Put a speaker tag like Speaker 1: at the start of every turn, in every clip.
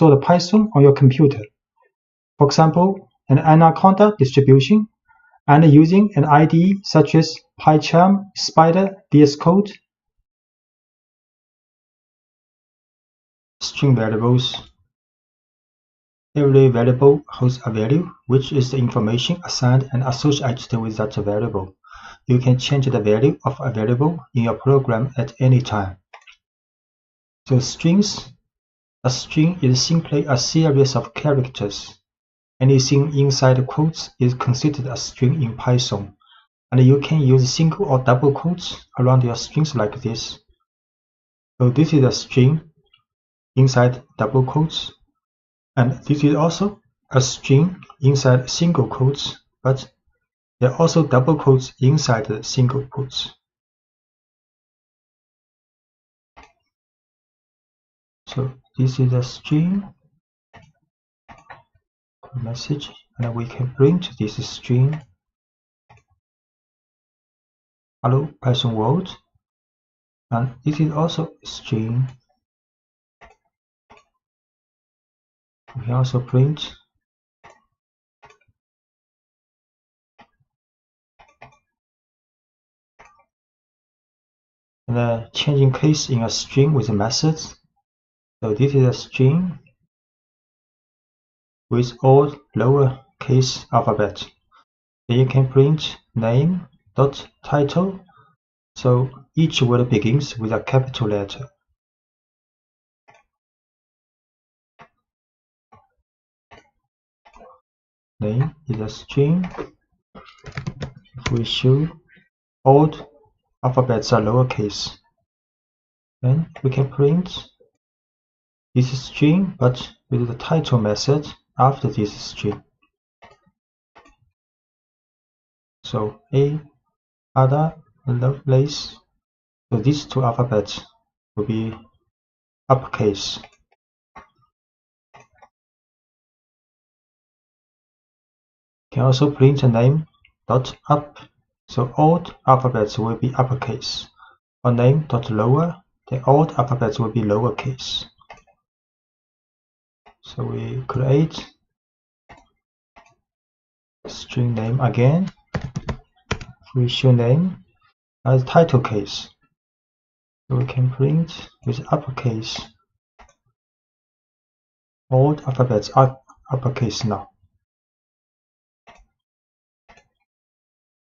Speaker 1: installed Python on your computer. For example, an Anaconda distribution, and using an IDE such as PyCharm, Spider, VS Code. String variables. Every variable holds a value, which is the information assigned and associated with that variable. You can change the value of a variable in your program at any time. So strings. A string is simply a series of characters. Anything inside quotes is considered a string in Python, and you can use single or double quotes around your strings like this. So this is a string inside double quotes, and this is also a string inside single quotes, but there are also double quotes inside the single quotes. So this is a string message, and we can print this string hello Python world, and this is also a string. We can also print and changing case in a string with methods. So this is a string with all lowercase alphabet. Then you can print name dot title. So each word begins with a capital letter. Name is a string. If we show all alphabets are lowercase, then we can print this string but with the title method after this string. So A, Ada, Lovelace. So these two alphabets will be uppercase. Can also print a name dot up. So all alphabets will be uppercase. Or name dot lower, then all alphabets will be lowercase. So we create string name again. We show name as title case. So we can print with uppercase. All alphabets are uppercase now.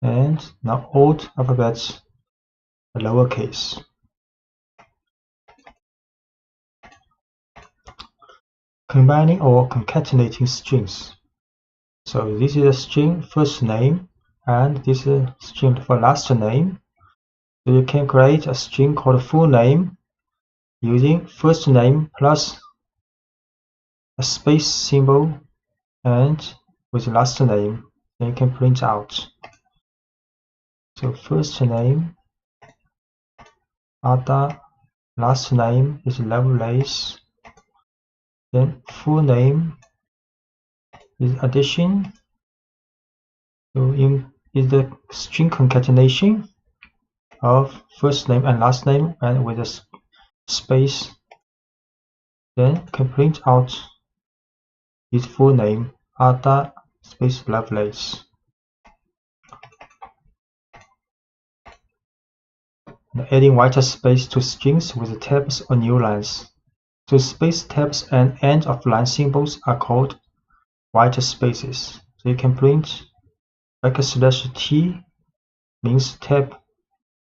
Speaker 1: And now all alphabets are lowercase. Combining or concatenating strings. So this is a string first name, and this is a string for last name. So you can create a string called full name using first name plus a space symbol and with last name. Then you can print out. So first name Ada, last name is Lovelace. Then full name is addition. So is the string concatenation of first name and last name and with a space. Then can print out his full name Ada space Lovelace. And adding white space to strings with tabs or new lines. So space tabs and end of line symbols are called white spaces. So you can print \t means tab,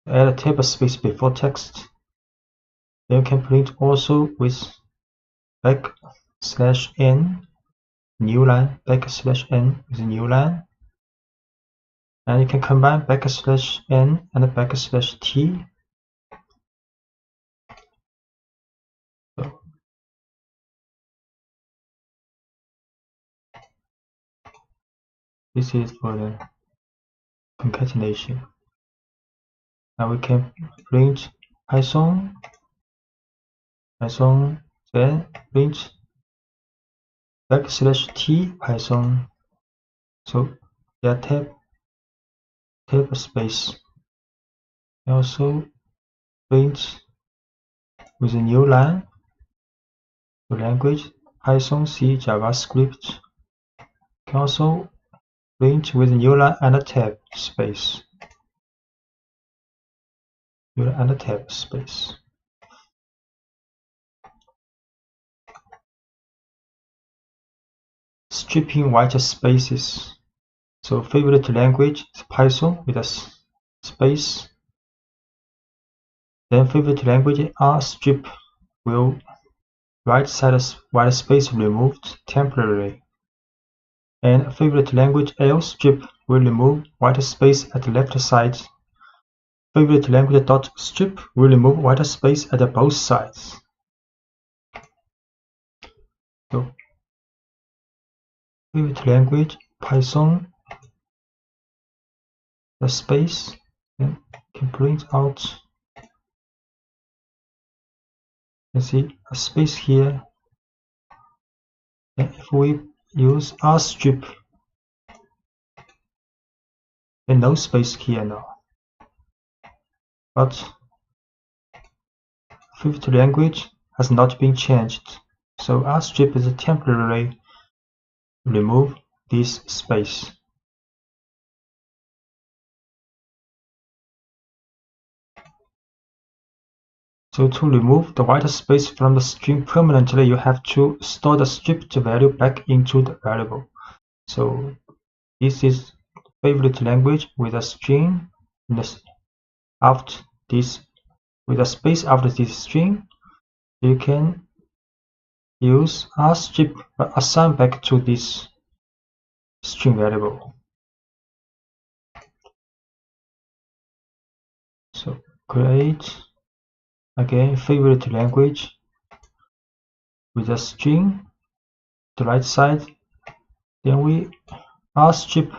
Speaker 1: add a tab space before text. Then you can print also with \n new line, \n is a new line. And you can combine \n and \t. This is for the concatenation. Now we can print Python, then print \t Python. So there are tab space. Also print with a new line, the language Python, C, JavaScript. Can also print with newline and tab space. Newline and tab space. Stripping white spaces. So favorite language is Python with a space. Then favorite language R strip will right side white space removed temporarily. And favorite language L strip will remove white space at the left side. Favorite language dot strip will remove white space at both sides. So favorite language Python, the space, and can print out. You see a space here. And if we use R strip, then no space here now. But favorite language has not been changed, so R strip is temporarily remove this space. So to remove the white space from the string permanently, you have to store the stripped value back into the variable. So this is favorite language with a string after this, with a space after this string. You can use R strip but assign back to this string variable. So create again favorite language with a string the right side, then we R strip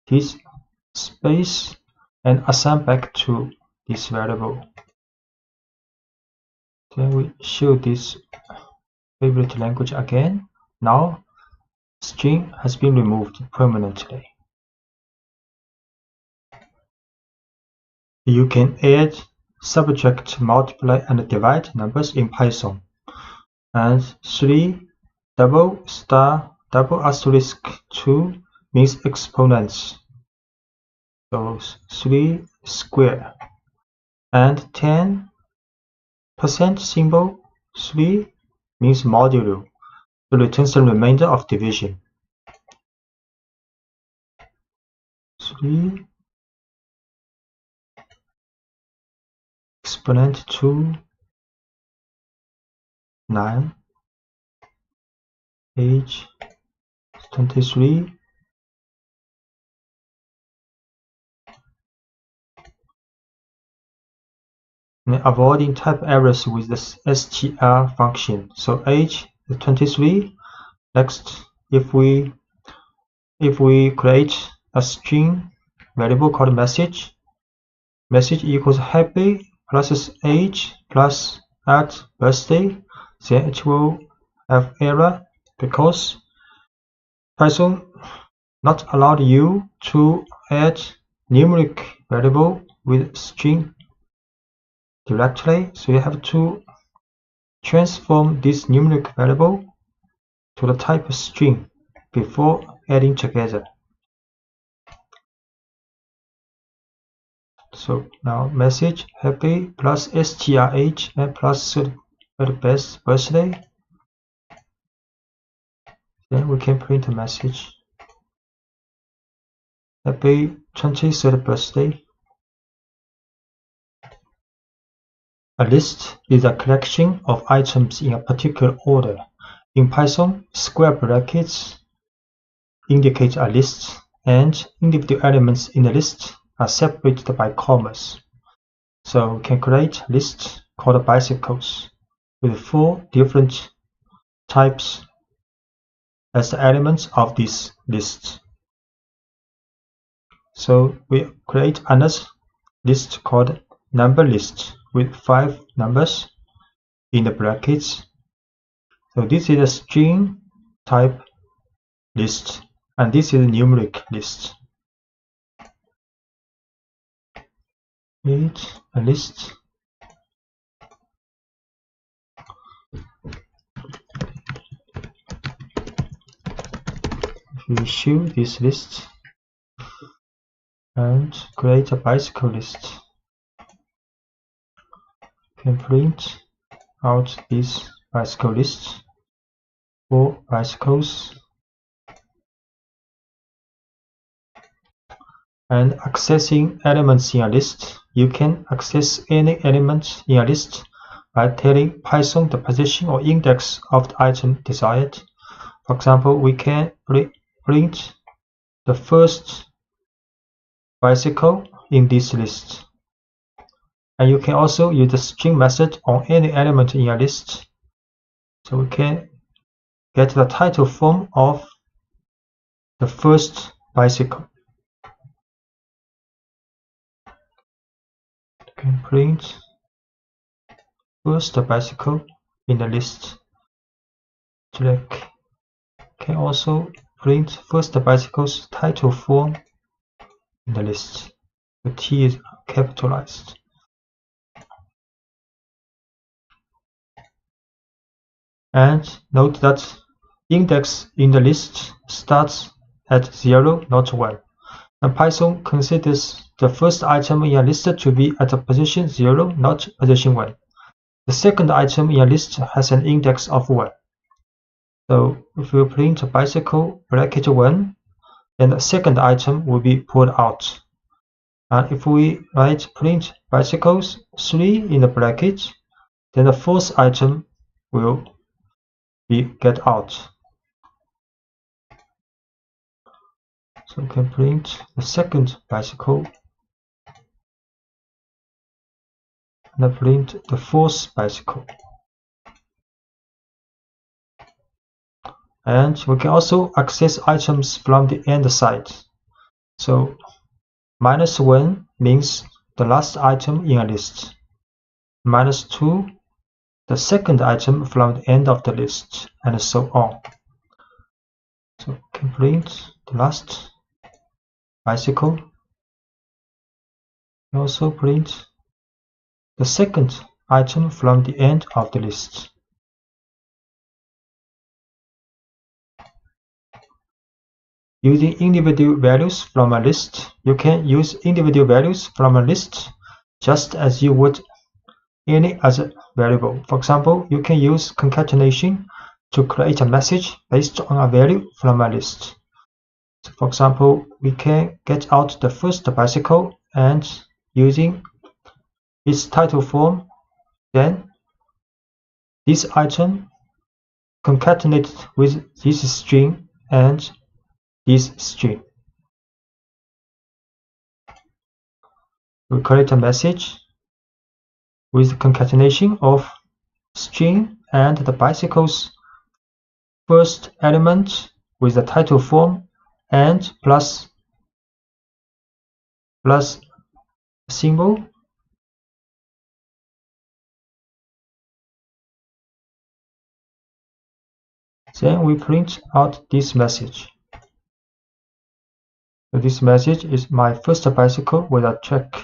Speaker 1: this space and assign back to this variable. Then we show this favorite language again. Now string has been removed permanently. You can add, subtract, multiply, and divide numbers in Python. And 3 double star double asterisk 2 means exponents. So 3 square. And 10% symbol 3 means modulo. So returns the remainder of division. 3 exponent 2 9 age 23. And avoiding type errors with the str function. So age is 23. Next, if we create a string variable called message equals happy plus age plus at birthday, then it will have error because Python not allowed you to add numeric variable with string directly, so you have to transform this numeric variable to the type of string before adding together. So now message happy plus strh and plus birthday. Then we can print a message happy 23rd birthday. A list is a collection of items in a particular order. In Python, square brackets indicate a list, and individual elements in the list are separated by commas. So we can create a list called bicycles with 4 different types as the elements of this list. So we create another list called number list with 5 numbers in the brackets. So this is a string type list, and this is a numeric list. Create a list we issue this list and create a bicycle list, can print out these bicycle lists for bicycles, and accessing elements in a list. You can access any element in a list by telling Python the position or index of the item desired. For example, we can print the first bicycle in this list. And you can also use the string method on any element in a list. So we can get the title form of the first bicycle. You can print first bicycle in the list. Select. Can also print first bicycle's title form in the list. The T is capitalized. And note that index in the list starts at 0, not 1. And Python considers the first item in a list to be at a position 0, not position 1. The second item in a list has an index of 1. So if we print bicycle bracket 1, then the second item will be pulled out. And if we write print bicycles 3 in the bracket, then the fourth item will be get out. So we can print the second bicycle and print the fourth bicycle. And we can also access items from the end side. So -1 means the last item in a list. -2, the second item from the end of the list, and so on. So we can print the last bicycle. We also print the second item from the end of the list. Using individual values from a list, you can use individual values from a list just as you would any other variable. For example, you can use concatenation to create a message based on a value from a list. So for example, we can get out the first bicycle and using its title form, then this item concatenated with this string and this string. We create a message with concatenation of string and the bicycle's first element with the title form and plus symbol. Then we print out this message. So this message is my first bicycle with a track.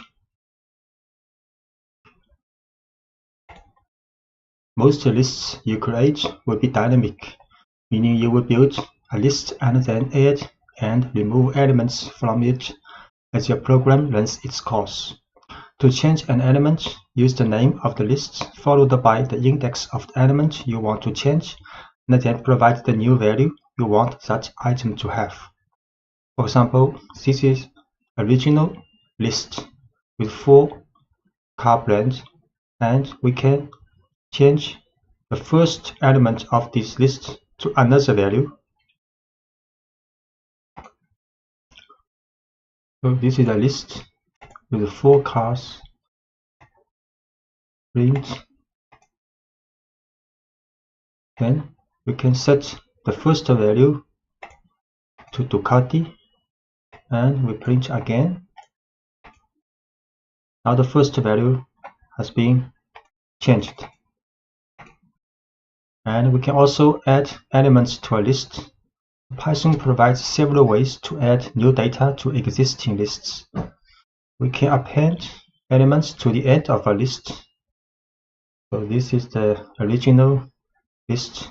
Speaker 1: Most lists you create will be dynamic, meaning you will build a list and then add and remove elements from it as your program runs its course. To change an element, use the name of the list followed by the index of the element you want to change, and then provide the new value you want that item to have. For example, this is original list with 4 car brands, and we can change the first element of this list to another value. So this is a list with 4 cars. Print. Then we can set the first value to Ducati, and we print again. Now the first value has been changed. And we can also add elements to a list. Python provides several ways to add new data to existing lists. We can append elements to the end of a list. So this is the original list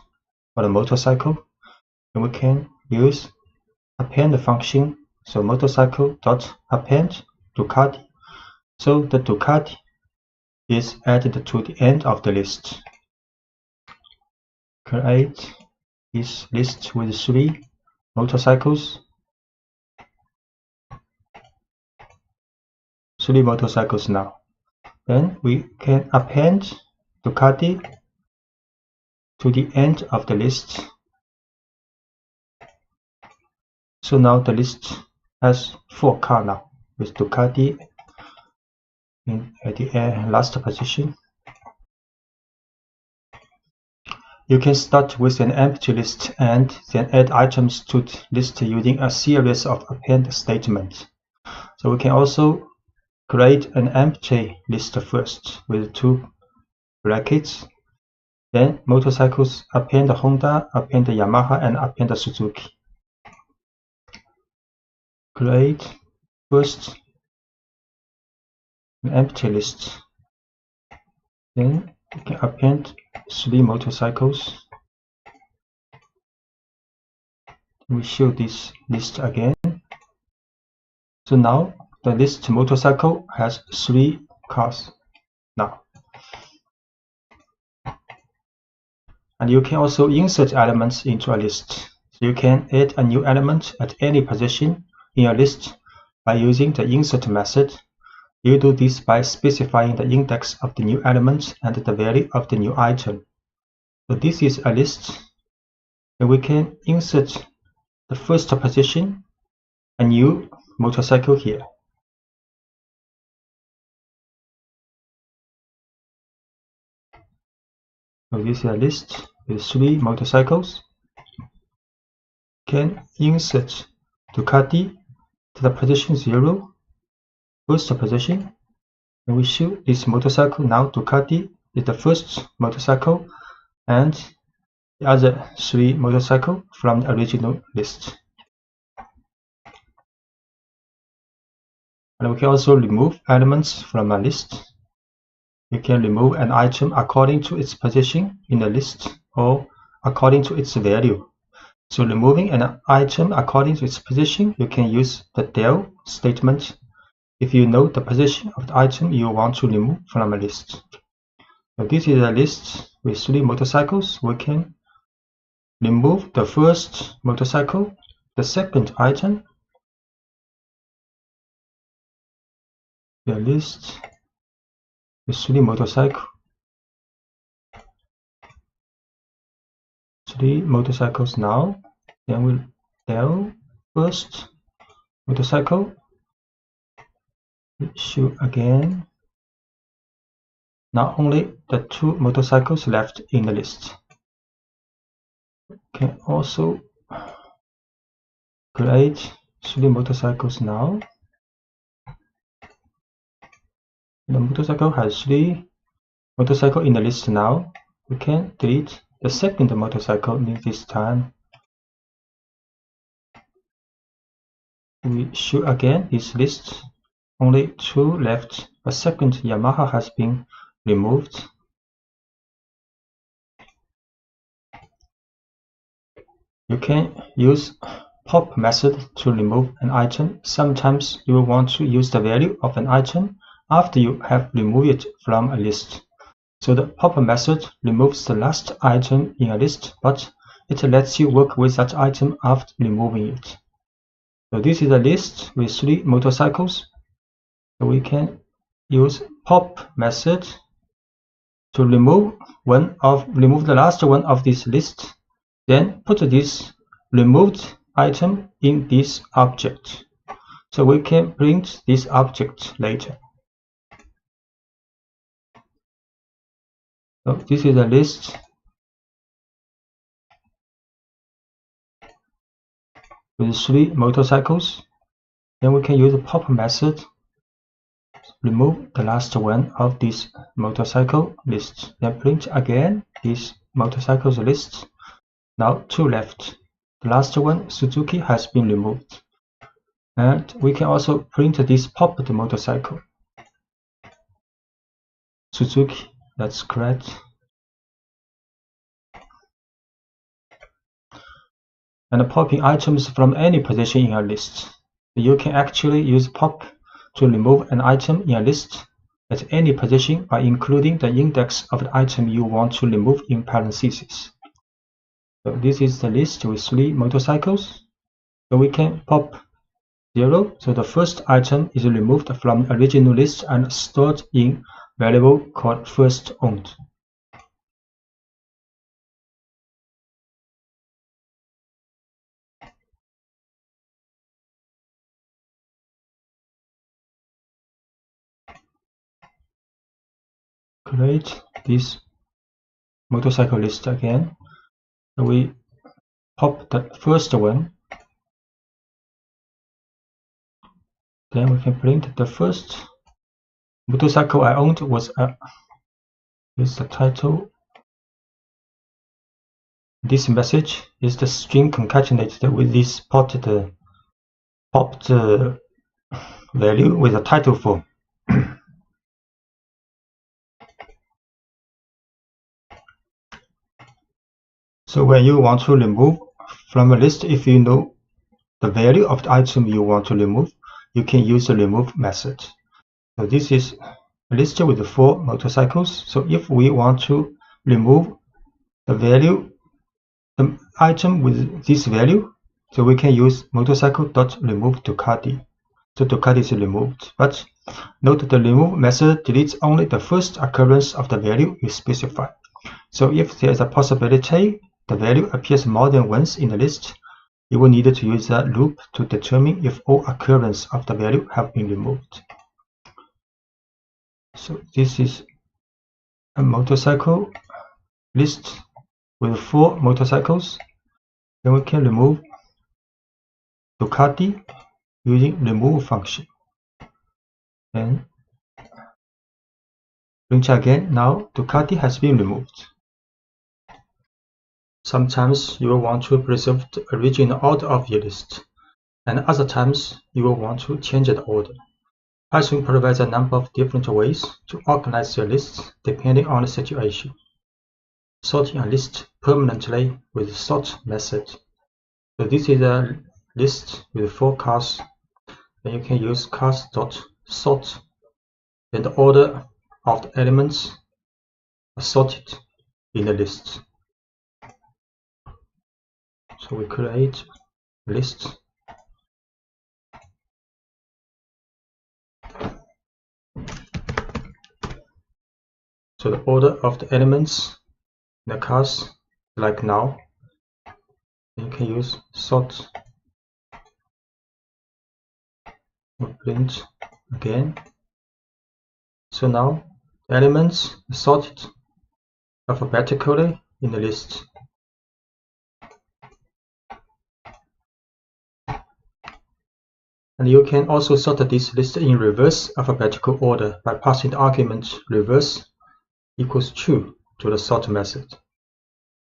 Speaker 1: for the motorcycle. And we can use append function. So motorcycle dot append Ducati. So the Ducati is added to the end of the list. Create this list with 3 motorcycles. 3 motorcycles now. Then we can append Ducati to the end of the list. So now the list has 4 cars now, with Ducati at the last position. You can start with an empty list and then add items to the list using a series of append statements. So we can also create an empty list first with 2 brackets. Then motorcycles append Honda, append Yamaha, and append Suzuki. Create first an empty list. Then you can append 3 motorcycles. We show this list again. So now the list motorcycle has 3 cars now. And you can also insert elements into a list. So you can add a new element at any position in a list by using the insert method. You do this by specifying the index of the new element and the value of the new item. So this is a list, and we can insert the first position, a new motorcycle here. So this is a list with 3 motorcycles. Can insert Ducati to the position 0, first position, and we show this motorcycle. Now Ducati is the first motorcycle and the other 3 motorcycles from the original list. And we can also remove elements from a list. You can remove an item according to its position in the list or according to its value. So removing an item according to its position, you can use the del statement if you know the position of the item you want to remove from a list. So this is a list with 3 motorcycles. We can remove the first motorcycle, the second item, the list with 3 motorcycles. 3 motorcycles now. Then we'll del first motorcycle. Show again. Now only the 2 motorcycles left in the list. Can also create 3 motorcycles now. The motorcycle has 3 motorcycles in the list now. We can delete the second motorcycle in this time. We show again this list. Only 2 left. A second Yamaha has been removed. You can use pop method to remove an item. Sometimes you will want to use the value of an item after you have removed it from a list. So the pop method removes the last item in a list, but it lets you work with that item after removing it. So this is a list with 3 motorcycles. So we can use pop method to remove the last one of this list. Then put this removed item in this object. So we can print this object later. So this is a list with 3 motorcycles. Then we can use the pop method. Remove the last one of this motorcycle list. Then print again this motorcycles list. Now 2 left. The last one, Suzuki, has been removed. And we can also print this popped motorcycle. Suzuki, that's correct. and popping items from any position in a list. You can actually use pop to remove an item in a list at any position by including the index of the item you want to remove in parentheses. So this is the list with 3 motorcycles. So we can pop 0, so the first item is removed from the original list and stored in variable called first owned. Create this motorcycle list again. So we pop the first one. Then we can print the first motorcycle I owned was is the title. This message is the string concatenated with this popped value with a title form. So when you want to remove from a list, if you know the value of the item you want to remove, you can use the remove method. So this is a list with 4 motorcycles. So if we want to remove the item with this value, so we can use motorcycle.remove Ducati. So Ducati is removed, but note the remove method deletes only the first occurrence of the value you specify. So if there is a possibility the value appears more than once in the list, you will need to use a loop to determine if all occurrences of the value have been removed. So this is a motorcycle list with 4 motorcycles. Then we can remove Ducati using remove function. Then print again. Now Ducati has been removed. Sometimes you will want to preserve the original order of your list, and other times you will want to change the order. Python provides a number of different ways to organize your lists depending on the situation. Sorting a list permanently with the sort method. So this is a list with 4 cars, and you can use cars.sort. Then the order of the elements are sorted in the list. So we create a list. So the order of the elements in the cars, like now, you can use sort. We'll print again. So now the elements are sorted alphabetically in the list. And you can also sort this list in reverse alphabetical order by passing the argument reverse equals true to the sort method.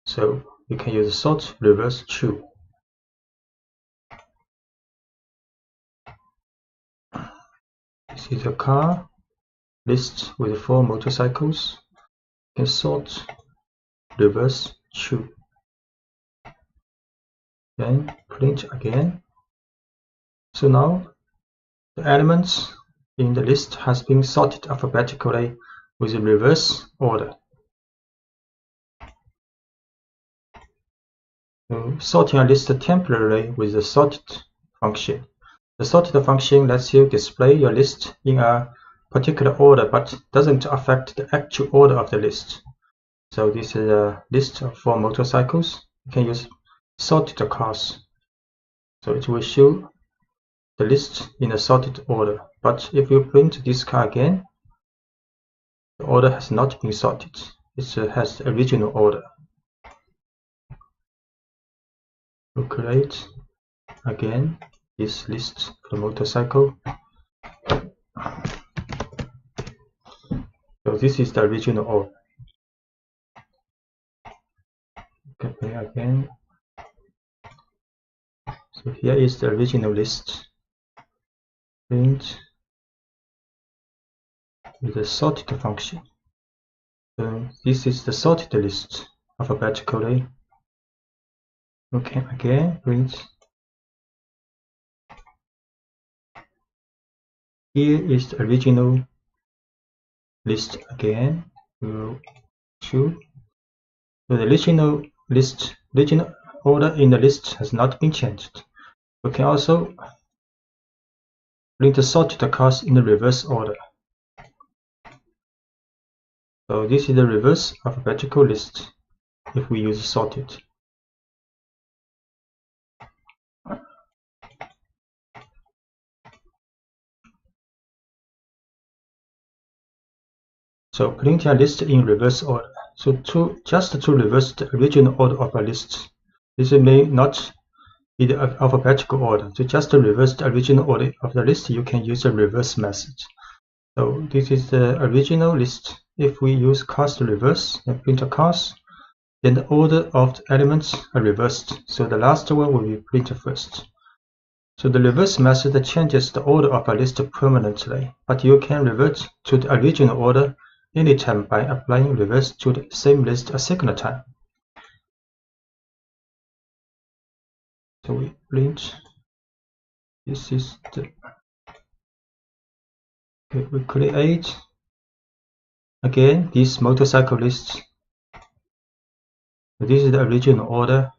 Speaker 1: So you can use sort reverse true. This is a car list with 4 motorcycles. You can sort reverse true. Then print again. So now the elements in the list has been sorted alphabetically with a reverse order. So sorting a list temporarily with the sorted function. The sorted function lets you display your list in a particular order but doesn't affect the actual order of the list. So this is a list of 4 motorcycles. You can use sorted cars. So it will show the list in a sorted order. But if you print this car again, the order has not been sorted. It has the original order. We'll create again this list for the motorcycle. So this is the original order. Okay, again. So here is the original list. Print with the sorted function. So this is the sorted list alphabetically. Okay, again, print. Here is the original list again. We'll choose. So the original order in the list has not been changed. We can also print the sorted cars in the reverse order. So this is the reverse alphabetical list if we use sorted. So print a list in reverse order. So just to reverse the original order of a list, this may not be the alphabetical order. So just to reverse the original order of the list, you can use a reverse method. So this is the original list. If we use cast reverse and print a cast, then the order of the elements are reversed. So the last one will be printed first. So the reverse method changes the order of a list permanently, but you can revert to the original order anytime by applying reverse to the same list a second time. So we print. This is the. Okay, we create again this motorcycle list. This is the original order,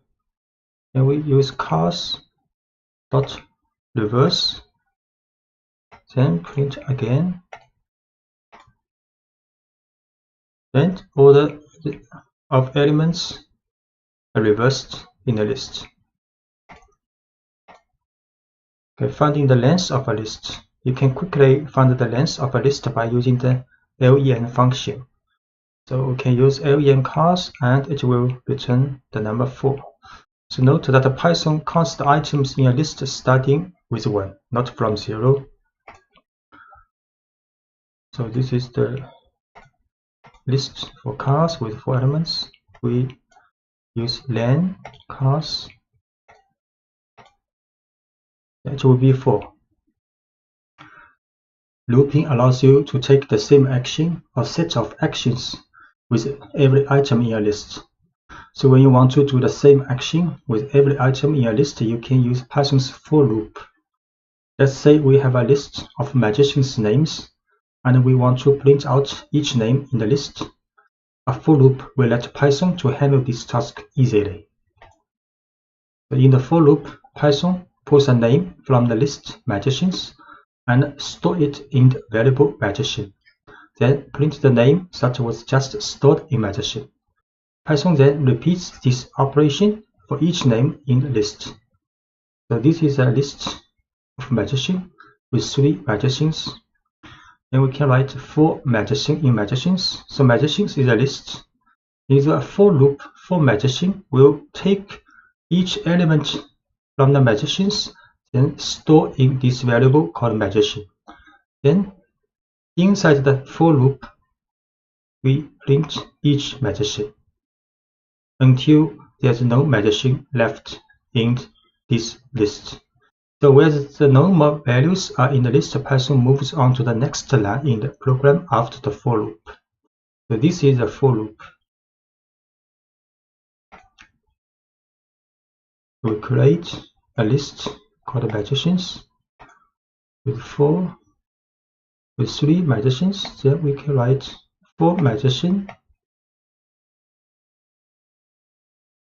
Speaker 1: and we use cars dot reverse, then print again. Then order of elements are reversed in the list. Okay, finding the length of a list. You can quickly find the length of a list by using the len function. So we can use len cars and it will return the number 4. So note that Python counts the items in a list starting with 1, not from 0. So this is the list for cars with 4 elements. We use len cars. It will be 4. Looping allows you to take the same action or set of actions with every item in a list. So when you want to do the same action with every item in a list, you can use Python's for loop. Let's say we have a list of magicians' names, and we want to print out each name in the list. A for loop will let Python to handle this task easily. So in the for loop, Python pulls a name from the list magicians and store it in the variable magician. Then print the name that was just stored in magician. Python then repeats this operation for each name in the list. So this is a list of magician with 3 magicians. Then we can write 4 magician in magicians. So magicians is a list. In the for loop, for magician will take each element from the magicians, then store in this variable called magician. Then inside the for loop, we print each magician until there's no magician left in this list. So where the no more values are in the list, Python moves on to the next line in the program after the for loop. So this is the for loop. We create a list called magicians with 3 magicians. Then we can write 4 magician,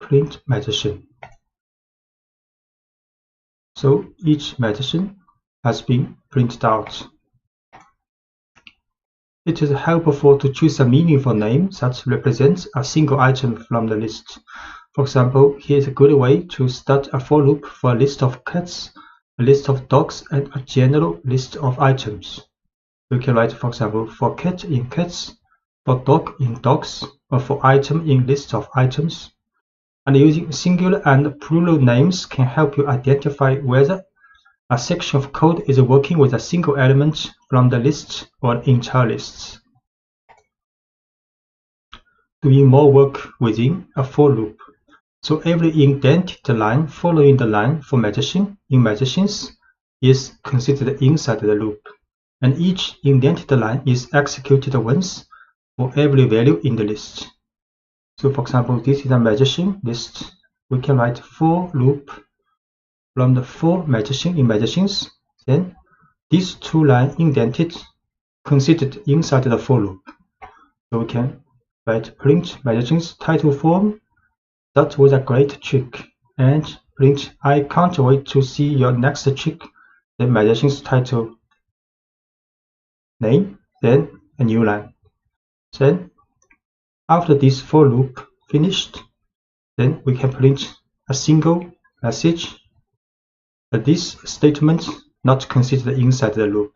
Speaker 1: print magician. So each magician has been printed out. It is helpful to choose a meaningful name that represents a single item from the list. For example, here is a good way to start a for loop for a list of cats, a list of dogs, and a general list of items. You can write, for example, for cat in cats, for dog in dogs, or for item in list of items. And using singular and plural names can help you identify whether a section of code is working with a single element from the list or entire lists. Doing more work within a for loop. So every indented line following the line for magician in magicians is considered inside the loop, and each indented line is executed once for every value in the list. So for example, this is a magician list we can write for loop from the for magazine in magazines. Then these two lines indented considered inside the for loop. So we can write print magazines title form. That was a great trick. And print I can't wait to see your next trick. Then magazine's title name. Then a new line. Then after this for loop finished, then we can print a single message. But this statement not considered inside the loop.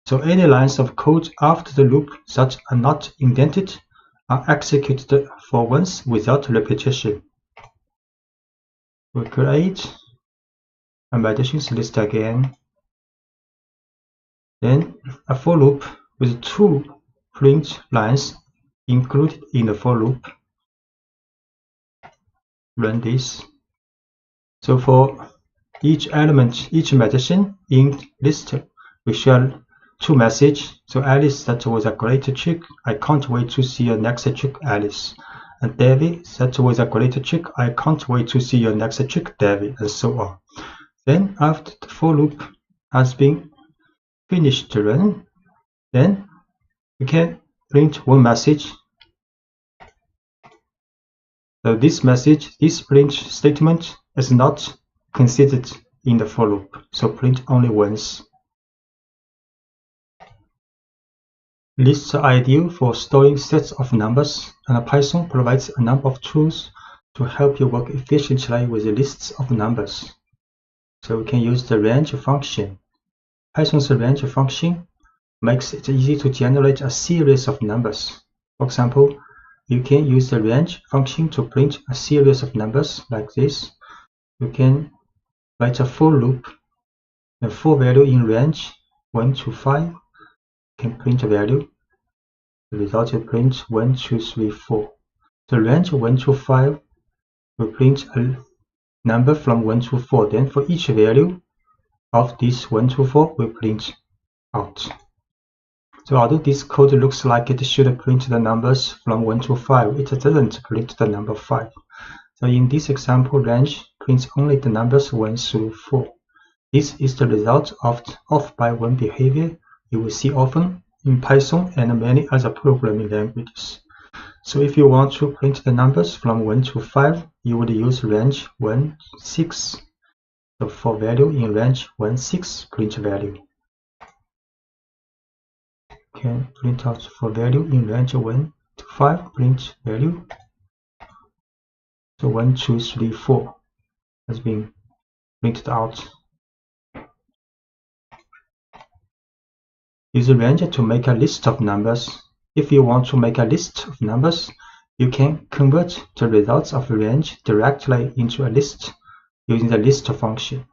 Speaker 1: So any lines of code after the loop that are not indented are executed for once without repetition. We create a magazines list again. Then a for loop with two print lines included in the for loop. Run this. So for each element, each magazine in list, we share two messages. So Alice, that was a great trick. I can't wait to see your next trick, Alice. And David, that was a great trick. I can't wait to see your next trick, David, and so on. Then after the for loop has been finished to run, then we can print one message. So this message, this print statement is not considered in the for loop, so print only once. Lists are ideal for storing sets of numbers, and Python provides a number of tools to help you work efficiently with lists of numbers. So we can use the range function. Python's range function makes it easy to generate a series of numbers. For example, you can use the range function to print a series of numbers like this. You can write a for loop, the for value in range 1 to 5. Can print a value. The result will print 1, 2, 3, 4. The range 1 to 5 will print a number from 1 to 4. Then for each value of this 1 to 4 will print out. So although this code looks like it should print the numbers from 1 to 5, it doesn't print the number 5. So in this example, range prints only the numbers 1 through 4. This is the result of off by 1 behavior you will see often in Python and many other programming languages. So if you want to print the numbers from 1 to 5, you would use range 1, 6. So for value in range 1, 6, print value. Can print out for value in range 1 to 5, print value. So 1, 2, 3, 4 has been printed out. Use a range to make a list of numbers. If you want to make a list of numbers, you can convert the results of a range directly into a list using the list function.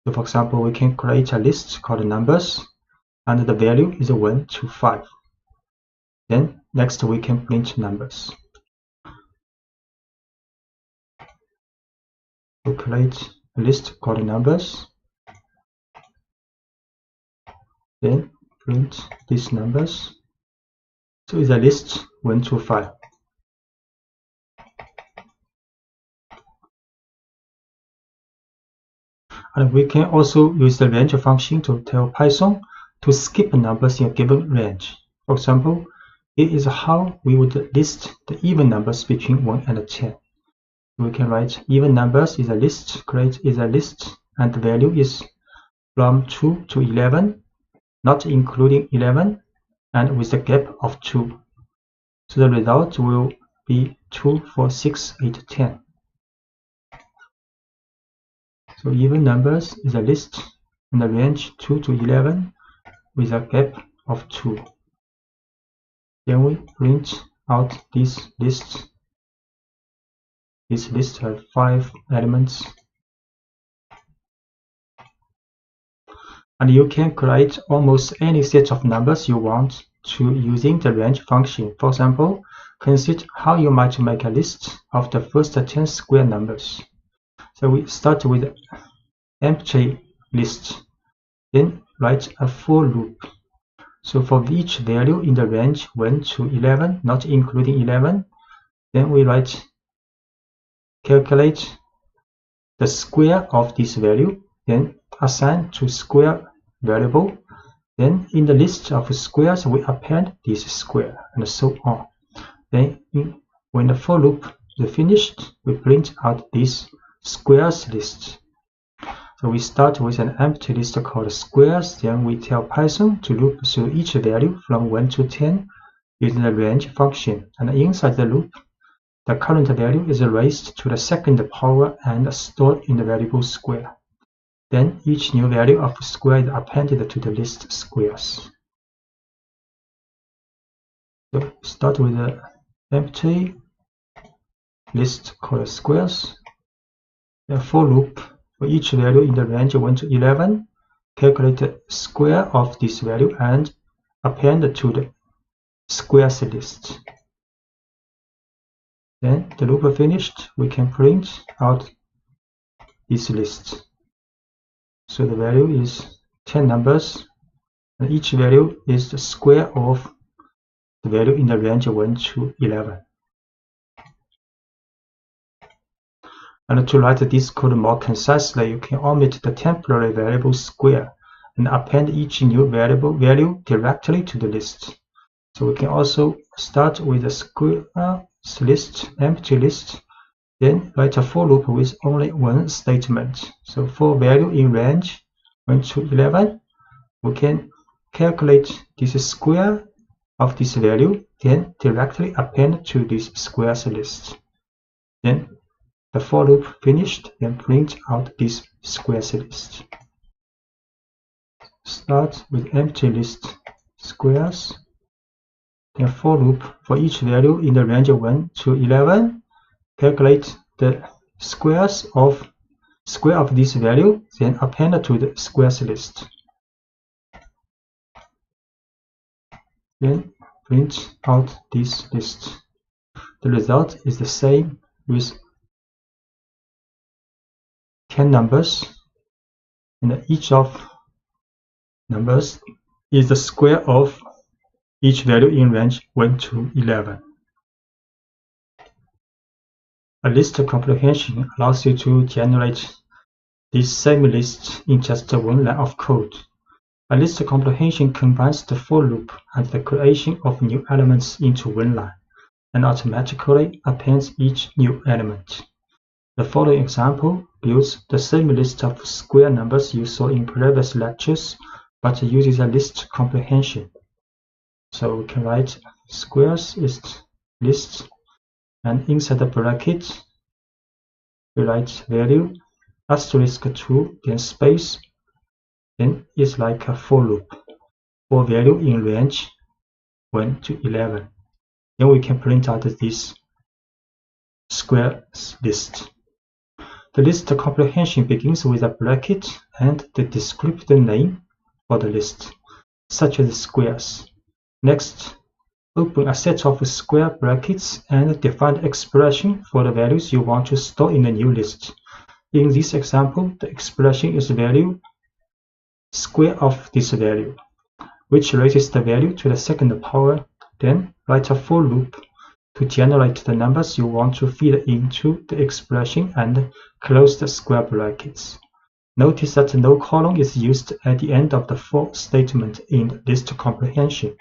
Speaker 1: So for example, we can create a list called numbers, and the value is 1 to 5. Then next we can print numbers. We create a list called numbers. Then print these numbers. So it's a list 1 to 5. And we can also use the range function to tell Python to skip numbers in a given range. For example, it is how we would list the even numbers between 1 and 10. We can write even numbers is a list, create is a list, and the value is from 2 to 11, not including 11, and with a gap of 2. So the result will be 2, 4, 6, 8, 10. So even numbers is a list in the range 2 to 11 with a gap of 2. Then we print out this list. This list has 5 elements. And you can create almost any set of numbers you want to using the range function. For example, consider how you might make a list of the first 10 square numbers. So we start with empty list, then write a for loop. So for each value in the range 1 to 11, not including 11, then we write calculate the square of this value, then assign to square variable. Then in the list of squares, we append this square, and so on. Then when the for loop is finished, we print out this squares list. So we start with an empty list called squares, then we tell Python to loop through each value from 1 to 10 using the range function, and inside the loop, the current value is raised to the second power and stored in the variable square. Then each new value of square is appended to the list squares. So start with the empty list called squares. The for loop for each value in the range 1 to 11, calculate the square of this value and append to the squares list. Then the loop finished, we can print out this list. So the value is 10 numbers, and each value is the square of the value in the range 1 to 11. And to write this code more concisely, you can omit the temporary variable square and append each new variable value directly to the list. So we can also start with a squares list, empty list, then write a for loop with only one statement. So for value in range 1 to 11, we can calculate this square of this value, then directly append to this squares list. Then the for loop finished, then print out this squares list. Start with empty list squares, then for loop for each value in the range 1 to 11, calculate the square of this value, then append to the squares list. Then print out this list. The result is the same with 10 numbers, and each of numbers is the square of each value in range 1 to 11. A list comprehension allows you to generate this same list in just one line of code. A list comprehension combines the for loop and the creation of new elements into one line, and automatically appends each new element. The following example builds the same list of square numbers you saw in previous lectures, but uses a list comprehension. So we can write squares is list, and inside the bracket we write value asterisk 2, then space, then it's like a for loop for value in range 1 to 11. Then we can print out this squares list. The list comprehension begins with a bracket and the descriptor name for the list, such as squares. Next, open a set of square brackets and define the expression for the values you want to store in the new list. In this example, the expression is value square of this value, which raises the value to the second power. Then write a for loop to generate the numbers you want to feed into the expression and close the square brackets. Notice that no colon is used at the end of the for statement in list comprehension.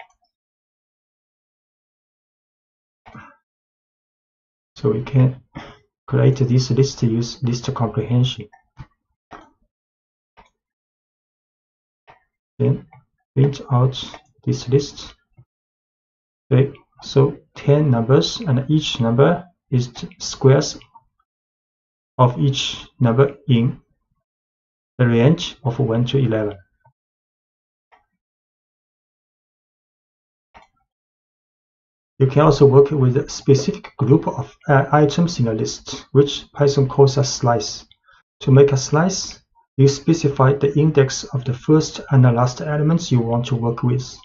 Speaker 1: So we can create this list to use list comprehension. Then print out this list. Okay, so 10 numbers, and each number is squares of each number in the range of 1 to 11. You can also work with a specific group of items in a list, which Python calls a slice. To make a slice, you specify the index of the first and the last elements you want to work with.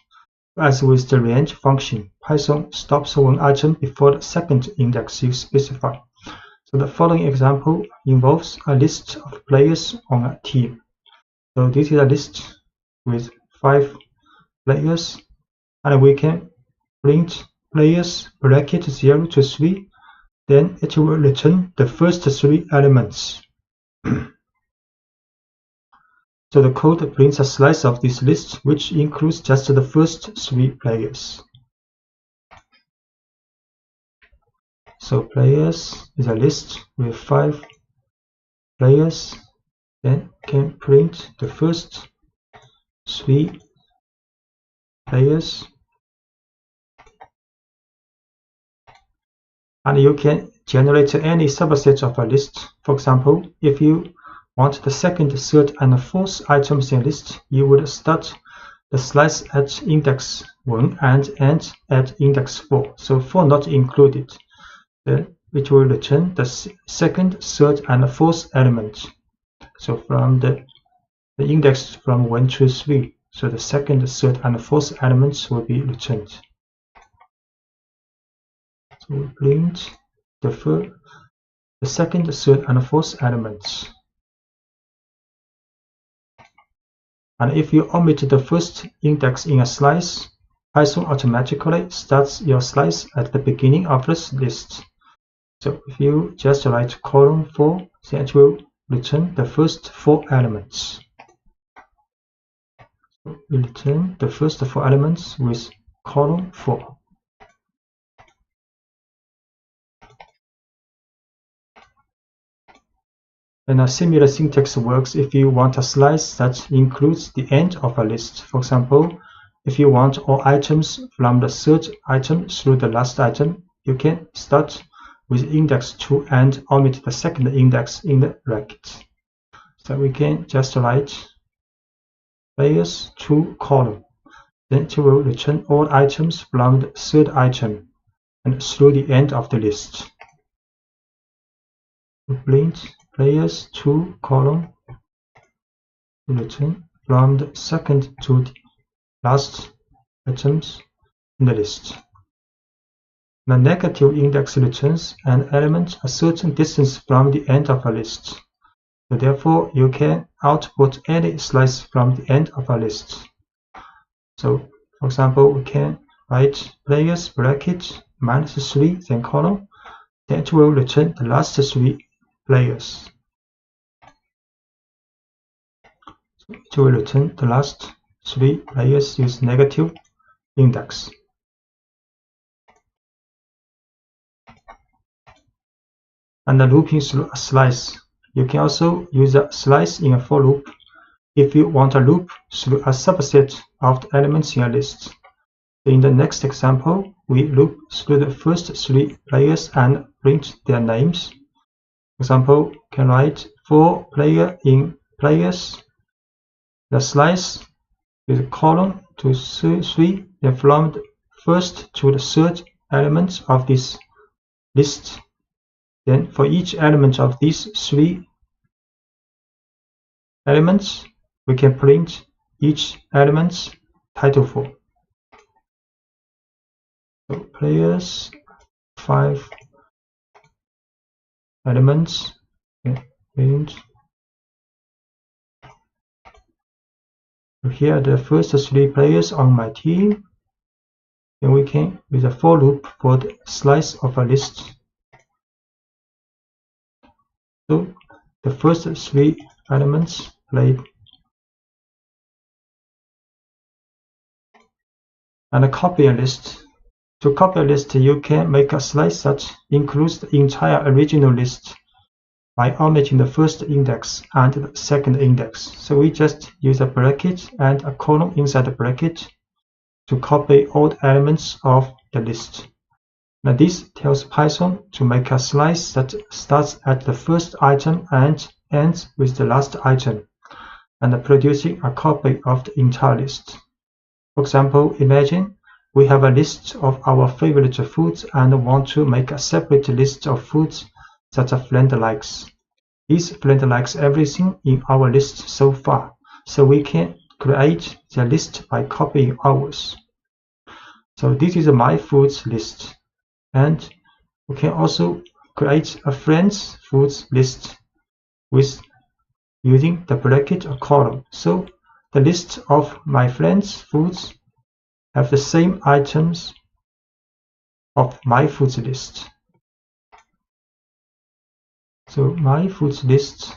Speaker 1: As with the range function, Python stops one item before the second index you specify. So the following example involves a list of players on a team. So this is a list with 5 players, and we can print players bracket 0 to 3, then it will return the first 3 elements. So the code prints a slice of this list, which includes just the first 3 players. So players is a list with 5 players, then can print the first 3 players. And you can generate any subset of a list. For example, if you want the second, third, and fourth items in a list, you would start the slice at index 1 and end at index 4. So 4 not included. Then it will return the second, third, and fourth element. So from the index from 1 to 3. So the second, third, and fourth elements will be returned. So we print the second, third, and fourth elements. And if you omit the first index in a slice, Python automatically starts your slice at the beginning of this list. So if you just write column 4, then it will return the first 4 elements. So we return the first 4 elements with column 4. And a similar syntax works if you want a slice that includes the end of a list. For example, if you want all items from the third item through the last item, you can start with index 2 and omit the second index in the bracket. So we can just write players to column. Then it will return all items from the third item and through the end of the list. We print players to column to return from the second to the last items in the list. The negative index returns an element a certain distance from the end of a list. So therefore, you can output any slice from the end of a list. So, for example, we can write players bracket -3, then column. Then it will return the last 3 players. So it will return the last 3 players with negative index. And the looping through a slice. You can also use a slice in a for loop if you want a loop through a subset of the elements in a list. In the next example, we loop through the first 3 players and print their names. For example, can write for player in players, the slice with column to 3, then from the first to the third element of this list. Then for each element of these 3 elements, we can print each element's title for. So players, 5 elements, print. So here are the first 3 players on my team. Then we can use a for loop for the slice of a list. So the first 3 elements played. And a copy a list. To copy a list, you can make a slice that includes the entire original list by omitting the first index and the second index. So we just use a bracket and a column inside the bracket to copy all the elements of the list. Now this tells Python to make a slice that starts at the first item and ends with the last item, and producing a copy of the entire list. For example, imagine we have a list of our favorite foods and want to make a separate list of foods that a friend likes. This friend likes everything in our list so far, so we can create the list by copying ours. So this is my foods list, and we can also create a friend's foods list with using the bracket or column. So the list of my friend's foods have the same items of my foods list. So my foods list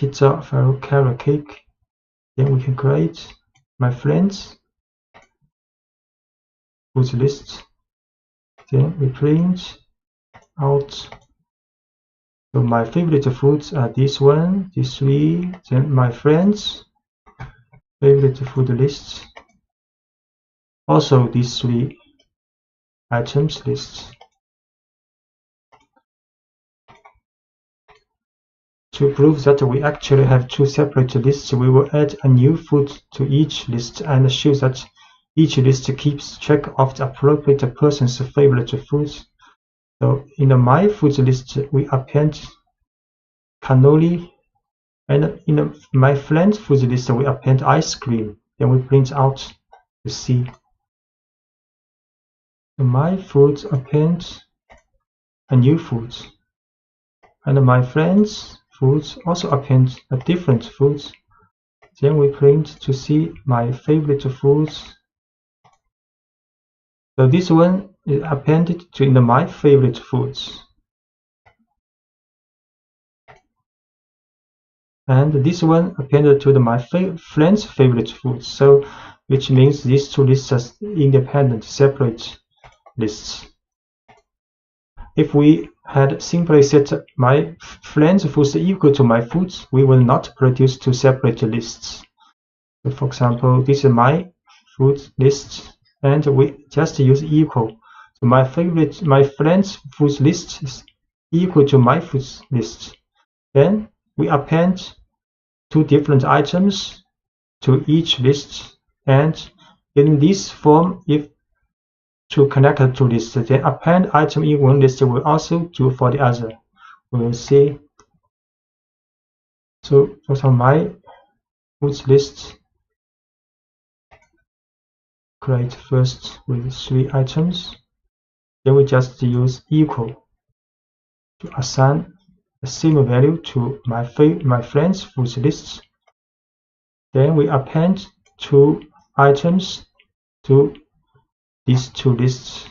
Speaker 1: pizza, Faro, carrot cake. Then we can create my friends foods list. Then we print out. So my favorite foods are this one, these three. Then my friends favorite food list. Also these three items lists. To prove that we actually have two separate lists, we will add a new food to each list and show that each list keeps track of the appropriate person's favorite foods. So in the My Foods list, we append cannoli, and in the My Friends Foods list, we append ice cream. Then we print out the C. The My Foods append a new food, and My Friends Foods also append a different foods. Then we print to see my favorite foods. So this one is appended to in the My Favorite Foods. And this one appended to the My Friend's Favorite Foods. So which means these two lists are independent, separate lists. If we had simply set my friend's foods equal to my foods, we will not produce two separate lists. So for example, this is my food list, and we just use equal. So my friend's foods list is equal to my foods list. Then we append two different items to each list, and in this form, if to connect to lists, then append item in one list will also do for the other. We will see. So for my foods list, create first with three items. Then we just use equal to assign the same value to my friend's foods list. Then we append two items to these two lists.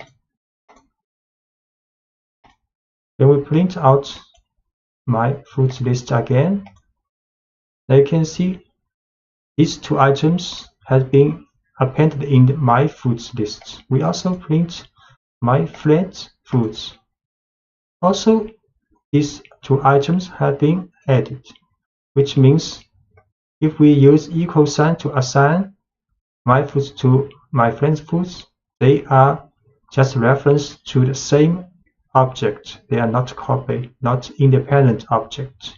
Speaker 1: Then we print out my foods list again. Now you can see these two items have been appended in the My Foods list. We also print My Friends Foods. Also, these two items have been added, which means if we use equal sign to assign My Foods to My Friends Foods, they are just reference to the same object. They are not copy, not independent objects.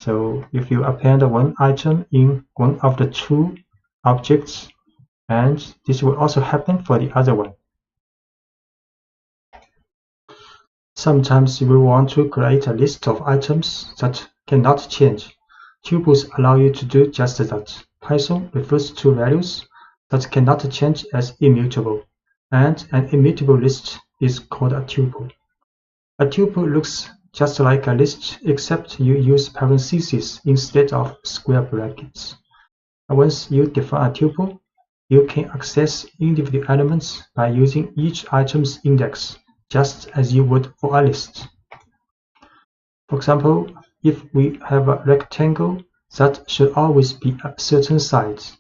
Speaker 1: So if you append one item in one of the two objects, and this will also happen for the other one. Sometimes we want to create a list of items that cannot change. Tuples allow you to do just that. Python refers to values that cannot change as immutable, and an immutable list is called a tuple. A tuple looks just like a list, except you use parentheses instead of square brackets. And once you define a tuple, you can access individual elements by using each item's index, just as you would for a list. For example, if we have a rectangle that should always be a certain size,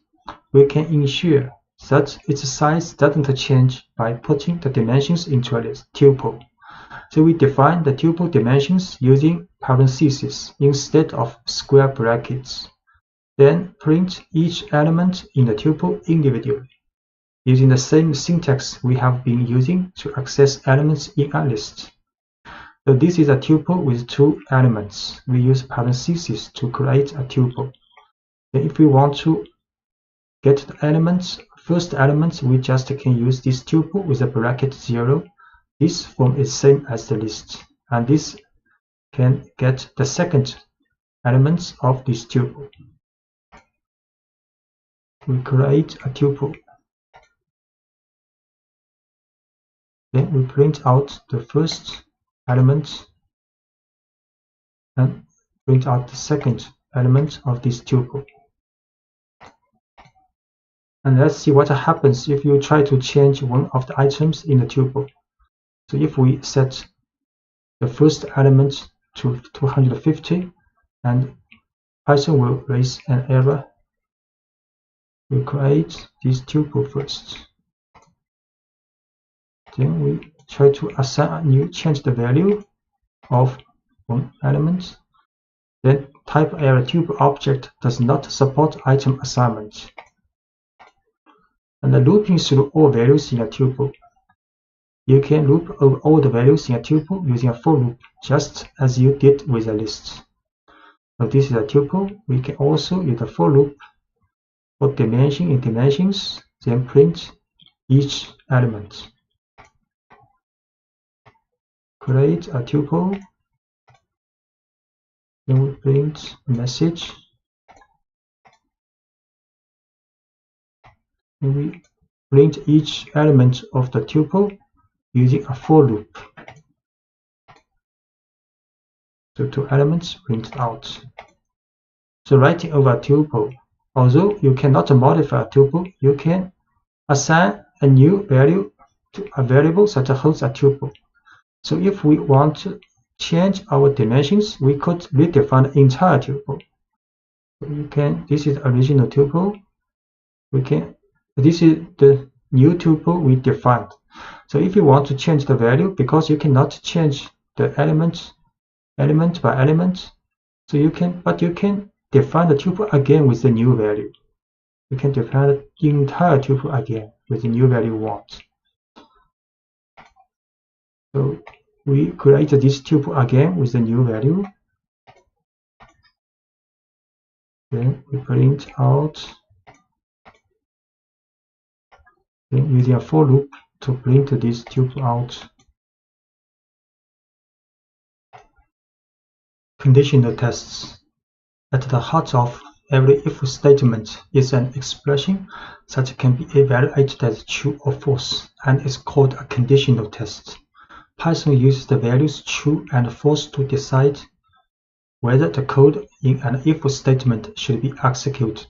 Speaker 1: we can ensure that its size doesn't change by putting the dimensions into a tuple. So we define the tuple dimensions using parentheses instead of square brackets. Then print each element in the tuple individually, using the same syntax we have been using to access elements in a list. So this is a tuple with two elements. We use parentheses to create a tuple. Then if we want to get the elements, first elements, we just can use this tuple with a bracket 0. This form is same as the list, and this can get the second elements of this tuple. We create a tuple. Then we print out the first element and print out the second element of this tuple. And let's see what happens if you try to change one of the items in the tuple. So if we set the first element to 250 and Python will raise an error. We create this tuple first. Then we try to assign a new, change the value of one element. Then type error tuple object does not support item assignment. And looping through all values in a tuple. You can loop over all the values in a tuple using a for loop, just as you did with a list. So this is a tuple. We can also use a for loop for dimension in dimensions, then print each element. Create a tuple. Then we print a message. And we print each element of the tuple using a for loop. So 2 elements printed out. So writing over a tuple, although you cannot modify a tuple, you can assign a new value to a variable that holds a tuple. So if we want to change our dimensions, we could redefine the entire tuple. So you can. This is the original tuple. This is the new tuple we defined. So if you want to change the value, because you cannot change the element by element, so you can define the tuple again with the new value. You can define the entire tuple again with the new value you want. So we create this tuple again with the new value. Then we print out. Then using a for loop to print this tuple out. Conditional tests. At the heart of every if statement is an expression that can be evaluated as true or false and is called a conditional test. Python uses the values true and false to decide whether the code in an if statement should be executed.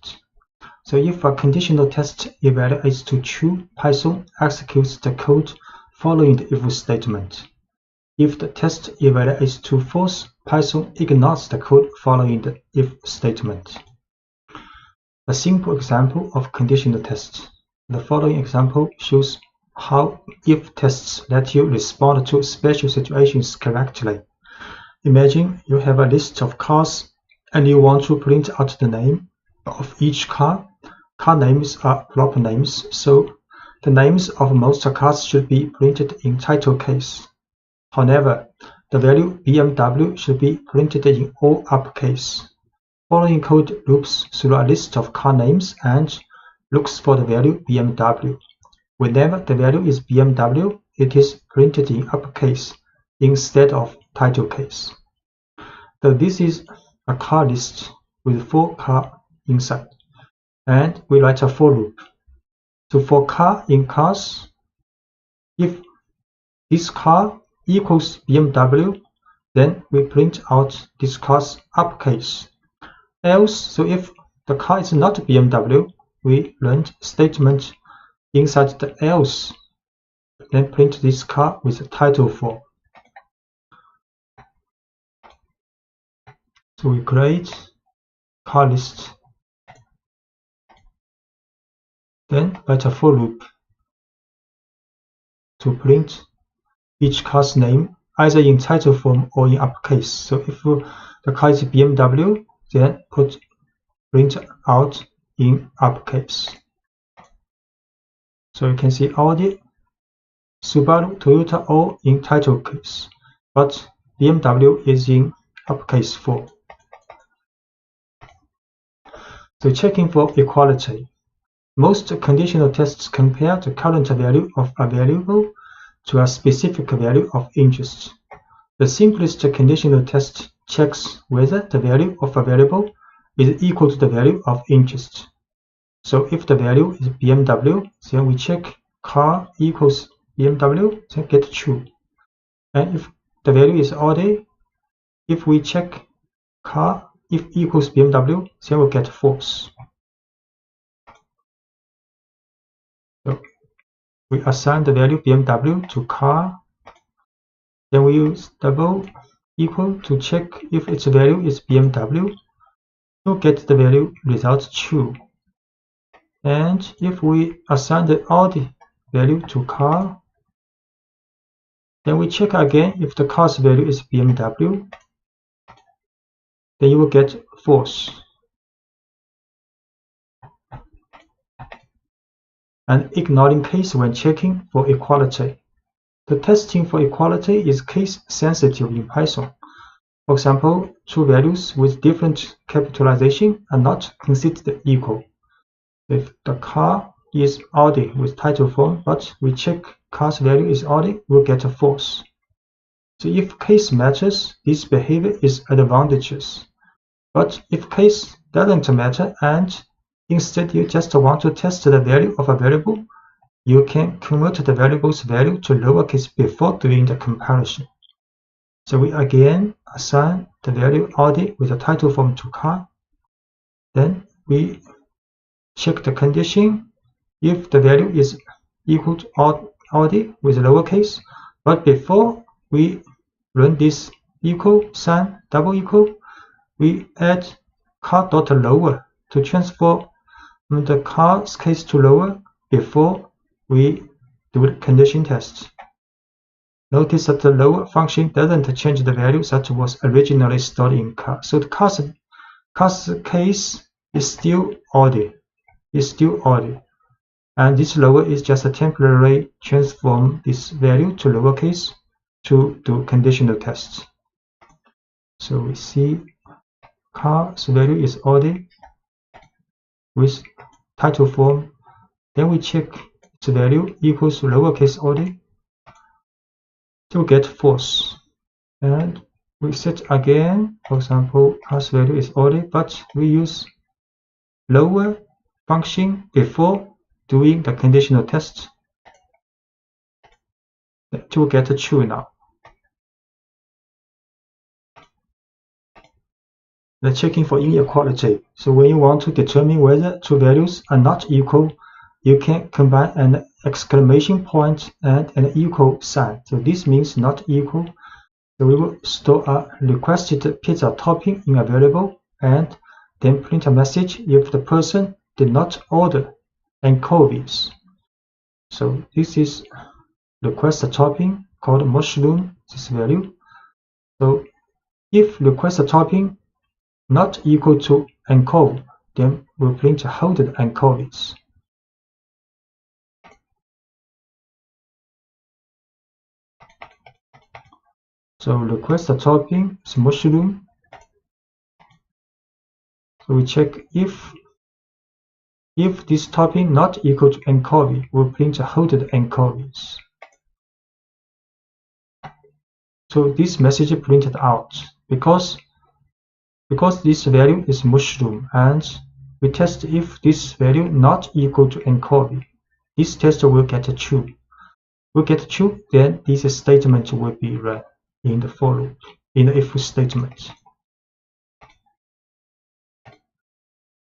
Speaker 1: So if a conditional test evaluates to true, Python executes the code following the if statement. If the test evaluates to false, Python ignores the code following the if statement. A simple example of conditional tests. The following example shows how if tests let you respond to special situations correctly. Imagine you have a list of cars and you want to print out the name of each car. Car names are proper names, so the names of most cars should be printed in title case. However, the value BMW should be printed in all uppercase. Following code loops through a list of car names and looks for the value BMW. Whenever the value is BMW, it is printed in uppercase instead of title case. So this is a car list with 4 cars inside. And we write a for loop. So for car in cars, if this car equals BMW, then we print out this car's uppercase. Else, so if the car is not BMW, we run statement inside the else, then print this car with title for. So we create car list. Then write a for loop to print each car's name either in title form or in uppercase. So if the car is BMW, then print out in uppercase. So you can see Audi, Subaru, Toyota all in title case, but BMW is in uppercase 4. So checking for equality. Most conditional tests compare the current value of a variable to a specific value of interest. The simplest conditional test checks whether the value of a variable is equal to the value of interest. So if the value is BMW, then we check car equals BMW, then get true. And if the value is Audi, if we check car if equals BMW, then we'll get false. So we assign the value BMW to car. Then we use double equal to check if its value is BMW. to get the value result true. And if we assign the odd value to car, then we check again if the car's value is BMW, then you will get false. And ignoring case when checking for equality. The testing for equality is case sensitive in Python. For example, two values with different capitalization are not considered equal. If the car is Audi with title form, but we check car's value is Audi, we'll get a false. So if case matters, this behavior is advantageous. But if case doesn't matter and instead you just want to test the value of a variable, you can convert the variable's value to lowercase before doing the comparison. So we again assign the value Audi with the title form to car. Then we check the condition if the value is equal to Audi with lowercase, but before we run this equal sign double equal, we add car.lower to transform the car's case to lower before we do the condition test. Notice that the lower function doesn't change the value that was originally stored in car. So the car's case is still Audi. And this lower is just a temporary transform this value to lowercase to do conditional tests. So we see car's value is Audi with title form. Then we check its value equals to lowercase Audi to get false. And we set again, for example, car's value is Audi, but we use lower function before doing the conditional test to get a true now. The checking for inequality. So when you want to determine whether two values are not equal, you can combine an exclamation point and an equal sign. So this means not equal. So we will store a requested pizza topping in a variable and then print a message if the person did not order anchovies. So this is request a topping called mushroom, this value. So if request a topping not equal to anchovy, then we'll print holded anchovies. So request a topping is mushroom. So we check if this topping not equal to anchovy, we'll print holded anchovies. So this message printed out because this value is mushroom, and we test if this value not equal to anchovy. This test will get a true. We get true, then this statement will be run in the for loop, in the if statement.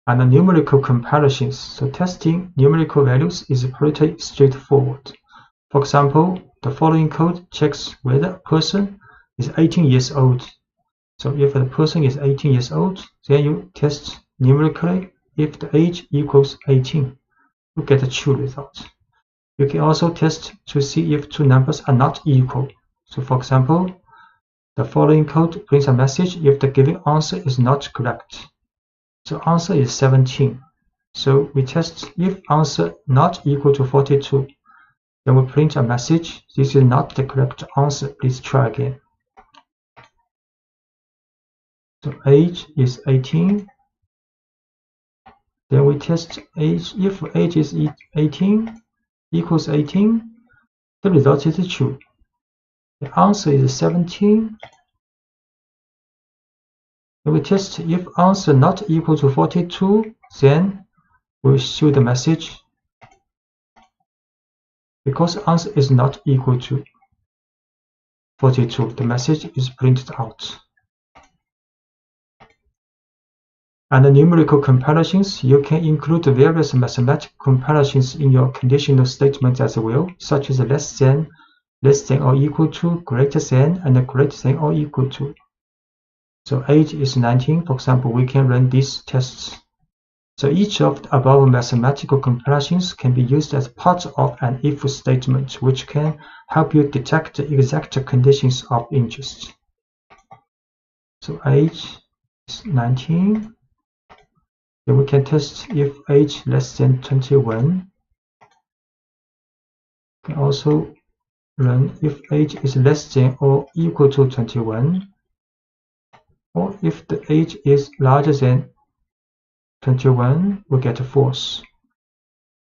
Speaker 1: And the numerical comparisons. So testing numerical values is pretty straightforward. For example, the following code checks whether a person is 18 years old. So if the person is 18 years old, then you test numerically if the age equals 18. You get a true result. You can also test to see if two numbers are not equal. So for example, the following code prints a message if the given answer is not correct. So answer is 17. So we test if answer not equal to 42. Then we print a message, this is not the correct answer, please try again. So age is 18. Then we test age. If age is 18 equals 18, the result is true. The answer is 17. Then we test if answer not equal to 42, then we show the message because answer is not equal to 42. The message is printed out. And the numerical comparisons, you can include various mathematical comparisons in your conditional statement as well, such as less than or equal to, greater than, and greater than or equal to. So age is 19, for example, we can run these tests. So each of the above mathematical comparisons can be used as part of an if statement, which can help you detect the exact conditions of interest. So age is 19. Then we can test if age less than 21. We can also run if age is less than or equal to 21, or if the age is larger than 21, we get false.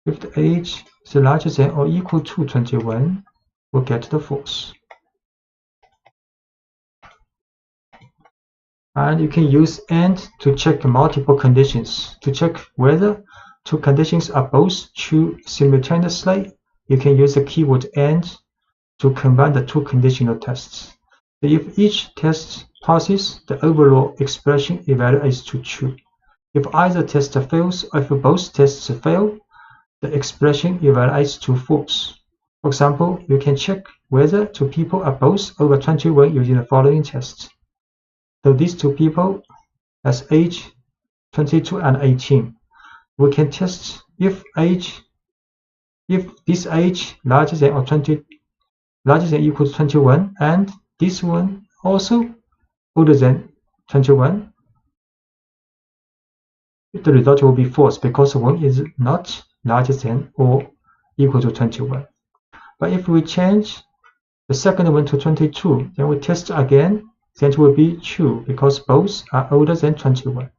Speaker 1: If the age is larger than or equal to 21, we'll get the false. And you can use AND to check multiple conditions. To check whether two conditions are both true simultaneously, you can use the keyword AND to combine the two conditional tests. So if each test passes, the overall expression evaluates to true. If either test fails or if both tests fail, the expression evaluates to false. For example, you can check whether two people are both over 21 using the following test. So these two people has age 22 and 18. We can test if this age larger than equal to 21 and this one also older than 21. The result will be false because one is not larger than or equal to 21. But if we change the second one to 22, then we test again, then it will be true because both are older than 21.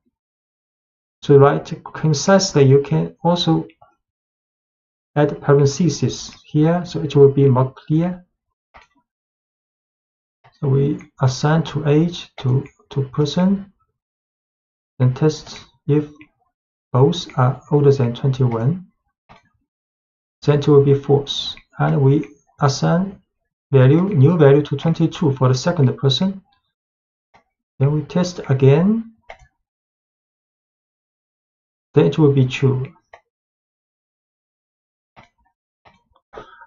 Speaker 1: To write concisely, you can also add parentheses here, so it will be more clear. So we assign to age to person, then test if both are older than 21, then it will be false. And we assign new value to 22 for the second person. Then we test again, then it will be true.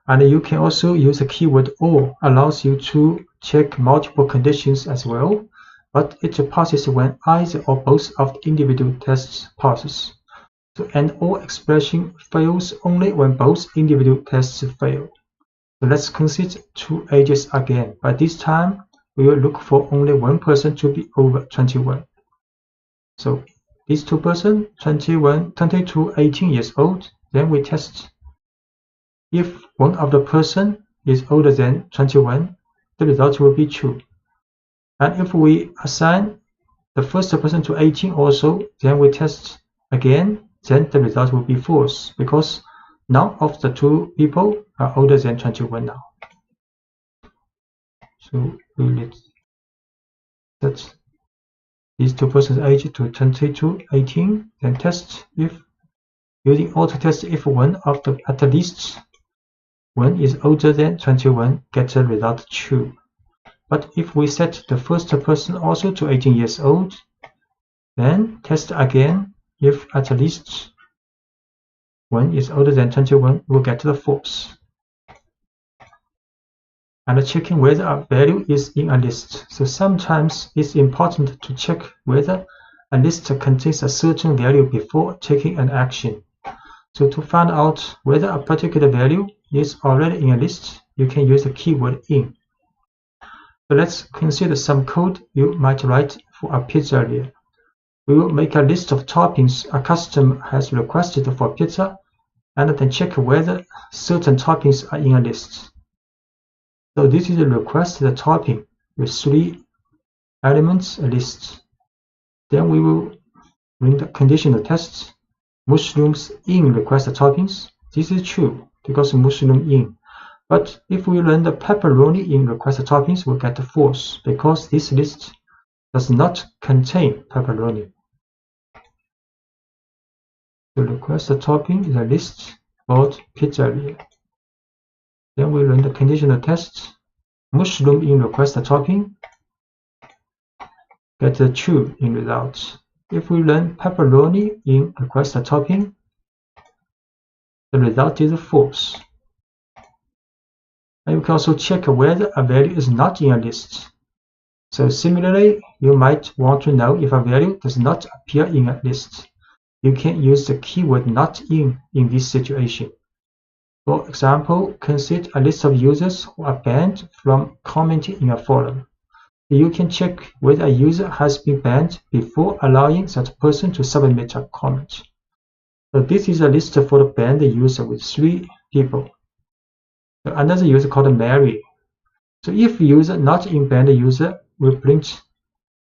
Speaker 1: And you can also use the keyword OR, allows you to check multiple conditions as well, but it passes when either or both of the individual tests passes. So an OR expression fails only when both individual tests fail. So let's consider two ages again, but this time we will look for only one person to be over 21. So these two persons, 21, 22, 18 years old, then we test if one of the person is older than 21, the result will be true. And if we assign the first person to 18 also, then we test again, then the result will be false because none of the two people are older than 21 now. So we will set these two persons' age to 22, 18, then test if using auto test if one of the at least one is older than 21, get the result true. But if we set the first person also to 18 years old, then test again if at least one is older than 21, we'll get the false. And checking whether a value is in a list. So sometimes it's important to check whether a list contains a certain value before taking an action. So to find out whether a particular value is already in a list, you can use the keyword in. So let's consider some code you might write for a pizzeria. We will make a list of toppings a customer has requested for pizza and then check whether certain toppings are in a list. So this is a requested topping with 3 elements, a list. Then we will run the conditional tests. Mushrooms in requested toppings. This is true because mushroom in. But if we run the pepperoni in requested toppings, we'll get false because this list does not contain pepperoni. The requested topping is a list about pizzeria. Then we run the conditional test. Mushroom in requested topping. Get the true in results. If we run pepperoni in requested topping, the result is false. And you can also check whether a value is not in a list. So similarly, you might want to know if a value does not appear in a list. You can use the keyword not in this situation. For example, consider a list of users who are banned from commenting in a forum. You can check whether a user has been banned before allowing that person to submit a comment. So this is a list for the banned user with 3 people. So another user called Mary. So if user not in banned user will print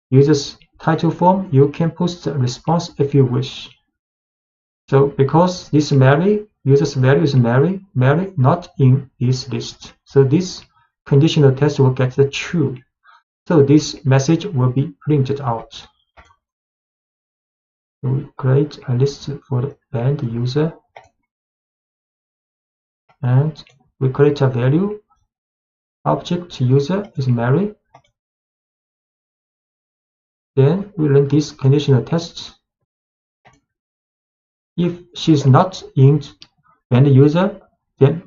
Speaker 1: user's title form, you can post a response if you wish. So because this Mary, user's value is Mary not in this list. So this conditional test will get the true. So this message will be printed out. So we create a list for the banned user and we create a value. Object user is Mary. Then we run this conditional test. If she's not in banned user, then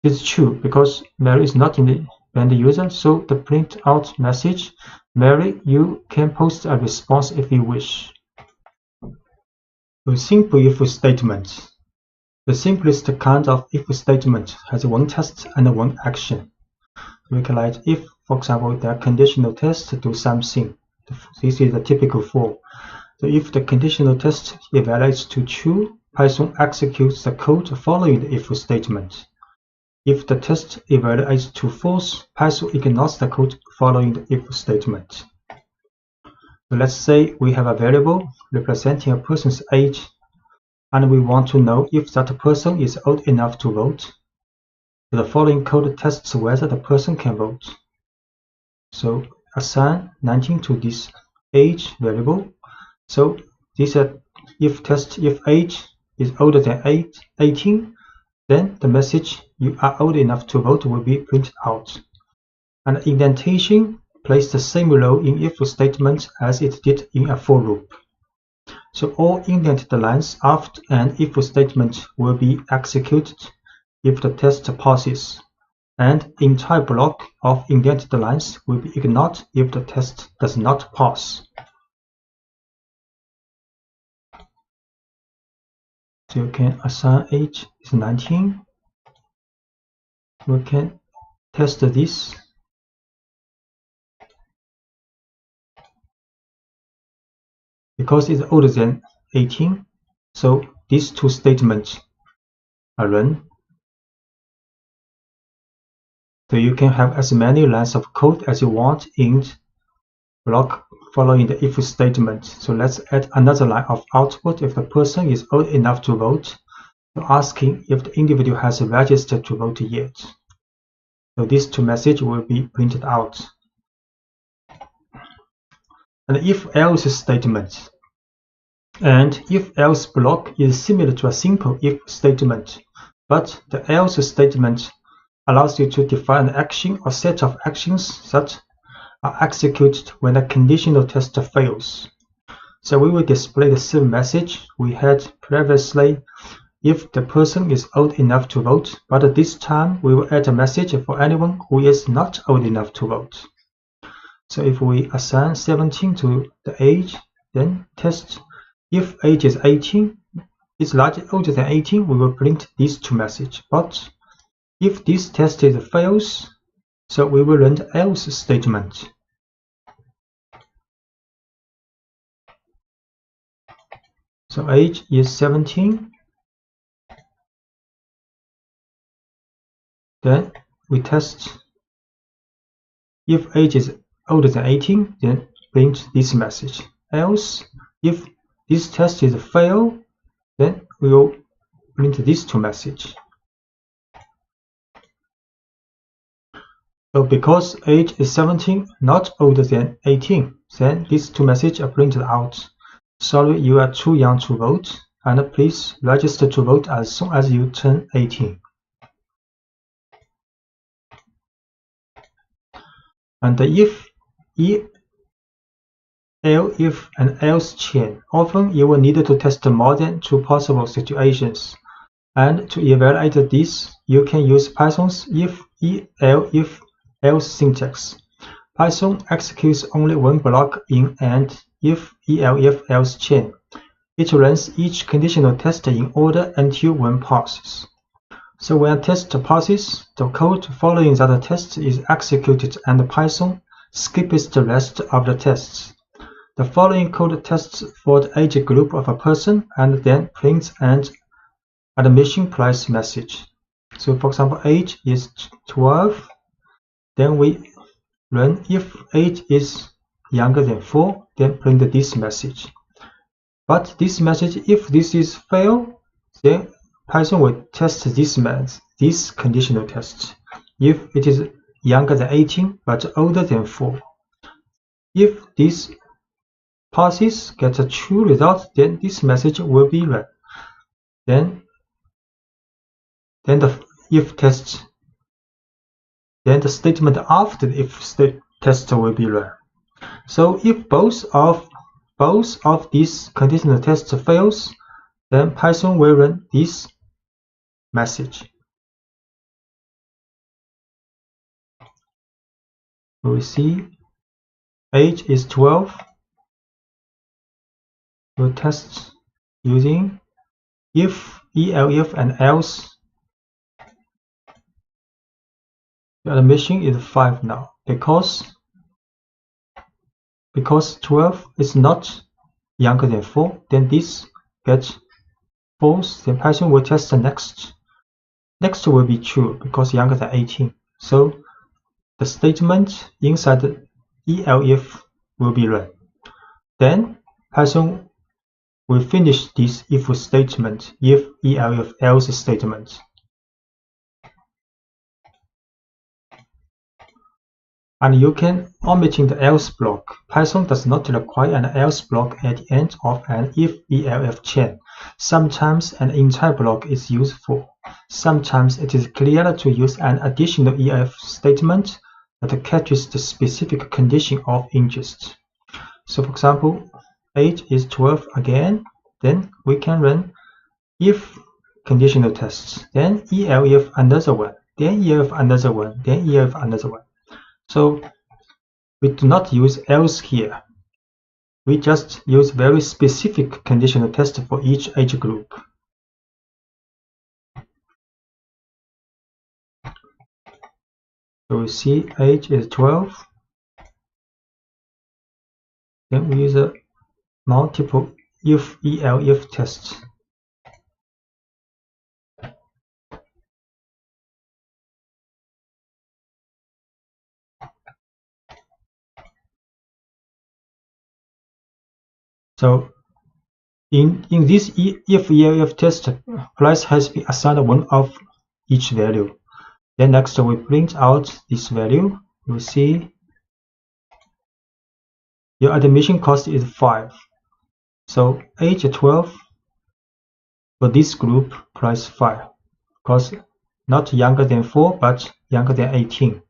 Speaker 1: it's true because Mary is not in the banned user. So the print out message, Mary, you can post a response if you wish. A simple if statement. The simplest kind of if statement has one test and one action. We can write if, for example, the conditional test do something. This is the typical form. So if the conditional test evaluates to true, Python executes the code following the if statement. If the test evaluates to false, Python ignores the code following the if statement. So let's say we have a variable representing a person's age, and we want to know if that person is old enough to vote. The following code tests whether the person can vote. So assign 19 to this age variable. So this if test if age is older than 18, then the message you are old enough to vote will be printed out. And indentation plays the same role in if statement as it did in a for loop. So all indented lines after an if statement will be executed if the test passes, and the entire block of indented lines will be ignored if the test does not pass. So you can assign age is 19. We can test this. Because it's older than 18, so these 2 statements are run. So you can have as many lines of code as you want in block following the if statement. So let's add another line of output if the person is old enough to vote, so asking if the individual has registered to vote yet. So these 2 messages will be printed out. And if-else statement. And if-else block is similar to a simple if statement, but the else statement allows you to define an action or set of actions that are executed when a conditional test fails. So we will display the same message we had previously if the person is old enough to vote, but this time we will add a message for anyone who is not old enough to vote. So if we assign 17 to the age, then test if age is 18, is larger older than 18, we will print these 2 messages. But if this test fails, so we will run the else statement. So age is 17. Then we test if age is older than 18, then print this message. Else, if this test is fail, then we will print these 2 messages. So because age is 17, not older than 18, then these 2 messages are printed out. Sorry, you are too young to vote, and please register to vote as soon as you turn 18. And the if and else chain. Often you will need to test more than 2 possible situations. And to evaluate this, you can use Python's if else syntax. Python executes only one block in an if-else chain. It runs each conditional test in order until one passes. So when a test passes, the code following that test is executed and Python skips the rest of the tests. The following code tests for the age group of a person and then prints an admission price message. So for example, age is 12. Then we run if age is younger than 4, then print this message. But this message, if this is fail, then Python will test this conditional test. If it is younger than 18 but older than 4. If this passes, gets a true result, then this message will be run. Then the if test, then the statement after the if test will be run. So if both of these conditional tests fails, then Python will run this message. We see age is 12. We'll test using if, elif, and else. The admission is 5 now because 12 is not younger than 4. Then this gets false. Then Python will test the next. Next will be true because younger than 18. So the statement inside the elif will be run. Then Python will finish this if statement, if, elif, else statement. And you can omitting the else block. Python does not require an else block at the end of an if-elif chain. Sometimes an entire block is useful. Sometimes it is clearer to use an additional if statement that catches the specific condition of interest. So for example, age is 12 again, then we can run if conditional tests, then elif another one, then elif another one, then elif another one. So we do not use else here. We just use very specific conditional test for each age group. So we see age is 12. Then we use a multiple if, elif tests. So in this if-elif test, price has been assigned one of each value. Then next we print out this value. You see your admission cost is 5. So age 12 for this group, price 5, because not younger than 4 but younger than 18.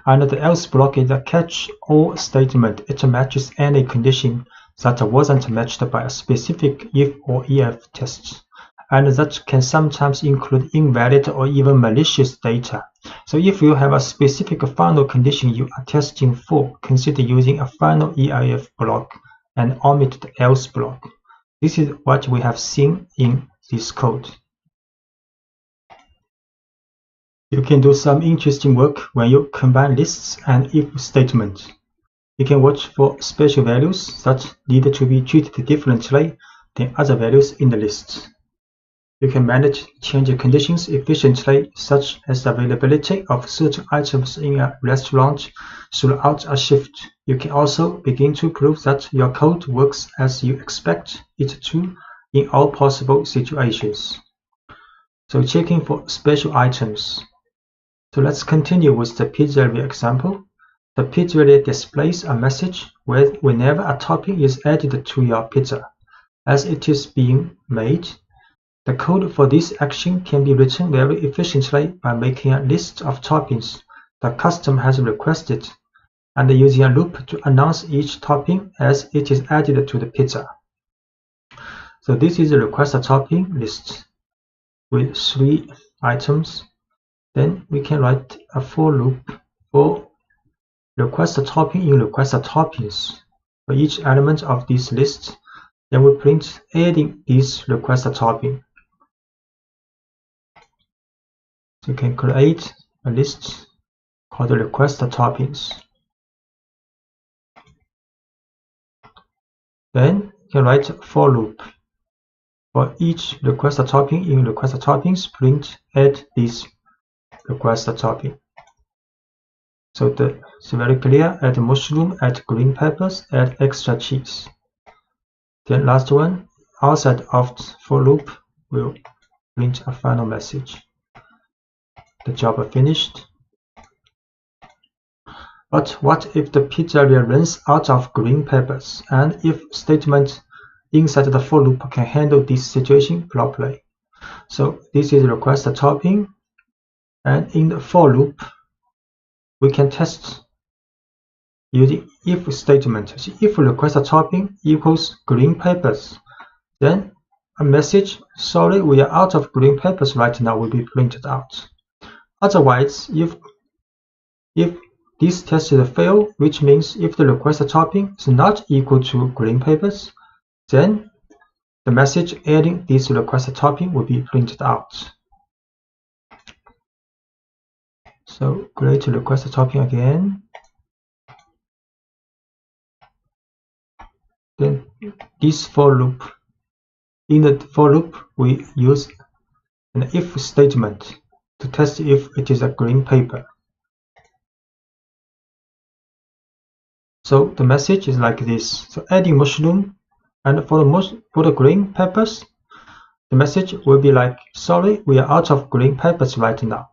Speaker 1: And the else block is a catch-all statement. It matches any condition that wasn't matched by a specific if or elif test, and that can sometimes include invalid or even malicious data. So if you have a specific final condition you are testing for, consider using a final elif block and omit the else block. This is what we have seen in this code. You can do some interesting work when you combine lists and if statements. You can watch for special values that need to be treated differently than other values in the list. You can manage change conditions efficiently, such as the availability of certain items in a restaurant throughout a shift. You can also begin to prove that your code works as you expect it to in all possible situations. So checking for special items. So let's continue with the pizzeria example. The pizzeria displays a message whenever a topping is added to your pizza. As it is being made, the code for this action can be written very efficiently by making a list of toppings the customer has requested and using a loop to announce each topping as it is added to the pizza. So this is a request a topping list with 3 items. Then we can write a for loop for request topping in request toppings. For each element of this list, then we print adding this request topping. So you can create a list called request toppings. Then you can write for loop for each request topping in request toppings, print add this request topping. So it's very clear: add mushroom, add green peppers, add extra cheese. Then last one, outside of for loop will print a final message. The job finished. But what if the pizzeria runs out of green peppers, and if statement inside the for loop can handle this situation properly? So this is request topping, and in the for loop we can test using if statement. So if request topping equals green peppers, then a message, sorry, we are out of green peppers right now, will be printed out. Otherwise, if this test is a fail, which means if the request topping is not equal to green peppers, then the message adding this request topping will be printed out. So create a request topping again. Then this for loop. In the for loop, we use an if statement to test if it is a green pepper. So the message is like this. So adding mushroom, and for the green peppers, the message will be like, sorry, we are out of green peppers right now.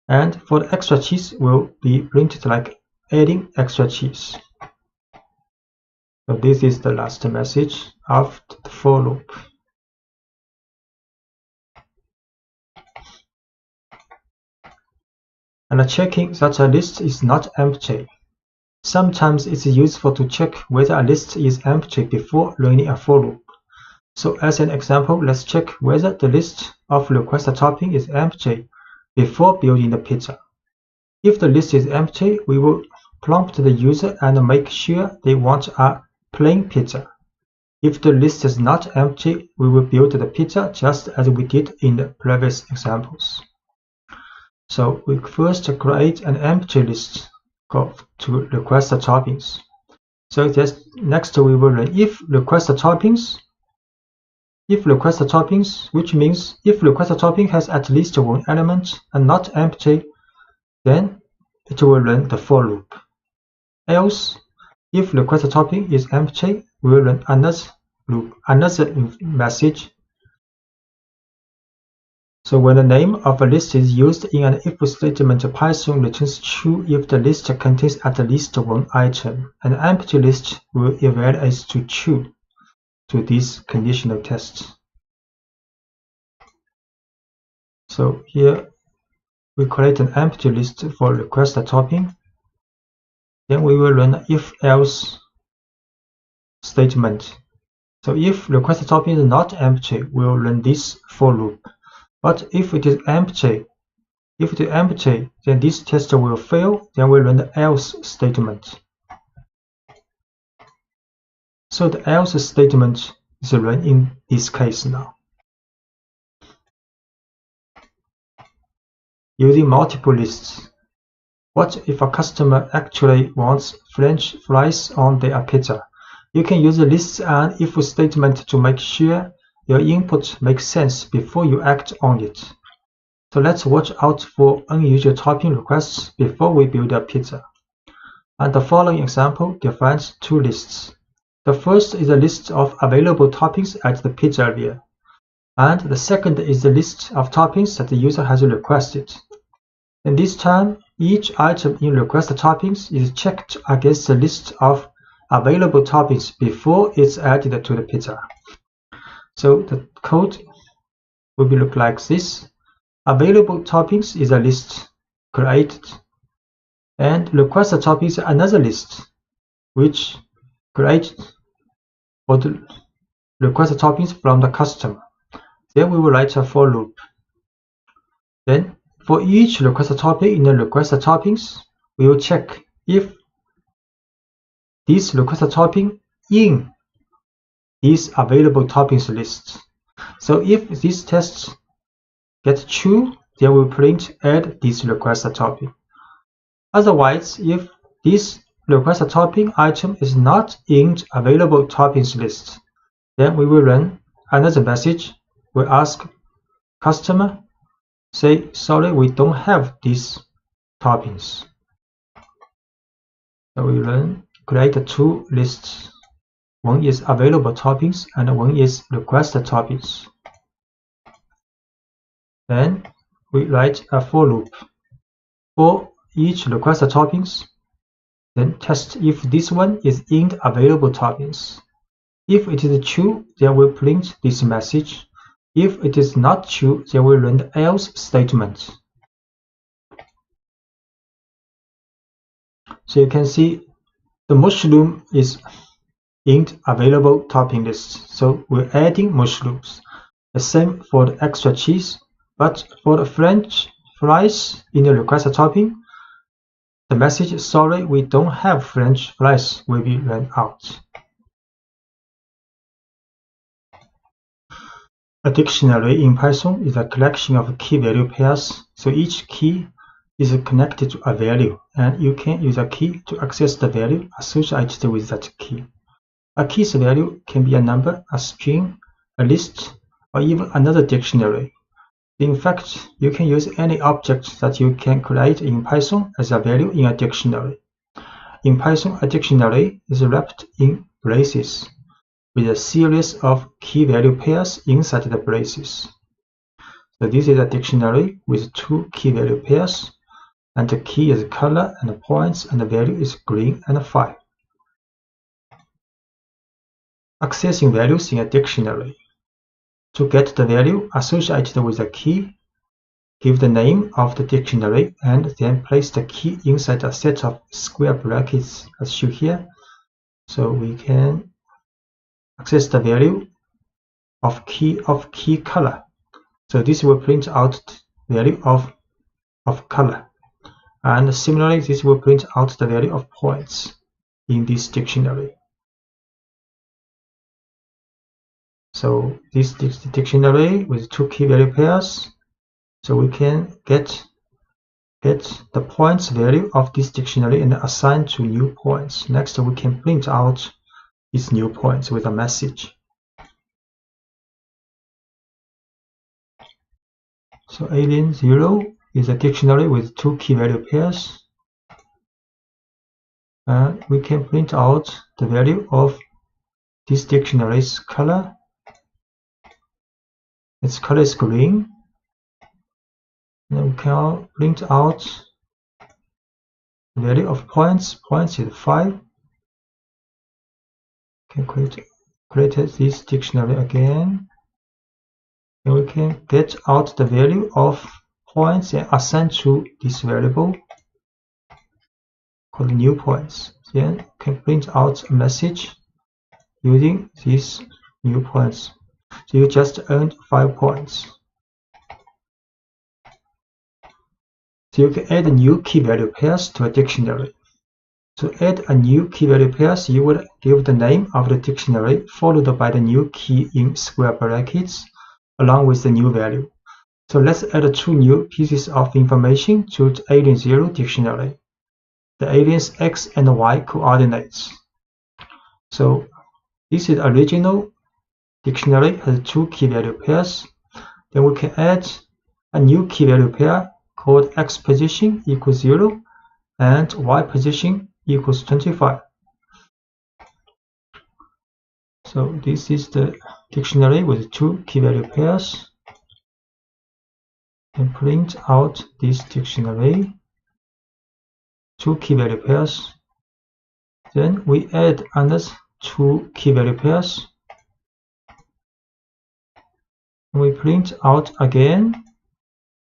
Speaker 1: And for the extra cheese will be printed like adding extra cheese. So this is the last message of the for loop. And checking that a list is not empty. Sometimes it's useful to check whether a list is empty before running a for loop. So as an example, let's check whether the list of request topping is empty before building the pizza. If the list is empty, we will prompt the user and make sure they want a plain pizza. If the list is not empty, we will build the pizza just as we did in the previous examples. So we first create an empty list to request toppings. So next we will run if request toppings, which means if request topping has at least one element and not empty, then it will run the for loop. Else, if request topping is empty, we will run another message. So when the name of a list is used in an if statement, Python returns true if the list contains at least one item. An empty list will evaluate to true to these conditional tests. So here we create an empty list for request topping. Then we will run if-else statement. So if request topping is not empty, we will run this for loop. But if it is empty, then this test will fail. Then we run the else statement. So the else statement is run in this case now. Using multiple lists. What if a customer actually wants French fries on their pizza? You can use the lists and if statement to make sure your input makes sense before you act on it. So let's watch out for unusual topping requests before we build a pizza. And the following example defines two lists. The first is a list of available toppings at the pizzeria, and the second is the list of toppings that the user has requested. And this time, each item in request toppings is checked against the list of available toppings before it's added to the pizza. So the code will look like this. Available toppings is a list created, and request toppings is another list which creates for the request toppings from the customer. Then we will write a for loop. Then for each request topic in the request toppings, we will check if this request topping in these available toppings list. So if this test gets true, then we print add this request topping. Otherwise, if this request topping item is not in available toppings list, then we will run another message. We ask customer, say, sorry, we don't have these toppings. So we run create two lists. One is available toppings and one is requested toppings. Then we write a for loop for each requested toppings. Then test if this one is in the available toppings. If it is true, then we print this message. If it is not true, then we run the else statement. So you can see the mushroom is in available topping list. So we're adding mushrooms. The same for the extra cheese, but for the French fries in the requested topping, the message sorry we don't have French fries will be run out. A dictionary in Python is a collection of key-value pairs, so each key is connected to a value, and you can use a key to access the value associated with that key. A key's value can be a number, a string, a list, or even another dictionary. In fact, you can use any object that you can create in Python as a value in a dictionary. In Python, a dictionary is wrapped in braces, with a series of key-value pairs inside the braces. So this is a dictionary with two key-value pairs, and the key is color and points, and the value is green and 5. Accessing values in a dictionary. To get the value associated with a key, give the name of the dictionary and then place the key inside a set of square brackets as shown here. So we can access the value of key color. So this will print out the value of color. And similarly, this will print out the value of points in this dictionary. So this is the dictionary with two key-value pairs. So we can get the points value of this dictionary and assign to new points. Next, we can print out these new points with a message. So alien 0 is a dictionary with two key-value pairs. And we can print out the value of this dictionary's color. Its color is green. And we can print out the value of points. Points is 5. We can create this dictionary again. And we can get out the value of points and assign to this variable called new points. Then we can print out a message using these new points. So you just earned 5 points. So you can add new key-value pairs to a dictionary. To add a new key-value pairs, you would give the name of the dictionary followed by the new key in square brackets along with the new value. So let's add 2 new pieces of information to the alien 0 dictionary. The alien's x and y coordinates. So this is original dictionary has 2 key-value pairs. Then we can add a new key-value pair called x position equals 0 and y position equals 25. So this is the dictionary with 2 key-value pairs. And print out this dictionary, 2 key-value pairs. Then we add another 2 key-value pairs. We print out again.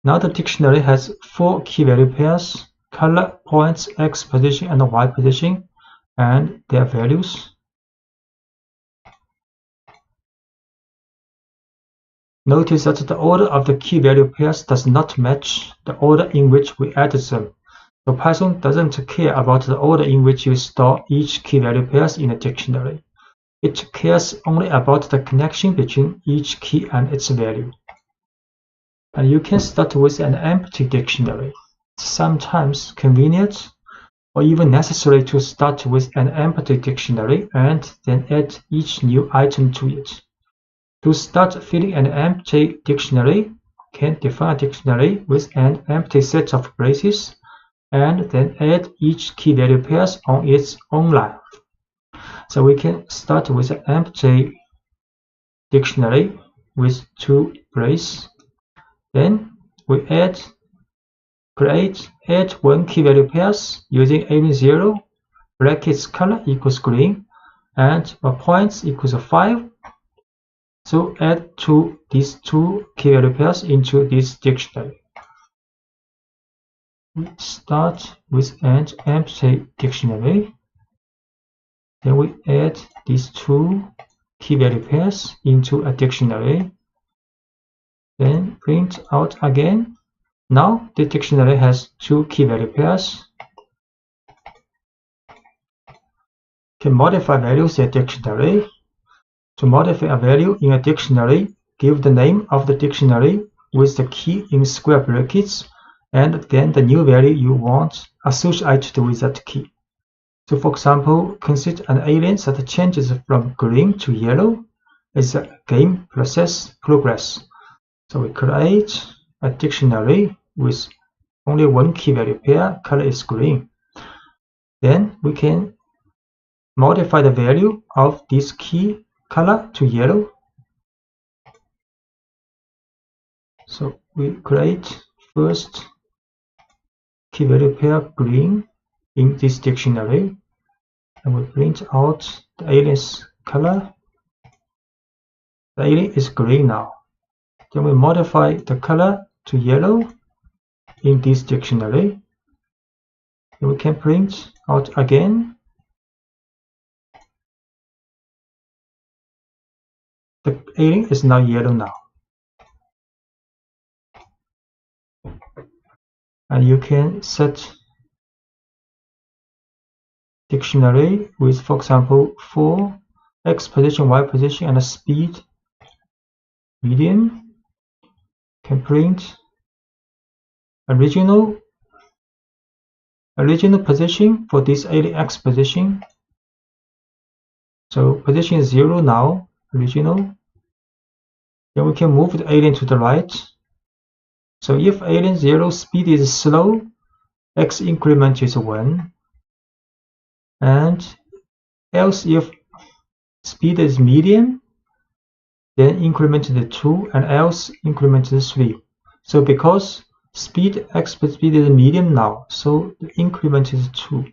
Speaker 1: Now the dictionary has 4 key-value pairs, color, points, x position, and y position, and their values. Notice that the order of the key value pairs does not match the order in which we added them. So Python doesn't care about the order in which you store each key value pairs in a dictionary. It cares only about the connection between each key and its value. And you can start with an empty dictionary. It's sometimes convenient or even necessary to start with an empty dictionary and then add each new item to it. To start filling an empty dictionary, you can define a dictionary with an empty set of braces and then add each key value pairs on its own line. So we can start with an empty dictionary with 2 braces. Then we add 1 key value pairs using alien0, brackets color equals green, and points equals 5. So add these 2 key value pairs into this dictionary. We start with an empty dictionary. Then we add these 2 key value pairs into a dictionary. Then print out again. Now the dictionary has 2 key value pairs. Can modify values in a dictionary. To modify a value in a dictionary, give the name of the dictionary with the key in square brackets and then the new value you want associated with that key. So for example, consider an alien that changes from green to yellow as the game process progresses. So we create a dictionary with only 1 key value pair, color is green. Then we can modify the value of this key color to yellow. So we create first key value pair green in this dictionary, and we print out the alien's color. The alien is green now. Then we modify the color to yellow in this dictionary. Then we can print out again. The alien is now yellow now. And you can set dictionary with, for example, for x position, y position, and a speed medium. Can print original position for this alien x position. So position is 0 now, original. Then we can move the alien to the right. So if alien 0 speed is slow, x increment is 1. And else if speed is medium, then increment to 2, and else increment to 3. So because x speed is medium now, so the increment is 2.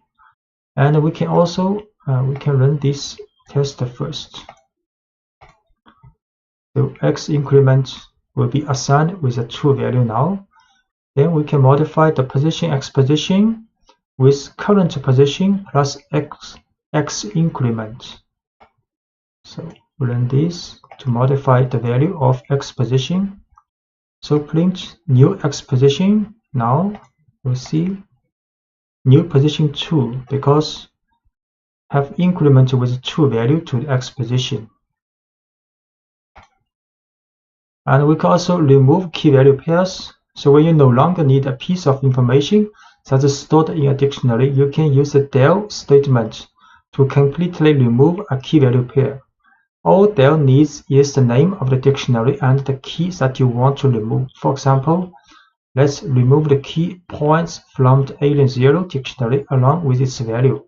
Speaker 1: And we can also we can run this test first. So x increment will be assigned with a true value now. Then we can modify the position x position with current position plus x increment. So run this to modify the value of x position. So print new x position. Now we'll see new position 2 because have increment with true value to the x position. And we can also remove key value pairs. So when you no longer need a piece of information that is stored in a dictionary, you can use the del statement to completely remove a key value pair. All del needs is the name of the dictionary and the key that you want to remove. For example, let's remove the key points from the alien0 dictionary along with its value.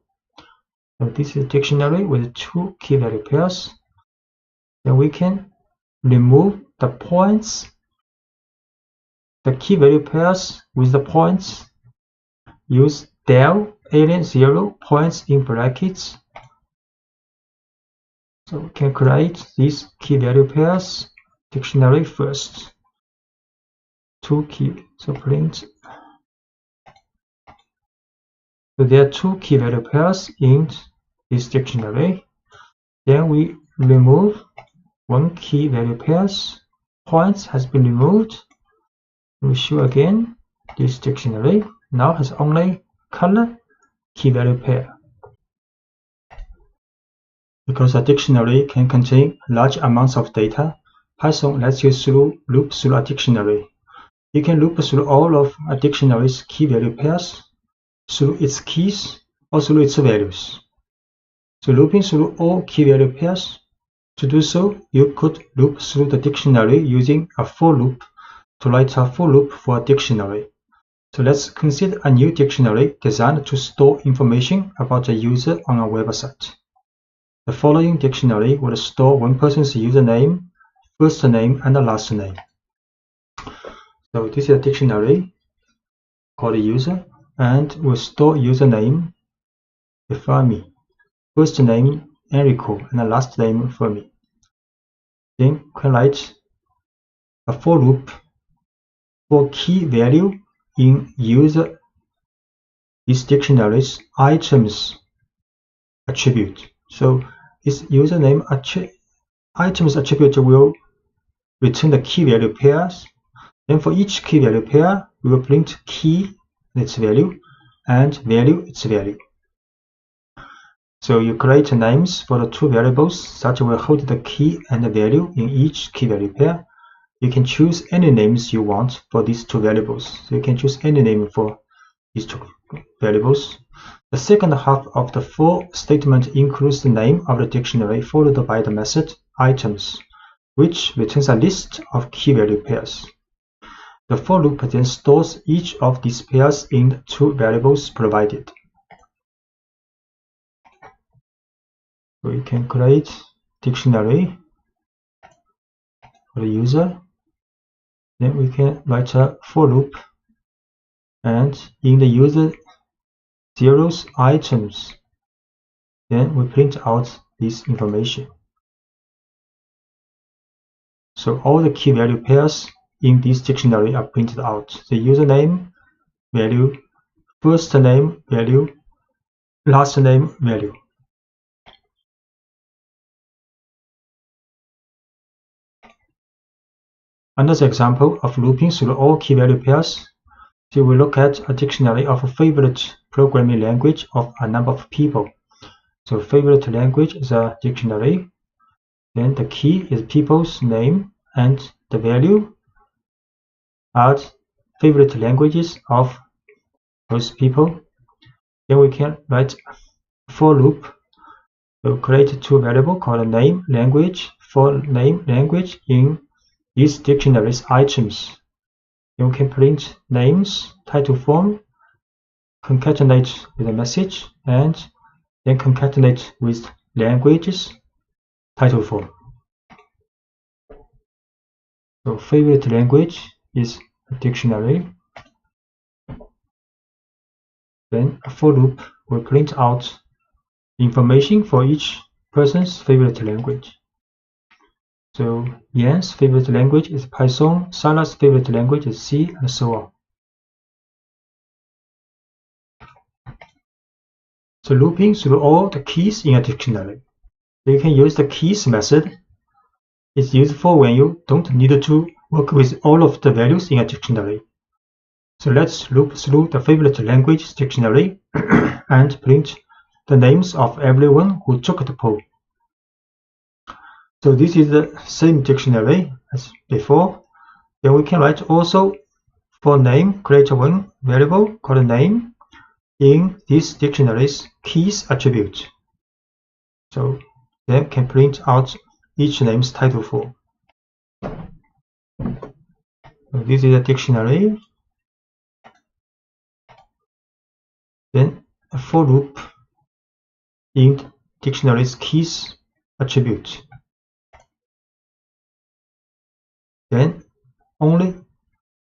Speaker 1: So this is a dictionary with 2 key value pairs. Then we can remove the points, the key value pairs with the points. Use del alien0 points in brackets. So we can create these key value pairs dictionary first. 2 key. So print. So there are 2 key value pairs in this dictionary. Then we remove 1 key value pairs points has been removed. We show again this dictionary now has only color key-value pair. Because a dictionary can contain large amounts of data, Python lets you loop through a dictionary. You can loop through all of a dictionary's key-value pairs, through its keys, or through its values. So looping through all key-value pairs, to do so, you could loop through the dictionary using a for loop to write a for loop for a dictionary. So let's consider a new dictionary designed to store information about a user on a website. The following dictionary will store one person's username, first name, and the last name. So this is a dictionary called user, and will store username Fermi, first name Enrico, and the last name Fermi. Then we can write a for loop for key value in user this dictionary's items attribute. So this username items attribute will return the key value pairs. Then for each key value pair, we will print key its value and value its value. So you create names for the two variables that will hold the key and the value in each key value pair. You can choose any names you want for these two variables. So you can choose any name for these two variables. The second half of the for statement includes the name of the dictionary followed by the method items, which returns a list of key value pairs. The for loop then stores each of these pairs in the two variables provided. So we can create dictionary for the user. Then we can write a for loop, and in the user zeros items, then we print out this information. So all the key value pairs in this dictionary are printed out. The username value, first name value, last name value. Another example of looping through all key value pairs. So we look at a dictionary of a favorite programming language of a number of people. So favorite language is a dictionary. Then the key is people's name, and the value are favorite languages of those people. Then we can write for loop. We'll create two variables called name language for name language in these dictionaries items. You can print names, title form, concatenate with a message, and then concatenate with languages, title form. So favorite language is a dictionary. Then a for loop will print out information for each person's favorite language. So Yan's favorite language is Python, Sarah's favorite language is C, and so on. So looping through all the keys in a dictionary. You can use the keys method. It's useful when you don't need to work with all of the values in a dictionary. So let's loop through the favorite language dictionary and print the names of everyone who took the poll. So this is the same dictionary as before. Then we can write also for name, create one variable called name in this dictionary's keys attribute. So then can print out each name's title form. So this is a dictionary. Then a for loop in dictionary's keys attribute. Then only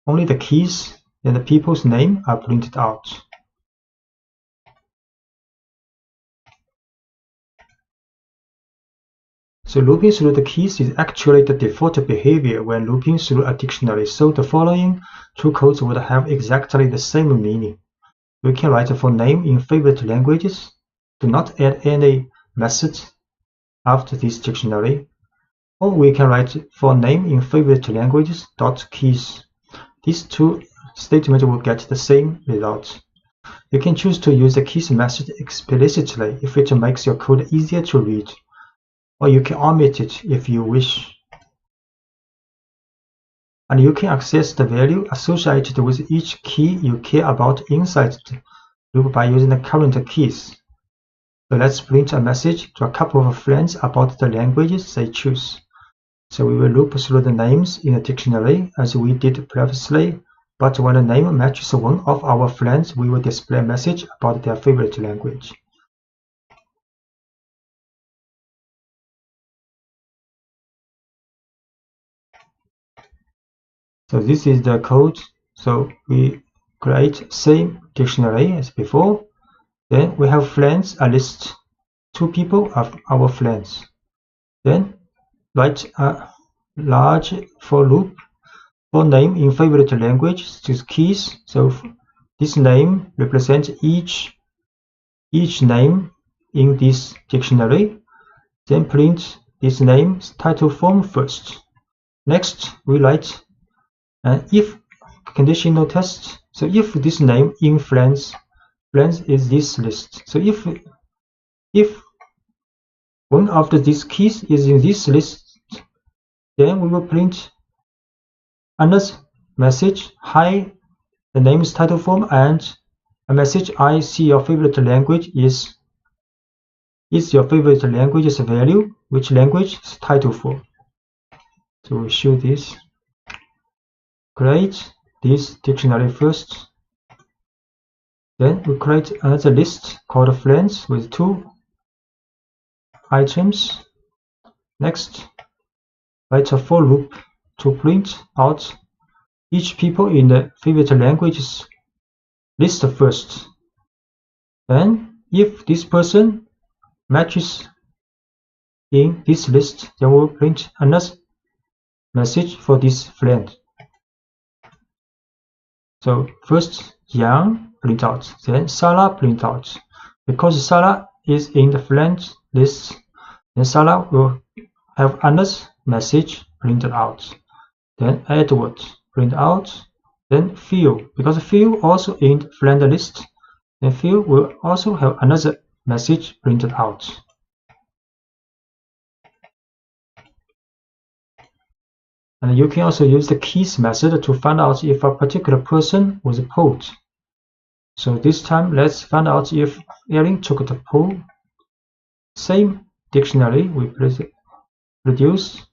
Speaker 1: the keys and the people's name are printed out. So looping through the keys is actually the default behavior when looping through a dictionary. So the following two codes would have exactly the same meaning. We can write for name in favorite languages. Do not add any methods after this dictionary. Or we can write for name in favorite languages dot keys. These two statements will get the same result. You can choose to use the keys method explicitly if it makes your code easier to read, or you can omit it if you wish. And you can access the value associated with each key you care about inside the loop by using the current keys. So let's print a message to a couple of friends about the languages they choose. So we will loop through the names in the dictionary as we did previously, but when a name matches one of our friends, we will display a message about their favorite language. So this is the code. So we create same dictionary as before. Then we have friends, a list, 2 people of our friends. Then write a large for loop for name in favorite language to keys. So this name represents each name in this dictionary. Then print this name's title form first. Next, we write an if conditional test. So if this name in friends is this list. So if one of these keys is in this list, then we will print another message, hi, the name is title form, and a message, I see your favorite language is your favorite language's value, which language is title form. So we show this. Create this dictionary first. Then we create another list called friends with 2 items. Next, write a for loop to print out each people in the favorite languages list first. Then, if this person matches in this list, then we'll print another message for this friend. So first, Yang print out, then Sarah print out. Because Sarah is in the friend list, then Sarah will have another message printed out. Then Edward print out. Then Phil, because Phil also in the friend list, then Phil will also have another message printed out. And you can also use the keys method to find out if a particular person was pulled. So this time, let's find out if Erin took the pull. Same dictionary we produce.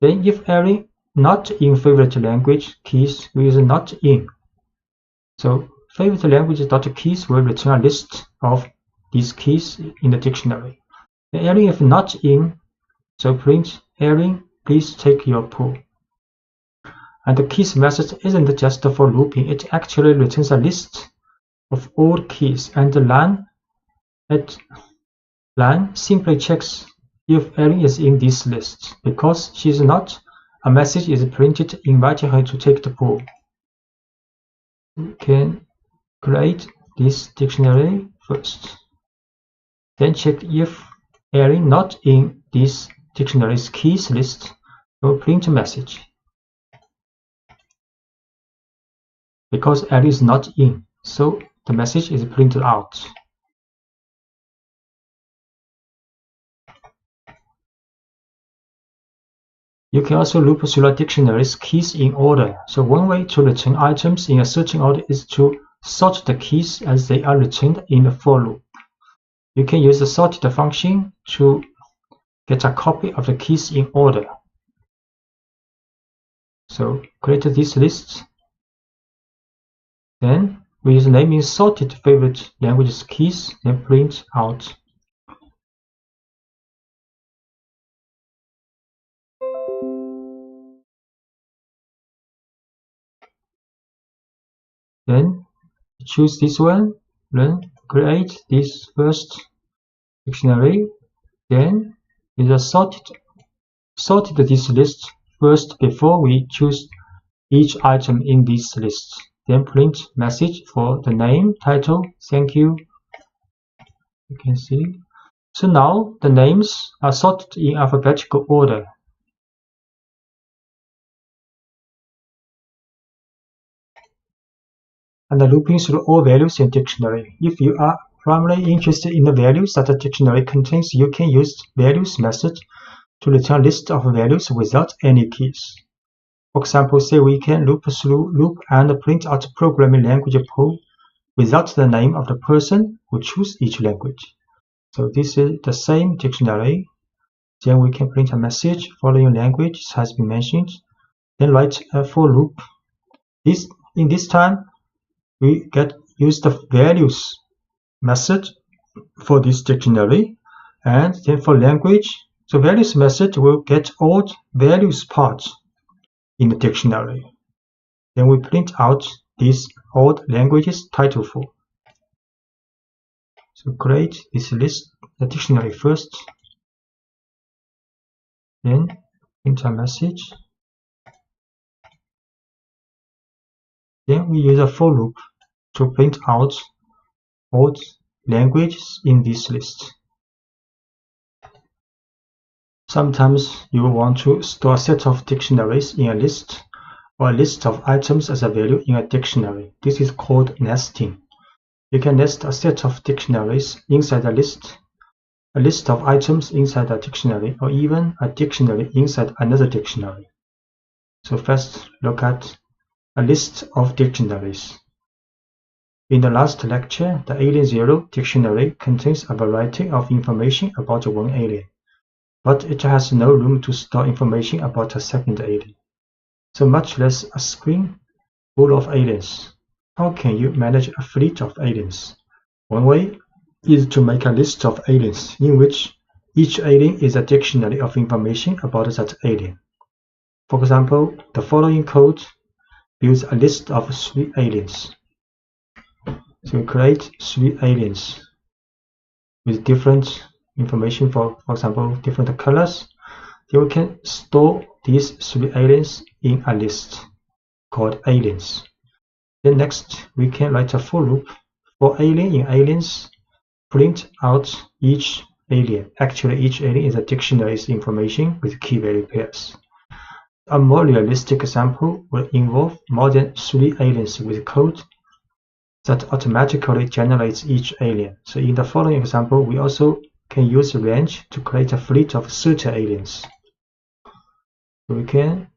Speaker 1: Then if Erin not in favorite language keys, we use not in. So favorite language.keys will return a list of these keys in the dictionary. And Erin if not in, so print Erin, please take your pull. And the keys method isn't just for looping, it actually returns a list of all keys, and the line simply checks if Erin is in this list. Because she is not, a message is printed inviting her to take the pull. We can create this dictionary first. Then check if Erin not in this dictionary's keys list, we'll print a message. Because Erin is not in, so the message is printed out. You can also loop through a dictionary's keys in order. So one way to return items in a certain order is to sort the keys as they are returned in the for loop. You can use the sorted function to get a copy of the keys in order. So create this list. Then we use naming sorted favorite languages keys and print out. Then choose this one, then create this first dictionary. Then we just sorted this list first before we choose each item in this list. Then print message for the name, title, thank you. You can see. So now the names are sorted in alphabetical order. and looping through all values in dictionary. If you are primarily interested in the values that the dictionary contains, you can use values method to return a list of values without any keys. For example, say we can loop through loop and print out programming language pool without the name of the person who chose each language. So this is the same dictionary. Then we can print a message following language has been mentioned. Then write a for loop. In this time, we use the values method for this dictionary, and then for language, the values method will get all values parts in the dictionary. Then we print out these old languages title for. So create this list, the dictionary first, then print a message. Then we use a for loop to print out all languages in this list. Sometimes you want to store a set of dictionaries in a list, or a list of items as a value in a dictionary. This is called nesting. You can nest a set of dictionaries inside a list of items inside a dictionary, or even a dictionary inside another dictionary. So first, look at a list of dictionaries. In the last lecture, the Alien Zero dictionary contains a variety of information about one alien, but it has no room to store information about a second alien, so much less a screen full of aliens. How can you manage a fleet of aliens? One way is to make a list of aliens in which each alien is a dictionary of information about that alien. For example, the following code builds a list of 3 aliens. So we create 3 aliens with different information, for example, different colors. Then we can store these 3 aliens in a list called aliens. Then next, we can write a for loop for alien in aliens, print out each alien. Actually, each alien is a dictionary's information with key value pairs. A more realistic example will involve more than 3 aliens with code that automatically generates each alien. So in the following example, we also can use range to create a fleet of 30 aliens. So we can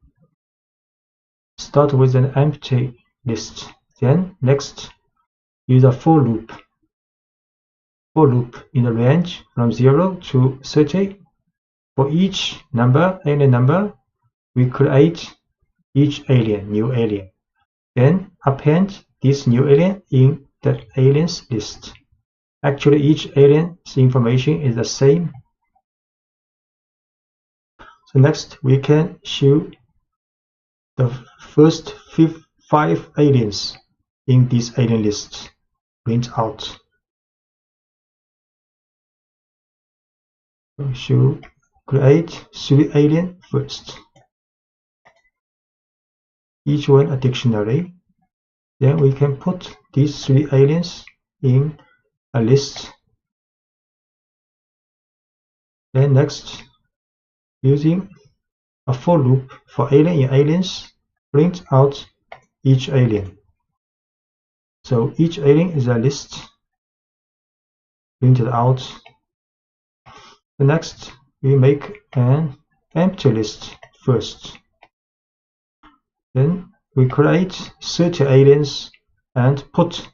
Speaker 1: start with an empty list. Then next, use a for loop. For loop in the range from 0 to 30. For each alien number, we create each alien, new alien. Then append this new alien in the aliens list. Actually, each alien's information is the same. So next, we can show the first 5 aliens in this alien list. Print out. We should create 3 aliens first. Each one a dictionary. Then we can put these 3 aliens in a list. Then next, using a for loop for alien in aliens, print out each alien. So each alien is a list printed out. The next, we make an empty list first. Then we create 30 aliens and put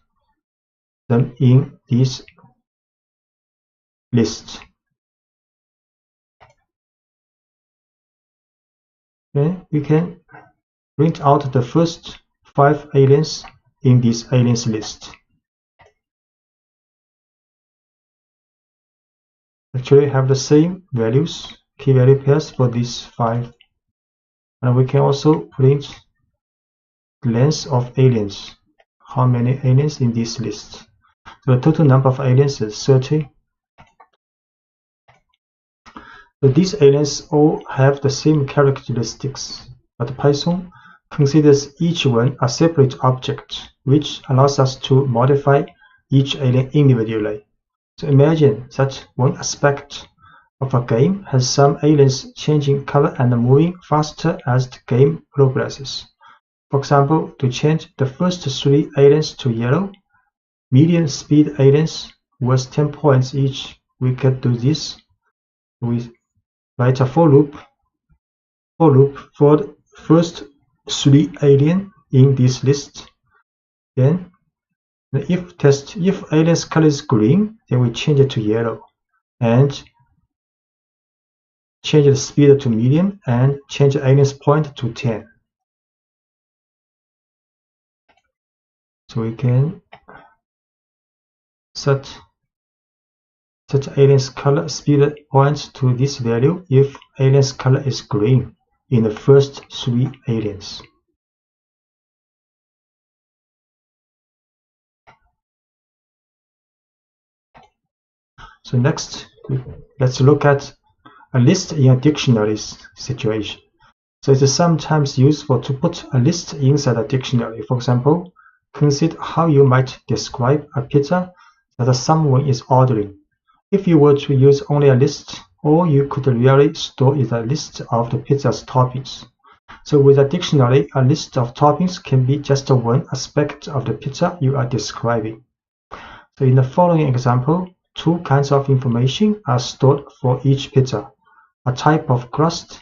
Speaker 1: them in this list. Then we can print out the first 5 aliens in this aliens list. Actually have the same values, key value pairs for these 5. And we can also print the length of aliens, how many aliens in this list. So the total number of aliens is 30. So these aliens all have the same characteristics, but Python considers each one a separate object, which allows us to modify each alien individually. So imagine that one aspect of a game has some aliens changing color and moving faster as the game progresses. For example, to change the first 3 aliens to yellow, median speed aliens was 10 points each. We can do this. We write a for loop for the first 3 alien in this list. Then the if test, if alien's color is green, then we change it to yellow and change the speed to medium and change the alien's point to 10. So we can set alien's color speed points to this value if alien's color is green in the first 3 aliens. So next, let's look at a list in a dictionary situation. So it is sometimes useful to put a list inside a dictionary. For example, consider how you might describe a pizza that someone is ordering. If you were to use only a list, all you could really store is a list of the pizza's toppings. So with a dictionary, a list of toppings can be just one aspect of the pizza you are describing. So in the following example, 2 kinds of information are stored for each pizza: a type of crust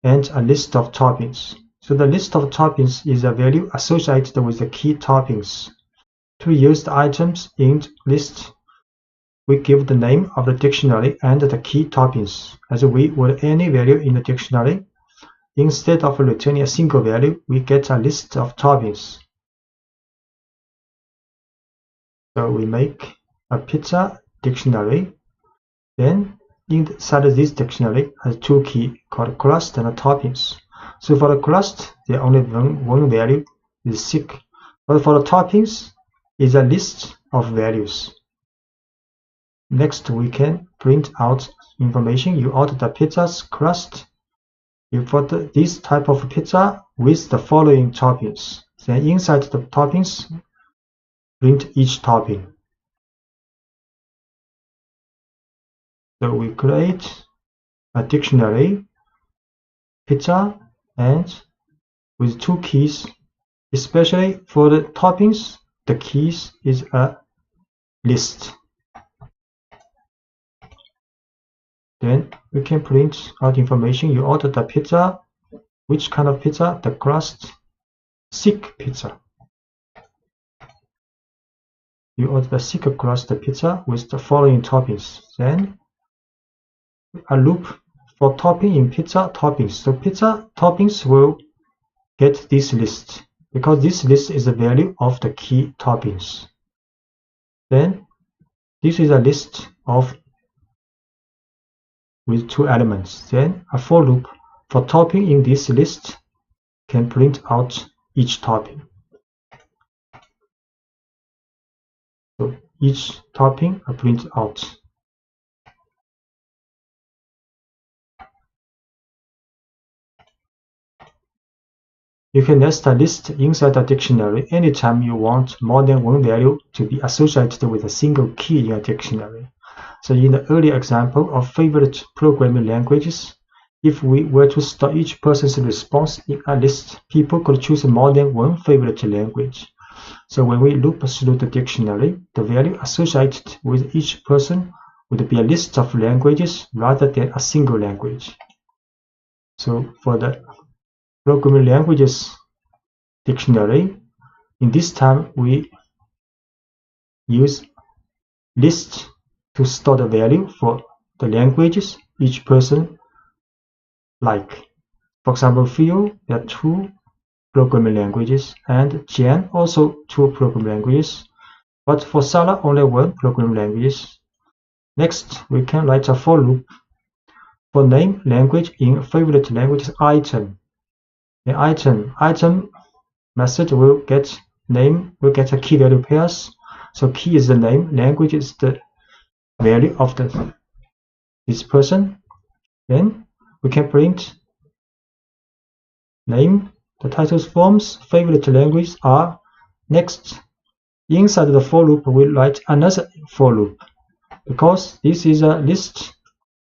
Speaker 1: and a list of toppings. So the list of toppings is a value associated with the key toppings. To use the items in the list, we give the name of the dictionary and the key toppings as we would any value in the dictionary. Instead of returning a single value, we get a list of toppings. So we make a pizza dictionary. Then inside this dictionary has 2 keys called crust and toppings. So for the crust, there only one value is 6, but for the toppings is a list of values. Next, we can print out information. You order the pizza's crust. You put this type of pizza with the following toppings. Then inside the toppings, print each topping. So we create a dictionary, pizza, and with 2 keys, especially for the toppings, the keys is a list. Then we can print out information. You ordered the pizza. Which kind of pizza? The crust, thick pizza. You order the thick crust pizza with the following toppings. Then a loop for topping in pizza toppings. So pizza toppings will get this list because this list is the value of the key toppings. Then this is a list of with 2 elements. Then a for loop for topping in this list can print out each topping. So each topping are printed out. You can nest a list inside a dictionary anytime you want more than one value to be associated with a single key in a dictionary. So in the earlier example of favorite programming languages, if we were to store each person's response in a list, people could choose more than one favorite language. So when we loop through the dictionary, the value associated with each person would be a list of languages rather than a single language. So for the programming languages dictionary, in this time we use list to store the value for the languages each person like. For example, Phil, there are 2 programming languages, and Jan also 2 programming languages, but for Sarah only 1 programming language. Next, we can write a for loop for name language in favorite languages item. The item method will get a key value pairs. So key is the name, language is the value of this person. Then we can print name, the titles forms, favorite languages are. Next, inside the for loop, we'll write another for loop because this is a list.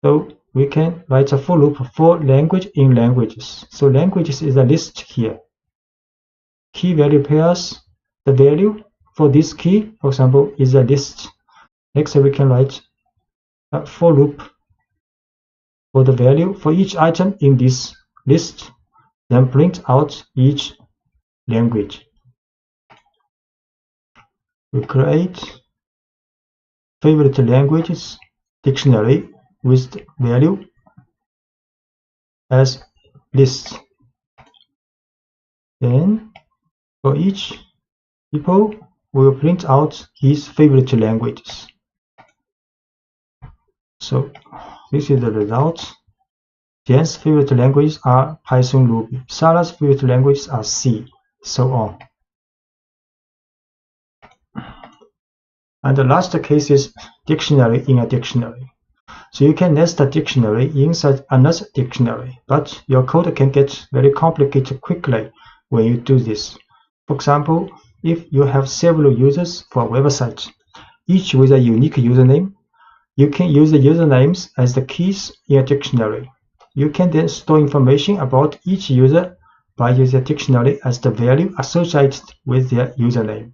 Speaker 1: So we can write a for loop for language in languages. So languages is a list here. key value pairs, the value for this key, for example, is a list. Next, we can write a for loop for the value for each item in this list, then print out each language. We create favorite languages dictionary with value as list. Then for each people, we will print out his favorite languages. So this is the result. Jan's favorite languages are Python, Ruby. Sarah's favorite languages are C, so on. And the last case is dictionary in a dictionary. So you can nest a dictionary inside another dictionary, but your code can get very complicated quickly when you do this. For example, if you have several users for a website, each with a unique username, you can use the usernames as the keys in a dictionary. You can then store information about each user by using a dictionary as the value associated with their username.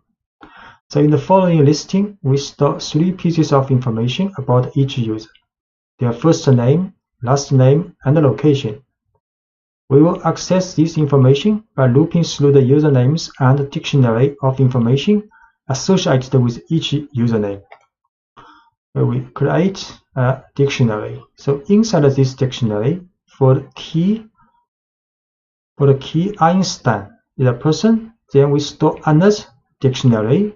Speaker 1: So in the following listing, we store 3 pieces of information about each user: their first name, last name, and the location. We will access this information by looping through the usernames and the dictionary of information associated with each username. We create a dictionary. So inside this dictionary, for the key Einstein is a person, then we store another dictionary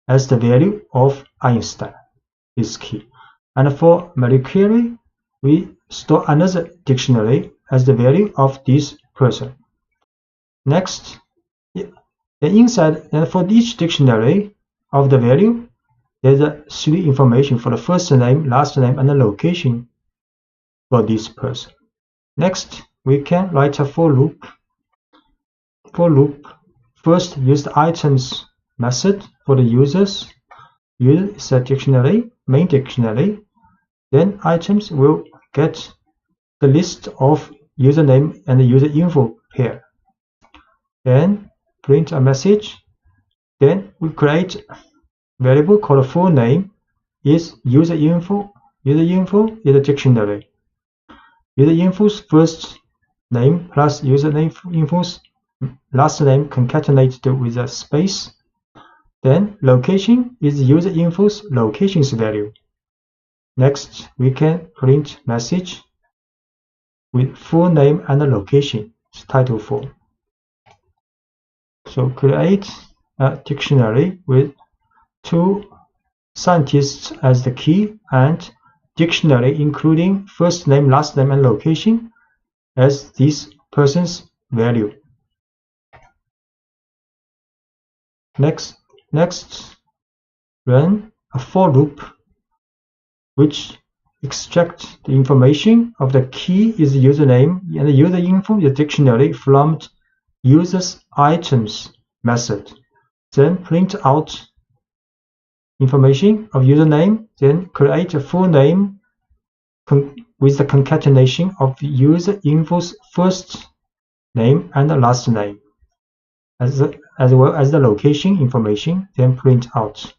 Speaker 1: as the value of Einstein, this key. And for Marie Curie, we store another dictionary as the value of this person. Next, inside, and for each dictionary of the value, there's 3 information for the first name, last name, and the location for this person. Next, we can write a for loop. For loop, first use the items method for the users. User is a dictionary, main dictionary. Then items will get the list of username and the user info pair. Then print a message. Then we create a variable called full name is user info. User info is a dictionary. User info's first name plus username info's last name concatenated with a space. Then location is user info's location's value. Next, we can print message with full name and location, title form. So create a dictionary with 2 scientists as the key and dictionary including first name, last name, and location as this person's value. Next, run a for loop which extracts the information of the key is the username and the user info is the dictionary from user's items method. Then print out information of username, then create a full name with the concatenation of the user info's first name and the last name, as well as the location information, then print out.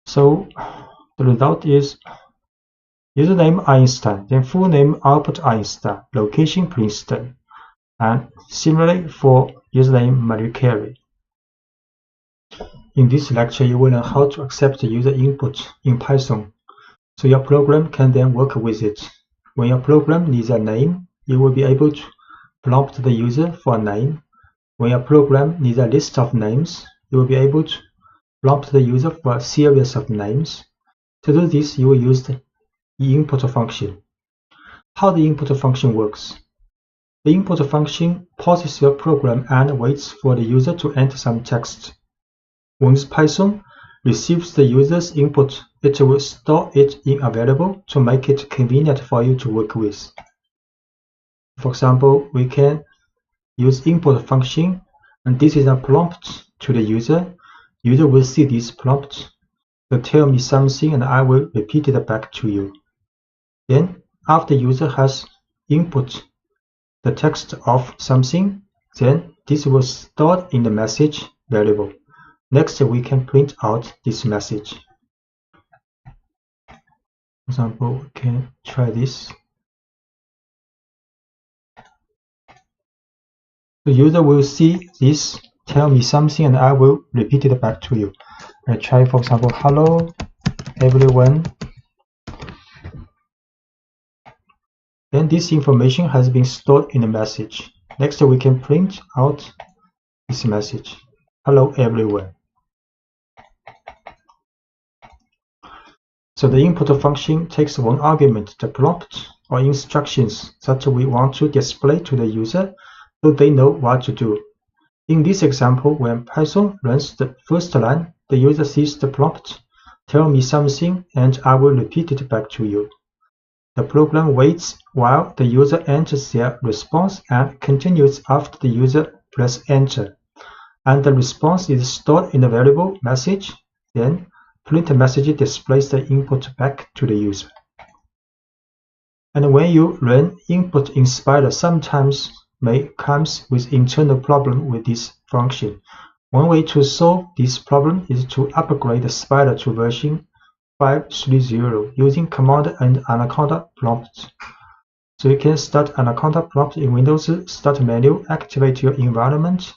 Speaker 1: So the result is username Einstein, then full name Albert Einstein, location Princeton, and similarly for username Marie Curie. In this lecture, you will learn how to accept the user input in Python, so your program can then work with it. When your program needs a name, you will be able to prompt the user for a name. When your program needs a list of names, you will be able to prompt the user for a series of names. To do this, you will use the input function. How the input function works? The input function pauses your program and waits for the user to enter some text. Once Python receives the user's input, it will store it in a variable to make it convenient for you to work with. For example, we can use input function, and this is a prompt to the user. User will see this prompt. So tell me something and I will repeat it back to you. Then, after user has input the text of something, then this will store in the message variable. Next, we can print out this message. For example, we can try this. The user will see this, tell me something, and I will repeat it back to you. I try, for example, hello everyone. Then this information has been stored in the message. Next, we can print out this message. Hello everyone. So the input function takes one argument, the prompt or instructions that we want to display to the user so they know what to do. In this example, when Python runs the first line, the user sees the prompt, tell me something, and I will repeat it back to you. The program waits while the user enters their response and continues after the user presses enter. And the response is stored in the variable message, then print message displays the input back to the user. And when you run input in Spider, sometimes comes with internal problem with this function. One way to solve this problem is to upgrade the Spider to version 5.3.0 using command and Anaconda prompt. So you can start Anaconda prompt in Windows Start menu, activate your environment.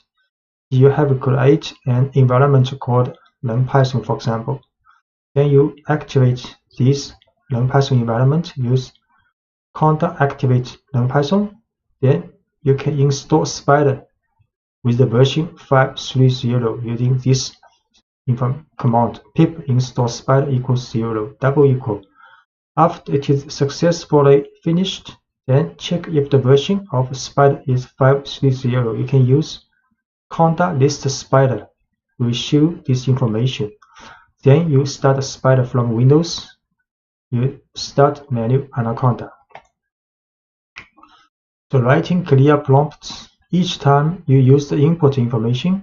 Speaker 1: You have create an environment called NumPython, for example. Then you activate this NumPython environment, use conda activate NumPython. Then you can install Spider with the version 5.3.0 using this command pip install spider equals 0 double equal. After it is successfully finished, then check if the version of Spider is 5.3.0. You can use conda list Spider will show this information. Then you start Spider from Windows. You start menu Anaconda. So writing clear prompts. Each time you use the input information,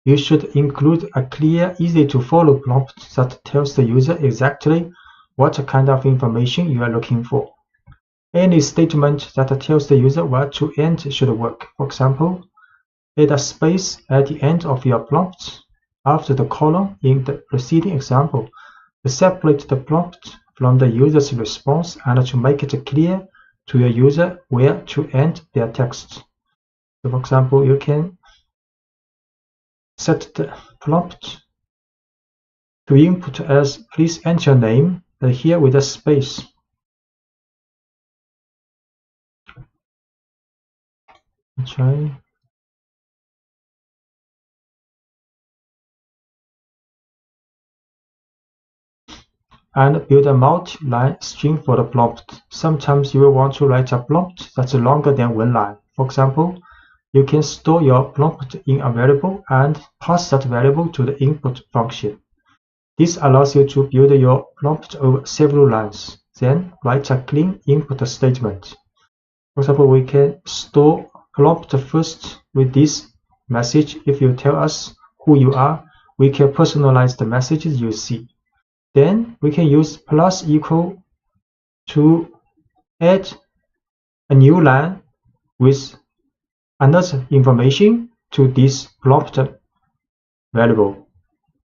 Speaker 1: you should include a clear, easy-to-follow prompt that tells the user exactly what kind of information you are looking for. Any statement that tells the user where to end should work. For example, add a space at the end of your prompt after the colon in the preceding example to separate the prompt from the user's response and to make it clear to your user where to end their text. So for example, you can set the prompt to input as please enter your name, here with a space. Try. And build a multi-line string for the prompt. Sometimes you will want to write a prompt that's longer than one line. For example, you can store your prompt in a variable and pass that variable to the input function. This allows you to build your prompt over several lines, then write a clean input statement. For example, we can store prompt first with this message. If you tell us who you are, we can personalize the messages you see. Then we can use plus equal to add a new line with another information to this prompt variable.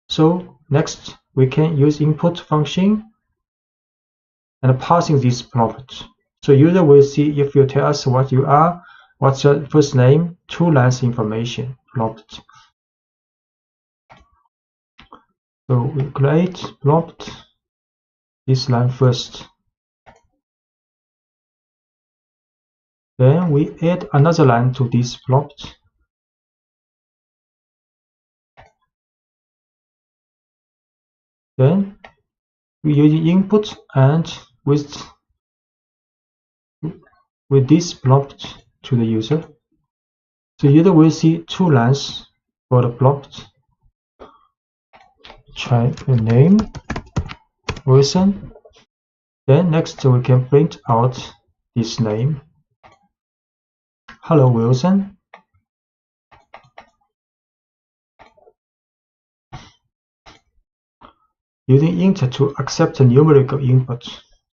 Speaker 1: So next we can use input function and passing this prompt. So user will see if you tell us what you are, what's your first name, 2 lines information prompt. So we create prompt this line first. Then we add another line to this prompt. Then we use input and with this prompt to the user. So user will see 2 lines for the prompt. Try the name, Wilson. Then next we can print out this name. Hello Wilson. Using int to accept numerical input.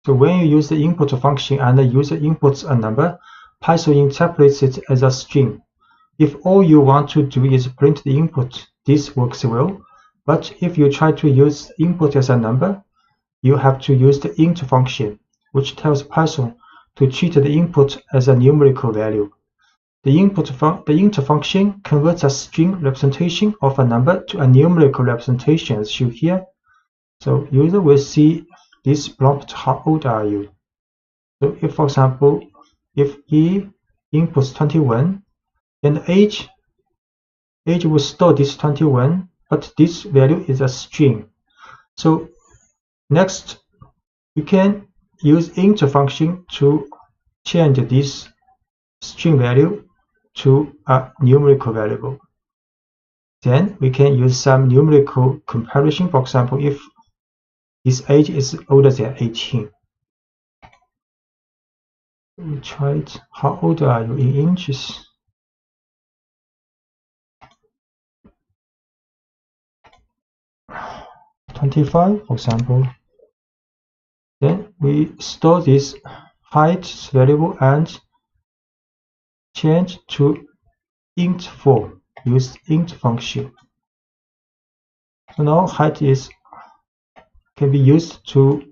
Speaker 1: So when you use the input function and the user inputs a number, Python interprets it as a string. If all you want to do is print the input, this works well. But if you try to use input as a number, you have to use the int function, which tells Python to treat the input as a numerical value. The int function converts a string representation of a number to a numerical representation as shown here. So user will see this prompt, how old are you? So if, for example, if E inputs 21, then the age will store this 21, but this value is a string. So next, you can use int function to change this string value to a numerical variable. Then we can use some numerical comparison. For example, if his age is older than 18. We tried, how old are you in inches? $25, for example. Then we store this height variable and change to int form. Use int function. So now height can be used to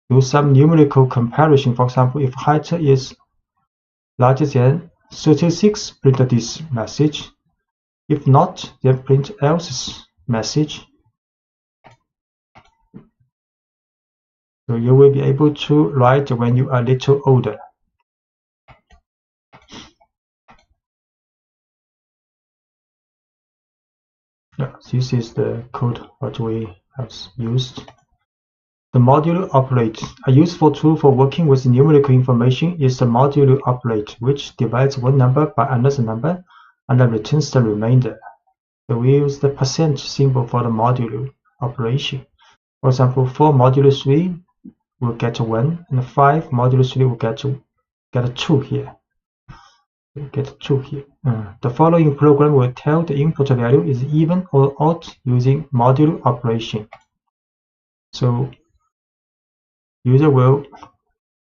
Speaker 1: do some numerical comparison. For example, if height is larger than 36, print this message. If not, then print else message. So you will be able to write when you are a little older. Yeah, this is the code what we have used. The modulo operator. A useful tool for working with numerical information is the modulo operator, which divides one number by another number and then returns the remainder. So we use the percent symbol for the modulo operation. For example, 4 modulo 3 will get 1, and 5 modulo 3 will get 2 here. Get 2 here. The following program will tell the input value is even or odd using modulo operation. So user will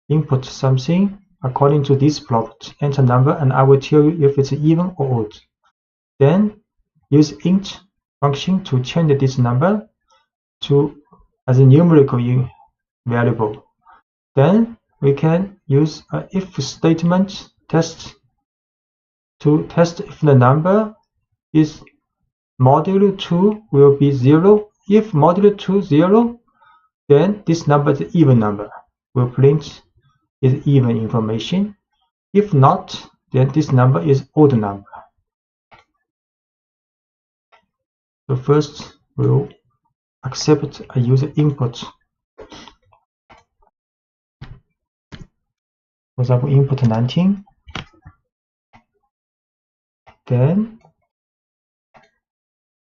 Speaker 1: input something according to this prompt, enter number, and I will tell you if it's even or odd. Then use int function to change this number to as a numerical variable. Then we can use an if statement test to test if the number is modulo 2 will be 0. If modulo 2 0, then this number is an even number. Will print is even information. If not, then this number is odd number. So first we'll accept a user input. For example, input 19. Then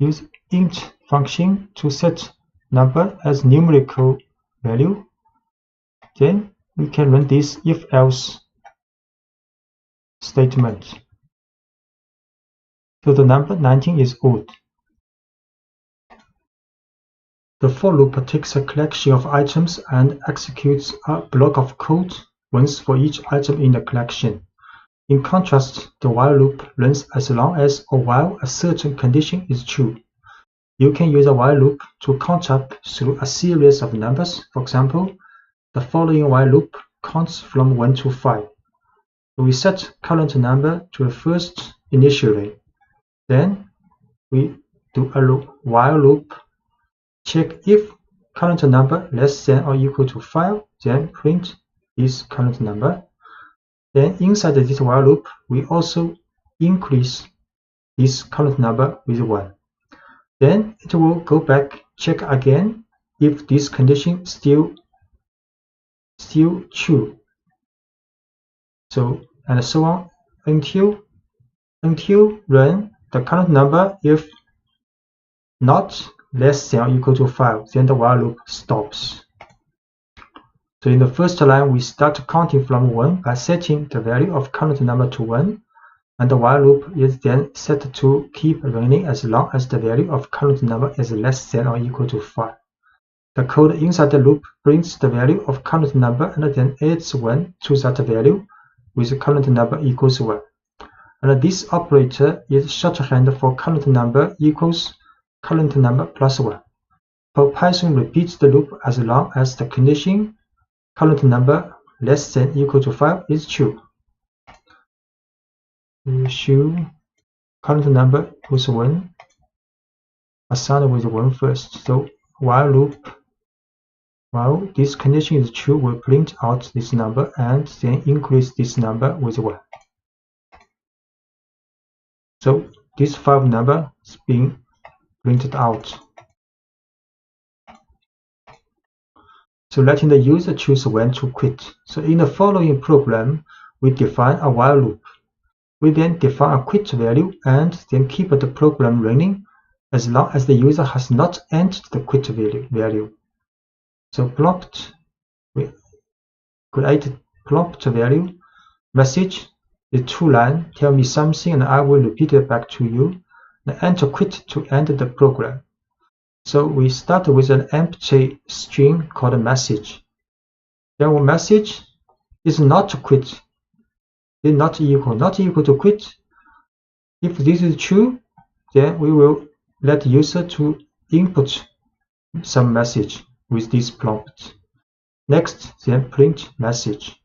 Speaker 1: use int function to set number as numerical value. Then we can run this if-else statement. So the number 19 is odd. The for loop takes a collection of items and executes a block of code once for each item in the collection. In contrast, the while loop runs as long as or while a certain condition is true. You can use a while loop to count up through a series of numbers. For example, the following while loop counts from 1 to 5. We set current number to the first initially. Then we do a while loop, check if current number less than or equal to 5, then print this current number. Then inside this while loop, we also increase this current number with 1. Then it will go back, check again if this condition still true. So and so on until run the current number if not less than or equal to 5, then the while loop stops. So in the first line, we start counting from 1 by setting the value of current number to 1, and the while loop is then set to keep running as long as the value of current number is less than or equal to 5. The code inside the loop brings the value of current number and then adds 1 to that value with current number equals 1. And this operator is shorthand for current number equals current number plus 1. So Python repeats the loop as long as the condition current number less than equal to 5 is true. We show current number equals 1, assigned with 1 first. So while loop, while this condition is true, will print out this number and then increase this number with 1. So this 5 number is being printed out. So letting the user choose when to quit. So in the following program, we define a while loop. We then define a quit value and then keep the program running as long as the user has not entered the quit value. So prompt, we create prompt value message, the 2 line, tell me something and I will repeat it back to you. And enter quit to end the program. So we start with an empty string called message. Then our message is not quit, is not equal to quit. If this is true, then we will let user to input some message with this prompt. Next, then print message.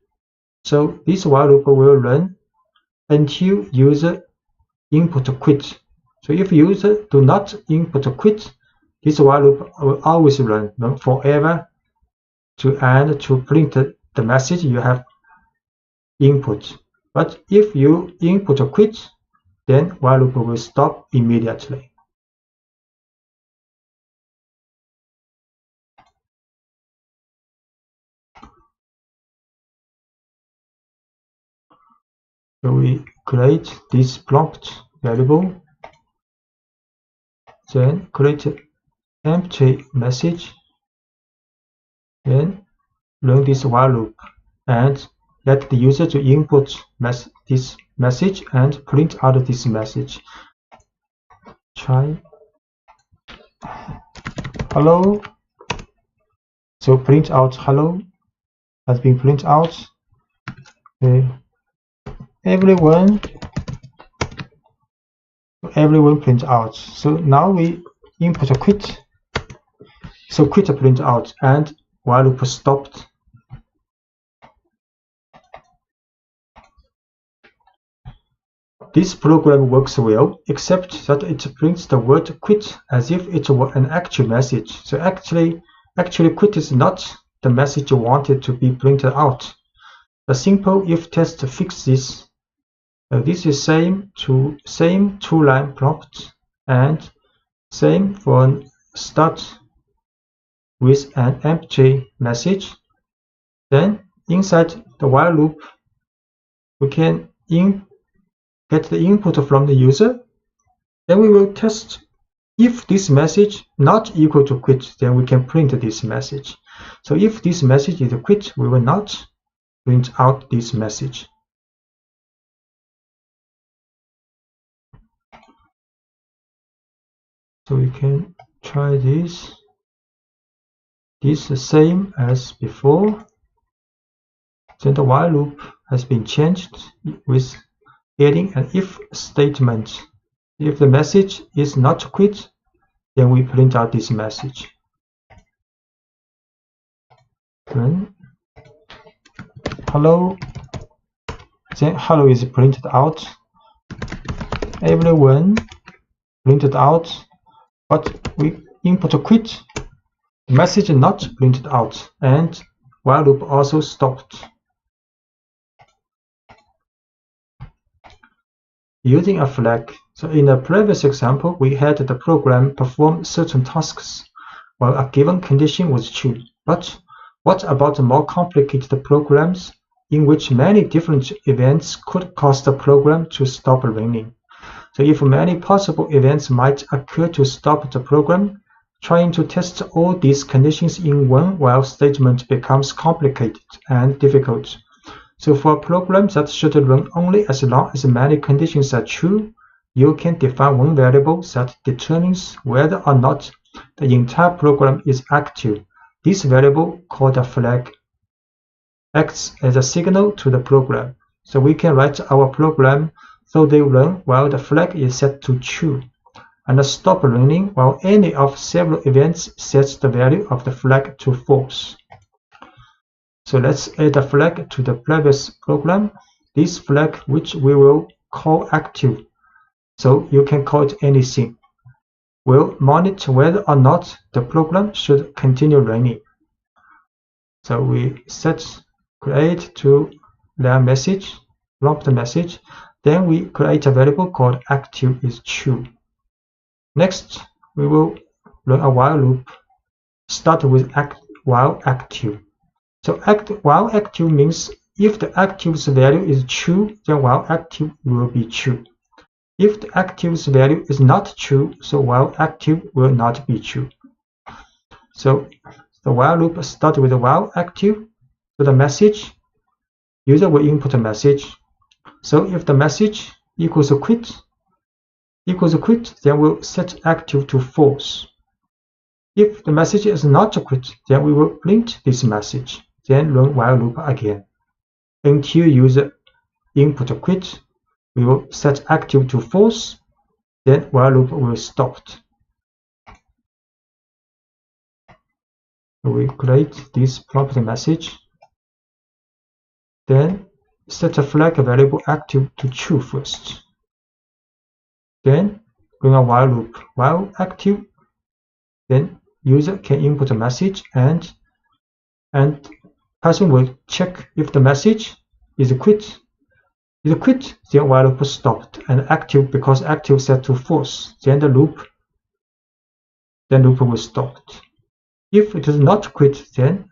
Speaker 1: So this while loop will run until user input quit. So if user do not input quit, this while loop will always run forever to end to print the message you have input. But if you input quit, then while loop will stop immediately. So we create this prompt variable, then create empty message, then run this while loop and let the user to input this message and print out this message. Try hello. So print out hello has been printed out. Okay. Everyone print out. So now we input a quit. So quit print out and while loop stopped. This program works well, except that it prints the word quit as if it were an actual message. So actually quit is not the message you wanted to be printed out. The simple if test fixes this. This is same 2-line prompt and same for start with an empty message. Then inside the while loop, we can get the input from the user. Then we will test if this message not equal to quit, then we can print this message. So if this message is a quit, we will not print out this message. So we can try this. This is the same as before. Then the while loop has been changed with adding an if statement. If the message is not quit, then we print out this message. Then hello. Then hello is printed out. Everyone printed out. But we input a quit, message not printed out, and while loop also stopped. Using a flag. So in the previous example, we had the program perform certain tasks while a given condition was true. But what about more complicated programs in which many different events could cause the program to stop running? So if many possible events might occur to stop the program, trying to test all these conditions in one while statement becomes complicated and difficult. So for programs that should run only as long as many conditions are true, you can define one variable that determines whether or not the entire program is active. This variable, called a flag, acts as a signal to the program. So we can write our program so they run while the flag is set to true, and stop running while any of several events sets the value of the flag to false. So let's add a flag to the previous program. This flag, which we will call active, so you can call it anything, will monitor whether or not the program should continue running. So we set create to their message, prompt message. Then we create a variable called active is true. Next, we will run a while loop. Start with while active. So while active means if the active's value is true, then while active will be true. If the active's value is not true, so while active will not be true. So the while loop starts with while active. So the message, user will input a message. So if the message equals quit, then we'll set active to false. If the message is not quit, then we will print this message, then run while loop again. Until user input quit, we will set active to false, then while loop will stop. We create this prompt message, then set a flag variable active to true first. Then run a while loop. While active, then user can input a message and Python will check if the message is quit. If quit, then while loop stopped, and active, because active set to false, then the loop will stop. If it is not quit, then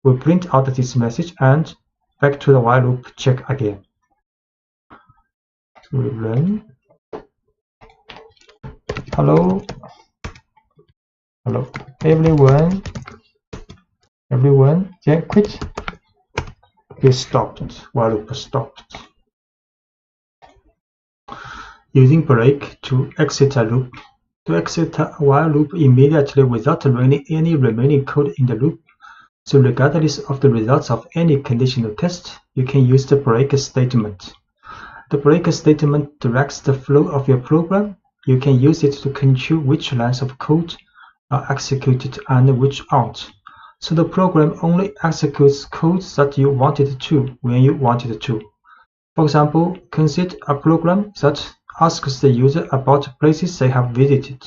Speaker 1: we'll print out this message and back to the while loop check again. So we run. Hello, everyone, then quit is stopped, while loop stopped. Using break to exit a loop. To exit a while loop immediately without running any remaining code in the loop. So regardless of the results of any conditional test, you can use the break statement. The break statement directs the flow of your program. You can use it to control which lines of code are executed and which aren't. So the program only executes code that you want it to when you want it to. For example, consider a program that asks the user about places they have visited.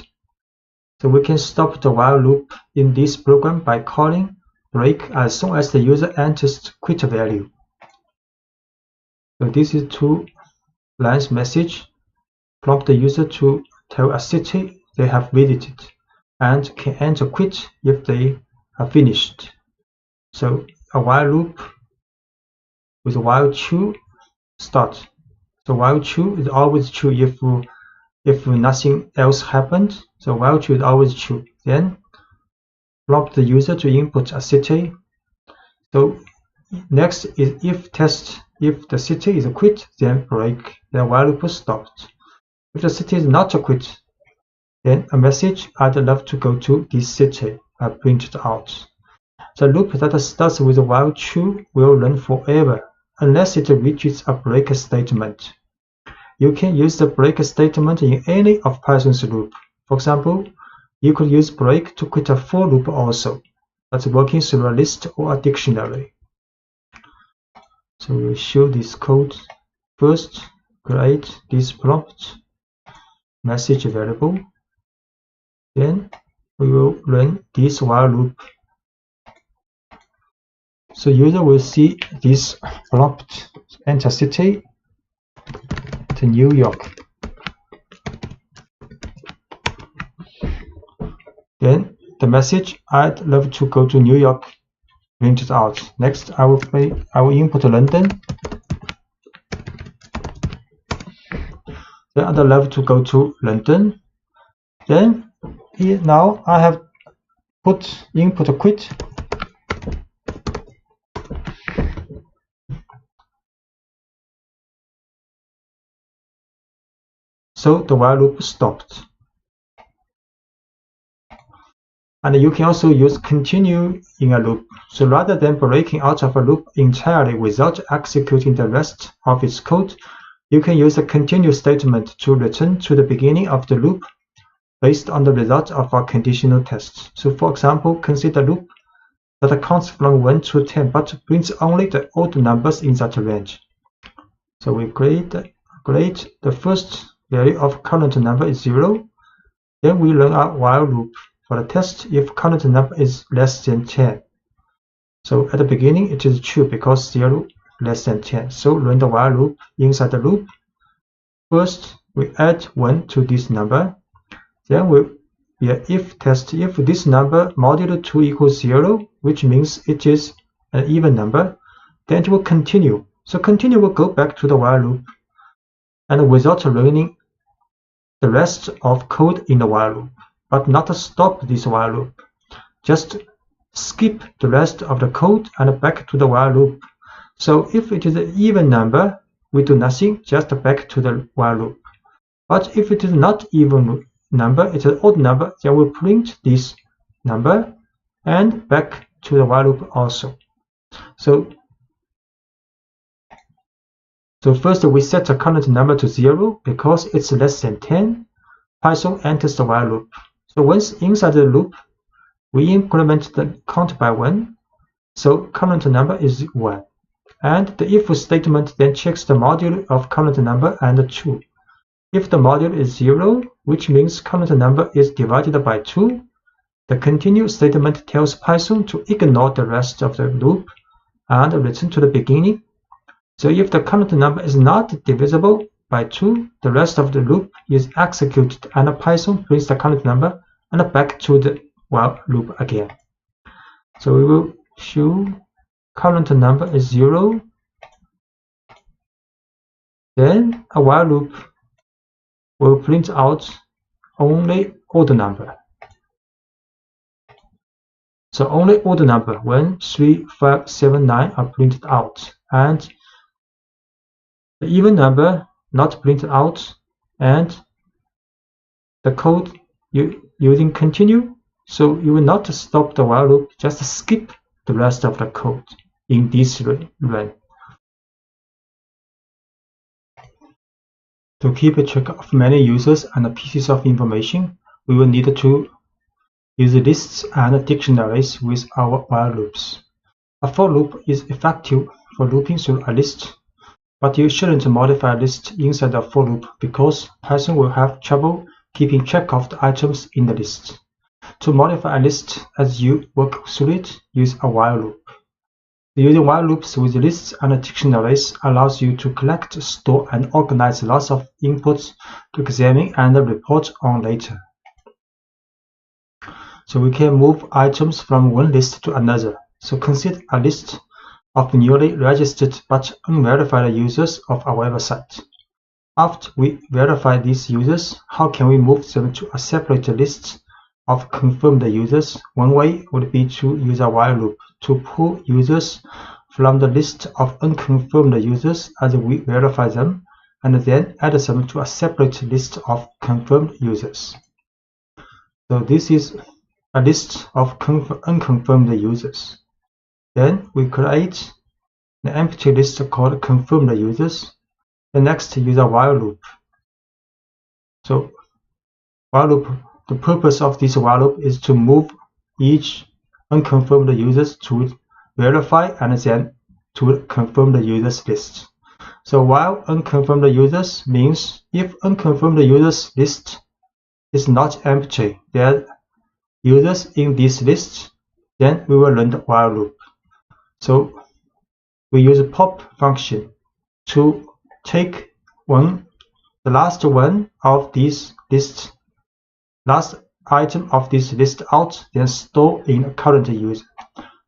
Speaker 1: So we can stop the while loop in this program by calling break as soon as the user enters the quit value. So this is 2 lines message. Prompt the user to tell a city they have visited and can enter quit if they are finished. So a while loop with while true start. So while true is always true if nothing else happened. So while true is always true. Then prompt the user to input a city. So next is if test. If the city is quit, then break. Then while loop stopped. If the city is not quit, then a message I'd love to go to this city are printed out. The loop that starts with while true will run forever unless it reaches a break statement. You can use the break statement in any of Python's loop. For example, you could use break to quit a for loop also. That's working through a list or a dictionary. So we'll show this code. First, create this prompt message variable. Then we will run this while loop. So user will see this prompt, enter city to New York. Then the message I'd love to go to New York printed out. Next I will input London. Then I'd love to go to London. Then here now I have input quit. So the while loop stopped. And you can also use continue in a loop. So rather than breaking out of a loop entirely without executing the rest of its code, you can use a continue statement to return to the beginning of the loop based on the result of our conditional tests. So for example, consider a loop that counts from 1 to 10 but prints only the odd numbers in that range. So we create the first value of current number is 0. Then we run a while loop for the test if current number is less than 10. So at the beginning it is true because 0 less than 10. So run the while loop. Inside the loop, first we add 1 to this number. Then we if test if this number modulo 2 equals 0, which means it is an even number, then it will continue. So continue will go back to the while loop, and without running the rest of code in the while loop, but not stop this while loop. Just skip the rest of the code and back to the while loop. So if it is an even number, we do nothing, just back to the while loop. But if it is not even number, it's an odd number, then we print this number and back to the while loop also. So first we set the current number to 0 because it's less than 10. Python enters the while loop. So once inside the loop, we increment the count by 1. So current number is 1. And the if statement then checks the modulo of current number and 2. If the modulo is 0, which means current number is divided by 2, the continue statement tells Python to ignore the rest of the loop and return to the beginning. So if the current number is not divisible by 2, the rest of the loop is executed and Python prints the current number and back to the while loop again. So we will show current number is 0. Then a while loop will print out only odd number. So only odd number 1, 3, 5, 7, 9 are printed out, and the even number not printed out, and the code using continue. So you will not stop the while loop, just skip the rest of the code in this run. To keep a track of many users and pieces of information, we will need to use lists and dictionaries with our while loops. A for loop is effective for looping through a list, but you shouldn't modify a list inside a for loop because Python will have trouble keeping track of the items in the list. To modify a list as you work through it, use a while loop. Using while loops with lists and dictionaries allows you to collect, store, and organize lots of inputs to examine and report on later. So we can move items from one list to another. So consider a list of newly registered but unverified users of our website. After we verify these users, how can we move them to a separate list of confirmed users? One way would be to use a while loop to pull users from the list of unconfirmed users as we verify them, and then add them to a separate list of confirmed users. So this is a list of unconfirmed users. Then we create an empty list called confirmed users. The next use a while loop. So while loop, the purpose of this while loop is to move each unconfirmed users to verify and then to confirm the users list. So while unconfirmed users means if unconfirmed users list is not empty, there are users in this list, then we will run the while loop. So we use a pop function to take the last one of this list, last item of this list out, then store in a current user.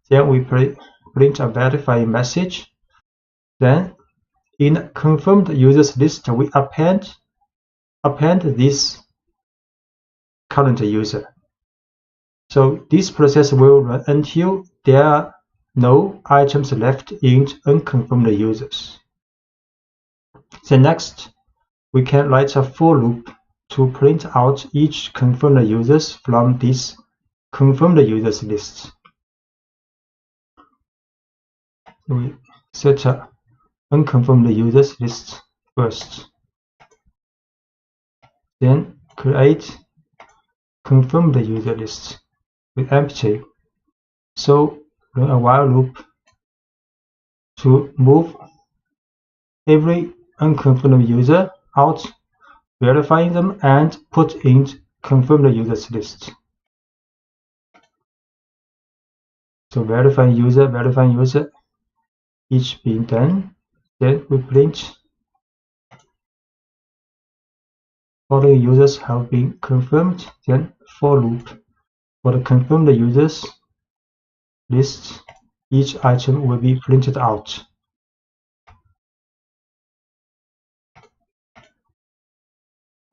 Speaker 1: Then we print a verifying message. Then in confirmed users list, we append this current user. So this process will run until there are no items left in unconfirmed users. Then next, we can write a for loop to print out each confirmed users from this confirm the user's list. So we set unconfirmed users list first. Then create confirmed user list with empty. So run a while loop to move every unconfirmed user out, verifying them, and put in confirmed users list. So verifying user, each being done. Then we print following users have been confirmed. Then for loop for the confirmed users list, each item will be printed out.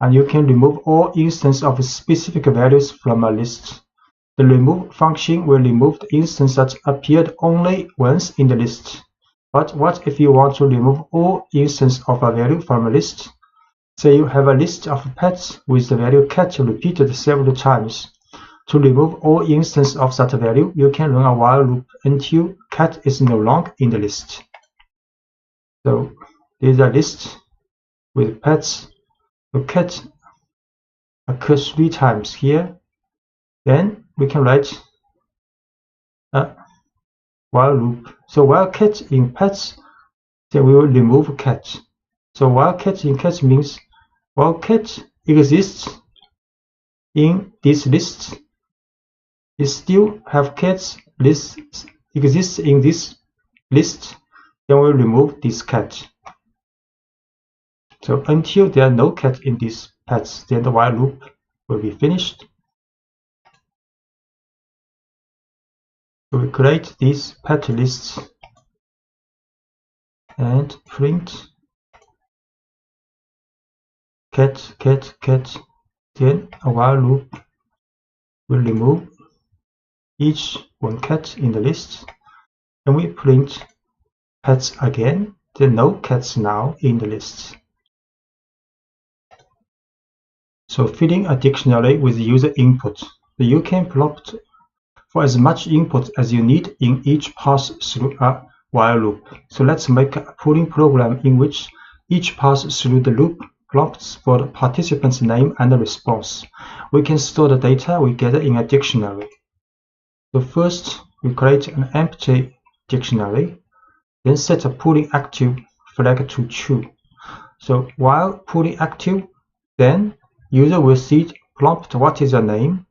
Speaker 1: And you can remove all instances of specific values from a list. The remove function will remove the instance that appeared only once in the list. But what if you want to remove all instances of a value from a list? Say you have a list of pets with the value cat repeated several times. To remove all instances of that value, you can run a while loop until cat is no longer in the list. So this is a list with pets. The cat occurs 3 times here. Then we can write a while loop. So while cat in pets, then we will remove cat. So while cat in cat means while cat exists in this list, it still have cats list exists in this list, then we'll remove this cat. So until there are no cat in these pets, then the while loop will be finished. So we create these pet lists and print cat, cat, cat. Then a while loop will remove each one cat in the list, and we print pets again. There are no cats now in the list. So filling a dictionary with user input. So you can prompt for as much input as you need in each pass through a while loop. So let's make a pooling program in which each pass through the loop prompts for the participant's name and the response. We can store the data we gather in a dictionary. So first we create an empty dictionary, then set a pooling active flag to true. So while pooling active, then user will see prompt what is your name.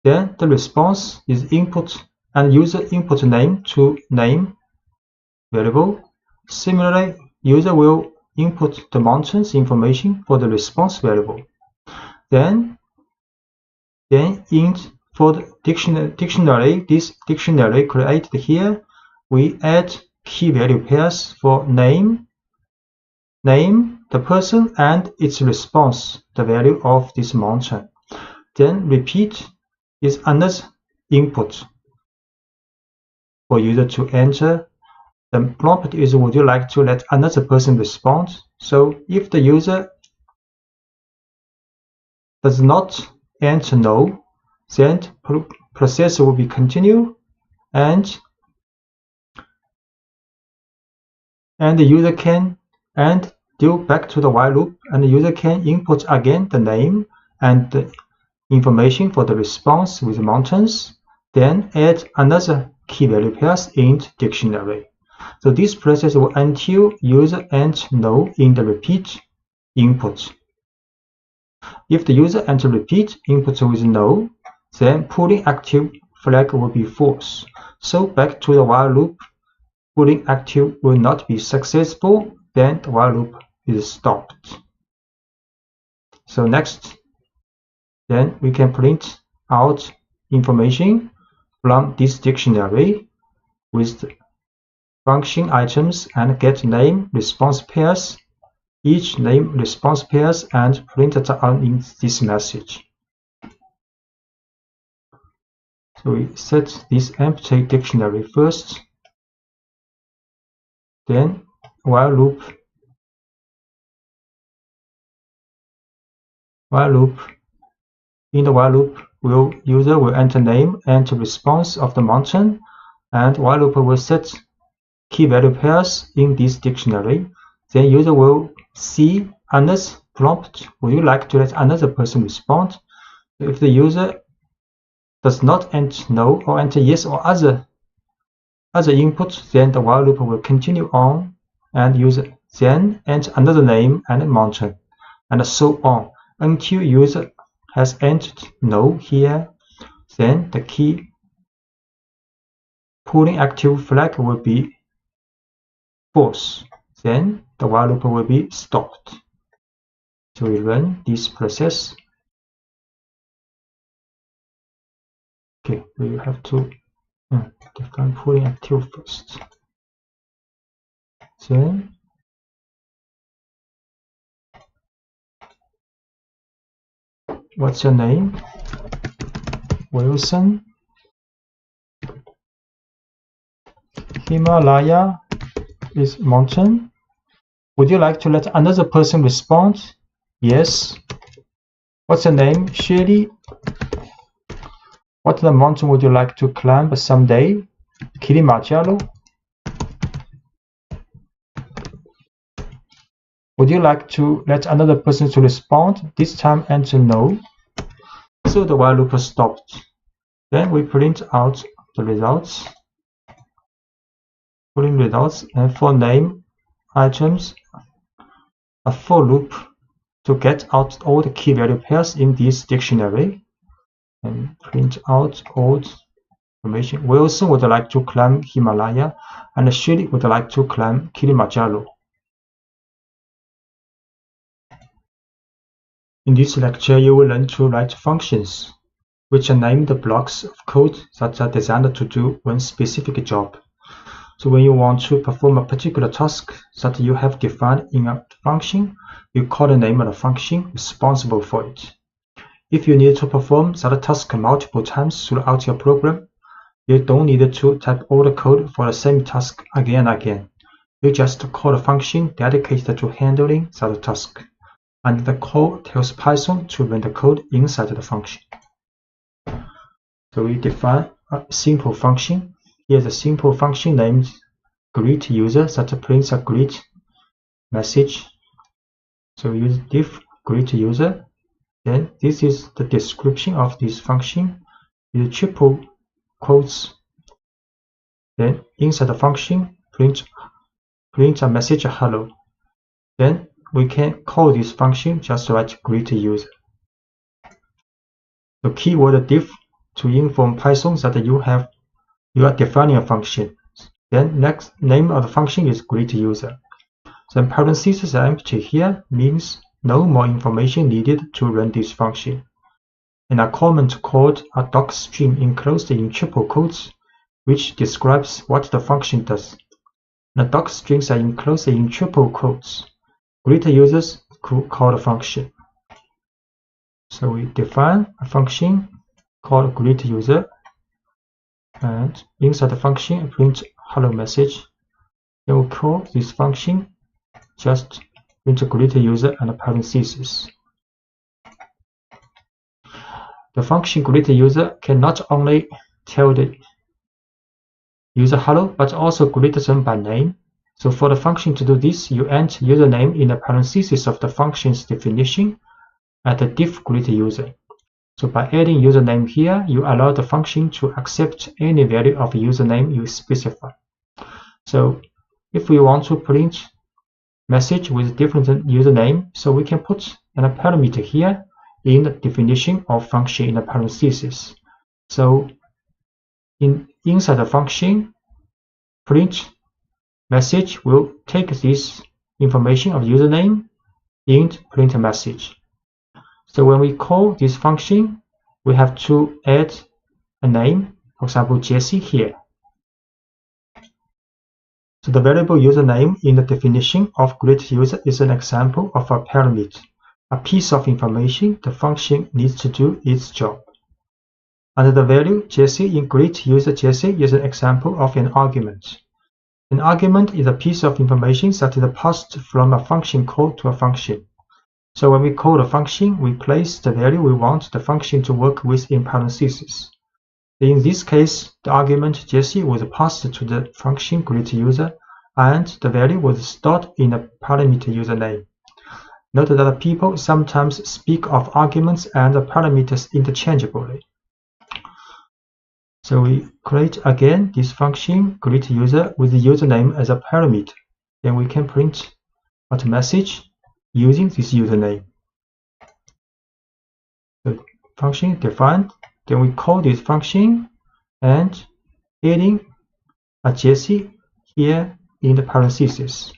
Speaker 1: Then the response is input and user input name to name variable. Similarly, user will input the mountains information for the response variable. Then for the dictionary, this dictionary created here, we add key value pairs for name, the person, and its response, the value of this mountain. Then repeat is another input for user to enter. The prompt is would you like to let another person respond? So if the user does not enter no, then process will be continue, and the user can do back to the while loop, and the user can input again the name and the information for the response with mountains, then add another key value pairs in dictionary. So this process will until user enter no in the repeat input. If the user enter repeat input with no, then pooling active flag will be false. So back to the while loop, pooling active will not be successful, then the while loop is stopped. So next, then we can print out information from this dictionary with the function items and get name response pairs, each name response pairs, and print it out in this message. So we set this empty dictionary first, then while loop, in the while loop user will enter name and response of the mountain, and while loop will set key value pairs in this dictionary. Then user will see another prompt. Would you like to let another person respond? If the user does not enter no or enter yes or other input, then the while loop will continue on, and user then enter another name and mountain, and so on until user has entered no here. Then the key pooling active flag will be false. Then the while loop will be stopped. So we run this process. Okay, we have to define pooling active first. Then what's your name? Wilson. Himalaya is mountain. Would you like to let another person respond? Yes. What's your name? Shirley. What the mountain would you like to climb someday? Kilimanjaro. Would you like to let another person to respond? This time enter no. So the while loop stopped. Then we print out the results. Pulling results, and for name items, a for loop to get out all the key value pairs in this dictionary, and print out all information. Wilson would like to climb Himalaya, and Shirley would like to climb Kilimanjaro. In this lecture, you will learn to write functions, which are named blocks of code that are designed to do one specific job. So when you want to perform a particular task that you have defined in a function, you call the name of the function responsible for it. If you need to perform that task multiple times throughout your program, you don't need to type all the code for the same task again and again. You just call a function dedicated to handling that task, and the call tells Python to run the code inside the function. So we define a simple function. Here's a simple function named greet user that prints a greet message. So use diff greet user. Then this is the description of this function. Use triple quotes. Then inside the function, print a message hello. Then we can call this function just write greet user. The keyword diff to inform Python that you are defining a function. Then next name of the function is greet user. Then parentheses are empty here, means no more information needed to run this function. And a comment called a docstring enclosed in triple quotes, which describes what the function does. The docstrings are enclosed in triple quotes. Greet users call the function. So we define a function called greet user, and inside the function print hello message. Then we call this function just print greet user and parentheses. The function greet user can not only tell the user hello, but also greet them by name. So for the function to do this, you enter username in the parentheses of the function's definition at the diff greet user. So by adding username here, you allow the function to accept any value of username you specify. So if we want to print message with different username, so we can put a parameter here in the definition of function in the parentheses. So inside the function, print message will take this information of username and print a message. So when we call this function, we have to add a name, for example, Jesse here. So the variable username in the definition of greet user is an example of a parameter, a piece of information the function needs to do its job. And the value Jesse in greet user Jesse is an example of an argument. An argument is a piece of information that is passed from a function call to a function. So when we call the function, we place the value we want the function to work with in parentheses. In this case, the argument Jesse was passed to the function greetUser, and the value was stored in a parameter username. Note that people sometimes speak of arguments and parameters interchangeably. So we create again this function greetUser with the username as a parameter. Then we can print out a message using this username. The function defined. Then we call this function and adding a Jesse here in the parentheses.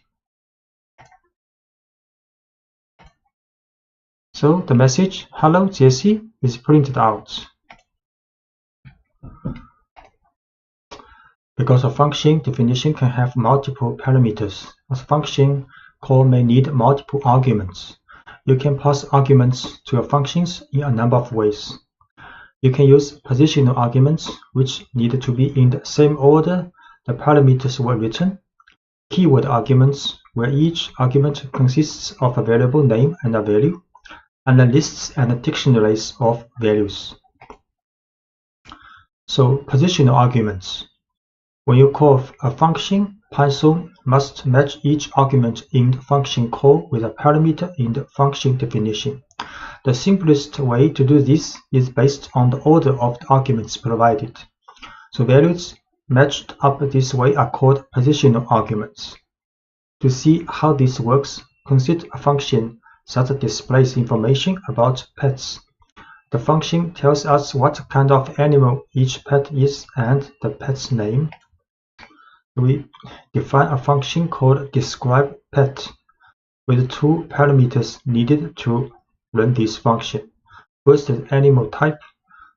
Speaker 1: So the message "Hello Jesse" is printed out. Because a function definition can have multiple parameters, a function call may need multiple arguments. You can pass arguments to your functions in a number of ways. You can use positional arguments, which need to be in the same order the parameters were written, keyword arguments, where each argument consists of a variable name and a value, and the lists and dictionaries of values. So, positional arguments. When you call a function, Python must match each argument in the function call with a parameter in the function definition. The simplest way to do this is based on the order of the arguments provided. So values matched up this way are called positional arguments. To see how this works, consider a function that displays information about pets. The function tells us what kind of animal each pet is and the pet's name. We define a function called describePet with two parameters needed to run this function. First is animal type,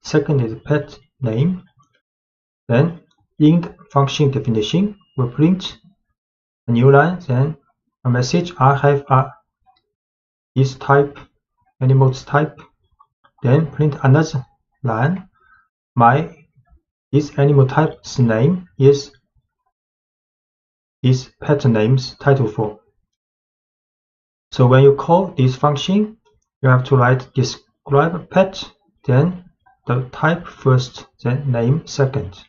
Speaker 1: second is pet name. Then in the function definition, we print a new line, then a message "I have this type, animal's type." Then print another line, this animal type's name is this pet name's title form. So when you call this function, you have to write describePet, then the type first, then name second.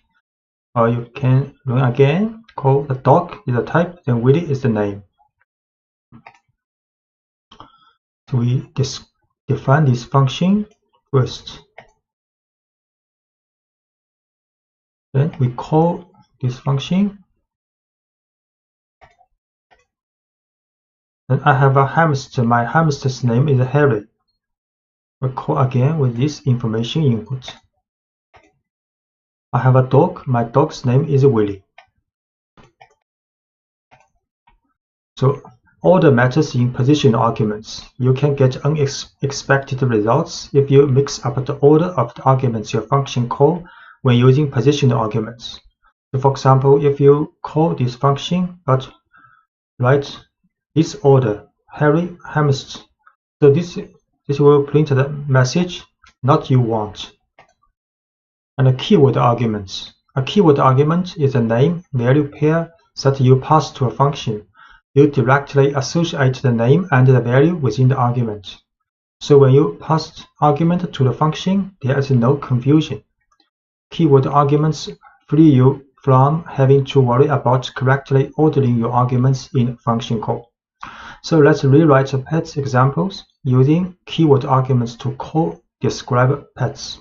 Speaker 1: Or you can run again, call the dog is the type, then Willie is the name. So we define this function first. Then we call this function. Then I have a hamster. My hamster's name is Harry. We call again with this information input. I have a dog. My dog's name is Willie. So order matters in positional arguments. You can get unexpected results if you mix up the order of the arguments your function call when using positional arguments. So for example, if you call this function but write this order, Harry hamster, so this will print the message "not you want." And a keyword arguments. A keyword argument is a name-value pair that you pass to a function. You directly associate the name and the value within the argument. So when you pass argument to the function, there is no confusion. Keyword arguments free you from having to worry about correctly ordering your arguments in function call. So let's rewrite the pets examples using keyword arguments to call describePets.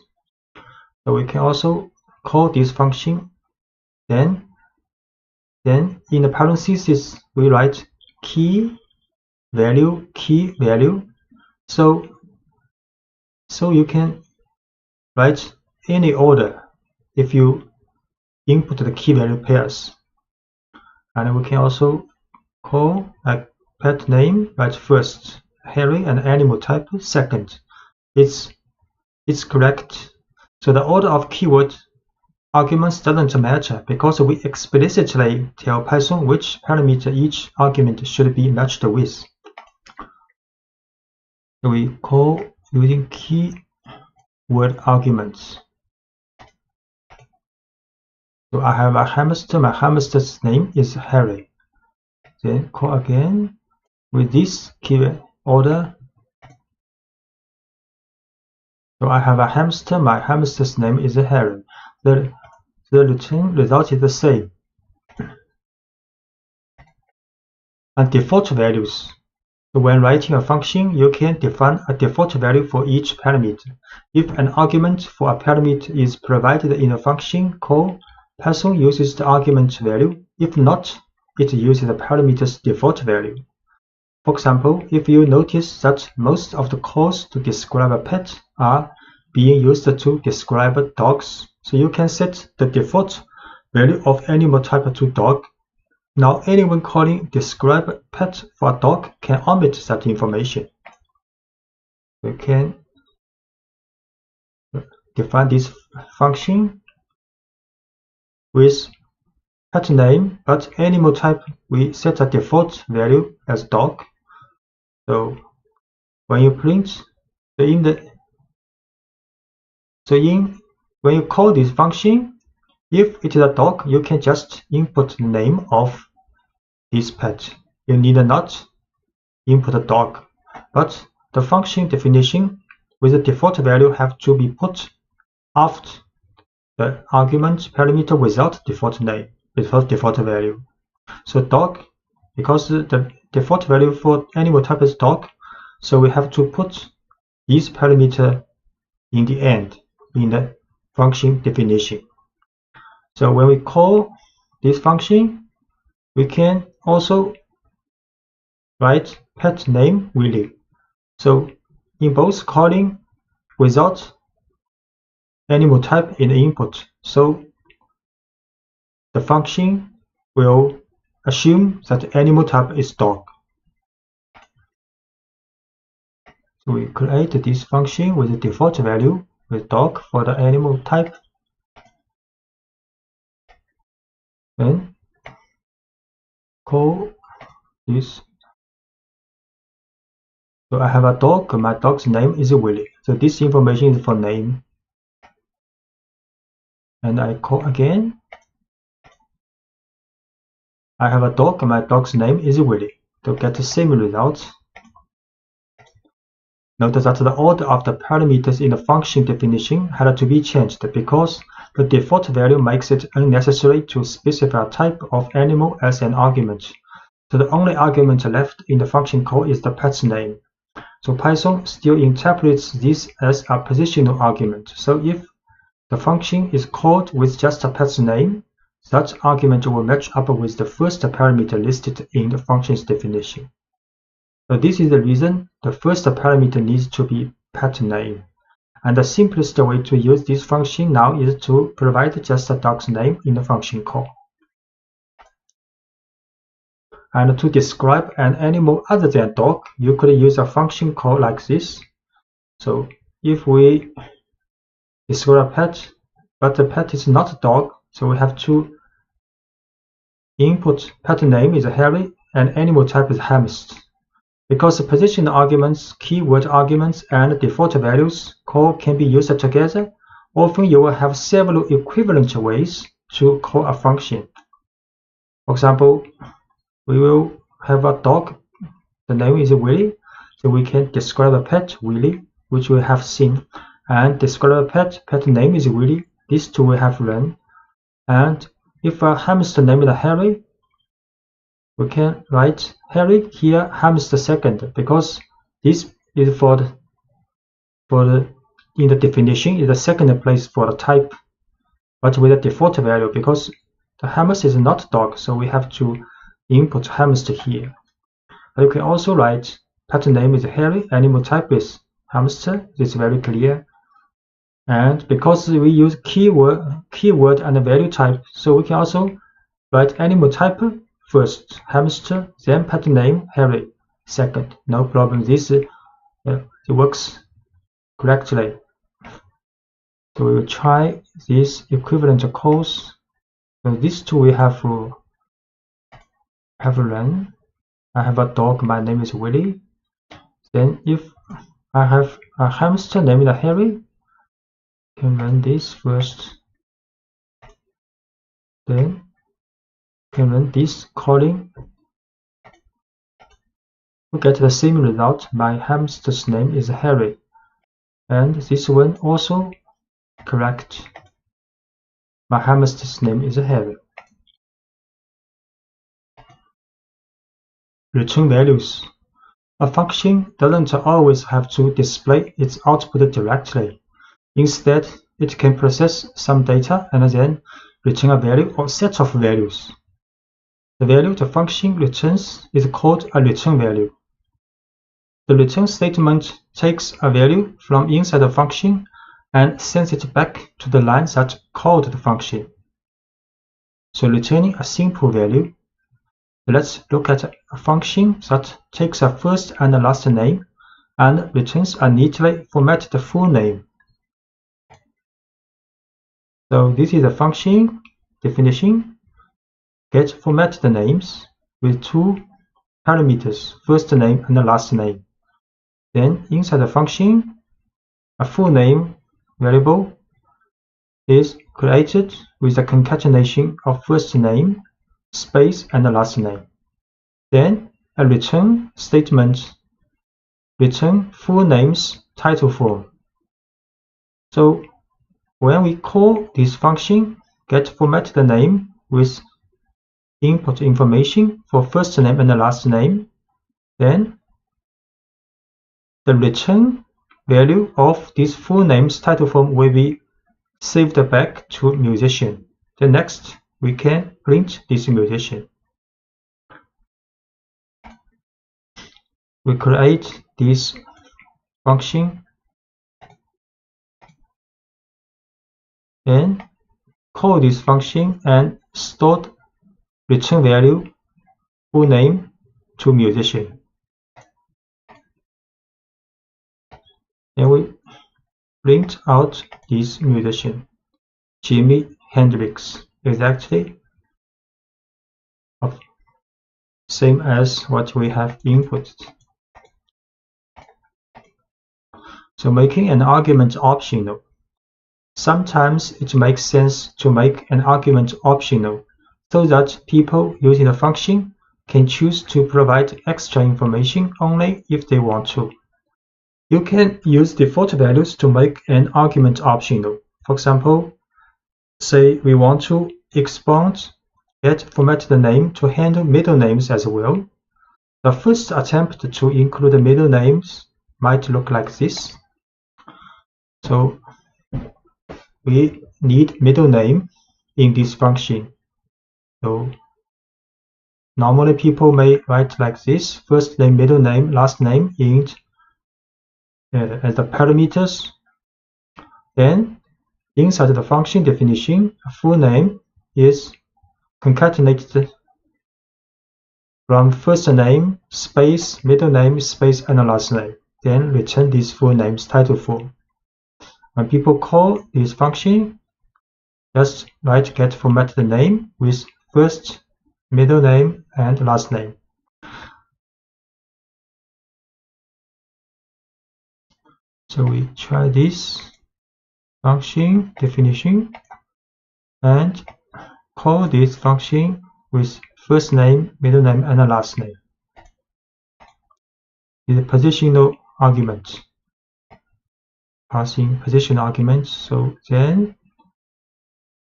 Speaker 1: So we can also call this function. Then in the parentheses we write key value. So you can write any order if you input the key value pairs. And we can also call a pet name right first, Harry, and animal type second. It's correct. So the order of keyword arguments doesn't matter because we explicitly tell Python which parameter each argument should be matched with. So we call using keyword arguments. So I have a hamster. My hamster's name is Harry. Then call again with this keyword order So I have a hamster, my hamster's name is Harry. The return result is the same. And default values. So when writing a function, you can define a default value for each parameter. If an argument for a parameter is provided in a function call, Python uses the argument value. If not, it uses the parameter's default value. For example, if you notice that most of the calls to describe a pet are being used to describe dogs, so you can set the default value of animal type to dog. Now anyone calling describe pet for a dog can omit that information. We can define this function with pet name, but animal type we set a default value as dog. So when you print when you call this function, if it is a dog, you can just input the name of this pet. You need not input a dog, but the function definition with the default value have to be put after the argument parameter without default name, without default value. So dog, because the default value for animal type is dog, so we have to put this parameter in the end in the function definition. So when we call this function, we can also write pet name Willie. So in both calling without animal type in the input, so the function will assume that animal type is dog. So we create this function with the default value with dog for the animal type. Then call this. So I have a dog, my dog's name is Willie. So this information is for name. And I call again. I have a dog, my dog's name is Willie. To get the same result. Note that the order of the parameters in the function definition had to be changed because the default value makes it unnecessary to specify a type of animal as an argument. So the only argument left in the function call is the pet's name. So Python still interprets this as a positional argument. So if the function is called with just a pet's name, such argument will match up with the first parameter listed in the function's definition. So this is the reason the first parameter needs to be pet name. And the simplest way to use this function now is to provide just a dog's name in the function call. And to describe an animal other than dog, you could use a function call like this. So if we describe a pet, but the pet is not a dog, so we have to input pet name is Harry and animal type is hamster. Because the position arguments, keyword arguments, and default values call can be used together, often you will have several equivalent ways to call a function. For example, we will have a dog, the name is Willie, so we can describe a pet, Willie, which we have seen, and describe a pet name is Willie, these two we have learned. And if a hamster name is Harry, we can write Harry here, hamster second, because this is in the definition is the second place for the type, but with a default value because the hamster is not dog, so we have to input hamster here. But you can also write pet name is Harry, animal type is hamster. This is very clear. And because we use keyword and value type, so we can also write animal type first, hamster, then pet name Harry second. No problem. This it works correctly. So we will try this equivalent calls. So these two we have run. I have a dog, my name is Willie. Then if I have a hamster named Harry, I can run this first. Then can run this calling. We get the same result. My hamster's name is Harry. And this one also correct. My hamster's name is Harry. Return values. A function doesn't always have to display its output directly. Instead, it can process some data and then return a value or set of values. The value the function returns is called a return value. The return statement takes a value from inside the function and sends it back to the line that called the function. So returning a simple value. Let's look at a function that takes a first and a last name and returns a neatly formatted full name. So this is a function definition. Get formatted names with two parameters, first name and the last name. Then inside the function, a full name variable is created with a concatenation of first name, space, and the last name. Then a return statement return full name's title form. So when we call this function get formatted name with input information for first name and the last name, then the return value of this full name's title form will be saved back to musician. Then next, we can print this musician. We create this function and call this function and store return value full name to musician. Then we print out this musician, Jimi Hendrix, exactly same as what we have inputted. So making an argument optional. Sometimes it makes sense to make an argument optional so that people using the function can choose to provide extra information only if they want to. You can use default values to make an argument optional. For example, say we want to expand get formatted name to handle middle names as well. The first attempt to include middle names might look like this. So we need middle name in this function. So normally people may write like this: first name, middle name, last name in as the parameters. Then inside the function definition, a full name is concatenated from first name, space, middle name, space, and the last name. Then return this full name's title form. When people call this function, just write get formatted name with first, middle name, and last name. So we try this function definition and call this function with first name, middle name, and the last name. Is a positional argument. Passing position argument. So then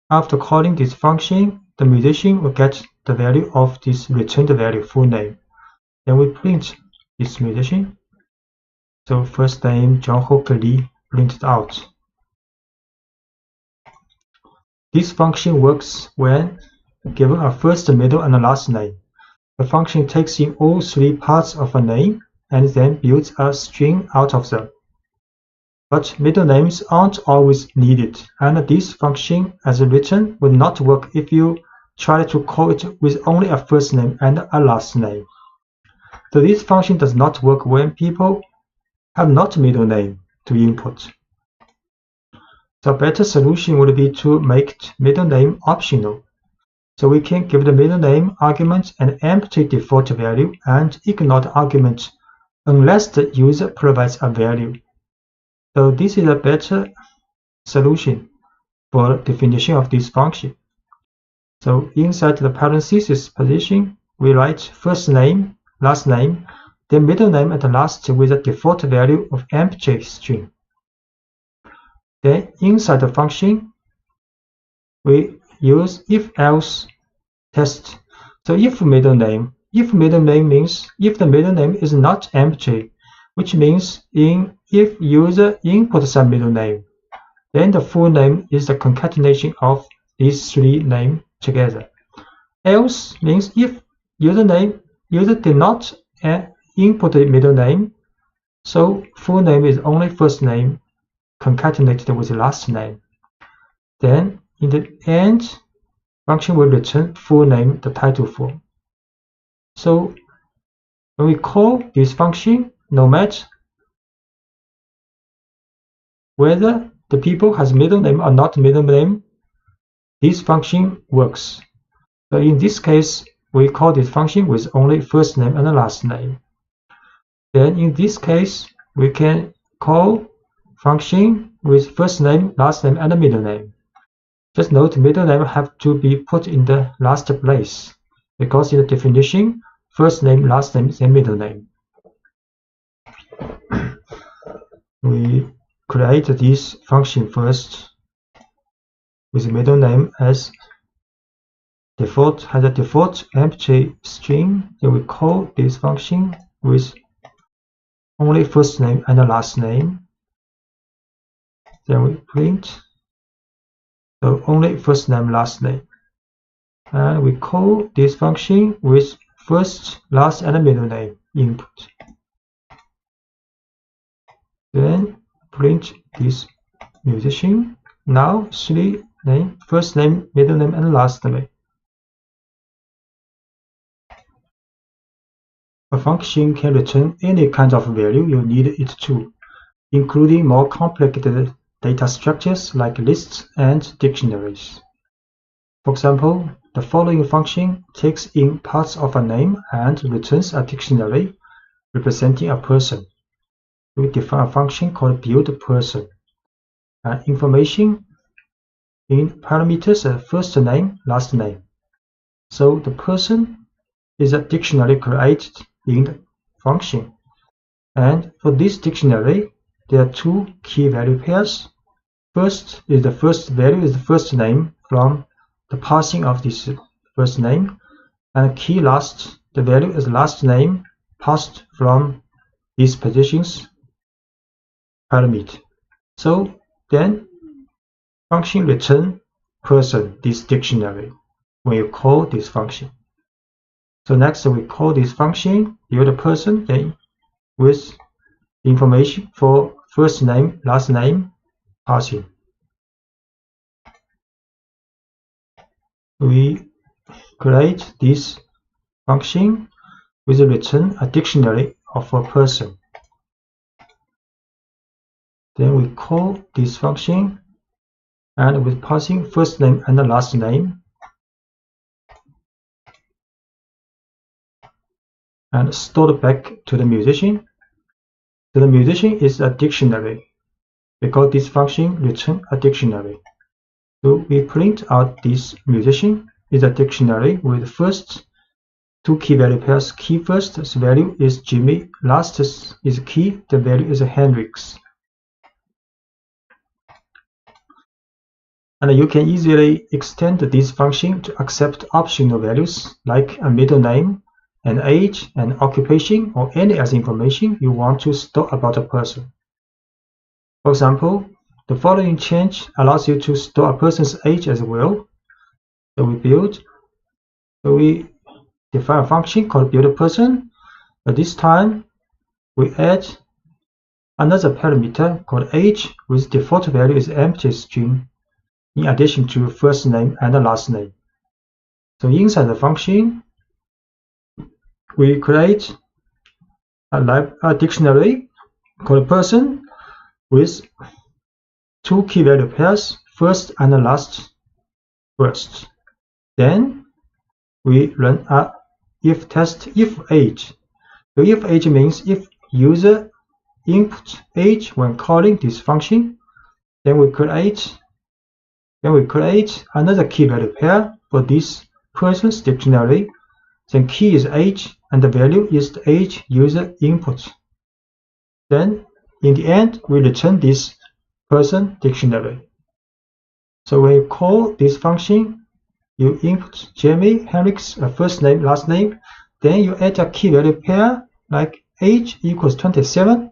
Speaker 1: after calling this function, the musician will get the value of this returned value full name. Then we print this musician. So first name John Hooker Lee printed out. This function works when given a first, middle, and a last name. The function takes in all three parts of a name and then builds a string out of them. But middle names aren't always needed, and this function as written would not work if you try to call it with only a first name and a last name. So this function does not work when people have not middle name to input. The better solution would be to make middle name optional. So we can give the middle name argument an empty default value and ignore the argument unless the user provides a value. So this is a better solution for definition of this function. So inside the parenthesis position, we write first name, last name, then middle name and last with a default value of empty string. Then inside the function, we use if-else test. So if middle name means if the middle name is not empty, which means if user inputs some middle name, then the full name is the concatenation of these three names together. Else means if user did not input the middle name, so full name is only first name concatenated with last name. Then in the end, function will return full name, the title form. So when we call this function, no matter whether the people has middle name or not middle name, this function works. So in this case, we call this function with only first name and last name. Then in this case, we can call function with first name, last name, and middle name. Just note middle name have to be put in the last place, because in the definition, first name, last name, and middle name. We create this function first with middle name as default, has a default empty string. Then we call this function with only first name and last name. Then we print so only first name, last name. And we call this function with first, last, and middle name input. Then print this musician. Now three name, first name, middle name, and last name. A function can return any kind of value you need it to, including more complicated data structures like lists and dictionaries. For example, the following function takes in parts of a name and returns a dictionary representing a person. We define a function called buildPerson. Information in parameters are first name, last name. So the person is a dictionary created in the function. And for this dictionary, there are two key value pairs. First is the first value is the first name from the parsing of this first name, and key last, the value is last name passed from these positions parameter. So then function return person, this dictionary, when you call this function. So next we call this function buildPerson, then with information for first name, last name passing. We create this function with a return a dictionary of a person. Then we call this function and with passing first name and the last name, and stored back to the musician. So the musician is a dictionary because this function returns a dictionary. So we print out this musician is a dictionary with first two key value pairs. Key first value is Jimmy, last is key, the value is Hendrix. And you can easily extend this function to accept optional values like a middle name, an age, an occupation, or any other information you want to store about a person. For example, the following change allows you to store a person's age as well. So we define a function called buildPerson, but this time we add another parameter called age with default value is empty string in addition to first name and the last name. So inside the function, we create a dictionary called person with two key value pairs, first and last first. Then we run a if test if age. So if age means if user inputs age when calling this function, then we create another key value pair for this person's dictionary. Then key is age and the value is the age user input. Then in the end we return this person dictionary. So when you call this function, you input Jamie, Henrik's first name, last name, then you add a key value pair like age equals 27.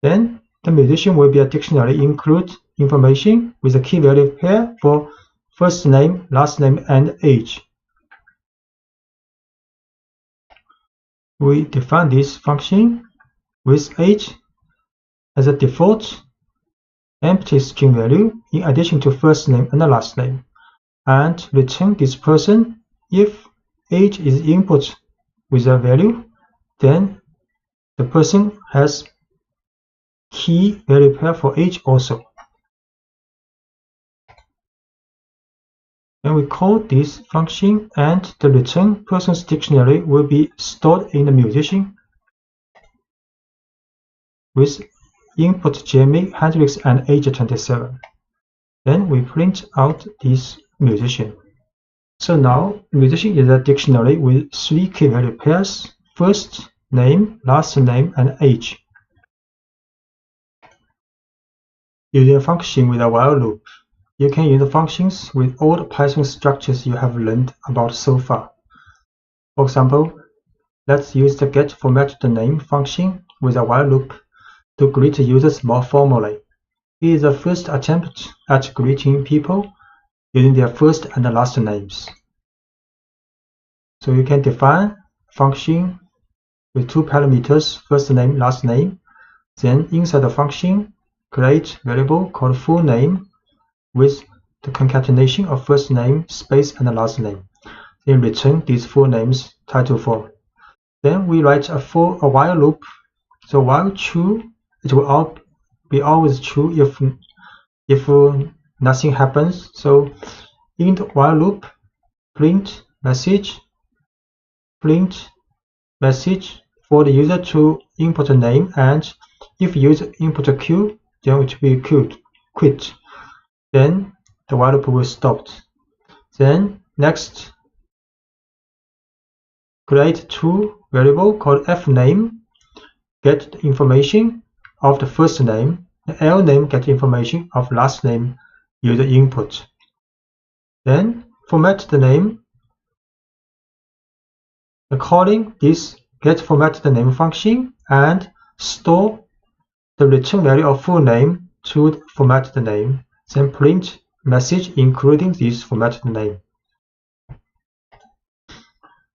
Speaker 1: Then the musician will be a dictionary include information with a key value pair for first name, last name, and age. We define this function with age as a default empty string value in addition to first name and the last name, and return this person. If age is input with a value, then the person has key value pair for age also. And we call this function, and the return person's dictionary will be stored in the musician with input Jamie, Hendrix, and age 27. Then we print out this musician. So now musician is a dictionary with 3 key value pairs: first name, last name, and age. Using a function with a while loop, you can use functions with all the Python structures you have learned about so far. For example, let's use the getFormatTheName function with a while loop to greet users more formally. It is the first attempt at greeting people using their first and last names. So you can define a function with 2 parameters, first name, last name. Then inside the function, create variable called full name with the concatenation of first name, space, and the last name. Then return these full names title form. Then we write a while loop. So while true, it will be always true if nothing happens. So in the while loop, print message for the user to input a name, and if user input a Q, then it will be quit. Then the while loop will stop. Then next, create 2 variable called fName, get the information of the first name, the lName get information of last name user input. Then format the name, calling this getFormatTheName function, and store the return value of full name to format the name. Then print message including this formatted name.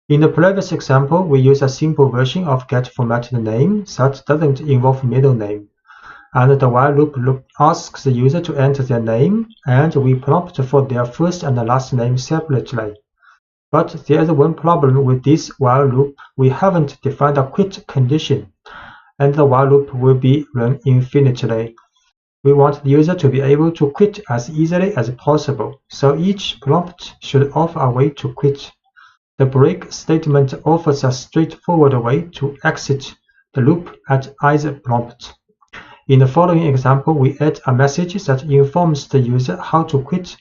Speaker 1: In the previous example, we use a simple version of getFormatTheName that doesn't involve middle name. And the while loop asks the user to enter their name, and we prompt for their first and last name separately. But there is one problem with this while loop. We haven't defined a quit condition, and the while loop will be run infinitely. We want the user to be able to quit as easily as possible, so each prompt should offer a way to quit. The break statement offers a straightforward way to exit the loop at either prompt. In the following example, we add a message that informs the user how to quit,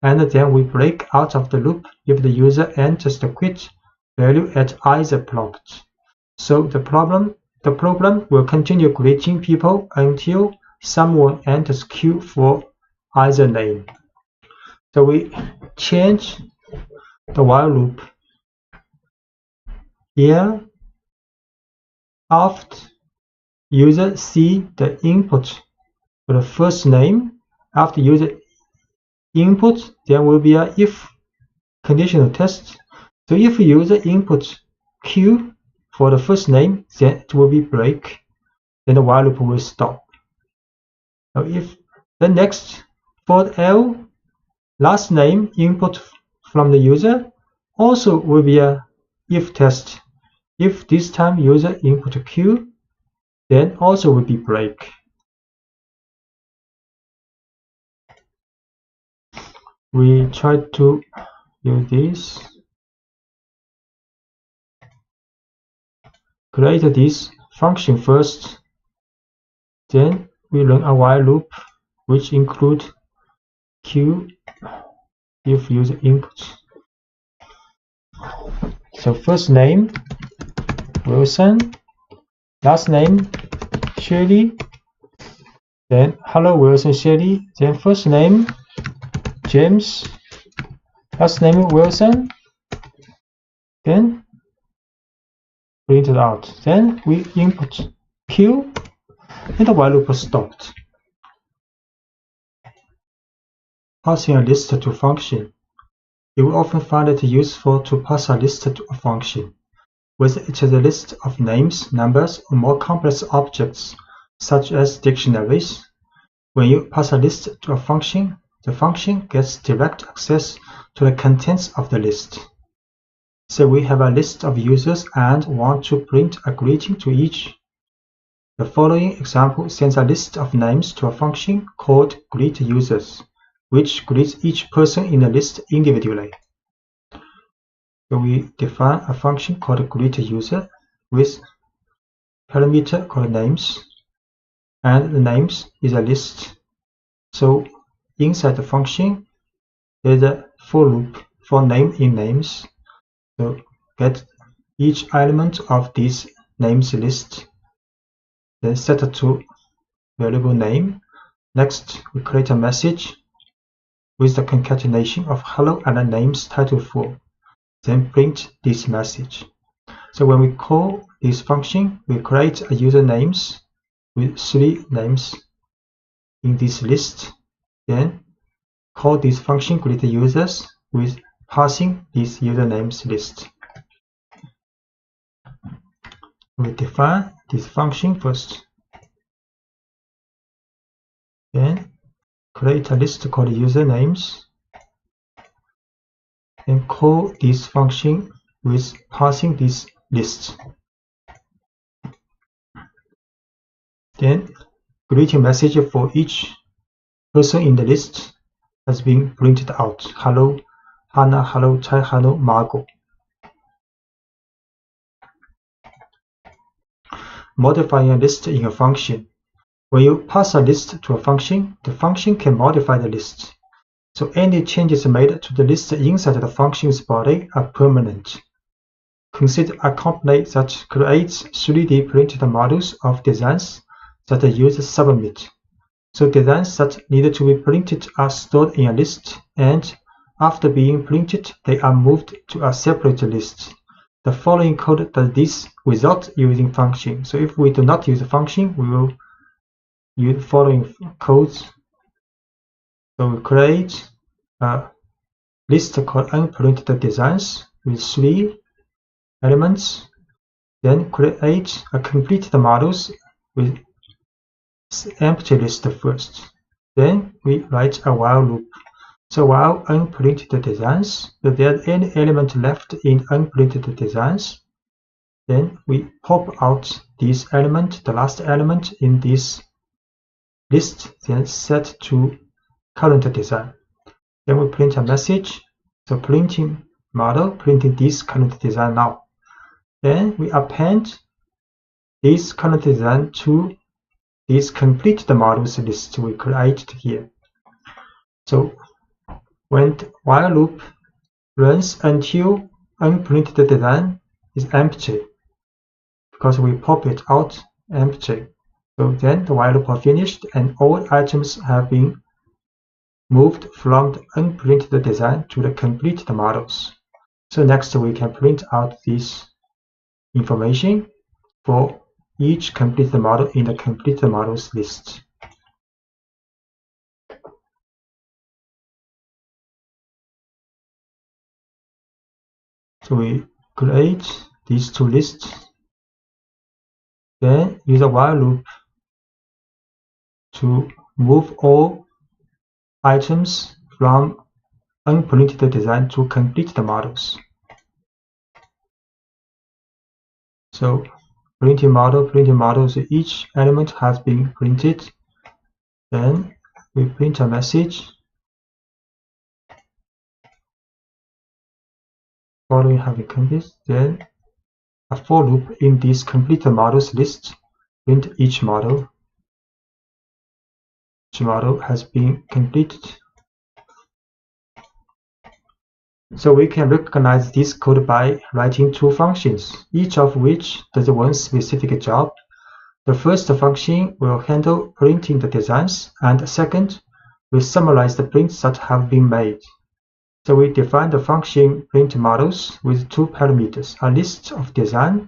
Speaker 1: and then we break out of the loop if the user enters the quit value at either prompt. So the program will continue greeting people until someone enters Q for either name. So we change the while loop here. After user see the input for the first name, after user input, there will be a if conditional test. So if user input Q for the first name, then it will be break. Then the while loop will stop. Now if the next for L last name input from the user also will be a if test. If this time user input Q, then also will be break. We try to use this. Create this function first, then we run a while loop which include Q if user input. So first name Wilson, last name Shirley, Then hello Wilson Shelly. Then first name James, last name Wilson. Then print it out. Then we input Q, and the while loop stopped. Passing a list to a function. You will often find it useful to pass a list to a function, whether it is a list of names, numbers, or more complex objects, such as dictionaries. When you pass a list to a function, the function gets direct access to the contents of the list. Say we have a list of users and want to print a greeting to each. The following example sends a list of names to a function called greetUsers, which greets each person in the list individually. So we define a function called greetUser with parameter called names, and the names is a list. So inside the function, there's a for loop for name in names. So get each element of this names list, then set it to variable name. Next, we create a message with the concatenation of hello and the names title for. Then print this message. So when we call this function, we create a user names with 3 names in this list. Then call this function greetUsers with passing this usernames list. We define this function first. Then create a list called usernames. And call this function with passing this list. Then greeting message for each person in the list has been printed out. Hello Hannah, hello Chai, hello Margot. Modifying a list in a function. When you pass a list to a function, the function can modify the list. So any changes made to the list inside the function's body are permanent. Consider a company that creates 3D printed models of designs that the users submit. So designs that need to be printed are stored in a list, and after being printed, they are moved to a separate list. The following code does this without using function. So if we do not use a function, we will use the following codes. So we create a list called unprinted designs with 3 elements. Then create a completed models with empty list first. Then we write a while loop. So while unprinted designs, if there's any element left in unprinted designs, then we pop out this element, the last element in this list, then set to current design. Then we print a message. So printing model, printing this current design now. Then we append this current design to this completed models list we created here. So when while loop runs until unprinted design is empty, because we pop it out empty. So then the while loop are finished and all items have been moved from the unprinted design to the completed models. So next we can print out this information for each completed model in the completed models list. So we create these 2 lists, then use a while loop to move all items from unprinted design to completed models. So printing models, each element has been printed. Then we print a message following having completed. Then a for loop in this completed models list, print each model. Each model has been completed. So we can recognize this code by writing 2 functions, each of which does one specific job. The first function will handle printing the designs, and the second will summarize the prints that have been made. So we define the function print models with two parameters, a list of designs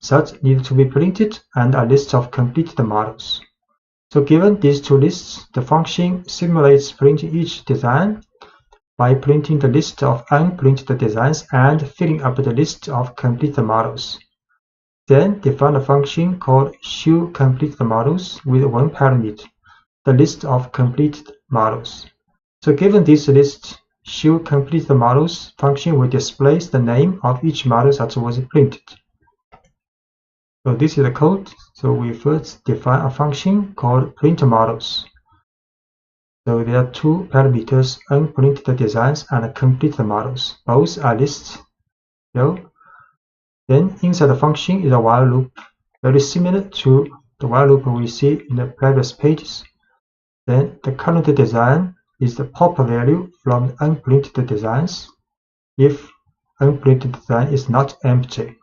Speaker 1: that need to be printed and a list of completed models. So given these two lists, the function simulates printing each design by printing the list of unprinted designs and filling up the list of completed models. Then define a function called showCompleteModels with one parameter, the list of completed models. So given this list, showCompleteModels function will display the name of each model that was printed. So this is the code. So we first define a function called printModels. So there are two parameters, unprinted designs and completed models. Both are lists. Then inside the function is a while loop, very similar to the while loop we see in the previous pages. Then the current design is the pop value from the unprinted designs if unprinted design is not empty.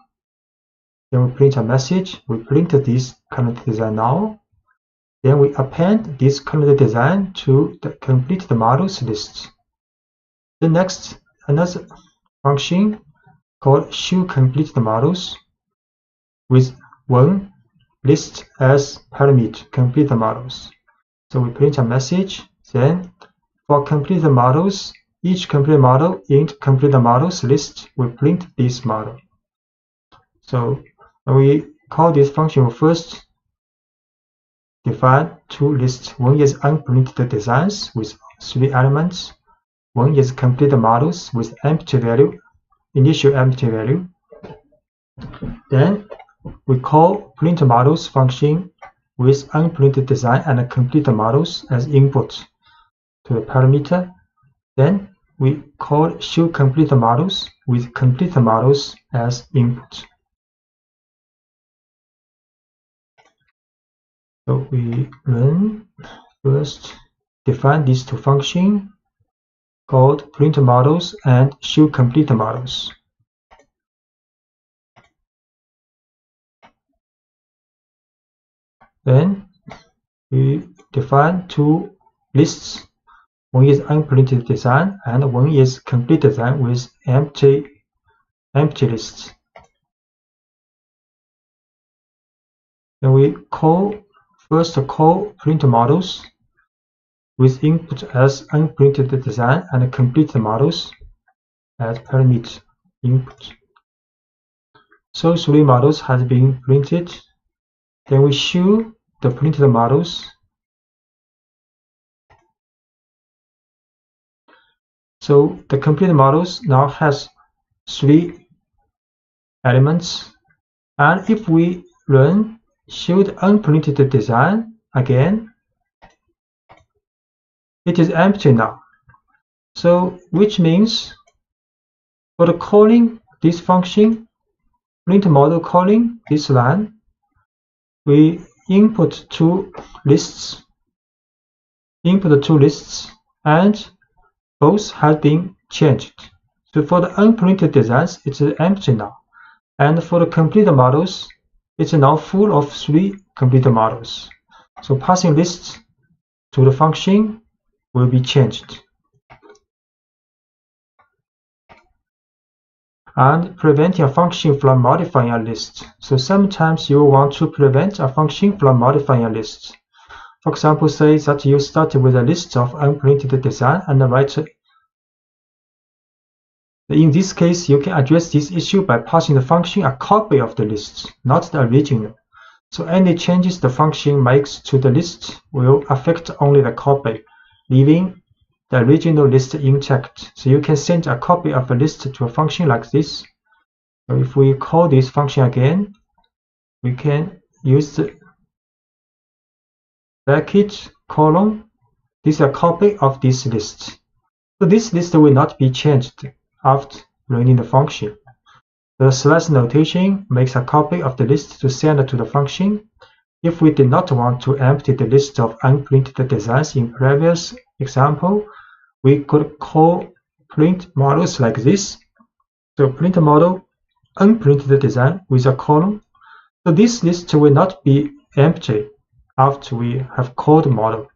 Speaker 1: Then we print a message, we print this current design now. Then we append this current design to the completed models list. The next, another function called showCompleteModels with one list as parameter, completed models. So we print a message, then for completed models, each completed model in completed models list will print this model. So we call this function, we first define two lists. One is unprinted designs with 3 elements. One is completed models with empty value, initial empty value. Then we call printModels function with unprinted design and completed models as input to the parameter. Then we call showCompleteModels with completed models as input. So we run first define these two functions called printModels and showCompleteModels. Then we define two lists. One is unprinted design and one is complete design with empty lists. Then we first call printModels with input as unprinted design and completed models as parameter input. So 3 models has been printed. Then we show the printed models. So the completed models now has 3 elements, and if we run show the unprinted design again, it is empty now. So which means for the calling this function, printModel calling this line, we input two lists, and both have been changed. So for the unprinted designs, it's empty now, and for the completed models, it's now full of 3 completed models. So passing lists to the function will be changed. And preventing a function from modifying a list. So sometimes you want to prevent a function from modifying a list. For example, say that you start with a list of unprinted design and write. In this case, you can address this issue by passing the function a copy of the list, not the original. So any changes the function makes to the list will affect only the copy, leaving the original list intact. So you can send a copy of a list to a function like this. So if we call this function again, we can use the bracket colon. This is a copy of this list. So this list will not be changed after running the function. The slash notation makes a copy of the list to send to the function. If we did not want to empty the list of unprinted designs in previous example, we could call printModels like this. So printModel unprinted design with a colon. So this list will not be empty after we have called the model.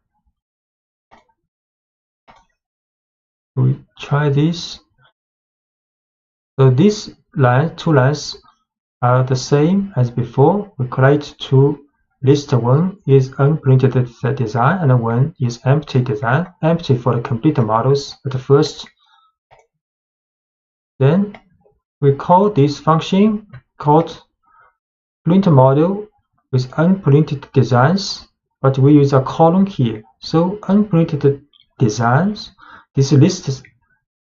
Speaker 1: We try this. So these two lines are the same as before. We collect two lists. One is unprinted design and one is empty design. Empty for the complete models at first. Then we call this function called print model with unprinted designs, but we use a colon here. So unprinted designs, this list,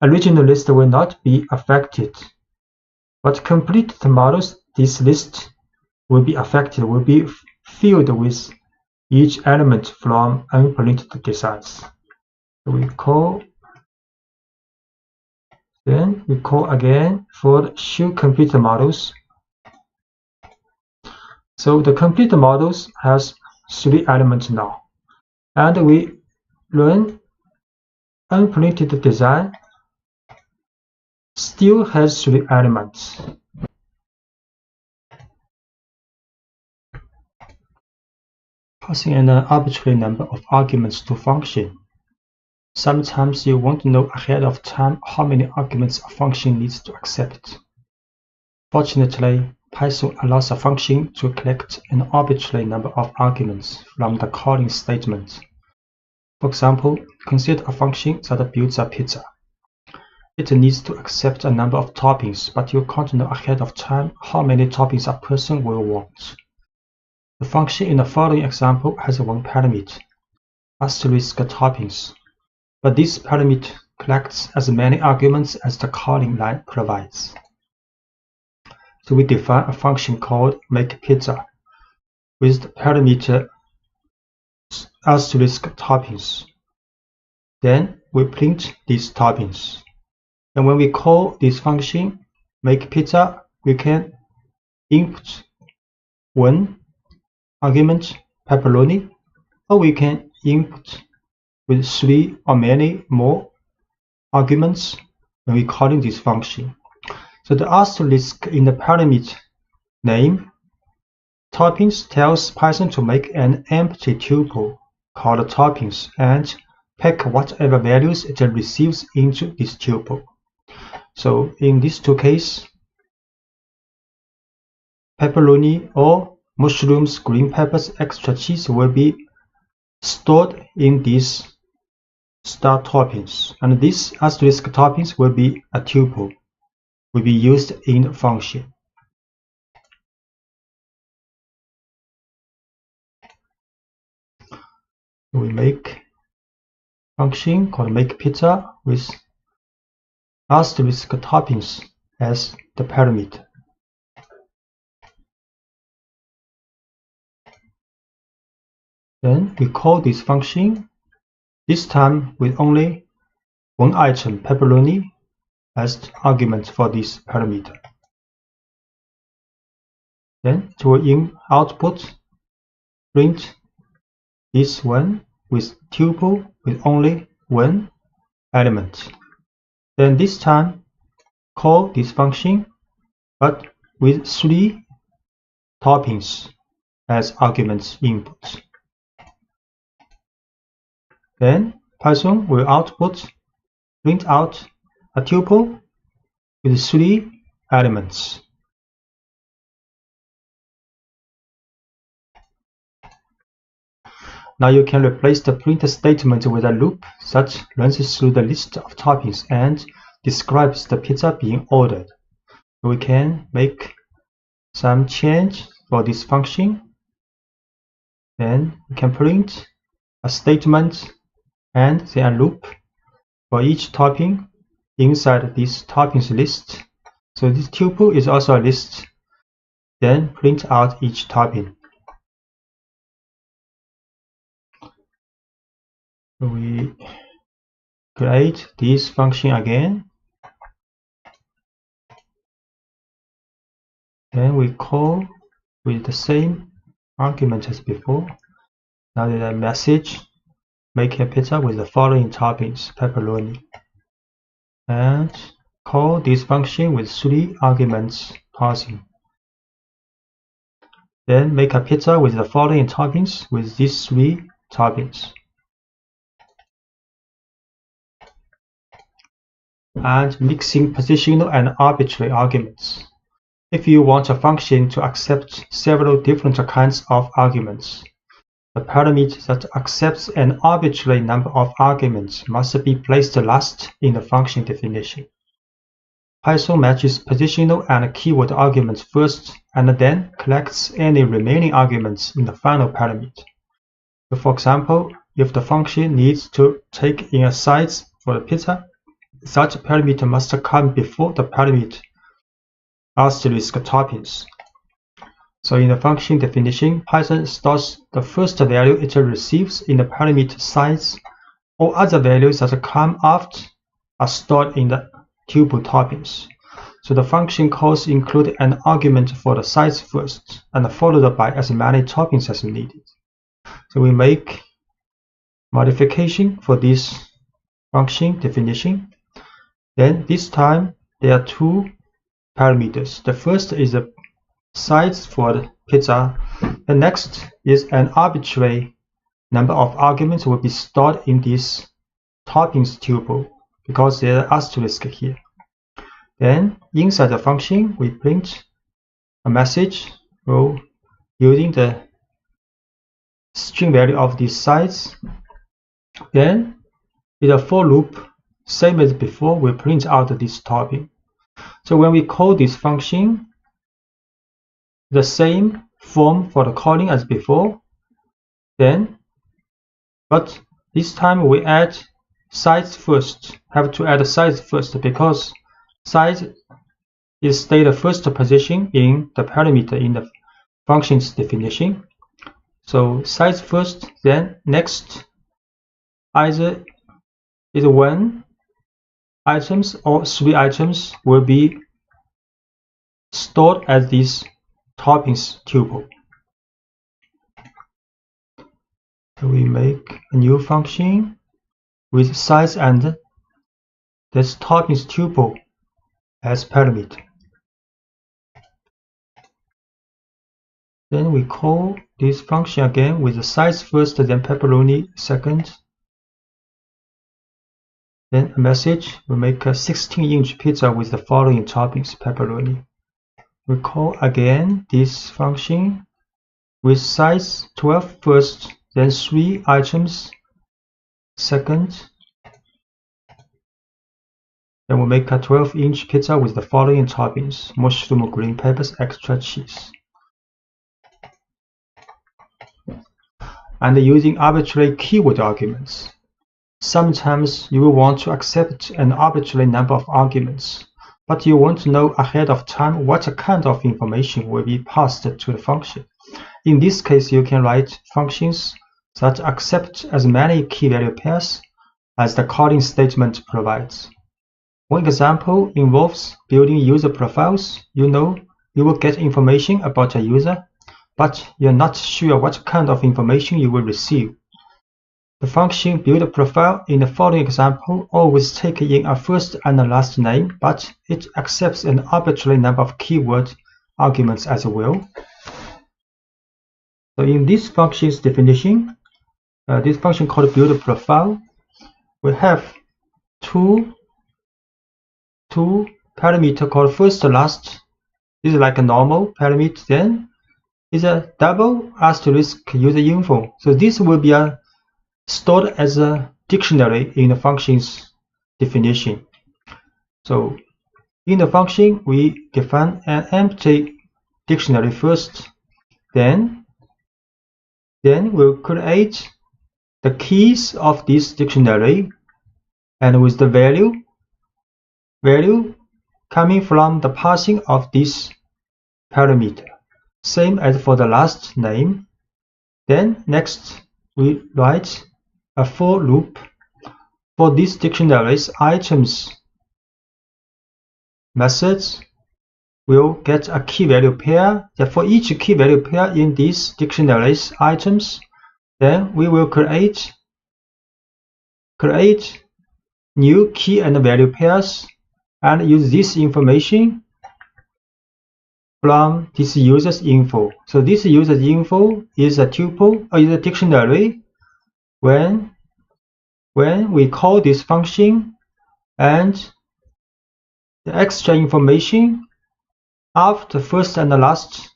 Speaker 1: original list will not be affected. But completed models, this list will be affected, will be filled with each element from unprinted designs. So we call, then we call again for the show completed models. So the completed models has 3 elements now, and we run unprinted design, still has 3 elements. Passing an arbitrary number of arguments to function. Sometimes you want to know ahead of time how many arguments a function needs to accept. Fortunately, Python allows a function to collect an arbitrary number of arguments from the calling statement. For example, consider a function that builds a pizza. It needs to accept a number of toppings, but you can't know ahead of time how many toppings a person will want. The function in the following example has one parameter, asterisk toppings, but this parameter collects as many arguments as the calling line provides. So we define a function called makePizza with the parameter asterisk toppings. Then we print these toppings. And when we call this function makePizza, we can input one argument pepperoni, or we can input with 3 or many more arguments when we calling this function. So the asterisk in the parameter name toppings tells Python to make an empty tuple called toppings and pack whatever values it receives into this tuple. So in these 2 cases, pepperoni or mushrooms, green peppers, extra cheese will be stored in these star toppings, and this asterisk toppings will be a tuple, will be used in the function. We make function called makePizza with asterisk toppings as the parameter. Then we call this function, this time with only one item, pepperoni, as the argument for this parameter. Then it will in output print this one with tuple with only one element. Then this time call this function but with 3 toppings as arguments input. Then Python will print out a tuple with 3 elements. Now you can replace the print statement with a loop that runs through the list of toppings and describes the pizza being ordered. We can make some change for this function. Then we can print a statement and then a loop for each topping inside this toppings list. So this tuple is also a list. Then print out each topping. We create this function again. Then we call with the same argument as before. Now the message, make a pizza with the following toppings, pepperoni. And call this function with 3 arguments passing. Then make a pizza with the following toppings with these 3 toppings. And mixing positional and arbitrary arguments. If you want a function to accept several different kinds of arguments, the parameter that accepts an arbitrary number of arguments must be placed last in the function definition. Python matches positional and keyword arguments first and then collects any remaining arguments in the final parameter. So for example, if the function needs to take in a size for the pizza, such parameter must come before the parameter asterisk toppings. So in the function definition, Python stores the first value it receives in the parameter size. All other values that come after are stored in the tuple toppings. So the function calls include an argument for the size first, and followed by as many toppings as needed. So we make modification for this function definition. Then this time there are 2 parameters. The first is the size for the pizza. The next is an arbitrary number of arguments will be stored in this toppings tuple because there are asterisk here. Then inside the function we print a message using the string value of this size. Then in a for loop, same as before, we print out this topping. So when we call this function, the same form for the calling as before, but this time we add size first. Have to add size first because size is stay the first position in the parameter in the function's definition. So size first, then next either is 1 items or 3 items will be stored as this toppings tuple. So we make a new function with size and this toppings tuple as parameter. Then we call this function again with the size first, then pepperoni second. Then a message, we make a 16-inch pizza with the following toppings, pepperoni. We call again this function with size 12 first, then 3 items second. Then we make a 12-inch pizza with the following toppings, mushroom, green peppers, extra cheese. And using arbitrary keyword arguments. Sometimes you will want to accept an arbitrary number of arguments, but you want to know ahead of time what kind of information will be passed to the function. In this case, you can write functions that accept as many key value pairs as the calling statement provides. One example involves building user profiles. You know you will get information about a user, but you're not sure what kind of information you will receive. The function build profile in the following example always takes in a first and a last name, but it accepts an arbitrary number of keyword arguments as well. So in this function's definition, this function called build profile, we have two parameter called first last. This is like a normal parameter. Then is a double asterisk user info. So this will be stored as a dictionary in the function's definition. So in the function, we define an empty dictionary first. Then we'll create the keys of this dictionary, and with the value coming from the passing of this parameter, same as for the last name. Then next we write a for loop for this dictionary's items. Methods will get a key value pair. For each key value pair in this dictionary's items, then we will create new key and value pairs and use this information from this user's info. So this user's info is a tuple or is a dictionary when we call this function, and the extra information after first and the last,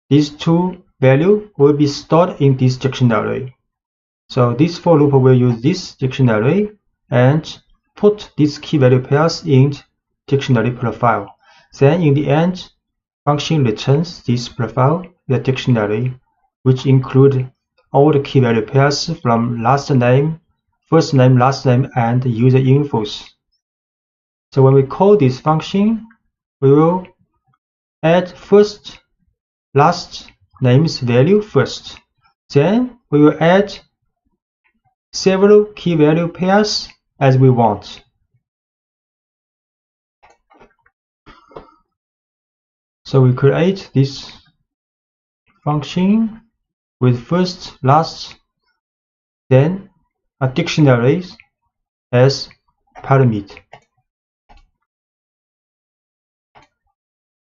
Speaker 1: these two values will be stored in this dictionary. So this for loop will use this dictionary and put these key value pairs in dictionary profile. Then in the end, function returns this profile, the dictionary, which include all the key value pairs from last name, first name, last name, and user infos. So when we call this function, we will add first, last name's value first. Then we will add several key value pairs as we want. So we create this function with first, last, then a dictionary as parameter.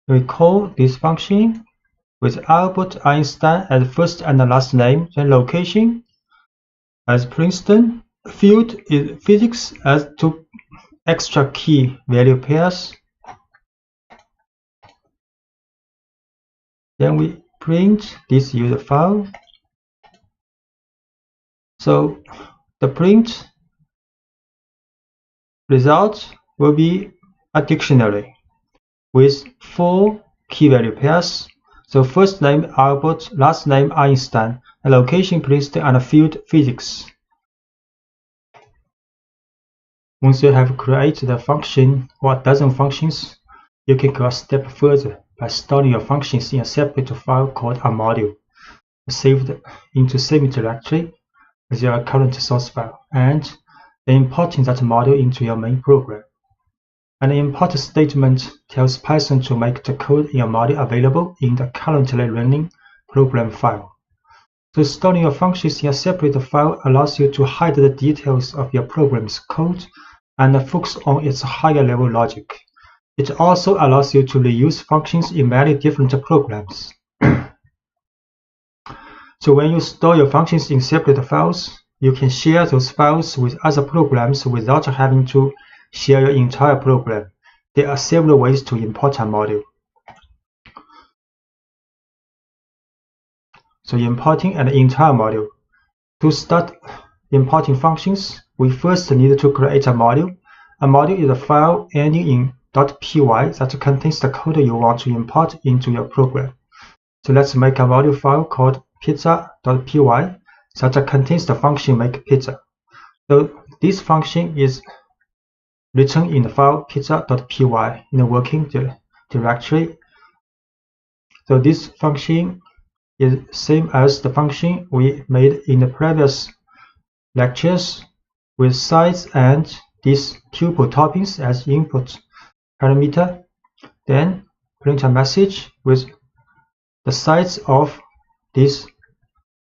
Speaker 1: We call this function with Albert Einstein as first and last name, then location as Princeton, field is physics as two extra key value pairs. Then we print this user file. So the print result will be a dictionary with 4 key value pairs. So first name Albert, last name Einstein, a location Princeton, and a field physics. Once you have created a function or a dozen functions, you can go a step further by storing your functions in a separate file called a module, saved into same directory as your current source file, and then importing that module into your main program. An import statement tells Python to make the code in your module available in the currently running program file. So storing your functions in a separate file allows you to hide the details of your program's code and focus on its higher level logic. It also allows you to reuse functions in many different programs. So when you store your functions in separate files, you can share those files with other programs without having to share your entire program. There are several ways to import a module. So importing an entire module. To start importing functions, we first need to create a module. A module is a file ending in .py that contains the code you want to import into your program. So let's make a module file called pizza.py that contains the function make pizza. So this function is written in the file pizza.py in the working directory. So this function is same as the function we made in the previous lectures, with size and this tuple toppings as input parameter. Then print a message with the size of this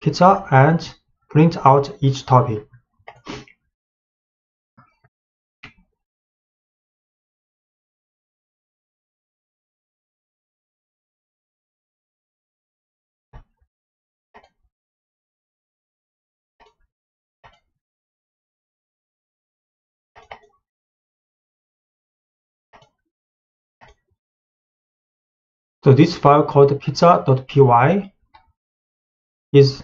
Speaker 1: pizza and print out each topping. So this file called pizza.py is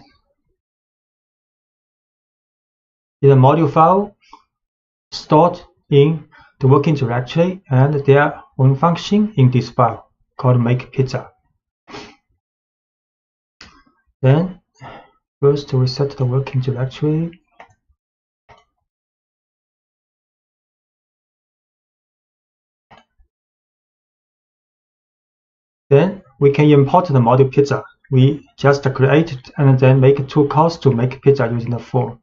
Speaker 1: a module file stored in the working directory, and their own function in this file called make pizza. Then first we set the working directory. Then we can import the module pizza. We just create it and then make 2 calls to make pizza using the form.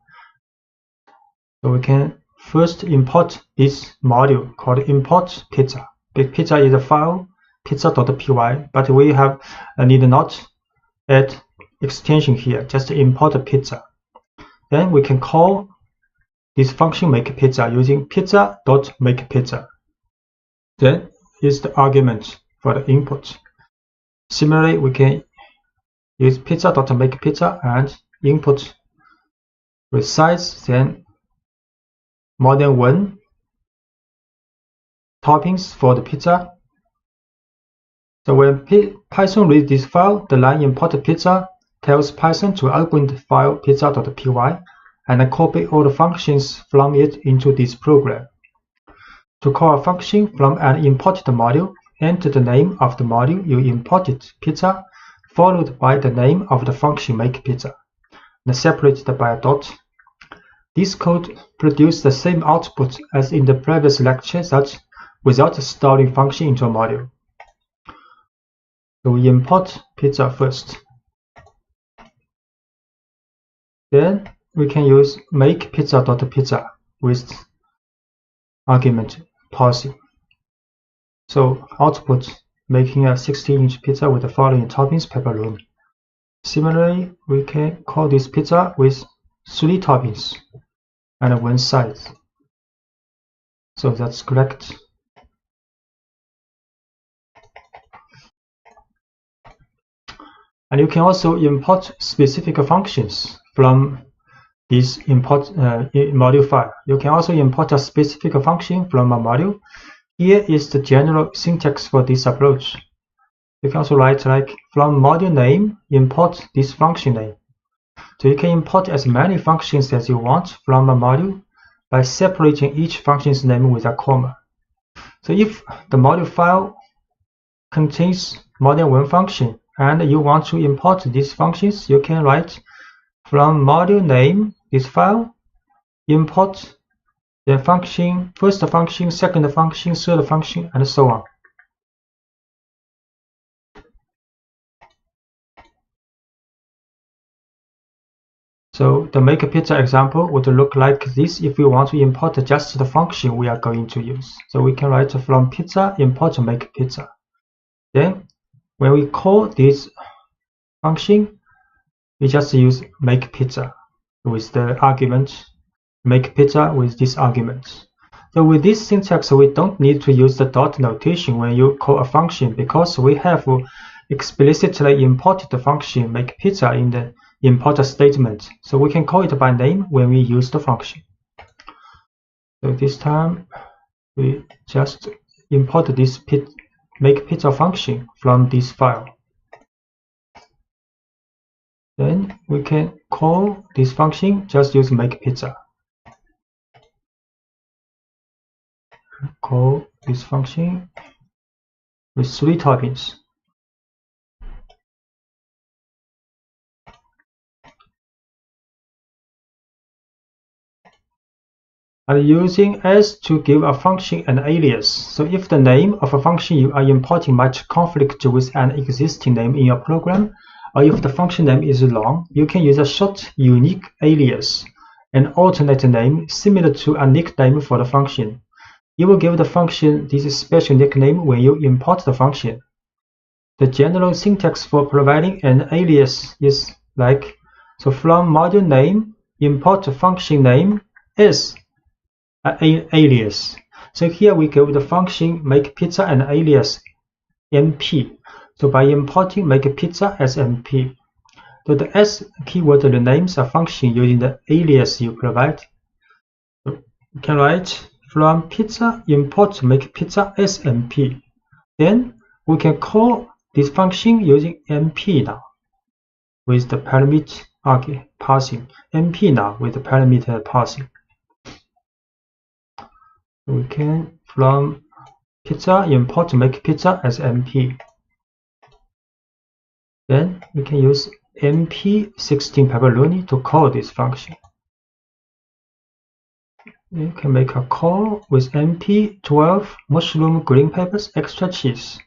Speaker 1: So we can first import this module called import pizza. Pizza is a file pizza.py, but we need not add extension here, just import pizza. Then we can call this function make pizza using pizza.makepizza. Then is the argument for the input. Similarly, we can use pizza.makePizza and input with size, then more than one toppings for the pizza. So when Python reads this file, the line import pizza tells Python to open the file pizza.py and copy all the functions from it into this program. To call a function from an imported module, enter the name of the module you imported, pizza, followed by the name of the function makePizza, and separated by a dot. This code produces the same output as in the previous lecture, that without storing function into a module. So we import pizza first. Then we can use makePizza.pizza with argument parsing. So output making a 16-inch pizza with the following toppings: pepperoni. Similarly, we can call this pizza with 3 toppings and 1 size. So that's correct. And you can also import specific functions from this module file. You can also import a specific function from a module. Here is the general syntax for this approach. You can also write like from module name, import this function name. So you can import as many functions as you want from a module by separating each function's name with a comma. So if the module file contains more than one function and you want to import these functions, you can write from module name, this file, import the function, first function, second function, third function, and so on. So the makePizza example would look like this if we want to import just the function we are going to use. So we can write from pizza import makePizza. Then when we call this function, we just use makePizza with the argument makePizza with this argument. So with this syntax, we don't need to use the dot notation when you call a function, because we have explicitly imported the function makePizza in the import statement. So we can call it by name when we use the function. So this time we just import this makePizza function from this file. Then we can call this function, just use makePizza. Call this function with 3 toppings. And using s to give a function an alias. So if the name of a function you are importing might conflict with an existing name in your program, or if the function name is long, you can use a short unique alias, an alternate name similar to a nickname for the function. You will give the function this special nickname when you import the function. The general syntax for providing an alias is like, so from module name, import function name is an alias. So here we give the function makePizza an alias mp. So by importing makePizza as mp, so the s keyword renames a function using the alias you provide. So you can write from pizza import makePizza as mp. Then we can call this function using mp now with the parameter parsing. mp now with the parameter parsing. We can from pizza import makePizza as mp. Then we can use mp16 pepperoni to call this function. You can make a call with mp12 mushroom, green peppers, extra cheese.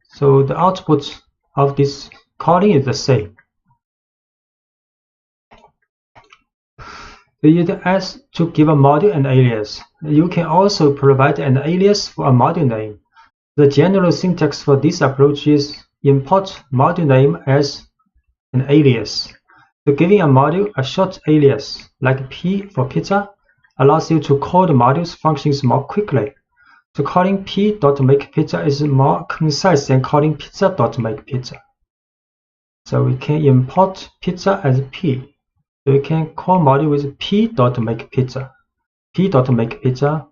Speaker 1: So the output of this calling is the same. We use s to give a module an alias. You can also provide an alias for a module name. The general syntax for this approach is import module name as an alias. So giving a module a short alias, like p for pizza, allows you to call the module's functions more quickly. So calling p.makePizza is more concise than calling pizza.makePizza. So we can import pizza as p. So we can call module with p.makePizza. p.makePizza.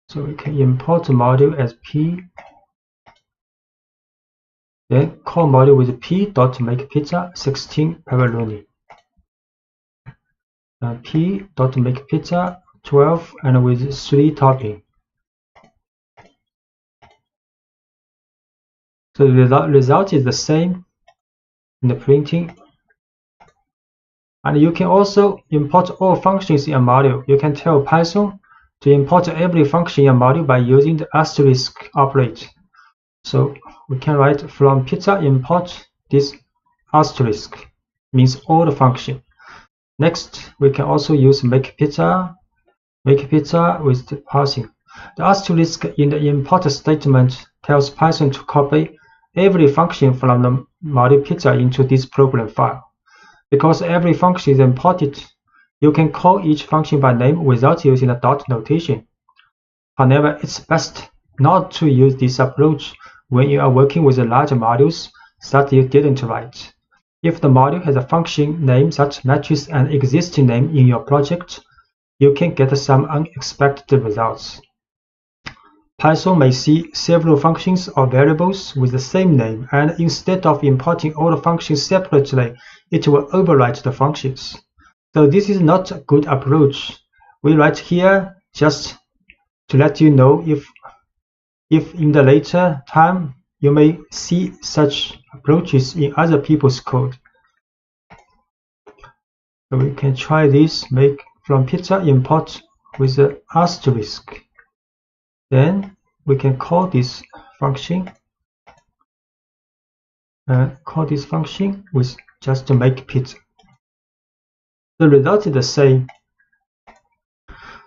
Speaker 1: So we can import module as p. Then call module with p.makePizza 16 pepperoni. P.makePizza 12 and with 3 topping. So the result is the same in the printing. And you can also import all functions in a module. You can tell Python to import every function in a module by using the asterisk operator. So we can write from pizza import this asterisk, means all the function. Next, we can also use make pizza with the parsing. The asterisk in the import statement tells Python to copy every function from the module pizza into this program file. Because every function is imported, you can call each function by name without using the dot notation. However, it's best not to use this approach when you are working with large modules that you didn't write. If the module has a function name that matches an existing name in your project, you can get some unexpected results. Python may see several functions or variables with the same name, and instead of importing all the functions separately, it will overwrite the functions. So this is not a good approach. We write here just to let you know if in the later time you may see such approaches in other people's code. So we can try this, make from pizza import with the asterisk. Then we can call this function with just to make pizza. The result is the same.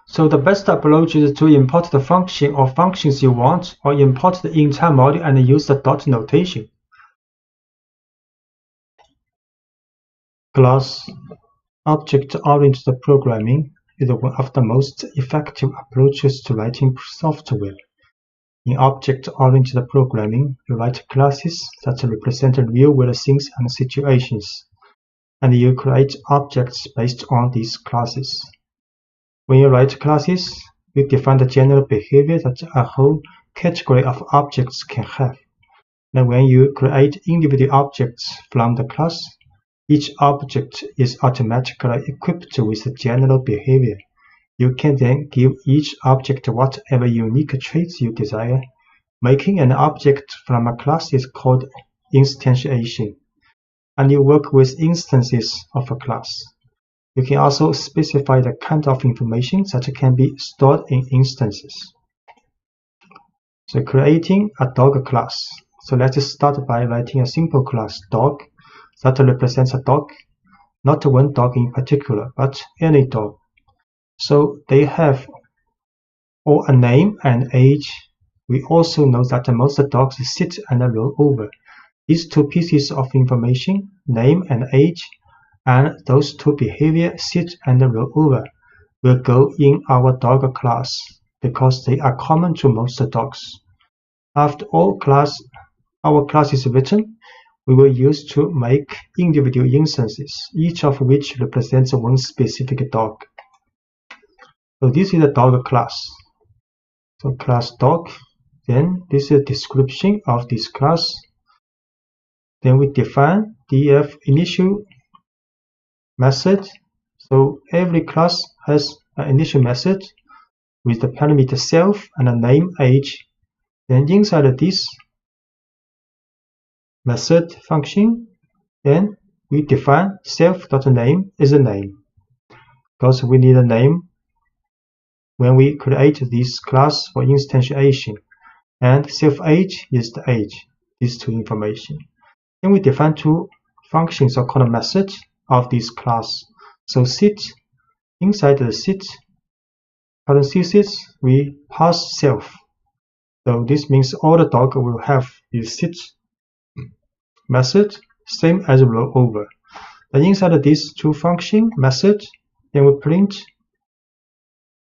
Speaker 1: So the best approach is to import the function or functions you want, or import the entire module and use the dot notation. Class object-oriented programming is one of the most effective approaches to writing software. In object-oriented programming, you write classes that represent real-world things and situations, and you create objects based on these classes. When you write classes, you define the general behavior that a whole category of objects can have. And when you create individual objects from the class, each object is automatically equipped with the general behavior. You can then give each object whatever unique traits you desire. Making an object from a class is called instantiation, and you work with instances of a class. You can also specify the kind of information that can be stored in instances. So creating a dog class. So let's start by writing a simple class, dog, that represents a dog, not one dog in particular, but any dog. So they have all a name and age. We also know that most dogs sit and roll over. These two pieces of information, name and age, and those two behavior, sit and roll over, will go in our dog class because they are common to most dogs. After our class is written, we will use to make individual instances, each of which represents one specific dog. So this is a dog class. So class dog, then this is a description of this class. Then we define df initial method. So every class has an initial method with the parameter self and a name age. Then inside this method function, then we define self.name is a name, because we need a name when we create this class for instantiation, and self-age is the age, these two information. Then we define two functions or called methods of this class. So sit, inside the sit parentheses, we pass self. So this means all the dog will have this sit method, same as roll over. Then inside this two function method, then we print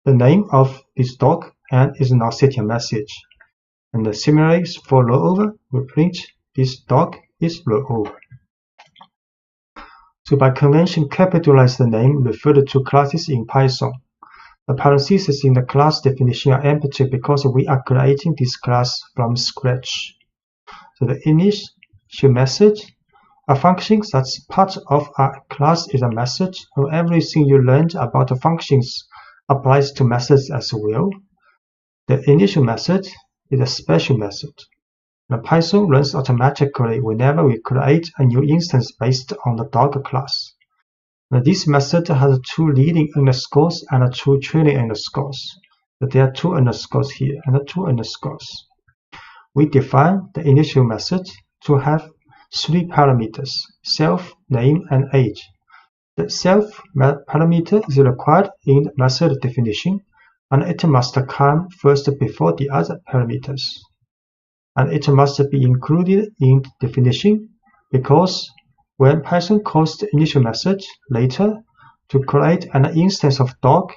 Speaker 1: the name of this dog and is not setting a message. And similarly, for rollover, we print this dog is rollover. So by convention, capitalize the name referred to classes in Python. The parentheses in the class definition are empty because we are creating this class from scratch. So the initial method, a function that's part of a class, is a method, and everything you learned about the functions applies to methods as well. The initial method is a special method. The Python runs automatically whenever we create a new instance based on the dog class. Now, this method has 2 leading underscores and 2 trailing underscores. So there are 2 underscores here and 2 underscores. We define the initial method to have 3 parameters: self, name, and age. The self parameter is required in the method definition, and it must come first before the other parameters. And it must be included in the definition because when Python calls the initial method later to create an instance of dog,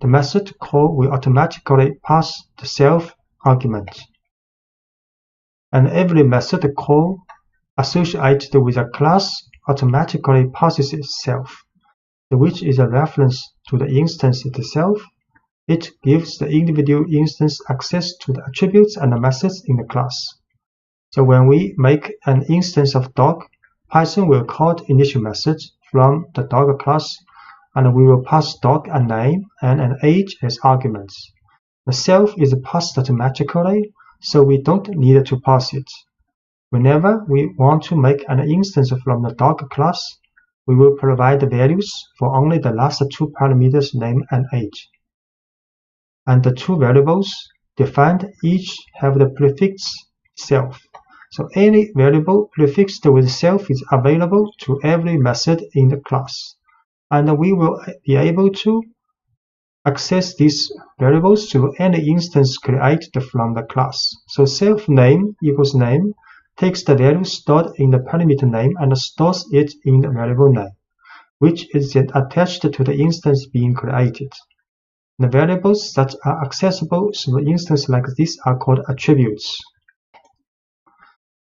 Speaker 1: the method call will automatically pass the self argument. And every method call associated with a class automatically passes itself, which is a reference to the instance itself. It gives the individual instance access to the attributes and the methods in the class. So when we make an instance of dog, Python will call the initial method from the dog class, and we will pass dog a name and an age as arguments. The self is passed automatically, so we don't need to pass it. Whenever we want to make an instance from the dog class, we will provide the values for only the last 2 parameters, name and age. And the 2 variables defined each have the prefix self. So any variable prefixed with self is available to every method in the class. And we will be able to access these variables to any instance created from the class. So self name equals name takes the value stored in the parameter name and stores it in the variable name, which is then attached to the instance being created. The variables that are accessible through an instance like this are called attributes.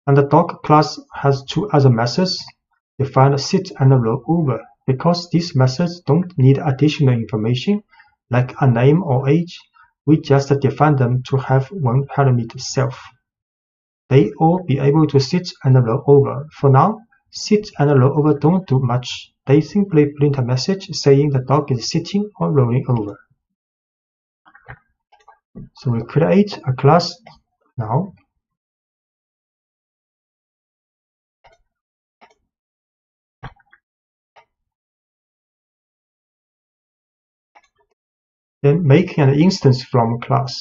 Speaker 1: And the dog class has 2 other methods, defined sit and rollover, because these methods don't need additional information like a name or age. We just define them to have 1 parameter self. They all be able to sit and roll over. For now, sit and roll over don't do much. They simply print a message saying the dog is sitting or rolling over. So we create a class now. Then make an instance from class.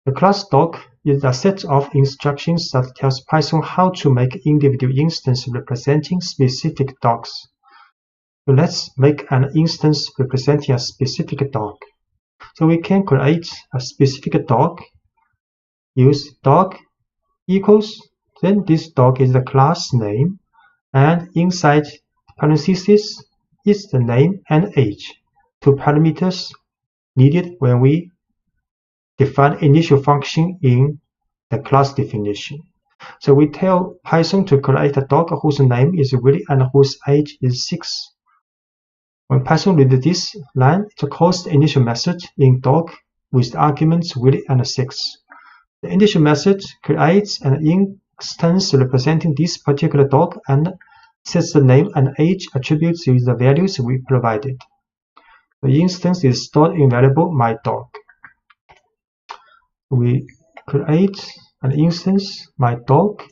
Speaker 1: The class dog is a set of instructions that tells Python how to make individual instances representing specific dogs. So let's make an instance representing a specific dog. So we can create a specific dog, use dog equals, then this dog is the class name, and inside parentheses is the name and age, 2 parameters needed when we define initial function in the class definition. So we tell Python to create a dog whose name is Willy and whose age is 6. When Python reads this line, it calls the initial method in dog with the arguments Willy and 6. The initial method creates an instance representing this particular dog and sets the name and age attributes with the values we provided. The instance is stored in variable myDog. We create an instance myDog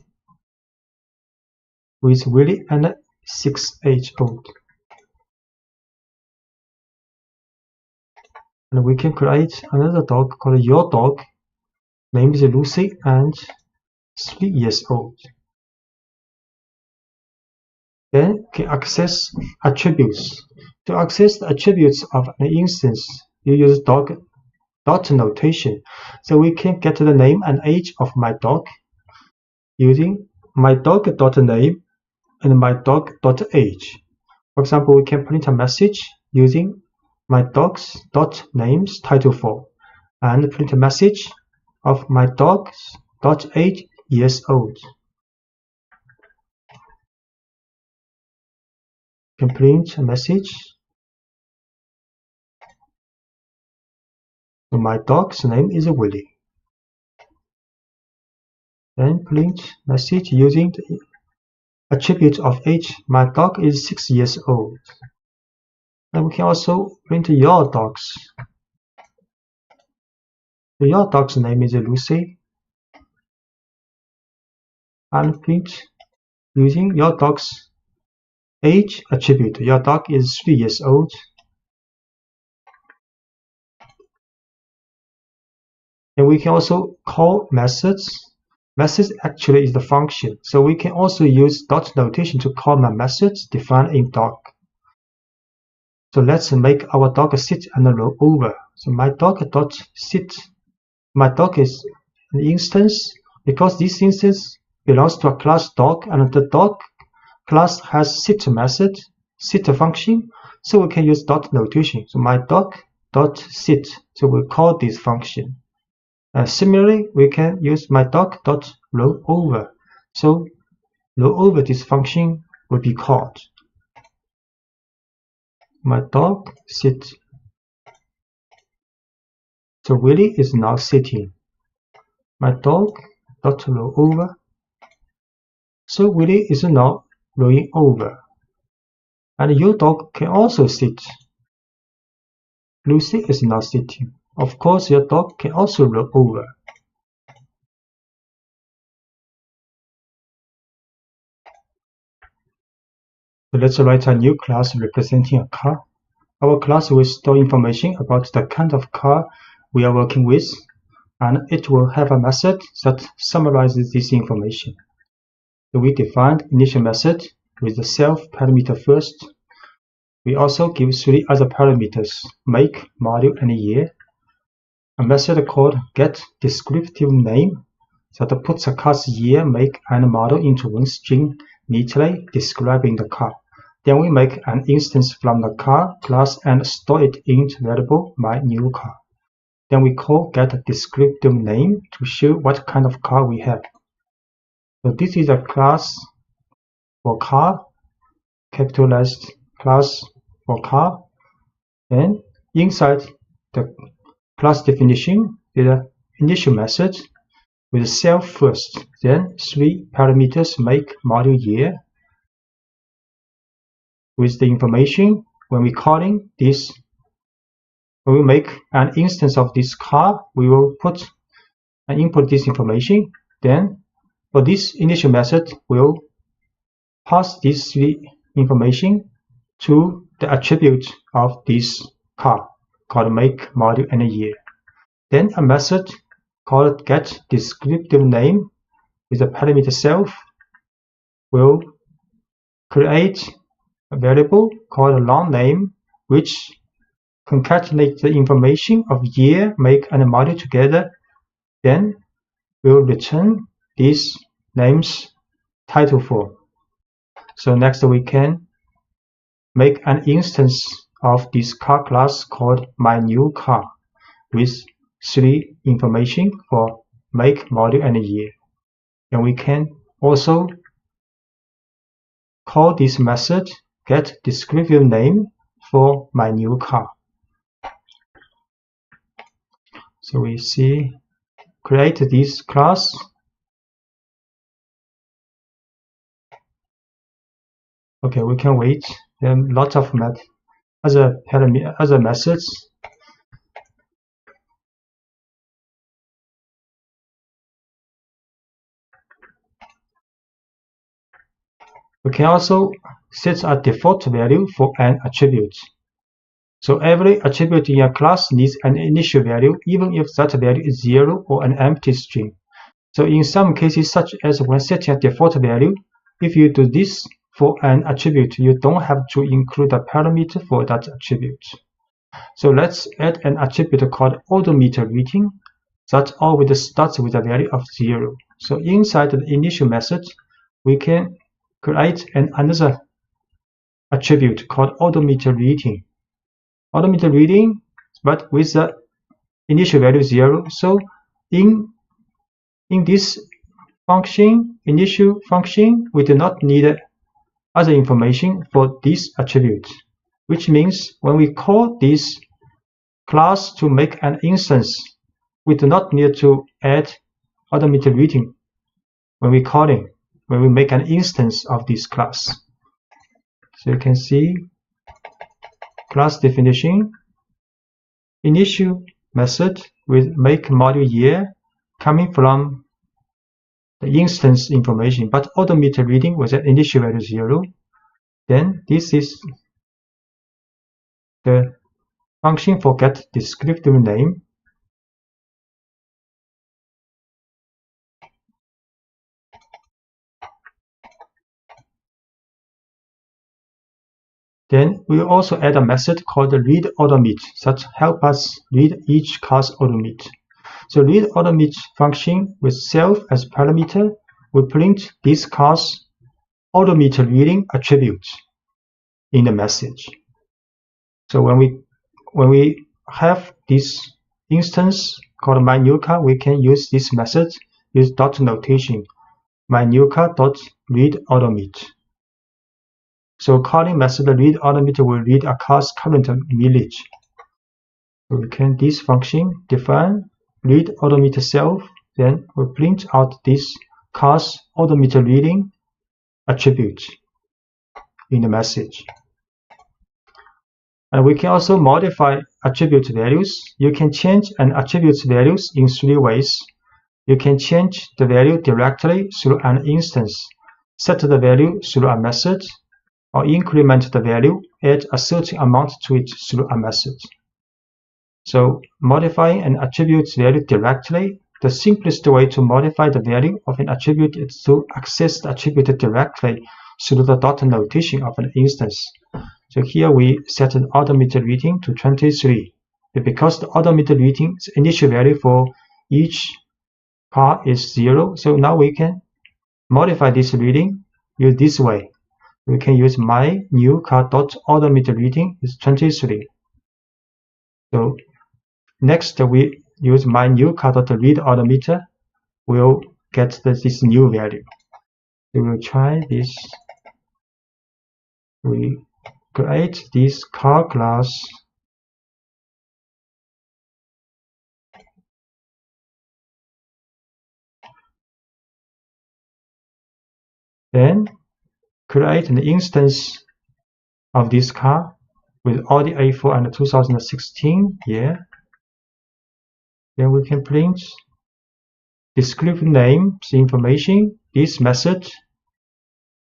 Speaker 1: with Willy and 6 age old. And we can create another dog called your dog, named Lucy and 3 years old. Then can access attributes. To access the attributes of an instance, you use dot notation. So we can get the name and age of my dog using myDog.name and myDog.age. For example, we can print a message using myDogs.names title4, and print a message of my dog dot 8 years old. Can print a message. So my dog's name is Willie. Then print message using the attribute of age. My dog is 6 years old. And we can also print your dogs. So your dog's name is Lucy. And print using your dog's age attribute. Your dog is 3 years old. And we can also call methods. Method actually is the function. So we can also use dot notation to call my methods defined in dog. So let's make our dog sit and roll over. So my dog dot sit. My dog is an instance because this instance belongs to a class dog, and the dog class has sit method, sit function. So we can use dot notation. So my dog dot sit. So we call this function. Similarly, we can use my dog dot roll over. So roll over this function will be called. My dog sit. So Willie is now sitting. My dog dot roll over. So Willie is now rolling over. And your dog can also sit. Lucy is now sitting. Of course, your dog can also roll over. So let's write a new class representing a car. Our class will store information about the kind of car we are working with, and it will have a method that summarizes this information. So we defined initial method with the self parameter first. We also give 3 other parameters: make, model, and year. A method called getDescriptiveName that puts a car's year, make, and model into one string neatly describing the car. Then we make an instance from the car class and store it in the variable myNewCar. Then we call getDescriptiveName to show what kind of car we have. So this is a class for car, capitalized class for car. Then inside the class definition is an initial method with self first, then 3 parameters: make, model, year. With the information, when we calling this, when we make an instance of this car, we will put and input this information. Then for this initial method, we'll pass this 3 information to the attribute of this car called make, model, and year. Then a method called getDescriptiveName with the parameter self will create a variable called longName, which concatenates the information of year, make, and model together. Then we'll return these names title form. So next we can make an instance of this car class called myNewCar with 3 information for make, model, and year. And we can also call this method getDescriptiveName for myNewCar. So we see create this class. Okay, we can wait. There are lots of other methods. We can also set a default value for an attribute. So every attribute in a class needs an initial value, even if that value is 0 or an empty string. So in some cases, such as when setting a default value, if you do this for an attribute, you don't have to include a parameter for that attribute. So let's add an attribute called odometer reading that always starts with a value of 0. So inside the initial method, we can create another attribute called odometer reading. Odometer reading, but with the initial value 0. So in this function, initial function, we do not need other information for this attribute, which means when we call this class to make an instance, we do not need to add automated reading when we make an instance of this class. So you can see class definition, initial method with make module year coming from the instance information, but automated reading with an initial value 0. Then this is the function for get descriptive name. Then we also add a method called read automate that help us read each class automate. So read automate function with self as parameter will print this class automated reading attribute in the message. So when we have this instance called myNewCar, we can use this method with dot notation, myNewCar.readAutomate. So calling method read automate will read a class current mileage. So we can this function define read automate self, then we print out this class automated reading attribute in the message. And we can also modify attribute values. You can change an attribute values in 3 ways. You can change the value directly through an instance, set the value through a method, or increment the value, add a certain amount to it through a method. So modifying an attribute value directly, the simplest way to modify the value of an attribute is to access the attribute directly through the dot notation of an instance. So here we set an automated reading to 23. Because the automated reading's initial value for each car is 0, so now we can modify this reading use this way. We can use myNewCar.automated reading is 23. So next we use myNewCar.readAutomator will get this new value. We will try this. We create this car class. Then create an instance of this car with Audi A4 and 2016 year. Then we can print descriptive names information. This method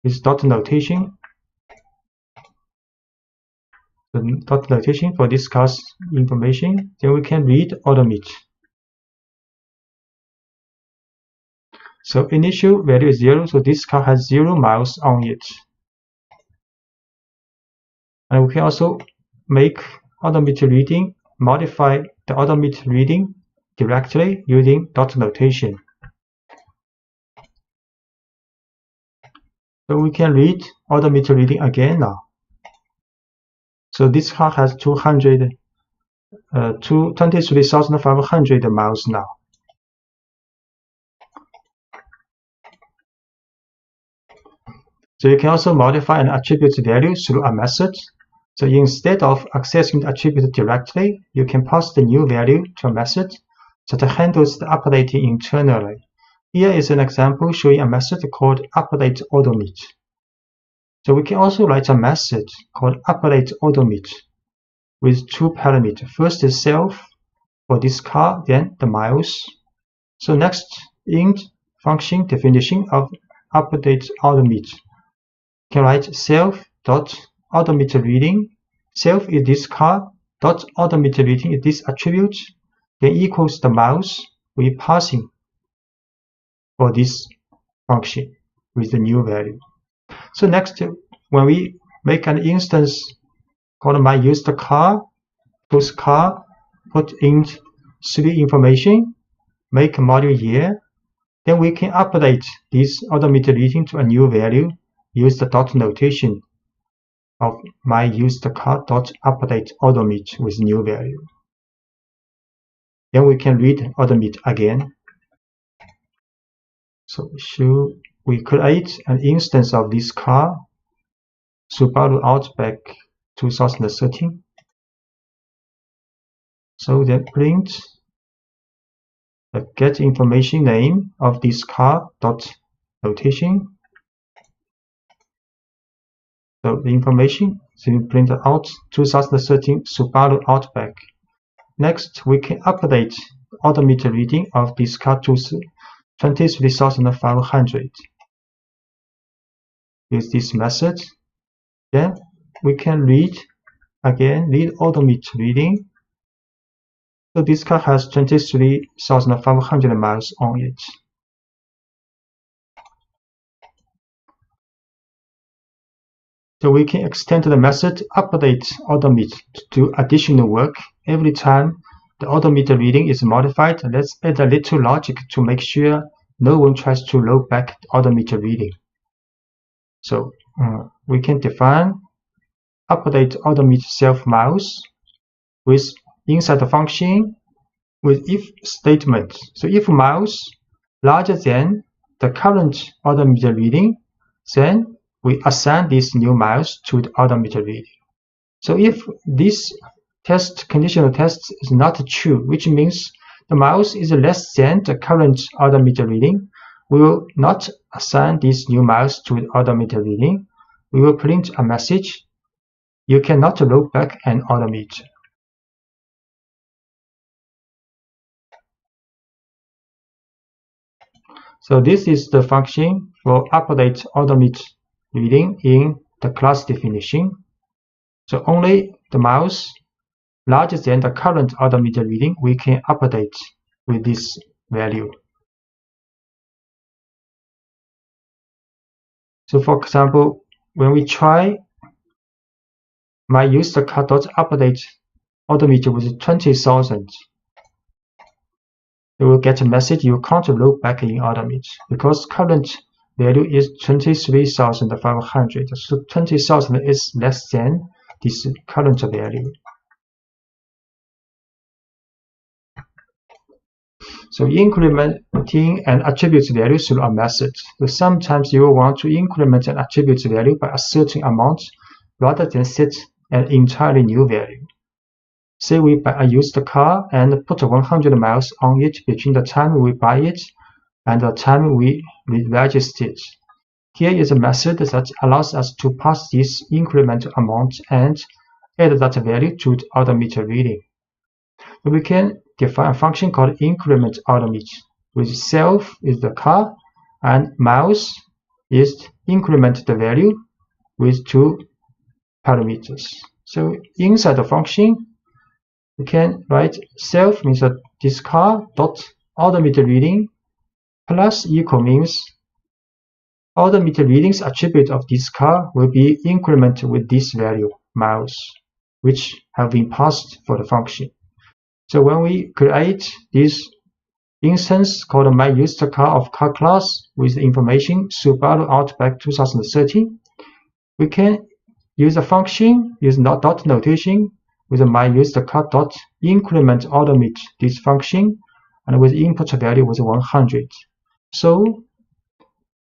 Speaker 1: is dot notation. The dot notation for this class information. Then we can read automate. So initial value is 0, so this car has 0 miles on it. And we can also make automated reading, modify the automated reading directly using dot notation. So we can read automated reading again now. So this car has 23,500 miles now. So you can also modify an attribute value through a method. So instead of accessing the attribute directly, you can pass the new value to a method that handles the updating internally. Here is an example showing a method called updateAutomate. So we can also write a method called updateAutomate with 2 parameters. First is self for this car, then the miles. So next, int function definition of updateAutomate. You can write self.automated reading. Self is this car, dot automated reading is this attribute, then equals the miles we passing for this function with the new value. So next, when we make an instance called myUsedCar, post car, put in 3 information, make module year, then we can update this automated reading to a new value, use the dot notation of myUsedCar.updateAutomate with new value. Then we can read automate again. So should we create an instance of this car, Subaru Outback 2013. So then print the get information name of this car dot notation. So the information is printed out 2013 Subaru Outback. Next, we can update the odometer reading of this car to 23,500. Use this method. Then we can read odometer reading. So this car has 23,500 miles on it. So we can extend the method update odometer to do additional work. Every time the odometer reading is modified, let's add a little logic to make sure no one tries to roll back the odometer reading. So we can define update odometer self miles with inside the function with if statement. So if miles larger than the current odometer reading, then we assign these new miles to the odometer reading. So if this conditional test is not true, which means the miles is less than the current odometer reading, we will not assign these new miles to the odometer reading. We will print a message: you cannot roll back an odometer. So this is the function for update odometer reading in the class definition. So only the miles larger than the current odometer reading we can update with this value. So for example, when we try my used car dot update odometer with 20,000, you will get a message you can't roll back in odometer because current value is 23,500. So 20,000 is less than this current value. So incrementing an attribute value through a method. So sometimes you will want to increment an attribute value by a certain amount rather than set an entirely new value. Say we buy a used car and put 100 miles on it between the time we buy it and the time we register it. Here is a method that allows us to pass this incremental amount and add that value to the odometer reading. We can define a function called increment odometer, with self is the car and miles is increment the value with two parameters. So inside the function, we can write self means that this car dot odometer reading plus equal means odometer readings attribute of this car will be incremented with this value miles, which have been passed for the function. So when we create this instance called my used car of car class with the information Subaru Outback 2013, we can use a function, use dot notation with my used car dot increment odometer this function, and with input value was 100. So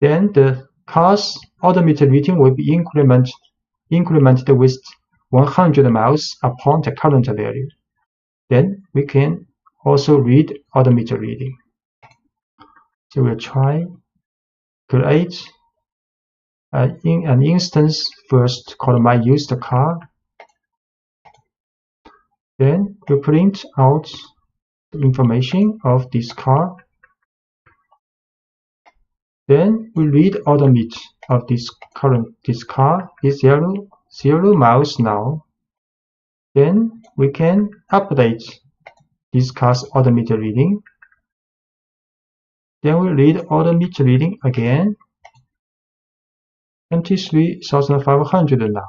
Speaker 1: then the car's odometer reading will be incremented with 100 miles upon the current value. Then we can also read odometer reading. So we'll try create an instance first called my used car. Then we print out the information of this car. Then we read odometer of this car is 0 miles now. Then we can update this car's odometer reading. Then we read odometer reading again, 23,500 now.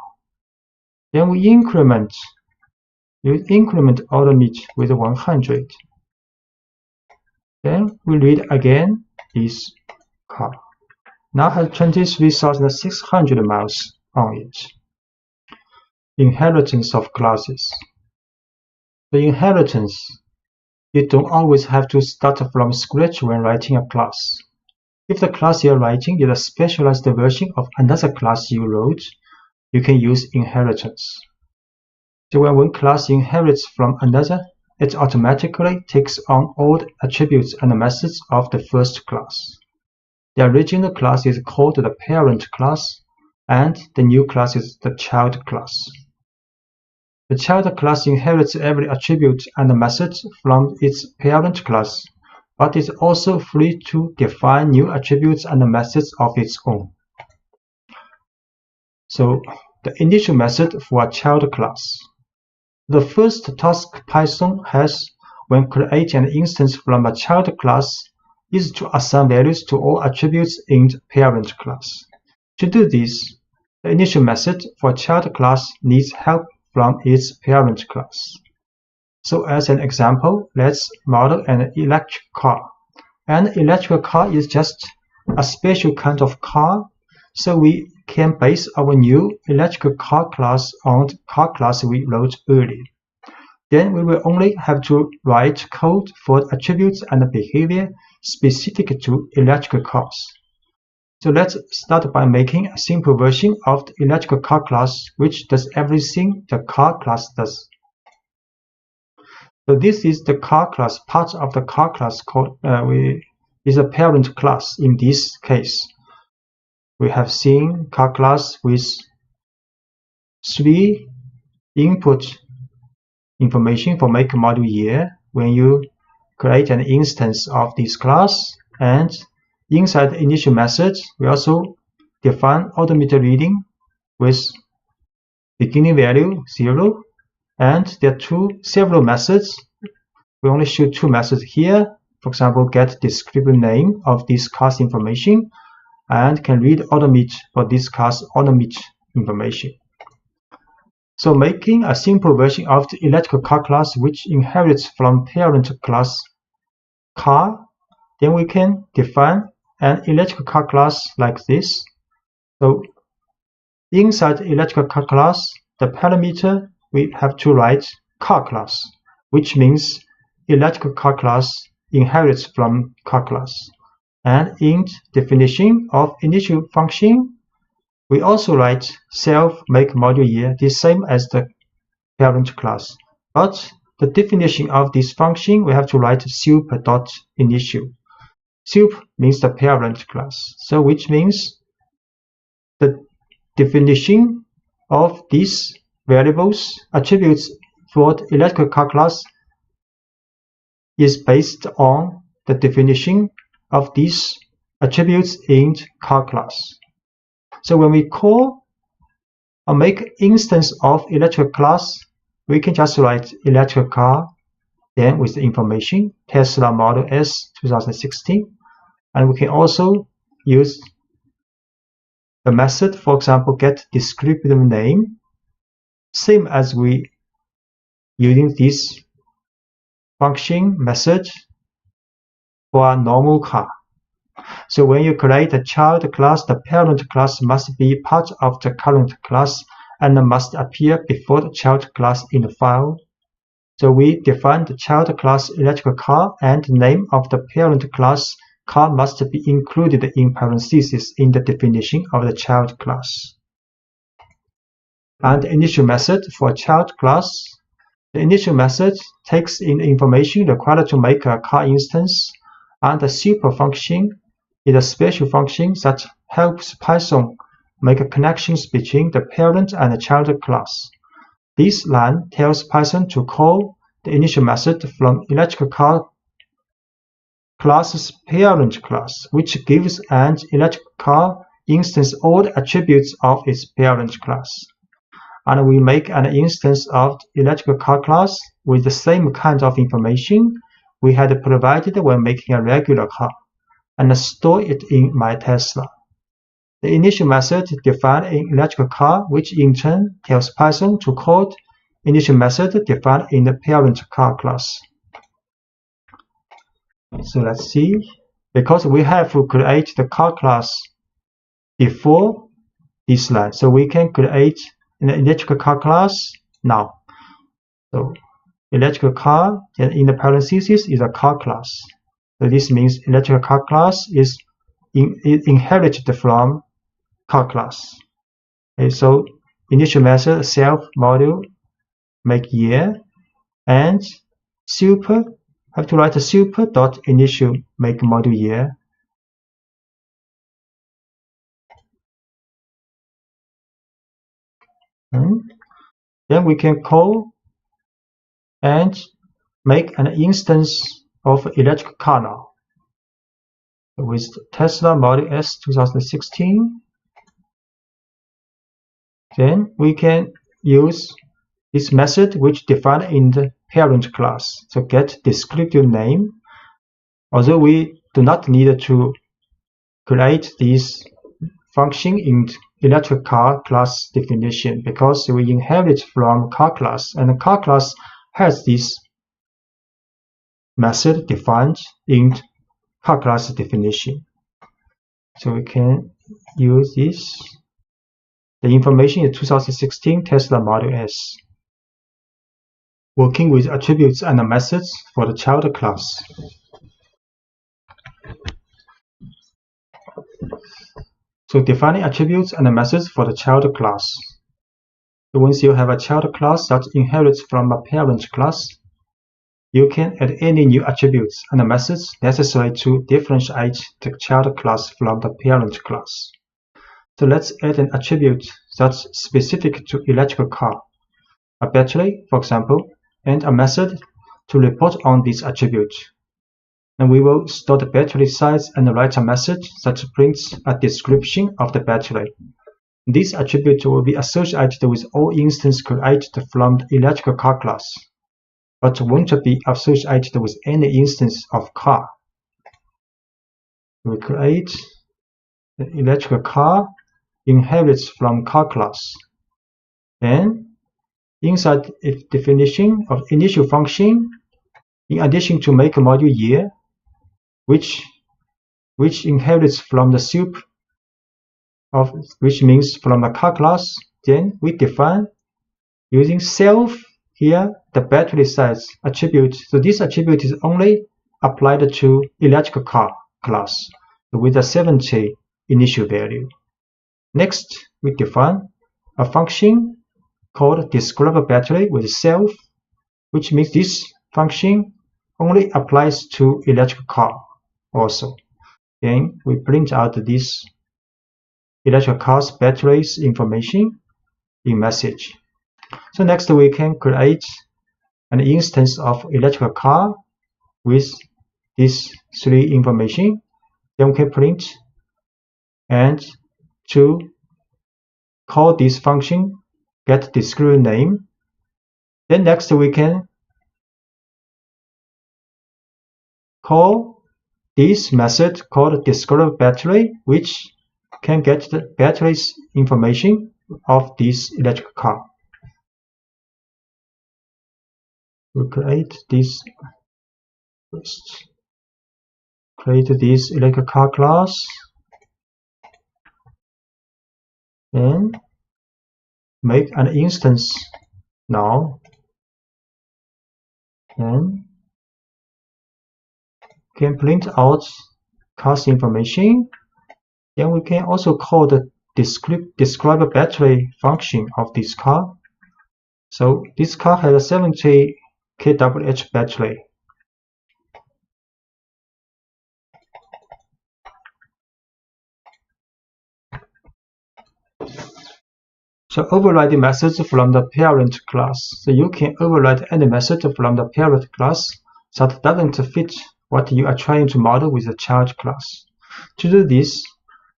Speaker 1: Then we increment odometer with 100. Then we read again this car. Now has 23,600 miles on it. Inheritance of classes. The inheritance You don't always have to start from scratch when writing a class. If the class you're writing is a specialized version of another class you wrote, you can use inheritance. So when one class inherits from another, it automatically takes on all the attributes and methods of the first class. The original class is called the parent class, and the new class is the child class. The child class inherits every attribute and method from its parent class, but is also free to define new attributes and methods of its own. So, the initial method for a child class. The first task Python has when creating an instance from a child class is to assign values to all attributes in the parent class. To do this, the initial method for a child class needs help from its parent class. So as an example, let's model an electric car. An electric car is just a special kind of car, so we can base our new electric car class on the car class we wrote earlier. Then we will only have to write code for attributes and behavior specific to electric cars. So let's start by making a simple version of the electric car class which does everything the car class does. So this is the car class. Part of the car class called is a parent class in this case. We have seen car class with 3 input information for make, model, year when you create an instance of this class, and inside the initial method we also define automated reading with beginning value 0, and there are several methods. We only show 2 methods here. For example, get descriptive name of this class information, and can read automate for this class automate information. So making a simple version of the electric car class which inherits from parent class car, then we can define an electric car class like this. So inside the electric car class, the parameter we have to write car class, which means electric car class inherits from car class. And in definition of initial function, we also write self, make, model, year, the same as the parent class. But the definition of this function, we have to write sup.initial. Sup means the parent class. So which means the definition of these variables, attributes for the electric car class is based on the definition of these attributes in car class. So when we call or make instance of electric class, we can just write electric car, then with the information Tesla Model S 2016, and we can also use the method, for example, get descriptive name, same as we using this function method for a normal car. So when you create a child class, the parent class must be part of the current class and must appear before the child class in the file. So we define the child class electric car, and the name of the parent class car must be included in parentheses in the definition of the child class. And the initial method for child class. The initial method takes in the information required to make a car instance, and the super function is a special function that helps Python make connections between the parent and the child class. This line tells Python to call the initial method from electric car class's parent class, which gives an electric car instance all the attributes of its parent class. And we make an instance of the electric car class with the same kind of information we had provided when making a regular car, and store it in my Tesla. The initial method defines an electric car, which in turn tells Python to call the initial method defined in the parent car class. So let's see. Because we have to create the car class before this line, so we can create an electric car class now. So electrical car, and in the parentheses is a car class. So this means electrical car class is inherited from car class. Okay, so initial method self module make year, and super have to write a super dot initial make module year. Then we can call and make an instance of electrical car now with Tesla Model S 2016. Then we can use this method which defined in the parent class. So get descriptive name. Although we do not need to create this function in electrical car class definition because we inherit from car class, and the car class has this method defined in car class definition. So we can use this. The information is 2016 Tesla Model S. Working with attributes and methods for the child class. So defining attributes and methods for the child class. So once you have a child class that inherits from a parent class, you can add any new attributes and methods necessary to differentiate the child class from the parent class. So let's add an attribute that's specific to electrical car, a battery, for example, and a method to report on this attribute. And we will store the battery size and write a method that prints a description of the battery. This attribute will be associated with all instances created from the electrical car class, but won't be associated with any instance of car. We create the electrical car inherits from car class. Then inside its definition of initial function, in addition to make module year, which inherits from the soup of which means from a car class, then we define using self here the battery size attribute. So this attribute is only applied to electrical car class with a 70 initial value. Next, we define a function called describe battery with self, which means this function only applies to electrical car also. Then we print out this electrical car's batteries information in message. So next we can create an instance of electrical car with these three information. Then we can print and to call this function get descriptive name. Then next we can call this method called describe battery, which can get the battery's information of this electric car. We create this first. Create this electric car class. Then make an instance now. Then can print out car's information. Then we can also call the describe battery function of this car. So this car has a 70 kWh battery. So overriding methods from the parent class. So you can override any method from the parent class that doesn't fit what you are trying to model with the child class. To do this,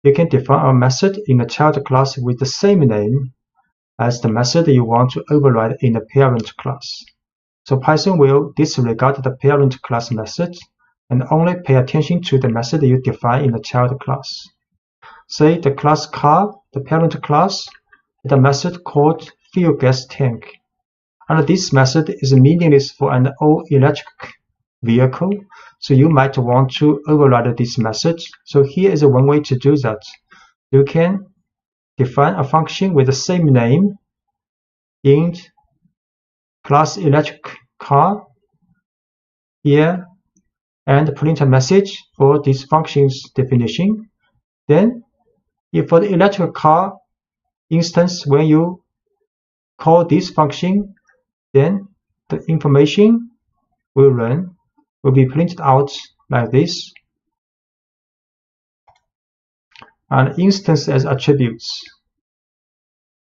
Speaker 1: you can define a method in the child class with the same name as the method you want to override in the parent class. So Python will disregard the parent class method and only pay attention to the method you define in the child class. Say the class car, the parent class, the method called fuel gas tank. And this method is meaningless for an all-electric vehicle, so you might want to override this method. So here is one way to do that. You can define a function with the same name in class electric car here and print a message for this function's definition. Then, if for the electrical car instance, when you call this function, then the information will be printed out like this, and instance as attributes.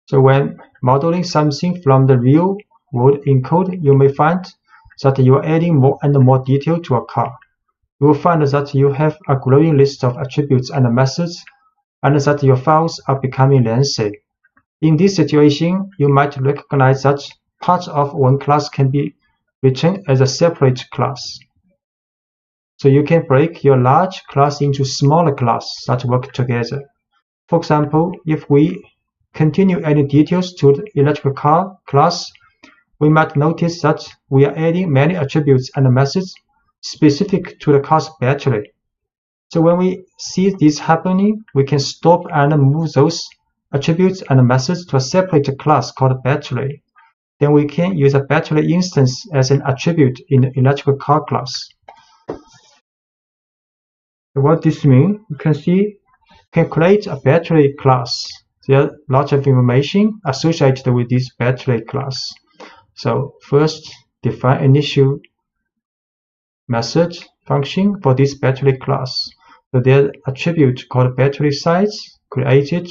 Speaker 1: So when modeling something from the real world in code, you may find that you are adding more and more detail to a car. You will find that you have a growing list of attributes and methods, and that your files are becoming lengthy. In this situation, you might recognize that parts of one class can be written as a separate class. So you can break your large class into smaller classes that work together. For example, if we continue adding details to the electrical car class, we might notice that we are adding many attributes and methods specific to the car's battery. So when we see this happening, we can stop and move those attributes and methods to a separate class called battery. Then we can use a battery instance as an attribute in the electrical car class. So what this means, you can see, you can create a battery class. There are lots of information associated with this battery class. So first, define initial method function for this battery class. So there are attribute called battery size created,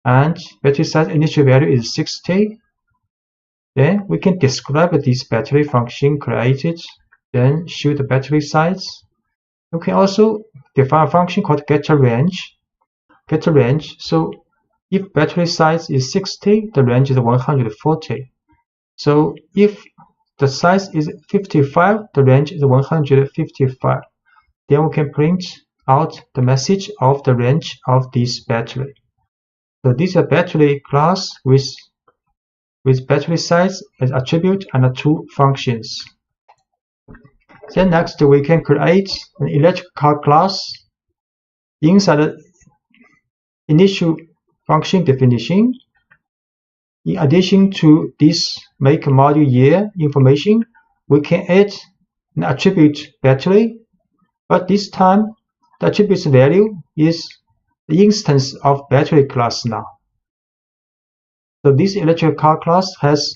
Speaker 1: and battery size initial value is 60. Then we can describe this battery function created, then show the battery size. You can also define a function called getRange. So if battery size is 60, the range is 140. So if the size is 55, the range is 155. Then we can print out the message of the range of this battery. So this is a battery class with battery size as attribute and two functions. Then next, we can create an electrical car class inside the initial function definition. In addition to this make, module, year information, we can add an attribute battery, but this time the attribute's value is the instance of battery class now. So this electrical car class has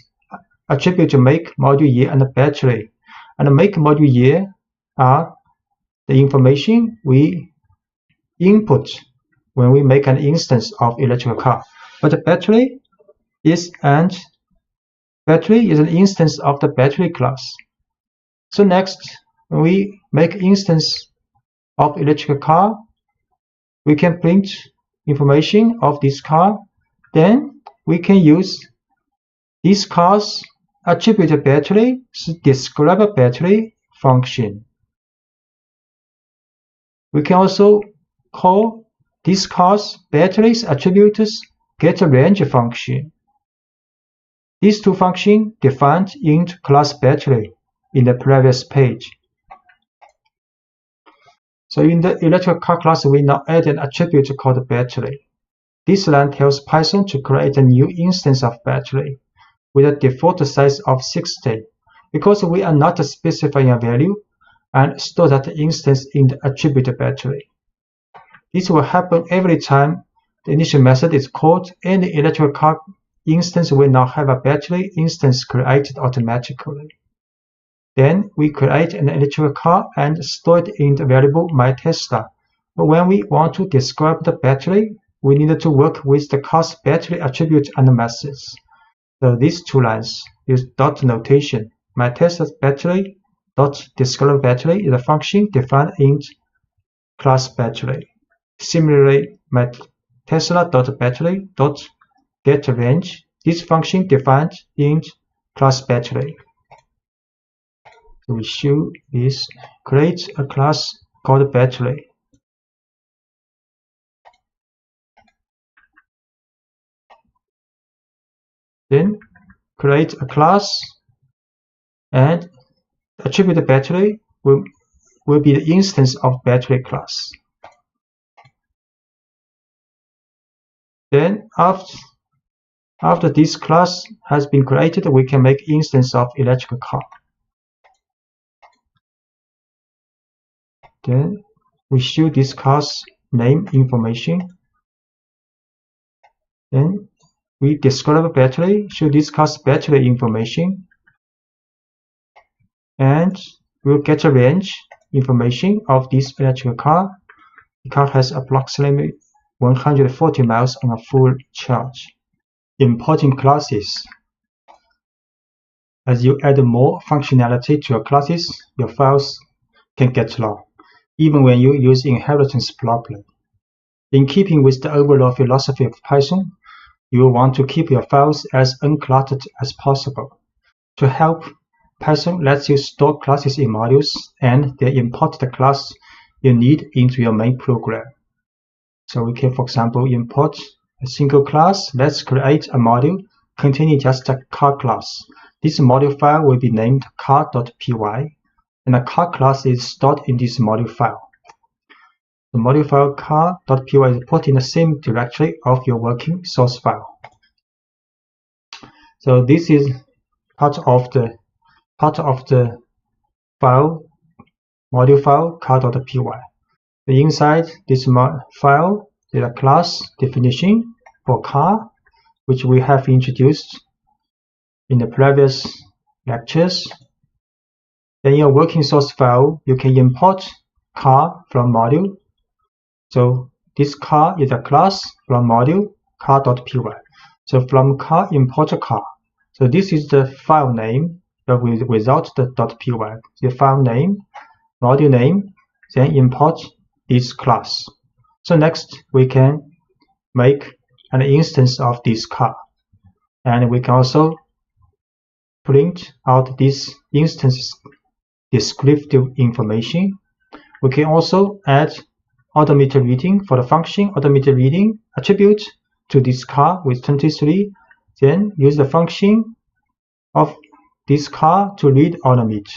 Speaker 1: attribute make, module, year, and battery. And make, module, year are the information we input when we make an instance of electrical car. But the battery is an instance of the battery class. So next, when we make instance of electrical car, we can print information of this car. Then we can use this car's attribute battery to describe a battery function. We can also call this car's battery's attributes getRange function. These two functions defined in class battery in the previous page. So in the electrical car class, we now add an attribute called battery. This line tells Python to create a new instance of battery with a default size of 60, because we are not specifying a value, and store that instance in the attribute battery. This will happen every time the initial method is called, and the electrical car instance will now have a battery instance created automatically. Then we create an electrical car and store it in the variable myTesla. But when we want to describe the battery, we need to work with the car's battery attribute and methods. So these two lines use dot notation. MyTesla's battery dot describe battery is a function defined in class battery. Similarly, myTesla.battery dot getRange, this function defined in class battery. So we show this, create a class called battery. Then create a class, and attribute battery will be the instance of battery class. Then after this class has been created, we can make instance of electrical car. Then we should discuss name information. Then we describe battery, should discuss battery information. And we'll get a range information of this electric car. The car has approximately 140 miles on a full charge. Importing classes. As you add more functionality to your classes, your files can get long, even when you use inheritance properly. In keeping with the overall philosophy of Python, you will want to keep your files as uncluttered as possible. To help, Python lets you store classes in modules and then import the class you need into your main program. So we can, for example, import a single class. Let's create a module containing just a car class. This module file will be named car.py, and the car class is stored in this module file. The module file car.py is put in the same directory of your working source file. So this is part of the file, module file car.py. Inside this file, there is a class definition for car, which we have introduced in the previous lectures. In your working source file, you can import car from module. So this car is a class from module car.py. So from car, import a car. So this is the file name without the .py. The file name, module name, then import this class. So next we can make an instance of this car, and we can also print out this instance's descriptive information. We can also add automated reading for the function automated reading attribute to this car with 23, then use the function of this car to read automate.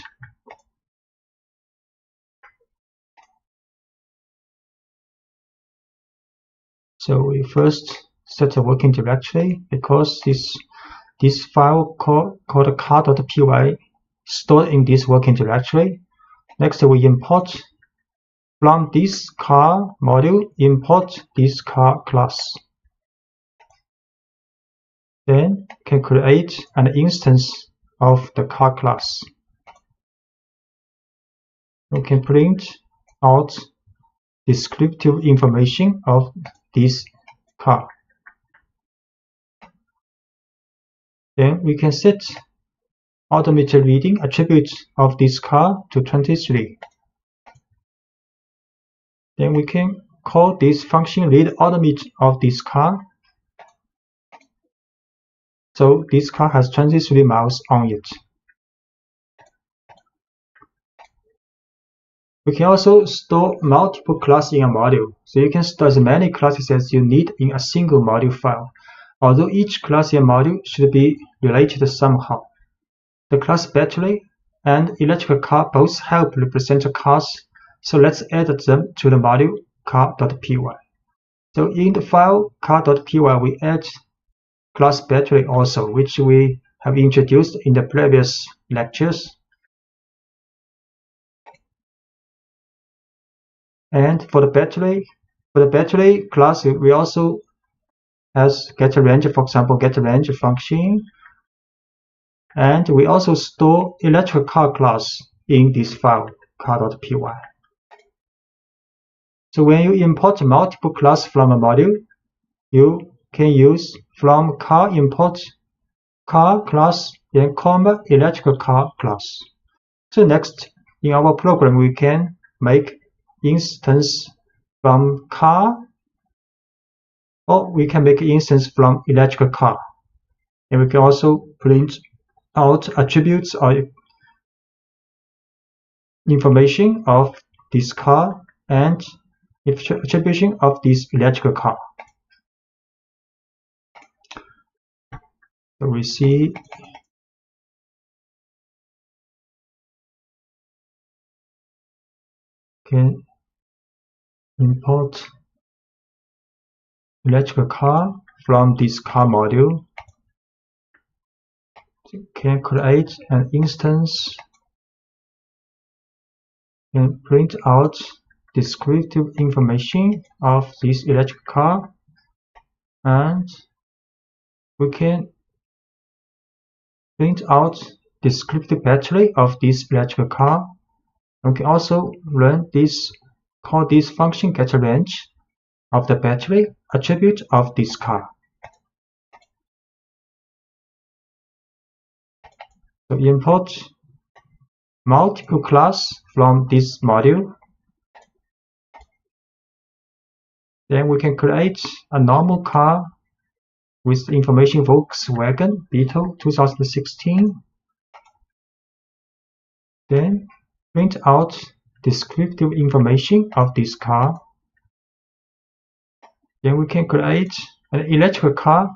Speaker 1: So we first set a working directory because this file called car.py stored in this working directory. Next we import from this car module, import this car class. Then can create an instance of the car class. We can print out descriptive information of this car. Then we can set automated reading attribute of this car to 23. Then we can call this function read automate of this car. So this car has 23 miles on it. We can also store multiple classes in a module, so you can store as many classes as you need in a single module file, although each class in a module should be related somehow. The class battery and electric car both help represent cars, so let's add them to the module car.py. So in the file car.py, we add class battery also, which we have introduced in the previous lectures. And for the battery class, we also has getRange, for example, getRange function. And we also store electric car class in this file, car.py. So when you import multiple classes from a module, you can use from car import car class, then comma electric car class. So next, in our program, we can make instance from car, or we can make instance from electric car. And we can also print out attributes or information of this car and attribution of this electric car. So we see can import electric car from this car module. Can create an instance and print out descriptive information of this electric car, and we can print out descriptive battery of this electric car. We can also run this, call this function getRange of the battery attribute of this car. So import multiple class from this module. Then we can create a normal car with information Volkswagen Beetle 2016. Then print out descriptive information of this car. Then we can create an electric car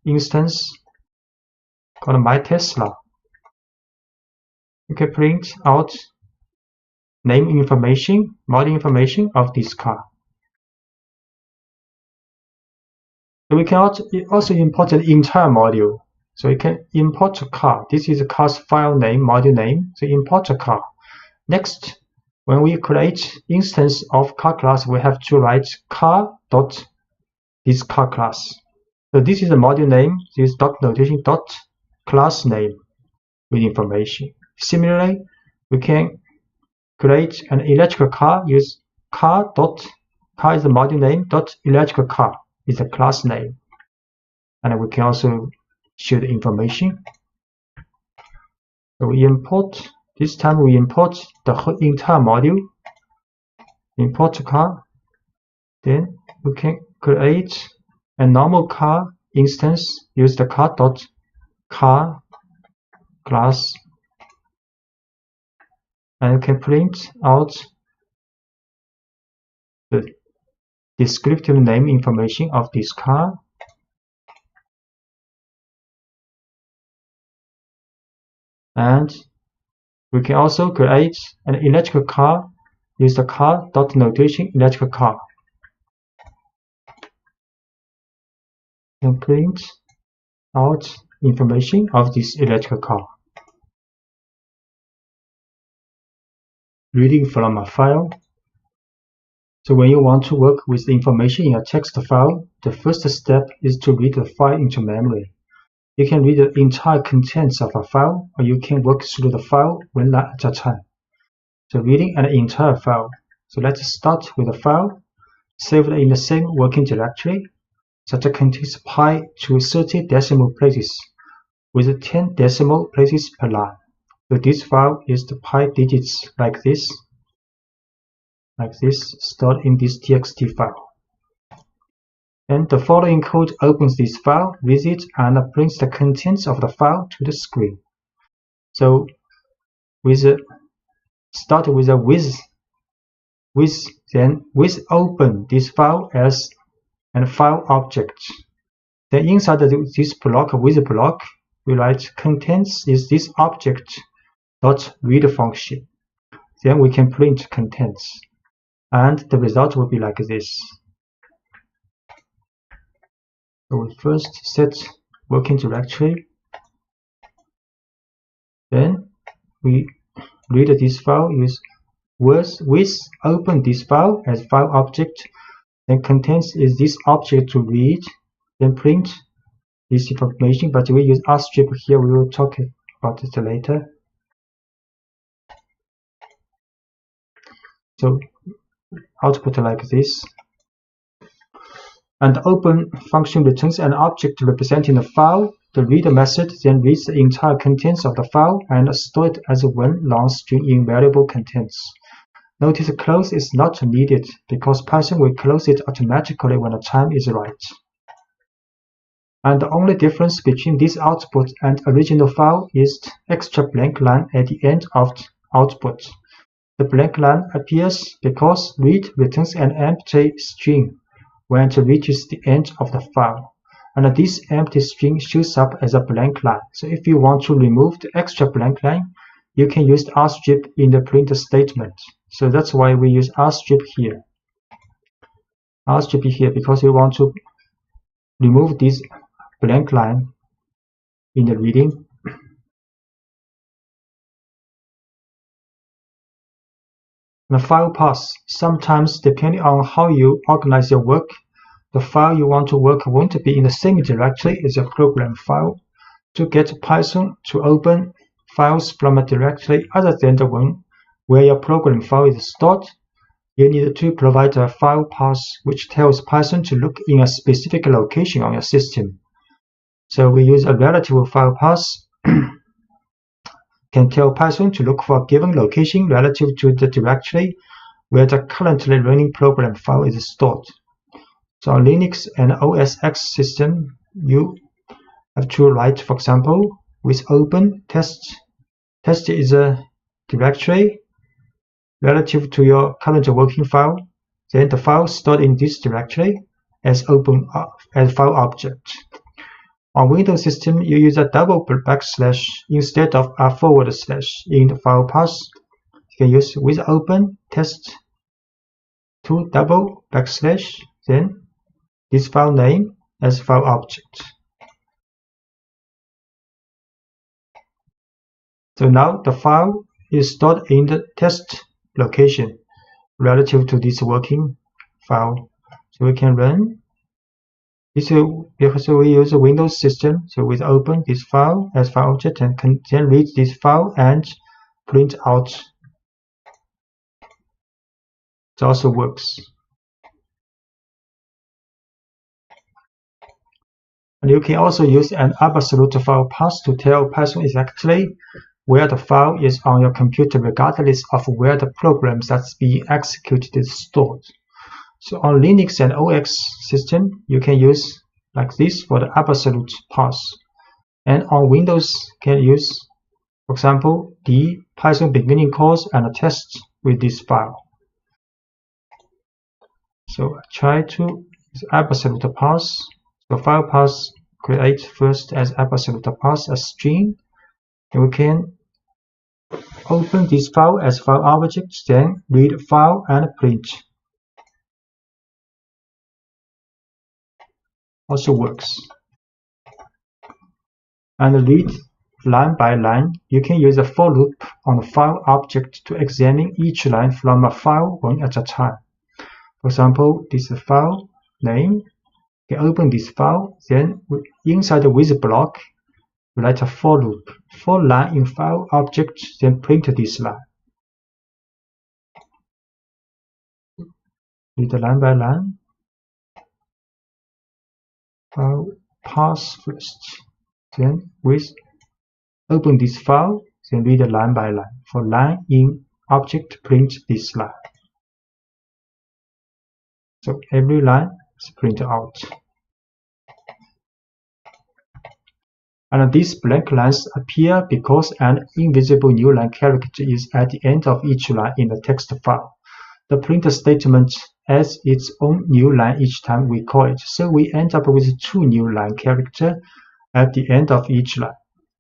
Speaker 1: instance called My Tesla. We can print out name information, model information of this car. So we can also import an entire module. So we can import a car. This is a car's file name, module name. So import a car. Next, when we create instance of car class, we have to write car dot this car class. So this is a module name. This is dot notation dot class name with information. Similarly, we can create an electrical car. Use car is the module name dot electrical car is the class name, and we can also show the information. So we import. This time we import the whole entire module. Import car. Then we can create a normal car instance. Use the car dot car class, and we can print out the descriptive name information of this car. And we can also create an electrical car. Use the car dot notation electrical car, and print out information of this electrical car. Reading from a file. So when you want to work with the information in a text file, the first step is to read the file into memory. You can read the entire contents of a file, or you can work through the file one line at a time. So reading an entire file. So let's start with a file saved in the same working directory, such as contains pi to 30 decimal places with 10 decimal places per line. So this file is the pi digits like this, stored in this txt file. And the following code opens this file, reads it, and brings the contents of the file to the screen. So start with a then with open this file as a file object. Then inside this block, with block, we write contents is this object dot read function. Then we can print contents, and the result will be like this. So we first set working directory. Then we read this file. Use with open this file as file object. Then contents is this object to read. Then print this information. But we use rstrip here. We will talk about it later. So output like this. And the open function returns an object representing the file. The reader method then reads the entire contents of the file and stores it as one long string in variable contents. Notice close is not needed because Python will close it automatically when the time is right. And the only difference between this output and original file is the extra blank line at the end of the output. The blank line appears because read returns an empty string when it reaches the end of the file, and this empty string shows up as a blank line. So if you want to remove the extra blank line, you can use rstrip in the print statement. So that's why we use rstrip here. Rstrip here because we want to remove this blank line in the reading. And file path. Sometimes, depending on how you organize your work, the file you want to work won't be in the same directory as your program file. To get Python to open files from a directory other than the one where your program file is stored, you need to provide a file path which tells Python to look in a specific location on your system. So we use a relative file path can tell Python to look for a given location relative to the directory where the currently running program file is stored. So on Linux and OS X system, you have to write, for example, with open test. Test is a directory relative to your current working file. Then the file stored in this directory as open as file object. On Windows system, you use a double backslash instead of a forward slash in the file path. You can use with open test to double backslash, then this file name as file object. So now the file is stored in the test location relative to this working file. So we can run this because we use a Windows system. So we open this file as file object and can then read this file and print out. It also works. And you can also use an absolute file path to tell Python exactly where the file is on your computer regardless of where the program that's being executed is stored. So on Linux and OS system, you can use like this for the absolute path. And on Windows, you can use, for example, the Python beginning course and a test with this file. So I try to use absolute path. So file path create first as absolute path a string. And we can open this file as file object, then read file and print. Also works. And read line by line. You can use a for loop on the file object to examine each line from a file one at a time. For example, this is the file name. You can open this file, then inside the with block, write a for loop. For line in file object, then print this line. Read line by line. File path first. Then with open this file, then read line by line. For line in object, print this line. So every line is printed out. And these blank lines appear because an invisible new line character is at the end of each line in the text file. The print statement adds its own new line each time we call it, so we end up with two new line characters at the end of each line,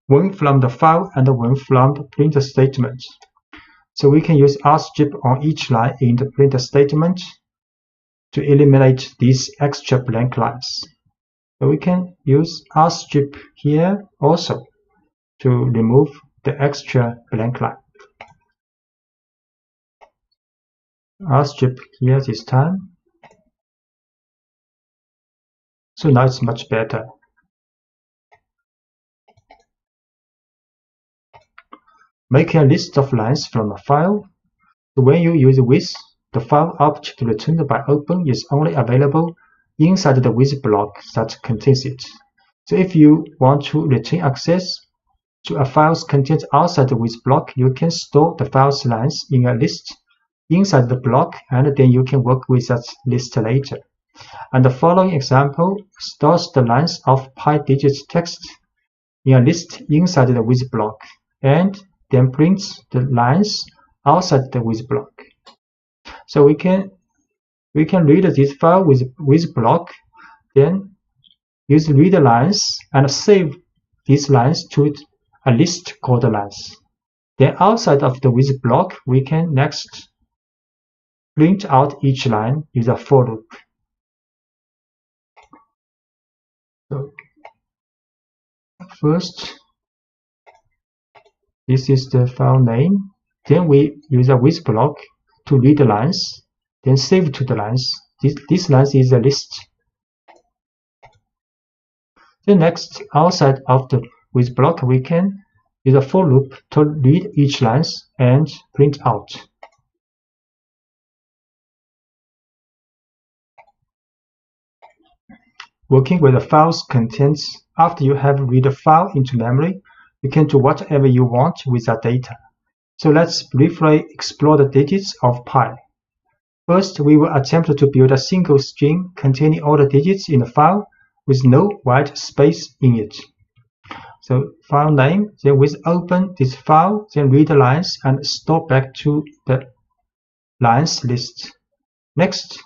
Speaker 1: one from the file and one from the print statement. So we can use rstrip on each line in the print statement to eliminate these extra blank lines. So we can use rstrip here also to remove the extra blank line. Rstrip here this time. So now it's much better. Make a list of lines from a file. So when you use with, the file object returned by open is only available inside the with block that contains it. So if you want to retain access to a file's content outside the with block, you can store the file's lines in a list inside the block, and then you can work with that list later. And the following example stores the lines of pi digit text in a list inside the with block, and then prints the lines outside the with block. So we can read this file with block, then use read lines and save these lines to a list called lines. Then outside of the with block, we can next print out each line with a for loop. So first, this is the file name. Then we use a with block to read the lines, then save to the lines. This line is a list. Then next, outside of the with block, we can use a for loop to read each lines and print out. Working with the file's contents, after you have read the file into memory, you can do whatever you want with that data. So let's briefly explore the digits of pi. First, we will attempt to build a single string containing all the digits in the file with no white space in it. So file name, then we open this file, then read the lines and store back to the lines list. Next,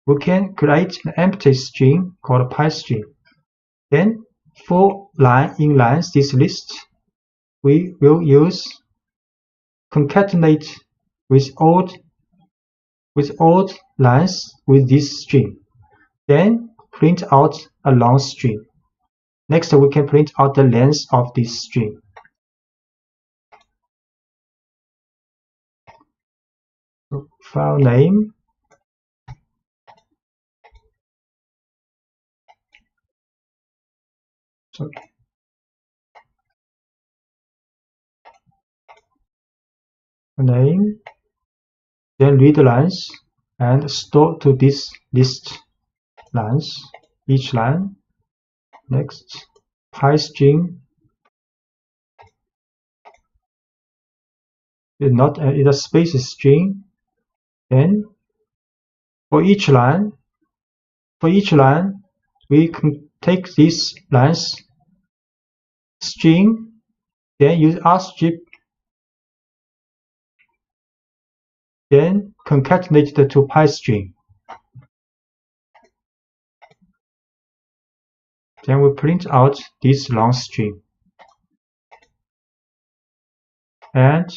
Speaker 1: we can create an empty string called pi string. Then for inlines this list, we will use concatenate with odd lines with this string. Then print out a long string. Next, we can print out the length of this string. So, file name. Sorry. Name. Then read the lines and store to this list lines, each line. Next, pi string. It's a space string. Then for each line, we can take this lines string, then use rstrip, then concatenate the to pi string. Then we print out this long string. And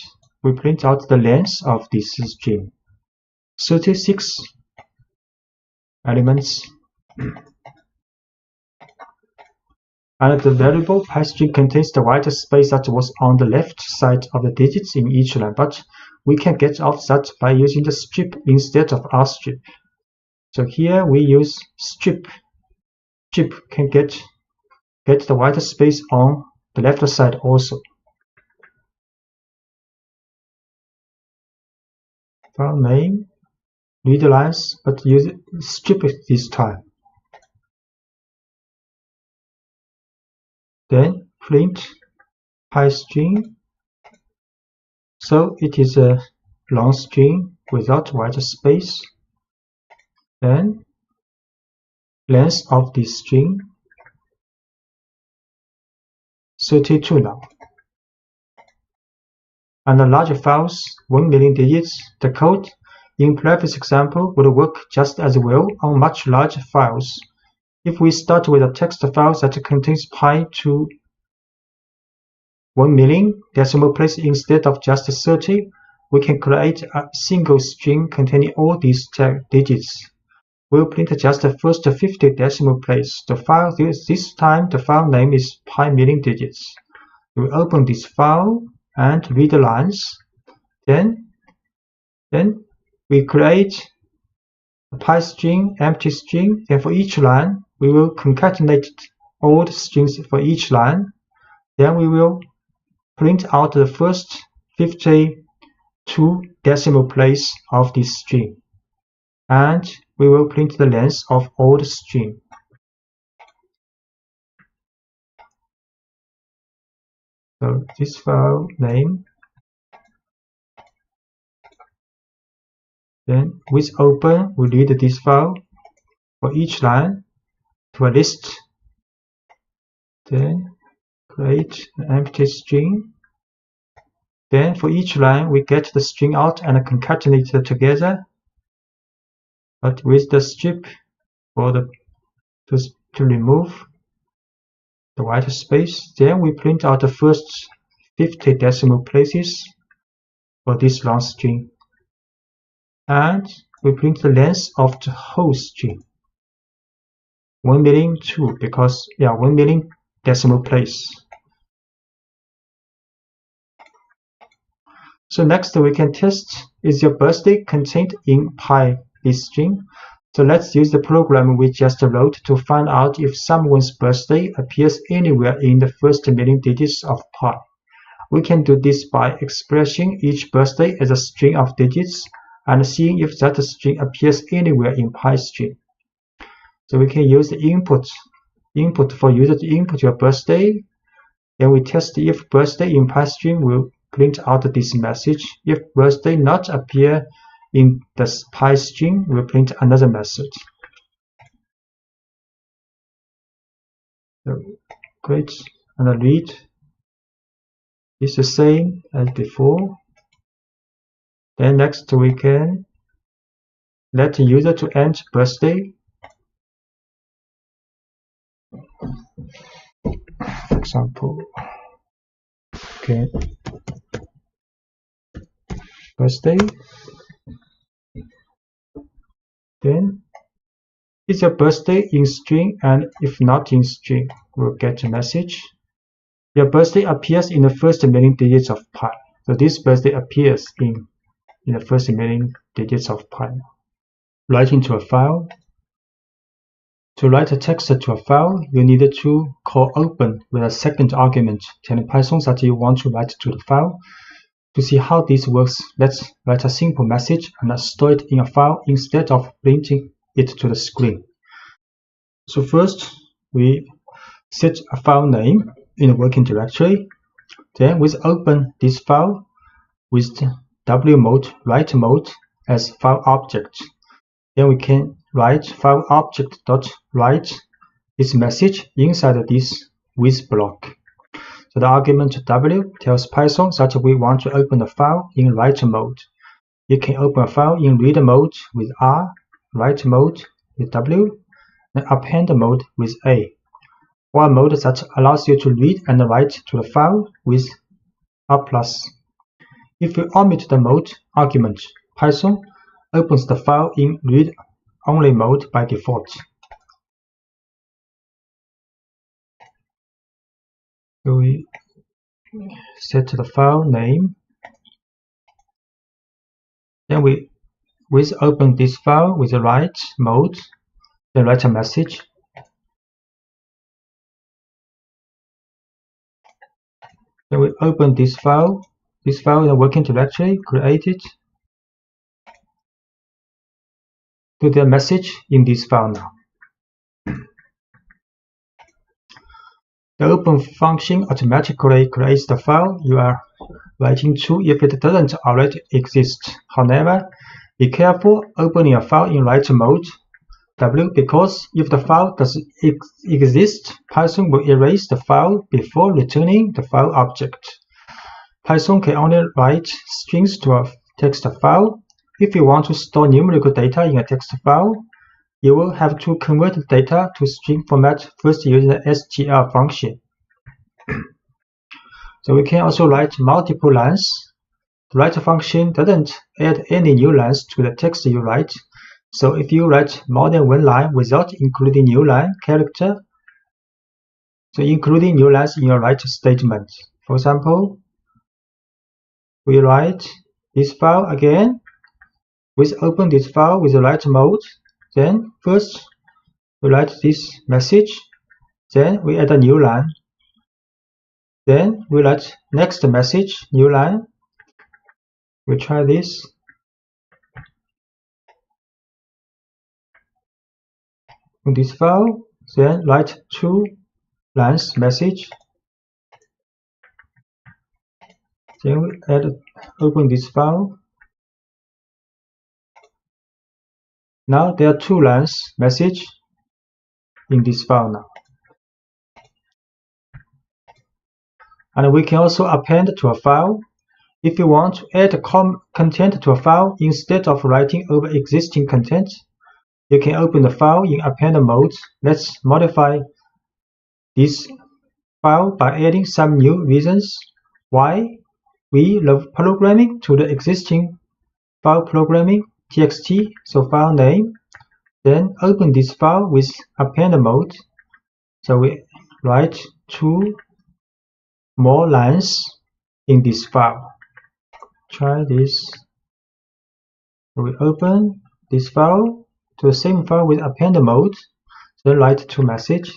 Speaker 1: we print out the length of this string. 36 elements. And the variable pi string contains the white space that was on the left side of the digits in each line, but we can get out that by using the strip instead of rstrip. So here we use strip. Strip can get the white space on the left side also. File name, read the lines, but use strip this time. Then print pi string. So it is a long string without white space. Then length of this string 32 now. And the larger files, 1 million digits, the code in previous example would work just as well on much larger files. If we start with a text file that contains pi to 1 million decimal place instead of just 30, we can create a single string containing all these digits. We'll print just the first 50 decimal place. The file this time the file name is pi million digits. We open this file and read the lines. Then we create a pi string, empty string, and for each line we will concatenate all the strings for each line. Then we will print out the first 52 decimal place of this string. And we will print the length of all the string. So this file name. Then with open, we read this file for each line to a list. Then create an empty string. Then for each line, we get the string out and concatenate it together. But with the strip for to remove the white space, then we print out the first 50 decimal places for this long string. And we print the length of the whole string. 1 million 2 because 1 million decimal place. So next we can test, is your birthday contained in pi this string? So let's use the program we just wrote to find out if someone's birthday appears anywhere in the first million digits of pi. We can do this by expressing each birthday as a string of digits and seeing if that string appears anywhere in pi string. So we can use the input for user to input your birthday. Then we test if birthday in pi string will print out this message. If birthday not appear in the pi string, we'll print another message. So great, and read is the same as before. Then next we can let the user to enter birthday. For example, okay, birthday. Then is your birthday in string, and if not in string, we'll get a message. Your birthday appears in the first million digits of pi. So this birthday appears in the first million digits of pi. Write into a file. To write a text to a file, you need to call open with a second argument, telling Python that you want to write to the file. To see how this works, let's write a simple message and store it in a file instead of printing it to the screen. So first, we set a file name in the working directory. Then we open this file with W mode, write mode as file object. Then we can write file object.write this message inside this with block. So the argument W tells Python that we want to open the file in write mode. You can open a file in read mode with R, write mode with W, and append mode with A. One mode that allows you to read and write to the file with R+. If you omit the mode argument, Python opens the file in read-only mode by default. So we set the file name. Then we open this file with the write mode, then write a message. Then we open this file in the working directory, create it. Put the message in this file now. The open function automatically creates the file you are writing to if it doesn't already exist. However, be careful opening a file in write mode W, because if the file does exist, Python will erase the file before returning the file object. Python can only write strings to a text file. If you want to store numerical data in a text file, you will have to convert the data to string format first using the str function. So we can also write multiple lines. The write function doesn't add any new lines to the text you write. So if you write more than one line without including new line character, so including new lines in your write statement. For example, we write this file again. We open this file with the write mode. Then first we write this message. Then we add a new line. Then we write next message, new line. We try this. In this file, then write two lines message. Then we open this file. Now there are two lines message in this file now. And we can also append to a file. If you want to add content to a file instead of writing over existing content, you can open the file in append mode. Let's modify this file by adding some new reasons why we love programming to the existing file programming txt, so file name. Then open this file with append mode. So we write two more lines in this file. try this. We open this file to the same file with append mode, then write to message.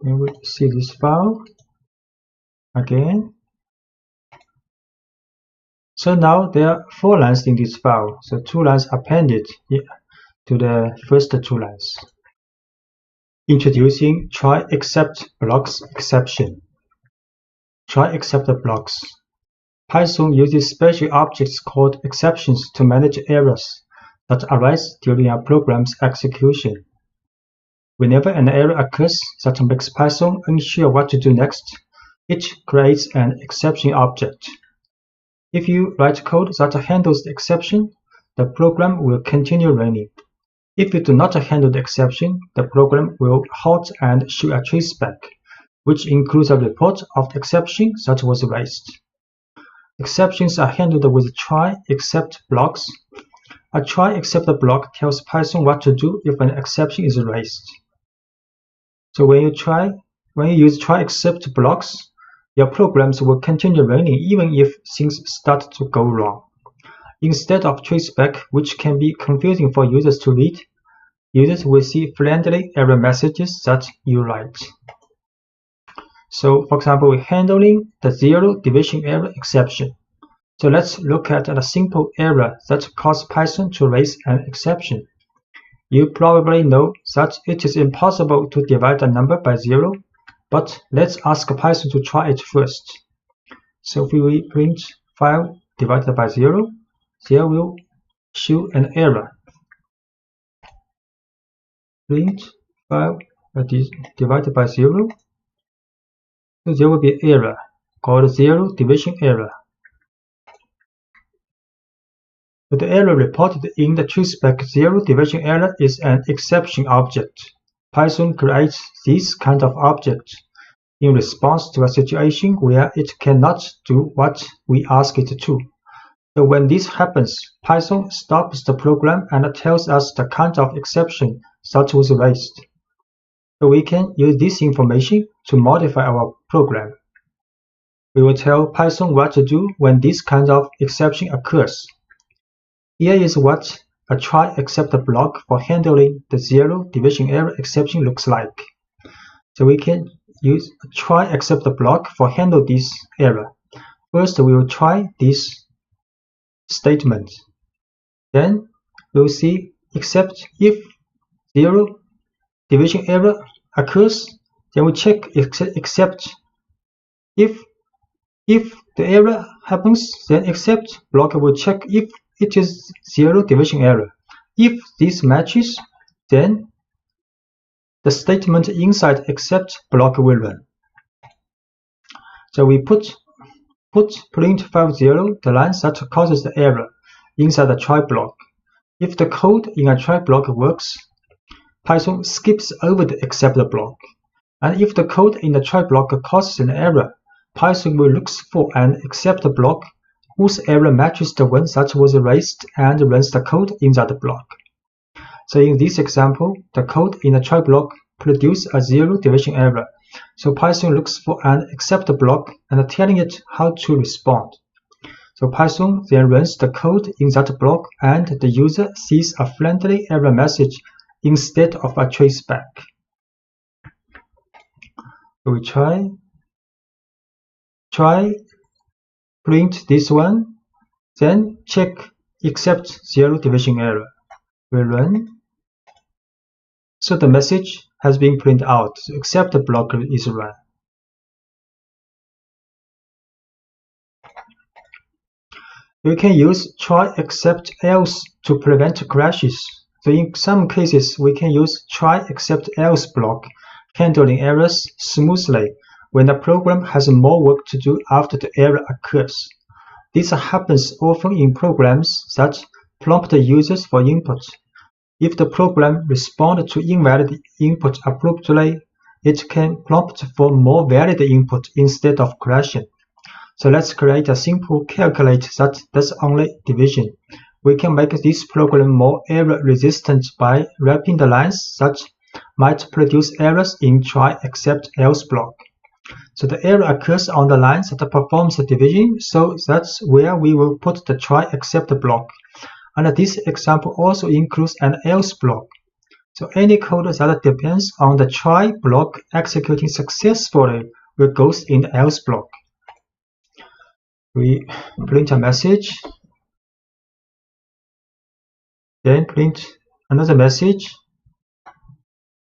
Speaker 1: And we see this file again. So now there are 4 lines in this file, so 2 lines appended to the first 2 lines. Introducing try except blocks exception. Try except blocks. Python uses special objects called exceptions to manage errors that arise during a program's execution. Whenever an error occurs that makes Python unsure what to do next, it creates an exception object. If you write code that handles the exception, the program will continue running. If you do not handle the exception, the program will halt and show a traceback, which includes a report of the exception that was raised. Exceptions are handled with try except blocks. A try except block tells Python what to do if an exception is raised. So when you use try except blocks, your programs will continue running even if things start to go wrong. Instead of traceback, which can be confusing for users to read, users will see friendly error messages that you write. So, for example, we're handling the 0 division error exception. So let's look at a simple error that caused Python to raise an exception. You probably know that it is impossible to divide a number by 0, but let's ask Python to try it first. So if we print 5 divided by 0, there will show an error. Print 5 divided by 0. So there will be an error called 0 division error. But the error reported in the traceback 0 division error is an exception object. Python creates this kind of object in response to a situation where it cannot do what we ask it to. So when this happens, Python stops the program and tells us the kind of exception that was raised. So we can use this information to modify our program. We will tell Python what to do when this kind of exception occurs. Here is what a try except block for handling the 0 division error exception looks like. So we can use a try except block for handle this error. First, we will try this statement. Then we will see except if 0 division error occurs, then we check except if the error happens, then except block will check if it is 0 division error. If this matches, then the statement inside except block will run. So we put print 50, the line that causes the error, inside the try block. If the code in a try block works, Python skips over the except block. And if the code in the try block causes an error, Python will look for an except block whose error matches the one that was raised and runs the code in that block. So in this example, the code in the try block produces a 0 division error. So Python looks for an except block and telling it how to respond. So Python then runs the code in that block and the user sees a friendly error message instead of a traceback. So we try print this one, then check except 0 division error. We run. So the message has been printed out, so except the block is run. We can use try except else to prevent crashes. So in some cases, we can use try except else block, handling errors smoothly when the program has more work to do after the error occurs. This happens often in programs that prompt users for input. If the program responds to invalid input abruptly, it can prompt for more valid input instead of crashing. So let's create a simple calculate that does only division. We can make this program more error resistant by wrapping the lines that might produce errors in try except else block. So the error occurs on the lines that performs the division, so that's where we will put the try except block. And this example also includes an else block. So any code that depends on the try block executing successfully will go in the else block. We print a message, then print another message,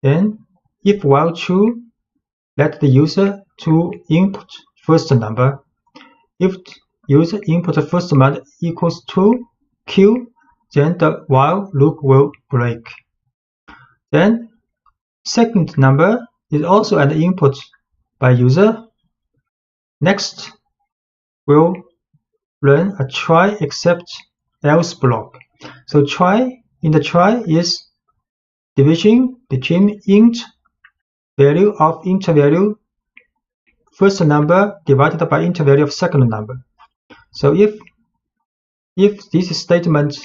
Speaker 1: then if while true, let the user to input first number. If user input first number equals to Q, then the while loop will break. Then second number is also an input by user. Next, we'll run a try except else block. So in the try is division between int value of int value first number divided by int value of second number. So if this statement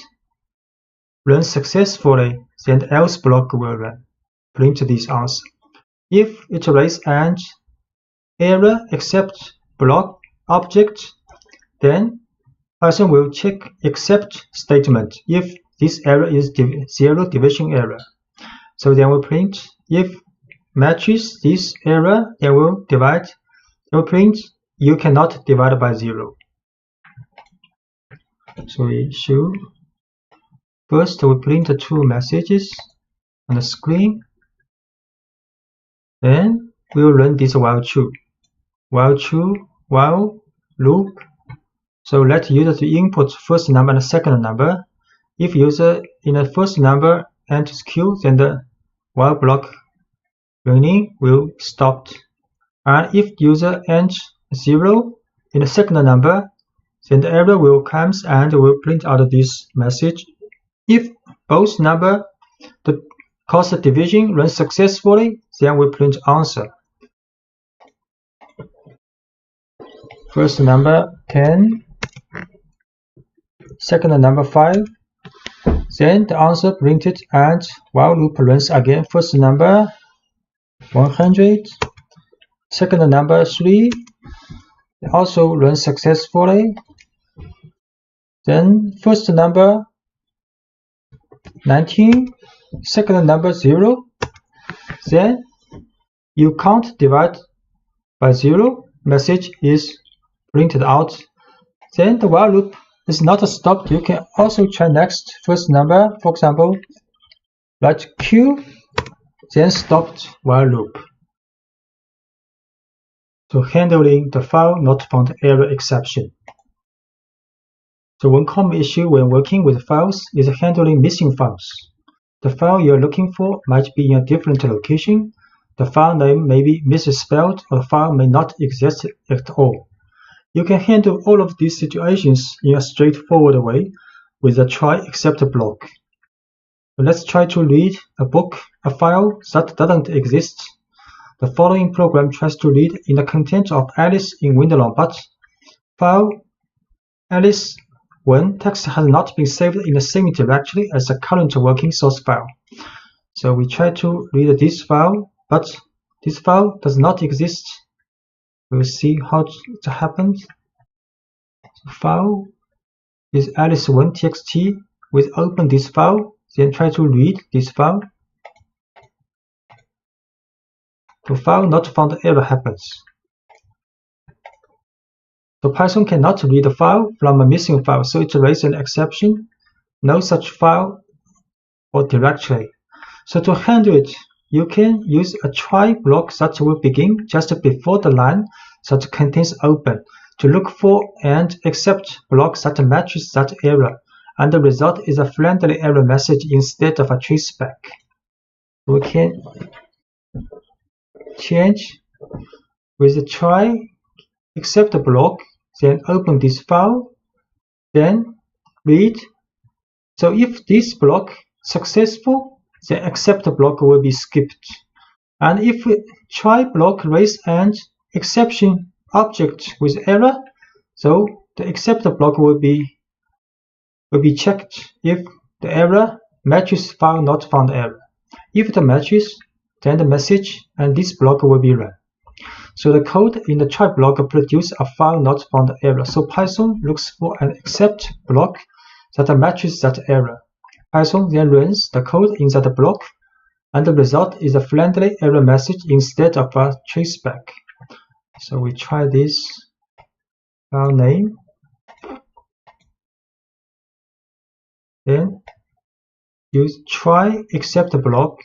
Speaker 1: runs successfully, then the else block will run. Print this answer. If it raise an error except block object, then Python will check except statement if this error is zero division error. So then we'll print if matches this error, then we'll divide. We'll print you cannot divide by 0. So we should first we print the two messages on the screen. Then we will run this while true, while loop. So let user to input first number and second number. If user in the first number enters Q, then the while block running will stop. And if user enters 0 in the second number, then the error will come and will print out this message. If both number cause the division runs successfully, then we print answer. First number 10, second number 5. Then the answer printed and while loop runs again. First number 100, second number 3, also runs successfully. Then first number 19, second number 0. Then you can't divide by 0. Message is printed out. Then the while loop is not stopped. You can also try next first number. For example, write Q, then stopped while loop. So handling the file not found error exception. So one common issue when working with files is handling missing files. The file you are looking for might be in a different location. The file name may be misspelled, or the file may not exist at all. You can handle all of these situations in a straightforward way with a try except block. So let's try to read a file that doesn't exist. The following program tries to read in the content of Alice in Wonderland, but file Alice1 text has not been saved in the same directory as the current working source file. So we try to read this file, but this file does not exist. We'll see how it happens. So file is alice1.txt. We open this file, then try to read this file. The file not found error happens. So Python cannot read a file from a missing file, so it raises an exception. No such file or directory. So to handle it, you can use a try block that will begin just before the line that contains open to look for and accept blocks that matches that error, and the result is a friendly error message instead of a traceback. We can change with the try except block, then open this file, then read. So if this block successful, the accept block will be skipped. And if try block raise an exception object with error, so the accept block will be checked if the error matches file not found error. If it matches, then the message and this block will be run. So the code in the try block produces a file not found error. So Python looks for an except block that matches that error. Python then runs the code in that block, and the result is a friendly error message instead of a traceback. So we try this file name. Then use try except block.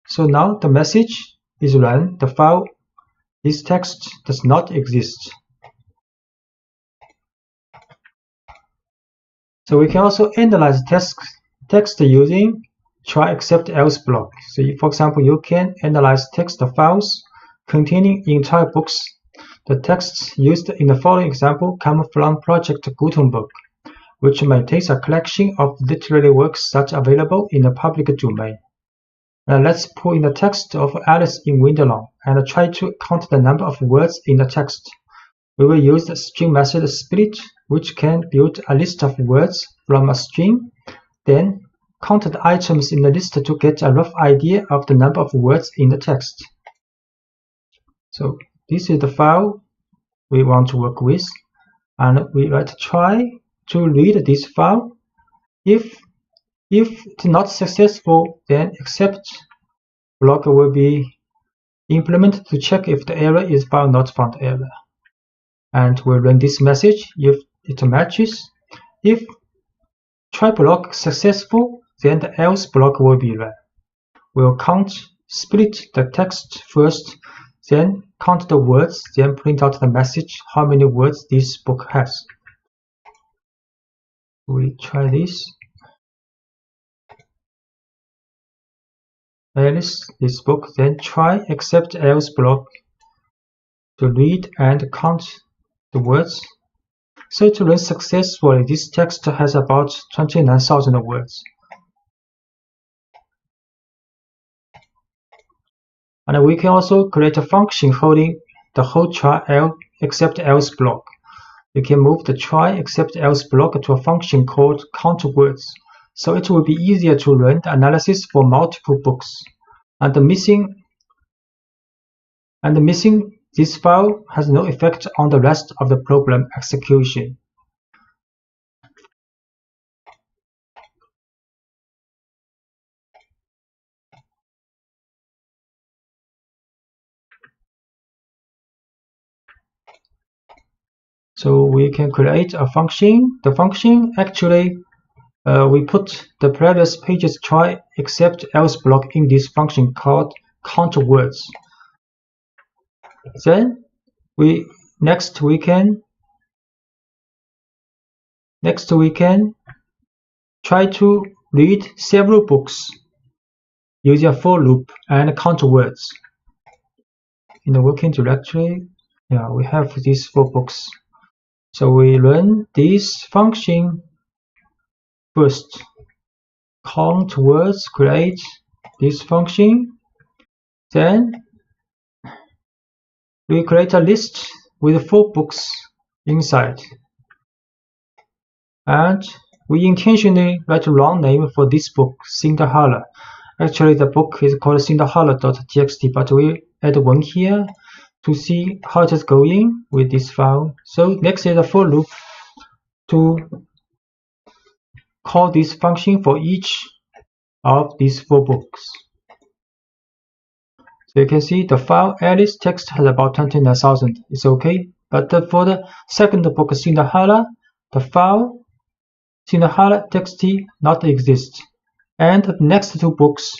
Speaker 1: So now the message is run. The file, this text does not exist. So we can also analyze text using try except else block. So for example, you can analyze text files containing entire books. The texts used in the following example come from Project Gutenberg, which maintains a collection of literary works that are available in the public domain. Now let's pull in the text of Alice in Wonderland and try to count the number of words in the text. We will use the string method split, which can build a list of words from a string, then count the items in the list to get a rough idea of the number of words in the text. So this is the file we want to work with, and we write try to read this file. If it's not successful, then except block will be implemented to check if the error is file not found error. And we'll run this message if it matches. If try block successful, then the else block will be run. We'll split the text first, then count the words, then print out the message how many words this book has. We try this. Alice, this book, then try except else block to read and count the words. So to run successfully, this text has about 29,000 words. And we can also create a function holding the whole try except else block. You can move the try except else block to a function called count words. So it will be easier to run the analysis for multiple books. And missing this file has no effect on the rest of the program execution. So we can create a function. The function actually we put the previous page's try except else block in this function called count words. Then next we can try to read several books using a for loop and count words. In the working directory, we have these 4 books. So we run this function first. Count words, create this function. Then we create a list with 4 books inside. And we intentionally write a wrong name for this book, Cinderella. Actually, the book is called cinderella.txt, but we add 1 here to see how it is going with this file. So next is a for loop to call this function for each of these 4 books. So you can see the file Alice text has about 29,000. It's okay. But for the second book, Cinderella, the file Cinderella.txt not exist. And the next 2 books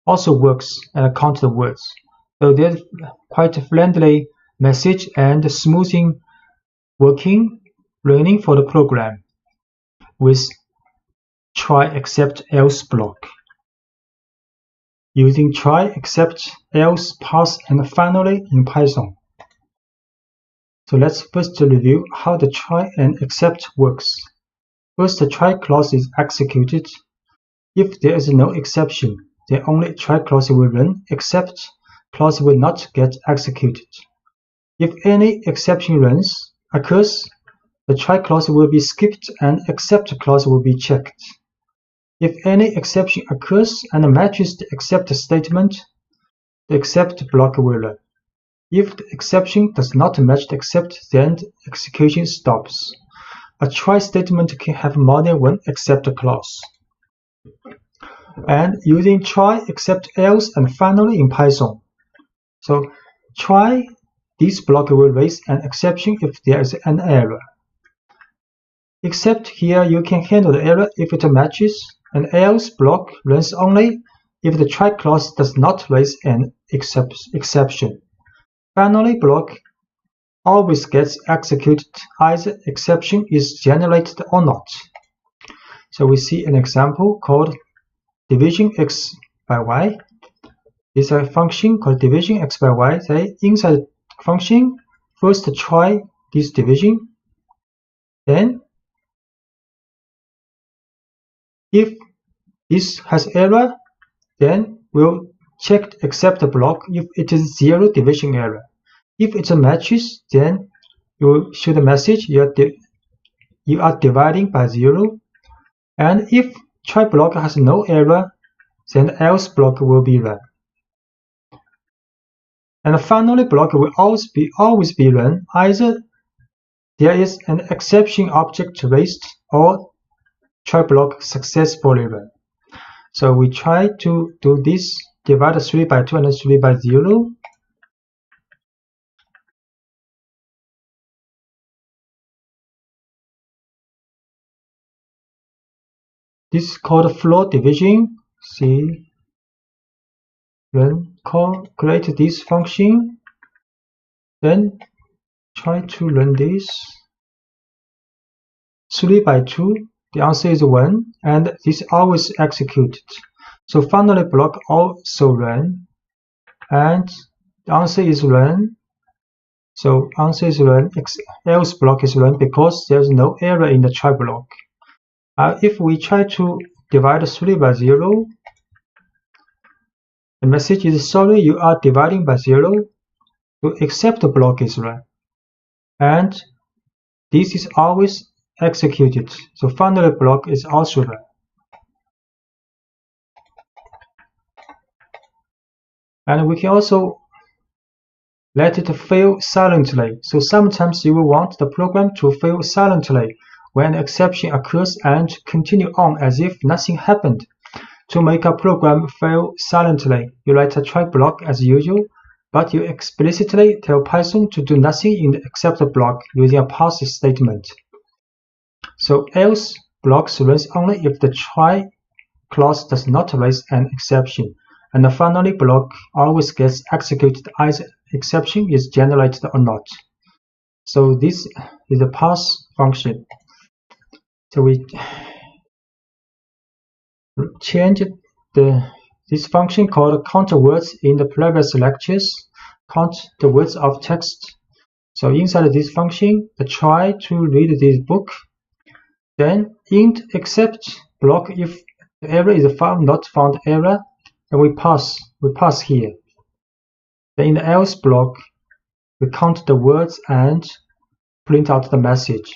Speaker 1: also works and count the words. So there's quite a friendly message and smoothing working running for the program with try except else block. Using try except else pass and finally in Python. So let's first review how the try and except works. First, the try clause is executed. If there is no exception, then only try clause will run, except clause will not get executed. If any exception occurs, the try clause will be skipped and except clause will be checked. If any exception occurs and matches the except statement, the except block will run. If the exception does not match the except, then the execution stops. A try statement can have more than one except clause. And using try, except, else, and finally in Python. So try, this block will raise an exception if there is an error. Except here you can handle the error if it matches, and else block runs only if the try clause does not raise an exception. Finally block always gets executed either exception is generated or not. So we see an example called division x by y. It's a function called division x by y. Say inside the function, first try this division, then if this has error, then we'll check the except block if it is 0 division error. If it matches, then you will show the message you are dividing by 0. And if try block has no error, then else block will be run. And finally block will always be run either there is an exception object raised or try block successfully run. So we try to do this, divide 3 by 2 and 3 by 0. This is called floor division. See, create this function, then try to run this. 3 by 2, the answer is 1, and this always executed. So finally block also run, and the answer is run. So answer is run, else block is run because there's no error in the try block. If we try to divide 3 by 0, the message is sorry, you are dividing by 0. So except the block is run, and this is always executed. So finally block is also run. And we can also let it fail silently. So sometimes you will want the program to fail silently when an exception occurs and continue on as if nothing happened. To make a program fail silently, you write a try block as usual, but you explicitly tell Python to do nothing in the except block using a pass statement. So else blocks runs only if the try clause does not raise an exception, and the finally block always gets executed either exception is generated or not. So this is a pass function. So we changed this function called count words in the previous lectures. Count the words of text. So inside this function, the try to read this book. Then int except block if the error is found not found error, and we pass here. Then in the else block, we count the words and print out the message.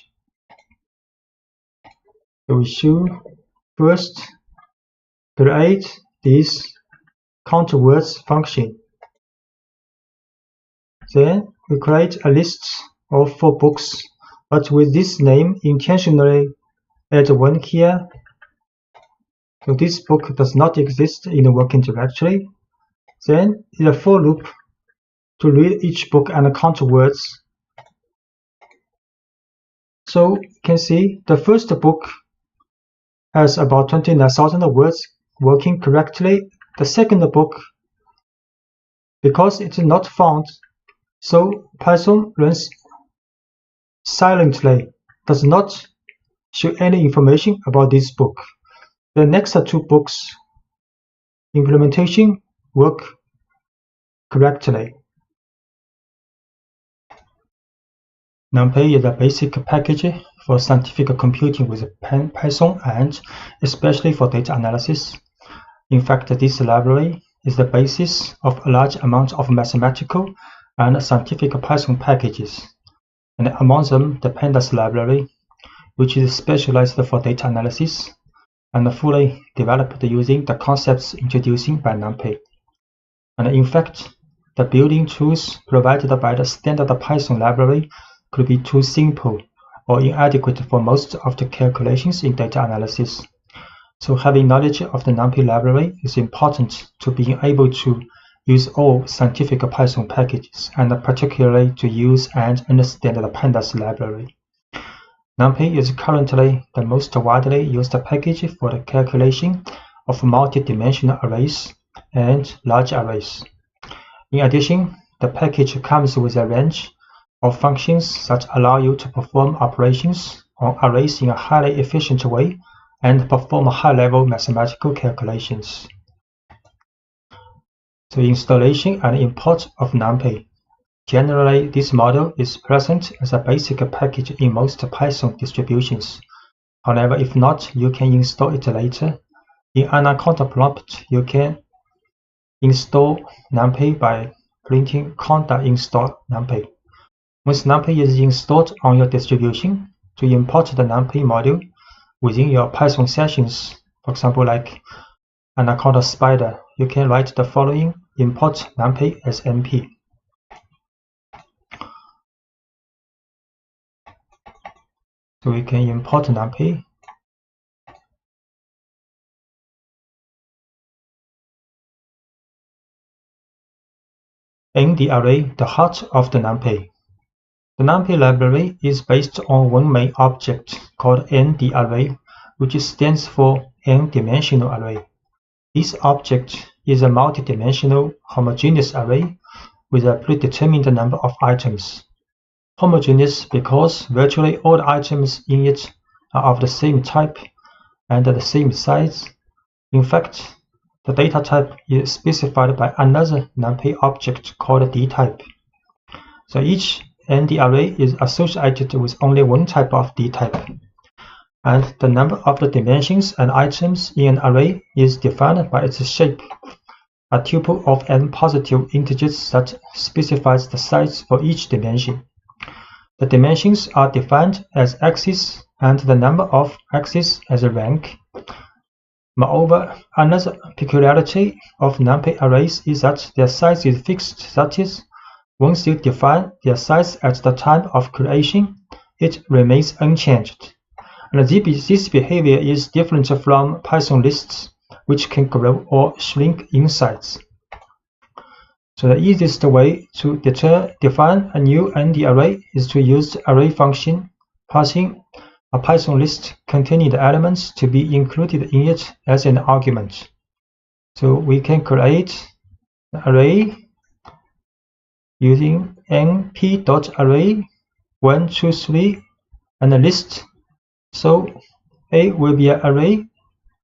Speaker 1: So we should first create this count words function. Then we create a list of 4 books, but with this name intentionally add 1 here. So this book does not exist in the working directory. Then in a for loop to read each book and count words. So you can see the first book has about 29,000 words working correctly. The second book, because it's not found, so Python runs silently, does not show any information about this book. The next 2 books implementation work correctly. NumPy is a basic package for scientific computing with Python and especially for data analysis. In fact, this library is the basis of a large amount of mathematical and scientific Python packages, and among them the Pandas library, which is specialized for data analysis and fully developed using the concepts introduced by NumPy. And in fact, the building tools provided by the standard Python library could be too simple or inadequate for most of the calculations in data analysis. So having knowledge of the NumPy library is important to being able to use all scientific Python packages, and particularly to use and understand the Pandas library. NumPy is currently the most widely used package for the calculation of multi-dimensional arrays and large arrays. In addition, the package comes with a range of functions that allow you to perform operations on arrays in a highly efficient way and perform high-level mathematical calculations. So installation and import of NumPy. Generally, this model is present as a basic package in most Python distributions. However, if not, you can install it later. In Anaconda prompt, you can install NumPy by printing conda install NumPy. Once NumPy is installed on your distribution, to import the NumPy module within your Python sessions, for example, like Anaconda Spider, you can write the following: import NumPy as np. So we can import NumPy. In the array, the heart of the NumPy. The NumPy library is based on one main object called n_the_array, which stands for n-dimensional array. This object is a multi-dimensional homogeneous array with a predetermined number of items. Homogeneous because virtually all the items in it are of the same type and the same size. In fact, the data type is specified by another NumPy object called dtype. So each n_the_array is associated with only one type of dtype, and the number of the dimensions and items in an array is defined by its shape, a tuple of n positive integers that specifies the size for each dimension. The dimensions are defined as axes and the number of axes as a rank. Moreover, another peculiarity of NumPy arrays is that their size is fixed, that is, once you define their size at the time of creation, it remains unchanged. And this behavior is different from Python lists, which can grow or shrink in size. So the easiest way to define a new n_the_array is to use the array function, passing a Python list containing the elements to be included in it as an argument. So we can create an array using np.array 1, 2, 3 and a list. So A will be an array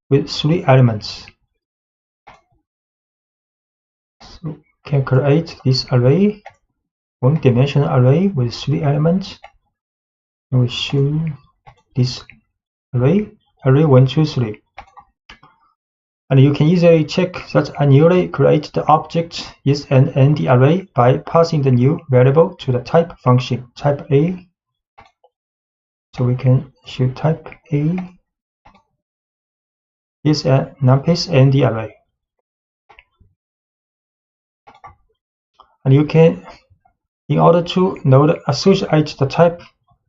Speaker 1: with 3 elements. So we can create this array, one-dimensional array with 3 elements. And we show this array 1, 2, 3. And you can easily check that a newly created object is an n_the_array by passing the new variable to the type function, type A. So we can show type A is a NumPy's n_the_array. And you can, in order to associate the type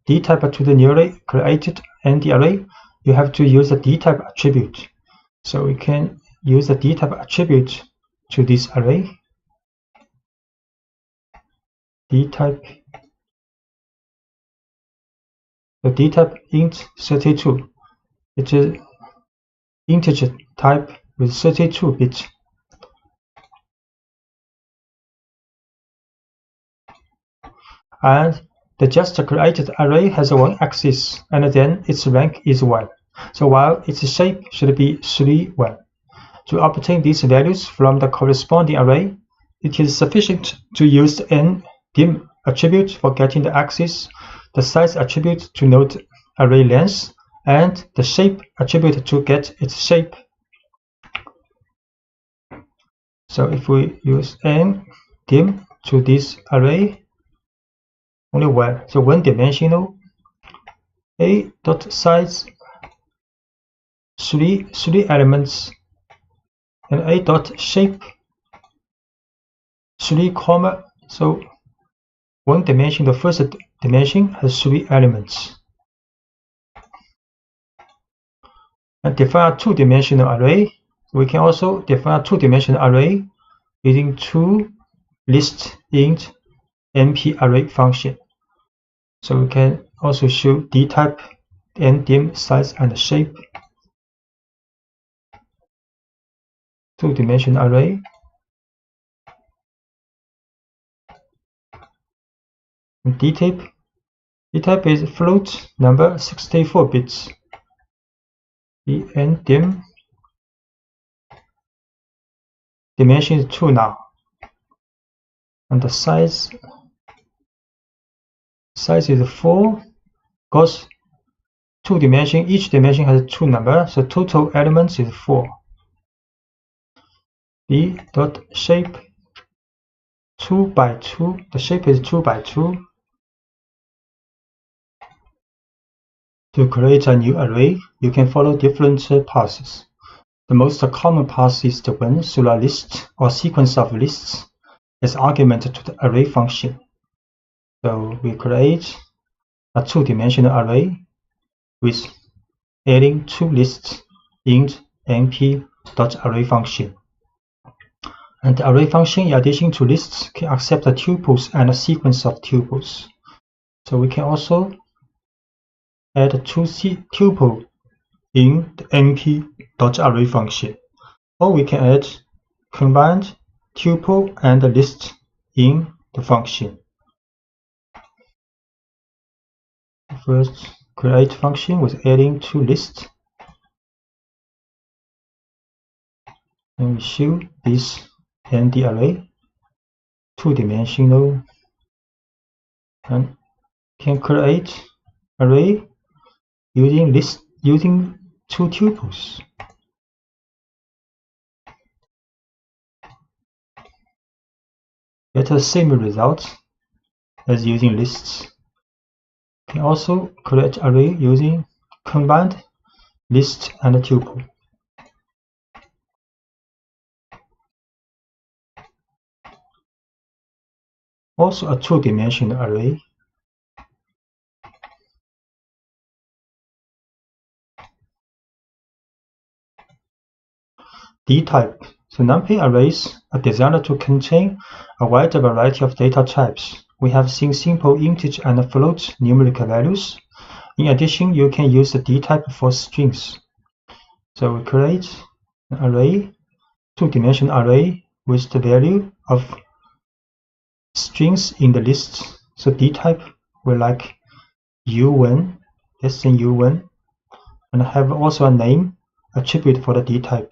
Speaker 1: dtype to the newly created n_the_array, you have to use the dtype attribute. So we can use the dtype attribute to this array. Dtype, the dtype int 32. It is integer type with 32 bits. And the just created array has one axis, and then its rank is 1. So while its shape should be 3, 1. To obtain these values from the corresponding array, it is sufficient to use the n_dim attribute for getting the axis, the size attribute to note array length, and the shape attribute to get its shape. So if we use n_dim to this array, only 1, so one-dimensional, a.size 3 elements, and a.shape 3, so one dimension, the first dimension has 3 elements. And define a 2-dimensional array. We can also define a 2-dimensional array using 2 list int np array function. So we can also show dtype, ndim, size, and shape. 2-dimensional array. And dtype is float number 64 bits. The ndim dimension is 2 now. And the size is 4, because 2 dimension, each dimension has 2 numbers, so total elements is 4. B dot shape 2 by 2, the shape is 2 by 2. To create a new array, you can follow different paths. The most common path is to run through a list or sequence of lists as argument to the array function. So we create a 2-dimensional array with adding 2 lists int np.array function. And the array function, in addition to lists, can accept the tuples and a sequence of tuples. So we can also add 2 tuple in the np.array function, or we can add combined tuple and list in the function. First, create function with adding 2 lists, and we show this nd array 2-dimensional, and can create array using 2 tuples. Get the same result as using lists. Can also create array using combined list and tuple. Also a 2-dimensional array. Dtype. So numpy arrays are designed to contain a wide variety of data types. We have seen simple integer and float numerical values. In addition, you can use the dtype for strings. So we create an array, 2-dimensional array with the value of strings in the list. So dtype will like u1, less than u1, and have also a name attribute for the dtype.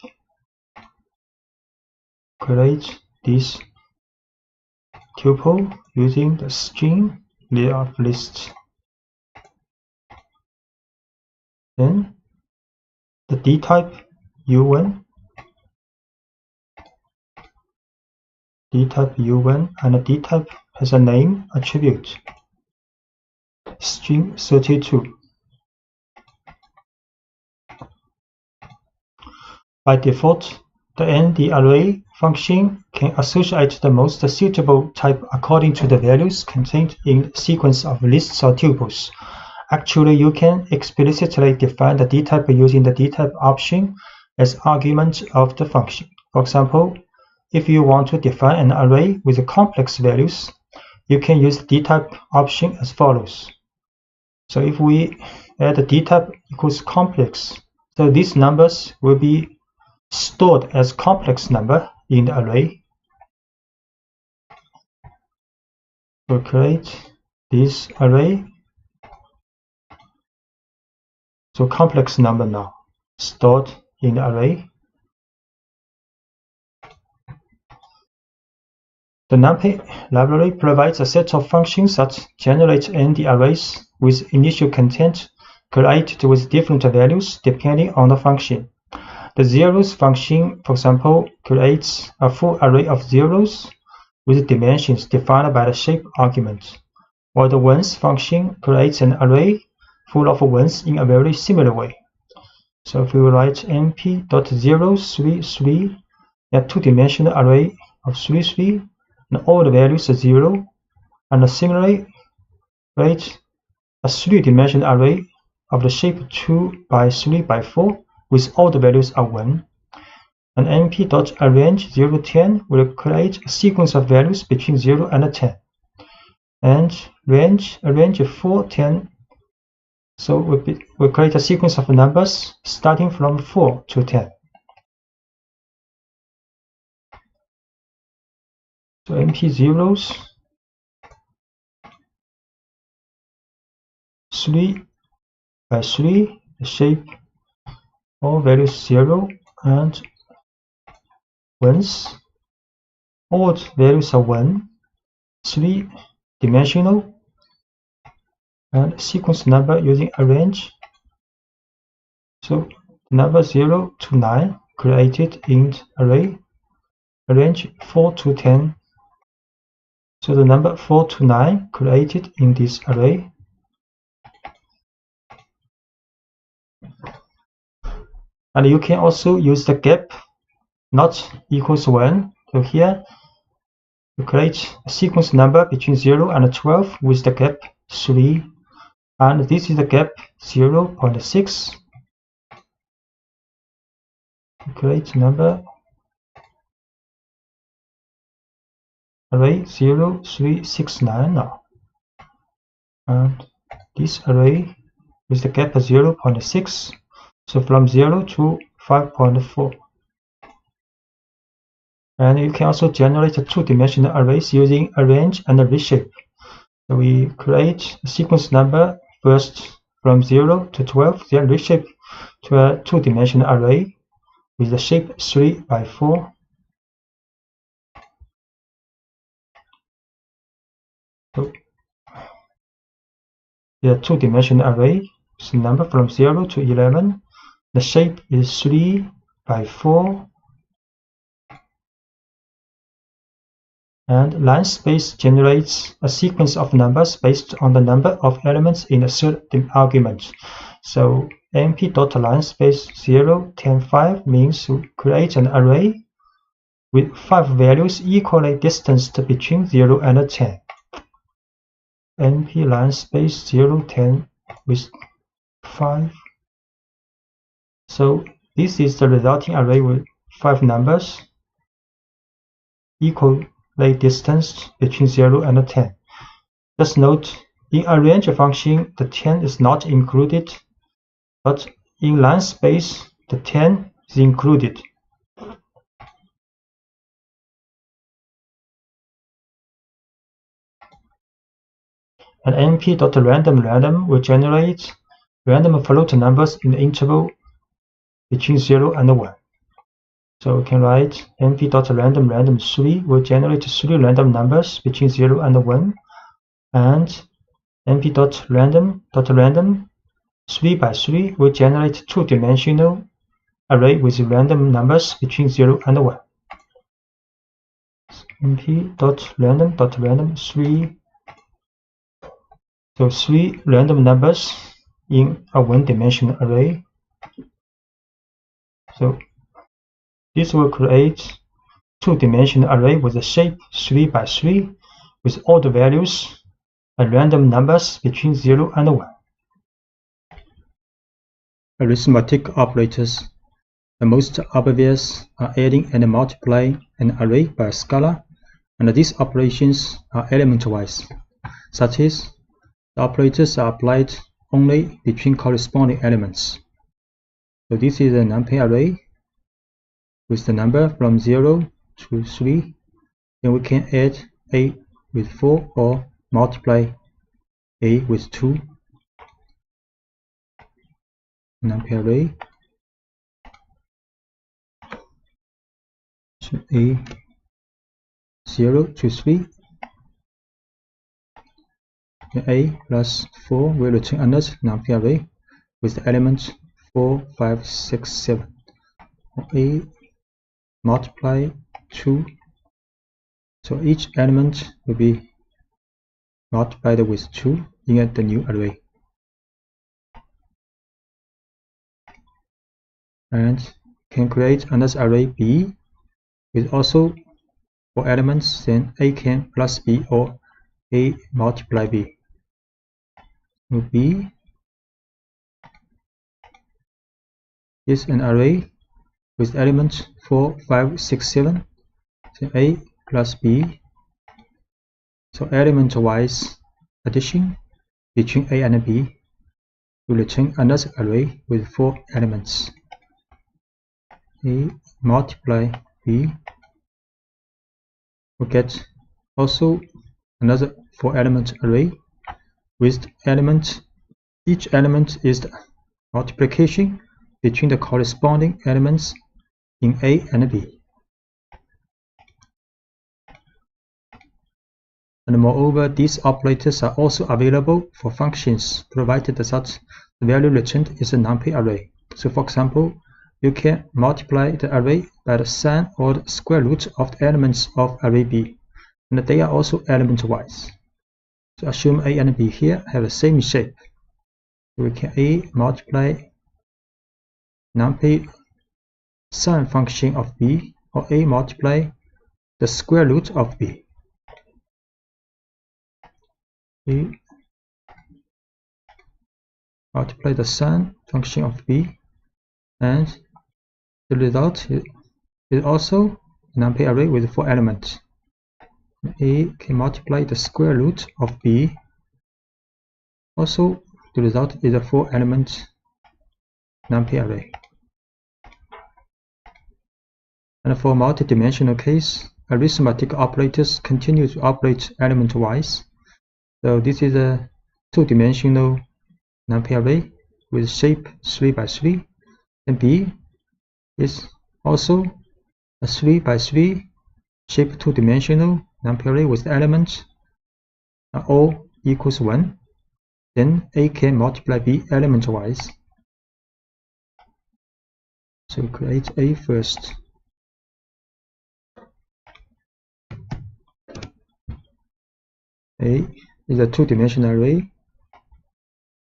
Speaker 1: Create this tuple using the string layer of list. Then the dtype u1, and the dtype has a name attribute, string 32. By default, the nd array function can associate the most suitable type according to the values contained in the sequence of lists or tuples. Actually, you can explicitly define the dtype using the dtype option as argument of the function. For example, if you want to define an array with complex values, you can use the dtype option as follows. So if we add the dtype equals complex, so these numbers will be stored as complex number in the array. So create this array. So complex number now stored in the array. The numpy library provides a set of functions that generate nd arrays with initial content created with different values depending on the function. The zeros function, for example, creates a full array of zeros with dimensions defined by the shape argument, while the ones function creates an array full of ones in a very similar way. So if we write np.033, a 2-dimensional array of 33, and all the values are 0, and similarly create a 3-dimensional array of the shape 2 by 3 by 4 with all the values are 1. And np.arrange 0 to 10 will create a sequence of values between 0 and 10. And arrange 4, 10. So we'll create a sequence of numbers starting from 4 to 10. So np zeros 3 by 3, the shape all values 0 and ones. All values are 1, 3-dimensional, and sequence number using arrange. So number 0 to 9 created in array, arrange 4 to 10. So the number 4 to 9 created in this array. And you can also use the gap not equals 1. So here you create a sequence number between 0 and 12 with the gap 3, and this is the gap 0.6. Create number array 0, 3, 6, 9 now, and this array with the gap 0.6, so from 0 to 5.4. And you can also generate 2-dimensional arrays using arrange and reshape. So we create a sequence number first from 0 to 12, then reshape to a 2-dimensional array with the shape 3 by 4. So the 2-dimensional array is a number from 0 to 11. The shape is 3 by 4. And line space generates a sequence of numbers based on the number of elements in a third argument. So np.linespace 0, 10, 5 means to create an array with 5 values equally distanced between 0 and 10. np linespace 0, 10 with 5. So this is the resulting array with 5 numbers equally distanced between 0 and 10. Just note, in arrange function, the 10 is not included, but in line space, the 10 is included. And np.random will generate random float numbers in the interval between 0 and 1. So we can write np.random 3 will generate 3 random numbers between 0 and 1, and np.random 3 by 3 will generate 2-dimensional array with random numbers between 0 and 1. np.random 3. So 3 random numbers in a 1-dimensional array. So this will create 2-dimensional array with a shape 3 by 3 with all the values and random numbers between 0 and 1. Arithmetic operators. The most obvious are adding and multiplying an array by a scalar, and these operations are element-wise. Such as, the operators are applied only between corresponding elements. So this is a numpy array with the number from 0 to 3. Then we can add a with 4 or multiply a with 2. Numpy array. So a 0 to 3. A plus 4 will return another numpy array with the elements 4, 5, 6, 7. A multiply 2. So each element will be multiplied with 2 in the new array. And can create another array B with also for elements, then A can plus B or A multiply B. So B is an array with elements 4, 5, 6, 7. So A plus B. So element-wise addition between A and B will return another array with 4 elements. A multiply B will get also another 4-element array with element. Each element is the multiplication between the corresponding elements in A and B. And moreover, these operators are also available for functions provided that the value returned is a numpy array. So for example, you can multiply the array by the sum or the square root of the elements of array B, and they are also element-wise. So assume A and B here have the same shape. We can A multiply numpy sum function of B, or A multiply the square root of B. A multiply the sum function of B, and the result is also a numpy array with 4 elements. A can multiply the square root of B. Also, the result is a 4-element numpy array. And for multidimensional case, arithmetic operators continue to operate element-wise. So this is a 2-dimensional numpy array with shape 3 by 3, and B is also a 3 by 3 shape 2-dimensional numpy array with elements all equals 1. Then A can multiply B element-wise. So we create A first. A is a 2-dimensional array,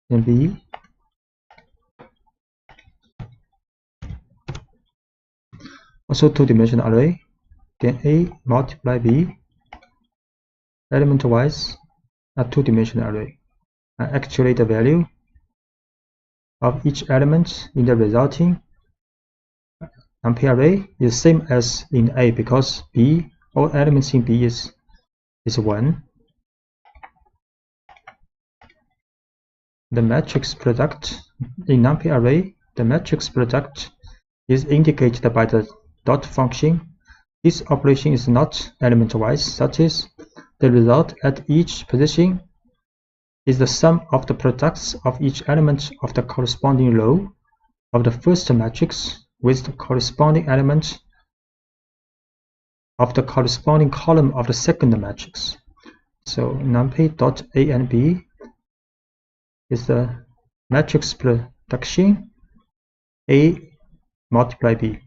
Speaker 1: and B also 2-dimensional array. Then A multiply B element-wise a 2-dimensional array. And actually the value of each element in the resulting numpy array is same as in A, because B, all elements in B is 1. The matrix product in numpy array, the matrix product is indicated by the dot function. This operation is not element-wise, that is, the result at each position is the sum of the products of each element of the corresponding row of the first matrix with the corresponding element of the corresponding column of the second matrix. So numpy dot A and B is the matrix production A multiply B.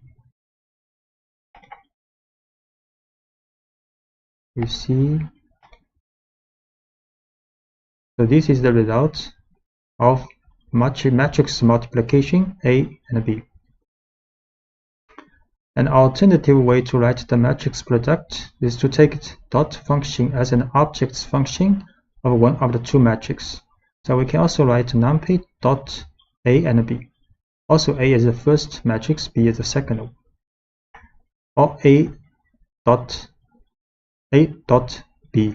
Speaker 1: You see, so this is the result of matrix multiplication A and B. An alternative way to write the matrix product is to take dot function as an object function of one of the two matrices. So we can also write numpy dot A and B. Also A is the first matrix, B is the second one. Or A dot B.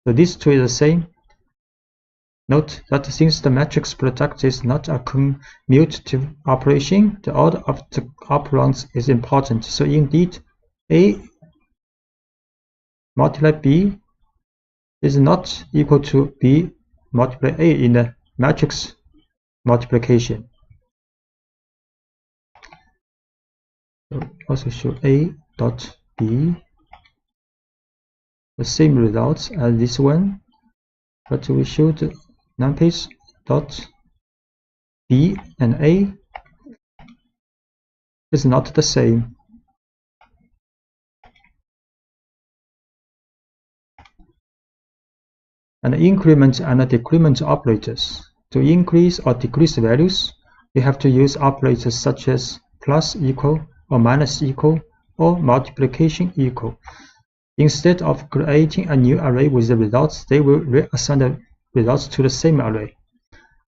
Speaker 1: So these two is the same. Note that since the matrix product is not a commutative operation, the order of the operands is important. So indeed, A multiply B is not equal to B multiply A in the matrix multiplication. So also show A dot B the same results as this one, but we showed numpy dot B and A is not the same. And increment and decrement operators. To increase or decrease values, we have to use operators such as plus equal or minus equal or multiplication equal. Instead of creating a new array with the results, they will reassign the results to the same array.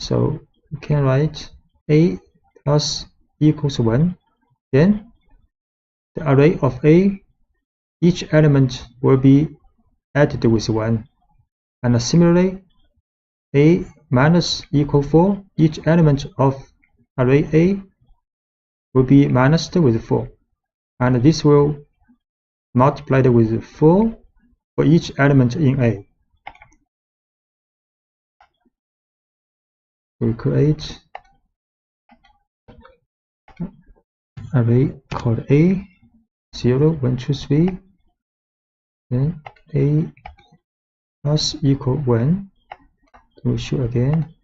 Speaker 1: So we can write a plus equals 1. Then the array of a, each element will be added with 1. And similarly, a minus equal 4, each element of array a will be minused with 4. And this will multiply with 4 for each element in a. We create array called a 0, 1, 2, 3. Then a plus equal 1. We show again.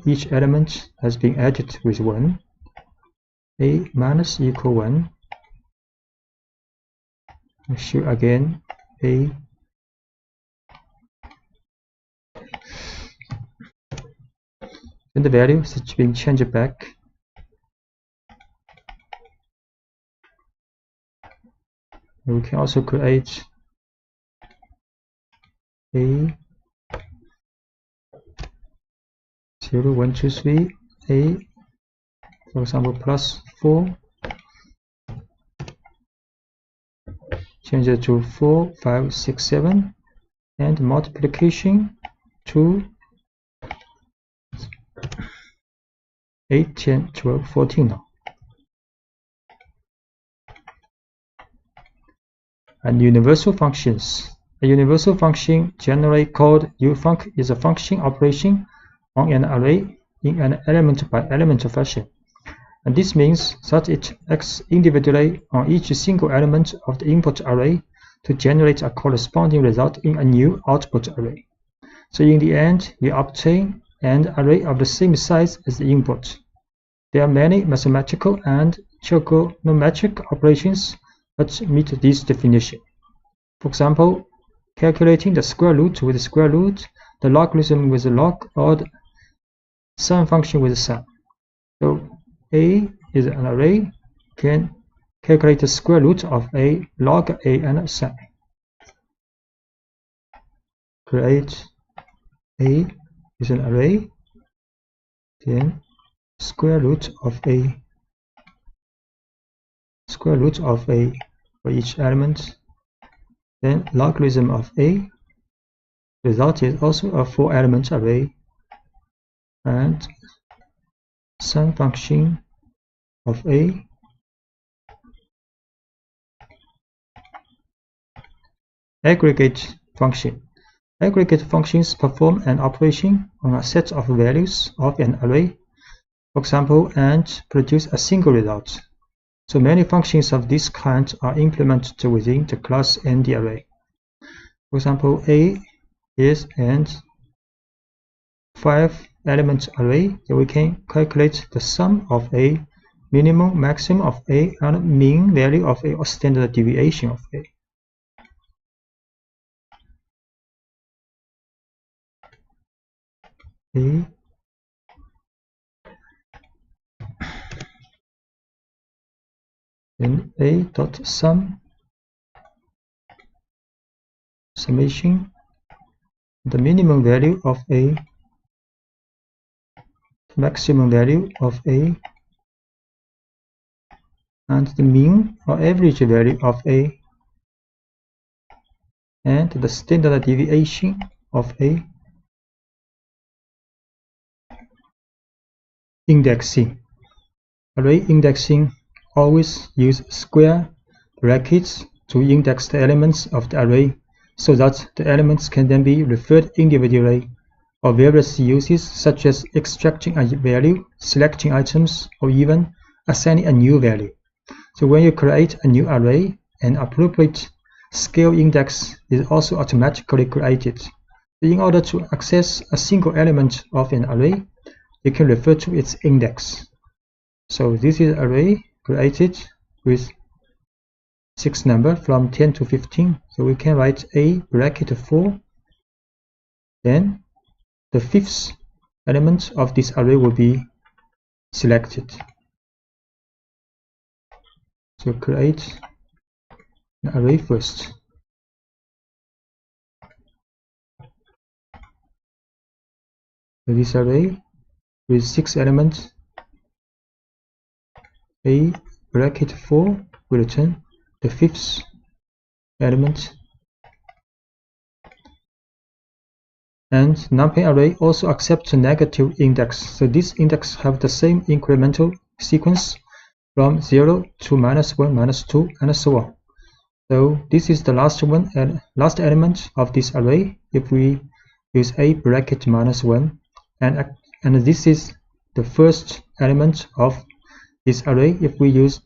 Speaker 1: Each element has been added with 1. A minus equal 1. We show again a. Then the value is being changed back. We can also create a 0, 1, 2, 3, a, for example, plus 4, change it to 4, 5, 6, 7, and multiplication to 8, 10, 12, 14 now. And universal functions. A universal function, generally called ufunc, is a function operation on an array in an element-by-element fashion. And this means that it acts individually on each single element of the input array to generate a corresponding result in a new output array. So in the end, we obtain an array of the same size as the input. There are many mathematical and trigonometric operations that meet this definition. For example, calculating the square root with the square root, the logarithm with the log, or the sum function with the sum. So a is an array, can calculate the square root of a, log a, and sum. Create a is an array, then square root of a for each element, then logarithm of a. Result is also a 4-element array, and sum function of a. Aggregate function. Aggregate functions perform an operation on a set of values of an array, for example, and produce a single result. So many functions of this kind are implemented within the class and the array. For example, a is an 5-element array, so we can calculate the sum of a, minimum, maximum of a, and mean value of a, or standard deviation of a. Then a dot sum, summation, the minimum value of a, maximum value of a, and the mean or average value of a, and the standard deviation of a. Indexing. Array indexing always use square brackets to index the elements of the array so that the elements can then be referred individually, or various uses such as extracting a value, selecting items, or even assigning a new value. So when you create a new array, an appropriate scale index is also automatically created. In order to access a single element of an array, you can refer to its index. So this is an array created with 6 numbers from 10 to 15. So we can write a bracket 4. Then the 5th element of this array will be selected. So create an array first. So this array with 6 elements, a bracket 4 will return the 5th element. And numpy array also accepts a negative index. So this index have the same incremental sequence from 0 to -1, -2, and so on. So this is the last one and last element of this array if we use a bracket -1, and this is the first element of this array if we use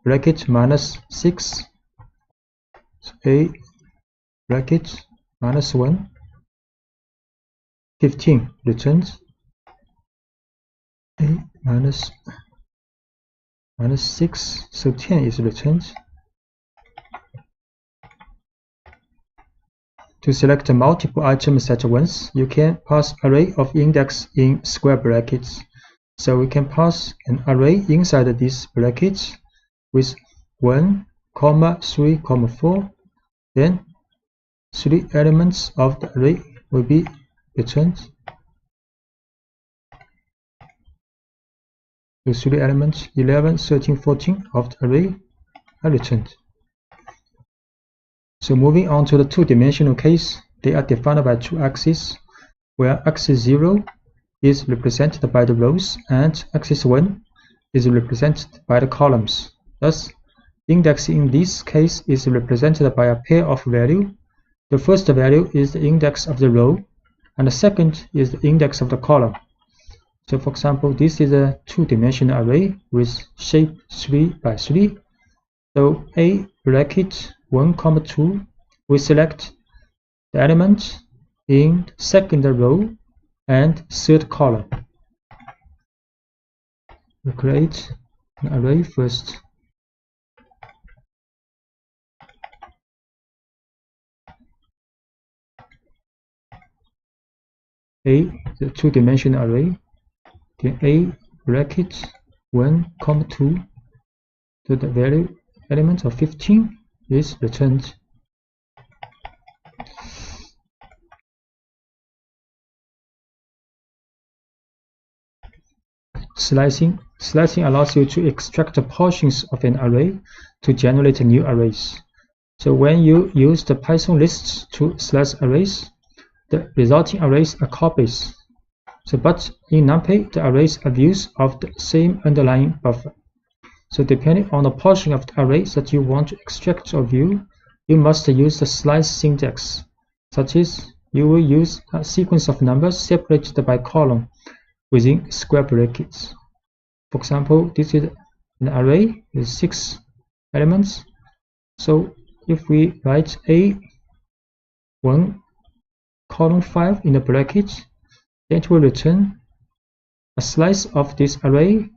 Speaker 1: bracket -6. So a bracket -1, 15 returns a -6, so 10 is returned. To select multiple items at once, you can pass array of index in square brackets. So we can pass an array inside these brackets with 1, 3, 4. Then 3 elements of the array will be returned. The 3 elements 11, 13, 14 of the array are returned. So moving on to the two-dimensional case, they are defined by 2 axes, where axis 0 is represented by the rows and axis 1 is represented by the columns. Thus, index in this case is represented by a pair of values. The first value is the index of the row, and the second is the index of the column. So for example, this is a two-dimensional array with shape 3 by 3. So a bracket 1, 2, we select the element in second row and third column. We create an array first. A, the two-dimensional array, then a bracket 1, 2, so the value element of 15 is returned. Slicing allows you to extract the portions of an array to generate new arrays. So when you use the Python lists to slice arrays, the resulting arrays are copies. So but in NumPy, the arrays are views of the same underlying buffer. So depending on the portion of the array that you want to extract or view, you must use the slice syntax, such as you will use a sequence of numbers separated by column within square brackets. For example, this is an array with 6 elements. So if we write A1, 5 in the bracket, then it will return a slice of this array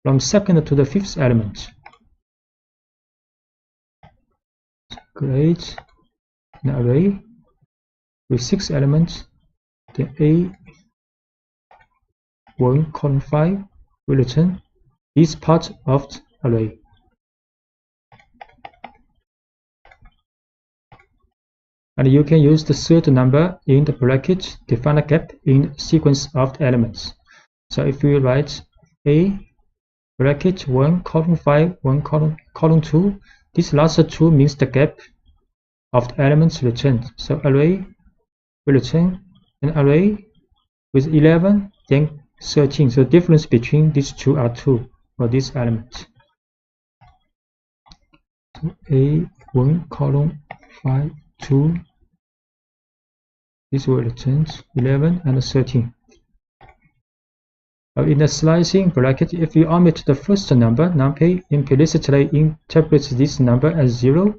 Speaker 1: from second to the 5th element. Create an array with 6 elements. Then A1, 5 will return this part of the array. And you can use the third number in the bracket to find a gap in the sequence of the elements. So if we write A bracket 1, 5, 1, 2, this last 2 means the gap of the elements returned. So array will return an array with 11, then 13. So the difference between these two are 2 for this element. So A1, 5, 2. This will return 11 and 13. In the slicing bracket, if you omit the first number, NumPy implicitly interprets this number as 0.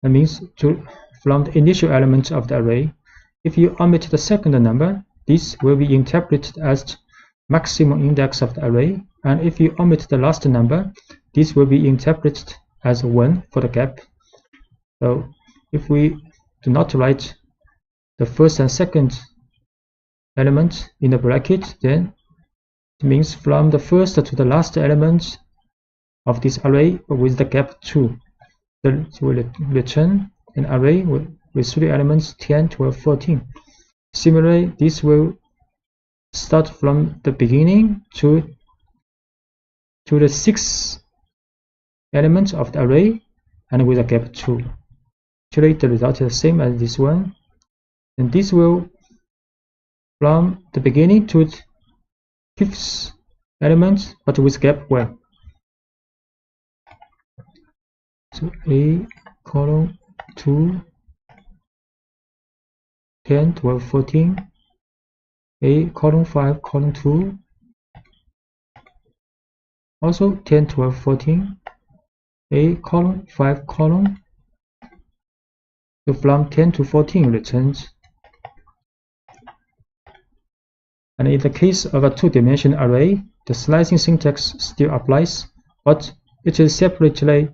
Speaker 1: That means from the initial element of the array. If you omit the second number, this will be interpreted as maximum index of the array. And if you omit the last number, this will be interpreted as 1 for the gap. So if we do not write the first and second element in the bracket, then it means from the first to the last element of this array with the gap 2. it will return an array with 3 elements 10, 12, 14. Similarly, this will start from the beginning to the 6th element of the array and with a gap 2. Actually, the result is the same as this one, and this will from the beginning to the 5th element but with gap 1. So A column 2, 10, 12, 14, A column 5, column 2, also 10, 12, 14, A column 5, column. So from 10 to 14 returns. And in the case of a two-dimensional array, the slicing syntax still applies, but it is separately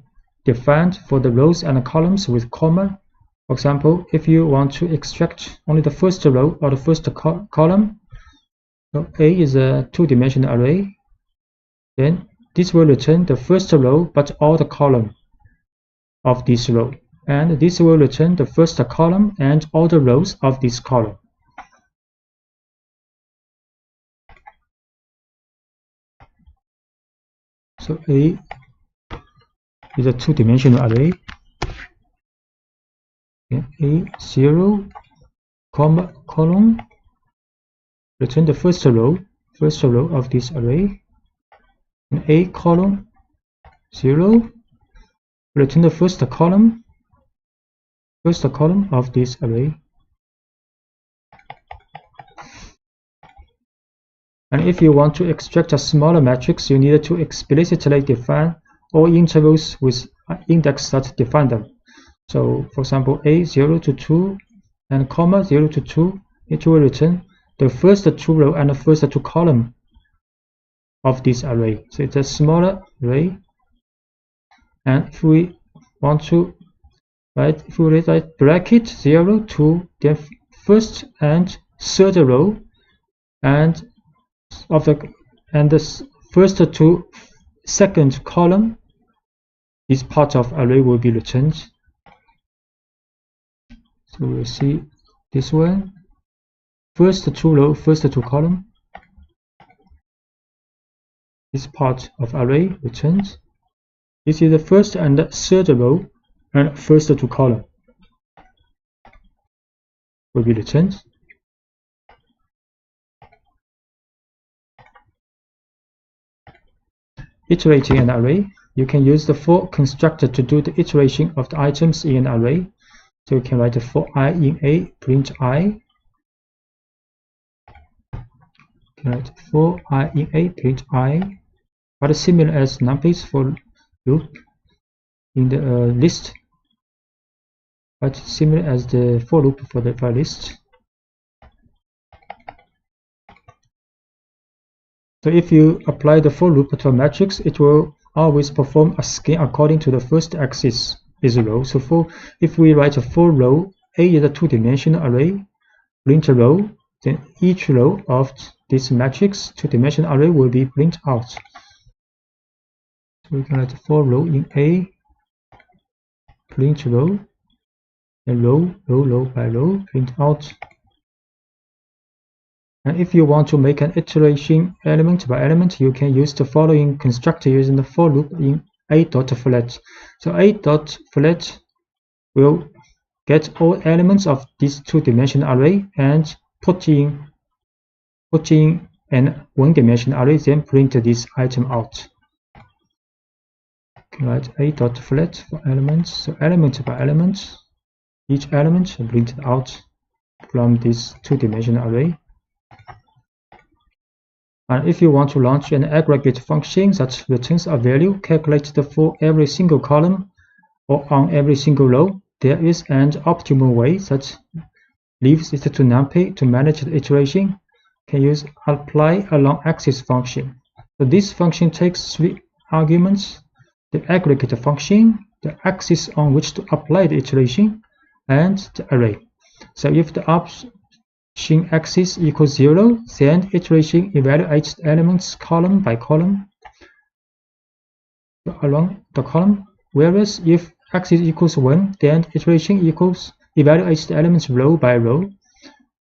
Speaker 1: defined for the rows and columns with comma. For example, if you want to extract only the first row or the first column, so A is a two-dimensional array, then this will return the first row but all the column of this row, and this will return the first column and all the rows of this column. So A is a two-dimensional array. And A0, comma, column, return the first row of this array. And A column 0, return the first column of this array. And if you want to extract a smaller matrix, you need to explicitly define all intervals with index that define them. So, for example, A 0 to 2 and comma 0 to 2, it will return the first 2 row and the first 2 column of this array. So it's a smaller array. And if we want to write, if we write bracket 0 to the first and third row and the first 2 second column, this part of array will be returned. So we'll see this one, first 2 row, first 2 column, this part of array returned. This is the first and the third row and first 2 column will be returned. Iterating an array, you can use the for constructor to do the iteration of the items in an array. So you can write a for I in A, print I. You can write for I in A, print I. But similar as numpy's for loop in the list, but similar as the for loop for the list. So if you apply the for loop to a matrix, it will always perform a scan according to the first axis is a row. So if we write a for row, A is a two-dimensional array, print a row, then each row of this matrix two-dimensional array will be print out. So we can write a for row in A, print row, and row by row, print out. And if you want to make an iteration element by element, you can use the following constructor using the for loop in A.flat. So A.flat will get all elements of this two-dimensional array and put in an one-dimensional array, then print this item out. You can write A.flat for elements. So element by element, each element printed out from this two-dimensional array. And if you want to launch an aggregate function that returns a value calculated for every single column or on every single row, there is an optimal way that leaves it to numpy to manage the iteration. You can use apply along axis function. So this function takes 3 arguments: the aggregate function, the axis on which to apply the iteration, and the array. So if the option axis equals 0, then iteration evaluates the elements column by column along the column, whereas if x is equals 1, then iteration equals evaluates the elements row by row.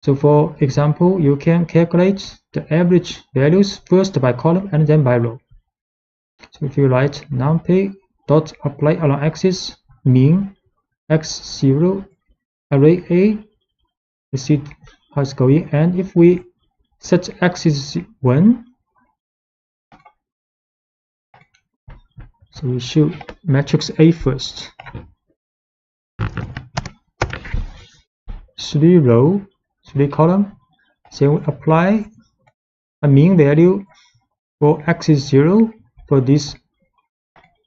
Speaker 1: So for example, you can calculate the average values first by column and then by row. So if you write numpy dot apply along axis mean x0 array A, you see how it's going, and if we set x is 1, so we should matrix A first, 3 row, 3 column, then we apply a mean value for x is 0 for this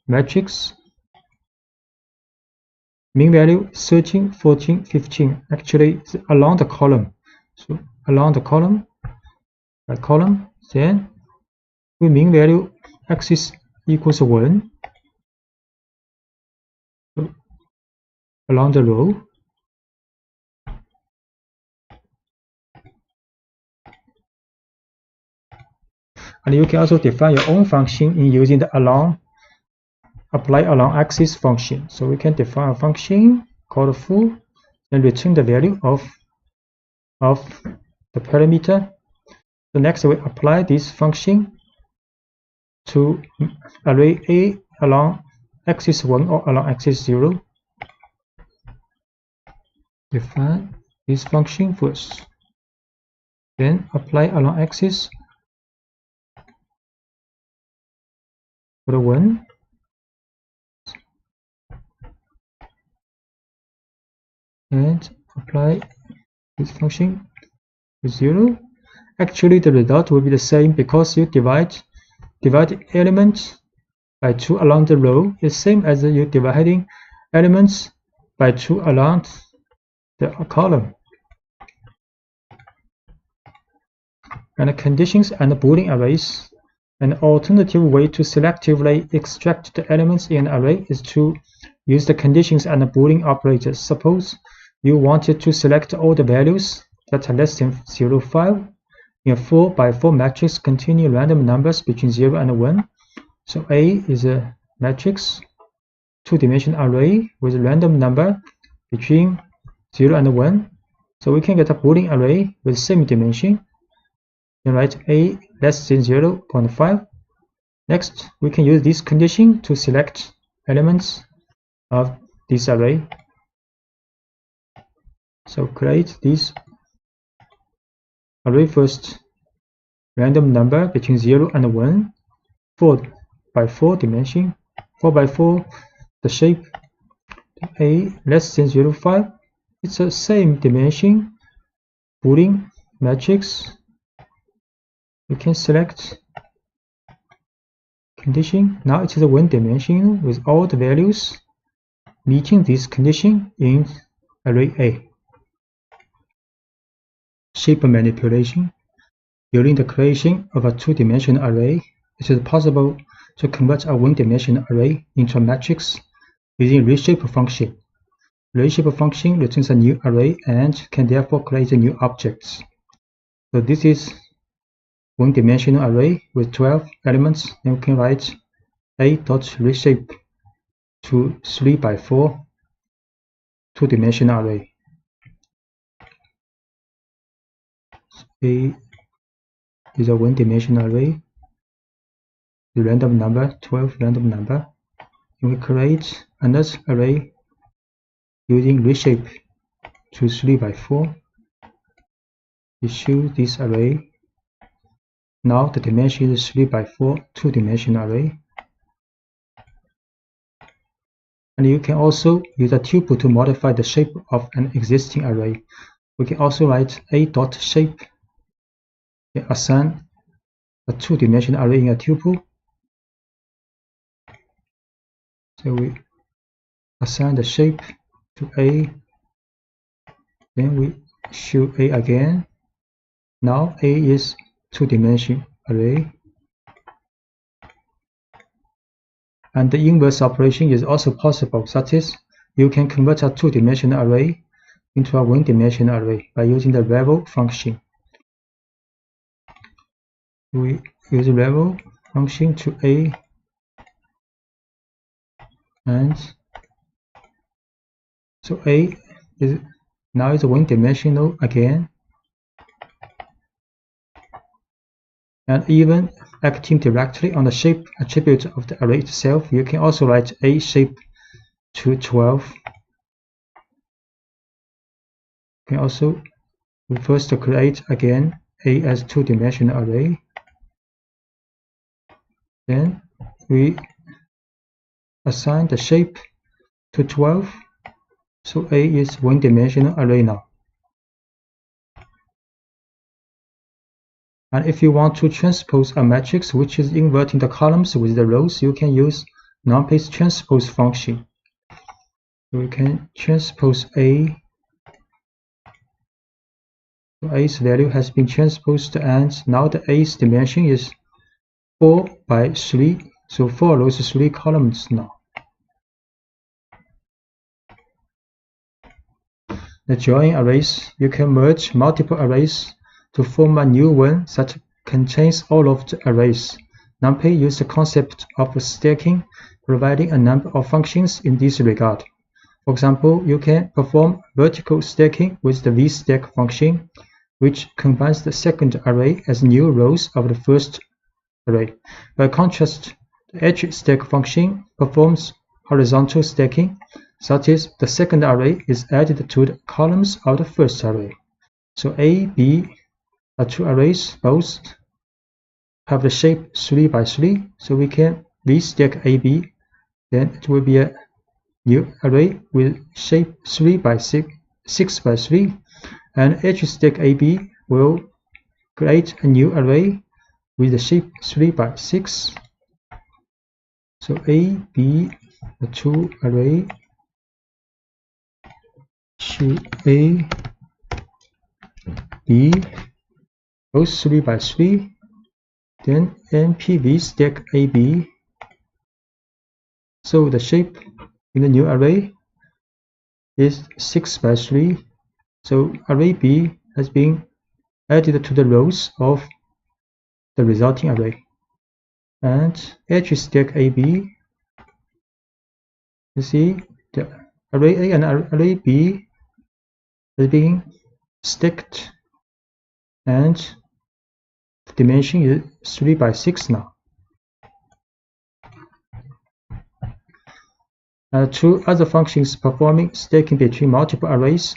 Speaker 1: matrix. Mean value 13, 14, 15. Actually, it's along the column. So along the column, by column, then we mean value x is equals 1. So along the row. And you can also define your own function in using the apply along axis function. So we can define a function called foo and return the value of the parameter. So next we apply this function to array A along axis 1 or along axis 0. Define this function first, then apply along axis for the 1. And apply this function with 0. Actually, the result will be the same because you divide elements by 2 along the row. It's same as you dividing elements by 2 along the column. And the conditions and the Boolean arrays. An alternative way to selectively extract the elements in an array is to use the conditions and the Boolean operators. Suppose you wanted to select all the values that are less than 0, 5 in a 4 by 4 matrix containing random numbers between 0 and 1. So A is a matrix, 2-dimensional array with a random number between 0 and 1. So we can get a Boolean array with same dimension. Then write A less than 0.5. Next, we can use this condition to select elements of this array. So create this array first, random number between 0 and 1, 4 by 4 dimension, 4 by 4 the shape, A less than 0.5, it's the same dimension, Boolean matrix. We can select condition. Now it is a 1 dimension with all the values meeting this condition in array A. Shape manipulation. During the creation of a 2-dimensional array, it is possible to convert a 1-dimensional array into a matrix using reshape function. Reshape function returns a new array and can therefore create new objects. So this is 1-dimensional array with 12 elements, and we can write A.reshape to 3 by 4 2-dimensional array. A is a 1-dimensional array, the random number, 12 random number, and we create another array using reshape to 3 by 4. We choose this array. Now the dimension is 3 by 4 2-dimensional array. And you can also use a tuple to modify the shape of an existing array. We can also write A.shape, assign a 2-dimensional array in a tuple. So we assign the shape to A, then we show A again. Now A is 2-dimensional array. And the inverse operation is also possible, such as you can convert a 2-dimensional array into a 1-dimensional array by using the level function. We use the level function to A and So A is now is one-dimensional again, and even acting directly on the shape attribute of the array itself, you can also write A shape to 12. You can also first create again A as two-dimensional array. Then we assign the shape to 12. So A is one-dimensional array now. And if you want to transpose a matrix which is inverting the columns with the rows, you can use numpy's transpose function. We can transpose A. So A's value has been transposed, and now the A's dimension is 4 by 3. So 4 rows, 3 columns now. The join arrays, you can merge multiple arrays to form a new one that contains all of the arrays. NumPy uses the concept of stacking, providing a number of functions in this regard. For example, you can perform vertical stacking with the vstack function, which combines the second array as new rows of the first array. By contrast, the edge stack function performs horizontal stacking, such as the second array is added to the columns of the first array. So A, B are two arrays, both have the shape 3 by 3, so we can vstack AB, then it will be a new array with shape 3 by 6 by 3, and edge stack AB will create a new array with the shape 3 by 6. So A, B, the two array, so A, B, both 3 by 3, then NP vstack AB. So the shape in the new array is 6 by 3. So array B has been added to the rows of the resulting array. And edge stack AB, you see the array A and array B is being stacked, and the dimension is 3 by 6 now. Two other functions performing stacking between multiple arrays,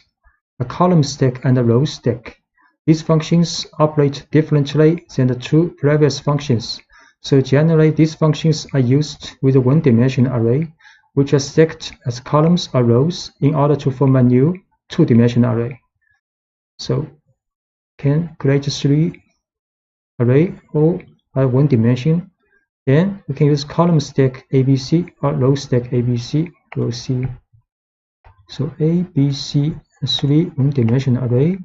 Speaker 1: a column stack and a row stack. These functions operate differently than the two previous functions. So generally, these functions are used with a one-dimensional array, which are stacked as columns or rows in order to form a new two-dimensional array. So can create 3 array all by one dimension. Then we can use column stack ABC or row stack ABC, row C. So ABC, 3 one-dimensional array.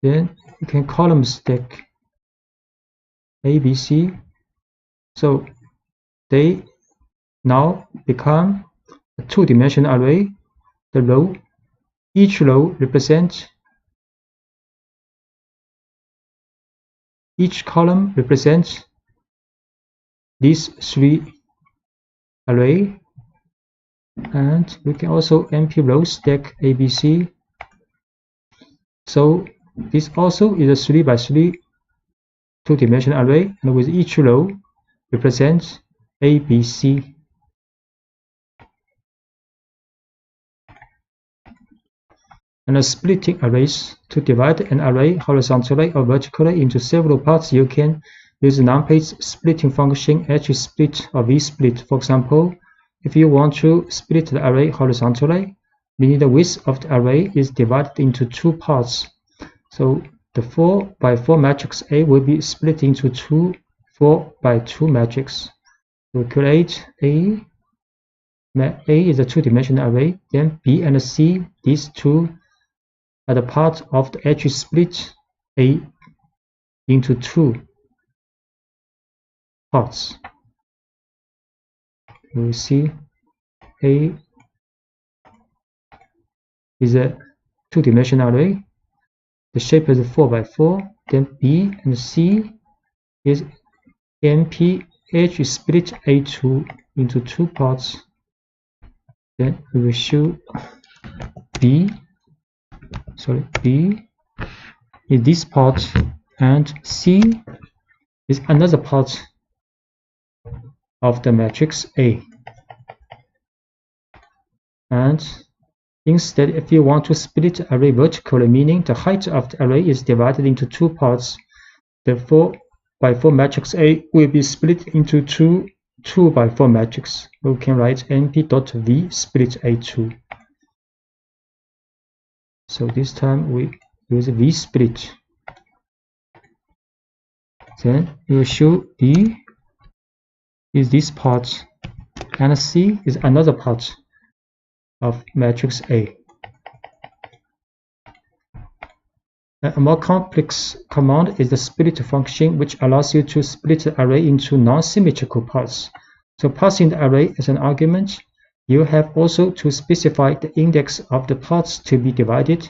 Speaker 1: Then we can column stack ABC. So they now become a two-dimensional array. The row, each row represents, each column represents these 3 array, and we can also NP row stack ABC. So this also is a 3 by 3 two-dimensional array, and with each row represents ABC. And splitting arrays, to divide an array horizontally or vertically into several parts, you can use NumPy's splitting function hsplit or vsplit. For example, if you want to split the array horizontally, meaning the width of the array is divided into 2 parts. So the 4 by 4 matrix A will be split into 2 4 by 2 matrix. We create A is a two-dimensional array, then B and C, these two are the part of the edge split A into 2 parts. You will see A is a two-dimensional array. The shape is 4 by 4. Then B and C is NP edge split A2 into 2 parts. Then we will show B is this part, and C is another part of the matrix A. And instead, if you want to split the array vertically, meaning the height of the array is divided into two parts, the 4x4 matrix A will be split into two 2x4 matrix. We can write np.v split A2. So this time we use v split. Then we will show B is this part, and C is another part of matrix A. A more complex command is the split function, which allows you to split the array into non-symmetrical parts. So passing the array as an argument, you have also to specify the index of the parts to be divided.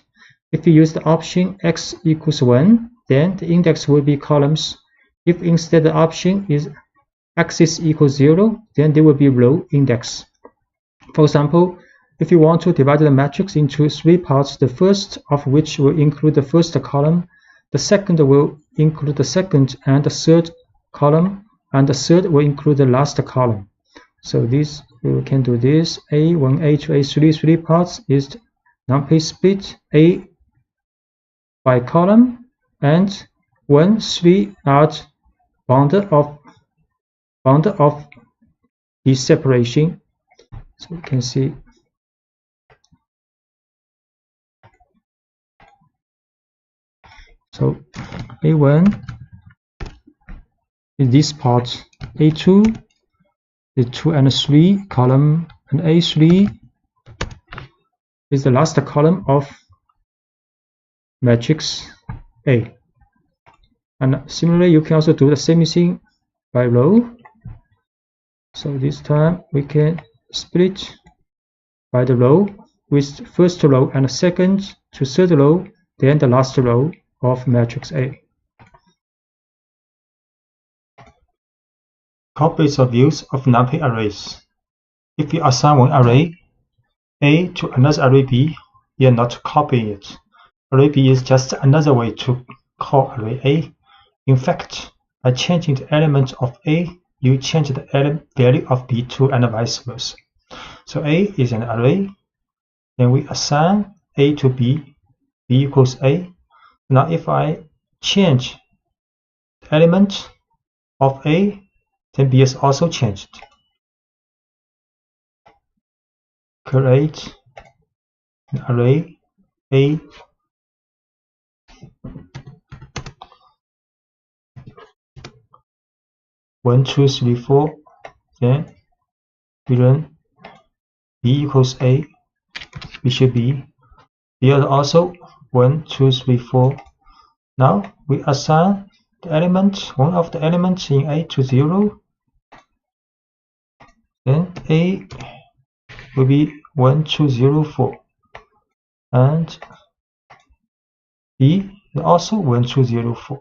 Speaker 1: If you use the option x equals 1, then the index will be columns. If instead the option is axis equals 0, then there will be row index. For example, if you want to divide the matrix into 3 parts, the first of which will include the first column, the second will include the second and the third column, and the third will include the last column. So this, we can do this. A1, A2, A3, 3 parts is numpy split A by column, and 1, 3 are bounded of this separation. So you can see. So A1 is this part, A2 is 2 and 3 column, and A3 is the last column of matrix A. And similarly, you can also do the same thing by row. So this time we can split by the row, with first row and second to third row, then the last row of matrix A. Copies or views of numpy arrays. If you assign one array A to another array B, you are not copying it. Array B is just another way to call array A. In fact, by changing the element of A, you change the value of B too, and vice versa. So A is an array, then we assign A to B, B equals A. Now if I change the element of A, then B is also changed. Create an array A (1, 2, 3, 4). Then we run B equals A, we should be. B is also 1, 2, 3, 4. Now we assign the element, one of the elements in A to 0. Then A will be 1, 2, 0, 4. And B is also 1, 2, 0, 4.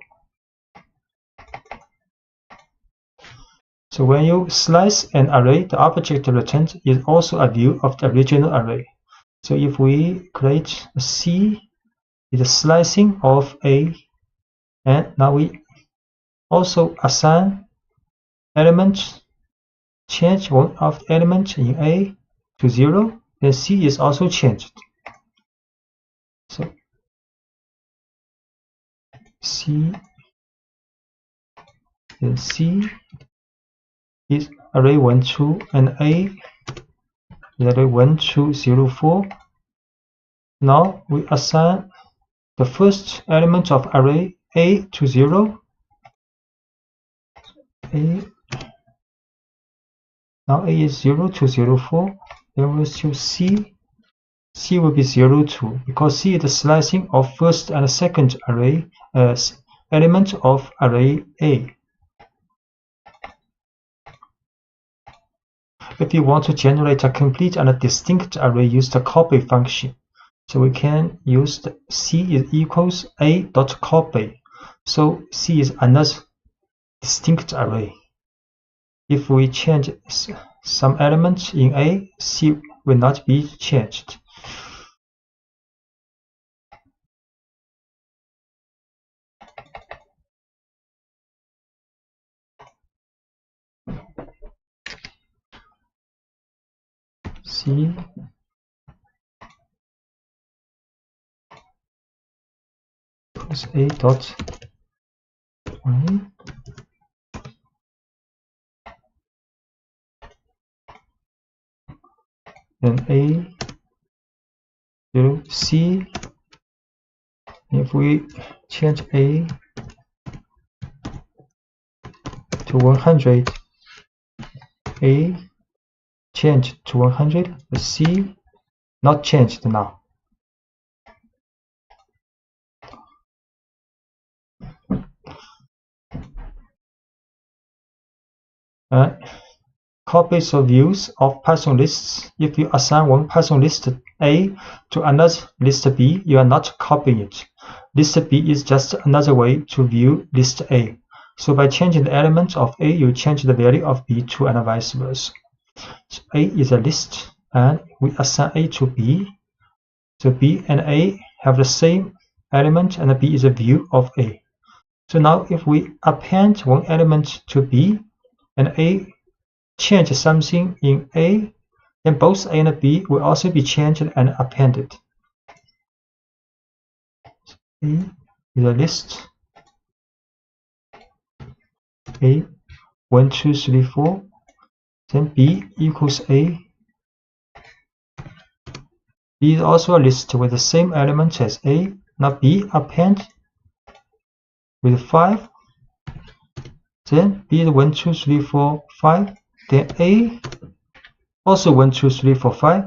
Speaker 1: So when you slice an array, the object returned is also a view of the original array. So if we create a C, is a slicing of A, and now we also assign elements, change one of the elements in A to 0, then C is also changed. So C, then C is array 1, 2, and A is array 1, 2, 0, 4. Now we assign the first element of array A to 0. Now A is 0 to 0, 4. Then we'll choose C. C will be 0, 2, because C is the slicing of first and second array element of array A. If you want to generate a complete and a distinct array, use the copy function. So we can use the C is equals A.copy. So C is another distinct array. If we change some elements in A, C will not be changed. C equals A dot Y. Then A 0 C. If we change A to 100, A changed to 100, the C not changed now. Copies or views of Python lists. If you assign one Python list A to another list B, you are not copying it. List B is just another way to view list A. So by changing the element of A, you change the value of B to and vice versa. So A is a list, and we assign A to B. So B and A have the same element, and B is a view of A. So now if we append one element to B, and A change something in A, then both A and B will also be changed and appended. A is a list. A 1, 2, 3, 4. Then B equals A. B is also a list with the same element as A. Now B append with 5. Then B is 1, 2, 3, 4, 5. Then A also 1, 2, 3, 4, 5.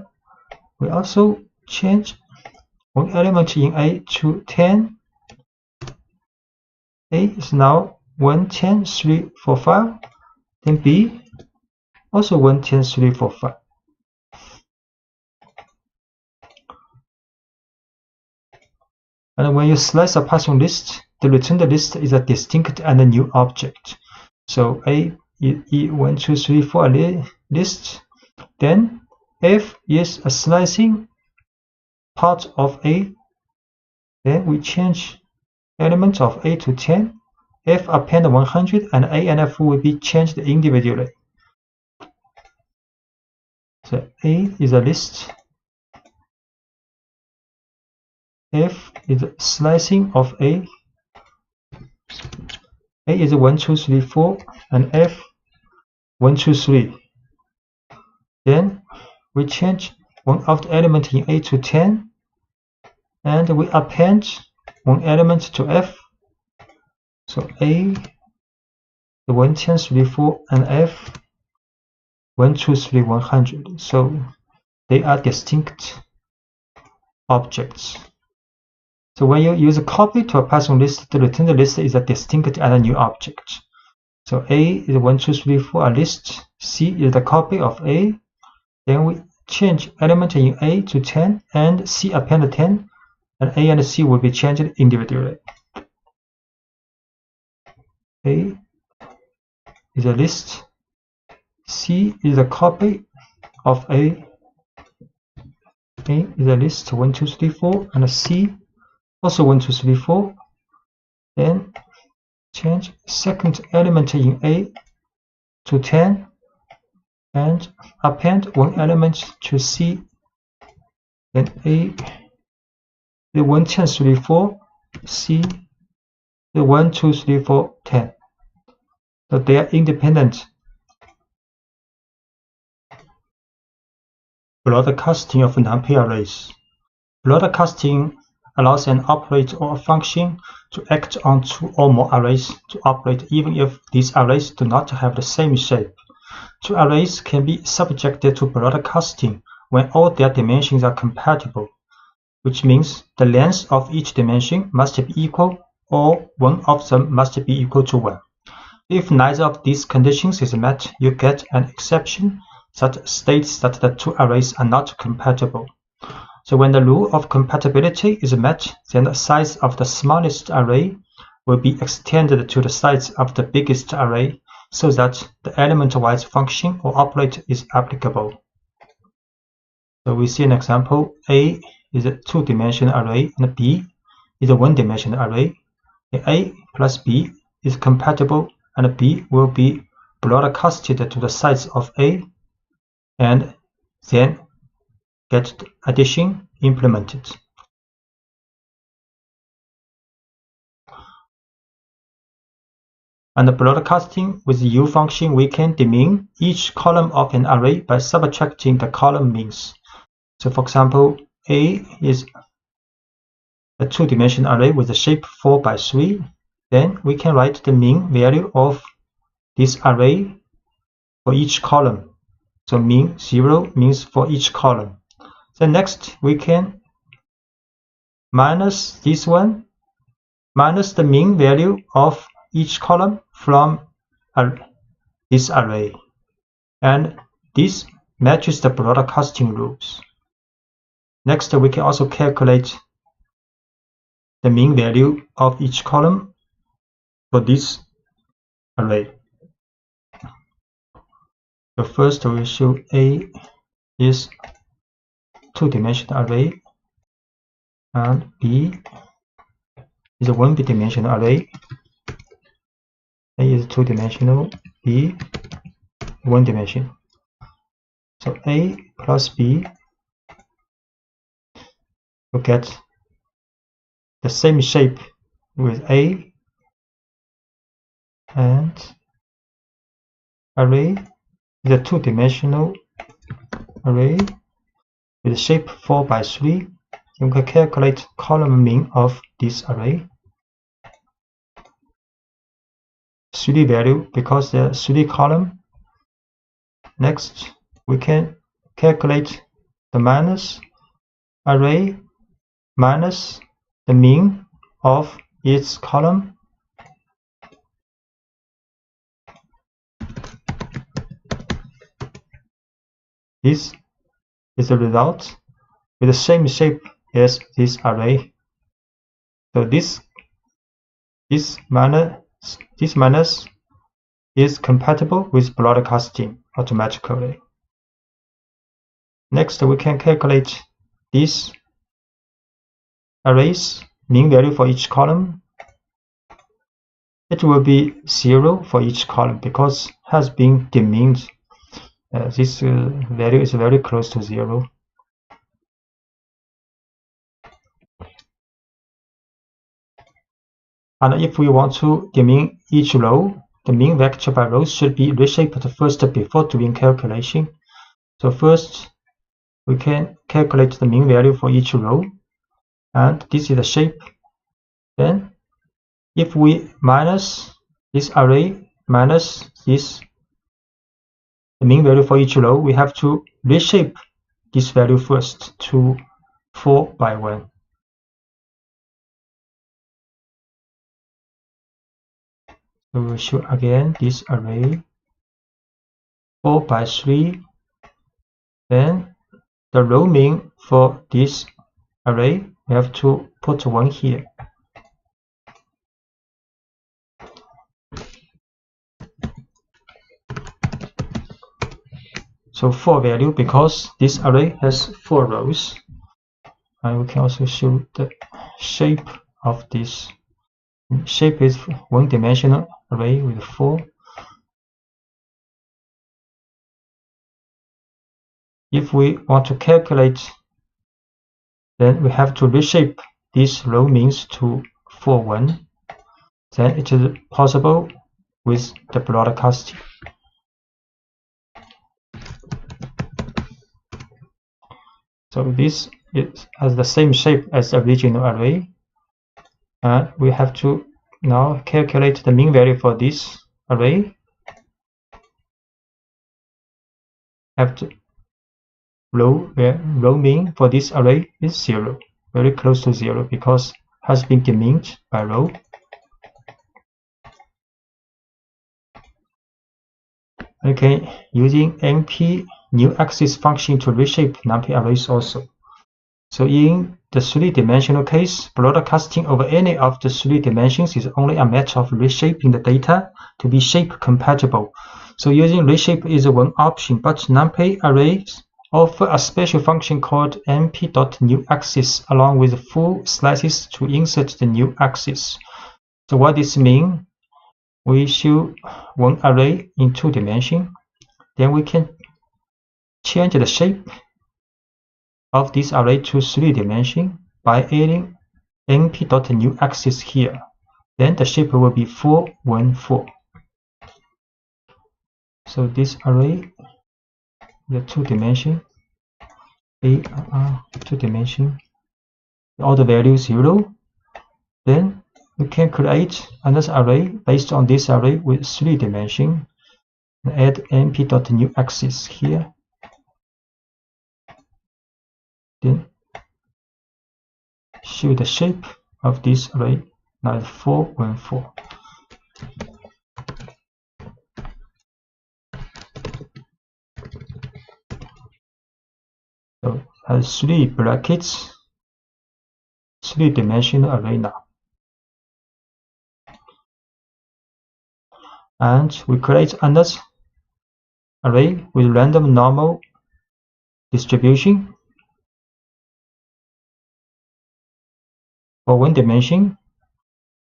Speaker 1: We also change one element in A to 10. A is now 1, 10, 3, 4, 5. Then B also 1, 10, 3, 4, 5. And when you slice a Python list, the returned list is a distinct and a new object. So A is 1, 2, 3, 4 list. Then F is a slicing part of A. Then we change element of A to 10. F append 100, and A and F will be changed individually. So A is a list. F is a slicing of A. A is 1, 2, 3, 4, and F 1, 2, 3. Then we change one of the element in A to 10, and we append one element to F. So A 1, 10, 3, 4, and F 1, 2, 3, 100. So they are distinct objects. So when you use a copy to a Python list, the returned list is a distinct and a new object. So A is 1, 2, 3, 4 a list. C is the copy of A. Then we change element in A to 10, and C append 10, and A and C will be changed individually. A is a list. C is a copy of A. A is a list 1, 2, 3, 4, and C also 1, 2, 3, 4. Then change second element in A to 10, and append one element to C. Then A the 1, 10, 3, 4, C the 1, 2, 3, 4, 10. So they are independent. Broadcasting of numpy arrays. Broadcasting allows an operator or a function to act on two or more arrays to operate even if these arrays do not have the same shape. Two arrays can be subjected to broadcasting when all their dimensions are compatible, which means the length of each dimension must be equal, or one of them must be equal to 1. If neither of these conditions is met, you get an exception that states that the two arrays are not compatible. So when the rule of compatibility is met, then the size of the smallest array will be extended to the size of the biggest array, so that the element-wise function or operator is applicable. So we see an example. A is a two-dimensional array, and B is a one-dimensional array. A plus B is compatible, and B will be broadcasted to the size of A, and then get addition implemented. And broadcasting with the U function, we can demean each column of an array by subtracting the column means. So for example, A is a two-dimensional array with a shape 4 by 3. Then we can write the mean value of this array for each column. So mean 0 means for each column. Then next we can minus this one, minus the mean value of each column from this array. And this matches the broadcasting rules. Next, we can also calculate the mean value of each column for this array. So first we show A is two-dimensional array and B is a one-dimensional array. A is two-dimensional, B one-dimensional. So A plus B will get the same shape with A, and array is a two-dimensional array with shape 4 by 3. You can calculate column mean of this array. 3 value because there are 3 columns. Next, we can calculate the minus array minus the mean of its column. This is the result with the same shape as this array. So this minus is compatible with broadcasting automatically. Next, we can calculate this array's mean value for each column. It will be 0 for each column because it has been demeaned. This value is very close to 0. And if we want to demean each row, the mean vector by row should be reshaped first before doing calculation. So first, we can calculate the mean value for each row, and this is the shape. Then, if we minus this array minus this, the mean value for each row, we have to reshape this value first to 4 by 1. So we'll show again this array 4 by 3. Then the row mean for this array, we have to put 1 here. So 4 value because this array has 4 rows. And we can also show the shape of this. Shape is one-dimensional array with 4. If we want to calculate, then we have to reshape this row means to 4, 1. Then it is possible with the broadcasting. So this has the same shape as the original array. And we have to now calculate the mean value for this array. Have to row mean for this array is 0, very close to 0 because it has been demeaned by row. Okay, using NP new axis function to reshape numpy arrays also. So in the 3-dimensional case, broadcasting over any of the 3 dimensions is only a matter of reshaping the data to be shape compatible. So using reshape is one option, but numpy arrays offer a special function called np.newAxis along with full slices to insert the new axis. So what this means? We show one array in 2 dimensions, then we can change the shape of this array to 3 dimensions by adding np.newAxis here. Then the shape will be 4, 1, 4. So this array, the 2 dimension, 2 dimension, all the values 0. Then we can create another array based on this array with 3 dimensions. Add np.newAxis here. Then show the shape of this array, like 4, 1, 4. So it has 3 brackets, 3-dimensional array now. And we create another array with random normal distribution for 1 dimension.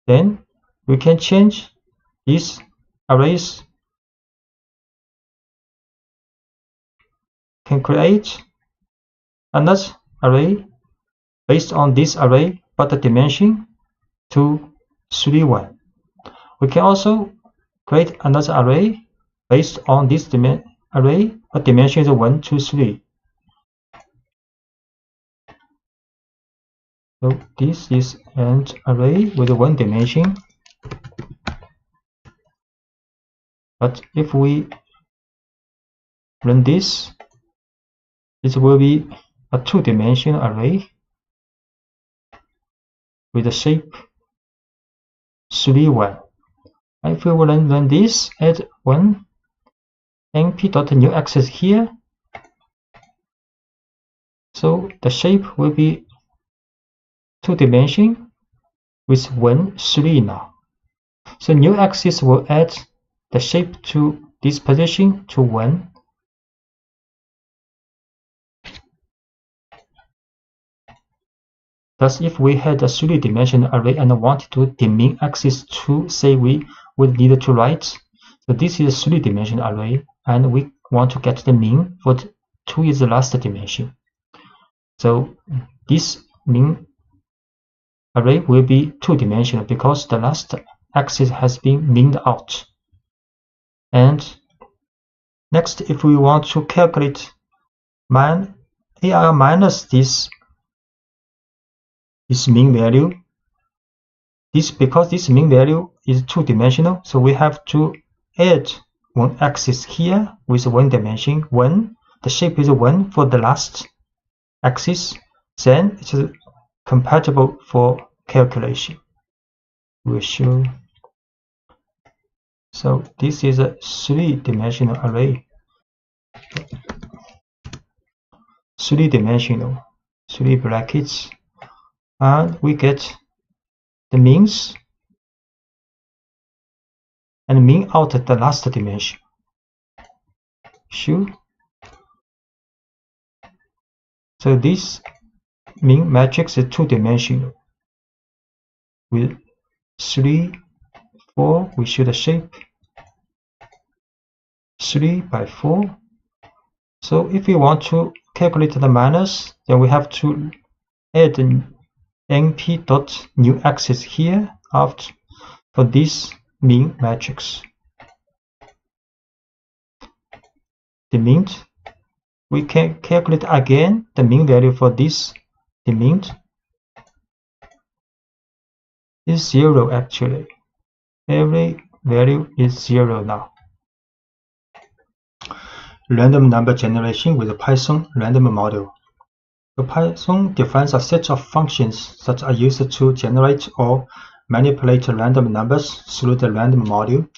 Speaker 1: Then we can change these arrays, can create another array based on this array, but the dimension to 3, 1. We can also create another array based on this array, but dimension is 1, 2, 3. So this is an array with 1 dimension. But if we run this, it will be a 2-dimensional array with the shape 3, 1. If we will run this, add 1 np.newAxis here, so the shape will be 2 dimensions with 1, 3 now. So newAxis will add the shape to this position to 1. Thus, if we had a 3-dimensional array and wanted to demin axis 2, say we would need to write. So this is a 3-dimensional array, and we want to get the mean for 2 is the last dimension. So this mean array will be 2-dimensional because the last axis has been meaned out. And next, if we want to calculate AR minus this mean value, because this mean value is 2-dimensional, so we have to add 1 axis here with 1 dimension, 1. The shape is 1 for the last axis, then it is compatible for calculation. We'll show. So this is a 3-dimensional array. 3-dimensional, 3 brackets, and we get the means and mean out at the last dimension. Sure. So this mean matrix is 2-dimensional with 3, 4. We show the shape 3 by 4. So if we want to calculate the minus, then we have to add np.newAxis here after for this mean matrix. The mean, we can calculate again the mean value for this. The mean is 0 actually. Every value is 0 now. Random number generation with a Python random model. The Python defines a set of functions that are used to generate or manipulate random numbers through the random module.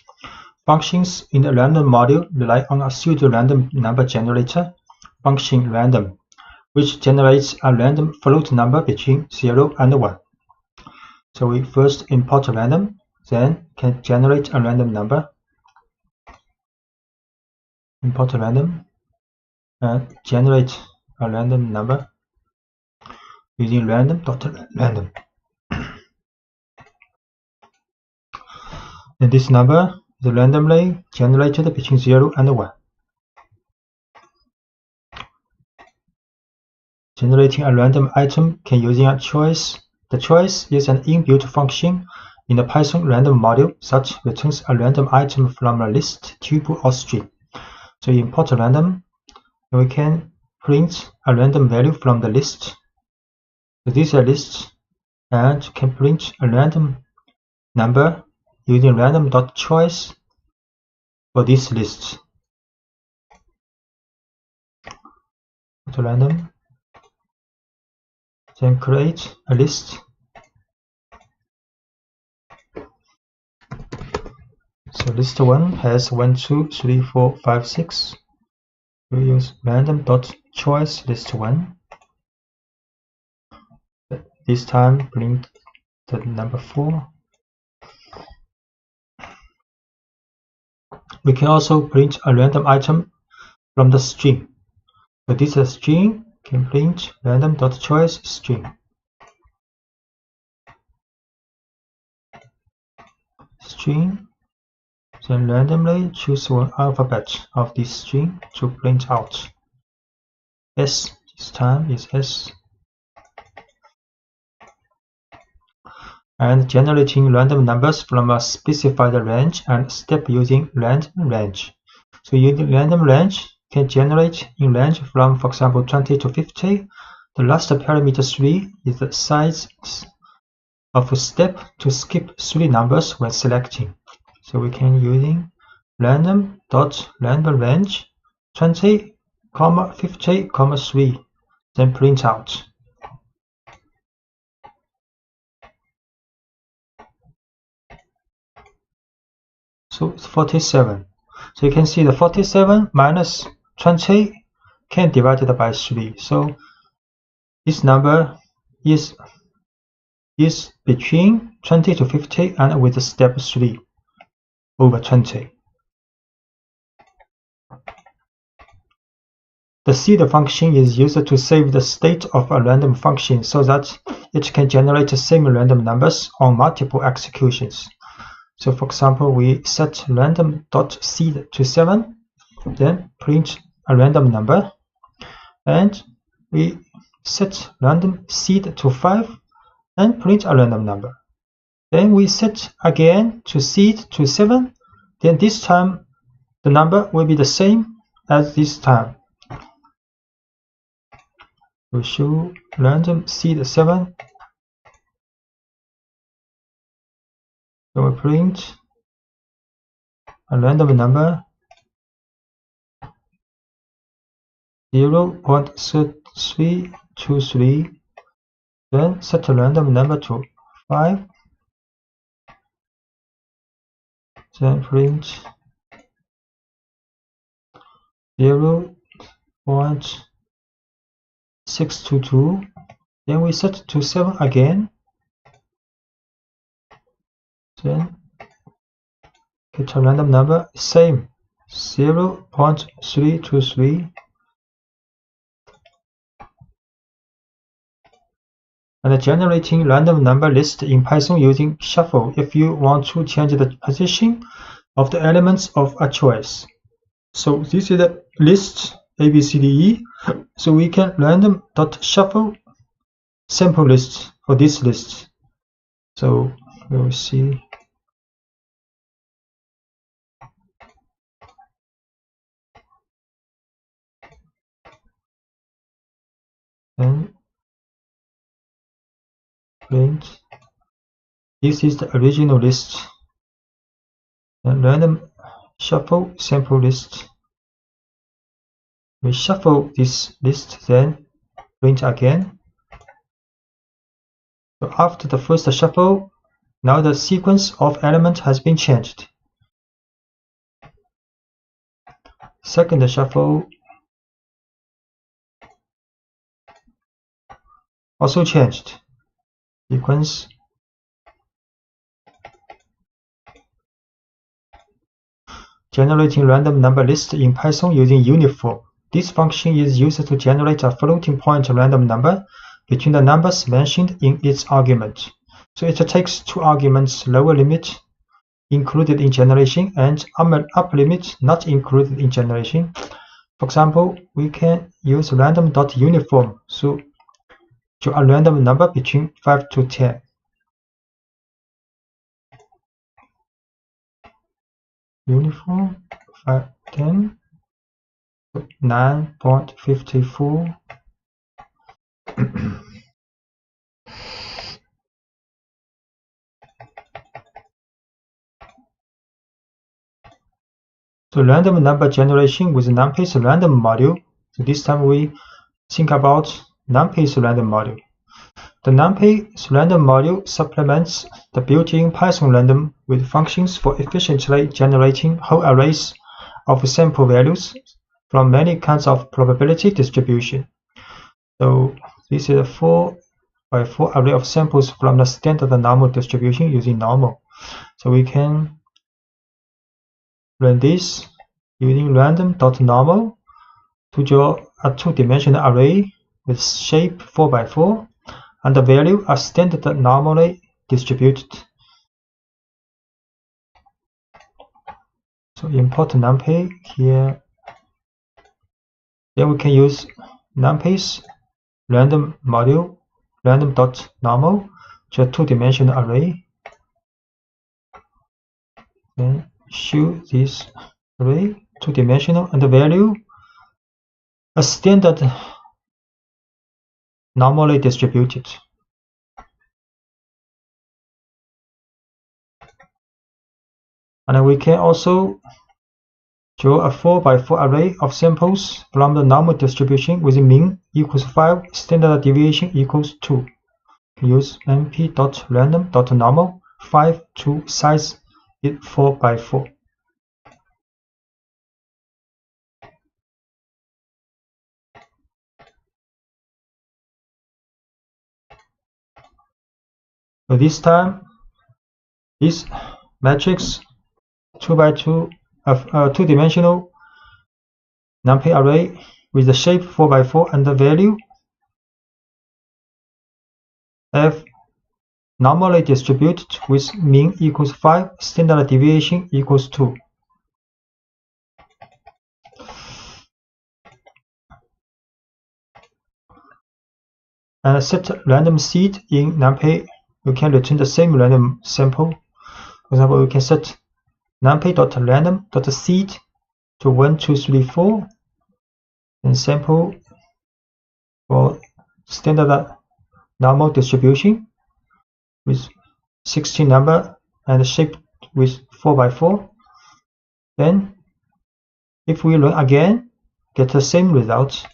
Speaker 1: Functions in the random module rely on a pseudo-random number generator, function random, which generates a random float number between 0 and 1. So we first import random, then can generate a random number. Import random and generate a random number using random.random. And this number is randomly generated between 0 and 1. Generating a random item can using a choice. The choice is an inbuilt function in the Python random module that returns a random item from a list, tuple, or string. So you import a random, and we can print a random value from the list. So this is a list, and can print a random number using random.choice for this list. To random, then create a list. So list 1 has 1, 2, 3, 4, 5, 6. We use random.choice list 1. This time print the number 4. We can also print a random item from the string. So this is a string, can print random.choice string. String, then randomly choose one alphabet of this string to print out. S, this time is S. And generating random numbers from a specified range and step using random range. So using random range can generate in range from, for example, 20 to 50. The last parameter 3 is the size of a step to skip 3 numbers when selecting. So we can using random.random range 20, 50, 3, then print out. So it's 47. So you can see the 47 minus 20 can divide it by 3. So this number is between 20 to 50 and with step 3 over 20. The seed function is used to save the state of a random function so that it can generate the same random numbers on multiple executions. So for example, we set random.seed to 7, then print a random number, and we set random seed to 5 and print a random number. Then we set again to seed to 7, then this time the number will be the same as this time. We show random seed 7. So we print a random number 0.3323, then set a random number to 5, then print 0.622, then we set to 7 again, then get a random number, same 0.323, and generating random number list in Python using shuffle if you want to change the position of the elements of a choice. So this is the list ABCDE. So we can random.shuffle sample list for this list. So we will see. And print. This is the original list. And random shuffle sample list. We shuffle this list, then print again. So after the first shuffle, now the sequence of elements has been changed. Second shuffle also changed. Sequence. Generating random number list in Python using uniform. This function is used to generate a floating point random number between the numbers mentioned in its argument. So it takes 2 arguments, lower limit included in generation and upper limit not included in generation. For example, we can use random.uniform to draw a random number between 5 to 10. Uniform 5, 10, 9.54. So random number generation with numpy's random module. So this time we think about numpy's random module. The numpy's random module supplements the built-in Python random with functions for efficiently generating whole arrays of sample values from many kinds of probability distribution. So this is a 4x4 array of samples from the standard normal distribution using normal. So we can run this using random.normal to draw a two-dimensional array with shape 4x4 and the value are standard normally distributed. So import numpy here. Then we can use numpy's random module random.normal to a two-dimensional array. Then show this array two-dimensional and the value a standard normally distributed. And we can also draw a 4x4 array of samples from the normal distribution with mean equals 5, standard deviation equals 2. Use np.random.normal 5 to size it 4x4. So this time, this matrix 2x2 two-dimensional numpy array with the shape 4x4 and the value f normally distributed with mean equals 5, standard deviation equals 2. And set random seed in numpy. You can return the same random sample. For example, we can set numpy.random.seed to 1, 2, 3, 4, and sample for standard normal distribution with 16 number and shape with 4x4. Then, if we run again, get the same result.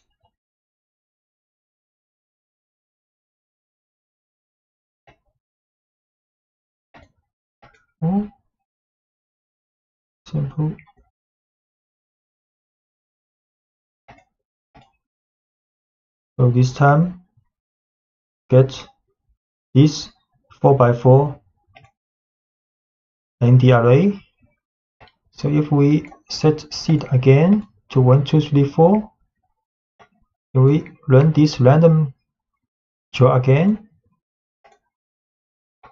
Speaker 1: Simple. So this time, get this 4x4 in the array. So if we set seed again to 1, 2, 3, 4, we run this random draw again,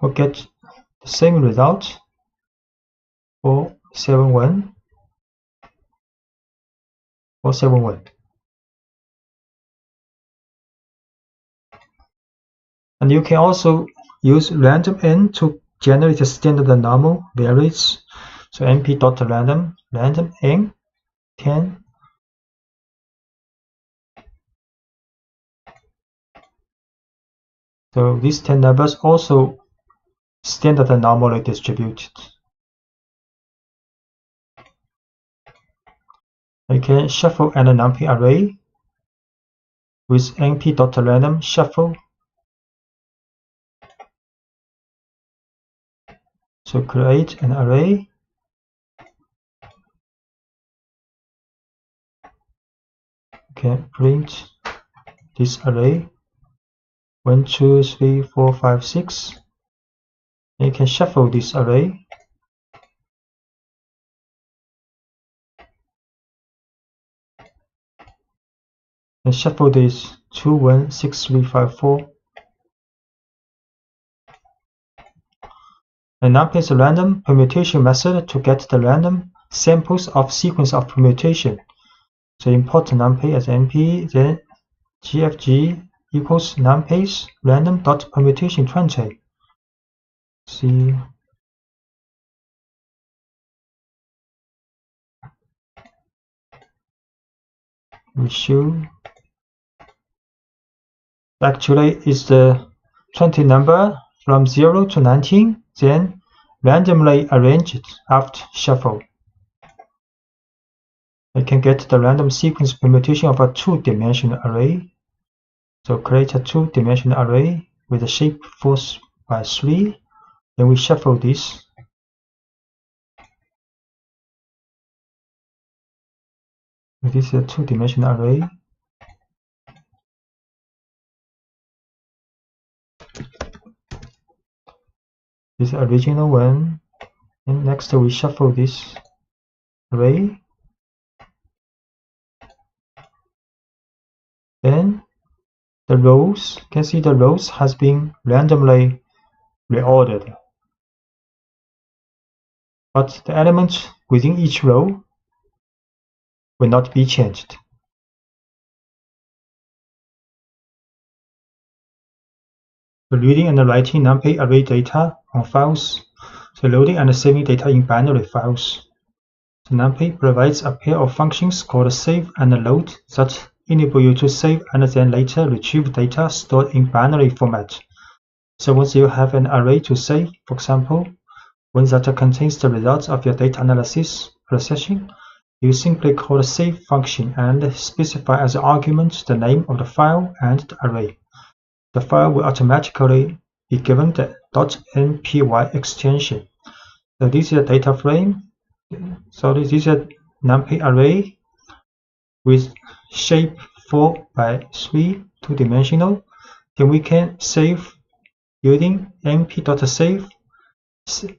Speaker 1: we'll get the same result. 471, 471. And you can also use random n to generate a standard normal values. So np.random random n 10. So these 10 numbers also standard normally distributed. You can shuffle an numpy array with np.random shuffle. So create an array. You can print this array 1, 2, 3, 4, 5, 6. And you can shuffle this array. And shuffle this 2, 1, 6, 3, 5, 4. And numpy's random permutation method to get the random samples of sequence of permutation. So import numpy as np, then gfg equals numpy's random.permutation20. See, we show actually is the 20 number from 0 to 19, then randomly arranged after shuffle. I can get the random sequence permutation of a two-dimensional array. So create a two-dimensional array with a shape 4x3. Then we shuffle this. This is a two-dimensional array. This is the original one. And next we shuffle this array. Then the rows, you can see the rows has been randomly reordered. But the elements within each row will not be changed. So reading and writing numpy array data on files. So loading and saving data in binary files. So numpy provides a pair of functions called save and load that enable you to save and then later retrieve data stored in binary format. So once you have an array to save, for example, one that contains the results of your data analysis processing, you simply call the save function and specify as an argument the name of the file and the array. The file will automatically be given the .npy extension. So this is a data frame. So this is a numpy array with shape 4x3, two-dimensional. Then we can save using np.save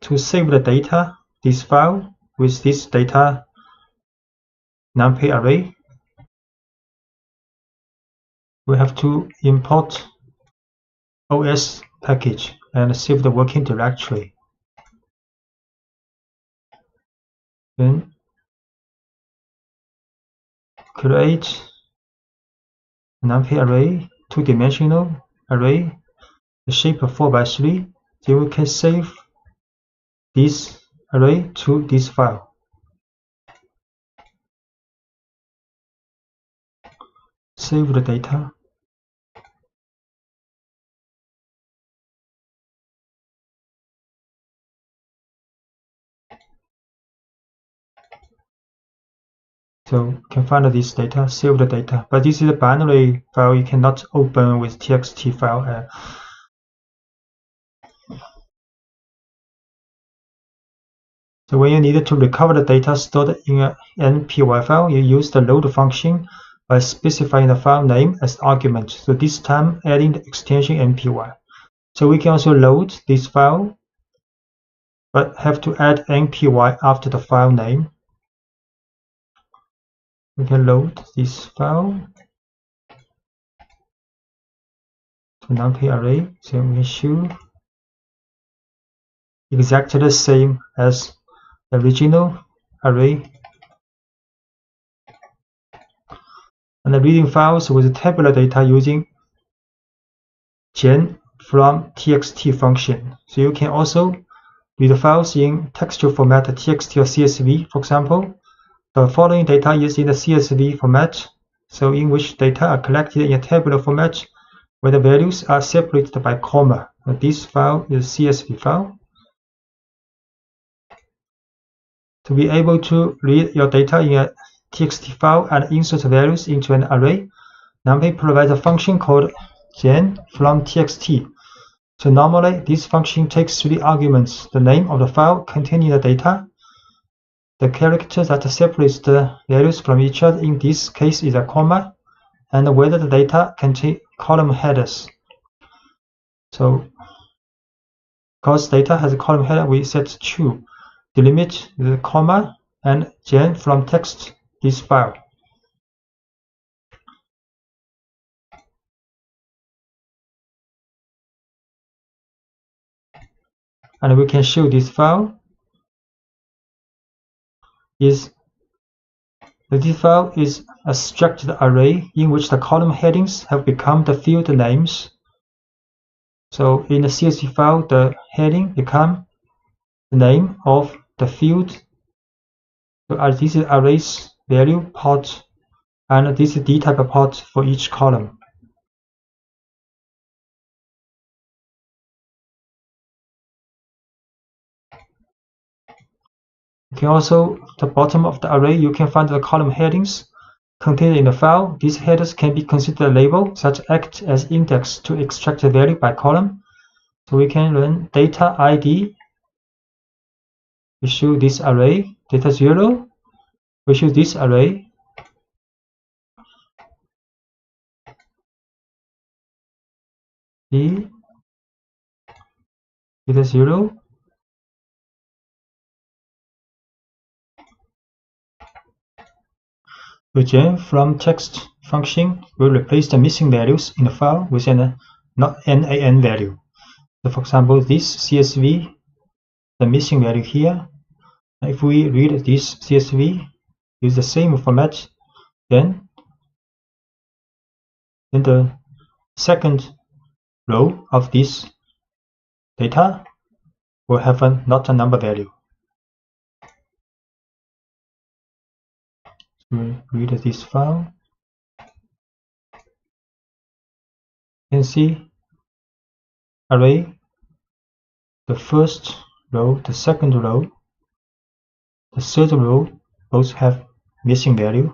Speaker 1: to save the data, this file with this data numpy array. We have to import OS package and save the working directory. Then create numpy array, two-dimensional array, the shape of 4x3. Then we can save this array to this file. Save the data. So you can find this data, save the data. But this is a binary file, you cannot open with txt file. So when you need to recover the data stored in an npy file, you use the load function by specifying the file name as the argument. So this time adding the extension npy. So we can also load this file, but have to add npy after the file name. We can load this file to numpy array. So we can show exactly the same as the original array. And the reading files with tabular data using gen from txt function. So you can also read files in textual format txt or csv. For example, the following data is in the csv format, so in which data are collected in a tabular format where the values are separated by comma. This file is csv file. To be able to read your data in a txt file and insert values into an array, numpy provides a function called gen from txt. So normally this function takes 3 arguments: the name of the file containing the data, the character that separates the values from each other, in this case is a comma, and whether the data contain column headers. So because data has a column header, we set true. Delimit the comma and gen from text this file. And we can show this file is This file is a structured array in which the column headings have become the field names. So in the CSV file, the heading becomes the name of the field. So this is arrays value part, and this is dtype part for each column. You can also, at the bottom of the array, you can find the column headings contained in the file. These headers can be considered a label, such act as index to extract the value by column. So we can run data ID. We show this array, data 0. We show this array. D data 0. Return from text function will replace the missing values in the file with an NaN value. So for example, this CSV, the missing value here. If we read this CSV, use the same format, then the second row of this data will have not a number value. We read this file. You can see array, the first row, the second row, the third row both have missing value.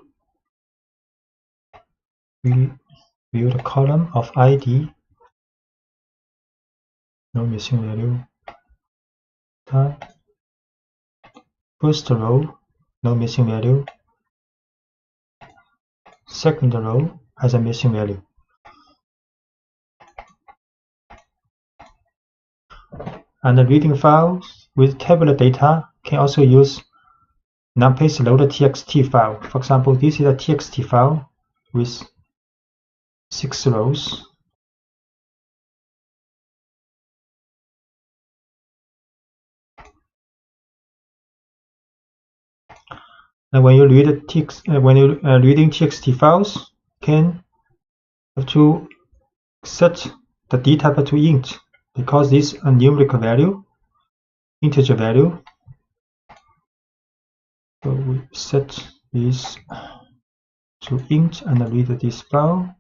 Speaker 1: We view the column of ID, no missing value. First row, no missing value. Second row has a missing value. And the reading files with tabular data can also use numpy's load.txt file. For example, this is a txt file with 6 rows. And when you read text, when you're reading txt files, can have to set the dtype to int, because this is a numerical value, integer value. So we set this to int and read this file,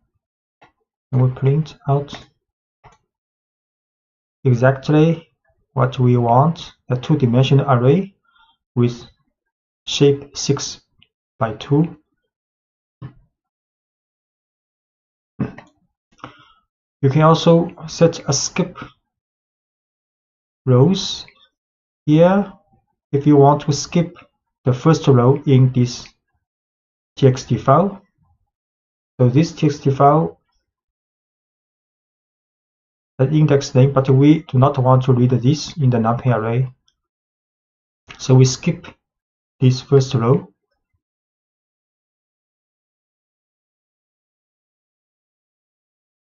Speaker 1: and we print out exactly what we want, a two-dimensional array with shape 6 by 2. You can also set a skip rows here if you want to skip the first row in this txt file. So this txt file, the index name, but we do not want to read this in the numpy array. So we skip this first row.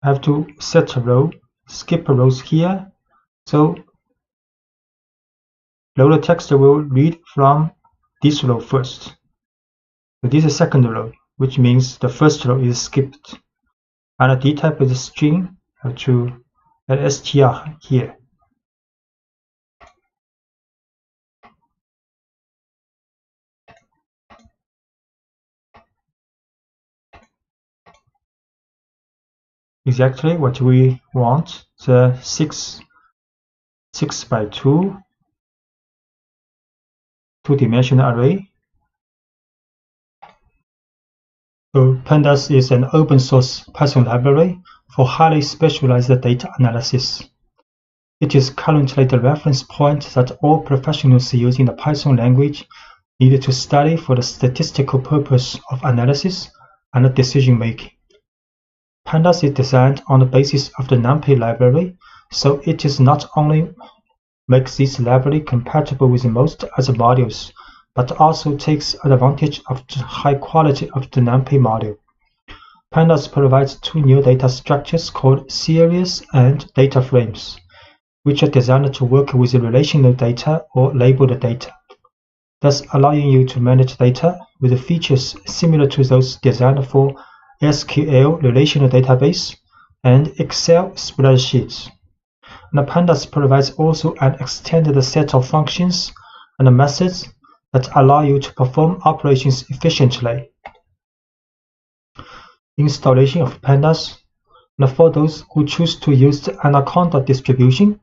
Speaker 1: I have to set a row, skip rows here. So loader text will read from this row first. So this is the second row, which means the first row is skipped. And the dtype is a string. I have to add str here. Exactly what we want, the 6 by 2 two-dimensional array. So Pandas is an open source Python library for highly specialized data analysis. It is currently the reference point that all professionals using the Python language need to study for the statistical purpose of analysis and decision making. Pandas is designed on the basis of the NumPy library, so it is not only makes this library compatible with most other modules, but also takes advantage of the high quality of the NumPy module. Pandas provides two new data structures called series and data frames, which are designed to work with relational data or labeled data. thus allowing you to manage data with features similar to those designed for SQL relational database and Excel spreadsheets. And Pandas provides also an extended set of functions and methods that allow you to perform operations efficiently. Installation of Pandas. And for those who choose to use the Anaconda distribution,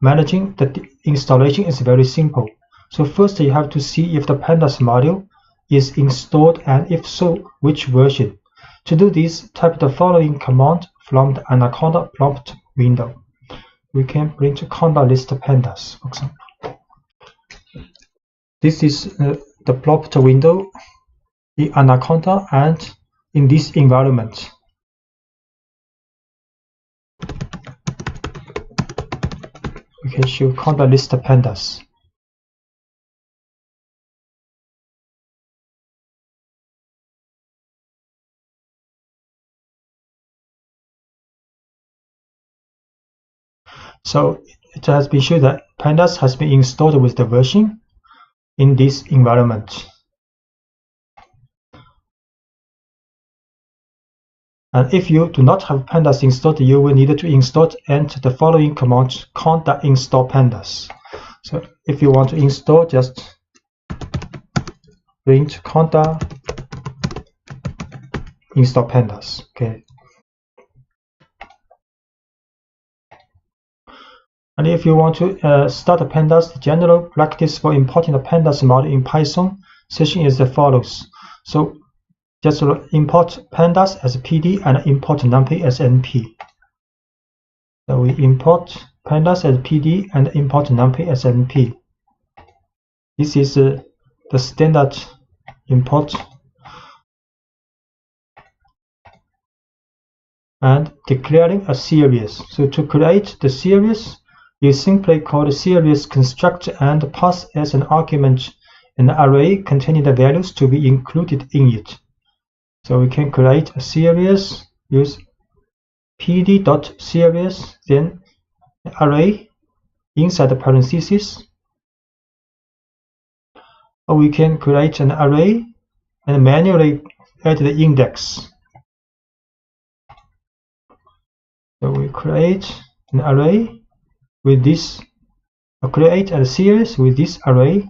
Speaker 1: managing the installation is very simple. So first you have to see if the Pandas module is installed, and if so, which version. To do this, type the following command from the Anaconda prompt window. We can print Conda list Pandas, for example. This is the prompt window in Anaconda and in this environment. We can show Conda list Pandas. So it has been shown that Pandas has been installed with the version in this environment. And if you do not have Pandas installed, you will need to install and the following command, conda install pandas. So if you want to install, just print conda install pandas. Okay. And if you want to start a Pandas, the general practice for importing the Pandas module in Python session is as follows. So just import Pandas as PD and import numpy as NP. So we import Pandas as PD and import numpy as NP. This is the standard import. And declaring a series. So to create the series, you simply call the series construct and pass as an argument an array containing the values to be included in it. So we can create a series, use pd.series, then array inside the parentheses. Or we can create an array and manually add the index. So we create an array with this, create a series with this array.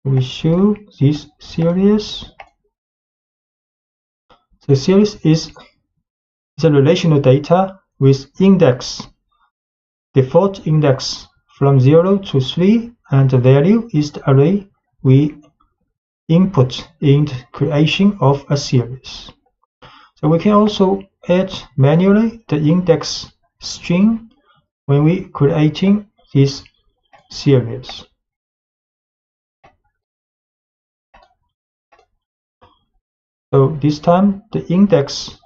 Speaker 1: We show this series. The series is a relational data with index, default index from 0 to 3, and the value is the array we input in the creation of a series. So we can also add manually the index string when we creating this series. So this time the index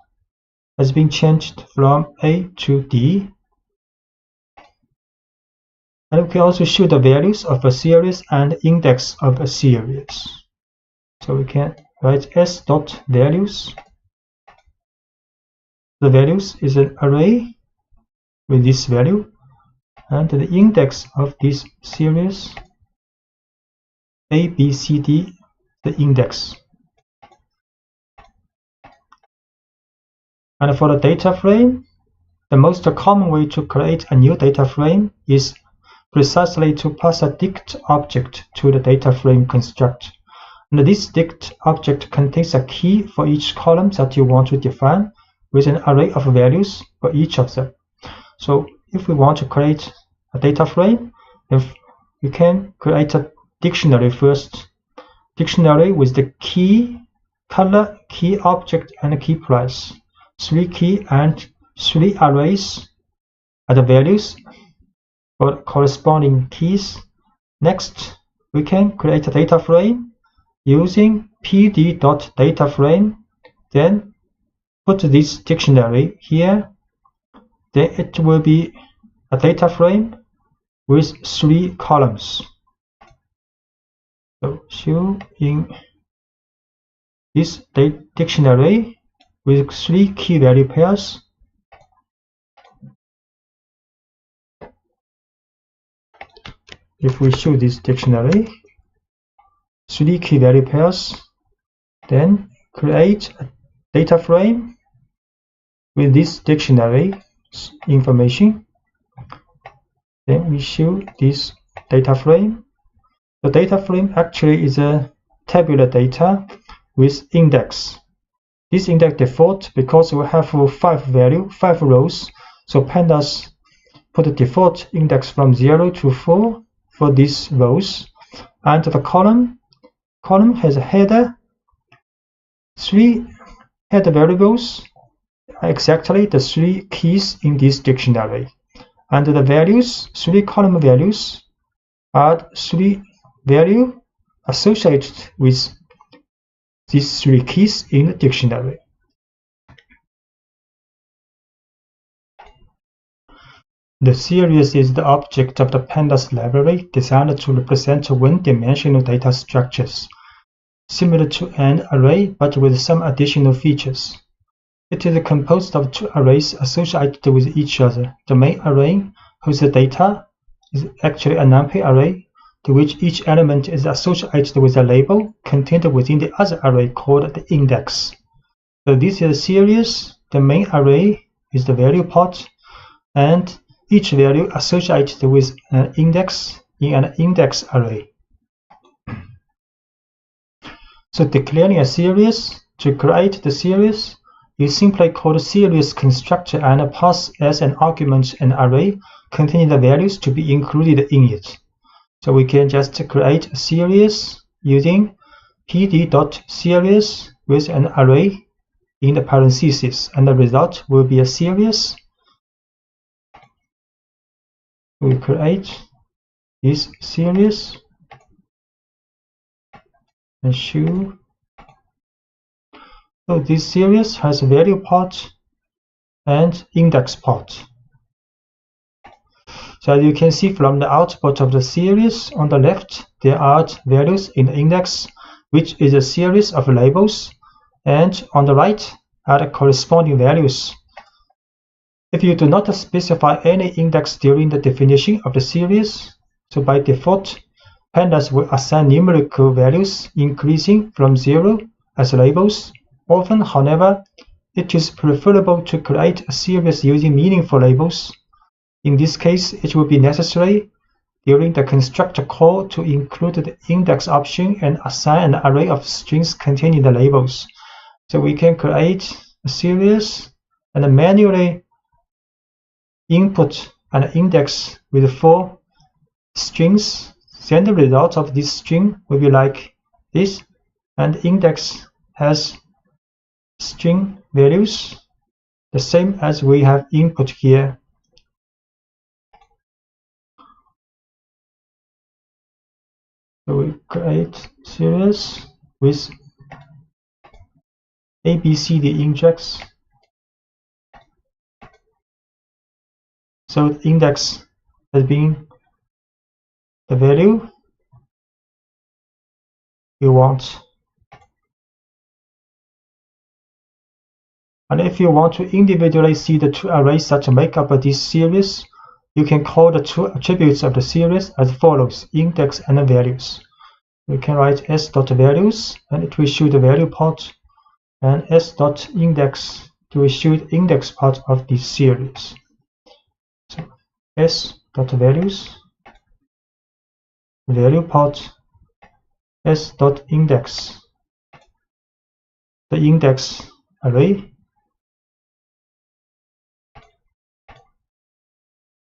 Speaker 1: has been changed from A to D. And we can also show the values of a series and index of a series. So we can write s.values. The values is an array with this value, and the index of this series A, B, C, D, the index. And for the data frame, the most common way to create a new data frame is precisely to pass a dict object to the data frame construct. And this dict object contains a key for each column that you want to define, with an array of values for each of them. So if we want to create a data frame, then we can create a dictionary first. Dictionary with the key, color, key object, and key price. 3 key and 3 arrays are the values for corresponding keys. Next, we can create a data frame using pd.dataframe, then put this dictionary here, then it will be a data frame with 3 columns. So show in this dictionary with 3 key value pairs. if we show this dictionary, 3 key value pairs, then create a data frame with this dictionary information. Then we show this data frame. The data frame actually is a tabular data with index. This index default because we have 5 rows. So Pandas put the default index from 0 to 4 for these rows. And the column has a header, 3 header variables, exactly the 3 keys in this dictionary. And the values, 3 column values, are 3 values associated with these 3 keys in the dictionary. The series is the object of the Pandas library designed to represent one-dimensional data structures, similar to an array but with some additional features. It is composed of 2 arrays associated with each other. The main array, whose data is actually a numpy array, to which each element is associated with a label contained within the other array called the index. So this is a series. The main array is the value part, and each value associated with an index in an index array. So declaring a series, to create the series, you simply call series constructor and pass as an argument an array containing the values to be included in it. So we can just create a series using pd.series with an array in the parentheses, and the result will be a series. We create this series and show. So this series has value part and index part. So as you can see from the output of the series, on the left there are values in the index, which is a series of labels, and on the right are the corresponding values. If you do not specify any index during the definition of the series, so by default, Pandas will assign numerical values increasing from 0 as labels. Often, however, it is preferable to create a series using meaningful labels. In this case, it will be necessary during the constructor call to include the index option and assign an array of strings containing the labels. So we can create a series and manually input an index with 4 strings. Then the result of this string will be like this, and the index has string values the same as we have input here. So we create series with ABCD index. So the index has been the value you want. And if you want to individually see the 2 arrays that make up this series, you can call the 2 attributes of the series as follows: index and values. We can write s.values, and it will show the value part, and s.index to show the index part of this series. So s.values, value part, s.index, the index array.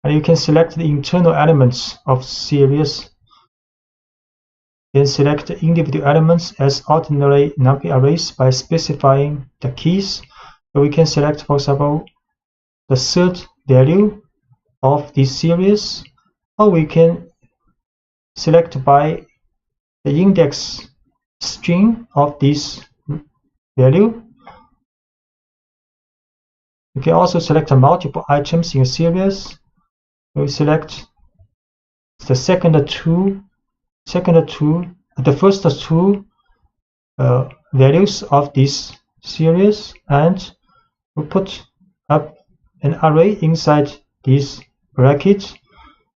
Speaker 1: And you can select the internal elements of series. Then select the individual elements as ordinary numpy arrays by specifying the keys. So we can select, for example, the 3rd value of this series, or we can select by the index string of this value. You can also select multiple items in a series. We select the first two values of this series, and we put up an array inside this bracket.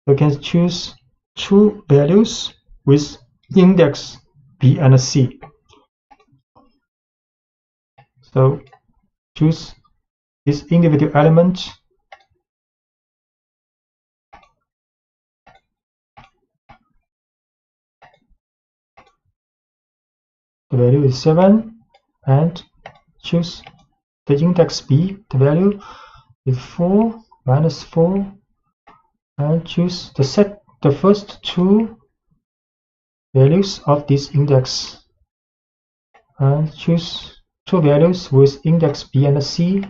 Speaker 1: You can choose two values with index B and C. So choose this individual element. The value is 7, and choose the index B. The value is 4 minus 4, and choose the first two values of this index, and choose two values with index B and C.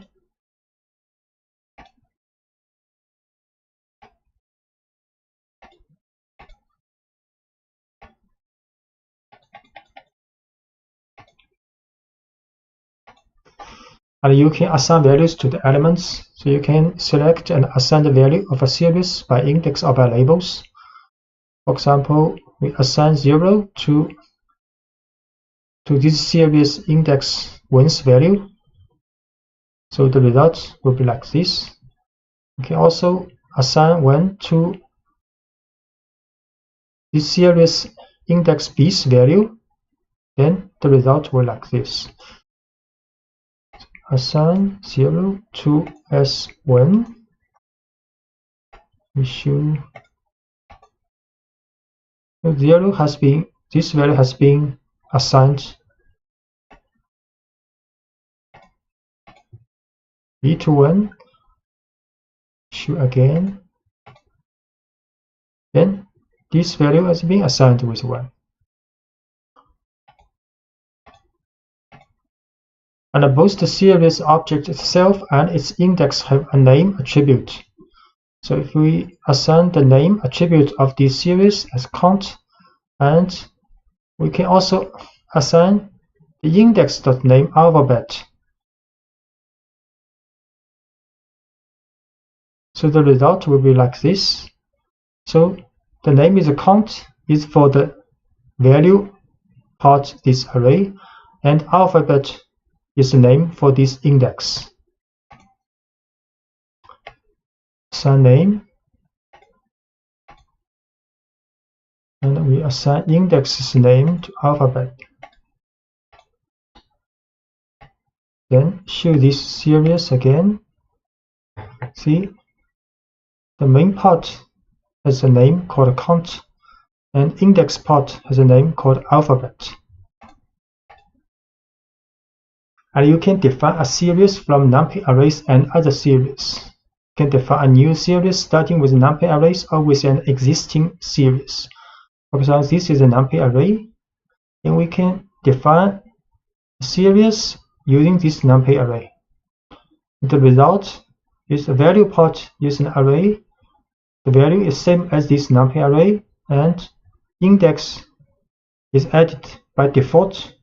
Speaker 1: And you can assign values to the elements. So you can select and assign the value of a series by index or by labels. For example, we assign 0 to this series index 1's value. So the result will be like this. You can also assign 1 to this series index B's value. Then the result will be like this. Assign 0 to S1. We show this value has been assigned B to 1. Show again. Then this value has been assigned with 1. And both the series object itself and its index have a name attribute. So if we assign the name attribute of this series as count, and we can also assign the index.name alphabet. So the result will be like this. So the name is a count is for the value part of this array, and alphabet is the name for this index. Assign name, and we assign index's name to alphabet. Then show this series again. See, the main part has a name called count, and index part has a name called alphabet. And you can define a series from numpy arrays and other series. You can define a new series starting with numpy arrays or with an existing series. For example, this is a numpy array, and we can define a series using this numpy array. The result is the value part is an array. The value is same as this numpy array, and index is added by default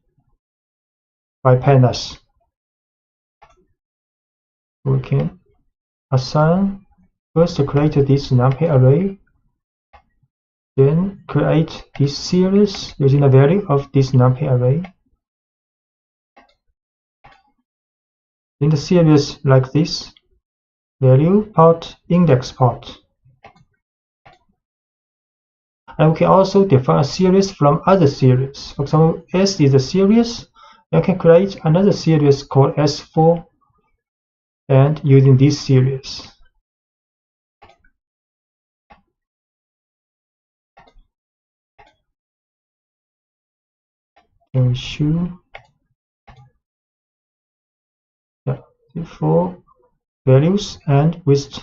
Speaker 1: by Pandas. We can assign first create this numpy array, then create this series using the value of this numpy array. In the series like this, value part, index part. And we can also define a series from other series. For example, S is a series. You can create another series called S4, and using this series. And we show the 4 values and with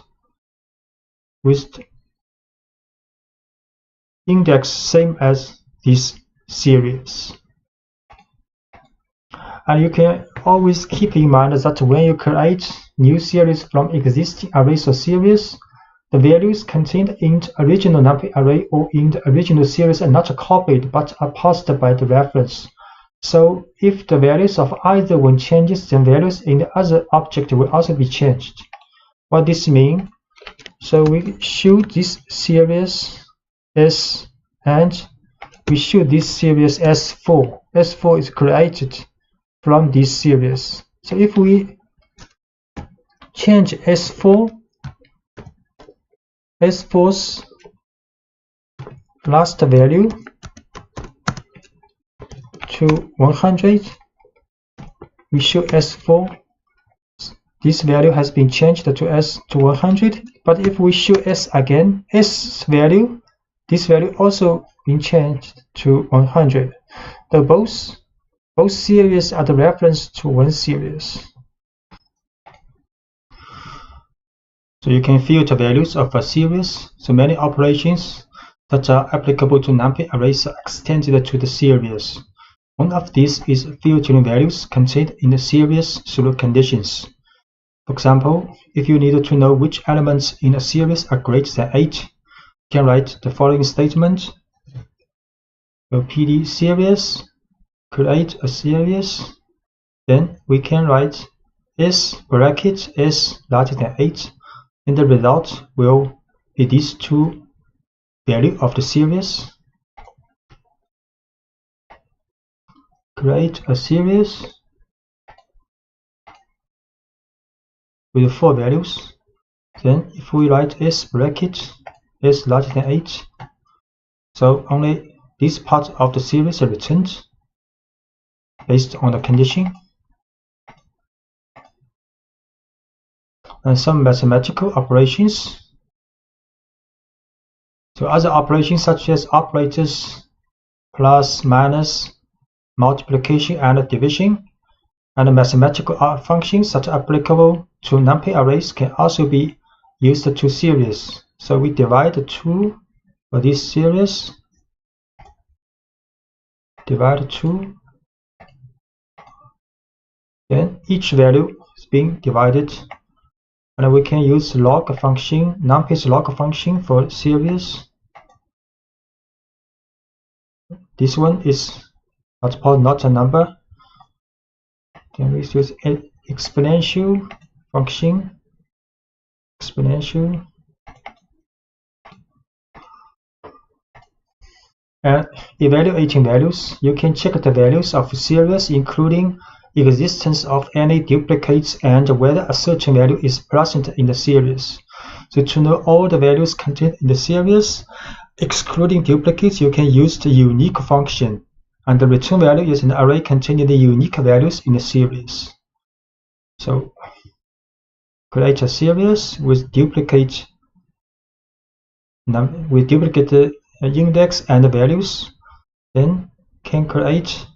Speaker 1: index same as this series. And you can always keep in mind that when you create new series from existing arrays or series, the values contained in the original numpy array or in the original series are not copied but are passed by the reference. So if the values of either one changes, then values in the other object will also be changed. What this means? So we show this series S, and we show this series S4. S4 is created from this series. So if we change S4's last value to 100, we show S4. This value has been changed to S to 100, but if we show S again, S value, this value also been changed to 100. So both series are the reference to one series. So you can filter values of a series. So many operations that are applicable to numpy arrays are extended to the series. One of these is filtering values contained in the series through conditions. For example, if you need to know which elements in a series are greater than 8, you can write the following statement. So PD series, create a series, then we can write S bracket S larger than 8, and the result will be these two values of the series. Create a series with 4 values. Then if we write S bracket S larger than 8, so only this part of the series is returned based on the condition. And some mathematical operations. So other operations such as operators, plus, minus, multiplication and division, and mathematical functions that are applicable to numpy arrays can also be used to series. So we divide the 2 for this series, divide 2, then each value is being divided, and we can use log function, numpy's log function for series. This one is not a number. Then we use exponential function, exponential, and evaluating values. You can check the values of series, including existence of any duplicates and whether a certain value is present in the series. So to know all the values contained in the series, excluding duplicates, you can use the unique function, and the return value is an array containing the unique values in the series. So create a series with duplicate index and values, then can create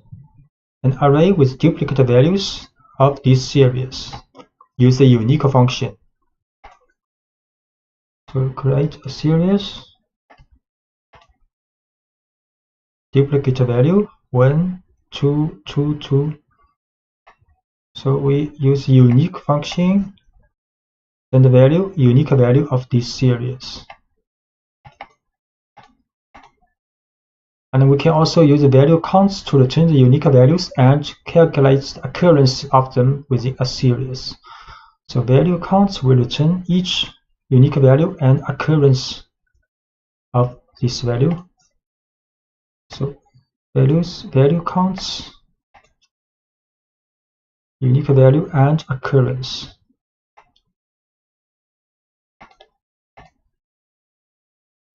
Speaker 1: an array with duplicate values of this series. Use the unique function. So create a series, duplicate value 1, 2, 2, 2. So we use unique function and the value, unique value of this series. And we can also use the value counts to return the unique values and calculate the occurrence of them within a series. So value counts will return each unique value and occurrence of this value. So value counts, unique value and occurrence.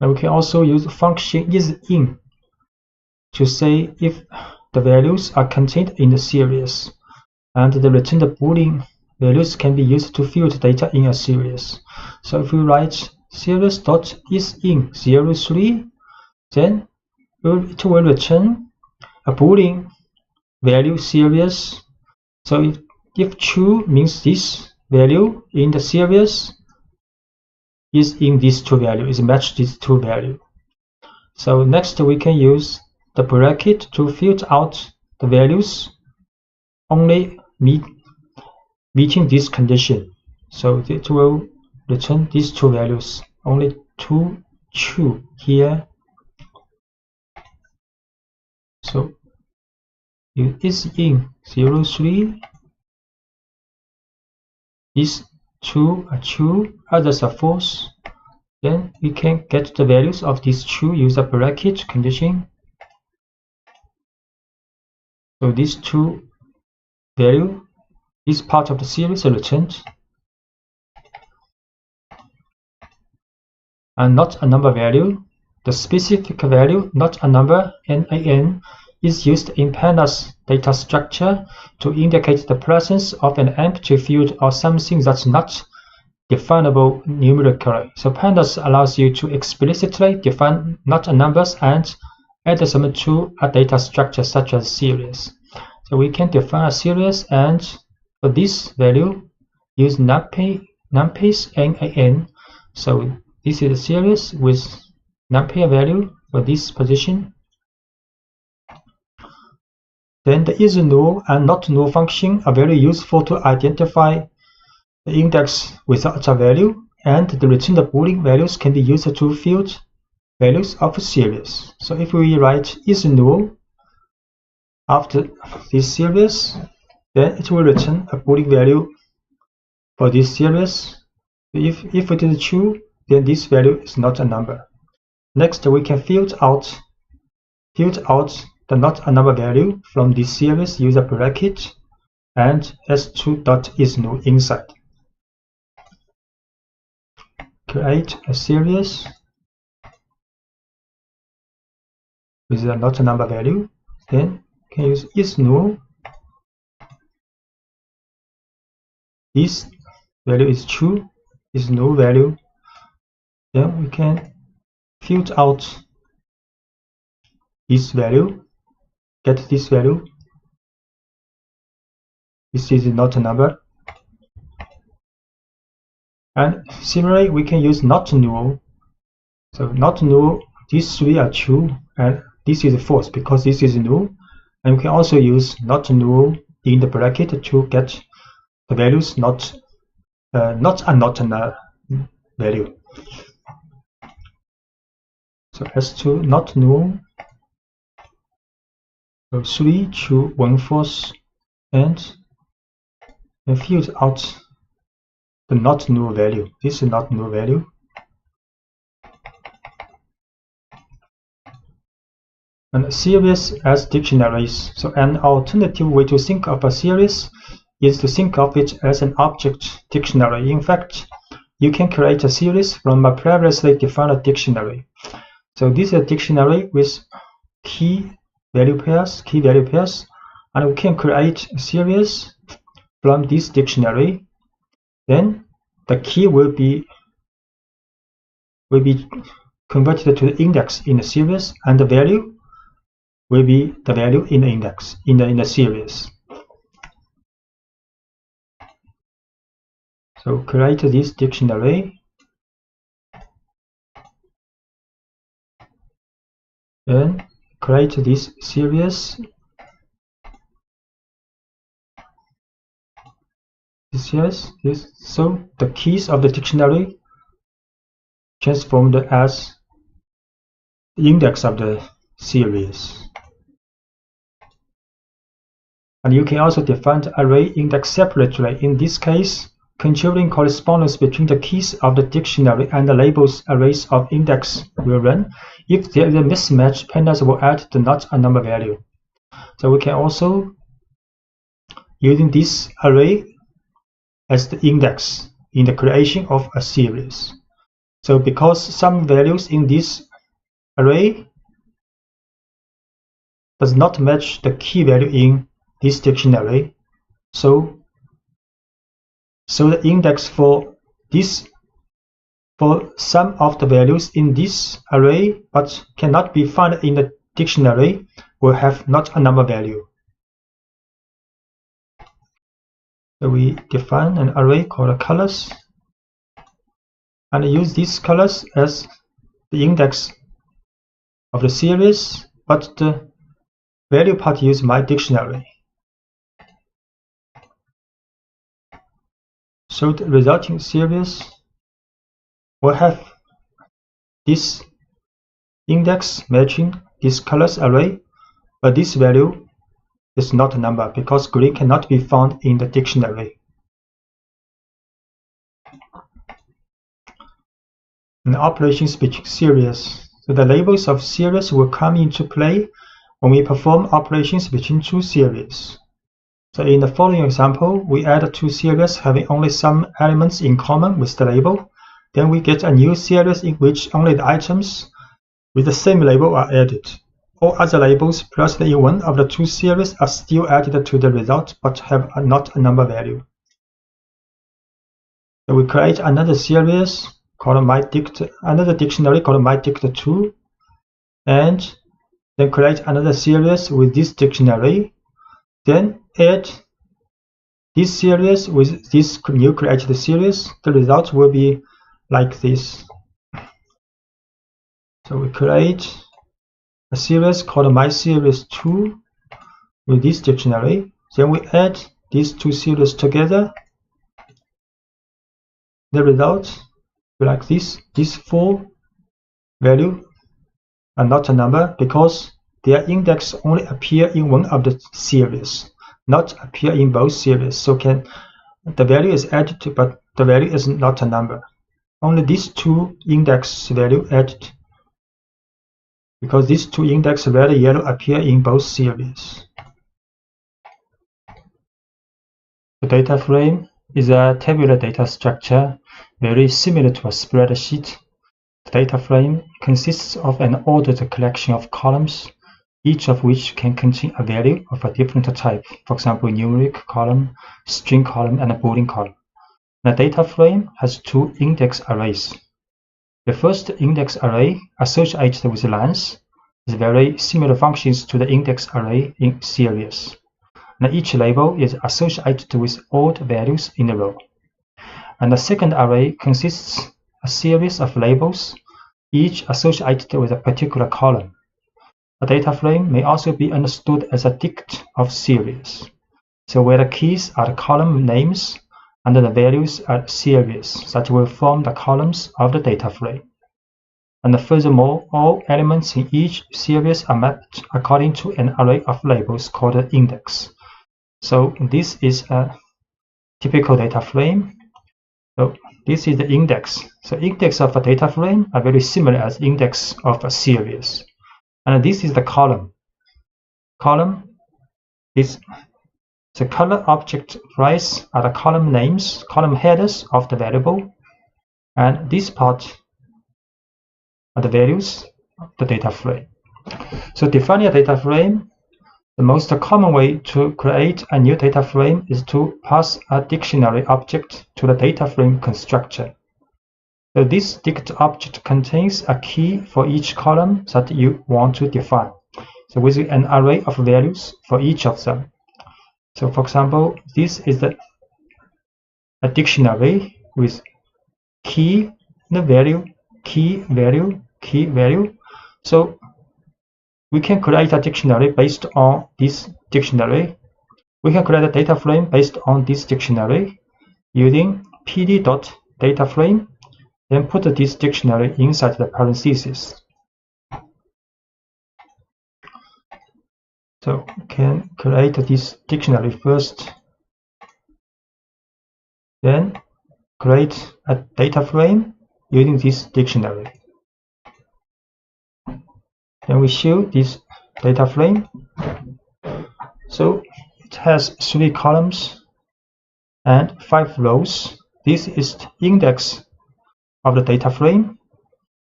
Speaker 1: And we can also use function isIn to say if the values are contained in the series, and the returned Boolean values can be used to filter data in a series. So if we write series.isIn03, then it will return a Boolean value series. So if true means this value in the series is in these two values, is matched these two values. So next we can use the bracket to filter out the values only meeting this condition. So it will return these two values, only two true here. So isIn 03, these two are true, others are false. Then we can get the values of these true, use a bracket condition. So these two value, this part of the series are returned, and not a number value. The specific value, not a number, NaN, is used in Pandas data structure to indicate the presence of an empty field or something that's not definable numerically. So Pandas allows you to explicitly define not numbers and add them to a data structure such as series. So we can define a series, and for this value use numpy's NaN. So this is a series with numpy value for this position. Then the is null and not null function are very useful to identify the index without a value, and the returned Boolean values can be used to field values of a series. So if we write is null after this series, then it will return a Boolean value for this series. If it is true, then this value is not a number. Next, we can field out the not a number value from this series, use a bracket and s2.isNull inside. Create a series with a not a number value. Then we can use isNull. This value is true, is null value. Then we can field out this value, get this value. This is not a number. And similarly, we can use not null. So not null, these three are true, and this is false because this is null. And we can also use not null in the bracket to get the values not a value. So S2 not null. So 3 true, 1 false, and field out the not null value. This is not null value. And series as dictionaries. So an alternative way to think of a series is to think of it as an object dictionary. In fact, you can create a series from a previously defined dictionary. So this is a dictionary with key value pairs, and we can create a series from this dictionary. Then the key will be converted to the index in the series, and the value will be the value in the index in the series. So create this dictionary, and create this series. So the keys of the dictionary transformed as the index of the series. And you can also define the array index separately. In this case, controlling correspondence between the keys of the dictionary and the labels arrays of index will run. If there is a mismatch, Pandas will add the not a number value. So we can also using this array as the index in the creation of a series. So because some values in this array does not match the key value in this dictionary, so the index for some of the values in this array but cannot be found in the dictionary will have not a number value. So we define an array called colors and use these colors as the index of the series, but the value part use my dictionary. So the resulting series will have this index matching this colors array, but this value is not a number because green cannot be found in the dictionary. And operations between series. So the labels of series will come into play when we perform operations between two series. So in the following example, we add two series having only some elements in common with the label. Then we get a new series in which only the items with the same label are added. All other labels placed in one of the two series are still added to the result but have not a number value. So we create another series called another dictionary called mydict2, and then create another series with this dictionary, then add this series with this new created series. The result will be like this. So we create a series called mySeries2 with this dictionary. Then we add these two series together. The result will be like this. These four values are not a number because their index only appear in one of the series, not appear in both series. So the value is added, but the value is not a number. Only these two index value added, because these two index red and yellow appear in both series. The data frame is a tabular data structure very similar to a spreadsheet. The data frame consists of an ordered collection of columns, each of which can contain a value of a different type, for example, numeric column, string column, and a Boolean column. The data frame has two index arrays. The first index array, associated with lines, has very similar functions to the index array in series. And each label is associated with odd values in a row. And the second array consists of a series of labels, each associated with a particular column. A data frame may also be understood as a dict of series. So where the keys are the column names and the values are series that will form the columns of the data frame. And furthermore, all elements in each series are mapped according to an array of labels called an index. So this is a typical data frame. So this is the index. So index of a data frame are very similar as index of a series. And this is the column. Column is the color object price are the column names, column headers of the variable, and this part are the values of the data frame. So defining a data frame, the most common way to create a new data frame is to pass a dictionary object to the data frame constructor. So this dict object contains a key for each column that you want to define. So with an array of values for each of them. So for example, this is a dictionary with key, the value, key, value, key, value. So we can create a dictionary based on this dictionary. We can create a data frame based on this dictionary using pd.dataframe, then put this dictionary inside the parentheses. So we can create this dictionary first, then create a data frame using this dictionary. Then we show this data frame. So it has 3 columns and 5 rows. This is the index of the data frame,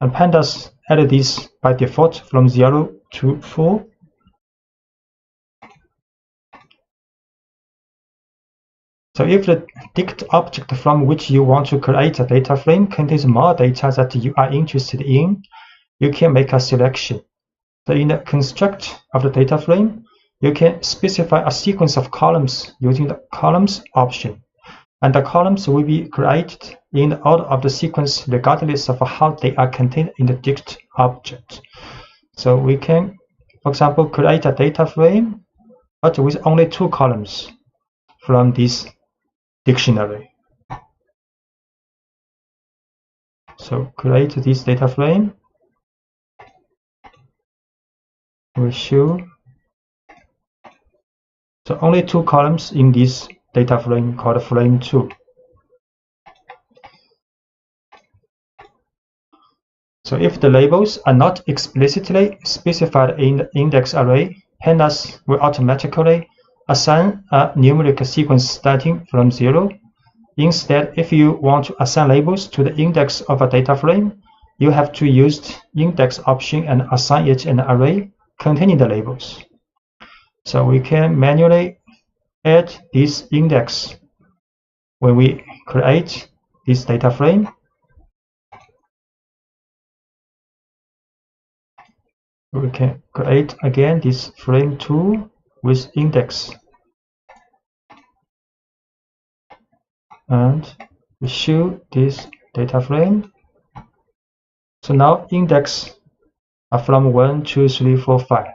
Speaker 1: and Pandas added this by default from 0 to 4. So if the dict object from which you want to create a data frame contains more data that you are interested in, you can make a selection. So in the construct of the data frame, you can specify a sequence of columns using the columns option. And the columns will be created in the order of the sequence regardless of how they are contained in the dict object. So we can, for example, create a data frame but with only 2 columns from this dictionary. So create this data frame. We show so only 2 columns in this data frame called frame 2. So if the labels are not explicitly specified in the index array, Pandas will automatically assign a numeric sequence starting from 0. Instead, if you want to assign labels to the index of a data frame, you have to use index option and assign it an array containing the labels. So we can manually add this index when we create this data frame. We can create again this frame 2 with index, and we show this data frame. So now index are from 1, 2, 3, 4, 5.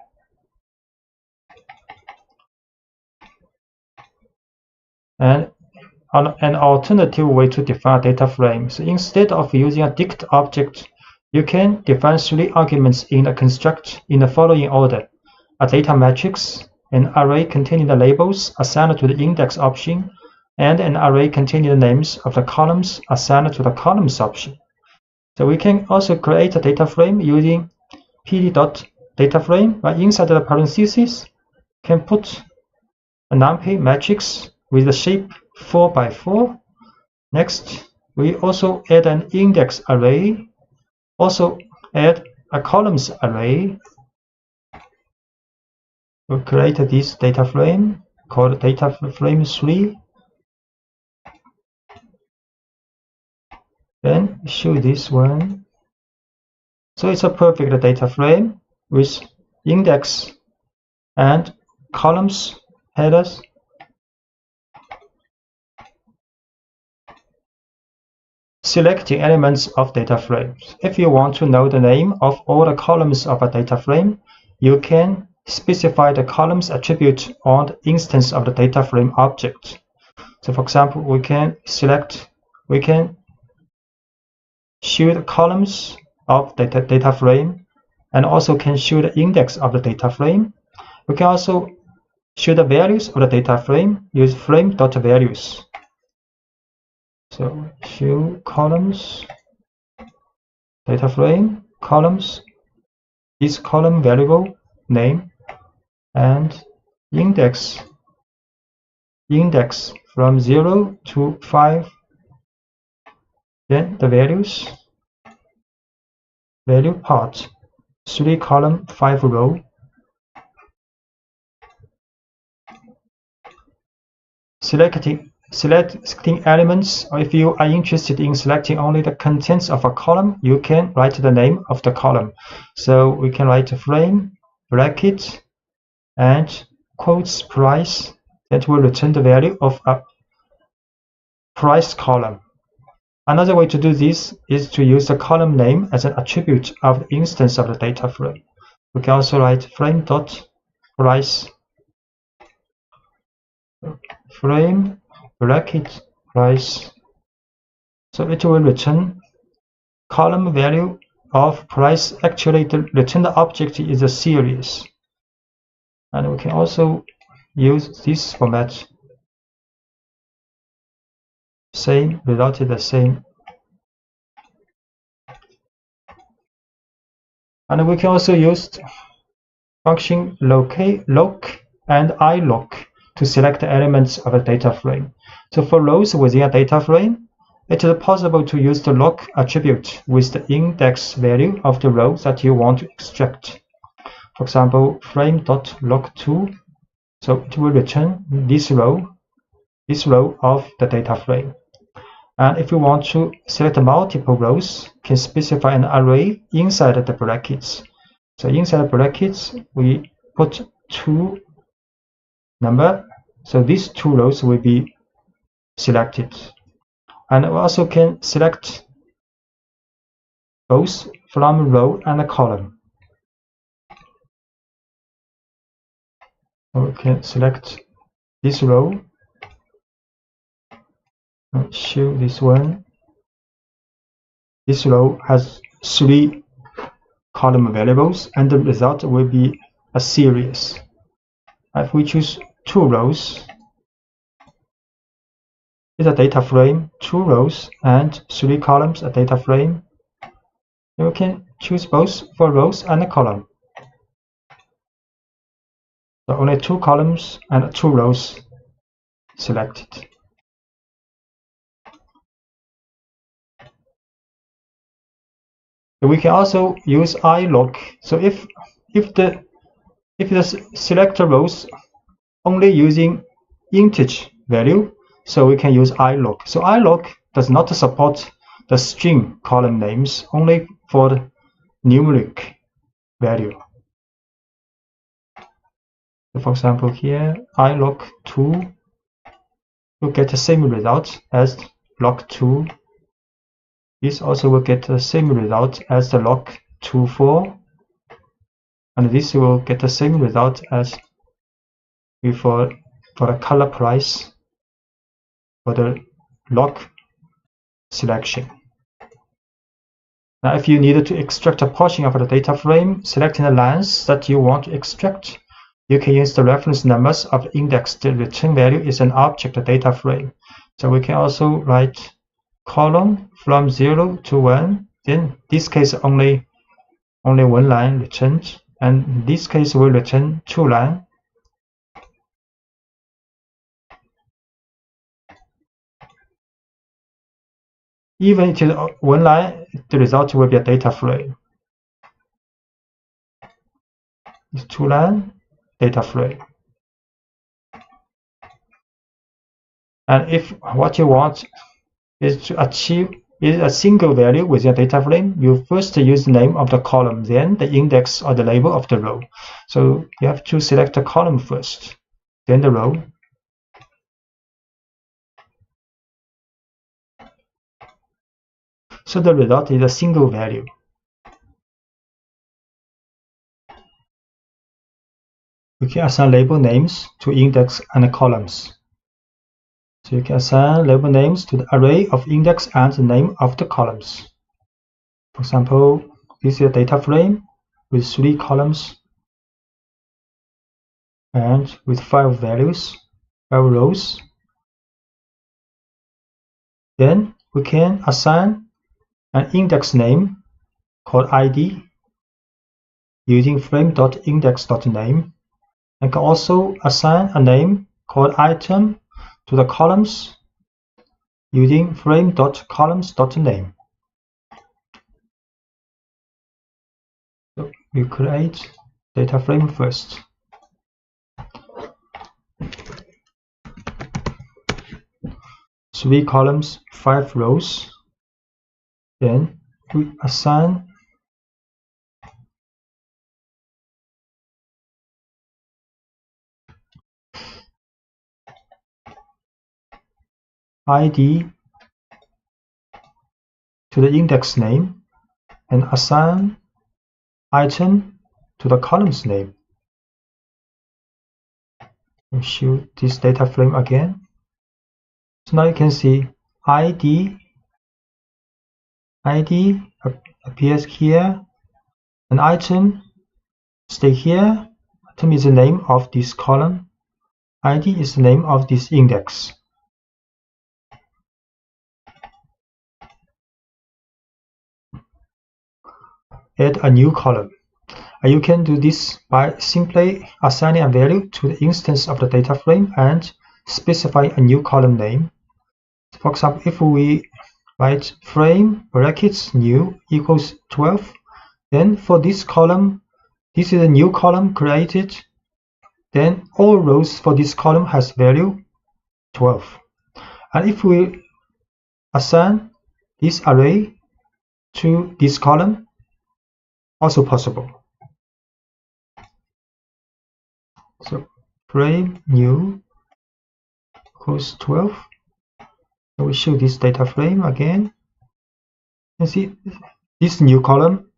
Speaker 1: And an alternative way to define data frame. So instead of using a dict object, you can define 3 arguments in a construct in the following order: a data matrix, an array containing the labels assigned to the index option, and an array containing the names of the columns assigned to the columns option. So we can also create a data frame using pd.dataframe, but inside the parentheses can put a numpy matrix with the shape 4 by 4. Next, we also add an index array, also add a columns array. We'll create this data frame called data frame 3. Then show this one. So it's a perfect data frame with index and columns headers. Selecting elements of data frames. If you want to know the name of all the columns of a data frame, you can specify the columns attribute on the instance of the data frame object. So for example, we can show the columns of the data frame, and also can show the index of the data frame. We can also show the values of the data frame, use frame.values. So show columns, data frame, columns, this column variable name, and index from 0 to 5. Then the values, value part, 3 column, 5 row. Selecting elements, or if you are interested in selecting only the contents of a column, you can write the name of the column. So we can write a frame, bracket, and quotes price, that will return the value of a price column. Another way to do this is to use the column name as an attribute of the instance of the data frame. We can also write frame.price, frame bracket price. So it will return column value of price. Actually, the return object is a series. And we can also use this format. Same, result is the same. And we can also use function loc and iloc to select the elements of a data frame. So for rows within a data frame, it is possible to use the loc attribute with the index value of the row that you want to extract. For example, frame.loc2, so it will return this row of the data frame. And if you want to select multiple rows, can specify an array inside the brackets. So inside the brackets, we put 2 number. So these 2 rows will be selected. And we also can select both from row and column. We can select this row and show this one. This row has 3 column variables, and the result will be a series. If we choose 2 rows, it's a data frame, 2 rows and 3 columns, a data frame. You can choose both for rows and a column. So only 2 columns and 2 rows selected. We can also use iloc. So if the selector rows only using integer value, so we can use iloc. So iloc does not support the string column names, only for the numeric value. So for example, here iloc2 will get the same result as log2. This also will get the same result as the log24, and this will get the same result as before for the color price for the log selection. Now, if you needed to extract a portion of the data frame, selecting the lines that you want to extract, you can use the reference numbers of the index. The return value is an object data frame. So we can also write column from 0 to 1. Then this case only one line returned, and this case will return 2 lines. Even if it is one line, the result will be a data frame. It's 2 line data frame. And if what you want is to achieve a single value with your data frame, you first use the name of the column, then the index or the label of the row. So you have to select the column first, then the row. So the result is a single value. We can assign label names to index and columns. So you can assign label names to the array of index and the name of the columns. For example, this is a data frame with 3 columns and with 5 values, 5 rows. Then we can assign an index name called id using frame.index.name, and can also assign a name called item to the columns using frame.columns.name. So we create data frame first. Three columns, 5 rows. Then we assign id to the index name and assign item to the columns name. We show this data frame again. So now you can see id appears here, and item stay here. Item is the name of this column. id is the name of this index. Add a new column. And you can do this by simply assigning a value to the instance of the data frame and specify a new column name. For example, if we write frame brackets new equals 12, then for this column, this is a new column created, then all rows for this column has value 12. And if we assign this array to this column, also possible. So frame new equals 12. So we show this data frame again. You see this new column,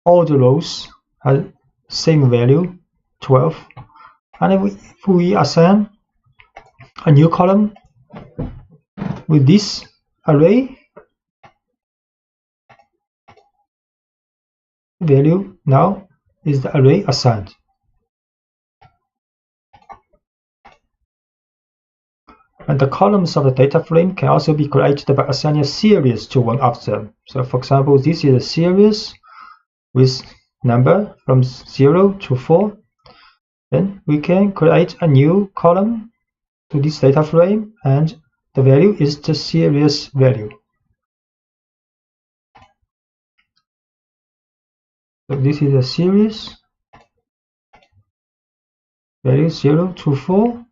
Speaker 1: all the rows have same value 12. And if we assign a new column with this array, value now is the array assigned. And the columns of the data frame can also be created by assigning a series to one of them. So for example, this is a series with number from 0 to 4. Then we can create a new column to this data frame, and the value is the series value. So this is a series, value 0 to 4,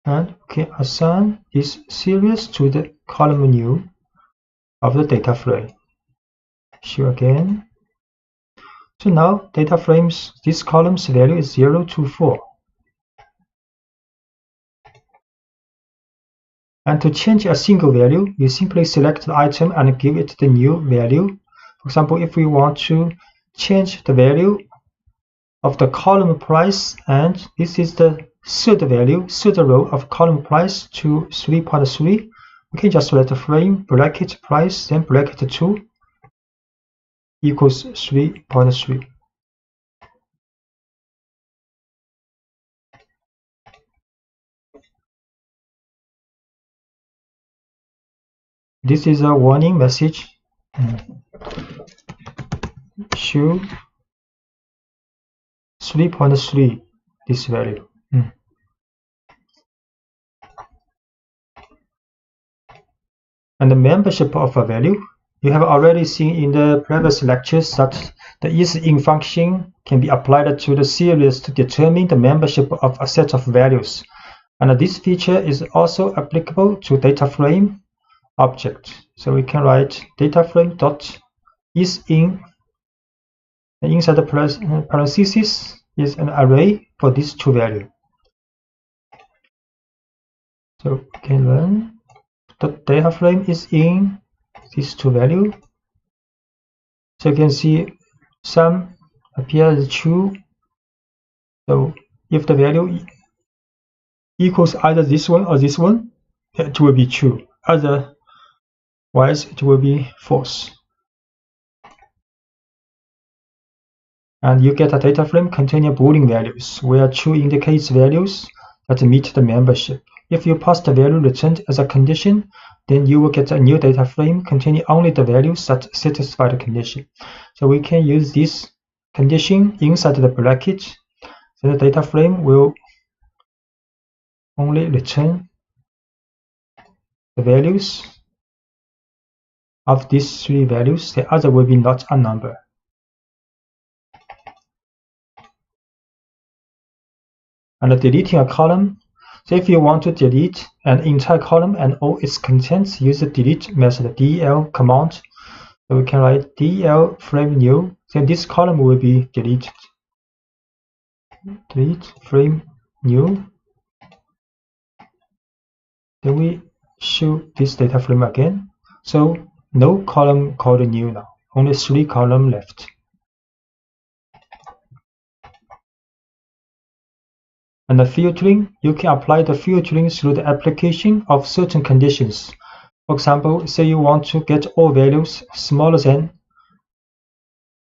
Speaker 1: and we can assign this series to the column new of the data frame. Show again. So now data frames, this column's value is 0 to 4. And to change a single value, you simply select the item and give it the new value. For example, if we want to change the value of the column price, and this is the third value, third row of column price to 3.3, we can just write the frame bracket price, then bracket 2 equals 3.3. This is a warning message. Show 3.3 this value. And the membership of a value, you have already seen in the previous lectures that the isIn function can be applied to the series to determine the membership of a set of values. And this feature is also applicable to data frame object. So we can write data frame dot isIn, and inside the parentheses is an array for these two values. So we can learn the data frame is in these two values. So you can see some appear as true. So if the value equals either this one or this one, it will be true. Otherwise, it will be false. And you get a data frame containing Boolean values, where true indicates values that meet the membership. If you pass the value returned as a condition, then you will get a new data frame containing only the values that satisfy the condition. So we can use this condition inside the bracket. So the data frame will only return the values of these three values. The other will be not a number. And deleting a column. So if you want to delete an entire column and all its contents, use the delete method, del command. So we can write del frame new, then this column will be deleted. Delete frame new. Then we show this data frame again. So no column called new now, only 3 columns left. And the filtering, you can apply the filtering through the application of certain conditions. For example, say you want to get all values smaller than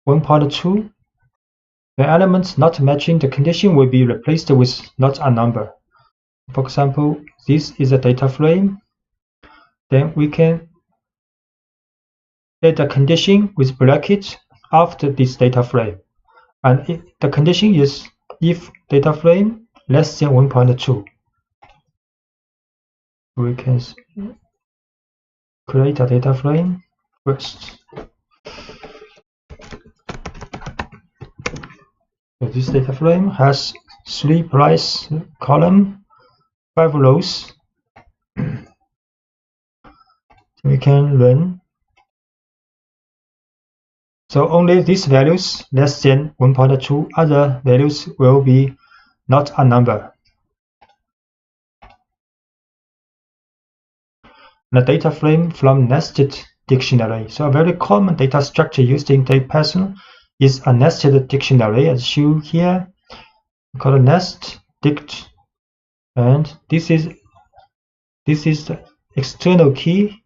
Speaker 1: 1.2. The elements not matching the condition will be replaced with not a number. For example, this is a data frame. Then we can add a condition with bracket after this data frame. And the condition is if data frame less than 1.2. We can create a data frame first. So this data frame has 3 price columns, 5 rows. We can run. So only these values less than 1.2, other values will be not a number. The data frame from nested dictionary. So a very common data structure used in Python is a nested dictionary, as shown here, called nest dict. And this is the external key,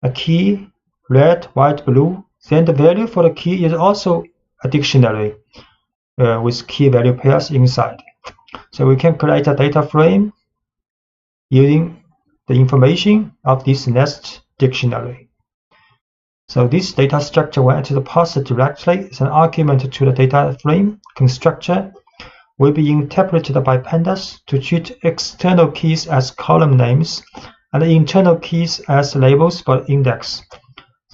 Speaker 1: a key, red, white, blue. Then the value for the key is also a dictionary with key value pairs inside. So we can create a data frame using the information of this nest dictionary. So this data structure, when it is passed directly as an argument to the data frame constructor, will be interpreted by Pandas to treat external keys as column names and internal keys as labels for index.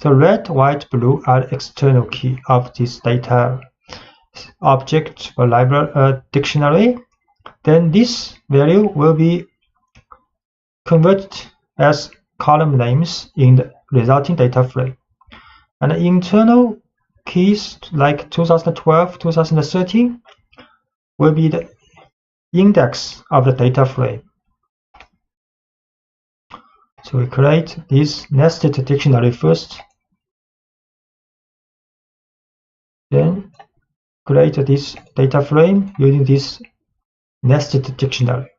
Speaker 1: So red, white, blue are external key of this data object or library dictionary. Then this value will be converted as column names in the resulting data frame. And internal keys like 2012, 2013 will be the index of the data frame. So we create this nested dictionary first, then create this data frame using this nested dictionary.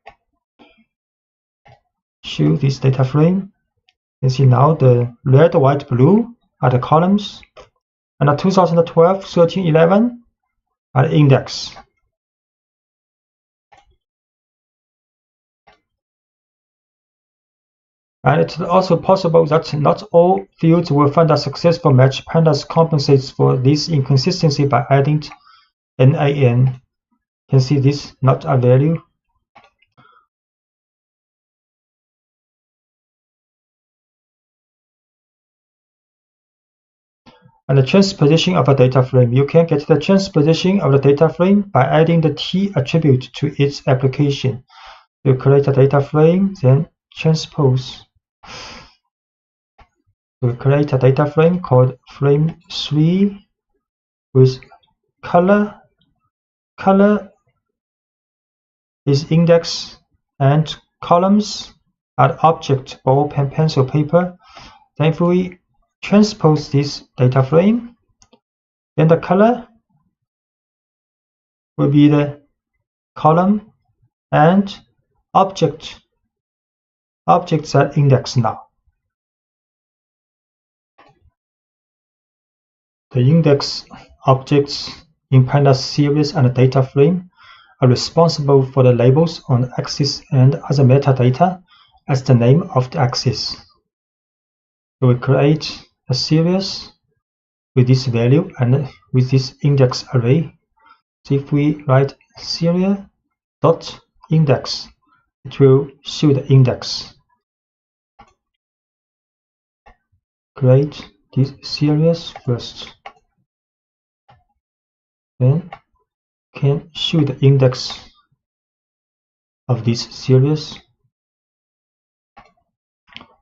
Speaker 1: Show this data frame. You see now the red, white, blue are the columns, and the 2012, 13, 11 are the index. And it's also possible that not all fields will find a successful match. Pandas compensates for this inconsistency by adding NaN. You can see this not a value. And the transposition of a data frame. You can get the transposition of the data frame by adding the T attribute to its application. You create a data frame, then transpose. We create a data frame called frame 3 with color. Color is index and columns are object, ball, pen, pencil, paper. Then if we transpose this data frame, then the color will be the column and objects are indexed now. The index objects in Pandas series and data frame are responsible for the labels on the axis and other metadata as the name of the axis. So we create a series with this value and with this index array. So if we write serial.index, it will show the index. Create this series first. Then can show the index of this series.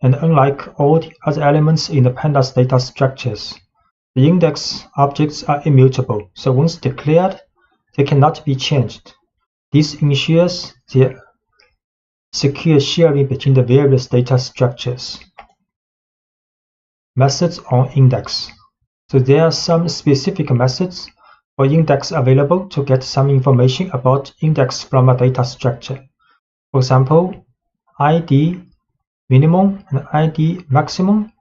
Speaker 1: And unlike all the other elements in the Pandas data structures, the index objects are immutable, so once declared, they cannot be changed. This ensures the secure sharing between the various data structures. Methods on index. So there are some specific methods for index available to get some information about index from a data structure. For example, ID minimum and ID maximum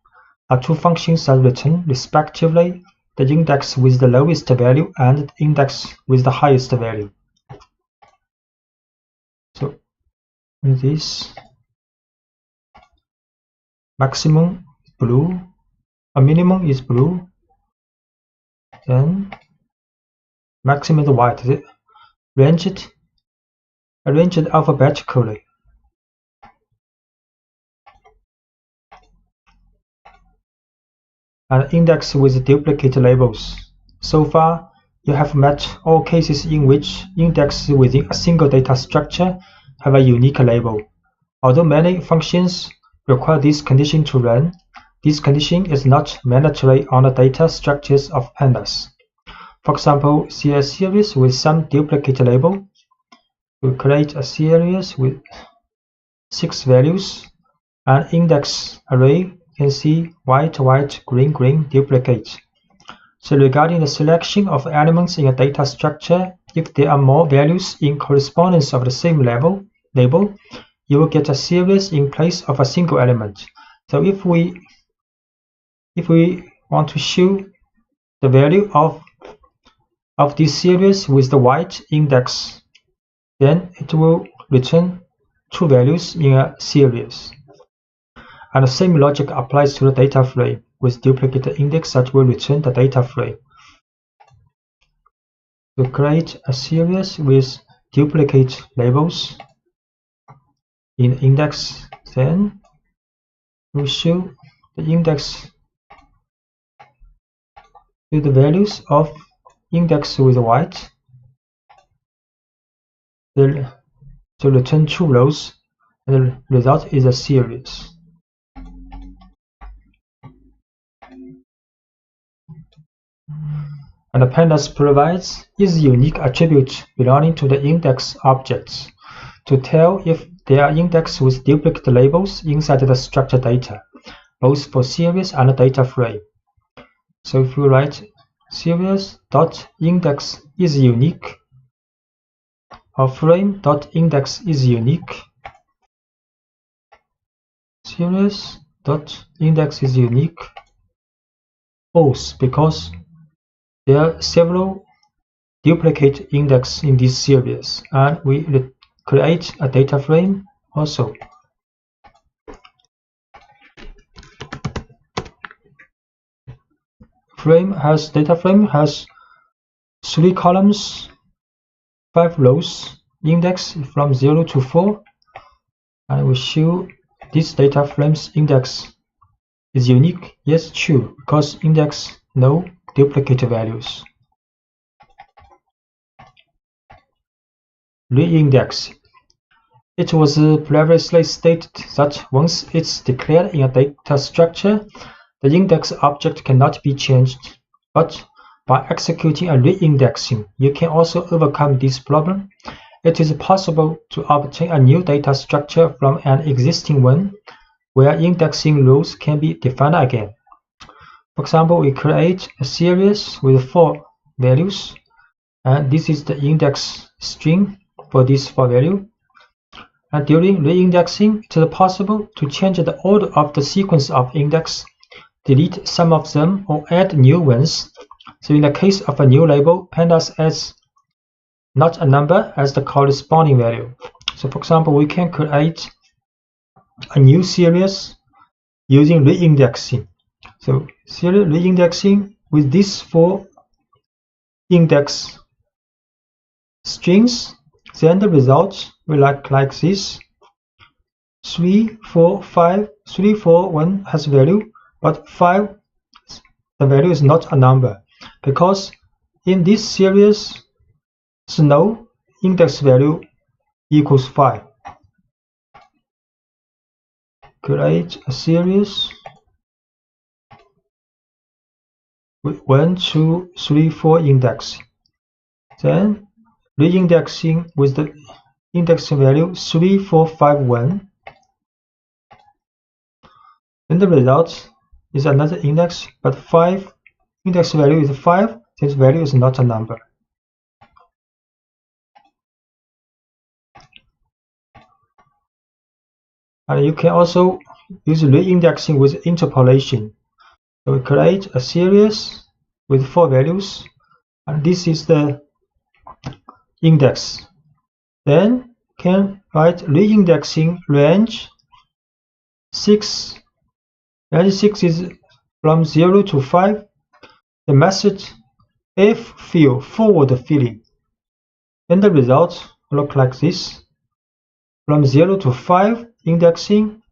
Speaker 1: are two functions that return respectively the index with the lowest value and the index with the highest value. So this maximum is blue, a minimum is blue, then maximum is white. Arranged alphabetically. And index with duplicate labels. So far, you have met all cases in which indexes within a single data structure have a unique label. Although many functions require this condition to run, this condition is not mandatory on the data structures of Pandas. For example, see a series with some duplicate label. We create a series with 6 values, and index array can see white, white, green, green, duplicate. So regarding the selection of elements in a data structure, if there are more values in correspondence of the same label, you will get a series in place of a single element. So if we want to show the value of this series with the white index, then it will return 2 values in a series. And the same logic applies to the data frame with duplicate index that will return the data frame. To create a series with duplicate labels in index, then we show the index to the values of index with white, to return two rows, and the result is a series. And the Pandas provides is unique attribute belonging to the index objects to tell if they are indexed with duplicate labels inside the structured data, both for series and data frame. So if you write series.index is unique or frame.index is unique, series.index is unique, both because there are several duplicate index in this series, and we create a data frame also. Data frame has 3 columns, 5 rows, index from 0 to 4, and we show this data frame's index is unique. Yes, true, because index no duplicate values. Reindex. It was previously stated that once it's declared in a data structure, the index object cannot be changed, but by executing a reindexing, you can also overcome this problem. It is possible to obtain a new data structure from an existing one, where indexing rules can be defined again. For example, we create a series with 4 values, and this is the index string for this 4 value. And during reindexing, it is possible to change the order of the sequence of index, delete some of them, or add new ones. So in the case of a new label, Pandas adds not a number as the corresponding value. So for example, we can create a new series using reindexing. So series reindexing with these 4 index strings, then the result will look like this. 3, 4, 5, 3, 4, 1 has value, but 5, the value is not a number, because in this series, no index value equals 5. Create a series with 1, 2, 3, 4 index. Then reindexing with the index value 3, 4, 5, 1. Then the result is another index, but 5 index value is 5, since value is not a number. And you can also use reindexing with interpolation. So we create a series with 4 values, and this is the index. Then can write reindexing range 6. Range 6 is from 0 to 5. The method ffill forward filling. Then the result will look like this. From 0 to 5 indexing.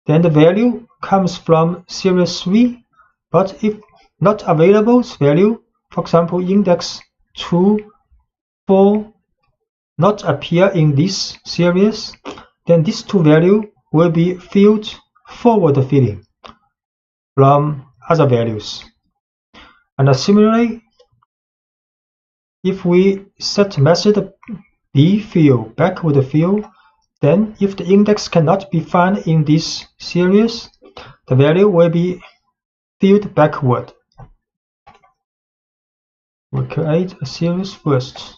Speaker 1: Then the value comes from series 3, but if not available value, for example, index 2, 4, not appear in this series, then these 2 values will be filled forward filling from other values. And similarly, if we set method bfill backward fill, then if the index cannot be found in this series, the value will be filled backward. We'll create a series first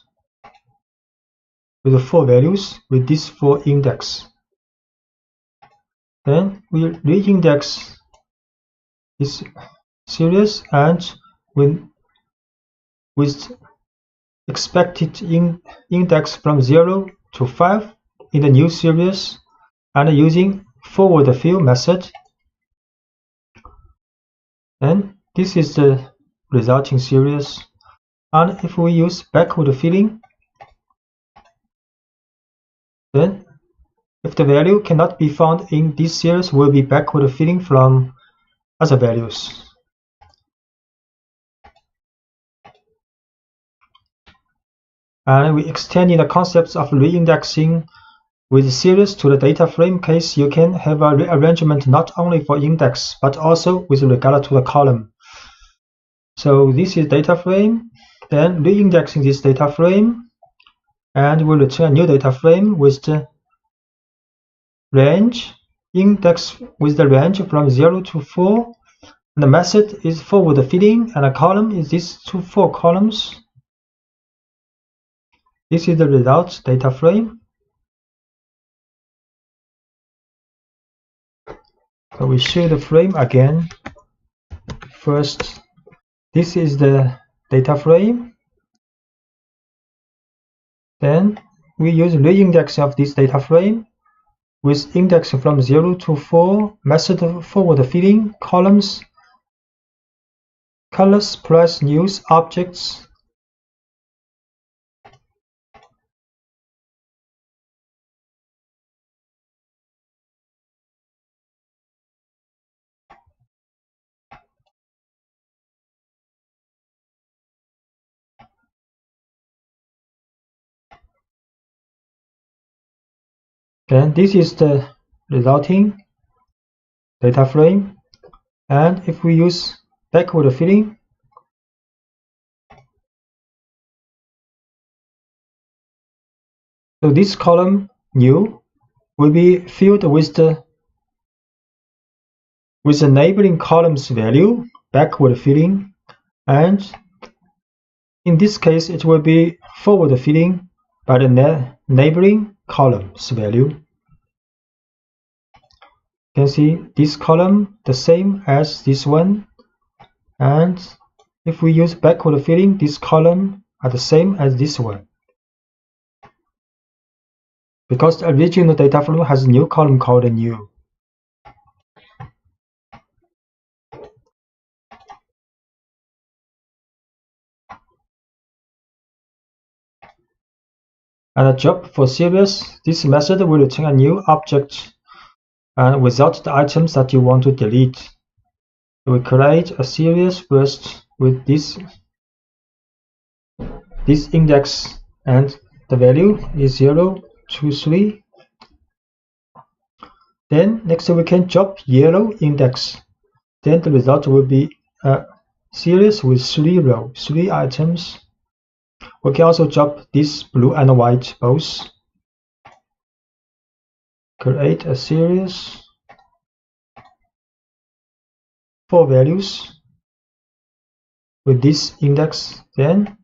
Speaker 1: with 4 values with these 4 index. Then we reindex this series, and with expected index from 0 to 5 in the new series, and using forward fill method. And this is the resulting series. And if we use backward filling, then if the value cannot be found in this series, will be backward filling from other values. And we extending the concepts of reindexing with series to the data frame case. You can have a rearrangement not only for index but also with regard to the column. So this is data frame, then reindexing this data frame, and we'll return a new data frame with the range, index with the range from 0 to 4. And the method is forward filling, and a column is these 2 4 columns. This is the result data frame. So we show the frame again. First, this is the data frame. Then we use reindexing of this data frame with index from 0 to 4, method forward filling, columns, colors plus news objects. Then this is the resulting data frame. And if we use backward filling, so this column new will be filled with the neighboring column's value, backward filling, and in this case it will be forward filling by the neighboring column's value. You can see this column the same as this one, and if we use backward filling, this column are the same as this one. Because the original data frame has a new column called new. And a job for series, this method will return a new object and without the items that you want to delete. We create a series first with this index, and the value is 0 2 3. Then next we can job yellow index. Then the result will be a series with 3 rows, 3 items. We can also job this blue and white both. Create a series, 4 values with this index. Then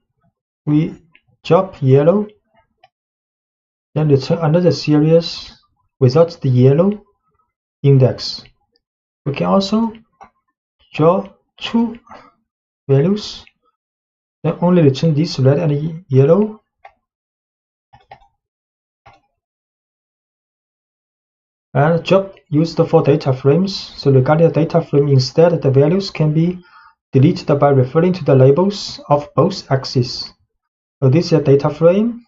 Speaker 1: we job yellow, then return another series without the yellow index. We can also draw 2 values, then only return this red and yellow. And job used for data frames. So regarding the data frame, instead the values can be deleted by referring to the labels of both axes. So this is a data frame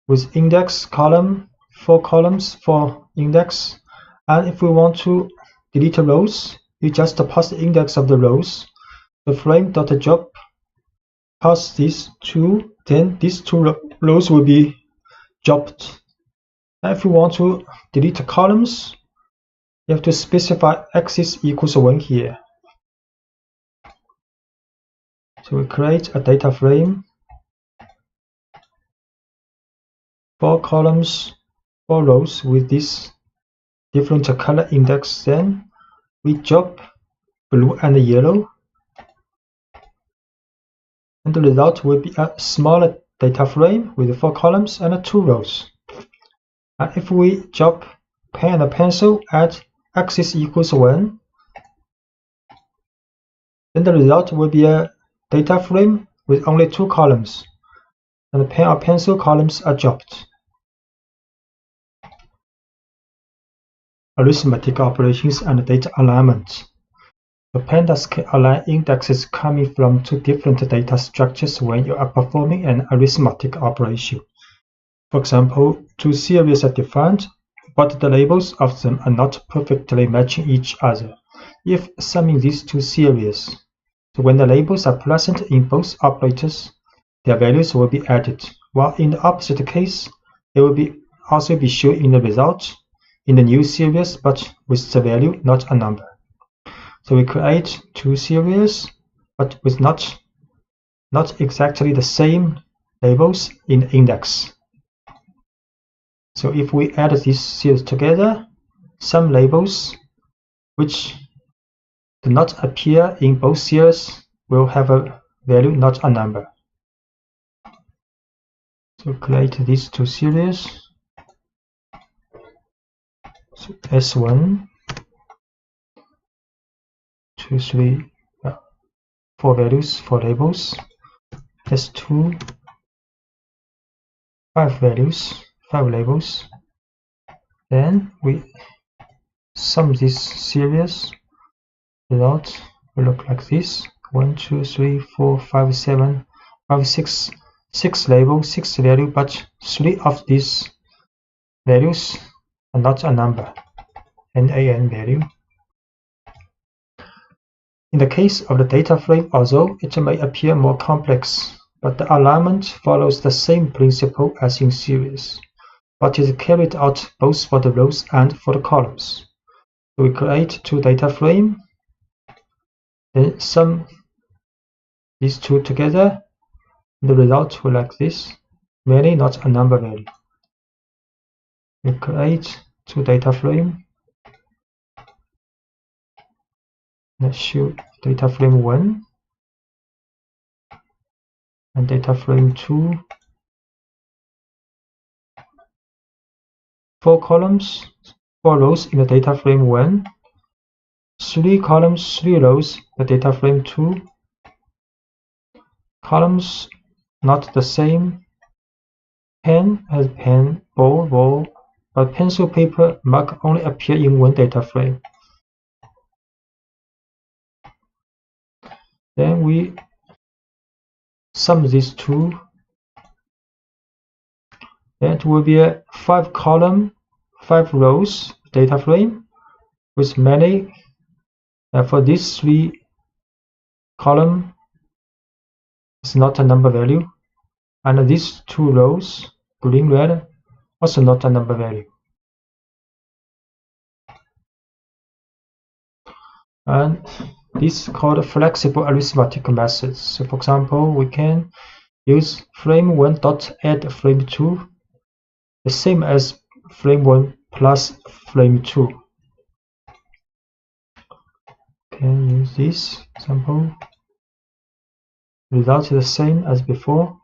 Speaker 1: with index column, 4 columns for index. And if we want to delete rows, you just pass the index of the rows. The frame.job pass these 2, then these 2 rows will be jobbed. And if you want to delete columns, you have to specify axis equals 1 here. So we create a data frame, 4 columns, 4 rows with this different color index. Then we job blue and yellow, and the result will be a smaller data frame with 4 columns and 2 rows. And if we job pen and pencil at axis equals 1, then the result will be a data frame with only 2 columns, and the pen or pencil columns are jobbed. Arithmetic operations and data alignment. The Pandas can align indexes coming from 2 different data structures when you are performing an arithmetic operation. For example, 2 series are defined, but the labels of them are not perfectly matching each other. If summing these 2 series, so when the labels are present in both operators, their values will be added, while in the opposite case, they will also be shown in the result in the new series, but with the value not a number. So we create two series, but with not exactly the same labels in the index. So if we add these series together, some labels which do not appear in both series will have a value not a number. So create these two series. So S1, 2, 3, 4 values, 4 labels. S2, 5 values, 5 labels. Then we sum this series. Result will look like this: 1, 2, 3, 4, 5, 7, 5, 6, 6 labels, 6 value, but 3 of these values are not a number, NaN value. In the case of the data frame, although it may appear more complex, but the alignment follows the same principle as in series, but is carried out both for the rows and for the columns. So we create two data frames, then sum these two together. The result will like this: many, not a number value. We create two data frames. Let's show data frame 1 and data frame 2. 4 columns, 4 rows in the data frame 1. 3 columns, 3 rows, the data frame 2. Columns not the same. Pen has pen, ball, ball, but pencil, paper, mug only appear in one data frame. Then we sum these two. That will be a 5 column, 5 rows data frame with many. For these 3 column is not a number value, and these 2 rows, green, red, also not a number value. And this is called flexible arithmetic methods. So for example, we can use frame 1 dot add frame 2, the same as frame 1 plus frame 2. Can use this example. Result is the same as before.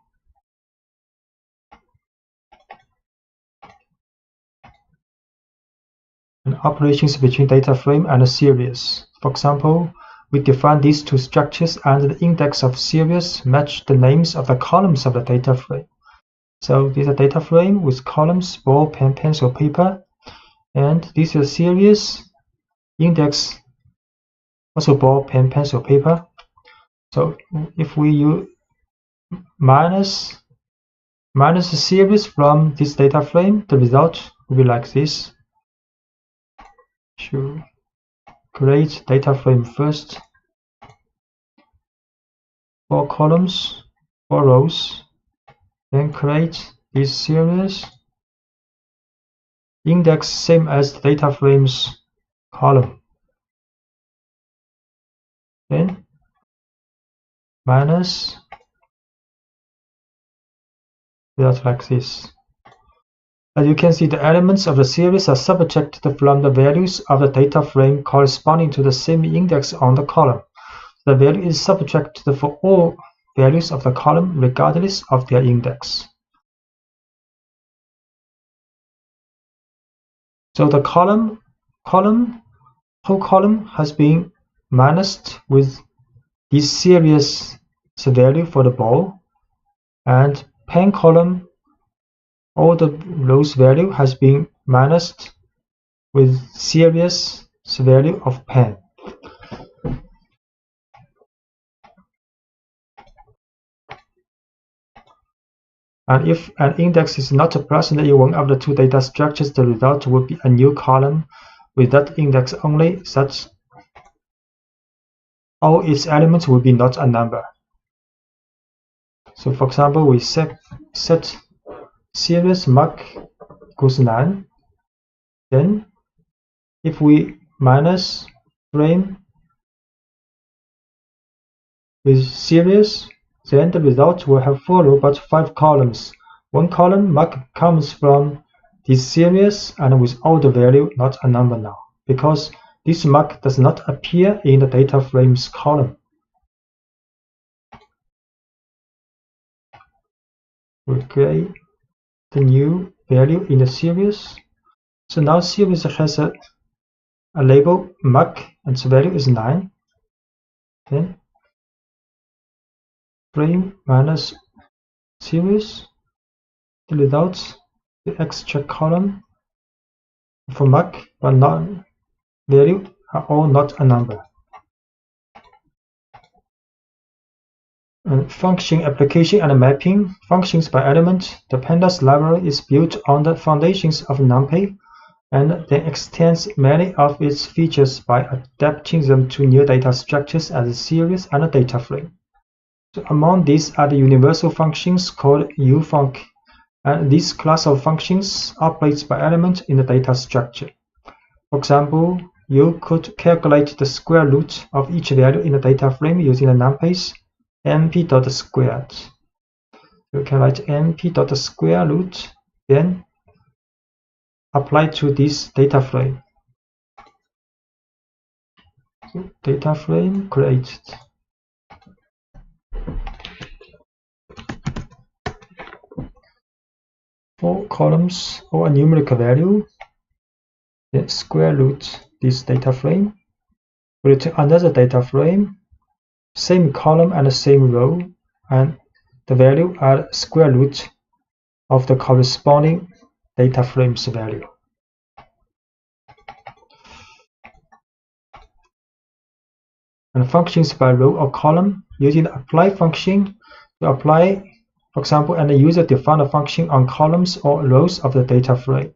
Speaker 1: And operations between data frame and a series. For example, we define these two structures and the index of series match the names of the columns of the data frame. So this is a data frame with columns, ball, pen, pencil, paper, and this is a series, index, also ball, pen, pencil, paper. So if we use minus the series from this data frame, the result will be like this. To create data frame first, 4 columns, 4 rows, then create this series, index same as the data frame's column, then minus, result like this. As you can see, the elements of the series are subtracted from the values of the data frame corresponding to the same index on the column. The value is subtracted for all values of the column regardless of their index. So the whole column has been minused with this series value for the ball, and pen column, all the rows value has been minused with series value of pen. And if an index is not present in one of the two data structures, the result will be a new column with that index only, such all its elements will be not a number. So for example, we set series mark equals 9. Then if we minus frame with series, then the result will have 4 rows but 5 columns. One column mark comes from this series and without the value, not a number now, because this mark does not appear in the data frames column. We create the new value in the series. So now series has a label mark and the value is 9. Then frame minus series, the results, the extra column for mark but not value are all not a number. And function application and mapping functions by element. The Pandas library is built on the foundations of NumPy and then extends many of its features by adapting them to new data structures as a series and a data frame. So among these are the universal functions called ufunc, and this class of functions operates by element in the data structure. For example, you could calculate the square root of each value in the data frame using the numpys np.squared. You can write np.square root, then apply to this data frame. So data frame created. Four columns or a numerical value, then square root this data frame. We return another data frame, same column and the same row, and the value are square root of the corresponding data frame's value. And functions by row or column, using the apply function to apply, for example, and the user define a function on columns or rows of the data frame.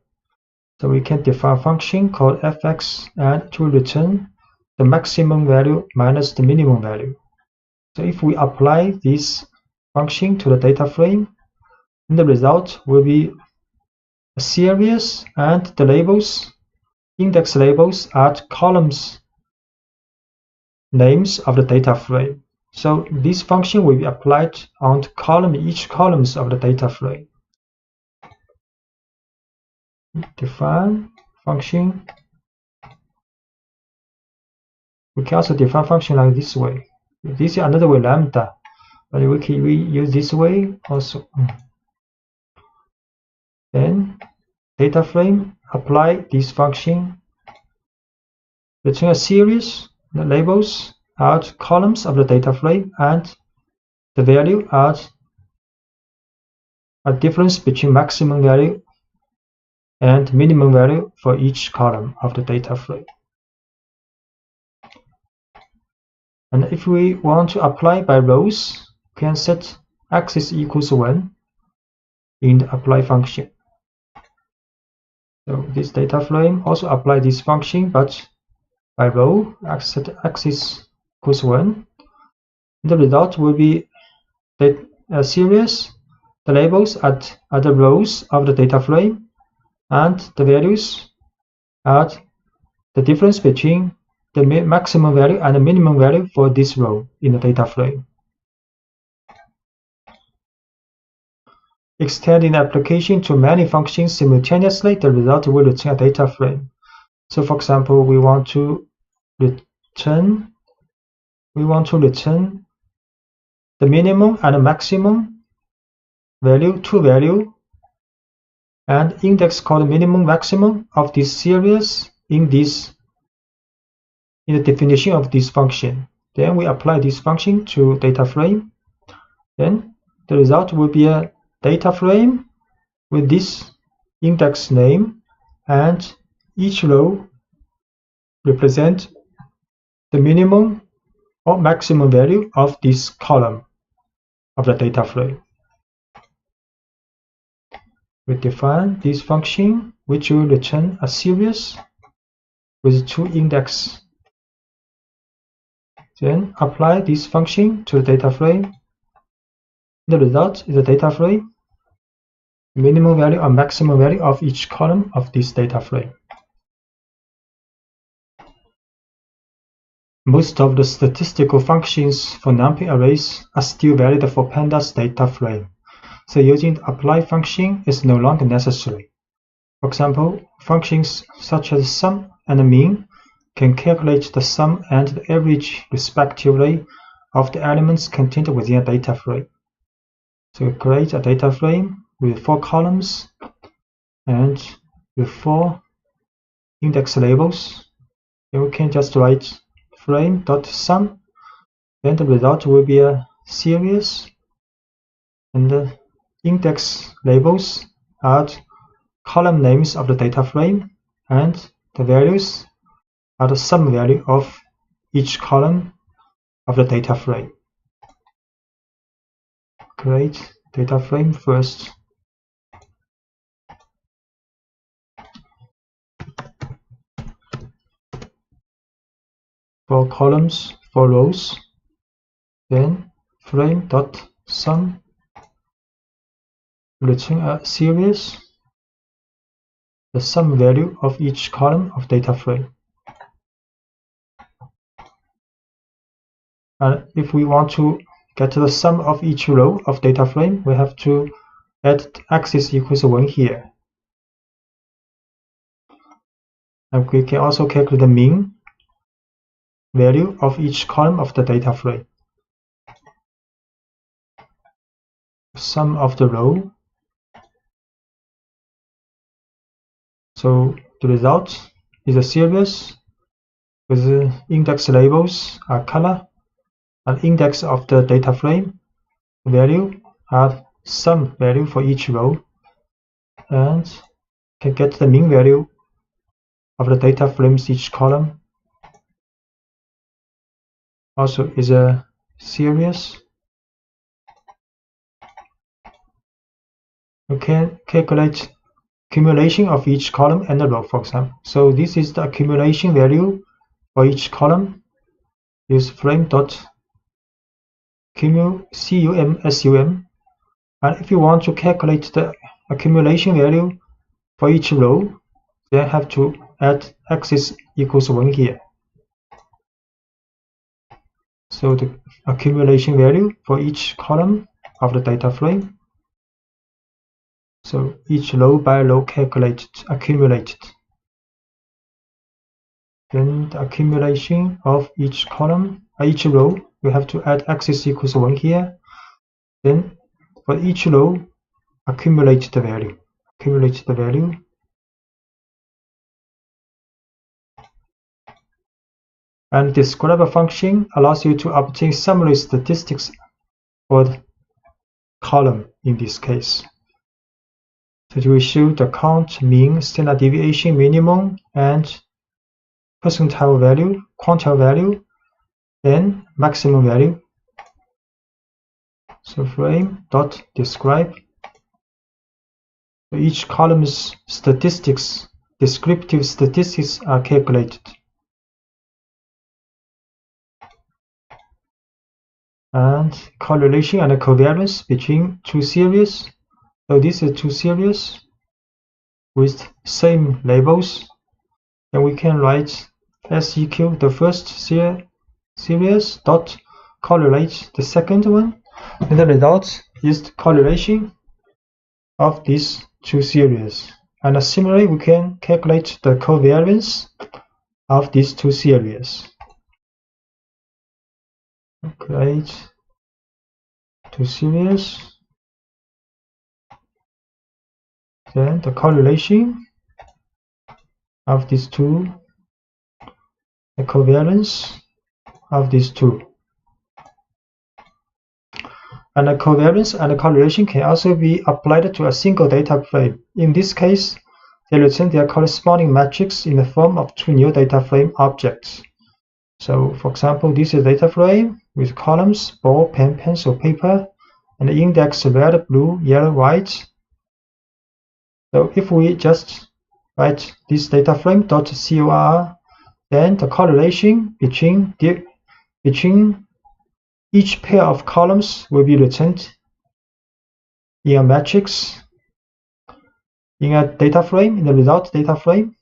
Speaker 1: So we can define a function called fx and to return the maximum value minus the minimum value. So if we apply this function to the data frame, then the result will be a series and the labels, index labels are columns names of the data frame. So this function will be applied on each columns of the data frame. Define function. We can also define function like this way. This is another way, lambda, but we use this way also. Then data frame, apply this function, return a series. The labels are columns of the data frame and the value are a difference between maximum value and minimum value for each column of the data frame. And if we want to apply by rows, we can set axis equals 1 in the apply function. So this data frame also apply this function, but by row, set axis equals 1. The result will be the series, the labels are the rows of the data frame, and the values are the difference between the maximum value and the minimum value for this row in the data frame. Extending the application to many functions simultaneously, the result will return a data frame. So for example, we want to return the minimum and the maximum value, two value, and index called minimum maximum of this series in the definition of this function. Then we apply this function to data frame. Then the result will be a data frame with this index name, and each row represent the minimum or maximum value of this column of the data frame. We define this function which will return a series with two indexes. Then apply this function to the data frame. The result is a data frame, minimum value or maximum value of each column of this data frame. Most of the statistical functions for numpy arrays are still valid for Pandas data frame, so using the apply function is no longer necessary. For example, functions such as sum and mean can calculate the sum and the average respectively of the elements contained within a data frame. So create a data frame with 4 columns and with 4 index labels. Then we can just write frame.sum, then the result will be a series, and the index labels are column names of the data frame, and the values are the sum value of each column of the data frame. Create data frame first. For columns, for rows, then frame.sum return a series, the sum value of each column of data frame. And if we want to get the sum of each row of data frame, we have to add axis equals 1 here. And we can also calculate the mean value of each column of the data frame. Sum of the row. So the result is a series with the index labels are color, and index of the data frame value are sum value for each row, and can get the mean value of the data frames each column. Also is a series. We can calculate accumulation of each column and a row, for example. So this is the accumulation value for each column. Use frame.cum, and if you want to calculate the accumulation value for each row, then have to add axis equals 1 here. So the accumulation value for each column of the data frame. So each row by row calculated, accumulated. Then the accumulation of each column, each row, we have to add axis equals 1 here. Then for each row, accumulate the value. Accumulate the value. And describe function allows you to obtain summary statistics for the column in this case. So it will show the count, mean, standard deviation, minimum, and percentile value, quantile value, and maximum value. So frame.describe. So each column's statistics, descriptive statistics are calculated. And correlation and covariance between 2 series. So this is 2 series with same labels. Then we can write SEQ the first series dot correlate the second one, and the result is the correlation of these 2 series. And similarly, we can calculate the covariance of these 2 series. Create 2 series, then the correlation of these 2, the covariance of these 2. And the covariance and the correlation can also be applied to a single data frame. In this case, they return their corresponding metrics in the form of 2 new data frame objects. So, for example, this is a data frame with columns, ball, pen, pencil, paper, and the index red, blue, yellow, white. So if we just write this data frame .cor, then the correlation between each pair of columns will be returned in a matrix, in a data frame, in the result data frame.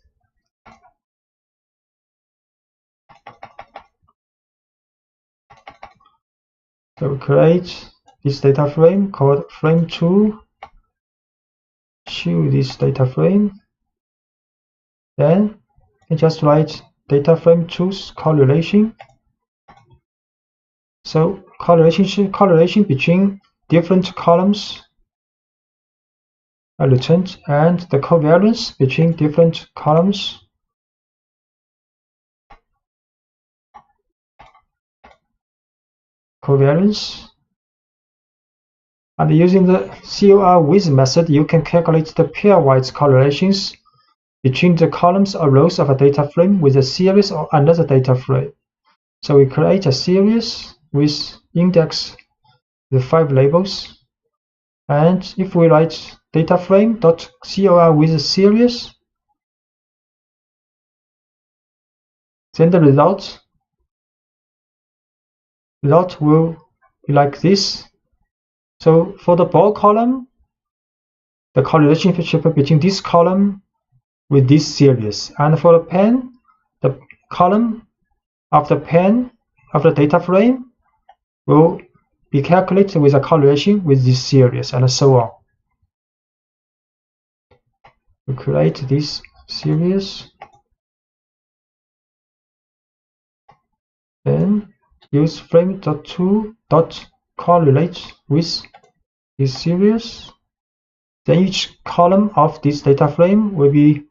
Speaker 1: So we create this data frame called frame2, choose this data frame, then you just write data frame 2's correlation. So correlation between different columns are returned, and the covariance between different columns covariance. And using the COR-with method, you can calculate the pairwise correlations between the columns or rows of a data frame with a series or another data frame. So we create a series with index with 5 labels, and if we write data frame dot COR with series, then the result will be like this. So for the ball column, the correlation between this column with this series, and for the pen, the column of the pen of the data frame will be calculated with a correlation with this series, and so on. We create this series, then use frame.to.correlate with this series. Then each column of this data frame will be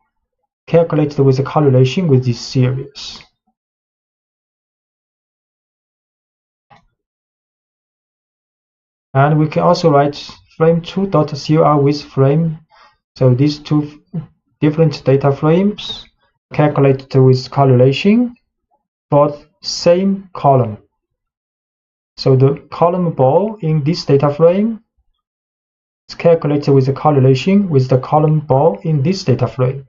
Speaker 1: calculated with a correlation with this series. And we can also write frame2.cor with frame. So these two different data frames calculated with correlation for same column. So the column ball in this data frame is calculated with a correlation with the column ball in this data frame.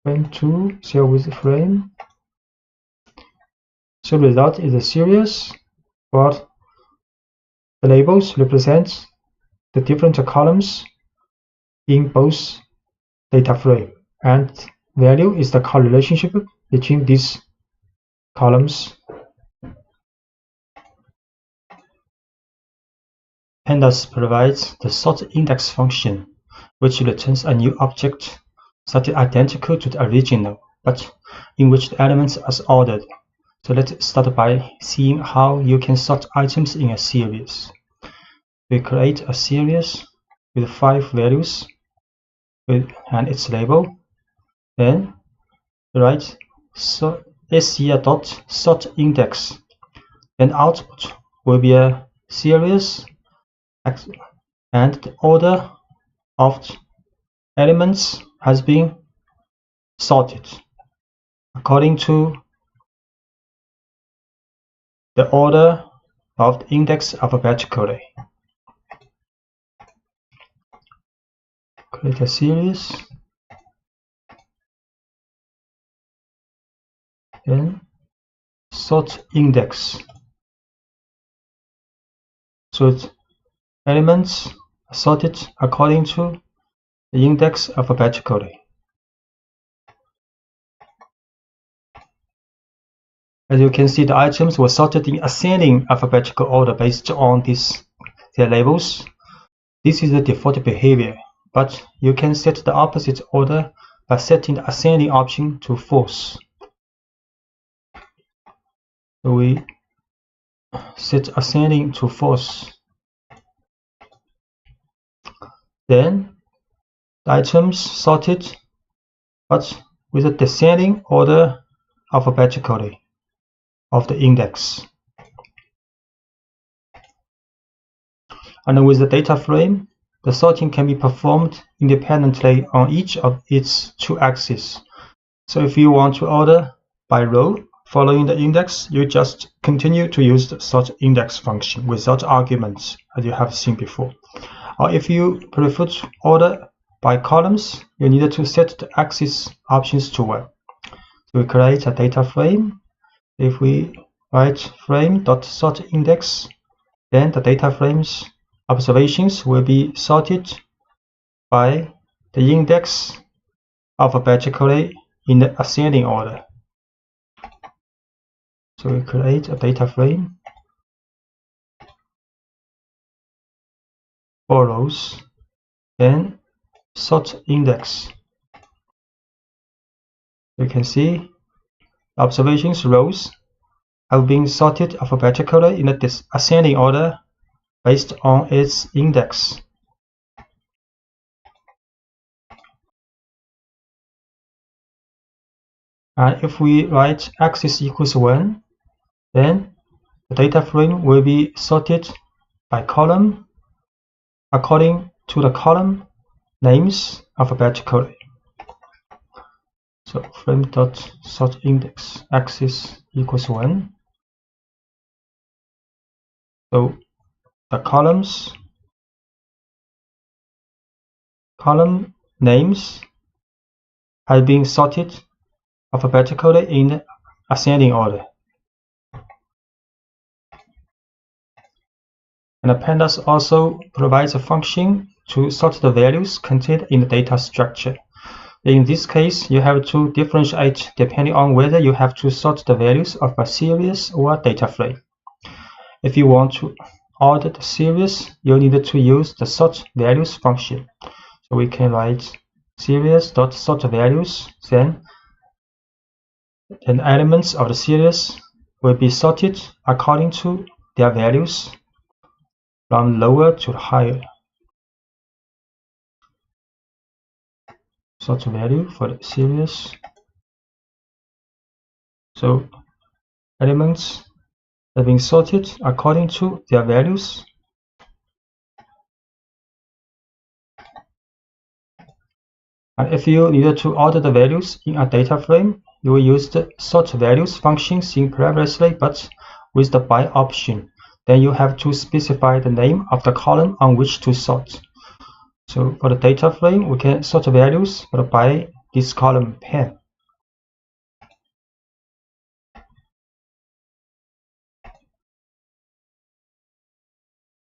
Speaker 1: Frame2 COR with frame. So the result is a series, but the labels represent the different columns in both data frame, and value is the correlationship between these columns. Pandas provides the sort index function, which returns a new object that is identical to the original, but in which the elements are ordered. So let's start by seeing how you can sort items in a series. We create a series with 5 values and its label. Then write SCR.sortIndex. Then output will be a series, and the order of the elements has been sorted according to the order of the index alphabetically. Create a series, then sort index. So the elements are sorted according to the index alphabetically. As you can see, the items were sorted in ascending alphabetical order based on their labels. This is the default behavior, but you can set the opposite order by setting the ascending option to false. So we set ascending to false. Then the items sorted, but with a descending order alphabetically of the index. And with the data frame, the sorting can be performed independently on each of its 2 axes. So if you want to order by row following the index, you just continue to use the sort index function without arguments, as you have seen before. Or if you prefer to order by columns, you need to set the axis options to 1. So we create a data frame. If we write frame.sortIndex, Then the data frames observations will be sorted by the index alphabetically in the ascending order. So we create a data frame, 4 rows, then sort index. You can see the observations rows have been sorted alphabetically in the ascending order based on its index. And if we write axis equals 1, then the data frame will be sorted by column according to the column names alphabetically. So frame.sortIndex axis equals 1. So the column names have been sorted alphabetically in ascending order. And the Pandas also provides a function to sort the values contained in the data structure. In this case, you have to differentiate depending on whether you have to sort the values of a series or a data frame. If you want to order the series, you need to use the sort values function. So we can write series.sortValues, then elements of the series will be sorted according to their values from lower to higher. Sort value for the series. So elements have been sorted according to their values. And if you need to order the values in a data frame, you will use the sort values function seen previously, but with the by option. Then you have to specify the name of the column on which to sort. So for the data frame, we can sort values by this column pen.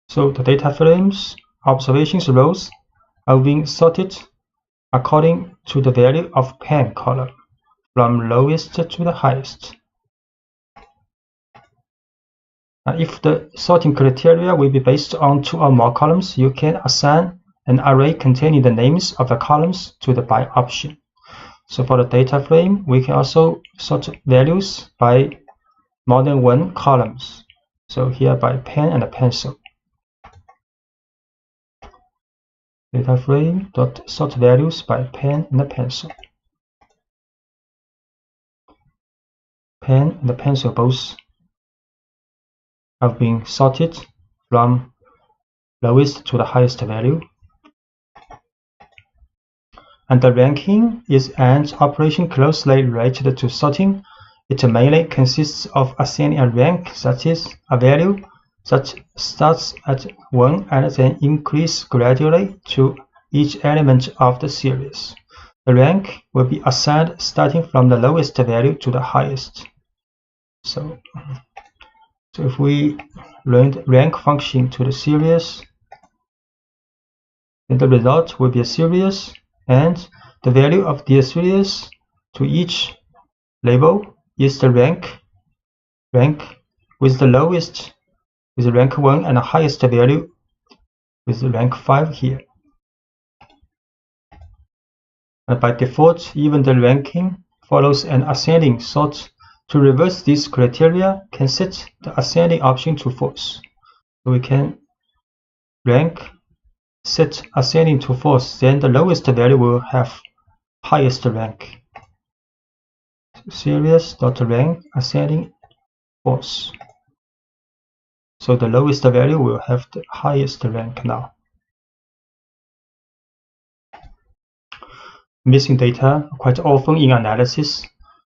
Speaker 1: So the data frames observations rows are being sorted according to the value of pen column from lowest to the highest. And if the sorting criteria will be based on 2 or more columns, you can assign an array containing the names of the columns to the by option. So for the data frame, we can also sort values by more than 1 columns. So here by pen and pencil. Data frame dot sort values by pen and pencil. Pen and pencil both have been sorted from lowest to the highest value. And the ranking is an operation closely related to sorting. It mainly consists of assigning a rank, that is, a value that starts at 1 and then increases gradually to each element of the series. The rank will be assigned starting from the lowest value to the highest. So if we learn rank function to the series, then the result will be a series, and the value of the series to each label is the rank with the lowest with rank 1 and the highest value with rank 5 here. And by default, even the ranking follows an ascending sort. To reverse this criteria, can set the ascending option to false. So we can rank set ascending to false, then the lowest value will have highest rank. Series.rank ascending false. So the lowest value will have the highest rank now. Missing data are quite often in analysis,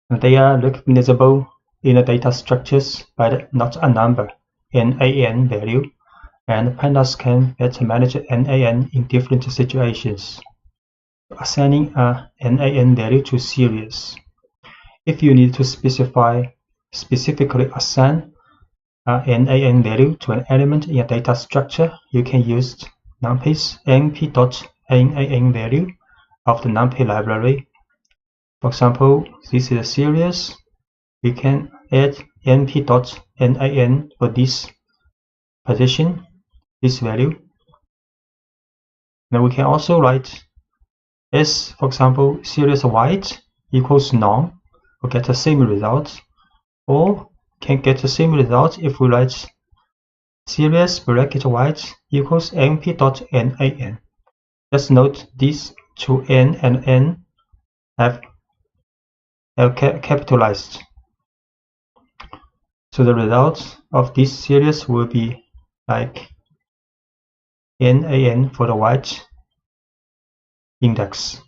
Speaker 1: and they are recognizable in the data structures by the not a number, NaN value, and Pandas can better manage NaN in different situations. Assigning a NaN value to series. If you need to specifically assign NaN value to an element in a data structure, you can use numpy's np.nan value of the numpy library. For example, this is a series. We can add np.nan for this position, this value. Now we can also write S, for example, series white equals none, we'll get the same result, or can get the same result if we write series bracket white equals np.nan. Just note these two n and n have capitalized. So the result of this series will be like nan for the white index.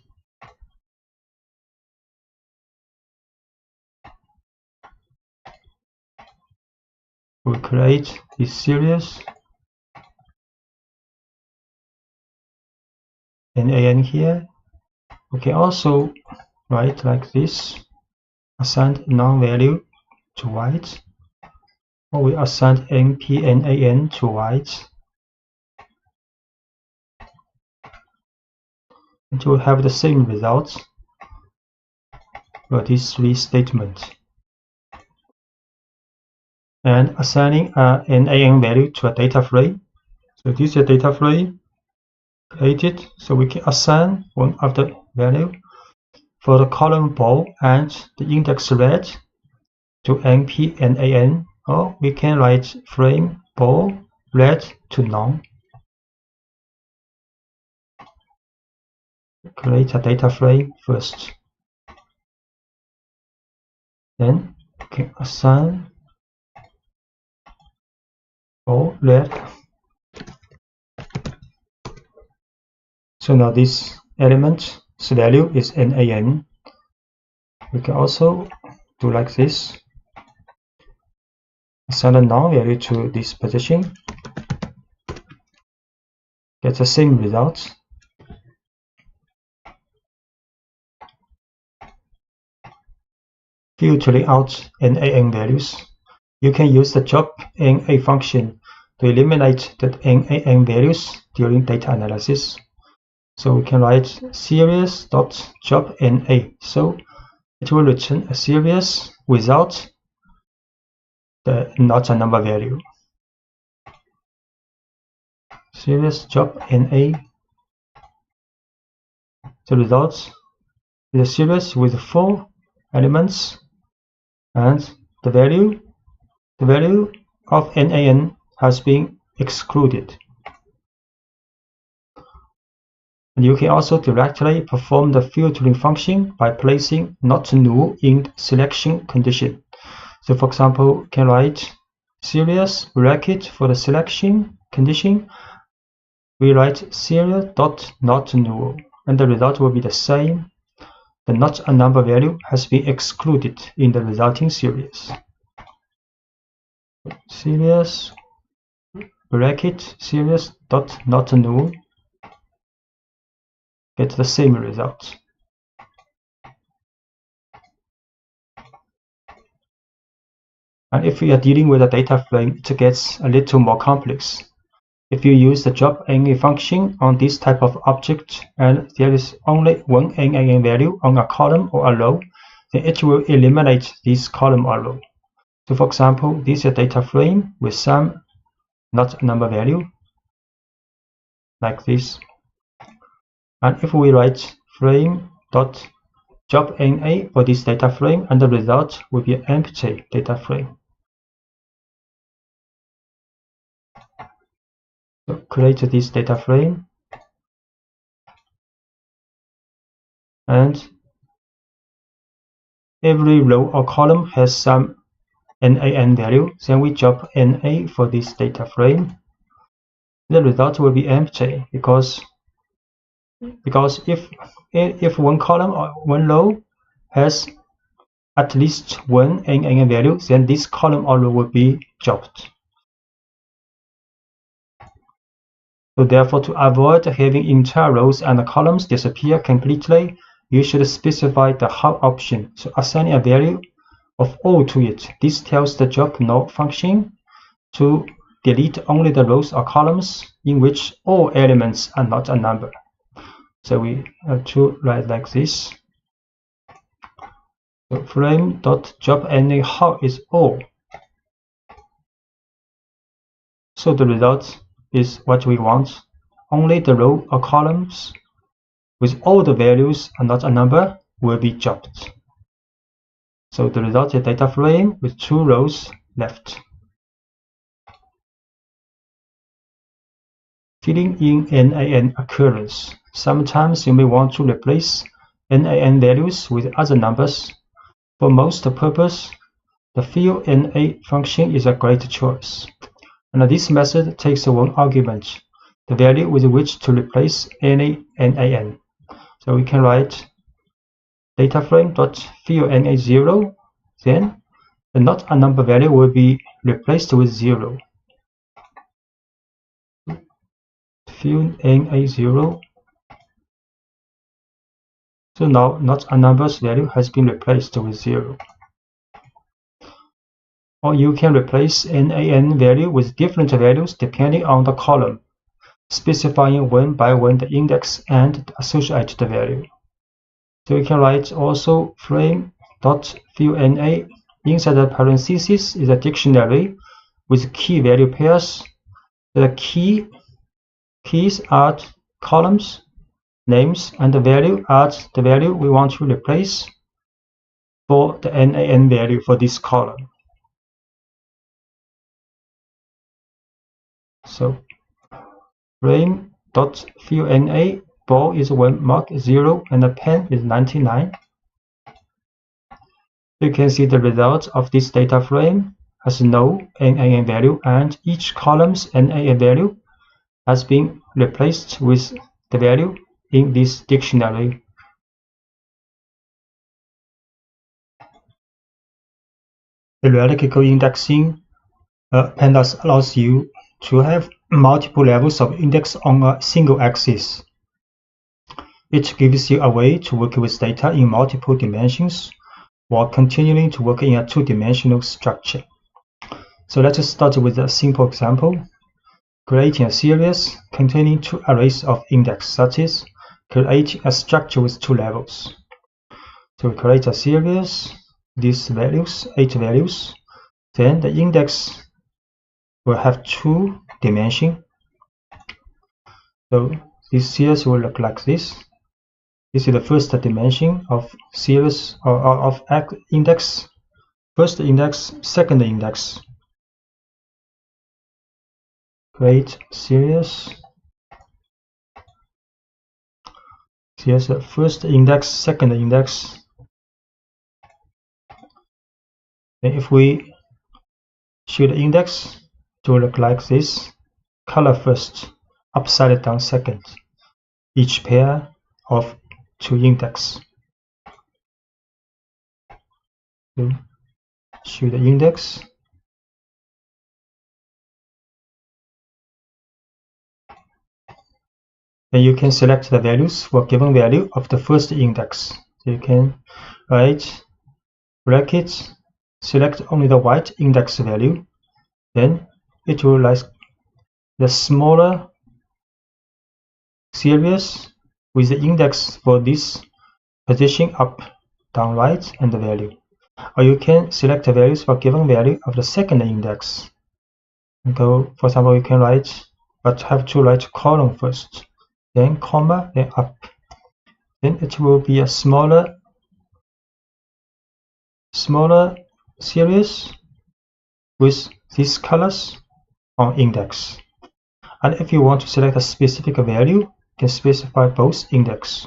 Speaker 1: We create this series nan here. We can also write like this, assign non-value to white, or we assign np.nan to white, and we have the same result for these three statements. And assigning an nan value to a data frame. So this is a data frame created, so we can assign one of the value for the column ball and the index red to np.nan, or we can write frame ball red to none. Create a data frame first. Then we can assign ball red. So now this element's value is nan. We can also do like this. Assign a non-value to this position. Get the same result. Filtering out nan values. You can use the job na function to eliminate the nan values during data analysis. So we can write series.jobNA. So it will return a series without the not a number value. Series.jobNA. The result is a series with 4 elements, and the value of nan has been excluded. And you can also directly perform the filtering function by placing not null in the selection condition. So for example, you can write series bracket for the selection condition. We write series.not null, and the result will be the same. The not a number value has been excluded in the resulting series. Series bracket series.not null. Get the same result. And if we are dealing with a data frame, it gets a little more complex. If you use the jobNA function on this type of object and there is only one nan value on a column or a row, then it will eliminate this column or row. So for example, this is a data frame with some not number value, like this. And if we write frame.jobNA for this data frame, and the result will be an empty data frame. So create this data frame, and every row or column has some nan value. Then we job na for this data frame. The result will be empty because if one column or one row has at least one nan value, then this column or row will be jobbed. So therefore, to avoid having entire rows and columns disappear completely, you should specify the how option. So assigning a value of all to it. This tells the job no function to delete only the rows or columns in which all elements are not a number. So we have to write like this. So frame.drop_NA how is all. So the result is what we want. Only the row or columns with all the values are not a number will be dropped. So the result is a data frame with 2 rows left. Filling in NaN occurrence. Sometimes you may want to replace NaN values with other numbers. For most purposes, the fill NA function is a great choice. And this method takes one argument, the value with which to replace any NaN. So we can write dataframe.fillNA0, then the not a number value will be replaced with 0. FillNA0. So now not a number's value has been replaced with 0. Or you can replace NaN value with different values depending on the column, specifying one by one the index and the associated value. So you can write also frame.fillNA. Inside the parentheses is a dictionary with key value pairs. The keys are columns, names, and the value are the value we want to replace for the NaN value for this column. So frame.fillNA, ball is 1, mark 0, and the pen is 99. You can see the result of this data frame has no NaN value, and each column's NaN value has been replaced with the value in this dictionary. Hierarchical indexing. Pandas allows you to have multiple levels of index on a single axis. It gives you a way to work with data in multiple dimensions while continuing to work in a 2-dimensional structure. So let's start with a simple example. Creating a series containing 2 arrays of index, such as creating a structure with 2 levels. So we create a series, these values, 8 values. Then the index will have 2 dimensions. So this series will look like this. This is the first dimension of series of index. First index, second index. Create series. Here's the first index, second index. And if we show the index, it will look like this. Color first, upside down second. Each pair of 2 index. So show the index. And you can select the values for a given value of the first index. So you can write brackets, select only the white index value, then it will like the smaller series with the index for this position up, down, right, and the value. Or you can select the values for a given value of the second index. And go, for example, you can write, but have to write column first, then comma, then up. Then it will be a smaller series with these colors on index. And if you want to select a specific value, you can specify both index.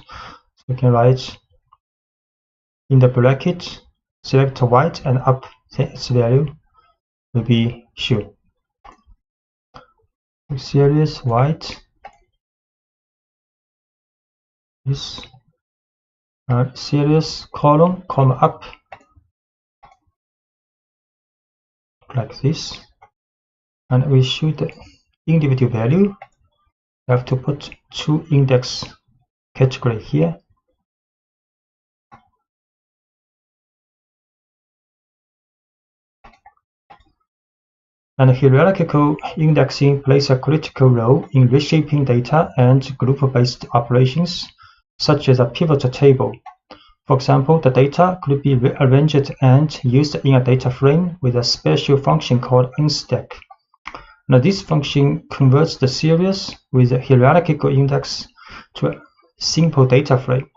Speaker 1: So you can write in the bracket, select white and up, then its value will be shown. Series white, this series column, comma up, like this. And we show the individual value. You have to put 2 index category here. And hierarchical indexing plays a critical role in reshaping data and group-based operations, such as a pivot table. For example, the data could be rearranged and used in a data frame with a special function called unstack. Now, this function converts the series with a hierarchical index to a simple data frame,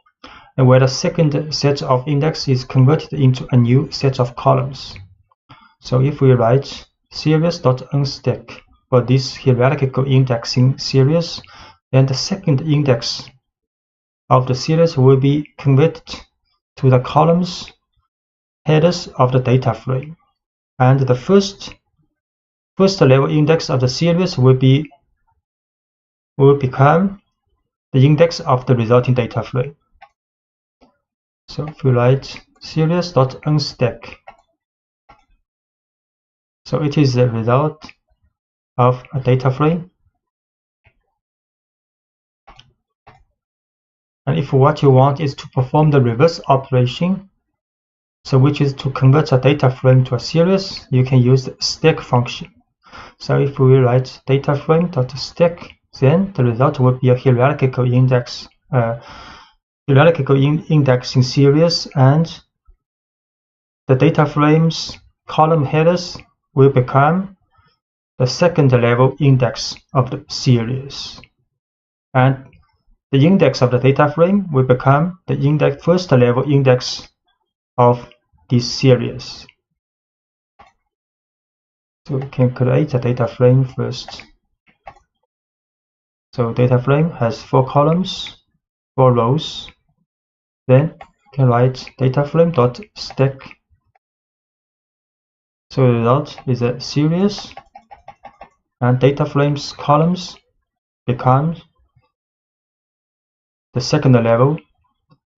Speaker 1: and where the second set of index is converted into a new set of columns. So if we write series.unstack for this hierarchical indexing series, then the second index of the series will be converted to the columns headers of the data frame, and the first level index of the series will become the index of the resulting data frame. So if we write series.unstack, so it is the result of a data frame. And if what you want is to perform the reverse operation, so which is to convert a data frame to a series, you can use the stack function. So if we write data frame.stack, then the result will be a hierarchical indexing series, and the data frame's column headers will become the second level index of the series, and the index of the data frame will become the first level index of this series. So we can create a data frame first. So data frame has 4 columns, 4 rows. Then we can write data frame.stack. So the result is a series, and data frame's columns become the second level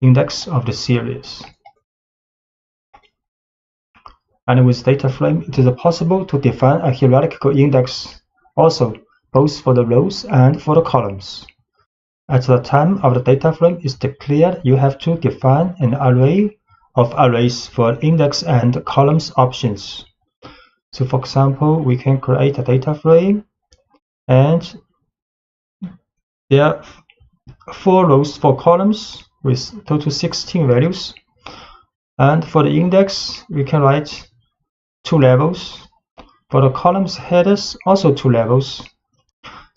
Speaker 1: index of the series. And with data frame, it is possible to define a hierarchical index also, both for the rows and for the columns. At the time of the data frame is declared, you have to define an array of arrays for index and columns options. So for example, we can create a data frame, and there are 4 rows, 4 columns with total 16 values. And for the index, we can write 2 levels. For the columns headers, also 2 levels.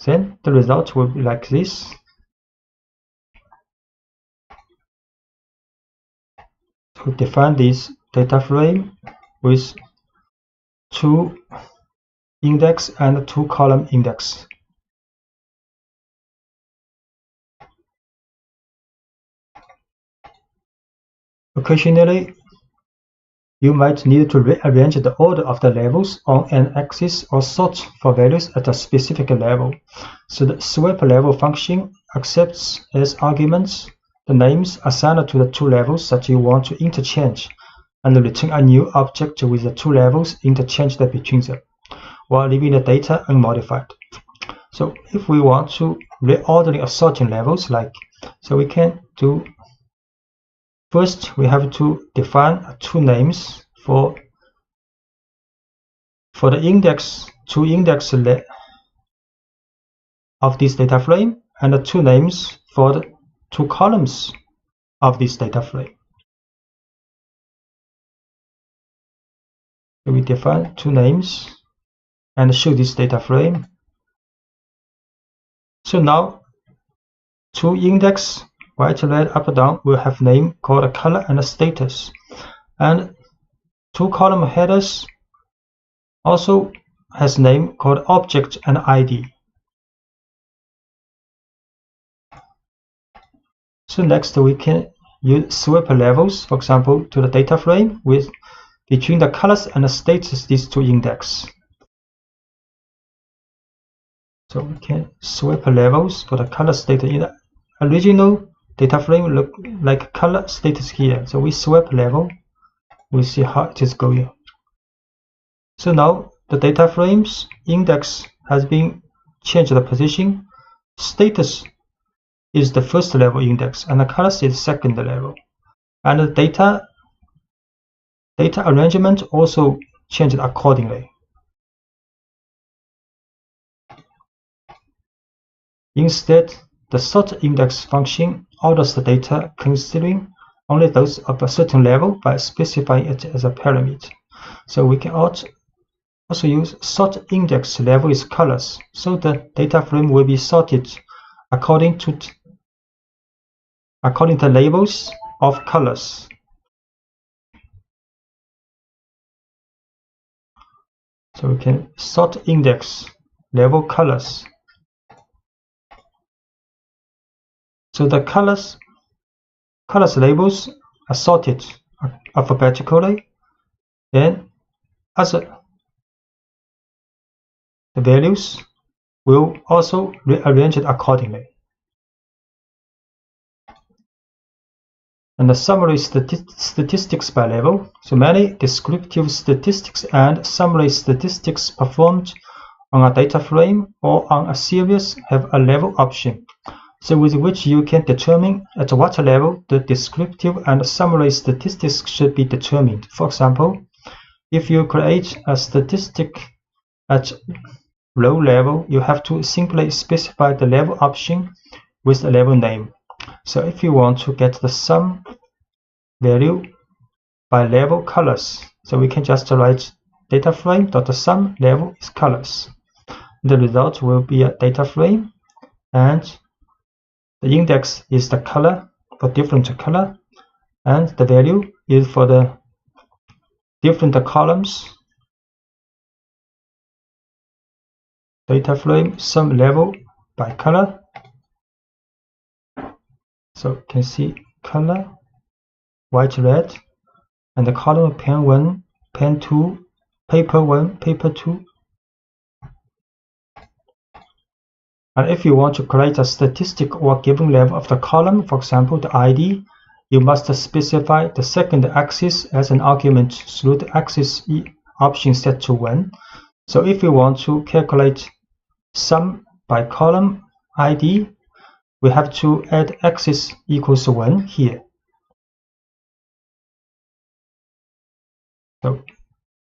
Speaker 1: Then the result will be like this. To define this data frame with 2 index and 2 column index. Occasionally, you might need to rearrange the order of the levels on an axis or sort for values at a specific level. So the swap level function accepts as arguments the names assigned to the 2 levels that you want to interchange, and return a new object with the 2 levels interchanged between them, while leaving the data unmodified. So if we want to reordering assorting levels, so we can do, first we have to define 2 names for the index, 2 index of this data frame, and the 2 names for the 2 columns of this data frame. So we define 2 names and show this data frame. So now 2 index, white, red, up, down, will have name called color and status, and 2 column headers also has name called object and ID. So next we can use swap levels, for example, to the data frame with between the colors and the status, these 2 index. So we can swap levels for the color status. In the original data frame look like color status here. So we swap level, we see how it is going. So now the data frame's index has been changed the position. Status is the first level index, and the colors is second level. And the data arrangement also changed accordingly. Instead, the sort index function orders the data considering only those of a certain level by specifying it as a parameter. So we can also use sort index level is colors, so the data frame will be sorted according to labels of colors. So we can sort index level colors. So the colors labels are sorted alphabetically, then the values will also rearrange it accordingly. And the summary statistics by level. So many descriptive statistics and summary statistics performed on a data frame or on a series have a level option, so with which you can determine at what level the descriptive and summary statistics should be determined. For example, if you create a statistic at row level, you have to simply specify the level option with the level name. So if you want to get the sum value by level colors, so we can just write data frame.sum level is colors. The result will be a data frame, and the index is the color for different color, and the value is for the different columns. Data frame sum level by color. So you can see color, white, red, and the column pen 1, pen 2, paper 1, paper 2. And if you want to create a statistic or given level of the column, for example, the ID, you must specify the second axis as an argument through the axis option set to 1. So if you want to calculate sum by column ID, we have to add axis equals 1 here. So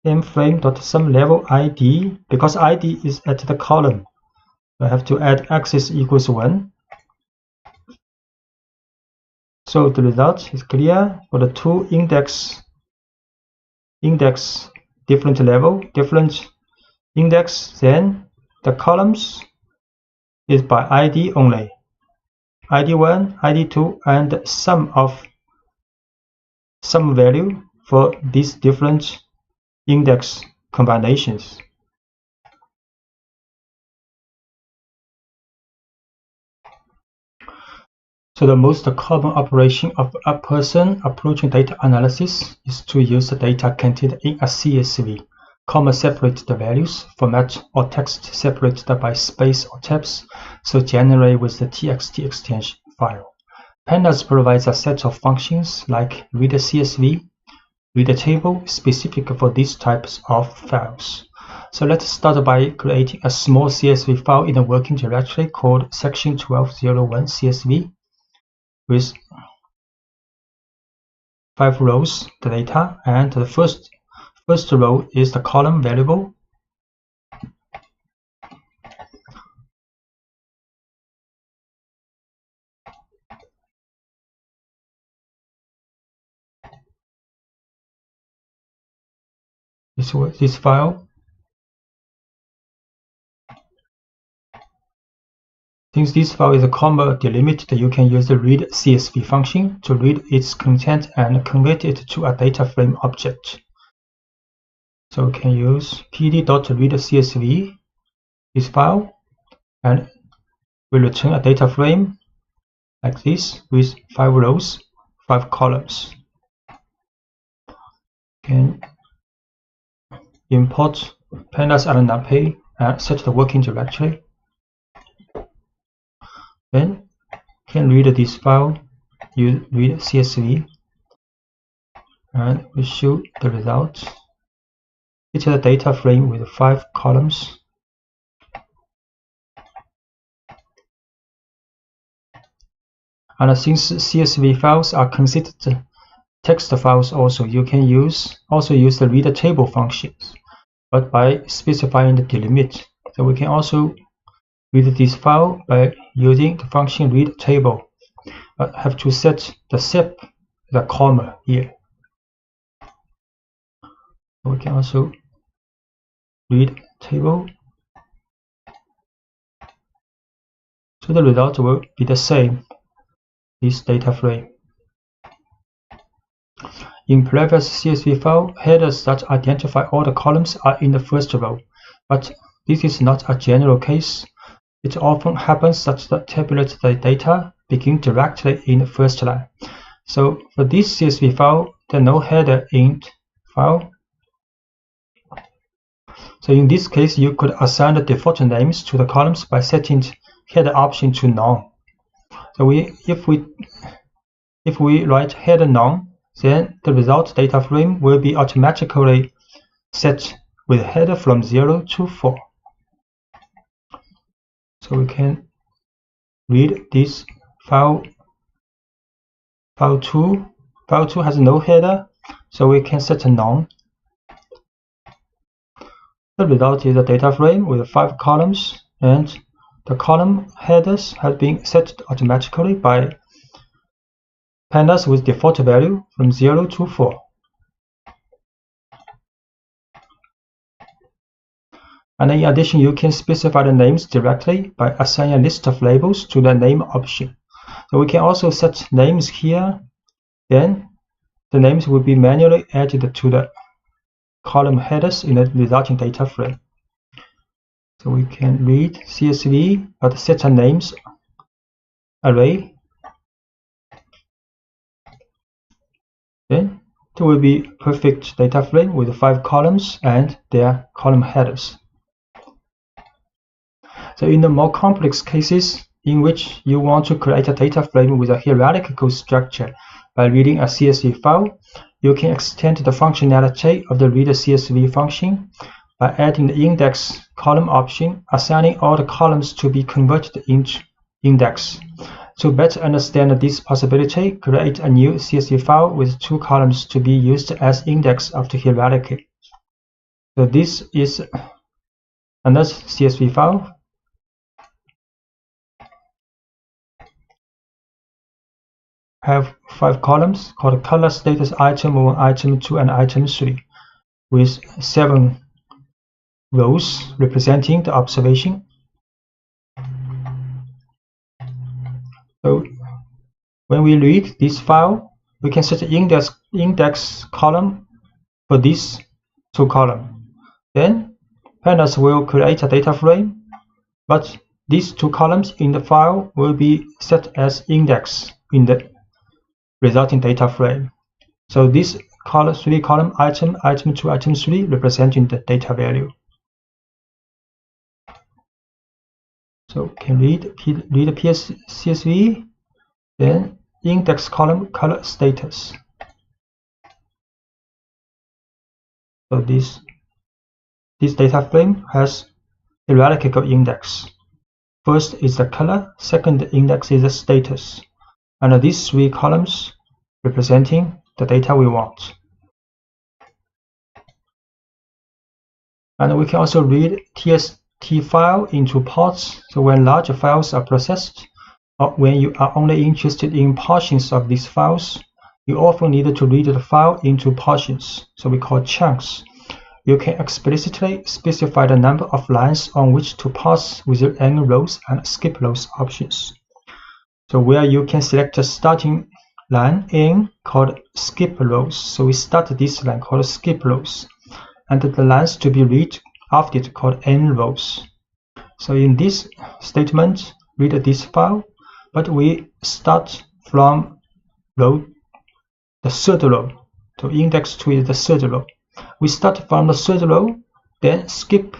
Speaker 1: mFrame.sum level ID, because ID is at the column, I have to add axis equals 1. So the result is clear for the two index different level, different index, then the columns is by ID only. ID1, ID2, and sum value for these different index combinations. So the most common operation of a person approaching data analysis is to use the data contained in a CSV, comma separate the values, format or text separated by space or tabs, so generate with the txt extension file. Pandas provides a set of functions like read a CSV, read a table specific for these types of files. So let's start by creating a small CSV file in a working directory called section 1201 CSV with 5 rows, the data, and the first row is the column variable. This file. Since this file is a comma delimited, you can use the read CSV function to read its content and convert it to a data frame object. So we can use pd.readCSV, this file, and we return a data frame like this with 5 rows, 5 columns. Can import pandas and numpy and set the working directory. Then can read this file, you read CSV, and we show the result. It's a data frame with 5 columns. And since CSV files are considered text files also, you can also use the read table functions, but by specifying the delimit. So we can also read this file by using the function read table. But have to set the sep, the comma here. We can also read table. So the result will be the same, this data frame. In previous CSV file, headers that identify all the columns are in the first row, but this is not a general case. It often happens that the tabulated data begin directly in the first line. So for this CSV file, there are no header in file. So in this case, you could assign the default names to the columns by setting header option to none. So if we write header none, then the result data frame will be automatically set with header from 0 to 4. So we can read this file 2. File 2 has no header, so we can set a none. The result is a data frame with 5 columns, and the column headers have been set automatically by Pandas with default value from 0 to 4. And in addition, you can specify the names directly by assigning a list of labels to the name option. So we can also set names here, then the names will be manually added to the column headers in the resulting data frame. So we can read CSV but set a names array. Then it will be perfect data frame with 5 columns and their column headers. So in the more complex cases in which you want to create a data frame with a hierarchical structure by reading a CSV file, you can extend the functionality of the read CSV function by adding the index column option, assigning all the columns to be converted into index. To better understand this possibility, create a new CSV file with 2 columns to be used as index of the hierarchy. So this is another CSV file. Have 5 columns called color status item 1, item 2, and item 3, with 7 rows representing the observation. So when we read this file, we can set the index column for these 2 columns. Then Pandas will create a data frame, but these 2 columns in the file will be set as index in the resulting data frame. So this 3 column item, item 2, item 3 representing the data value. So can read the CSV, then index column color status. So this data frame has hierarchical index. First is the color, second index is the status, and these 3 columns representing the data we want. And we can also read TST file into parts. So when large files are processed, or when you are only interested in portions of these files, you often need to read the file into portions, so we call chunks. You can explicitly specify the number of lines on which to parse with the n rows and skip rows options. So where you can select a starting line n called skip rows. So we start this line called skip rows, and the lines to be read after it called n rows. So in this statement, read this file, but we start from the 3rd row. So index 2 is the 3rd row. We start from the 3rd row, then skip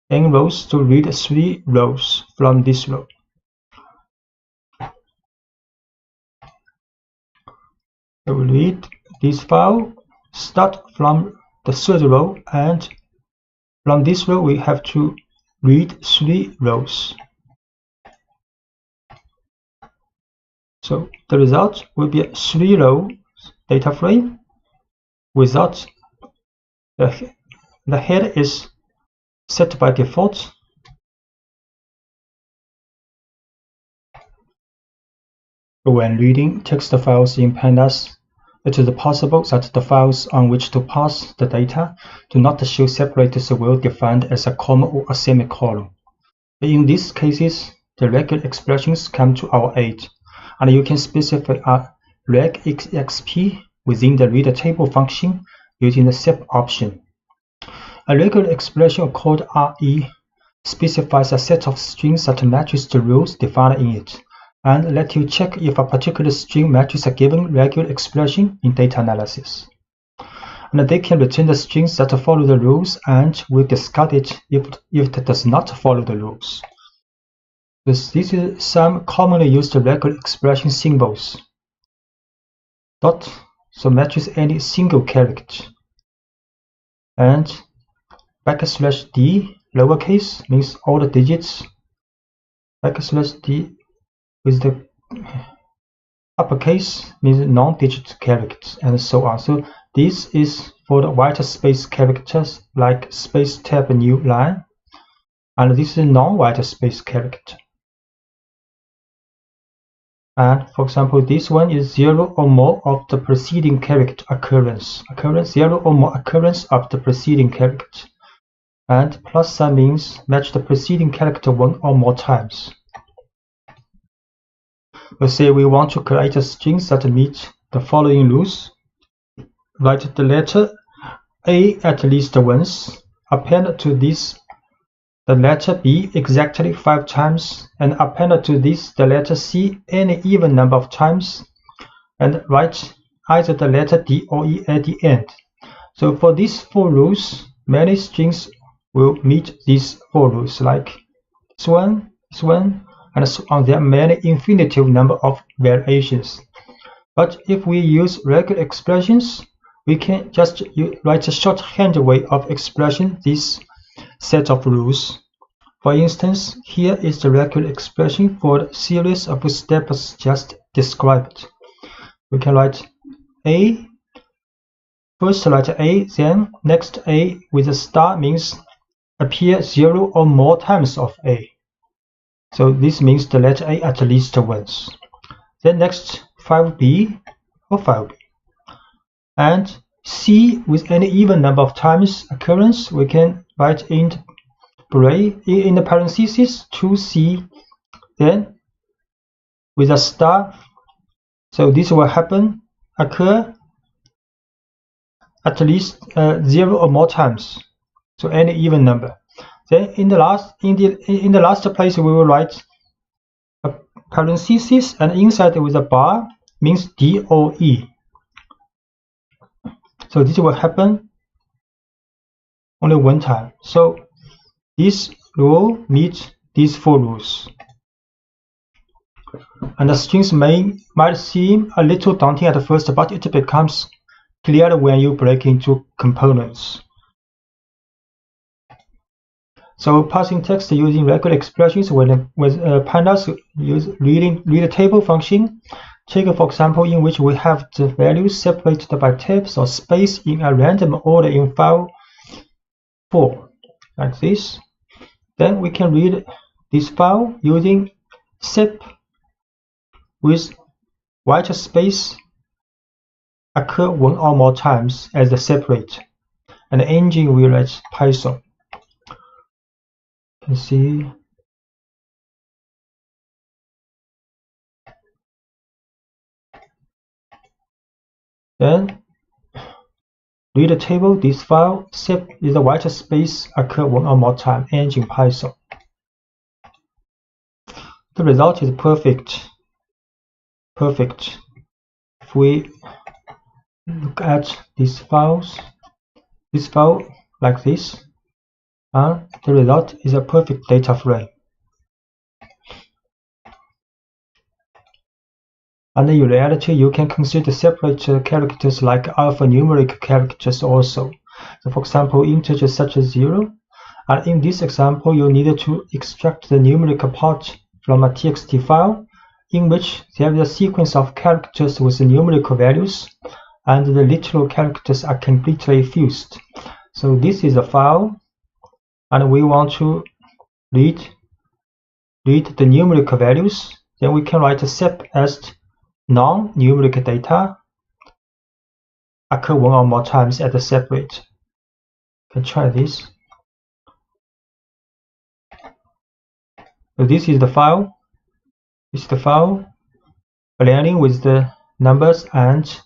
Speaker 1: n rows to read 3 rows from this row. So we read this file, start from the 3rd row, and from this row we have to read 3 rows. So the result will be a 3-row data frame without the head is set by default, When reading text files in Pandas, it is possible that the files on which to pass the data do not show separators well defined as a comma or a semicolon. In these cases, the regular expressions come to our aid, and you can specify a regexp within the reader table function using the sep option. A regular expression called RE specifies a set of strings that matches the rules defined in it, and let you check if a particular string matches a given regular expression in data analysis. And they can return the strings that follow the rules and will discard it if it does not follow the rules. This is some commonly used regular expression symbols. Dot, so matches any single character. And \d, lowercase, means all the digits. \d with the uppercase means non-digit characters, and so on. So this is for the white space characters like space tab new line, and this is non-white space character. And for example, this one is 0 or more of the preceding character occurrence. 0 or more occurrence of the preceding character. And plus sign means match the preceding character one or more times. Let's say we want to create a string that meets the following rules. Write the letter A at least once, append to this the letter B exactly 5 times, and append to this the letter C any even number of times, and write either the letter D or E at the end. So for these 4 rules, many strings will meet these 4 rules, like this one, and so on. There are many infinitive number of variations. But if we use regular expressions, we can just write a shorthand way of expressing this set of rules. For instance, here is the regular expression for the series of steps just described. We can write A, first write A, then next A with a star means appear 0 or more times of A. So this means the letter A at least once. Then next 5B or 5B. And C with any even number of times occurrence, we can write in the parentheses 2C, then with a star. So this will occur at least 0 or more times. So any even number. Then in the last place we will write a parenthesis, and inside with a bar means D or E. So this will happen only one time. So this rule meets these 4 rules. And the strings might seem a little daunting at first, but it becomes clearer when you break into components. So parsing text using regular expressions with Pandas use reader table function. Take for example in which we have the values separated by tabs or space in a random order in file 4, like this. Then we can read this file using sep with white space occur 1 or more times as the separator, and the engine will write Python. You can see then read the table, this file sep is the white space occur 1 or more time, engine Python. The result is perfect. If we look at these files, this file like this, the result is a perfect data frame. And in reality, you can consider separate characters like alphanumeric characters also. So for example, integers such as 0. And in this example, you need to extract the numerical part from a txt file in which there is a sequence of characters with numerical values, and the literal characters are completely fused. So this is a file, and we want to read the numerical values. Then we can write a sep as non-numeric data occur one or more times at the separate. You can try this. So this is the file. This is the file aligning with the numbers and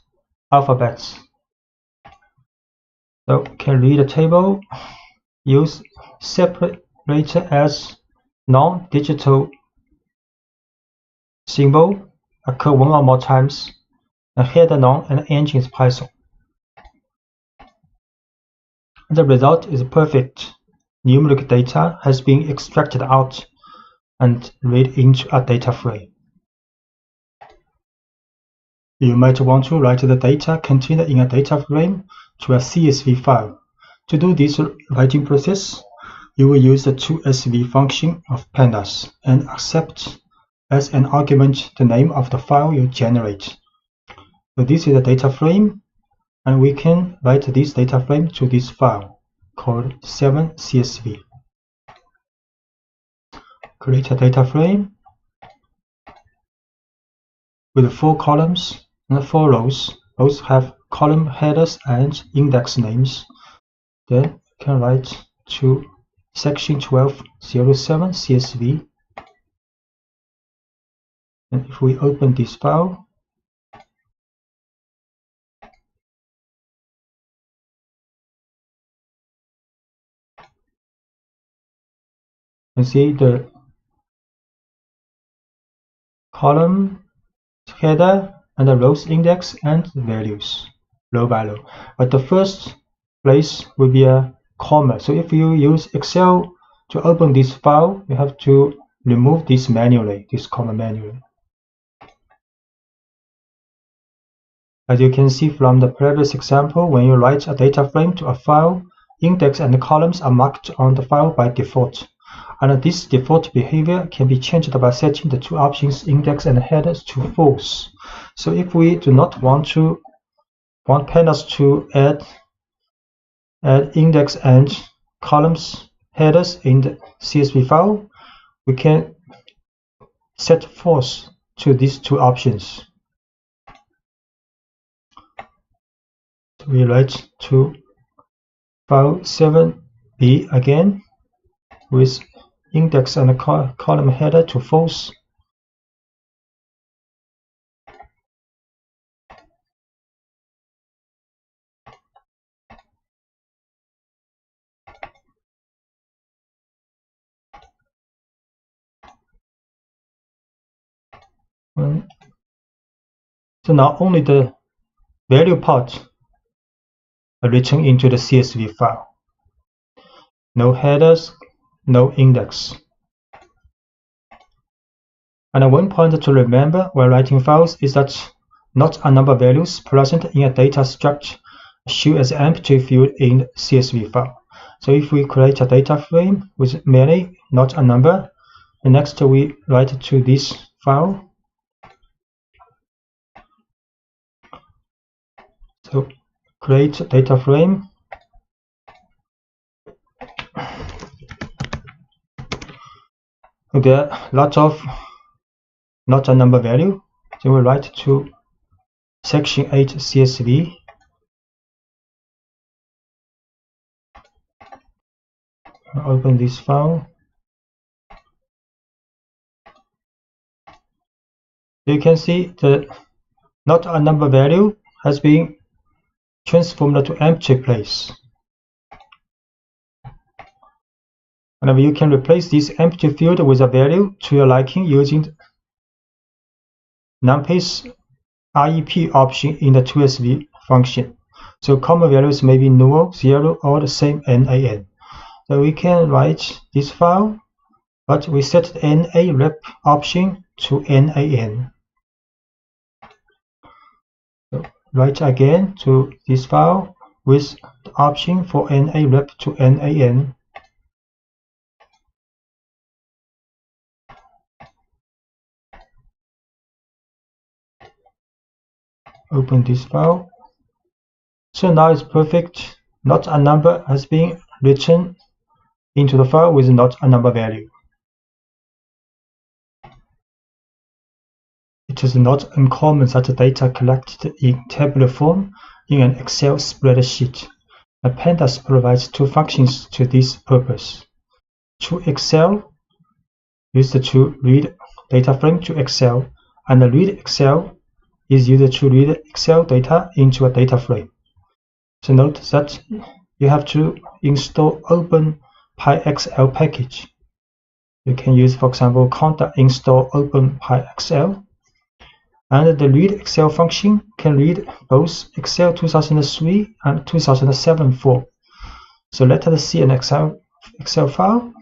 Speaker 1: alphabets. So can read the table, use separator as non-digital symbol, occur one or more times, and header none and engine is Python. The result is perfect. Numeric data has been extracted out and read into a data frame. You might want to write the data contained in a data frame to a CSV file. To do this writing process, you will use the toSV function of Pandas and accept as an argument the name of the file you generate. So this is a data frame, and we can write this data frame to this file called 7CSV. Create a data frame with 4 columns and 4 rows. Both have column headers and index names. Then you can write to section 1207 CSV. And if we open this file, you see the column header and the rows index and values row by row. But the first place will be a comma. So if you use Excel to open this file, you have to remove this manually, this comma manually. As you can see from the previous example, when you write a data frame to a file, index and columns are marked on the file by default. And this default behavior can be changed by setting the 2 options index and headers to false. So if we do not want Pandas to add index and columns headers in the CSV file, we can set false to these 2 options. So we write to file 7b again with index and column header to false. So now only the value part are written into the CSV file. No headers, no index. And one point to remember while writing files is that not a number of values present in a data structure show as empty field in the CSV file. So if we create a data frame with many, not a number, and next we write to this file. So create data frame. There are lots of not a number value. So we write to section 8 CSV. Open this file. You can see the not a number value has been transformed to empty place. And you can replace this empty field with a value to your liking using numpy's REP option in the toSV function. So common values may be null, 0, or the same NaN. So we can write this file, but we set the NA rep option to NaN. So write again to this file with the option for NA rep to NaN. Open this file. So now it's perfect. Not a number has been written into the file with not a number value. It it is not uncommon that the data collected in tabular form in an Excel spreadsheet. Pandas provides two functions to this purpose. ToExcel used to read data frame to Excel, and the readExcel is used to read Excel data into a data frame. So note that you have to install OpenPyXL package. You can use, for example, conda install OpenPyXL. And the readExcel function can read both Excel 2003 and 2007 form. So let us see an Excel file.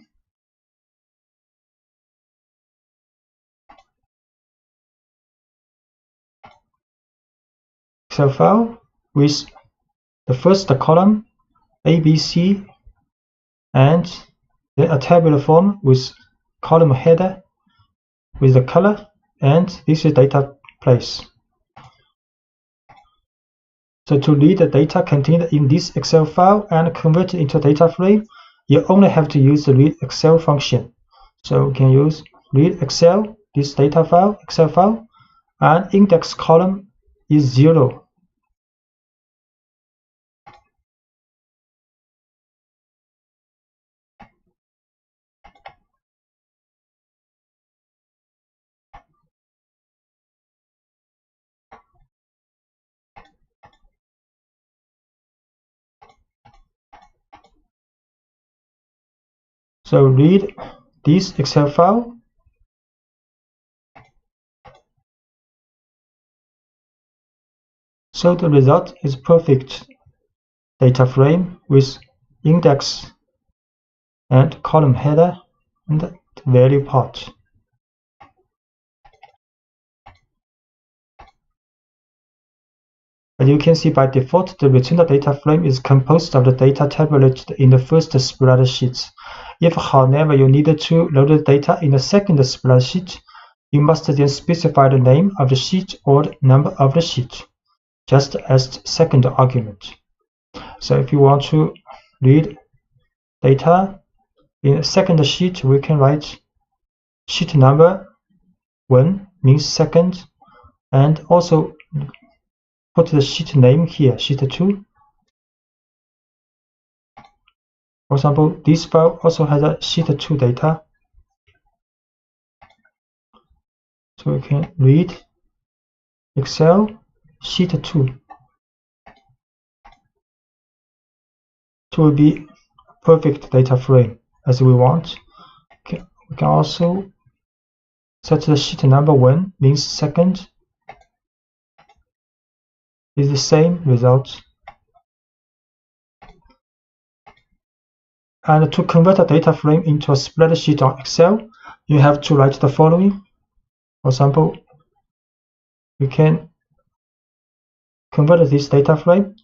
Speaker 1: Excel file with the first column ABC and then a tabular form with column header with the color, and this is data place. So to read the data contained in this Excel file and convert it into a data frame, you only have to use the readExcel function. So we can use readExcel, this data file, Excel file, and index column is 0. So read this Excel file. So the result is perfect data frame with index and column header and the value part. As you can see, by default, the returned data frame is composed of the data tabulated in the first spreadsheet. If, however, you need to load the data in the second spreadsheet, you must then specify the name of the sheet or the number of the sheet, just as the second argument. So if you want to read data in the second sheet, we can write sheet number 1 means second, and also put the sheet name here, sheet 2. For example, this file also has a sheet 2 data. So we can read Excel sheet 2. It will be a perfect data frame as we want. Okay. We can also set the sheet number 1 means second is the same result. And to convert a data frame into a spreadsheet on Excel, you have to write the following. For example, we can convert this data frame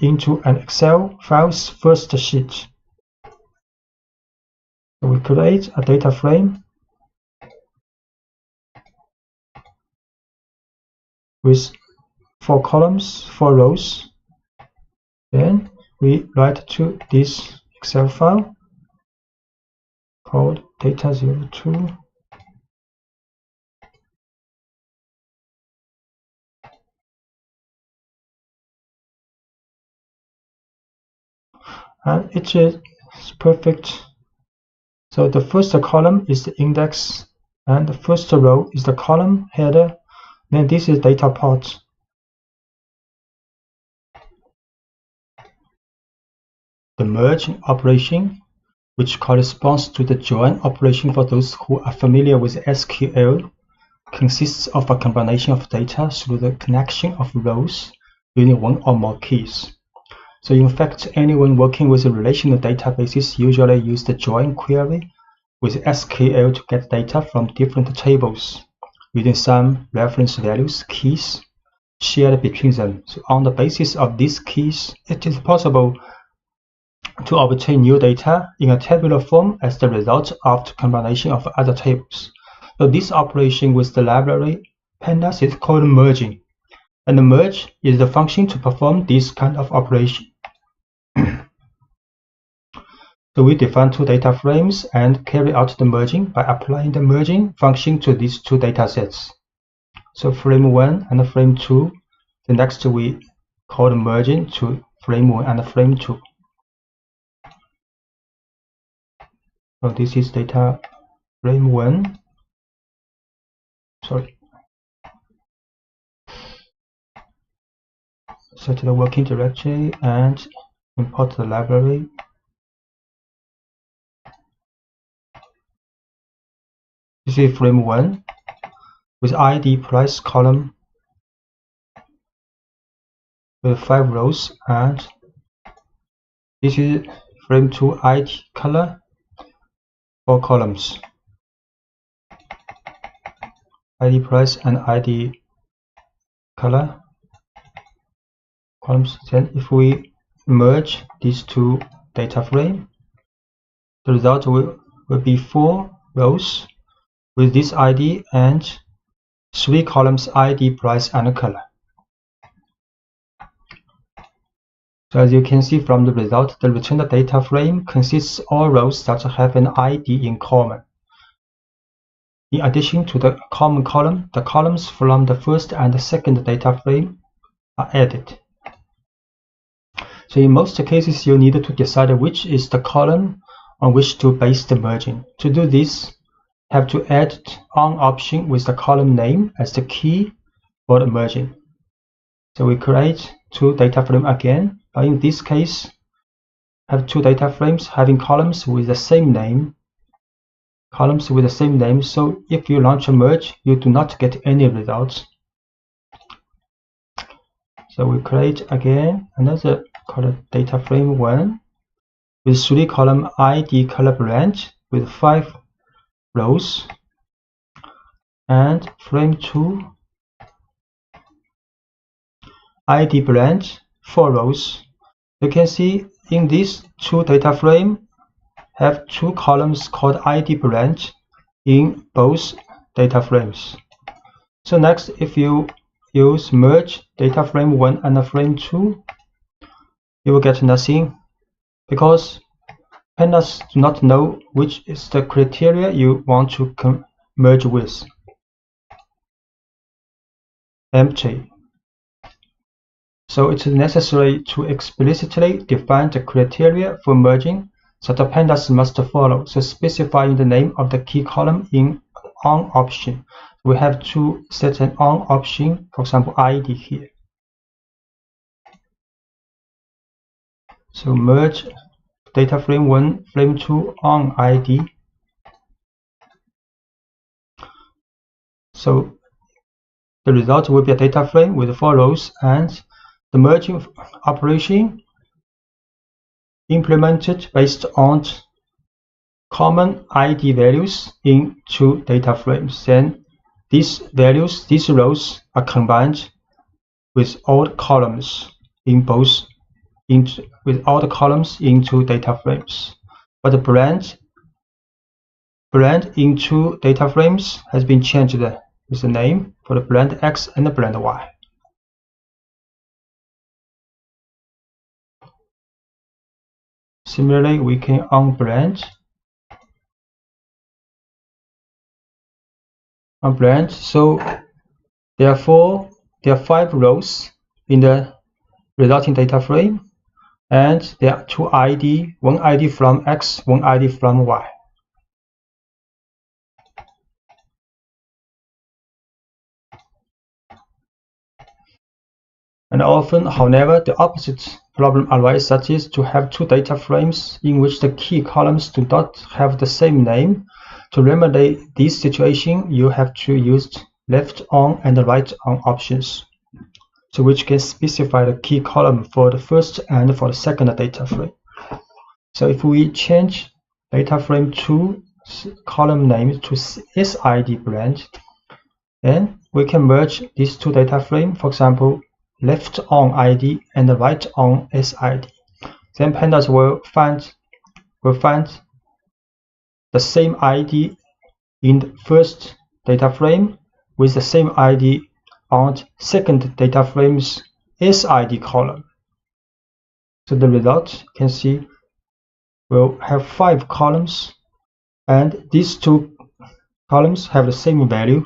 Speaker 1: into an Excel file's first sheet. So we create a data frame with 4 columns, 4 rows. Then we write to this Excel file called data02. And it is perfect. So the first column is the index, and the first row is the column header. Then this is data part. The merge operation, which corresponds to the join operation for those who are familiar with SQL, consists of a combination of data through the connection of rows using one or more keys. So in fact, anyone working with relational databases usually use the join query with SQL to get data from different tables using some reference values, keys, shared between them. So on the basis of these keys, it is possible to obtain new data in a tabular form as the result of the combination of other tables. So this operation with the library Pandas is called merging, and the merge is the function to perform this kind of operation. So we define 2 data frames and carry out the merging by applying the merging function to these 2 data sets. So frame 1 and frame 2. The next we call the merging to frame 1 and frame 2. So this is data frame 1. Sorry. Set the working directory and import the library. This is frame 1 with ID price column with 5 rows, and this is frame 2 ID color, 4 columns. ID price and ID color columns. Then if we merge these two data frames, the result will be 4 rows with this ID and 3 columns ID, price, and color. So as you can see from the result, the returned data frame consists of all rows that have an ID in common. In addition to the common column, the columns from the first and the second data frame are added. So in most cases, you need to decide which is the column on which to base the merging. To do this, you have to add on option with the column name as the key for the merging. So we create 2 data frames again, but in this case, have 2 data frames having columns with the same name. So if you launch a merge, you do not get any results. So we create again another called data frame 1 with 3 column ID color branch with 5 rows, and frame 2 ID branch 4 rows. You can see in these 2 data frame have 2 columns called ID branch in both data frames. So next, if you use merge data frame 1 and frame 2, you will get nothing because Pandas do not know which is the criteria you want to merge with. Empty. So it's necessary to explicitly define the criteria for merging that the Pandas must follow. So specifying the name of the key column in on option. We have to set an on option, for example, ID here. So merge data frame 1, frame 2 on ID. So the result will be a data frame with 4 rows, and the merging operation implemented based on common ID values in 2 data frames. Then these rows are combined with all the columns in in 2 data frames. But the brand in 2 data frames has been changed with the name for the brand X and the brand Y. Similarly, we can unbrand. So there are 5 rows in the resulting data frame, and there are 2 ID, 1 ID from X, 1 ID from Y. And often, however, the opposite problem arises, that is to have 2 data frames in which the key columns do not have the same name. To remedy this situation, you have to use left on and right on options, so which can specify the key column for the first and for the second data frame. So if we change data frame 2 column name to SID branch, then we can merge these 2 data frames, for example, left on ID and right on SID. Then Pandas will find the same ID in the first data frame with the same ID on second data frame's SID column. So the result, you can see, will have 5 columns, and these 2 columns have the same value.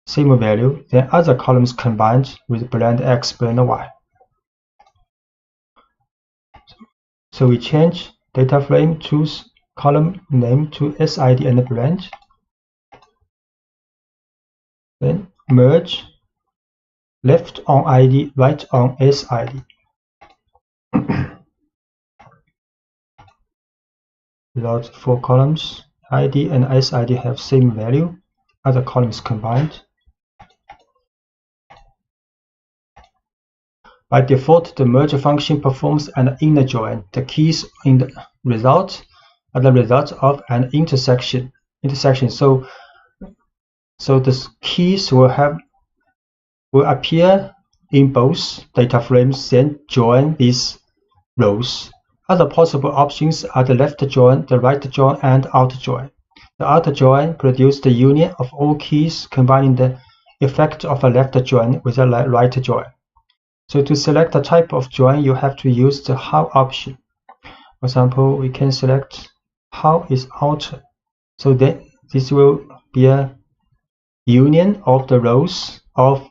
Speaker 1: same value, then other columns combined with blend X, blend Y. So we change data frame choose column name to SID and blend. Then merge left on ID, right on SID. Without 4 columns, ID and SID have same value, other columns combined. By default, the merge function performs an inner join. The keys in the result are the result of an intersection. So the keys will appear in both data frames, then join these rows. Other possible options are the left join, the right join, and outer join. The outer join produces the union of all keys, combining the effect of a left join with a right join. So to select a type of join, you have to use the how option. For example, we can select how is outer. So then this will be a union of the rows of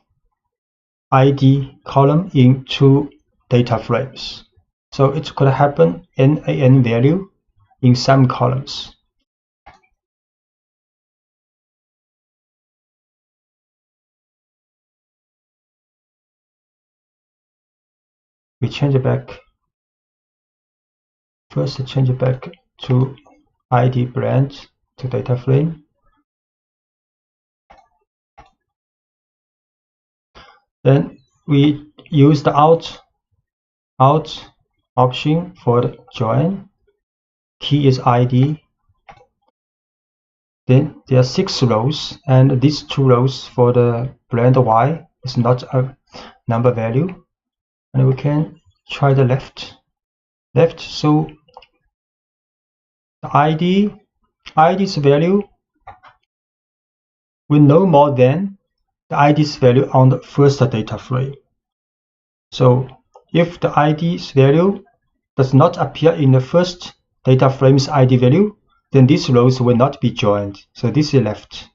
Speaker 1: ID column in 2 data frames. So it could happen NaN value in some columns. We change it back. First, change it back to ID blend to data frame. Then we use the out option for the join. Key is ID. Then there are 6 rows, and these 2 rows for the blend Y is not a number value. And we can try the left. So the ID's value will no more than the ID's value on the first data frame. So if the ID's value does not appear in the first data frame's ID value, then these rows will not be joined. So this is left.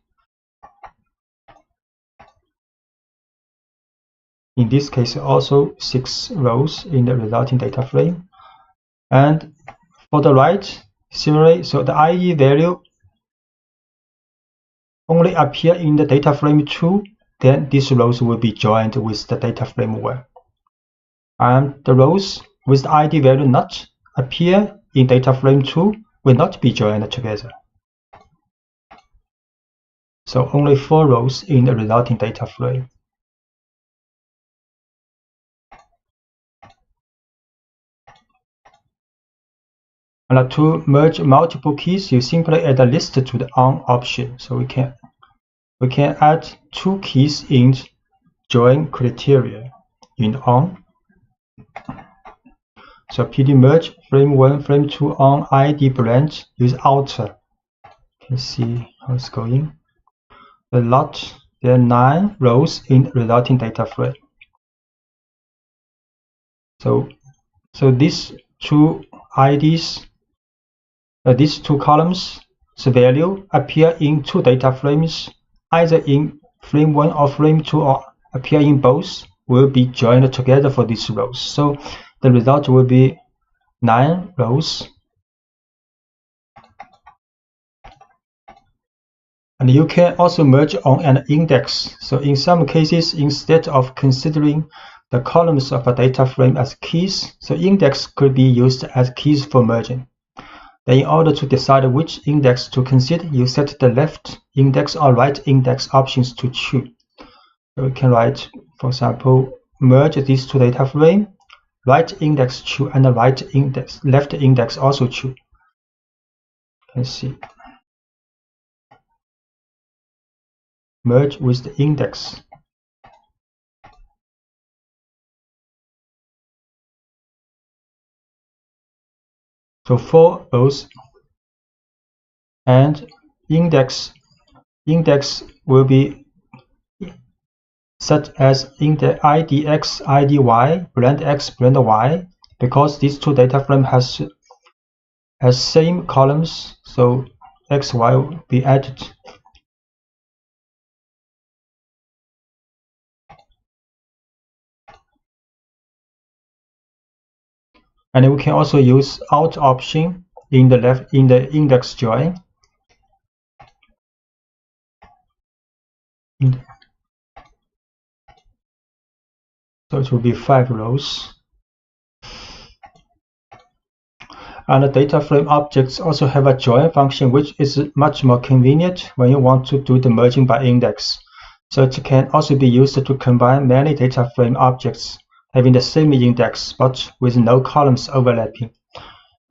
Speaker 1: In this case, also 6 rows in the resulting data frame. And for the right, similarly, so the ID value only appear in the data frame 2, then these rows will be joined with the data frame 1. And the rows with the ID value not appear in data frame 2 will not be joined together. So only 4 rows in the resulting data frame. And to merge multiple keys, you simply add a list to the on option. So we can add 2 keys in join criteria in on. So PD merge frame 1, frame 2 on ID blend use outer. You can see how it's going. The lot, there are 9 rows in resulting data frame. So these 2 IDs, these 2 columns, the value appear in 2 data frames, either in frame 1 or frame 2, or appear in both, will be joined together for these rows. So the result will be 9 rows. And you can also merge on an index. So in some cases, instead of considering the columns of a data frame as keys, so index could be used as keys for merging. Then in order to decide which index to consider, you set the left index or right index options to choose. So we can write, for example, merge these 2 data frames, right index true and the left index also true. You can see. Merge with the index. So 4 rows, and index will be set as index IDX, IDY, blend X, blend Y, because these 2 data frame has same columns, so XY will be added. And we can also use Alt option in the index join. So it will be 5 rows. And the data frame objects also have a join function, which is much more convenient when you want to do the merging by index. So it can also be used to combine many data frame objects having the same index but with no columns overlapping.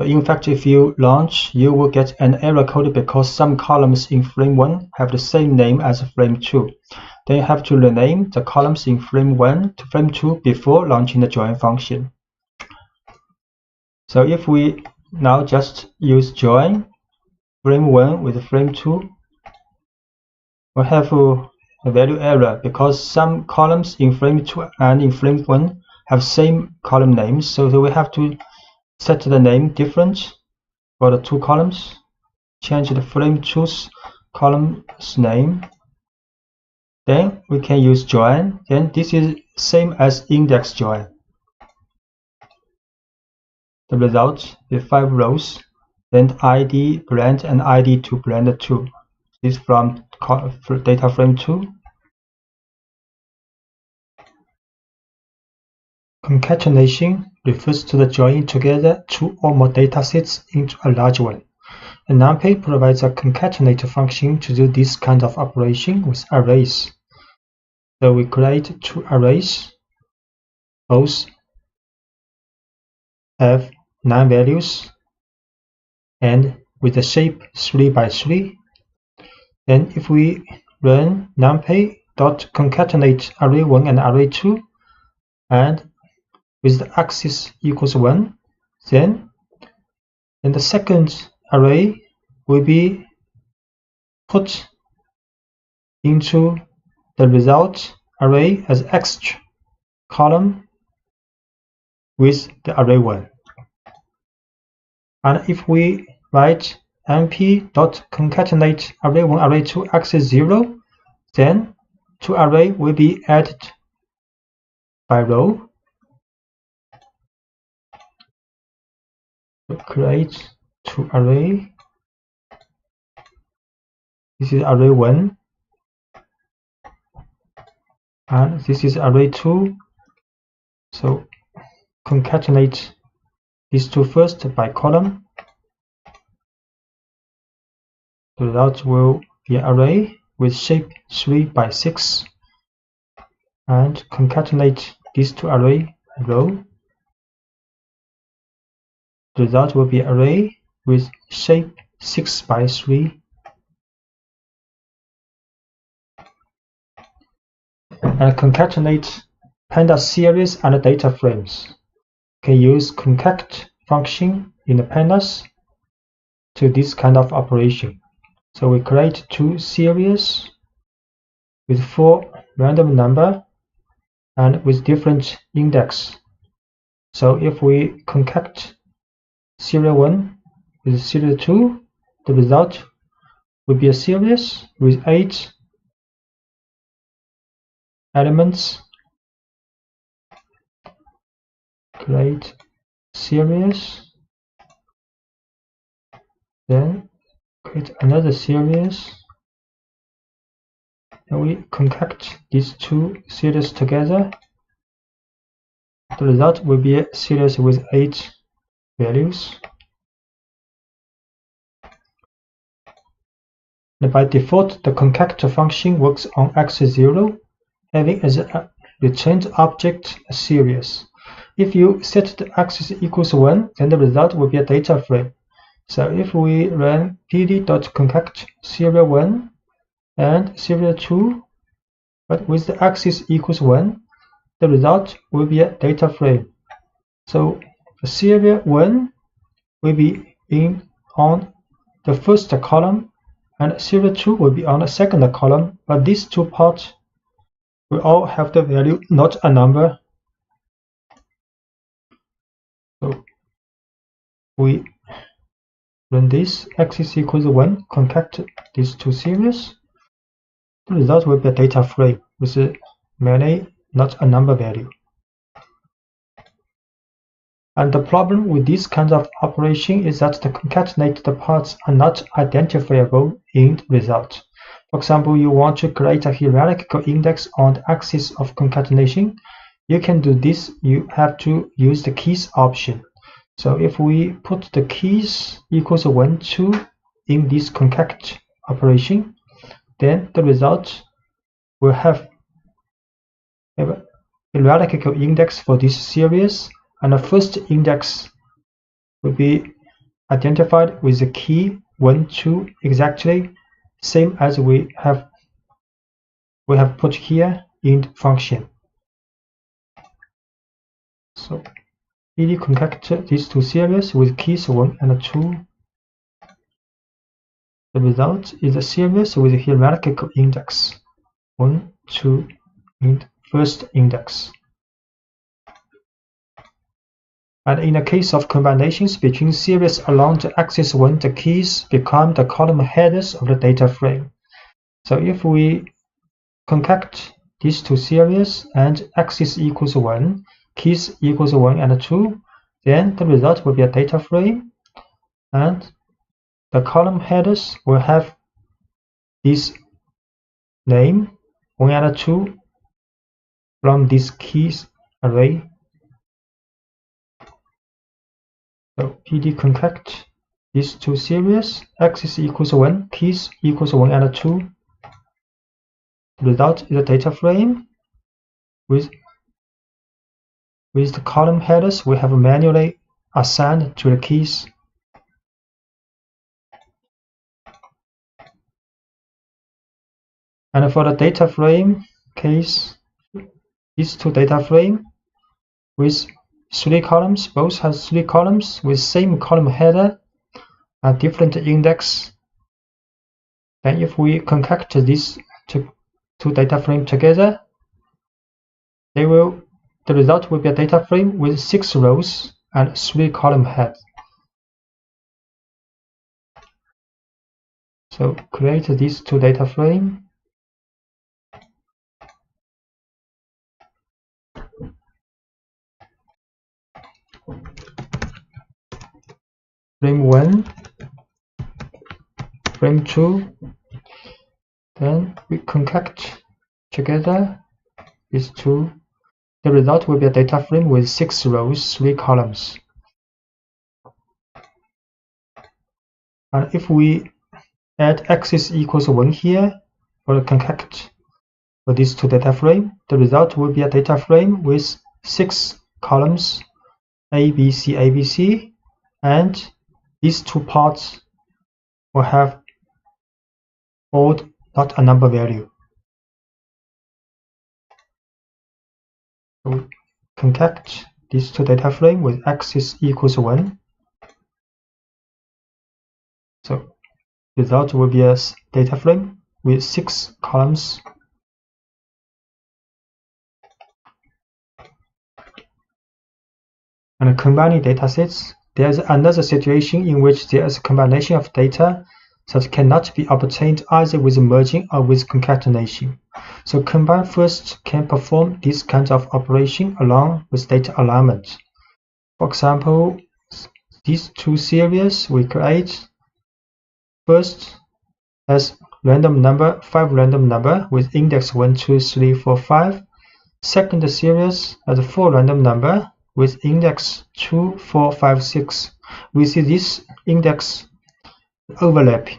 Speaker 1: So in fact, if you launch, you will get an error code because some columns in frame 1 have the same name as frame 2. Then you have to rename the columns in frame 1 to frame 2 before launching the join function. So if we now just use join frame 1 with frame 2, we'll have a value error because some columns in frame 2 and in frame 1 have same column names. So we have to set the name different for the two columns, change the frame 2's column's name. Then we can use join. Then this is same as index join. The result with 5 rows. Then ID blend and ID to blend 2. This from data frame 2. Concatenation refers to the joining together two or more datasets into a large one. And numpy provides a concatenate function to do this kind of operation with arrays. So we create two arrays. Both have 9 values and with the shape 3 by 3. Then if we run numpy.concatenate array 1 and array 2 and with the axis equals 1, then the second array will be put into the result array as extra column with the array 1. And if we write np.concatenate array 1 array 2 axis 0, then two array will be added by row. So create two array. This is array 1 and this is array 2. So concatenate these two first by column. The result will be an array with shape 3 by 6 and concatenate these two array row. The result will be an array with shape 6 by 3. And concatenate Pandas series and data frames. Can use concat function in the Pandas to this kind of operation. So we create two series with 4 random number and with different index. So if we concat serial 1 with serial 2, the result will be a series with 8 elements. Create series, then create another series, and we concatenate these two series together. The result will be a series with 8 values. And by default, the concat function works on axis 0, having as a returned object a series. If you set the axis equals 1, then the result will be a data frame. So if we run pd.concat serial 1 and serial 2, but with the axis equals 1, the result will be a data frame. So the serial 1 will be on the first column and serial 2 will be on the second column, but these two parts will all have the value not a number. So we run this axis equals 1, concat these two series. The result will be a data frame with many not a number value. And the problem with this kind of operation is that the concatenated parts are not identifiable in the result. For example, you want to create a hierarchical index on the axis of concatenation. You can do this. You have to use the keys option. So if we put the keys equals 1, 2 in this concat operation, then the result will have a hierarchical index for this series, and the first index will be identified with the key 1, 2, exactly same as we have put here in the function. So PD concatenate these two series with keys 1 and 2. The result is a series with a hierarchical index 1, 2 in the first index. And in the case of combinations between series along the axis 1, the keys become the column headers of the data frame. So if we concat these two series and axis equals 1, keys equals 1 and 2, then the result will be a data frame, and the column headers will have this name 1 and 2 from this keys array. So PD concat these two series, axis equals 1, keys equals 1 and 2. The result is a data frame with the column headers we have manually assigned to the keys. And for the data frame case, these two data frame with 3 columns, both have 3 columns with same column header and different index. Then if we concat these two data frame together, the result will be a data frame with 6 rows and 3 column heads. So create these two data frame. Frame 1, frame 2, then we concat together these two. The result will be a data frame with 6 rows, 3 columns. And if we add axis equals 1 here for the concat for these two data frame, the result will be a data frame with 6 columns, A, B, C, A, B, C, and these two parts will have odd, not a number value. So we concat these two data frame with axis equals 1. So the result will be a data frame with 6 columns. And combining datasets, there is another situation in which there is a combination of data that cannot be obtained either with merging or with concatenation. So combine first can perform this kind of operation along with data alignment. For example, these two series we create first as random number, 5 random number with index 1, 2, 3, 4, 5. Second series as a 4 random number with index 2, 4, 5, 6. We see this index overlapping.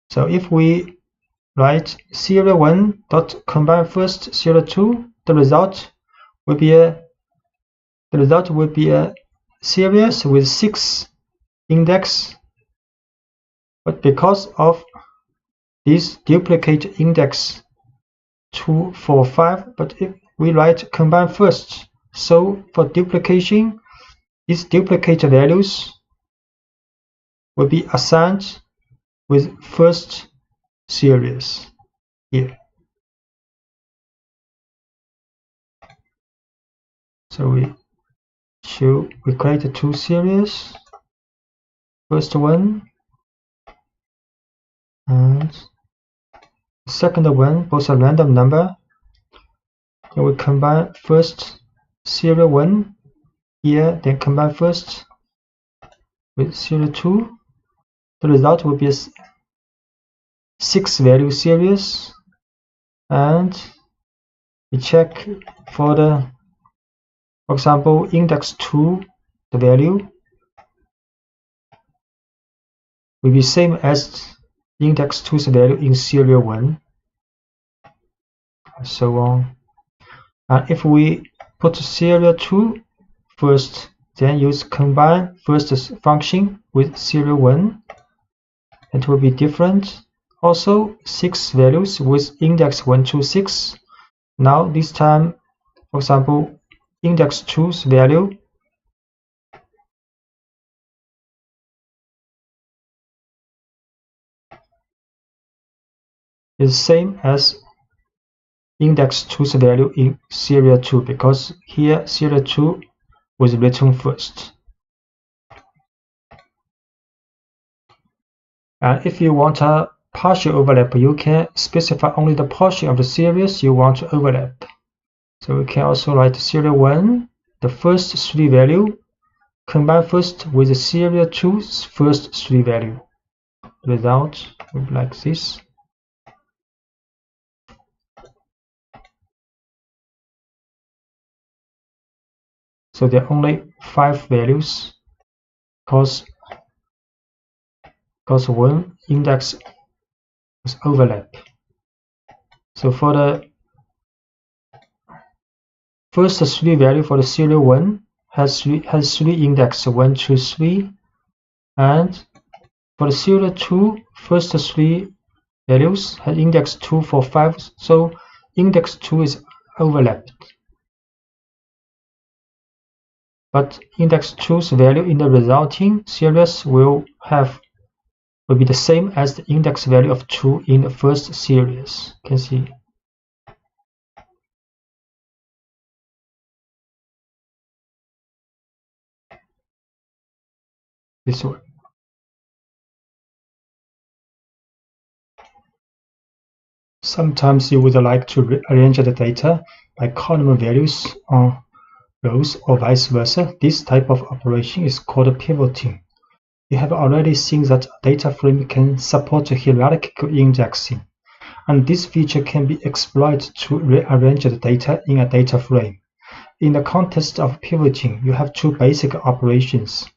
Speaker 1: So if we write serial 1 dot combine first serial 2, the result will be a series with 6 index. But because of this duplicate index 2, 4, 5, but if we write combine first, so for duplication, these duplicate values will be assigned with first series here. So we create 2 series, first one and second one, both a random number. And we combine first serial 1 here, then combine first with serial 2. The result will be a 6 value series, and we check for the, for example, index 2, the value will be same as index 2's value in serial 1, and so on. And if we put serial 2 first, then use combine first function with serial 1, it will be different. Also 6 values with index 1 to 6. Now this time, for example, index 2's value is same as index 2's value in serial 2, because here serial 2 was written first. And if you want a partial overlap, you can specify only the portion of the series you want to overlap. So we can also write serial 1, the first 3 value, combine first with the serial 2's first 3 value. Result will be like this. So there are only 5 values because one index was overlap. So for the first 3 value for the serial 1 has 3 index 1 to 3, and for the serial 2 first 3 values has index 2 for 5, so index 2 is overlapped. But index 2's value in the resulting series will be the same as the index value of 2 in the first series. You can see. This one. Sometimes you would like to rearrange the data by column values on rows or vice versa. This type of operation is called pivoting. You have already seen that a data frame can support hierarchical indexing, and this feature can be exploited to rearrange the data in a data frame. In the context of pivoting, you have 2 basic operations.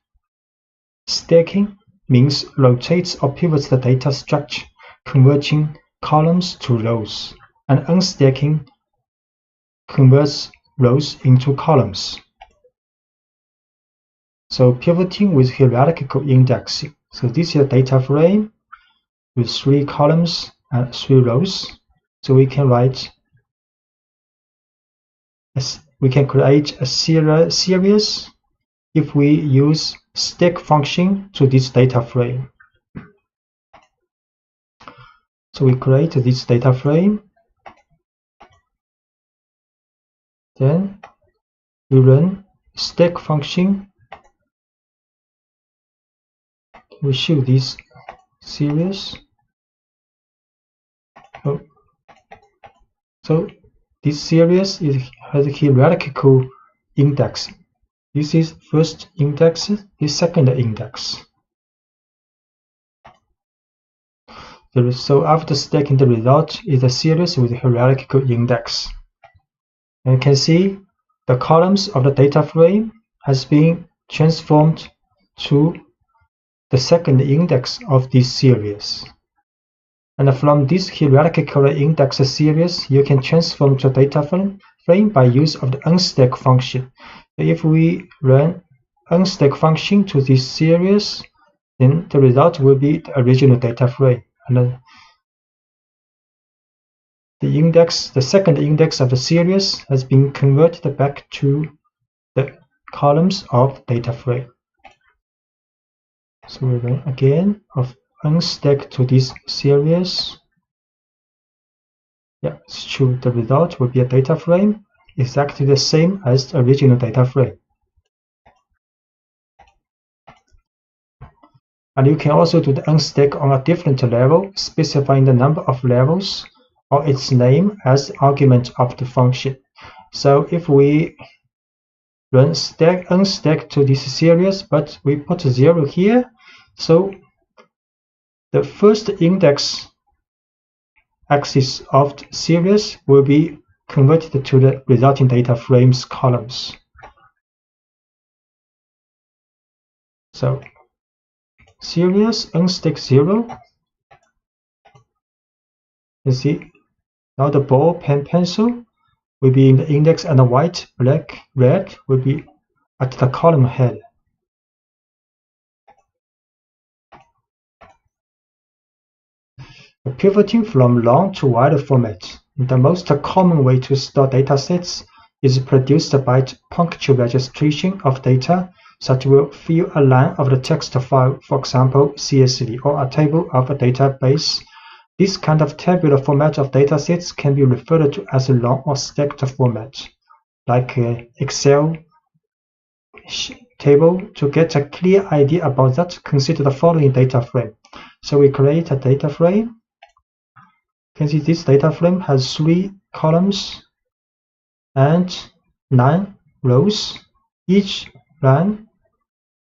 Speaker 1: Stacking means rotates or pivots the data structure, converting columns to rows, and unstacking converts rows into columns. So pivoting with hierarchical indexing. So this is a data frame with 3 columns and 3 rows. So we can create a series if we use stack function to this data frame. So we create this data frame, then we run stack function. We show this series. So this series has a hierarchical index. This is first index, this second index. So after stacking, the result is a series with hierarchical index. And you can see the columns of the data frame has been transformed to the second index of this series. And from this hierarchical index series, you can transform to a data frame by use of the unstack function. If we run unstack function to this series, then the result will be the original data frame. And the second index of the series has been converted back to the columns of data frame. So we run again of unstack to this series. Yeah, it's true. The result will be a data frame exactly the same as the original data frame. And you can also do the unstack on a different level, specifying the number of levels or its name as argument of the function. So if we run unstack to this series, but we put 0 here, so the first index axis of the series will be converted to the resulting data frames columns. So series unstack 0. You see now the ball, pen, pencil will be in the index, and the white, black, red will be at the column head. Pivoting from long to wide format. The most common way to store datasets is produced by punctual registration of data that will fill a line of the text file, for example, CSV, or a table of a database. This kind of tabular format of datasets can be referred to as a long or stacked format, like Excel table. To get a clear idea about that, consider the following data frame. So we create a data frame. You can see this data frame has 3 columns and 9 rows. Each line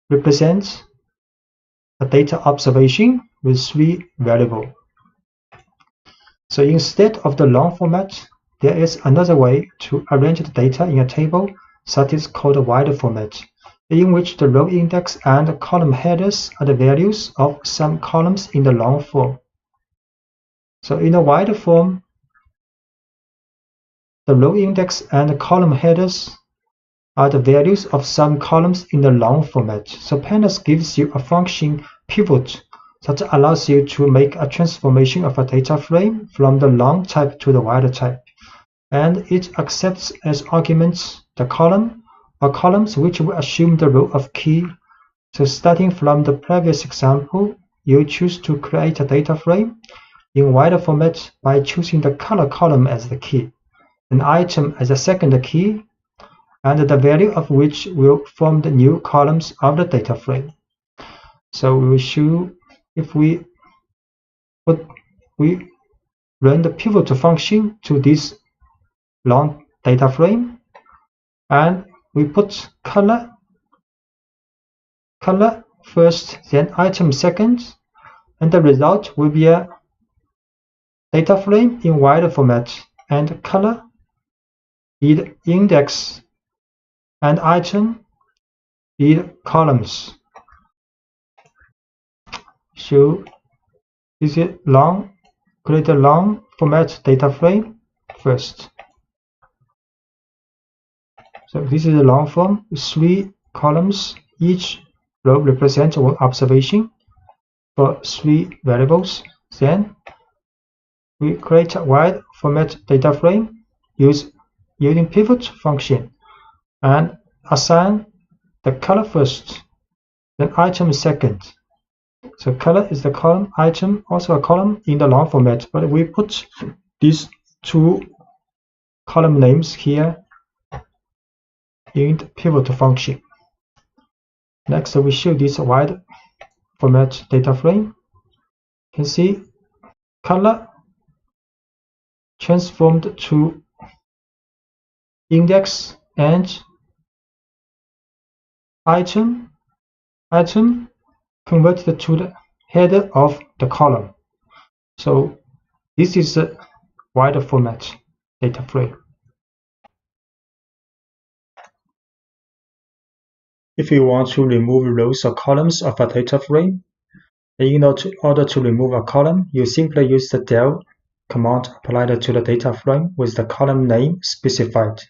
Speaker 1: represents a data observation with 3 variables. So instead of the long format, there is another way to arrange the data in a table that is called a wide format, in which the row index and column headers are the values of some columns in the long form. So in the wide form, the row index and column headers are the values of some columns in the long format. So Pandas gives you a function pivot that allows you to make a transformation of a data frame from the long type to the wide type. And it accepts as arguments the column or columns which will assume the role of key. So starting from the previous example, you choose to create a data frame in wide format by choosing the color column as the key, an item as a second key, and the value of which will form the new columns of the data frame. So we will show if we run the pivot function to this long data frame, and we put color first, then item second, and the result will be a data frame in wide format, and color be the index and item be the columns. So this is create a long format data frame first. So this is a long form with 3 columns. Each row represents one observation for 3 variables. Then we create a wide format data frame using pivot function and assign the color first, then item second. So color is the column, item also a column in the long format, but we put these 2 column names here in the pivot function. Next, we show this wide format data frame. You can see color transformed to index and item converted to the header of the column. So this is a wide format data frame. If you want to remove rows or columns of a data frame, in order to remove a column, you simply use the del command applied to the data frame with the column name specified.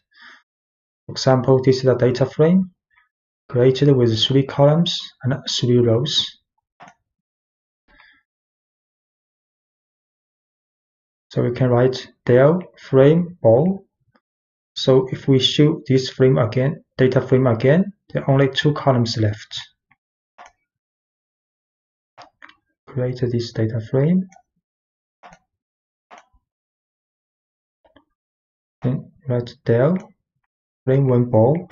Speaker 1: For example, this is a data frame created with 3 columns and 3 rows. So we can write del frame ball. So if we show this frame again, data frame again, there are only 2 columns left. Create this data frame. Then write del frame 1 ball.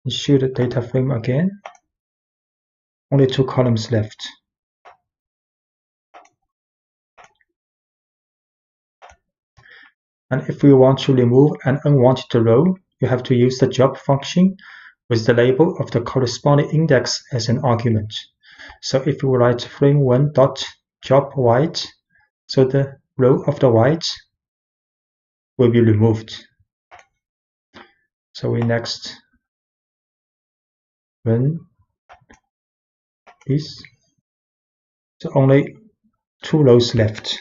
Speaker 1: And show the data frame again. Only 2 columns left. And if we want to remove an unwanted row, you have to use the job function with the label of the corresponding index as an argument. So if we write frame1 dot job white, so the row of the white will be removed. So we next run this. So only 2 rows left.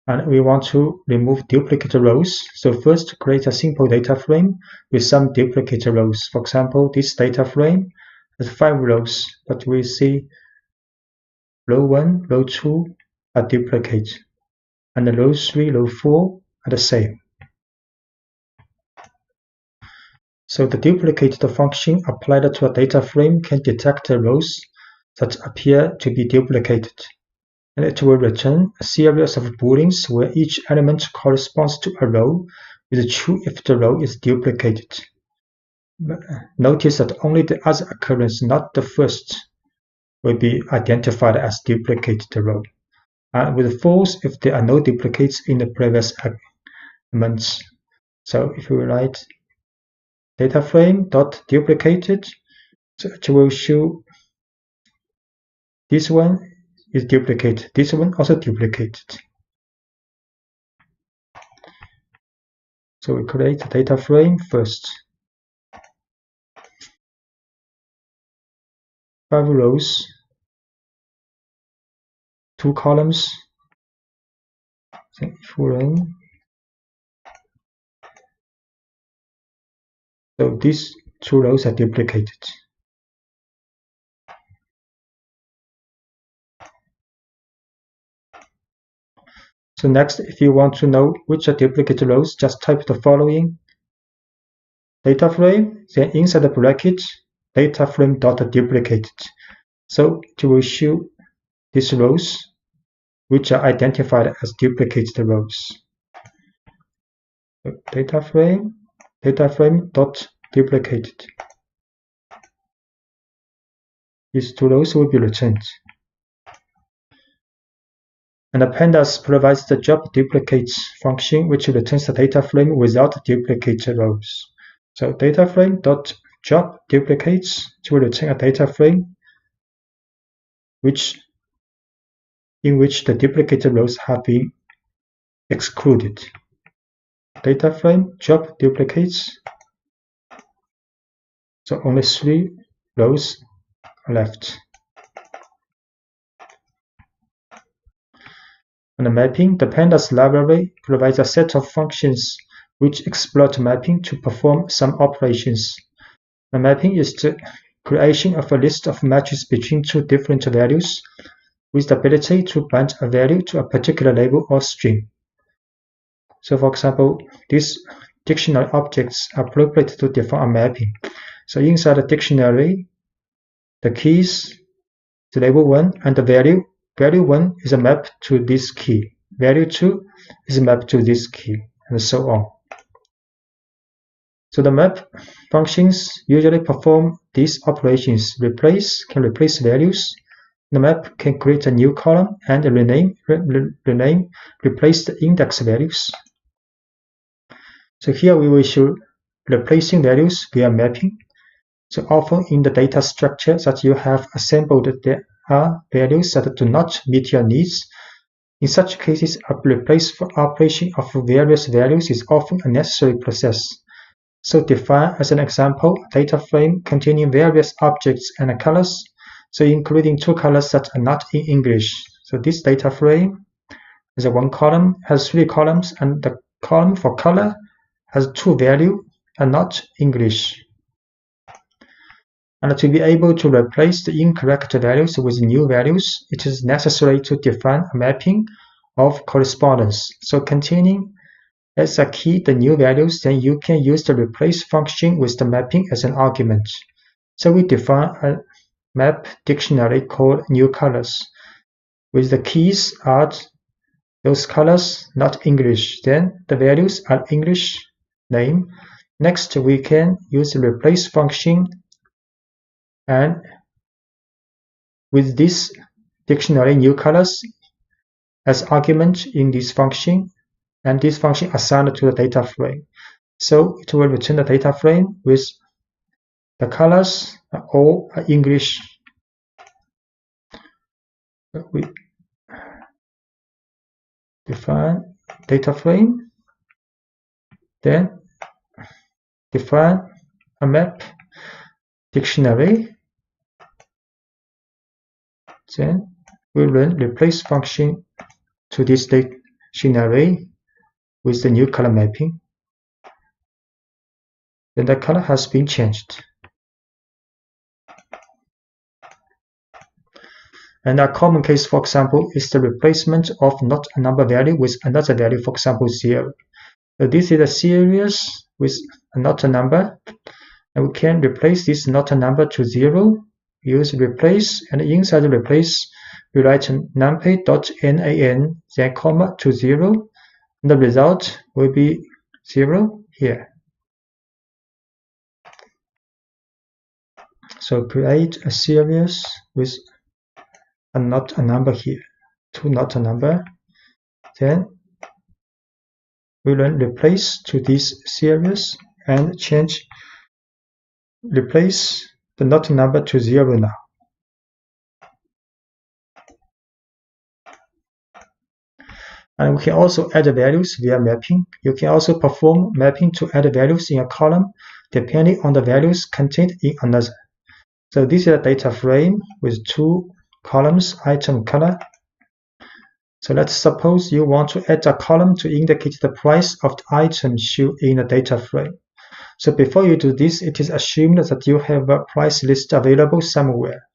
Speaker 1: And we want to remove duplicate rows. So first create a simple data frame with some duplicate rows. For example, this data frame has 5 rows, but we see row 1, row 2 are duplicate, and row 3, row 4 are the same. So the duplicate function applied to a data frame can detect the rows that appear to be duplicated, and it will return a series of booleans where each element corresponds to a row with true if the row is duplicated. But notice that only the other occurrence, not the first, will be identified as duplicated row, and with false if there are no duplicates in the previous elements. So if we write data frame dot duplicated, so it will show this one is duplicated, this one also duplicated. So we create a data frame first. 5 rows, 2 columns. So if we run, so these 2 rows are duplicated. So next, if you want to know which are duplicate rows, just type the following data frame, then inside the bracket, data frame dot duplicated. So it will show these rows which are identified as duplicate rows. So data frame dot duplicated. These 2 rows will be returned. And the Pandas provides the job duplicates function, which returns the data frame without duplicate rows. So data frame dot job duplicates to return a data frame in which the duplicate rows have been excluded. Data frame job duplicates, so only 3 rows are left. And the mapping, the Pandas library provides a set of functions which exploit mapping to perform some operations. The mapping is the creation of a list of matches between 2 different values with the ability to bind a value to a particular label or string. So for example, these dictionary objects are appropriate to define a mapping. So inside the dictionary, the keys, the label 1, and the value 1 is a map to this key, value 2 is a map to this key, and so on. So the map functions usually perform these operations. Can replace values. The map can create a new column and replace the index values. So here we will show replacing values via mapping. So often in the data structure that you have assembled, there are values that do not meet your needs. In such cases, a replacement operation of various values is often a necessary process. So define, as an example, a data frame containing various objects and colors, so including 2 colors that are not in English. So this data frame has 1 column, has 3 columns, and the column for color has 2 values and not English. And to be able to replace the incorrect values with new values, it is necessary to define a mapping of correspondence. So containing as a key the new values, then you can use the replace function with the mapping as an argument. So we define a map dictionary called new colors, with the keys are those colors not English. Then the values are English name, Next, we can use the replace function, and with this dictionary new colors as argument in this function, and this function assigned to the data frame. So it will return the data frame with the colors all English. We define data frame, then define a map dictionary, then we run replace function to this dictionary with the new color mapping. Then the color has been changed. And a common case, for example, is the replacement of not a number value with another value, for example, 0. So this is a series with not a number, and we can replace this not a number to 0, use replace, and inside the replace, we write numpy.nan, then comma to 0, and the result will be 0 here. So create a series with a not a number here, to not a number, then we run replace to this series and replace the not number to 0 now. And we can also add values via mapping. You can also perform mapping to add values in a column depending on the values contained in another. So this is a data frame with 2 columns, item, color. So let's suppose you want to add a column to indicate the price of the item shown in the data frame. So before you do this, it is assumed that you have a price list available somewhere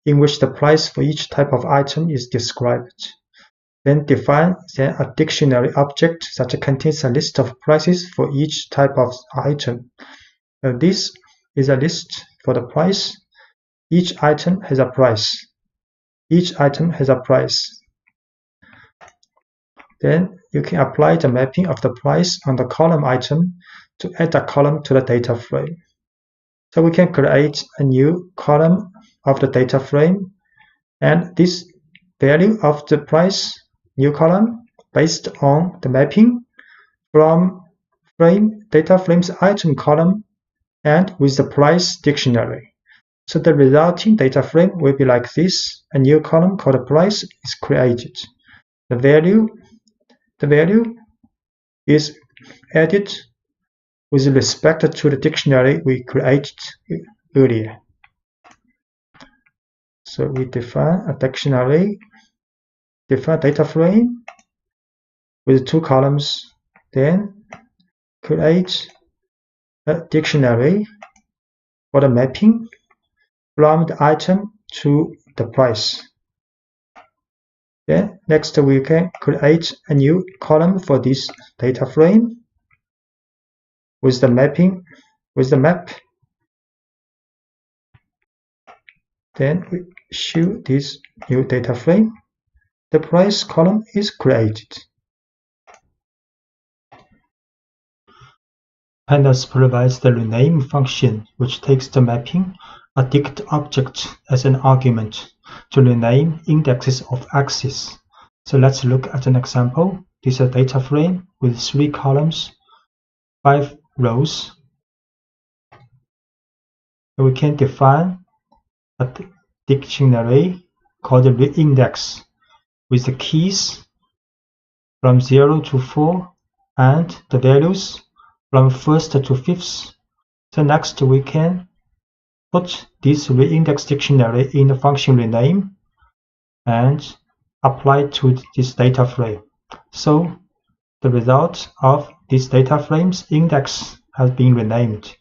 Speaker 1: in which the price for each type of item is described. Then define a dictionary object that contains a list of prices for each type of item. This is a list for the price. Each item has a price. Each item has a price. Then you can apply the mapping of the price on the column item to add a column to the data frame. So we can create a new column of the data frame, and this value of the price, new column, based on the mapping from data frame's item column and with the price dictionary. So the resulting data frame will be like this. A new column called price is created. The value is added with respect to the dictionary we created earlier. So we define a dictionary, define data frame with 2 columns, then create a dictionary for the mapping from the item to the price. Then next we can create a new column for this data frame with the map. Then we show this new data frame. The price column is created. Pandas provides the rename function, which takes the mapping, a dict object, as an argument to rename indexes of axes. So let's look at an example. This is a data frame with 3 columns, 5 rows. We can define a dictionary called the reindex with the keys from 0 to 4 and the values from 1st to 5th. So next we can put this reindex dictionary in the function rename and apply to this data frame. So the result of this data frame's index has been renamed.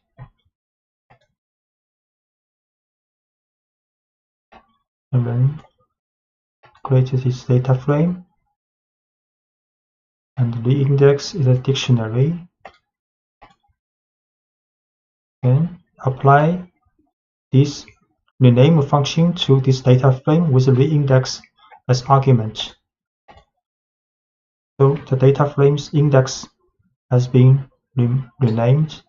Speaker 1: And then create this data frame, and the index is a dictionary. Then apply this rename function to this data frame with the reindex as argument. So the data frame's index has been renamed.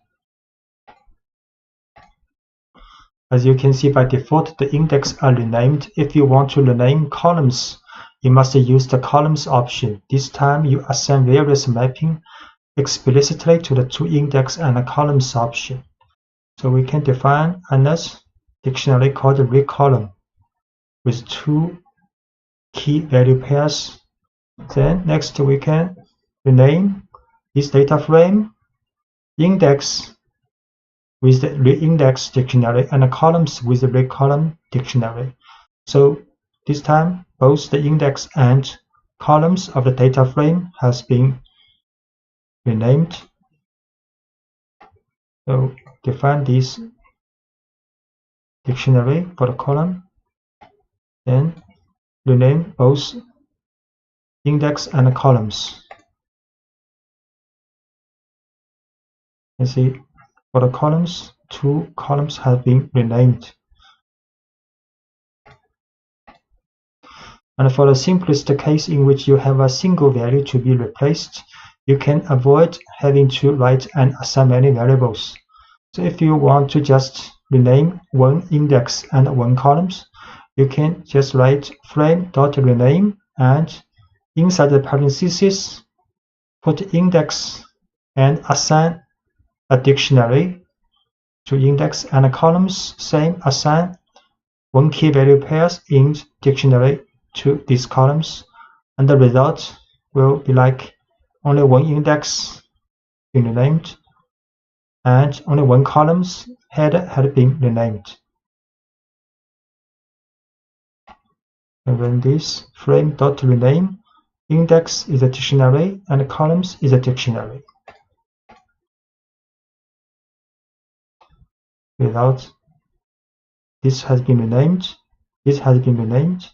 Speaker 1: As you can see, by default, the index are renamed. If you want to rename columns, you must use the columns option. This time, you assign various mapping explicitly to the toIndex and the columns option. So we can define another dictionary called recolumn with 2 key value pairs. Then next we can rename this data frame index with the reindex dictionary and the columns with the recolumn dictionary. So this time both the index and columns of the data frame has been renamed. So define this dictionary for the column, then rename both index and the columns. You see, for the columns, 2 columns have been renamed. And for the simplest case in which you have a single value to be replaced, you can avoid having to write and assign many variables. So if you want to just rename 1 index and 1 columns, you can just write frame.rename and inside the parentheses put index and assign a dictionary to index and columns. Same, assign 1 key value pairs in dictionary to these columns, and the result will be like only 1 index been renamed and only 1 columns had been renamed. And when this frame.rename, index is a dictionary and columns is a dictionary. Without this has been renamed, this has been renamed.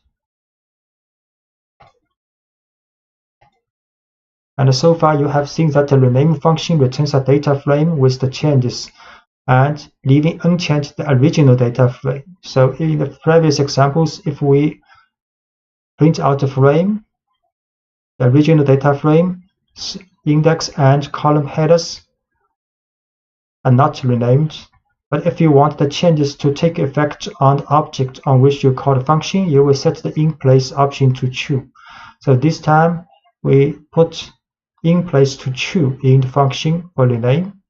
Speaker 1: And so far you have seen that the rename function returns a data frame with the changes and leaving unchanged the original data frame. So in the previous examples, if we print out the frame, the original data frame, index and column headers are not renamed. But if you want the changes to take effect on the object on which you call the function, you will set the in-place option to true. So this time we put in place to true in the function for rename.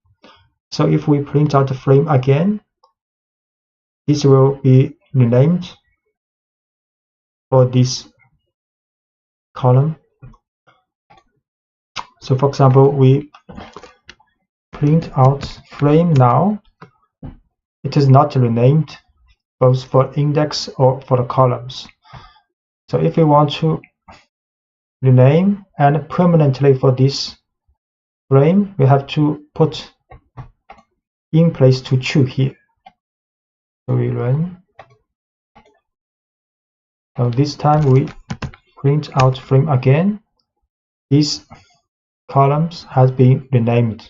Speaker 1: So if we print out the frame again, this will be renamed for this column. So for example, we print out frame now. It is not renamed both for index or for the columns. So if we want to rename and permanently for this frame, we have to put in place to true here. So we run. So this time we print out frame again. These columns has been renamed.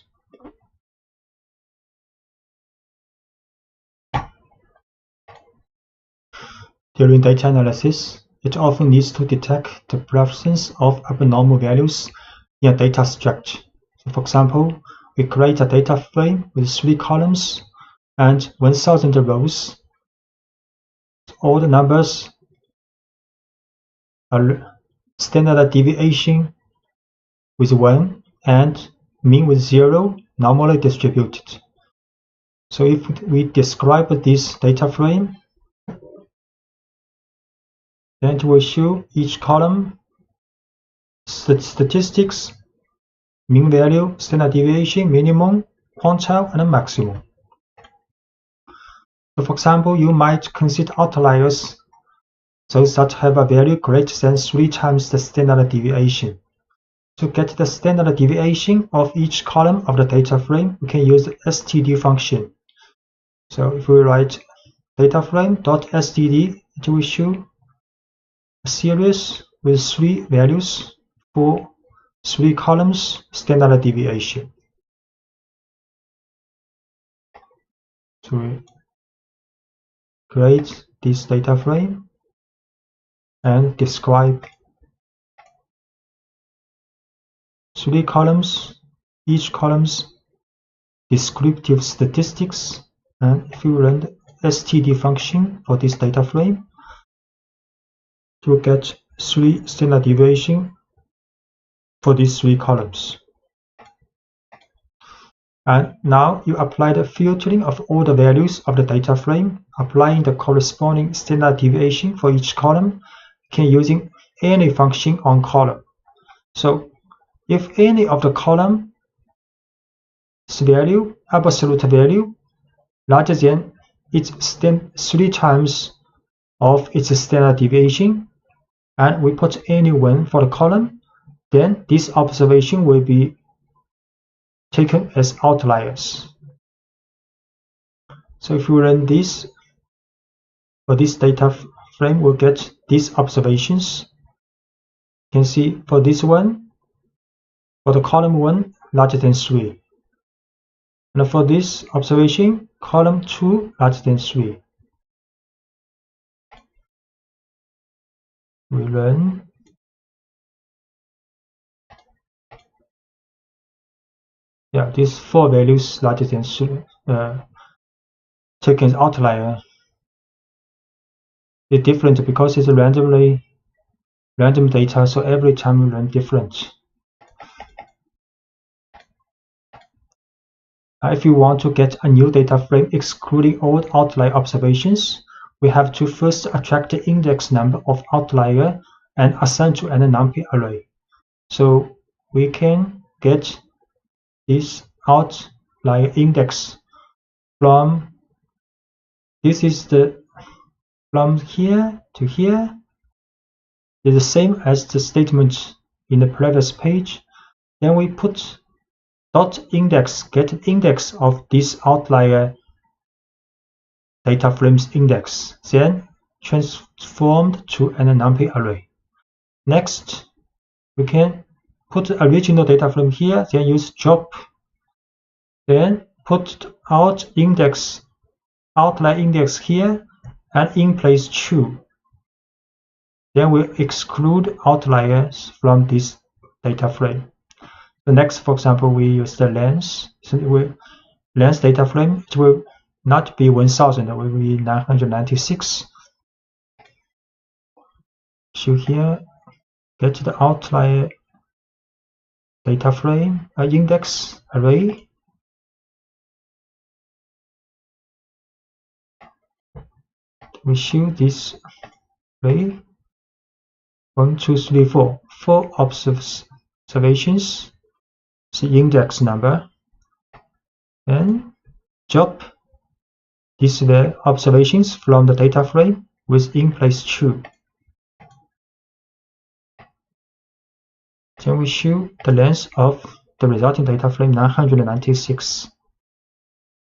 Speaker 1: During data analysis, it often needs to detect the presence of abnormal values in a data structure. So for example, we create a data frame with 3 columns and 1000 rows. All the numbers are standard deviation with 1 and mean with 0, normally distributed. So if we describe this data frame, then it will show each column statistics, mean value, standard deviation, minimum, quantile, and maximum. So for example, you might consider outliers, those that have a value greater than 3 times the standard deviation. To get the standard deviation of each column of the data frame, we can use the std function. So if we write data frame.std, it will show a series with 3 values for 3 columns standard deviation. So we create this data frame and describe 3 columns, each column's descriptive statistics, and if you run std function for this data frame to get 3 standard deviation for these 3 columns. And now you apply the filtering of all the values of the data frame, applying the corresponding standard deviation for each column, can using any function on column. So if any of the column's value, absolute value, larger than its 3 times of its standard deviation, and we put any one for the column, then this observation will be taken as outliers. So if we run this, for this data frame, we'll get these observations. You can see for this one, for the column 1, larger than 3. And for this observation, column 2, larger than 3. We run. Yeah, these 4 values larger than 3, taken as outlier. It's different because it's random data, so every time we run different. If you want to get a new data frame excluding all outlier observations, we have to first attract the index number of outlier and assign to an numpy array. So we can get this outlier index from, this is the from here to here, is the same as the statement in the previous page. Then we put dot index, get index of this outlier data frame's index, then transformed to an numpy array. Next, we can put the original data frame here, then use drop, then put out index, outlier index here, and in place true. Then we exclude outliers from this data frame. The next, for example, we use the length. So length data frame, it will not be 1000, it will be 996. So here, get the outlier data frame, index array. We show this array 1, 2, 3, 4. 4 observations, the index number, and drop these observations from the data frame with in place true. Then we show the length of the resulting data frame 996.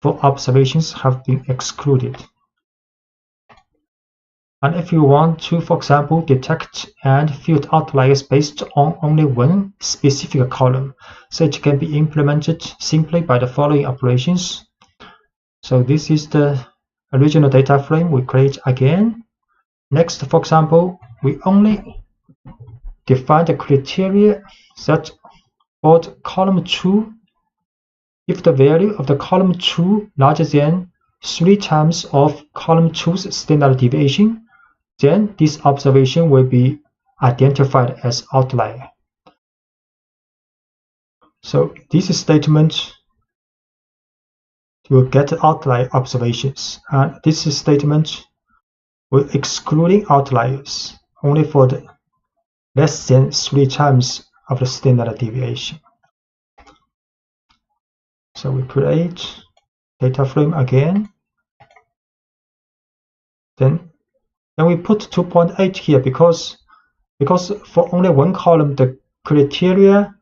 Speaker 1: 4 observations have been excluded. And if you want to, for example, detect and filter outliers based on only one specific column, so it can be implemented simply by the following operations. So this is the original data frame we create again. Next, for example, we only define the criteria that for column 2, if the value of the column 2 larger than 3 times of column 2's standard deviation, then this observation will be identified as outlier. So this statement will get outlier observations, and this statement will excluding outliers only for the less than 3 times of the standard deviation. So we create data frame again, then we put 2.8 here because for only one column the criteria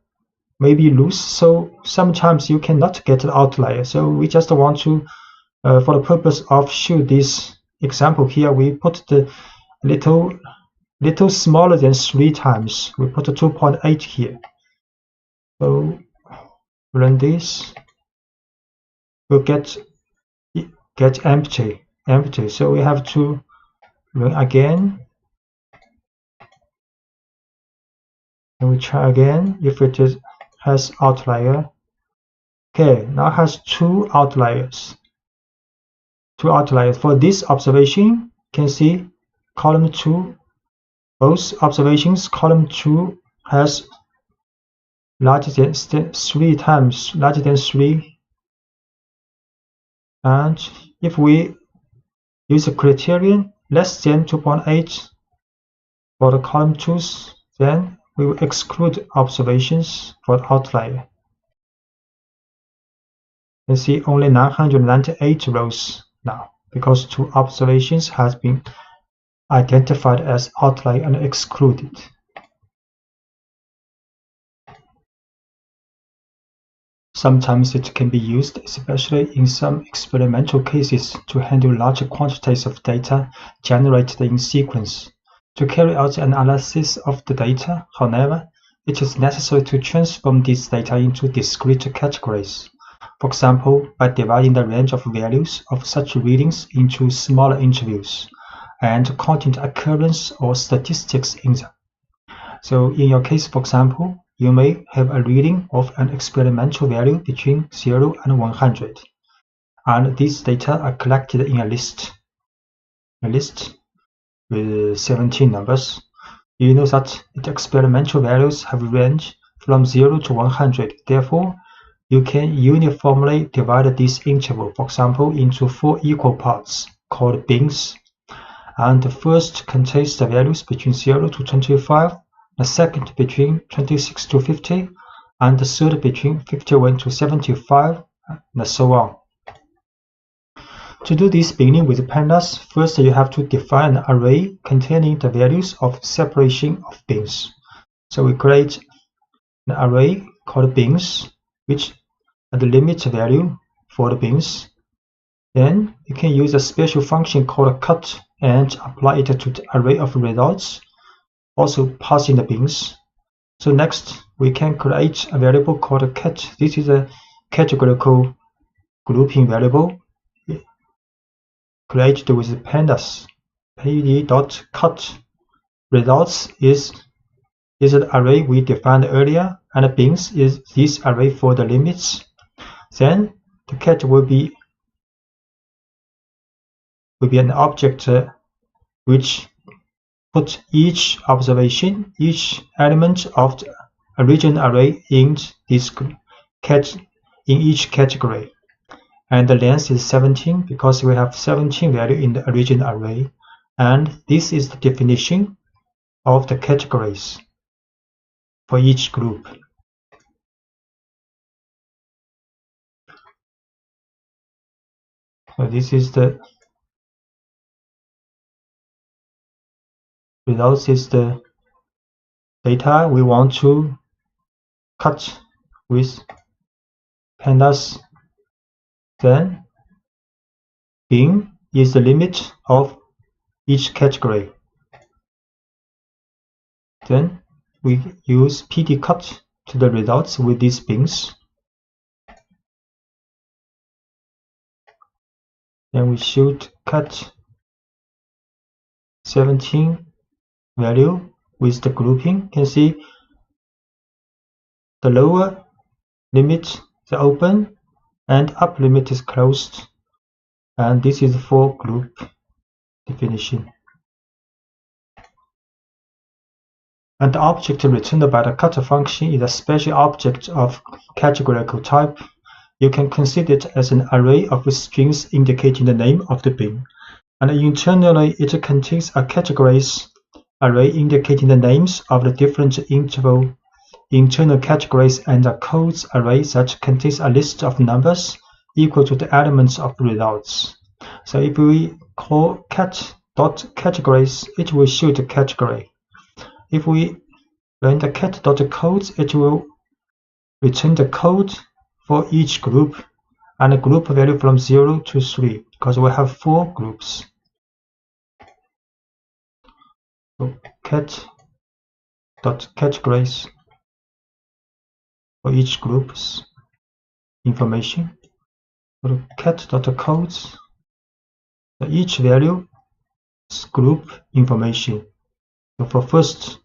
Speaker 1: may be loose, so sometimes you cannot get the outlier. So we just want to, for the purpose of show this example here, we put the little smaller than 3 times. We put a 2.8 here. So run this, we'll get empty. So we have to run again, and we try again if it has outlier. Okay, now has 2 outliers. two outliers. For this observation, you can see column 2, both observations, column 2 has larger than 3 times larger than 3. And if we use a criterion less than 2.8 for the column 2s, then we will exclude observations for the outlier. You see only 998 rows now, because 2 observations has been identified as outlier and excluded. Sometimes it can be used, especially in some experimental cases, to handle large quantities of data generated in sequence. To carry out the analysis of the data, however, it is necessary to transform this data into discrete categories. For example, by dividing the range of values of such readings into smaller intervals and counting the occurrence or statistics in them. So in your case, for example, you may have a reading of an experimental value between 0 and 100, and these data are collected in a list with 17 numbers. You know that the experimental values have a range from 0 to 100. Therefore, you can uniformly divide this interval, for example, into 4 equal parts called bins. And the first contains the values between 0 to 25, the second between 26 to 50, and the third between 51 to 75, and so on. To do this beginning with pandas, first you have to define an array containing the values of separation of bins. So we create an array called bins, which are the limit value for the bins. Then you can use a special function called cut and apply it to the array of results, also passing the bins. So next, we can create a variable called cat. This is a categorical grouping variable created with pandas. pd.cut results is the array we defined earlier, and bins is this array for the limits. Then the cat will be an object which put each observation, each element of the original array in this in each category. And the length is 17 because we have 17 value in the original array. And this is the definition of the categories for each group. So this is the results is the data we want to cut with pandas. Then bin is the limit of each category. Then we use pd_cut to the results with these bins. Then we should cut 17 value with the grouping. You can see the lower limit is open and up limit is closed, and this is for group definition. And the object returned by the cut function is a special object of categorical type. You can consider it as an array of strings indicating the name of the bin, and internally it contains a categories array indicating the names of the different internal categories, and a codes array that contains a list of numbers equal to the elements of results. So if we call cat.categories, it will show the category. If we run the cat.codes, it will return the code for each group and a group value from 0 to 3, because we have 4 groups. So cat.categories for each group's information. For cat.codes, each value is group information. So for first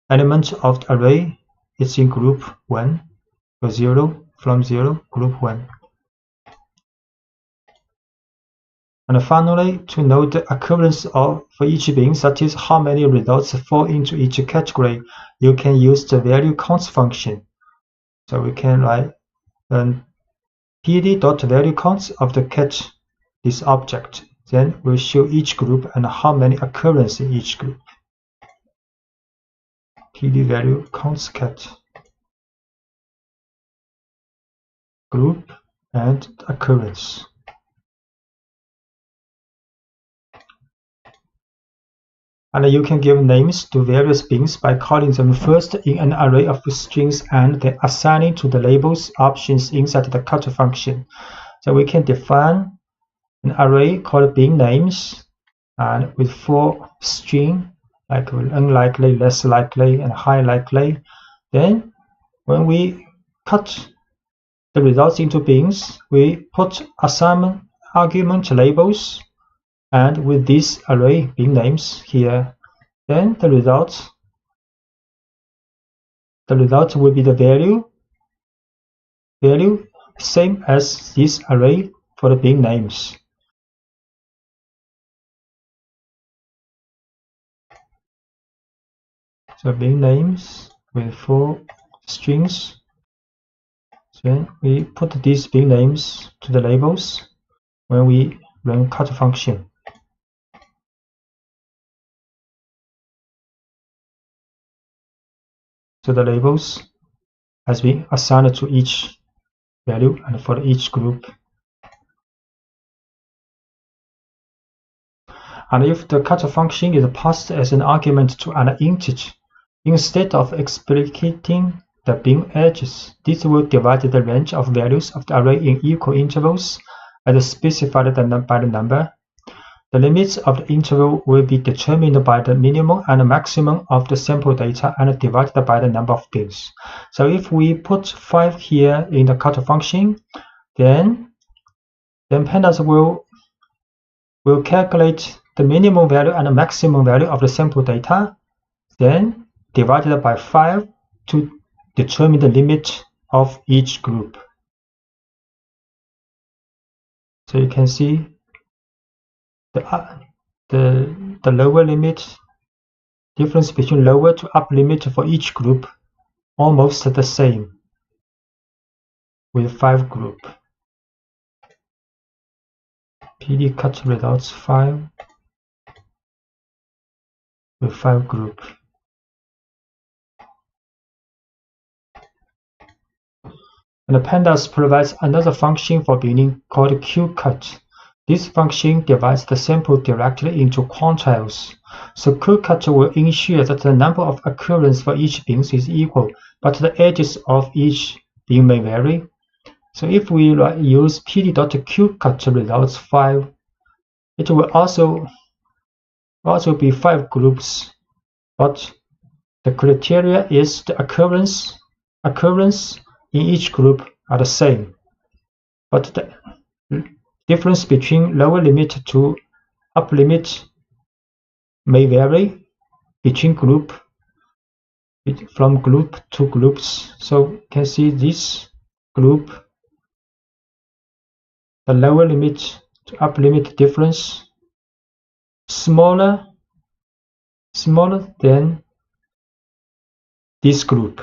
Speaker 1: element of the array, it's in group 1. For 0, from 0, group 1. And finally, to know the occurrence of for each bin, that is how many results fall into each category, you can use the value counts function. So we can write pd.valueCounts of the cat, this object. Then we'll show each group and how many occurrences in each group. pd value counts cat group and occurrence. And you can give names to various bins by calling them first in an array of strings and then assigning to the labels options inside the cut function. So we can define an array called bin names and with 4 strings like unlikely, less likely, and high likely. Then when we cut the results into bins, we put assignment argument labels, and with this array bin names here, then the result will be the value same as this array for the bin names. So bin names with 4 strings. Then we put these bin names to the labels when we run cut function. So the labels has been assigned to each value and for each group. And if the cut function is passed as an argument to an integer, instead of explicating the bin edges, this will divide the range of values of the array in equal intervals as specified by the number. The limits of the interval will be determined by the minimum and maximum of the sample data and divided by the number of bins. So if we put 5 here in the cut function, then Pandas will calculate the minimum value and the maximum value of the sample data, then divided by 5 to determine the limit of each group. So you can see the lower limit, difference between lower to up limit for each group almost the same with 5 group. PD cut results 5 with 5 group. And the Pandas provides another function for binning called qcut. This function divides the sample directly into quantiles. So qcut will ensure that the number of occurrences for each bin is equal, but the edges of each bin may vary. So if we use pd.qcut results 5, it will also be 5 groups, but the criteria is the occurrence in each group are the same, but the difference between lower limit to upper limit may vary between group, from group to groups. So you can see this group, the lower limit to upper limit difference smaller than this group,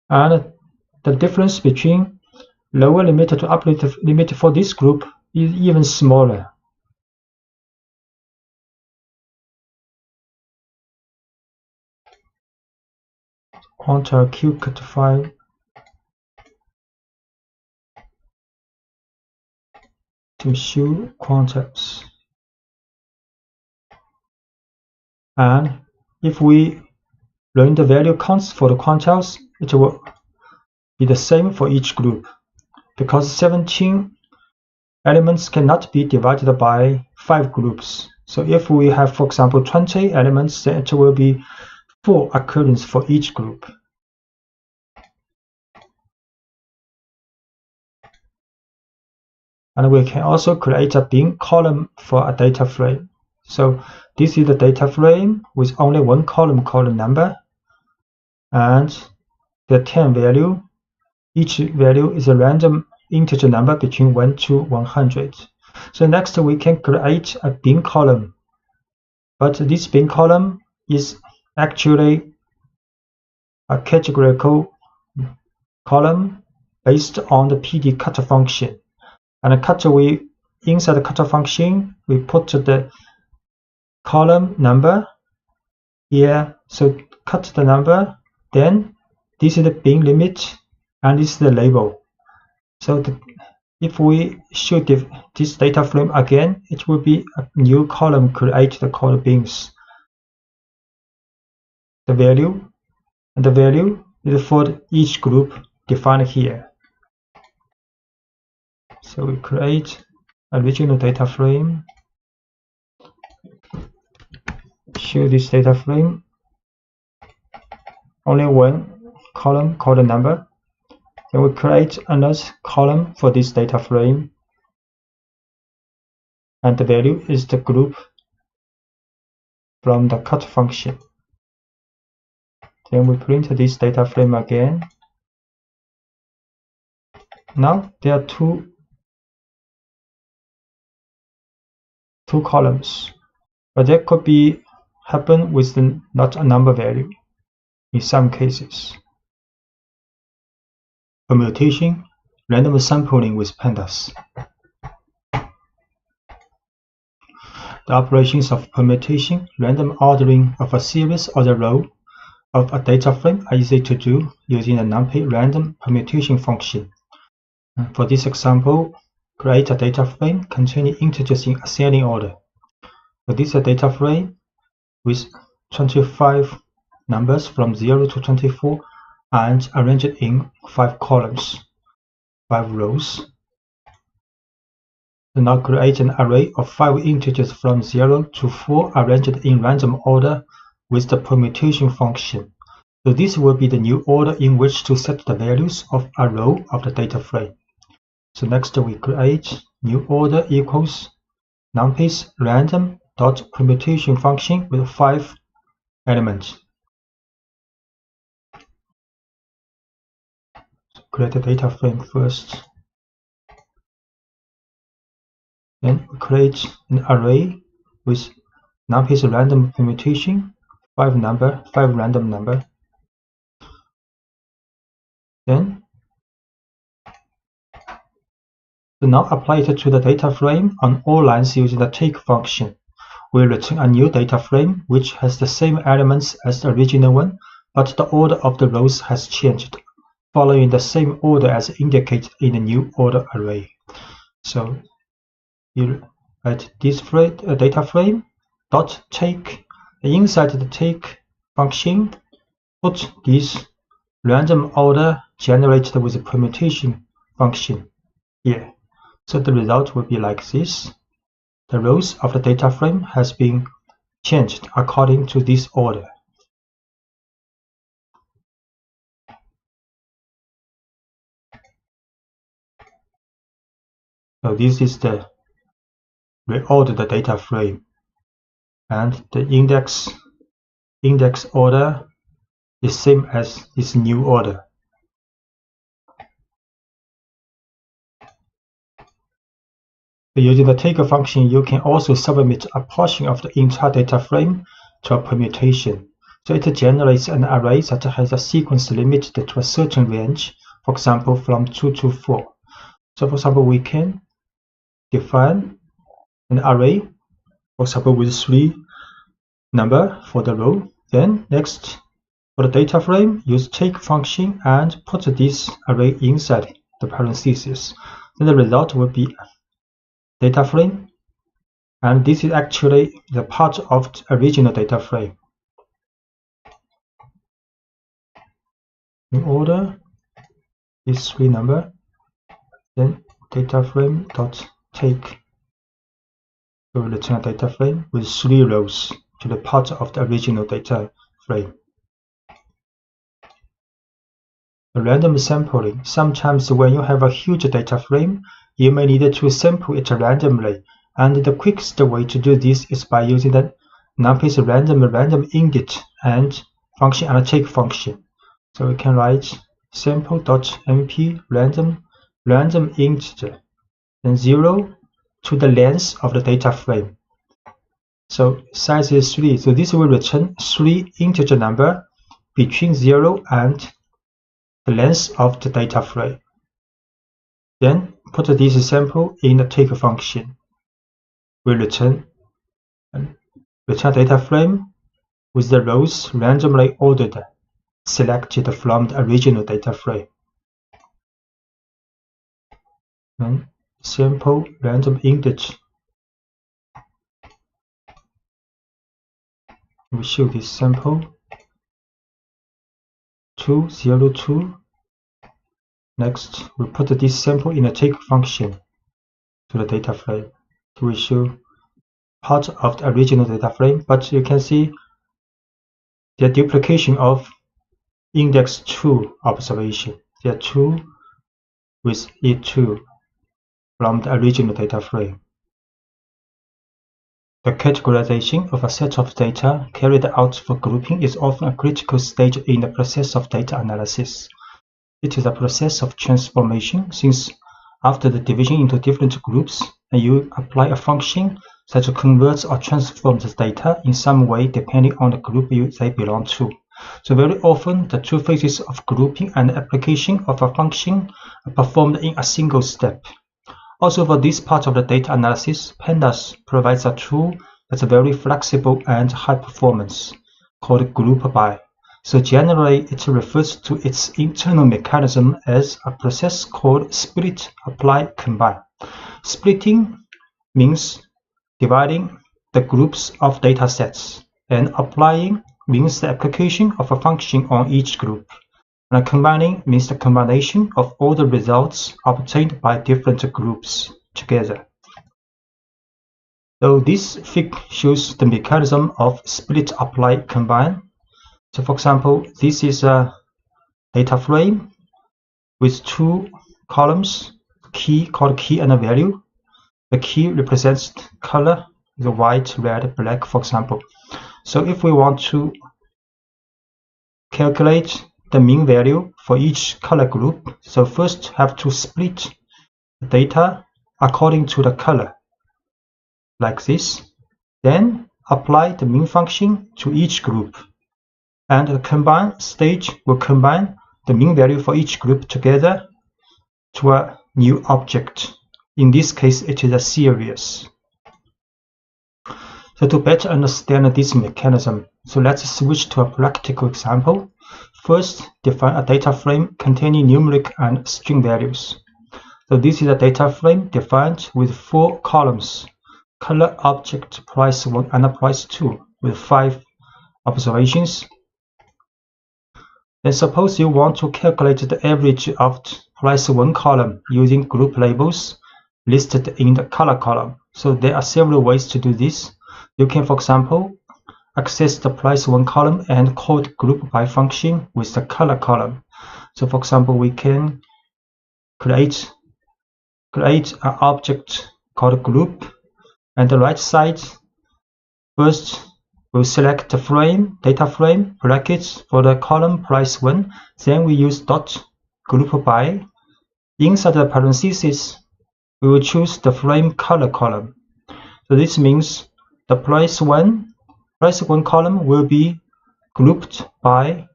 Speaker 1: and the difference between lower limit to upper limit for this group is even smaller. Quantile qcut 5 to show quantiles. And if we run the value counts for the quantiles, it will be the same for each group, because 17 elements cannot be divided by 5 groups. So if we have, for example, 20 elements, then it will be 4 occurrences for each group. And we can also create a bin column for a data frame. So this is the data frame with only one column called number, and the 10 value. Each value is a random integer number between 1 to 100. So next we can create a bin column, but this bin column is actually a categorical column based on the PD cut function. And inside the cut function, we put the column number here. So cut the number, then this is the bin limit, and this is the label. So if we show this data frame again, it will be a new column created called bins. The value is for each group defined here. So we create a original data frame, show this data frame, only one column called number. Then we create another column for this data frame, and the value is the group from the cut function. Then we print this data frame again. Now there are two columns, but that could be happen with not a number value in some cases. Permutation, random sampling with Pandas. The operations of permutation, random ordering of a series or the row of a data frame are easy to do using the numpy random permutation function. For this example, create a data frame containing integers in ascending order. So this is a data frame with 25 numbers from 0 to 24 and arranged in 5 columns, 5 rows. So now create an array of 5 integers from 0 to 4 arranged in random order with the permutation function. So this will be the new order in which to set the values of a row of the data frame. So next we create new order equals numpy's random dot permutation function with 5 elements. So create a data frame first. Then we create an array with numpy's random permutation, 5 random number. Then now apply it to the data frame on all lines using the take function. We return a new data frame which has the same elements as the original one, but the order of the rows has changed, following the same order as indicated in the new order array. So you write this data frame dot take. Inside the take function, put this random order generated with the permutation function here. So the result will be like this. The rows of the data frame has been changed according to this order. So this is the reordered data frame, and the index order is same as this new order. Using the take function, you can also submit a portion of the entire data frame to a permutation. So it generates an array that has a sequence limited to a certain range, for example from 2 to 4. So for example, we can define an array, for example with 3 number for the row. Then next, for the data frame, use take function and put this array inside the parentheses. Then the result will be data frame, and this is actually the part of the original data frame. In order is 3 number, then data frame dot take. So we return a data frame with 3 rows to the part of the original data frame. The random sampling. Sometimes when you have a huge data frame, you may need to sample it randomly, and the quickest way to do this is by using the numpy's random init and function and take function. So we can write sample.np random integer, then 0 to the length of the data frame. So size is 3. So this will return 3 integer number between 0 and the length of the data frame. Then put this sample in the take function. We return data frame with the rows randomly ordered, selected from the original data frame. And sample random integer. We show this sample 202. Next, we put this sample in a take function to the data frame. We show part of the original data frame, but you can see the duplication of index 2 observation. There are 2 with E2 from the original data frame. The categorization of a set of data carried out for grouping is often a critical stage in the process of data analysis. It is a process of transformation, since after the division into different groups, and you apply a function that converts or transforms the data in some way depending on the group they belong to. So very often, the two phases of grouping and application of a function are performed in a single step. Also, for this part of the data analysis, Pandas provides a tool that's very flexible and high performance, called group by. So generally, it refers to its internal mechanism as a process called split, apply, combine. Splitting means dividing the groups of data sets, and applying means the application of a function on each group. And combining means the combination of all the results obtained by different groups together. So this fig shows the mechanism of split, apply, combine. So for example, this is a data frame with 2 columns, key called key and a value. The key represents color, the white, red, black, for example. So if we want to calculate the mean value for each color group, so first have to split the data according to the color, like this. Then apply the mean function to each group. And the combine stage will combine the mean value for each group together to a new object. In this case, it is a series. So to better understand this mechanism, so let's switch to a practical example. First, define a data frame containing numeric and string values. So this is a data frame defined with 4 columns: color, object, price 1 and price 2, with 5 observations. Then suppose you want to calculate the average of price 1 column using group labels listed in the color column. So there are several ways to do this. You can, for example, access the price 1 column and call the group by function with the color column. So for example, we can create an object called group, and the right side, first we'll select the frame, data frame, brackets for the column price 1. Then we use dot group by. Inside the parentheses, we will choose the frame color column. So this means the price 1 column will be grouped by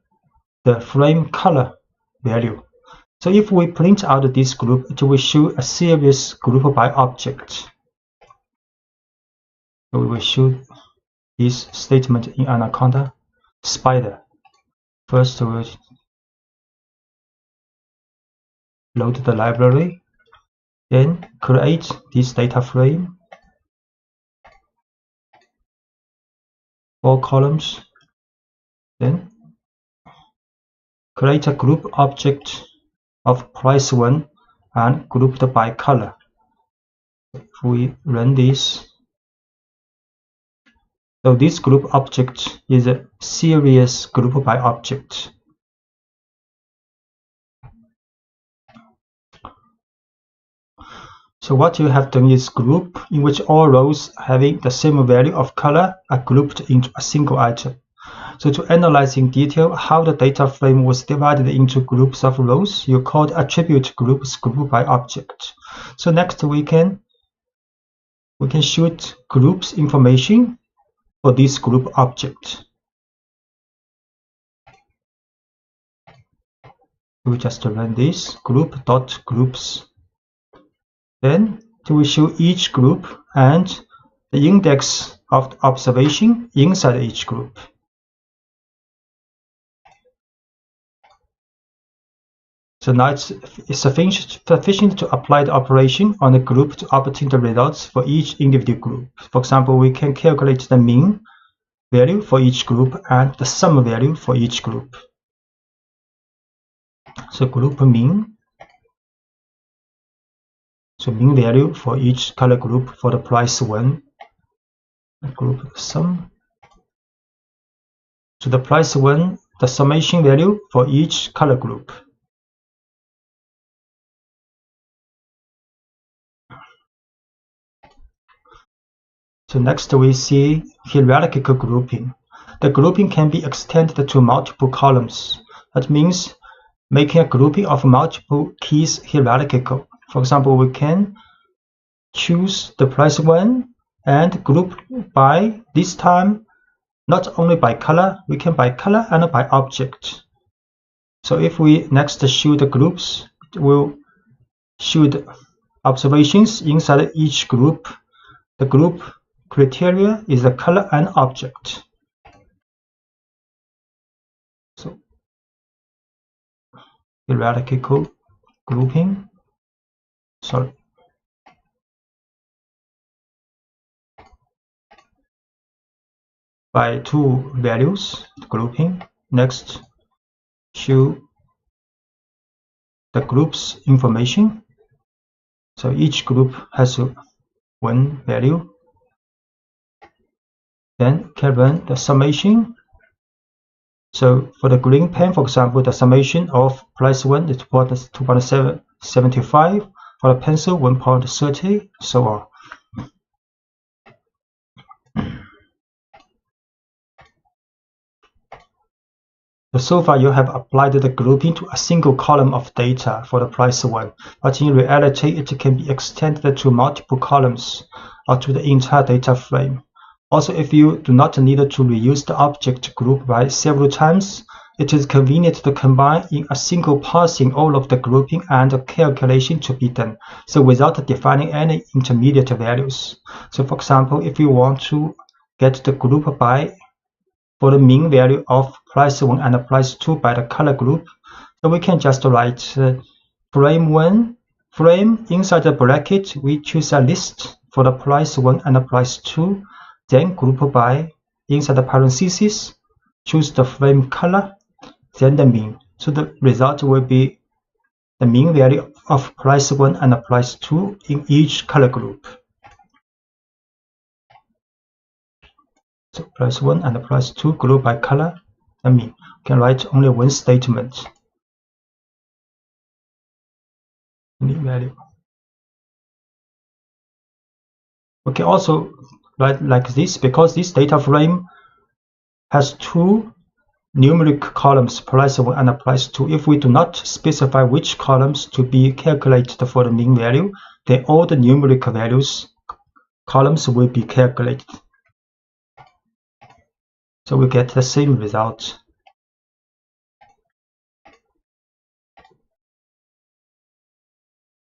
Speaker 1: the frame color value. So if we print out this group, it will show a series group by object. So we will show this statement in Anaconda. Spider. First we'll load the library, then create this data frame, 4 columns, then create a group object of price 1 and grouped by color. If we run this, so this group object is a series group by object. So what you have done is group in which all rows having the same value of color are grouped into a single item. So to analyze in detail how the data frame was divided into groups of rows, you call the attribute groups group by object. So next we can we can shoot groups information for this group object. We just run this group.groups. Then to show each group and the index of the observation inside each group. So now it's sufficient to apply the operation on a group to obtain the results for each individual group. For example, we can calculate the mean value for each group and the sum value for each group. So group mean. So mean value for each color group for the price 1. Group sum. So the price 1, the summation value for each color group. So next we see hierarchical grouping. The grouping can be extended to multiple columns. That means making a grouping of multiple keys hierarchical. For example, we can choose the price 1 and group by, this time, not only by color, we can by color and by object. So if we next show the groups, it will show the observations inside each group. The group criteria is the color and object. So hierarchical grouping. By 2 values grouping. Next, show the group's information. So each group has 1 value. Then can run the summation. So for the green pen, for example, the summation of price 1 is 2.75. For the pencil, 1.30, so on. So far, you have applied the grouping to a single column of data for the price 1, but in reality, it can be extended to multiple columns or to the entire data frame. Also, if you do not need to reuse the object group by several times, it is convenient to combine in a single parsing all of the grouping and the calculation to be done, so without defining any intermediate values. So for example, if you want to get the group by for the mean value of price 1 and price 2 by the color group, so we can just write frame 1, frame inside the bracket, we choose a list for the price 1 and the price 2, then group by inside the parentheses, choose the frame color, then the mean. So the result will be the mean value of price 1 and price 2 in each color group. So price 1 and price 2 group by color, the mean. You can write only one statement. Mean value. We can also write like this, because this data frame has 2 numeric columns, price 1 and price 2. If we do not specify which columns to be calculated for the mean value, then all the numeric values columns will be calculated. So we get the same result.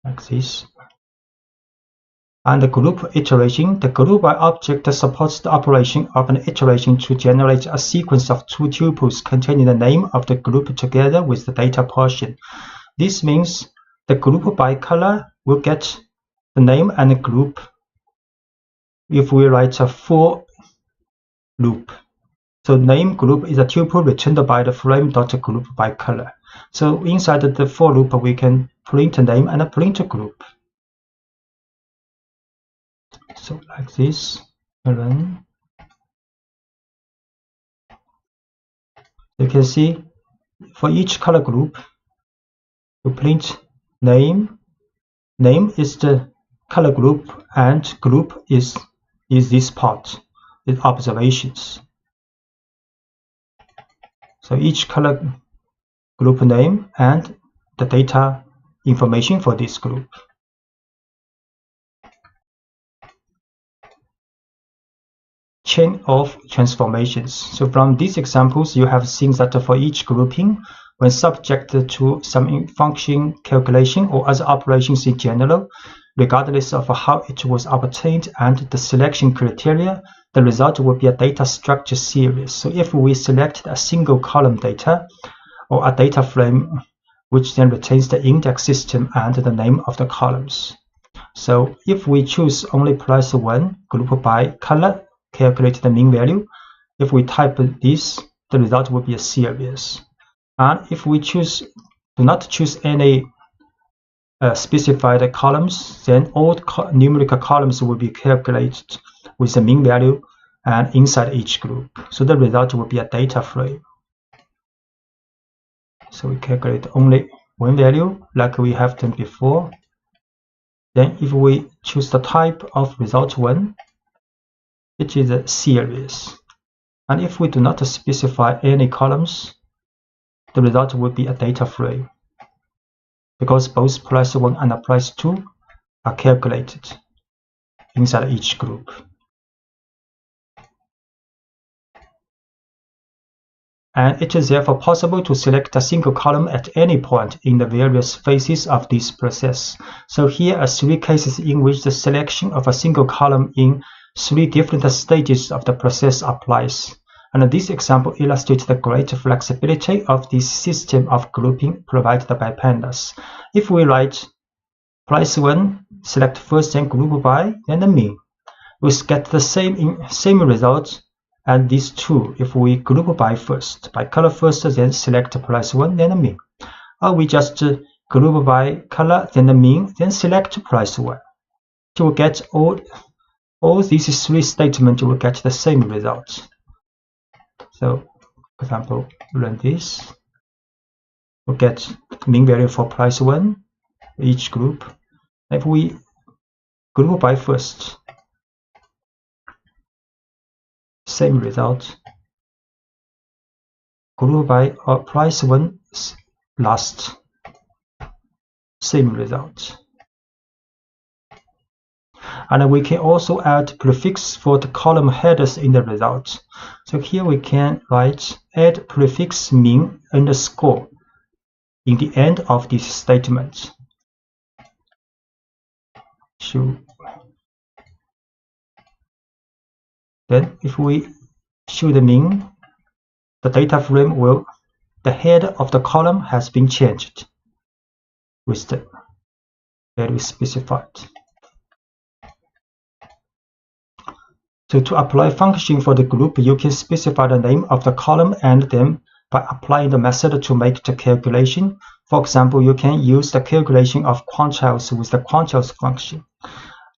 Speaker 1: Like this. And the group iteration, the group by object supports the operation of an iteration to generate a sequence of 2 tuples containing the name of the group together with the data portion. This means the group by color will get the name and the group if we write a for loop. So name group is a tuple returned by the frame.group by color. So inside the for loop, we can print name and print group. So like this, run. You can see for each color group, you print name. Name is the color group, and group is this part with observations. So each color group name and the data information for this group. chain of transformations. So from these examples, you have seen that for each grouping, when subject to some function calculation or other operations in general, regardless of how it was obtained and the selection criteria, the result will be a data structure series. So if we select a single column data or a data frame, which then retains the index system and the name of the columns. So if we choose only price 1, group by color, calculate the mean value. If we type this, the result will be a series. And if we do not choose any specified columns, then all numerical columns will be calculated with the mean value and inside each group. So the result will be a data frame. So we calculate only one value like we have done before. Then if we choose the type of result 1, it is a series. And if we do not specify any columns, the result will be a data frame, because both price 1 and price 2 are calculated inside each group. And it is therefore possible to select a single column at any point in the various phases of this process. So here are 3 cases in which the selection of a single column in 3 different stages of the process applies. And this example illustrates the great flexibility of this system of grouping provided by Pandas. If we write price 1, select first and group by, then the mean, we get the same result and these 2 if we group by first, by color first, then select price 1, then the mean. Or we just group by color, then the mean, then select price 1. To get all these 3 statements, will get the same result. So, for example, run this. We'll get mean value for price 1, each group. If we group by first, same result. Group by price 1 last, same result. And we can also add prefix for the column headers in the result. So here we can write add prefix mean underscore in the end of this statement. Then if we show the mean, the data frame the head of the column has been changed with the value specified. So to apply function for the group, you can specify the name of the column and then by applying the method to make the calculation. For example, you can use the calculation of quantiles with the quantiles function.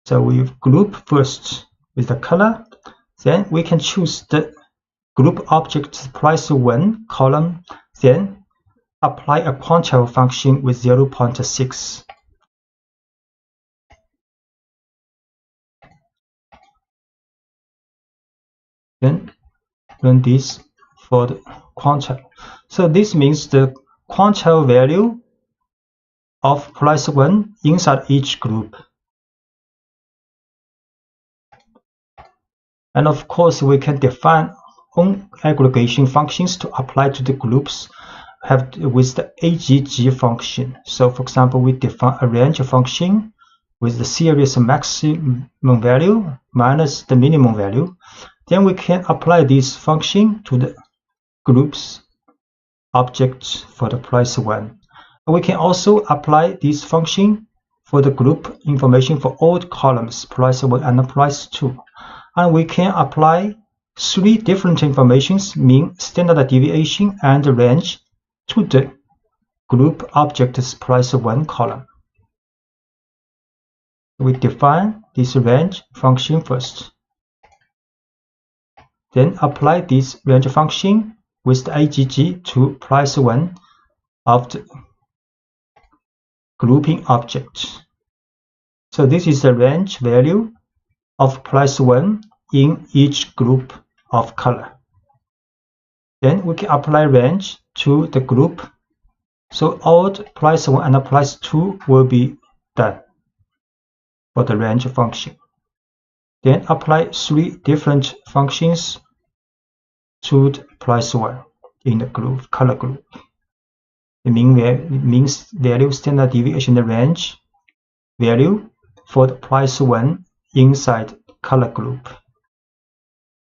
Speaker 1: So we group first with the color, then we can choose the group object price 1 column, then apply a quantile function with 0.6. Then run this for the quantile. So this means the quantile value of price 1 inside each group. And of course, we can define own aggregation functions to apply to the groups with the AGG function. So for example, we define a range function with the series maximum value minus the minimum value. Then we can apply this function to the groups objects for the price 1. We can also apply this function for the group information for all columns, price 1 and price 2. And we can apply 3 different informations, mean, standard deviation, and range, to the group object's price 1 column. We define this range function first. Then apply this range function with the AGG to price 1 of the grouping object. So this is the range value of price 1 in each group of color. Then we can apply range to the group. So all price 1 and price 2 will be done for the range function. Then apply 3 different functions to the price one in the group, color group. The means value standard deviation range value for the price one inside color group.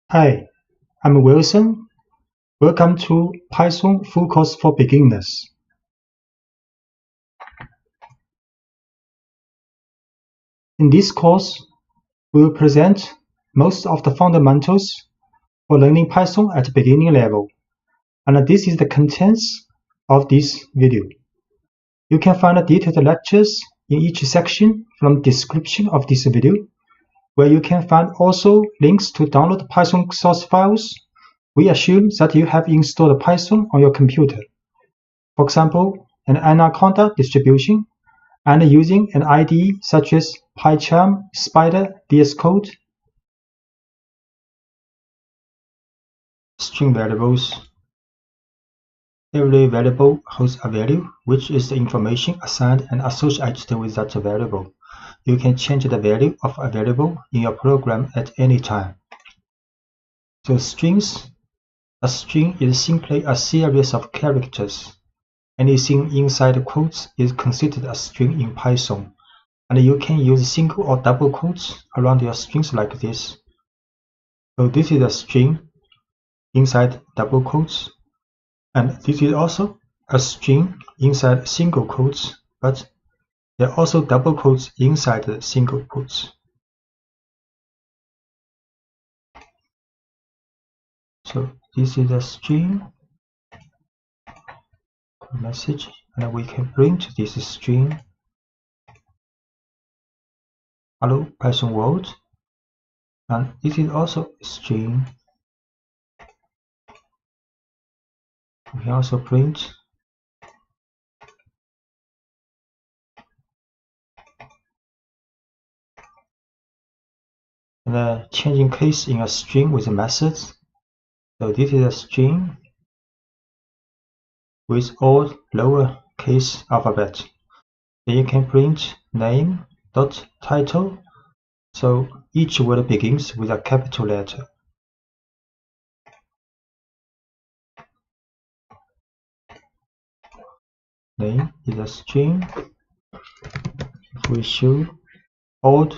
Speaker 1: Hi, I'm Wilson. Welcome to Python Full Course for Beginners. In this course, we will present most of the fundamentals for learning Python at beginning level, and this is the contents of this video. You can find detailed lectures in each section from the description of this video, where you can find also links to download Python source files. We assume that you have installed Python on your computer. For example, an Anaconda distribution, and using an IDE such as PyCharm, Spider, VS Code. String variables. Every variable holds a value, which is the information assigned and associated with that variable. You can change the value of a variable in your program at any time. So strings. A string is simply a series of characters. Anything inside quotes is considered a string in Python, and you can use single or double quotes around your strings like this. So this is a string inside double quotes, and this is also a string inside single quotes, but there are also double quotes inside the single quotes. So this is a string message, and we can print this string hello Python world, and this is also a string. We can also print and changing case in a string with methods. So this is a string with all lowercase alphabet. Then you can print name dot title, so each word begins with a capital letter. Name is a string. If we show all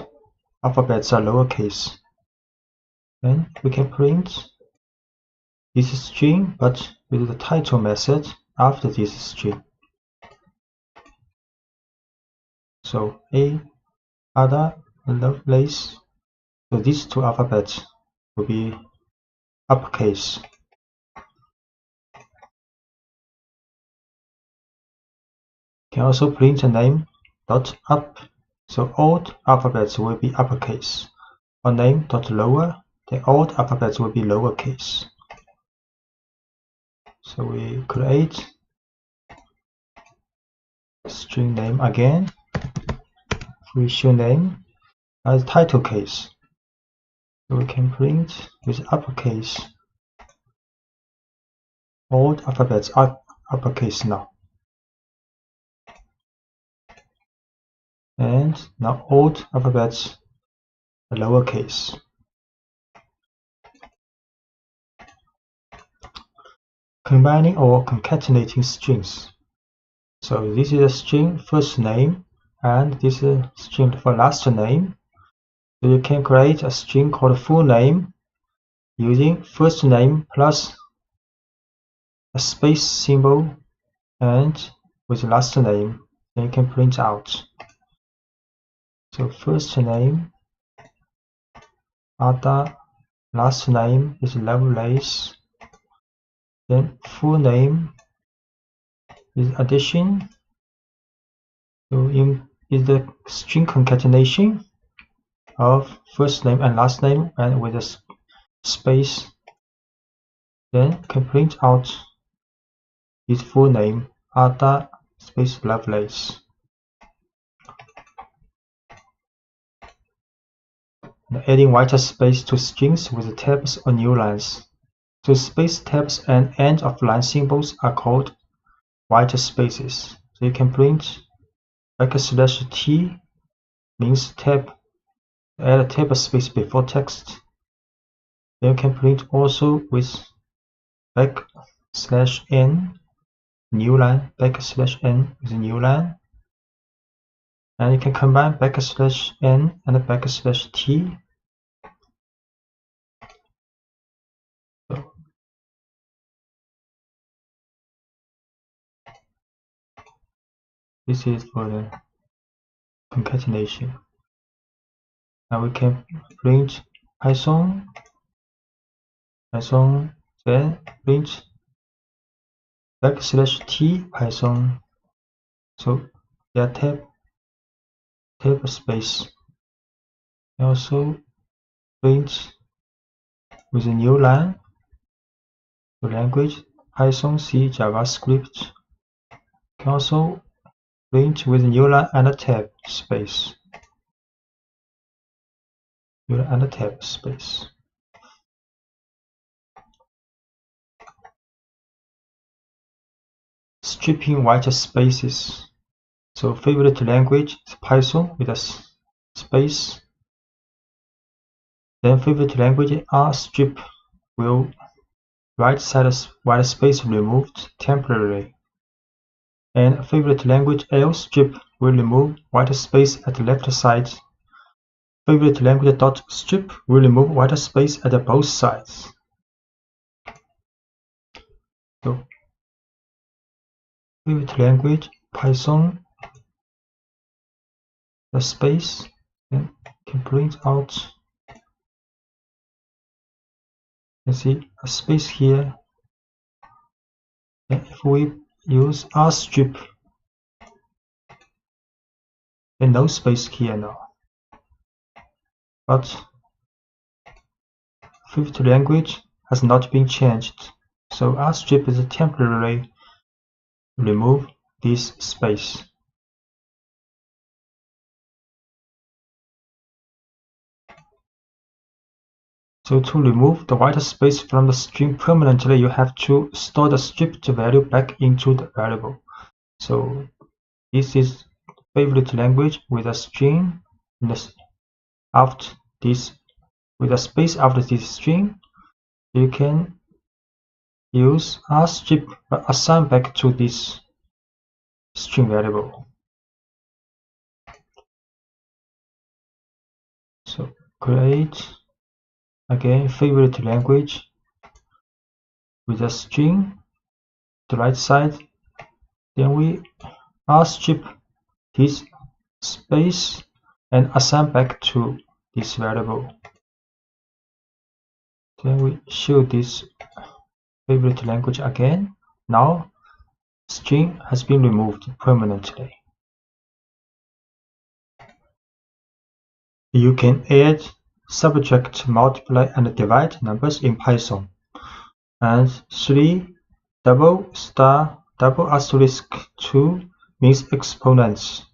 Speaker 1: alphabets are lowercase, then we can print this string but with the title method after this string. So other Lovelace. So these two alphabets will be uppercase. Can also print a name dot up. So all alphabets will be uppercase. Or name dot lower. The all alphabets will be lowercase. So we create string name again. We show name as title case. So we can print with uppercase. All alphabets are uppercase now. And now all alphabets are lowercase. Combining or concatenating strings. So this is a string first name, and this is a string for last name. So you can create a string called full name using first name plus a space symbol and with last name. Then you can print out. So first name Ada, last name is Lovelace. Then full name is addition. So is the string concatenation of first name and last name and with a space. Then can print out his full name Ada space Lovelace. And adding white space to strings with tabs or new lines. So space tabs and end of line symbols are called white spaces. So you can print /t means tab add a table space before text. Then you can print also with \n new line, \n is a new line, and you can combine \n and \t. So this is for the concatenation. Now we can print Python, then print \t Python. So there are table space. Also print with a new line. The language Python, C, JavaScript. Can also print with a new line and a tab space. New line and a tab space. Stripping white spaces. So favorite language is Python with a space. Then favorite language R strip will right side white space removed temporarily. And favorite language L strip will remove white space at the left side. Favorite language dot strip will remove white space at both sides. So favorite language Python, the space, and can print out. You see a space here. And if we use R strip, then no space here now. But favorite language has not been changed, so R strip is temporarily remove this space. So to remove the white space from the string permanently, you have to store the stripped value back into the variable. So this is favorite language with a string after this, with a space after this string. You can use R strip but assign back to this string variable. So create again favorite language with a string the right side, then we R strip this space and assign back to this variable. Then we show this favorite language again. Now string has been removed permanently. You can add, subtract, multiply, and divide numbers in Python. And 3 $2 means exponents.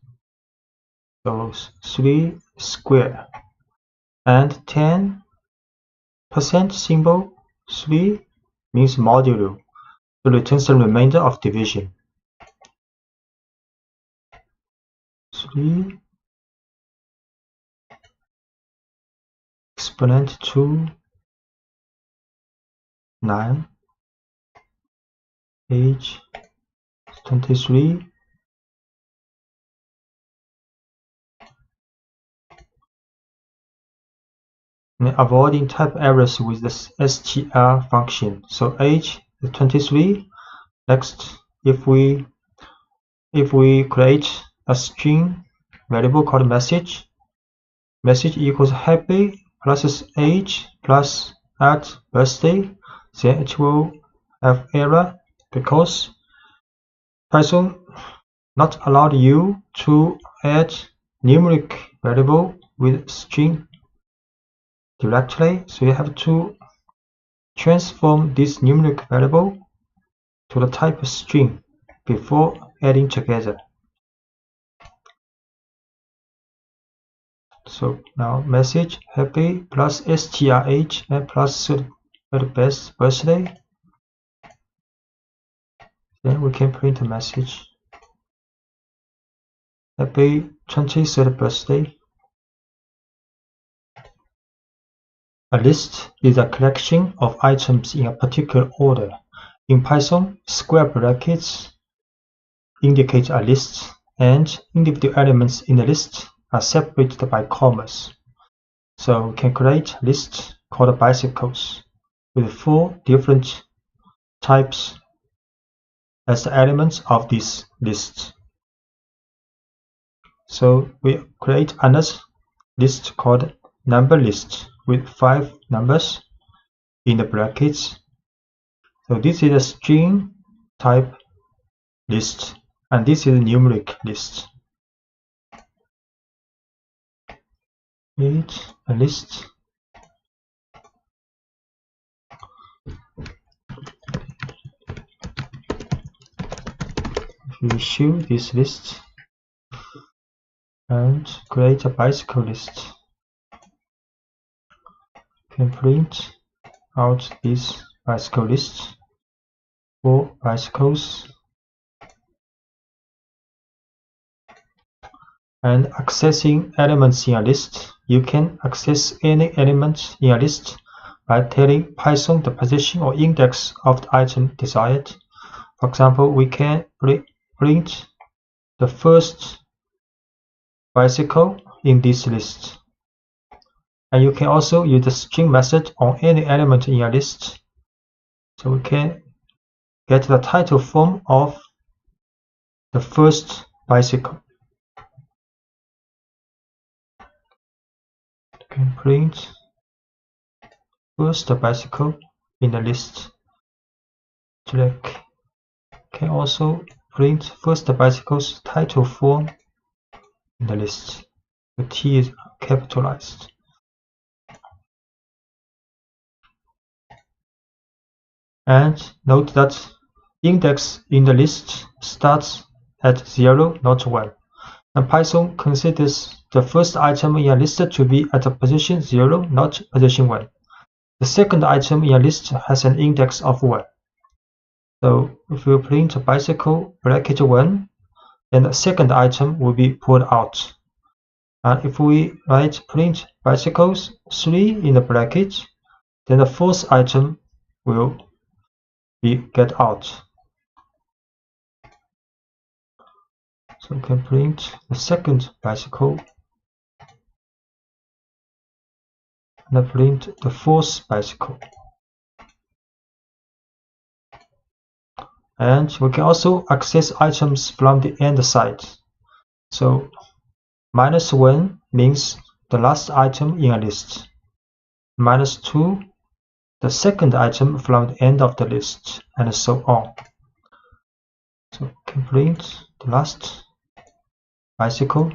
Speaker 1: So 3 square. And 10% symbol 3 means modulo. So returns the remainder of division. 3 exponent 2 9 age 23 and avoiding type errors with the str function. So age is 23. Next, if we create a string variable called message equals happy plus age plus at birthday, then it will have error because Python not allowed you to add numeric variable with string directly, so you have to transform this numeric variable to the type of string before adding together. So now message happy plus strh and plus birthday. Then we can print a message happy 23rd birthday. A list is a collection of items in a particular order. In Python, square brackets indicate a list, and individual elements in the list are separated by commas. So we can create a list called bicycles with 4 different types as the elements of this list. So we create another list called number list with 5 numbers in the brackets. So this is a string type list, and this is a numeric list. Create a list. If you issue this list and create a bicycle list, you can print out this bicycle list for bicycles, and accessing elements in a list. You can access any element in a list by telling Python the position or index of the item desired. For example, we can print the first bicycle in this list. And you can also use the string method on any element in a list. So we can get the title form of the first bicycle. You can print first bicycle in the list. Select. Can also print first bicycle's title form in the list. The T is capitalized. And note that index in the list starts at 0, not 1. And Python considers the first item in a list to be at a position 0, not position 1. The second item in a list has an index of 1. So if we print bicycle bracket 1, then the second item will be pulled out. And if we write print bicycles 3 in the bracket, then the fourth item will be get out. So we can print the second bicycle and print the fourth bicycle. And we can also access items from the end side. So -1 means the last item in a list. -2, the second item from the end of the list, and so on. So we can print the last bicycle.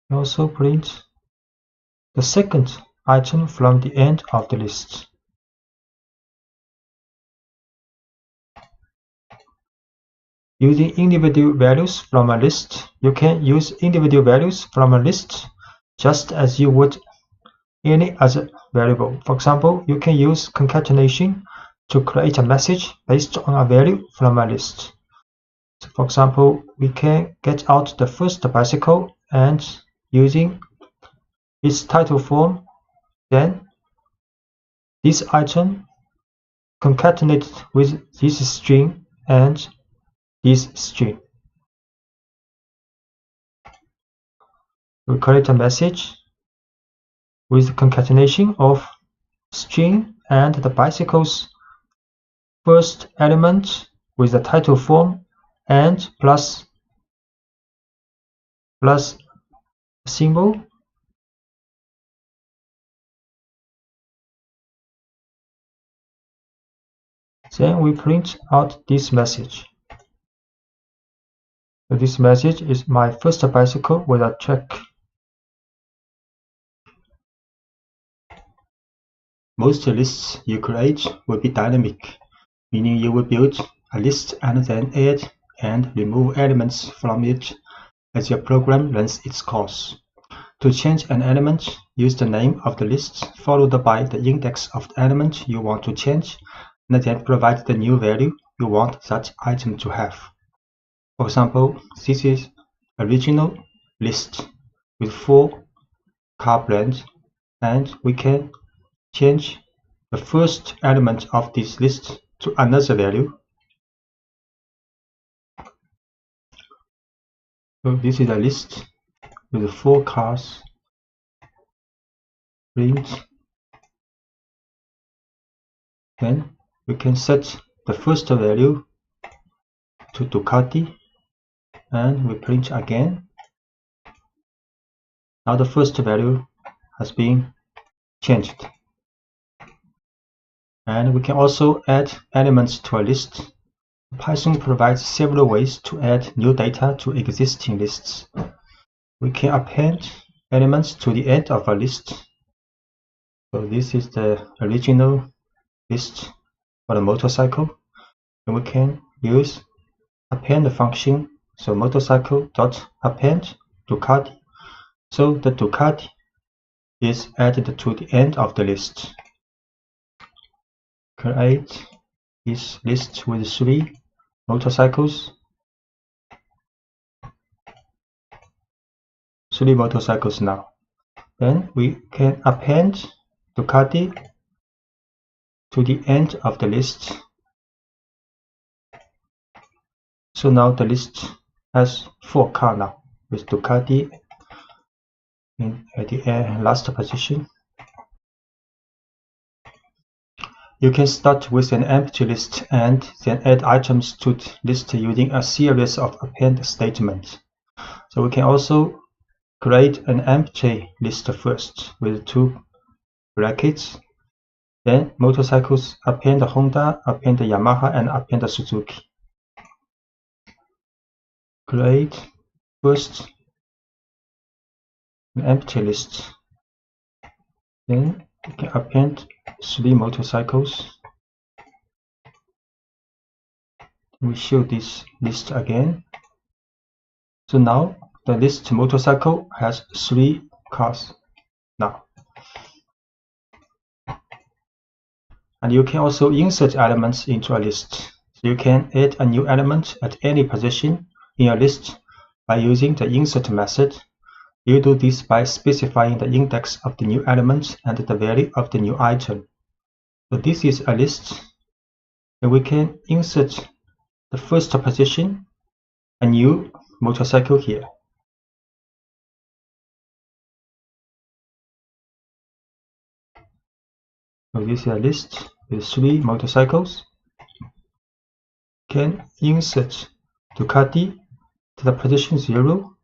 Speaker 1: We also print the second item from the end of the list. Using individual values from a list, you can use individual values from a list just as you would any other variable. For example, you can use concatenation to create a message based on a value from a list. So for example, we can get out the first bicycle and using its title form, then this item concatenated with this string and this string. We create a message with concatenation of string and the bicycle's first element with the title form and plus symbol. Then we print out this message. So this message is my first bicycle with a track. Most lists you create will be dynamic, meaning you will build a list and then add and remove elements from it as your program runs its course. To change an element, use the name of the list followed by the index of the element you want to change, and then provide the new value you want that item to have. For example, this is original list with 4 car brands and we can change the first element of this list to another value. So this is a list with 4 cars. Print. Then we can set the first value to Ducati, and we print again. Now the first value has been changed. And we can also add elements to a list. Python provides several ways to add new data to existing lists. We can append elements to the end of a list. So this is the original list for the motorcycle. And we can use append function. So motorcycle.append Ducati. So the Ducati is added to the end of the list. Create this list with 3 motorcycles. 3 motorcycles now. Then we can append Ducati to the end of the list. So now the list has 4 cars now, with Ducati at the last position. You can start with an empty list and then add items to the list using a series of append statements. So we can also create an empty list first with 2 brackets. Then motorcycles append Honda, append Yamaha, and append Suzuki. Create first an empty list. Then we can append 3 motorcycles. We show this list again. So now the list motorcycle has 3 cars now. And you can also insert elements into a list. So you can add a new element at any position in a list by using the insert method. You do this by specifying the index of the new element and the value of the new item. So this is a list, and we can insert the first position, a new motorcycle here. So this is a list with 3 motorcycles. Can insert Ducati to the position 0,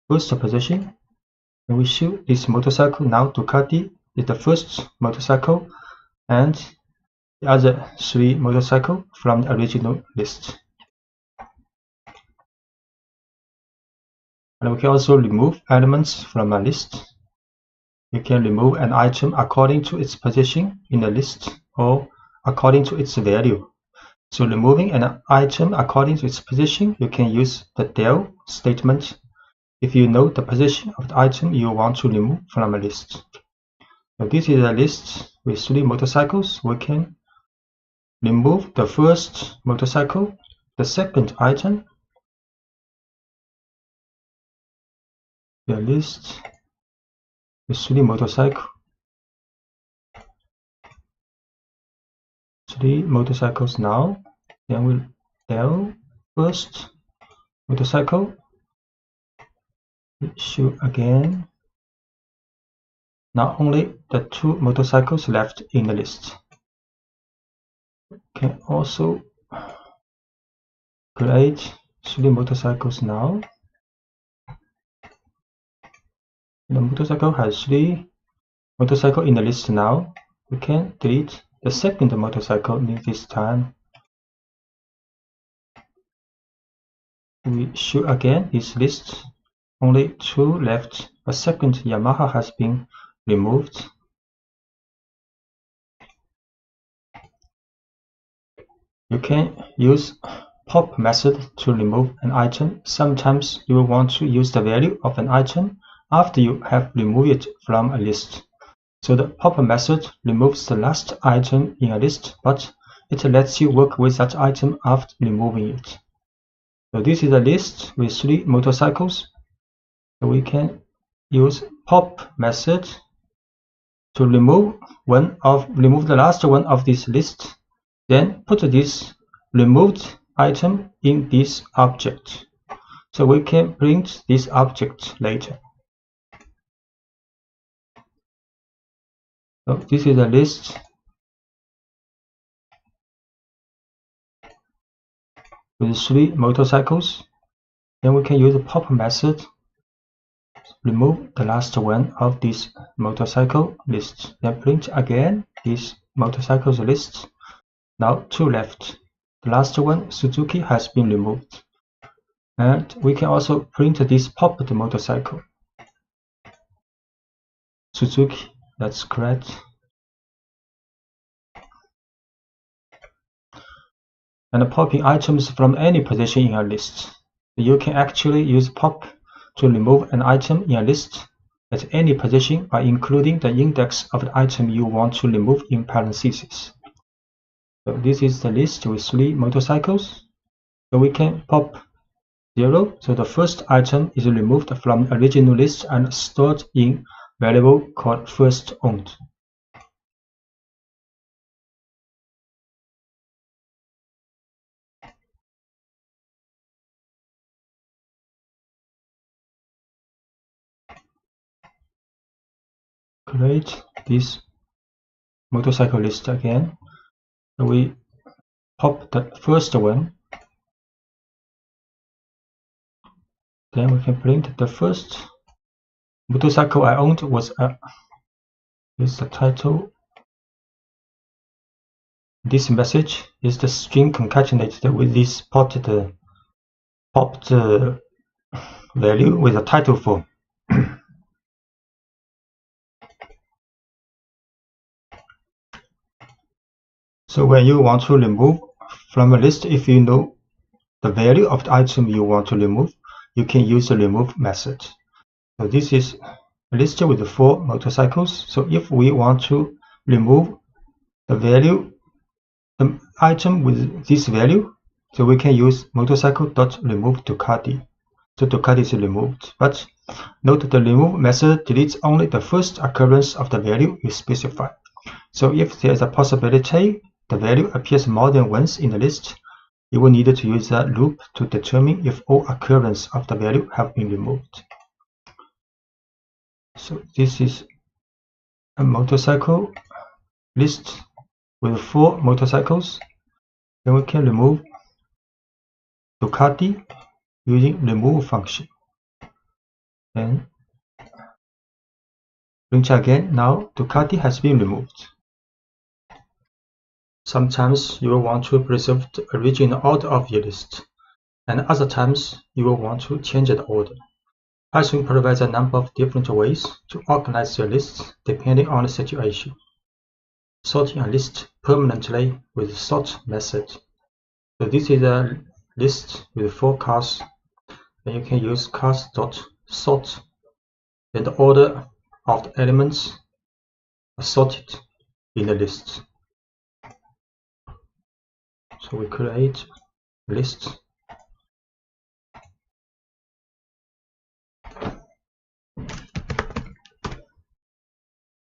Speaker 1: first position, and we show this motorcycle. Now Ducati is the first motorcycle and the other 3 motorcycles from the original list. And we can also remove elements from a list. You can remove an item according to its position in the list or according to its value. So removing an item according to its position, you can use the del statement if you know the position of the item you want to remove from a list. So this is a list with 3 motorcycles. We can remove the first motorcycle, the second item, the list with 3 motorcycles. 3 motorcycles now. Then we'll del first motorcycle. Show again. Now only the 2 motorcycles left in the list. Can also create 3 motorcycles now. The motorcycle has 3 motorcycles in the list now. We can delete the second motorcycle this time. We show again this list. Only 2 left. A second Yamaha has been removed. You can use pop method to remove an item. Sometimes you will want to use the value of an item after you have removed it from a list. So the pop method removes the last item in a list, but it lets you work with that item after removing it. So this is a list with 3 motorcycles. So we can use pop method to remove the last one of this list, then put this removed item in this object. So we can print this object later. So this is a list with 3 motorcycles. Then we can use the pop method. Remove the last one of this motorcycle list. Then print again this motorcycles list. Now 2 left. The last one, Suzuki, has been removed. And we can also print this popped motorcycle. Suzuki, that's correct. And popping items from any position in a list. You can actually use pop to remove an item in a list at any position by including the index of the item you want to remove in parentheses. So this is the list with 3 motorcycles. So we can pop 0. So the first item is removed from the original list and stored in variable called first owned. Create this motorcycle list again. So we pop the first one. Then we can print the first motorcycle I owned was is the title. This message is the string concatenated with this popped value with a title form. So when you want to remove from a list, if you know the value of the item you want to remove, you can use the remove method. So this is a list with 4 motorcycles. So if we want to remove the item with this value, so we can use motorcycle.remove Ducati. So Ducati is removed. But note the remove method deletes only the first occurrence of the value you specify. So if there is a possibility the value appears more than once in the list, you will need to use a loop to determine if all occurrences of the value have been removed. So this is a motorcycle list with 4 motorcycles. Then we can remove Ducati using remove function. Then print again. Now Ducati has been removed. Sometimes you will want to preserve the original order of your list, and other times you will want to change the order. Python provides a number of different ways to organize your lists depending on the situation. Sorting a list permanently with the sort method. So this is a list with 4 cars, and you can use cars.sort. Then the order of the elements are sorted in the list. So we create a list.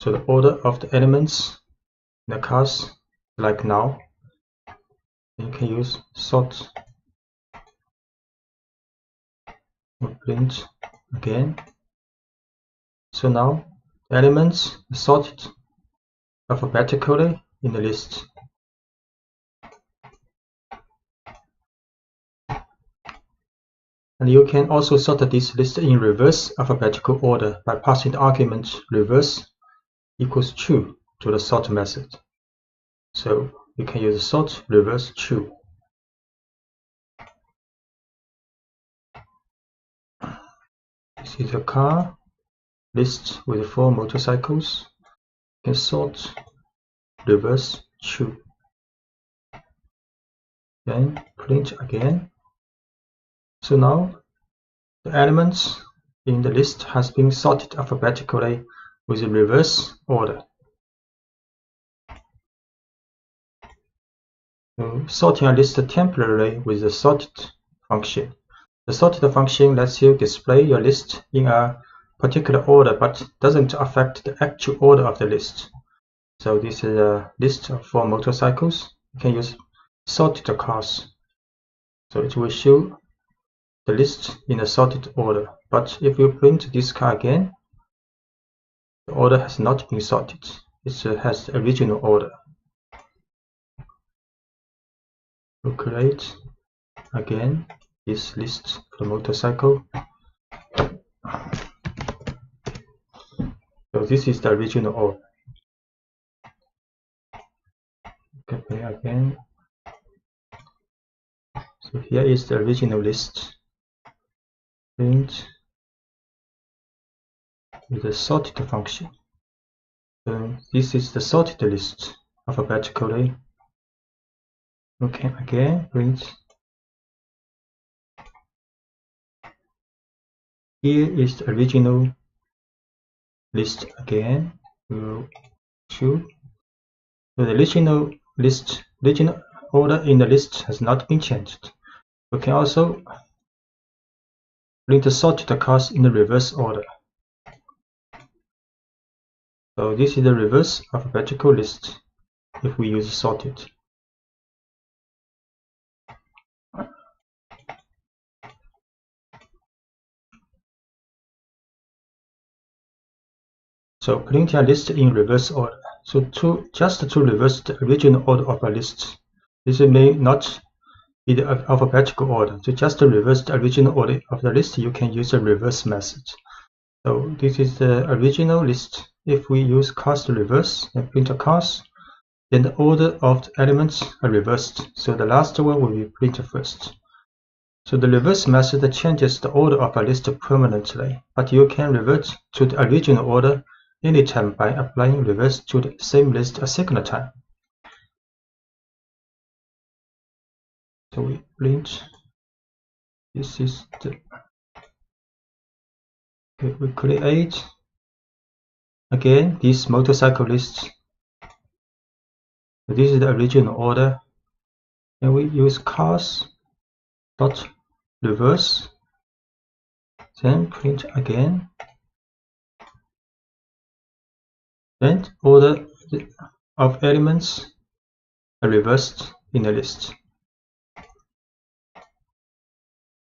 Speaker 1: So the order of the elements in the cars, like now, you can use sort. We'll print again. So now the elements are sorted alphabetically in the list. And you can also sort this list in reverse alphabetical order by passing the argument reverse equals true to the sort method. So you can use sort reverse true. This is a car list with 4 motorcycles. You can sort reverse true. Then print again. So now the elements in the list has been sorted alphabetically with a reverse order. So sorting a list temporarily with the sorted function. The sorted function lets you display your list in a particular order, but doesn't affect the actual order of the list. So this is a list of 4 motorcycles. You can use sorted cars. So it will show the list in a sorted order. But if you print this car again, the order has not been sorted. It has the original order. We'll create again this list for the motorcycle. So this is the original order. Okay, again. So here is the original list. Print with the sorted function. So this is the sorted list alphabetically. Okay, again, print. Here is the original list again. We'll choose. So the original order in the list has not been changed. We can also print the sorted cars in the reverse order. So this is the reverse alphabetical list if we use sorted. So print a list in reverse order. So just to reverse the original order of a list, this may not be the alphabetical order. So just to reverse the original order of the list, you can use a reverse method. So this is the original list. If we use cast reverse and print a cast, then the order of the elements are reversed. So the last one will be printed first. So the reverse method changes the order of a list permanently, but you can revert to the original order anytime by applying reverse to the same list a second time. So we print. This is the. Okay, we create again this motorcycle list. This is the original order, and we use cars dot reverse. Then print again. Then order of elements are reversed in the list.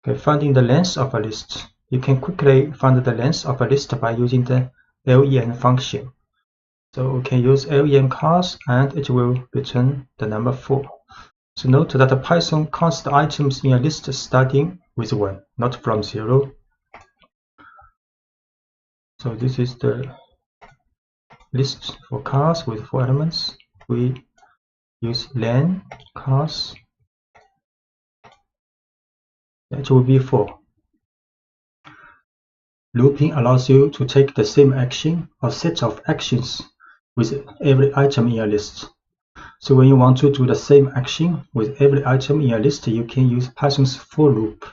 Speaker 1: Okay, finding the length of a list. You can quickly find the length of a list by using the len function. So we can use len cars and it will return the number 4. So note that Python counts the items in a list starting with 1, not from 0. So this is the list for cars with 4 elements. We use len cars. It will be 4. Looping allows you to take the same action or set of actions with every item in a list. So when you want to do the same action with every item in a list, you can use Python's for loop.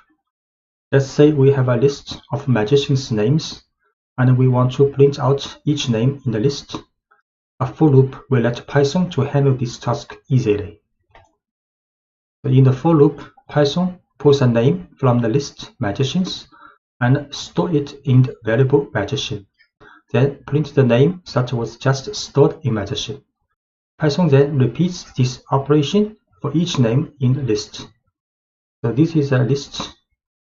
Speaker 1: Let's say we have a list of magicians' names, and we want to print out each name in the list. A for loop will let Python to handle this task easily. So in the for loop, Python pulls a name from the list magicians and store it in the variable magician. Then print the name that was just stored in magician. Python then repeats this operation for each name in the list. So this is a list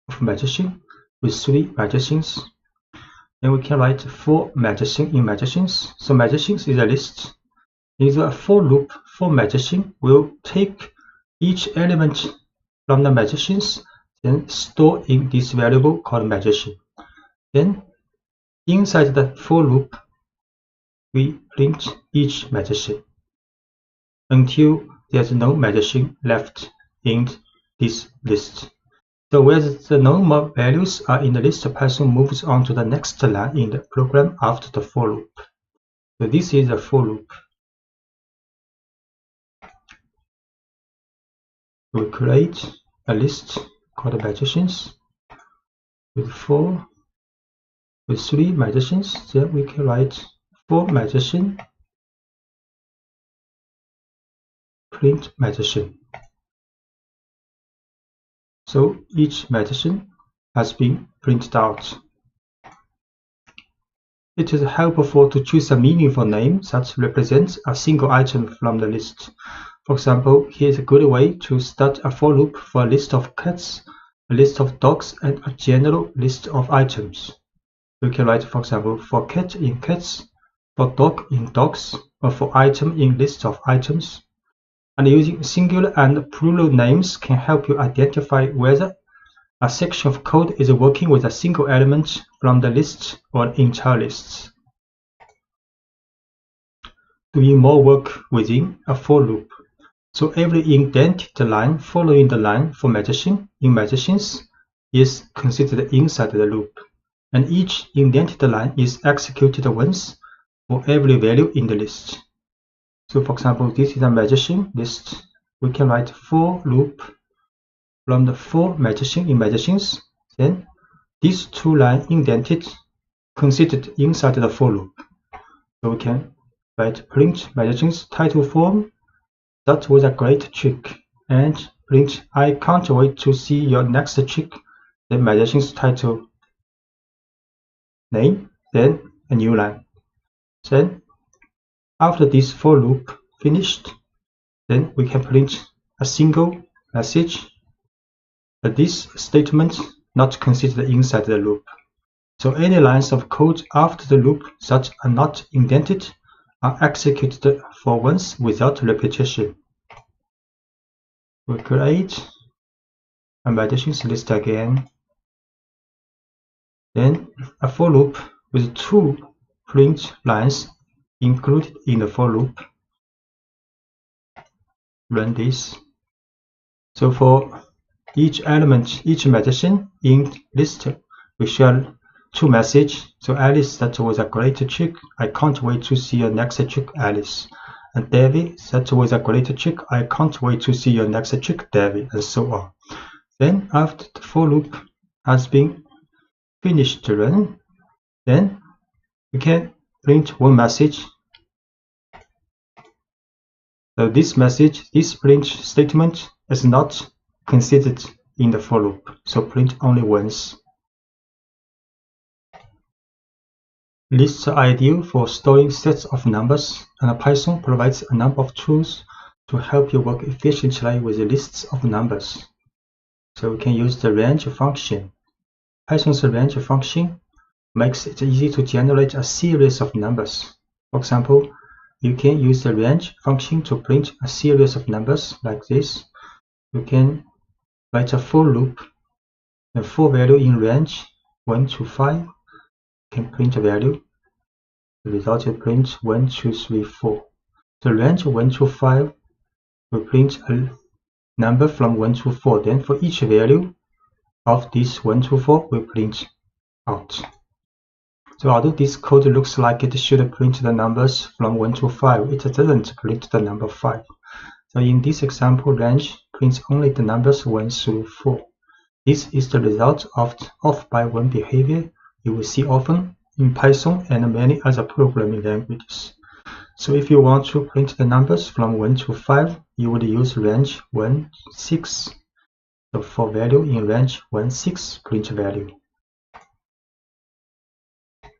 Speaker 1: of magician with 3 magicians. Then we can write 4 magician in magicians. So magicians is a list. In the for loop, for magician will take each element from the magicians, then store in this variable called magician. Then inside the for loop, we print each magician until there's no magician left in this list. So where the no more values are in the list, Python moves on to the next line in the program after the for loop. So this is the for loop. We create a list called magicians with 3 magicians. Then we can write 4 magician, print magician. So each magician has been printed out. It is helpful to choose a meaningful name that represents a single item from the list. For example, here is a good way to start a for loop for a list of cats, a list of dogs, and a general list of items. We can write, for example, for cat in cats, for dog in dogs, or for item in list of items. And using singular and plural names can help you identify whether a section of code is working with a single element from the list or entire lists. Doing more work within a for loop. So every indented line following the line for magazine in magazines is considered inside the loop, and each indented line is executed once for every value in the list. So for example, this is a magazine list. We can write for loop from the for magazine in magazines. Then these two lines indented considered inside the for loop. So we can write print magazines title form. That was a great trick. And print I can't wait to see your next trick. Then magazine's title name. Then a new line. Then after this for loop finished, then we can print a single message. But this statement not considered inside the loop. So any lines of code after the loop that are not indented are executed for once without repetition. We create a magazines list again. Then a for loop with two print lines included in the for loop. Run this. So for each element, each magazine in list, we share two messages. So Alice, that was a great trick. I can't wait to see your next trick, Alice. And David, that was a great trick. I can't wait to see your next trick, David, and so on. Then after the for loop has been finished to run, then we can print one message. So this message, this print statement is not considered in the for loop, so print only once. Lists are ideal for storing sets of numbers, and Python provides a number of tools to help you work efficiently with lists of numbers. So we can use the range function. Python's range function makes it easy to generate a series of numbers. For example, you can use the range function to print a series of numbers like this. You can write a for loop, and for value in range 1 to 5, can print a value. The result will print 1, 2, 3, 4. The range 1 to 5 will print a number from 1 to 4. Then for each value of this 1 to 4 will print out. So although this code looks like it should print the numbers from 1 to 5, it doesn't print the number 5. So in this example, range prints only the numbers 1 through 4. This is the result of off by 1 behavior you will see often in Python and many other programming languages. So if you want to print the numbers from 1 to 5, you would use range 1, 6. So for value in range 1, 6, print value.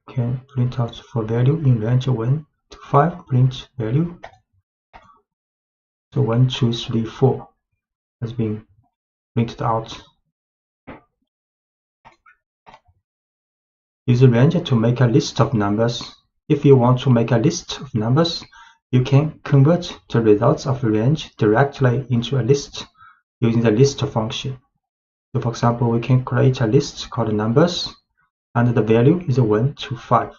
Speaker 1: Can print out for value in range 1 to 5, print value. So 1, 2, 3, 4 has been printed out. Use a range to make a list of numbers. If you want to make a list of numbers, you can convert the results of a range directly into a list using the list function. So for example, we can create a list called numbers, and the value is 1 to 5.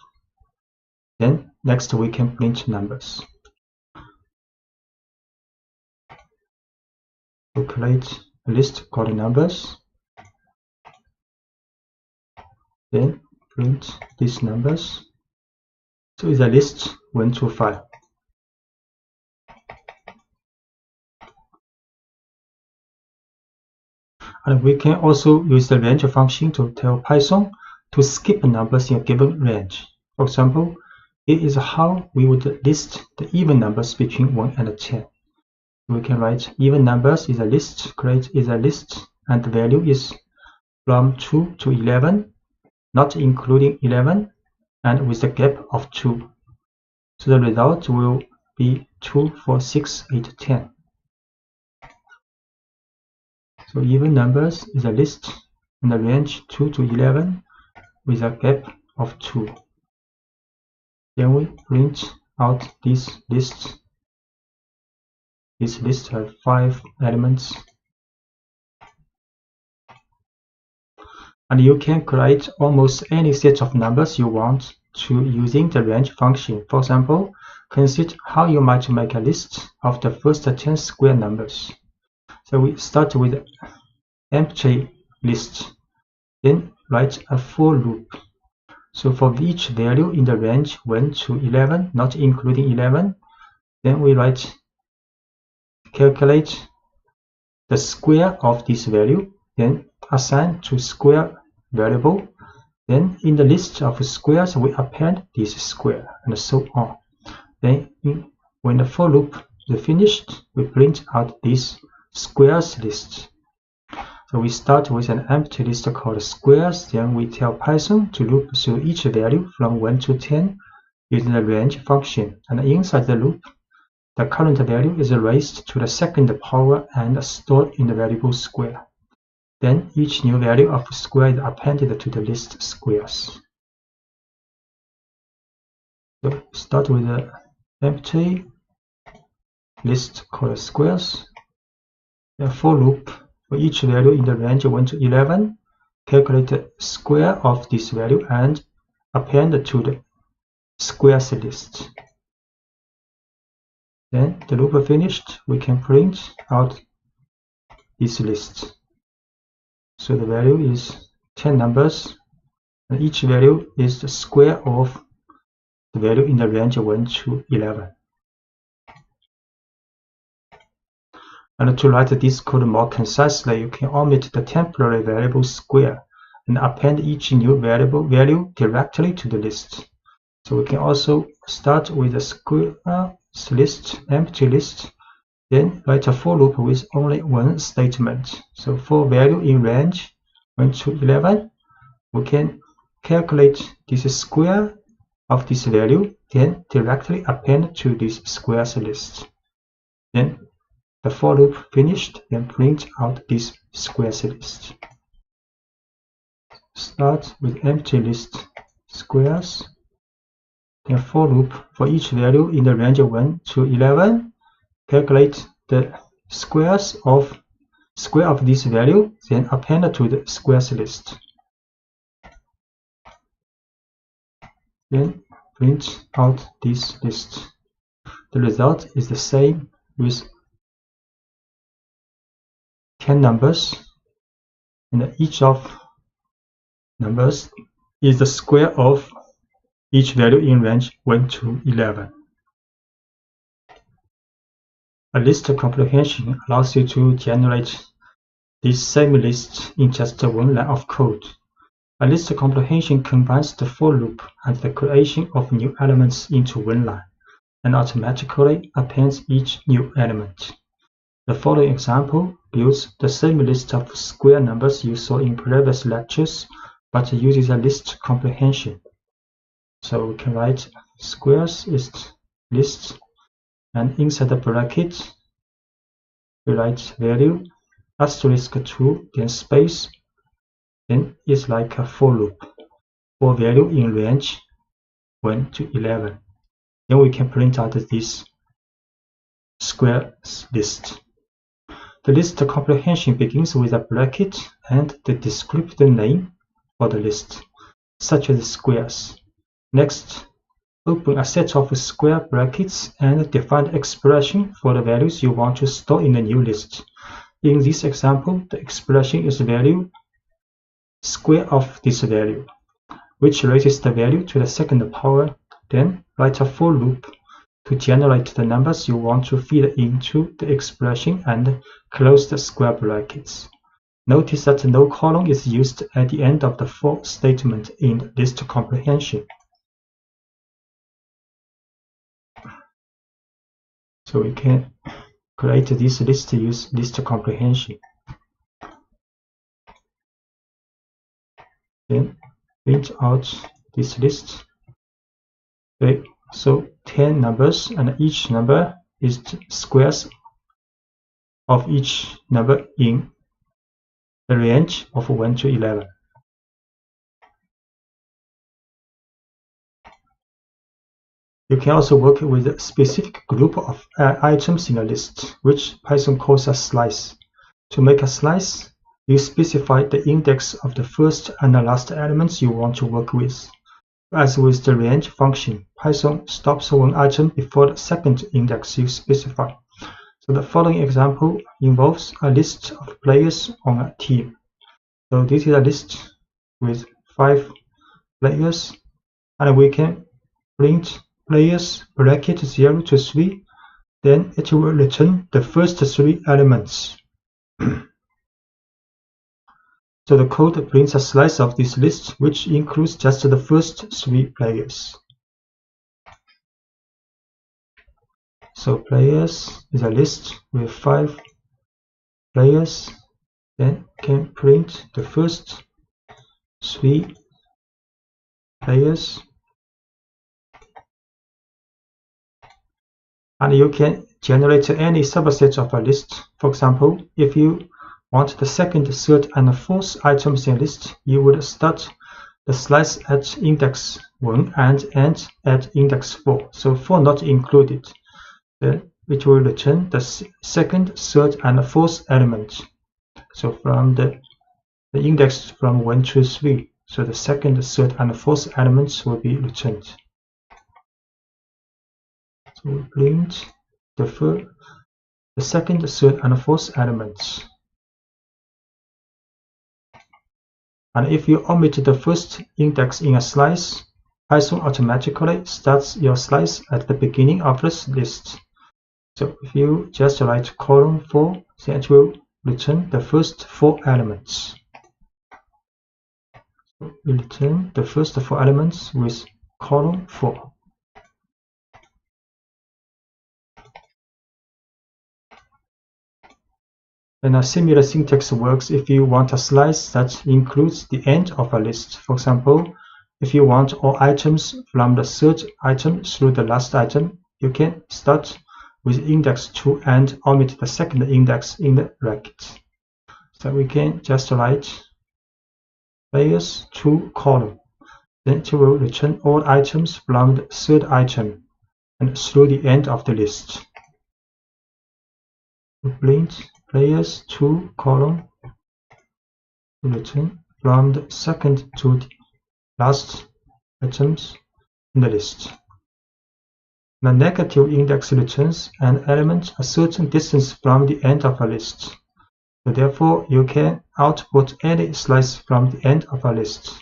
Speaker 1: Then next we can print numbers. We create a list called numbers. Then print these numbers. So it's a list 1 to 5. And we can also use the range function to tell Python to skip numbers in a given range. For example, it is how we would list the even numbers between 1 and 10. We can write even numbers is a list, create is a list, and the value is from 2 to 11, not including 11, and with a gap of 2. So the result will be 2, 4, 6, 8, 10. So even numbers is a list in the range 2 to 11 with a gap of 2. Then we print out this list. This list has 5 elements. And you can create almost any set of numbers you want to using the range function. For example, consider how you might make a list of the first 10 square numbers. So we start with empty list, then write a for loop. So for each value in the range 1 to 11, not including 11, then we calculate the square of this value, then assign to square variable. Then in the list of squares, we append this square, and so on. Then when the for loop is finished, we print out this squares list. So we start with an empty list called squares, then we tell Python to loop through each value from 1 to 10 using the range function. And inside the loop, the current value is raised to the second power and stored in the variable square. Then each new value of square is appended to the list squares. So start with the empty list called squares. The for loop for each value in the range 1 to 11, calculate the square of this value and append to the squares list. Then the loop finished, we can print out this list. So the value is 10 numbers, and each value is the square of the value in the range 1 to 11. And to write this code more concisely, you can omit the temporary variable square and append each new value directly to the list. So we can also start with a squares list, empty list, then write a for loop with only one statement. So for value in range 1 to 11, we can calculate this square of this value, then directly append to this squares list. Then the for loop finished, then print out this squares list. Start with empty list squares, then for loop for each value in the range 1 to 11, calculate the square of this value, then append to the squares list. Then print out this list. The result is the same with 10 numbers, and each of numbers is the square of each value in range 1 to 11. A list comprehension allows you to generate this same list in just one line of code. A list comprehension combines the for loop and the creation of new elements into one line, and automatically appends each new element. The following example builds the same list of square numbers you saw in previous lectures, but uses a list comprehension. So we can write squares is list, and inside the bracket we write value asterisk 2, then space, then it's like a for loop for value in range 1 to 11. Then we can print out this squares list. The list comprehension begins with a bracket and the descriptive name for the list, such as squares. Next, open a set of square brackets and define the expression for the values you want to store in the new list. In this example, the expression is value square of this value, which raises the value to the second power. Then write a for loop to generate the numbers you want to feed into the expression and close the square brackets. Notice that no colon is used at the end of the for statement in list comprehension. So we can create this list to use list comprehension. Then print out this list. Okay, so 10 numbers, and each number is squares of each number in the range of 1 to 11. You can also work with a specific group of items in a list, which Python calls a slice. To make a slice, you specify the index of the first and the last elements you want to work with. As with the range function, Python stops one item before the second index you specify. So the following example involves a list of players on a team. So this is a list with 5 players, and we can print players bracket 0 to 3, then it will return the first 3 elements. So the code prints a slice of this list, which includes just the first 3 players. So players is a list with 5 players, then can print the first 3 players. And you can generate any subset of a list. For example, if you want the second, third, and fourth items in a list, you would start the slice at index 1 and end at index 4. So 4 not included. Then it will return the second, third, and fourth element. So from the index from 1 to 3. So the second, third, and fourth elements will be returned. So we print the second, third, and fourth elements. And if you omit the first index in a slice, Python automatically starts your slice at the beginning of this list. So if you just write column 4, then it will return the first 4 elements. So we return the first 4 elements with column 4. And a similar syntax works if you want a slice that includes the end of a list. For example, if you want all items from the third item through the last item, you can start with index 2 and omit the second index in the bracket. So we can just write players 2 column. Then it will return all items from the third item and through the end of the list. We print players 2 column return from the second to the last items in the list. The negative index returns an element a certain distance from the end of a list. So therefore, you can output any slice from the end of a list.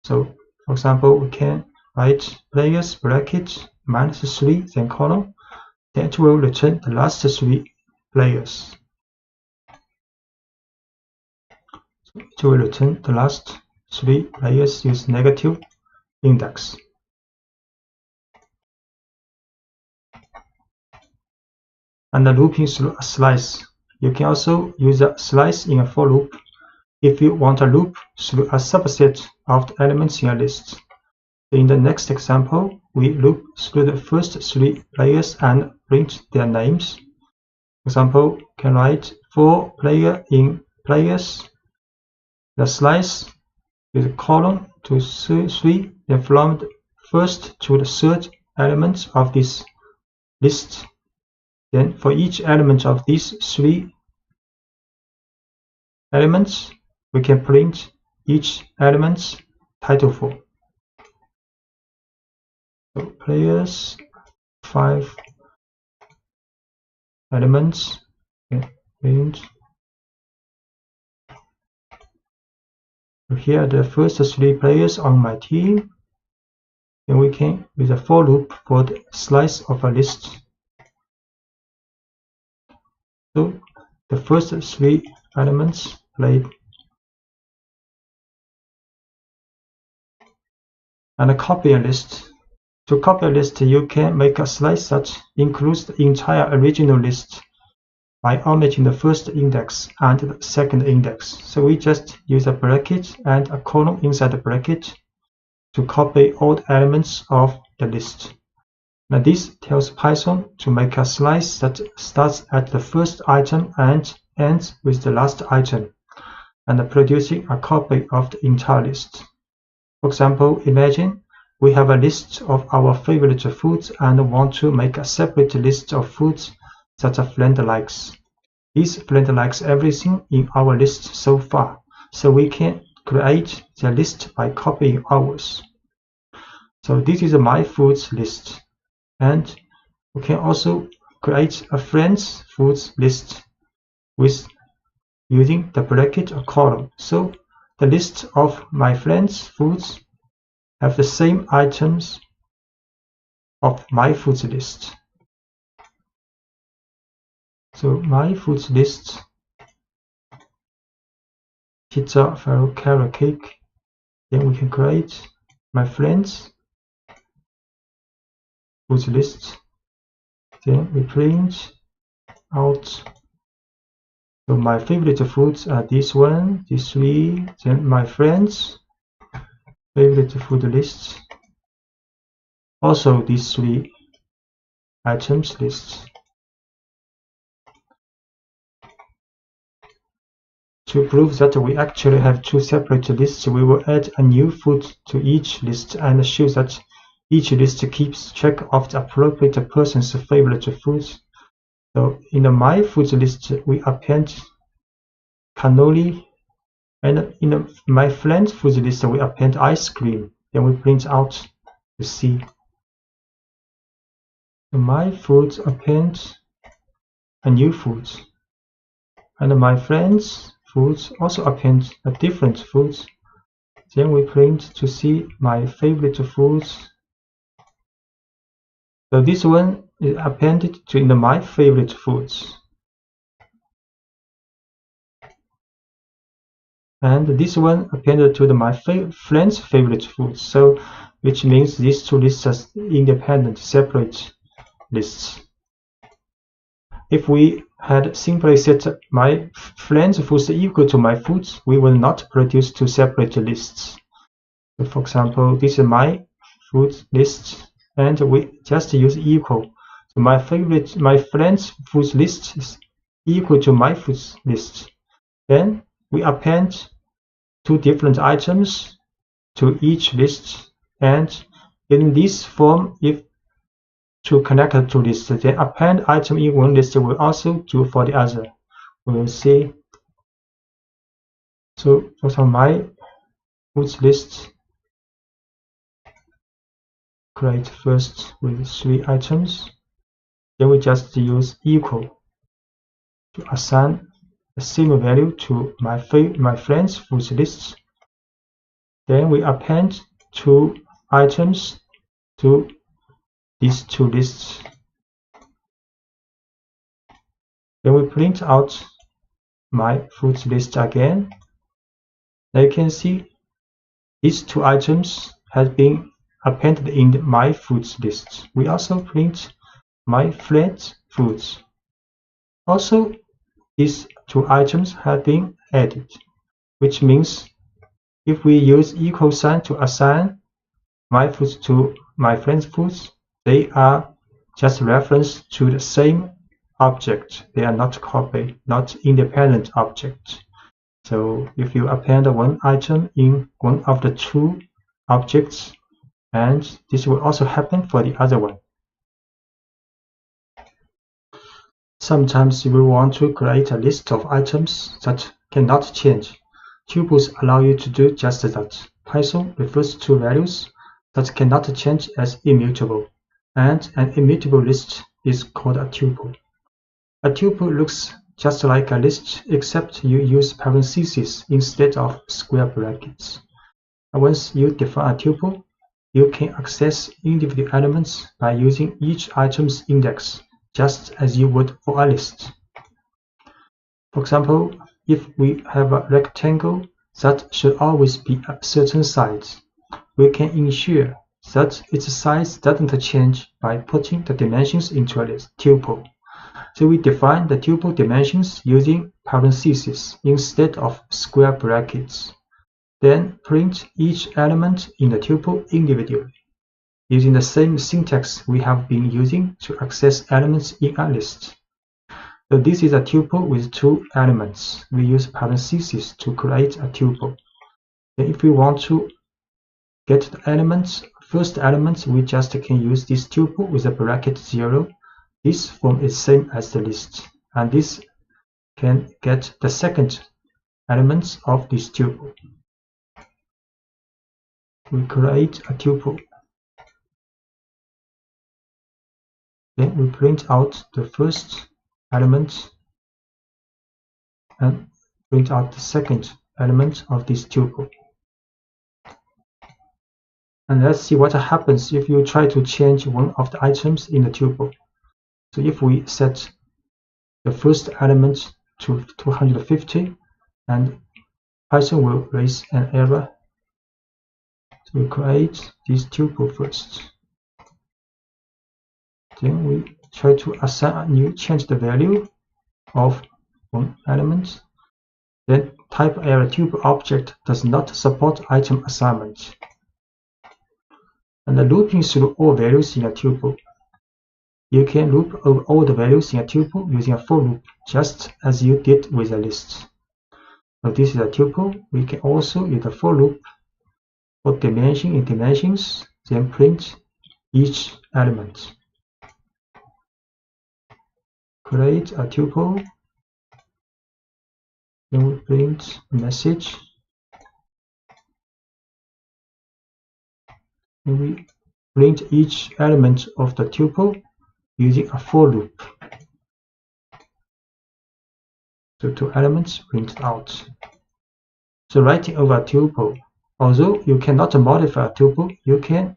Speaker 1: So, for example, we can write players bracket -3, then column. Then it will return the last 3 players. So it will return the last 3 players with negative index. And the looping through a slice. You can also use a slice in a for loop if you want a loop through a subset of the elements in a list. In the next example, we loop through the first 3 players and print their names. For example, can write for player in players. The slice with column to 3, then from the first to the third element of this list. Then for each element of these 3 elements, we can print each element's title for. So players 5 elements, print. So here are the first 3 players on my team. Then we can use a for loop for the slice of a list. So the first 3 elements played. And a copy a list. To copy a list, you can make a slice that includes the entire original list by omitting the first index and the second index. So we just use a bracket and a column inside the bracket to copy all the elements of the list. Now this tells Python to make a slice that starts at the first item and ends with the last item, and producing a copy of the entire list. For example, imagine we have a list of our favorite foods and want to make a separate list of foods that a friend likes. This friend likes everything in our list so far, so we can create the list by copying ours. So this is my foods list, and we can also create a friend's foods list with using the bracket or column. So the list of my friend's foods have the same items of my foods list. So my foods list, pizza, farro, carrot cake. Then we can create my friends foods list. Then we print out. So my favorite foods are this one, these three. Then my friends favorite food list. Also these three items lists. To prove that we actually have two separate lists, we will add a new food to each list and show that each list keeps track of the appropriate person's favorite foods. So in the my foods list, we append cannoli, and in my friend's foods list, we append ice cream. Then we print out the C. So my foods append a new food, and my friend's foods also append a different foods. Then we print to see my favorite foods. So this one is appended to in my favorite foods, and this one appended to my friend's favorite foods. So which means these two lists are independent, separate lists. If we had simply set my friend's foods equal to my foods, we will not produce two separate lists. So for example, this is my food list, and we just use equal. So my friend's foods list is equal to my foods list. Then we append two different items to each list, and in this form, if to connect to lists, then append item in one list will also do for the other. We will see. So for my foods list, create first with three items. Then we just use equal to assign the same value to my friend's foods list. Then we append two items to these two lists. Then we print out my foods list again. Now you can see these two items have been appended in my foods list. We also print my friend's foods. Also, these two items have been added, which means if we use equal sign to assign my foods to my friend's foods, they are just reference to the same object. They are not copy, not independent objects. So if you append one item in one of the two objects, and this will also happen for the other one. Sometimes we want to create a list of items that cannot change. Tuples allow you to do just that. Python refers to values that cannot change as immutable, and an immutable list is called a tuple. A tuple looks just like a list, except you use parentheses instead of square brackets. And once you define a tuple, you can access individual elements by using each item's index, just as you would for a list. For example, if we have a rectangle that should always be a certain size, we can ensure that its size doesn't change by putting the dimensions into a tuple. So we define the tuple dimensions using parentheses instead of square brackets. Then print each element in the tuple individually. using the same syntax we have been using to access elements in a list. So this is a tuple with 2 elements. We use parentheses to create a tuple. Then if we want to get the elements, first elements, we just can use this tuple with a bracket 0. This form is same as the list, and this can get the second elements of this tuple. We create a tuple. Then we print out the first element and print out the second element of this tuple. And let's see what happens if you try to change one of the items in the tuple. So if we set the first element to 250, and Python will raise an error. So we create this tuple first. Then we try to assign a new, change the value of one element. Then type error tuple object does not support item assignment. And looping through all values in a tuple. You can loop over all the values in a tuple using a for loop, just as you did with a list. So this is a tuple. We can also use a for loop for dimension in dimensions, then print each element. Create a tuple. Then we print a message. And we print each element of the tuple using a for loop. So 2 elements printed out. So writing over a tuple, although you cannot modify a tuple, you can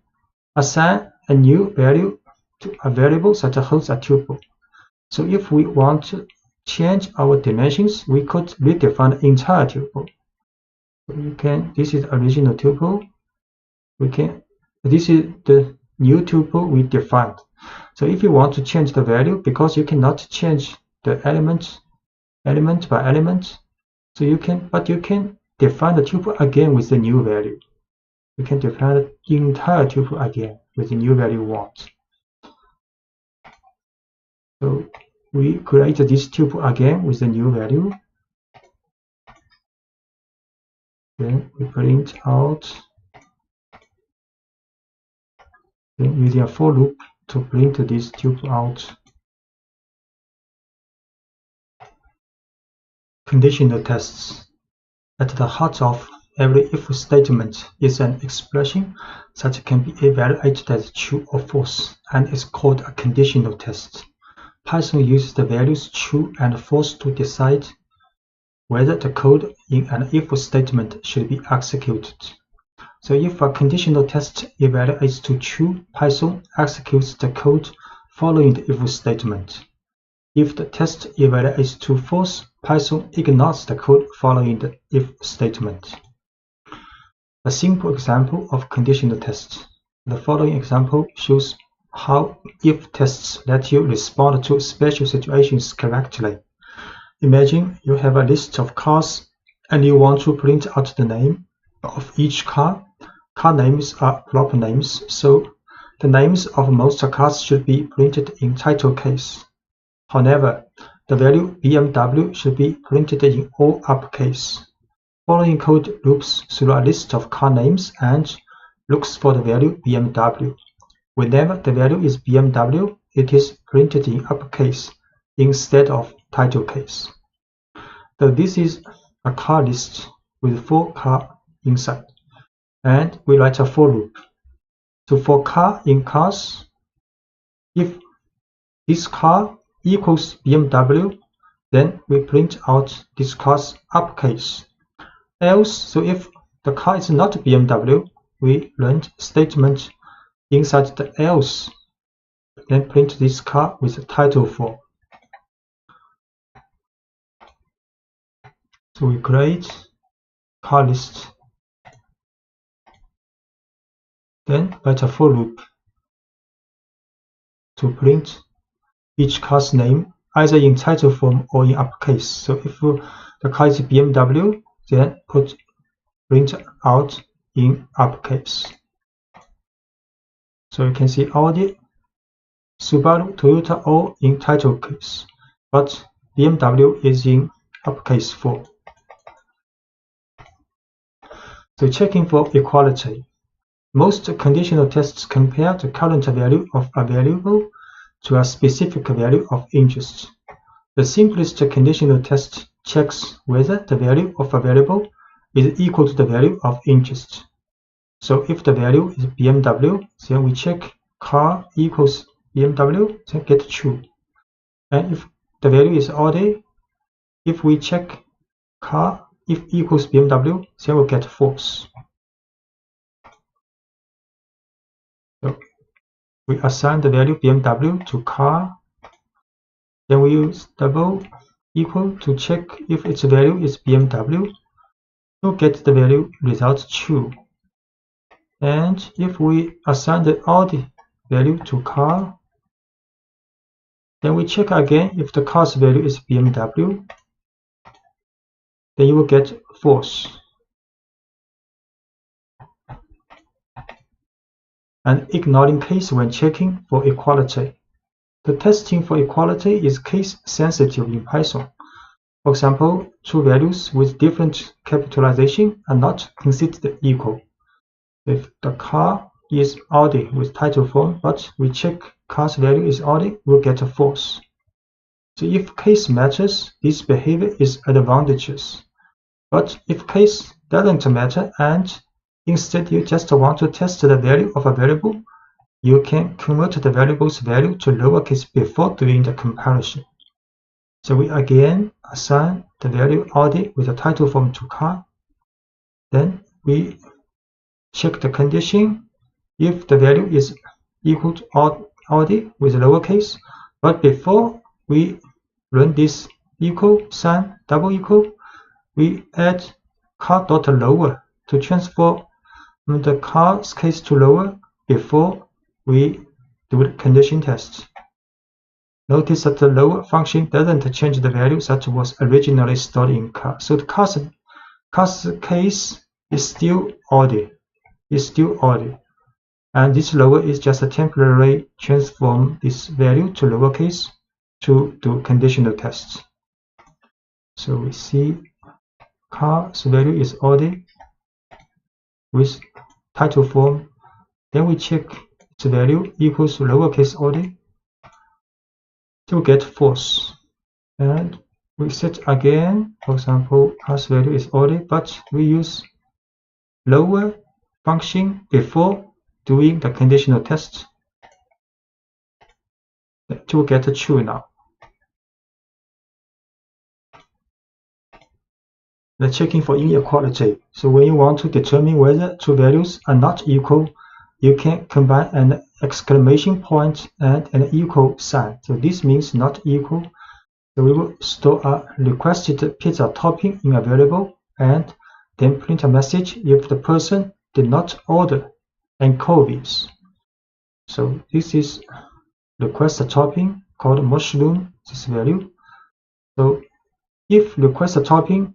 Speaker 1: assign a new value to a variable that holds a tuple. So if we want to change our dimensions, we could redefine the entire tuple. So you can, this is the original tuple. This is the new tuple we defined. So if you want to change the value, because you cannot change the element by element, so you can define the tuple again with the new value. You can define the entire tuple again with the new value you want. So we create this tuple again with the new value. Then we print out. Then using a for loop to print this tuple out. Conditional tests. At the heart of every if statement is an expression that can be evaluated as true or false, and is called a conditional test. Python uses the values true and false to decide whether the code in an if statement should be executed. So if a conditional test evaluates to true, Python executes the code following the if statement. If the test evaluates to false, Python ignores the code following the if statement. A simple example of conditional tests. The following example shows how if tests let you respond to special situations correctly. Imagine you have a list of cars and you want to print out the name of each car. Car names are proper names, so the names of most cars should be printed in title case. However, the value BMW should be printed in all uppercase. Following code loops through a list of car names and looks for the value BMW. Whenever the value is BMW, it is printed in uppercase instead of title case. So this is a car list with 4 cars inside, and we write a for loop. So for car in cars, if this car equals BMW, then we print out this car's uppercase. Else, so if the car is not BMW, we run statement inside the else, then print this car with title form. So we create car list, then write a for loop to print each car's name either in title form or in uppercase. So if the car is BMW, then print out in uppercase. So you can see Audi, Subaru, Toyota all in title case, but BMW is in uppercase 4. So checking for equality. Most conditional tests compare the current value of a variable to a specific value of interest. The simplest conditional test checks whether the value of a variable is equal to the value of interest. So if the value is BMW, then we check car equals BMW, then get true. And if the value is Audi, if we check car if equals BMW, then we'll get false. So we assign the value BMW to car, then we use double equal to check if its value is BMW, to get the value result true. And if we assign the Audi value to car, then we check again if the car's value is BMW, then you will get false. And ignoring case when checking for equality. The testing for equality is case sensitive in Python. For example, two values with different capitalization are not considered equal. If the car is Audi with title form, but we check car's value is Audi, we'll get a false. So if case matches, this behavior is advantageous. But if case doesn't matter and instead you just want to test the value of a variable, you can convert the variable's value to lowercase before doing the comparison. So we again assign the value Audi with the title form to car. Then we check the condition if the value is equal to Audi with lowercase, but before we run this equal sign double equal, we add car.lower to transform the car's case to lower before we do the condition test. Notice that the lower function doesn't change the value that was originally stored in car. So the car's case is still Audi. And this lower is just a temporary transform this value to lowercase to do conditional tests. So we see car's value is Audi with title form. Then we check its value equals to lowercase Audi to get false. And we set again, for example, car's value is Audi, but we use lower function before doing the conditional test to get a true now. The checking for inequality. So when you want to determine whether two values are not equal, you can combine an exclamation point and an equal sign. So this means not equal. So we will store a requested pizza topping in a variable and then print a message if the person did not order anchovies. So this is request a topping called mushroom, this value. So if request a topping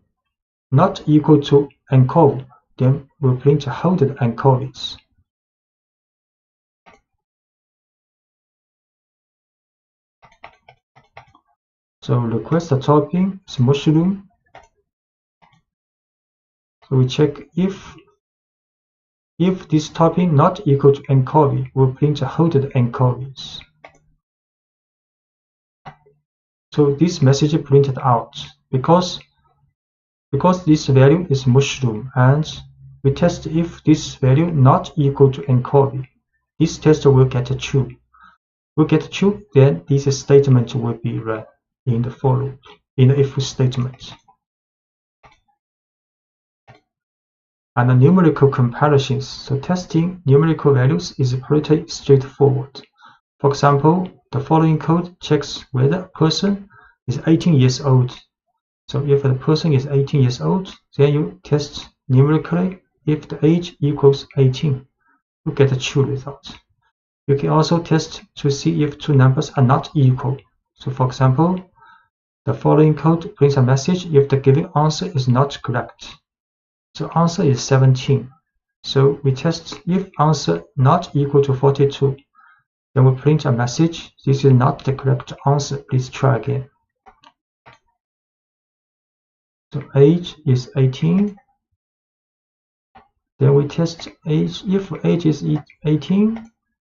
Speaker 1: not equal to anchovy, then we'll print holded anchovies. So request a topping is mushroom. So we check if this topping not equal to anchovy, we'll print holded anchovies. So this message printed out because this value is mushroom, and we test if this value not equal to anchovy. This test will get a true. We get true, then this statement will be run in the for loop, in the if statement. And the numerical comparisons. So testing numerical values is pretty straightforward. For example, the following code checks whether a person is 18 years old. So if the person is 18 years old, then you test numerically if the age equals 18. You get a true result. You can also test to see if two numbers are not equal. So for example, the following code prints a message if the given answer is not correct. So answer is 17. So we test if answer not equal to 42. Then we print a message. This is not the correct answer. Please try again. So age is 18. Then we test age. If age is 18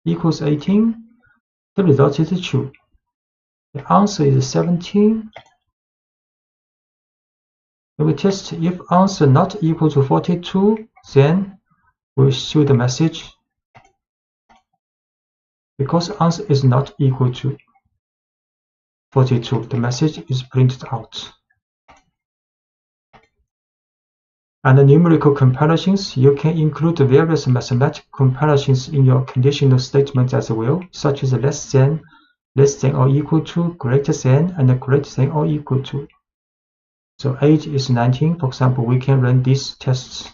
Speaker 1: equals 18, the result is true. The answer is 17. Then we test if answer not equal to 42, then we show the message. Because answer is not equal to 42, the message is printed out. And the numerical comparisons, you can include various mathematical comparisons in your conditional statement as well, such as less than or equal to, greater than, and greater than or equal to. So age is 19, for example, we can run these tests.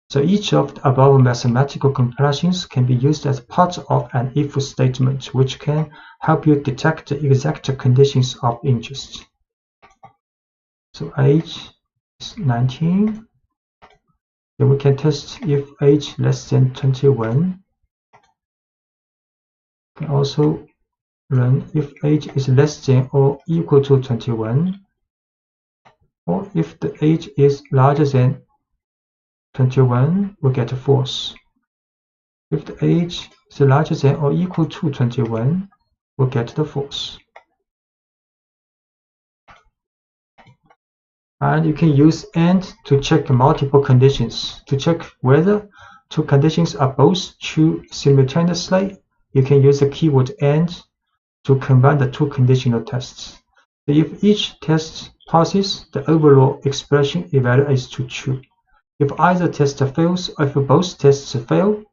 Speaker 1: So each of the above mathematical comparisons can be used as part of an if statement, which can help you detect the exact conditions of interest. So age is 19. Then we can test if age less than 21. We can also run if age is less than or equal to 21, or if the age is larger than 21, we get false. If the age is larger than or equal to 21, we get the false. And you can use AND to check multiple conditions. To check whether two conditions are both true simultaneously, you can use the keyword AND to combine the two conditional tests. If each test passes, the overall expression evaluates to true. If either test fails or if both tests fail,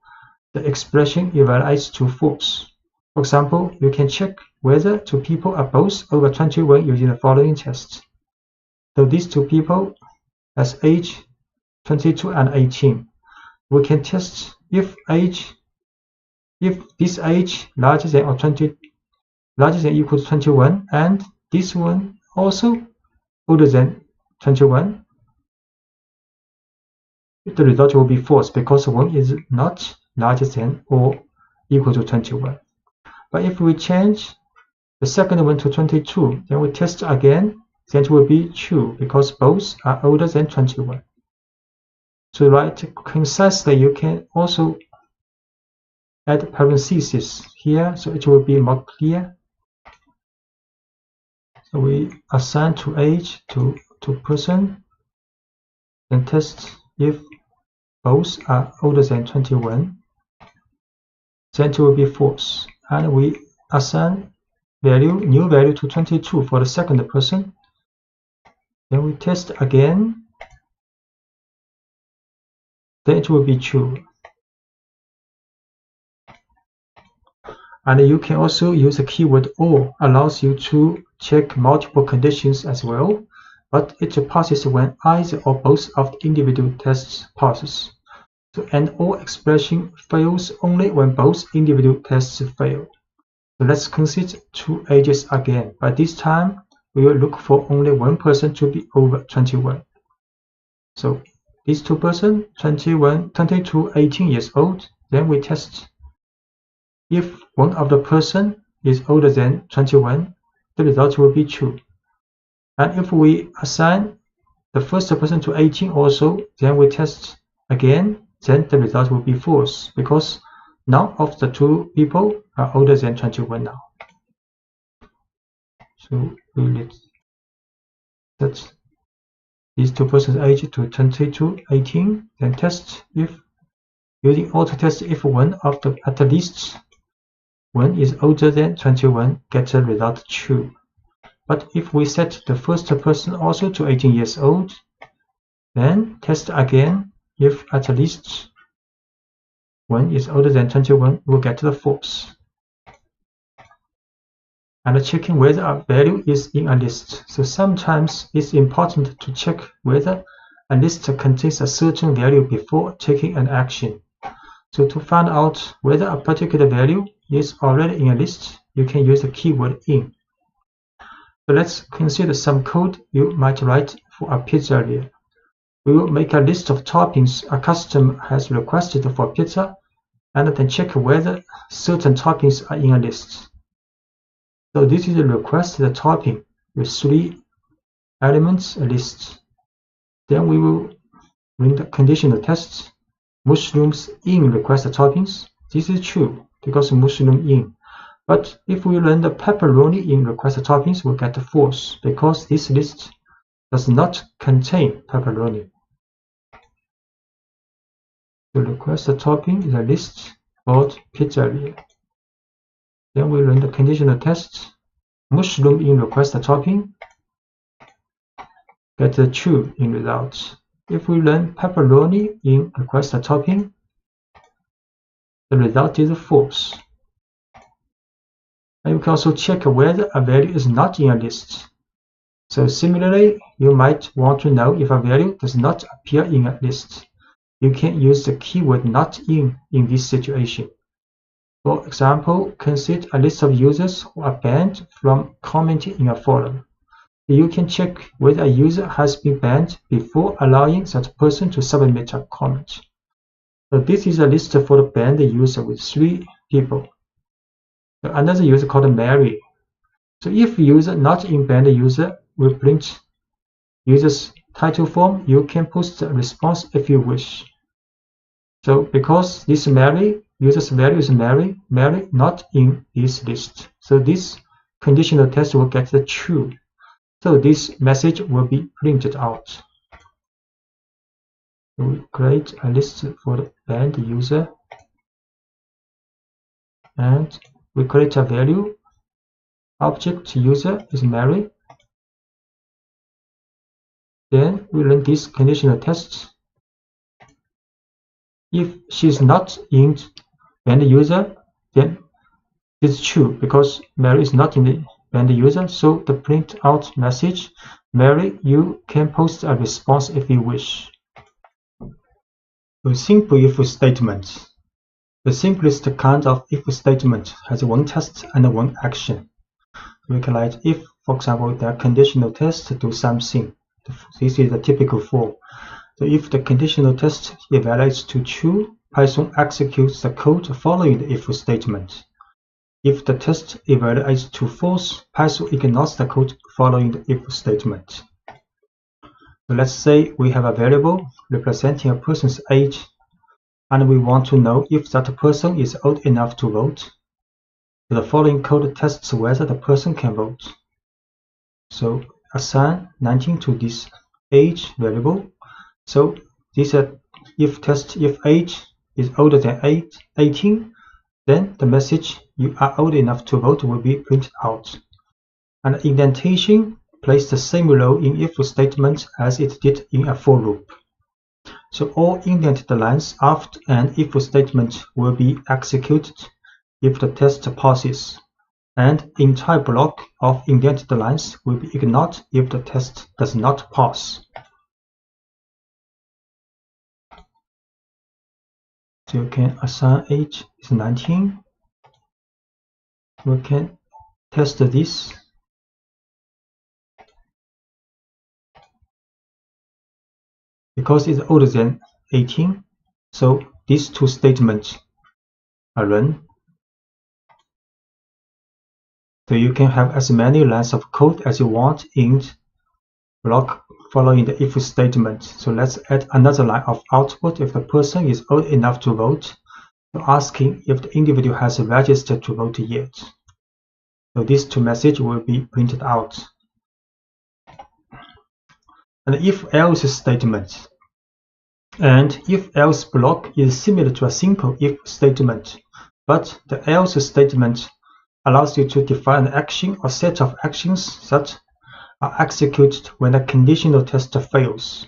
Speaker 1: the expression evaluates to false. For example, you can check whether two people are both over 21 using the following test. So these two people has age 22 and 18. We can test if this age larger than equal to 21 and this one also older than 21. The result will be false because one is not larger than or equal to 21. But if we change the second one to 22, then we test again, then it will be true because both are older than 21. To write concisely, you can also add parentheses here, so it will be more clear. So we assign to age to person, then test if both are older than 21, then it will be false. And we assign new value to 22 for the second person. Then we test again, then it will be true. And you can also use the keyword OR, allows you to check multiple conditions as well, but it passes when either or both of the individual tests passes. So an OR expression fails only when both individual tests fail. So let's consider two ages again, but this time we will look for only one person to be over 21. So these two persons, 21, 22, 18 years old, then we test if one of the person is older than 21, the result will be true. And if we assign the first person to 18 also, then we test again, then the result will be false because none of the two people are older than 21 now. So we will set these two persons' age to 22, 18, then test if using auto test if one of the at least one is older than 21, get the result true. But if we set the first person also to 18 years old, then test again if at least one is older than 21, we'll get the false. And checking whether a value is in a list. So sometimes it's important to check whether a list contains a certain value before taking an action. So to find out whether a particular value is already in a list, you can use the keyword in. So let's consider some code you might write for a pizzeria. We will make a list of toppings a customer has requested for pizza, and then check whether certain toppings are in a list. So this is a requested topping with 3 elements, a list. Then we will run the conditional tests. Mushrooms in requested toppings. This is true because mushroom in. But if we run the pepperoni in requested toppings, we'll get false because this list does not contain pepperoni. The requested topping is a list called pizzeria. Then we run the conditional test. Mushroom in requested topping, get the true in results. If we run pepperoni in requested topping, the result is false. And you can also check whether a value is not in a list. So similarly, you might want to know if a value does not appear in a list. You can use the keyword not in this situation. For example, consider a list of users who are banned from commenting in a forum. You can check whether a user has been banned before allowing that person to submit a comment. So this is a list for the banned user with 3 people. So another user called Mary. So if user not in banned user will print user's title form, you can post a response if you wish. So because this Mary, user's value is Mary not in this list. So this conditional test will get the true. So this message will be printed out. We create a list for the banned user, and we create a value. Object user is Mary. Then we run this conditional test. If she's not in banned user, then it's true because Mary is not in the banned user. So the print out message, Mary, you can post a response if you wish. A simple if statement. The simplest kind of if statement has one test and one action. We can write if, for example, the conditional test do something. This is the typical form. So if the conditional test evaluates to true, Python executes the code following the if statement. If the test evaluates to false, Python ignores the code following the if statement. So let's say we have a variable representing a person's age, and we want to know if that person is old enough to vote. So the following code tests whether the person can vote. So assign 19 to this age variable. So this if test if age is older than 18, then the message you are old enough to vote will be printed out. And indentation plays the same role in if statement as it did in a for loop. So all indented lines after an if statement will be executed if the test passes, and the entire block of indented lines will be ignored if the test does not pass. So you can assign age is 19. We can test this. Because it's older than 18, so these 2 statements are run. So you can have as many lines of code as you want in block following the if statement. So let's add another line of output if the person is old enough to vote, so asking if the individual has registered to vote yet. So these 2 messages will be printed out. And if-else statement. And if-else block is similar to a simple if statement, but the else statement allows you to define an action or set of actions that are executed when a conditional test fails.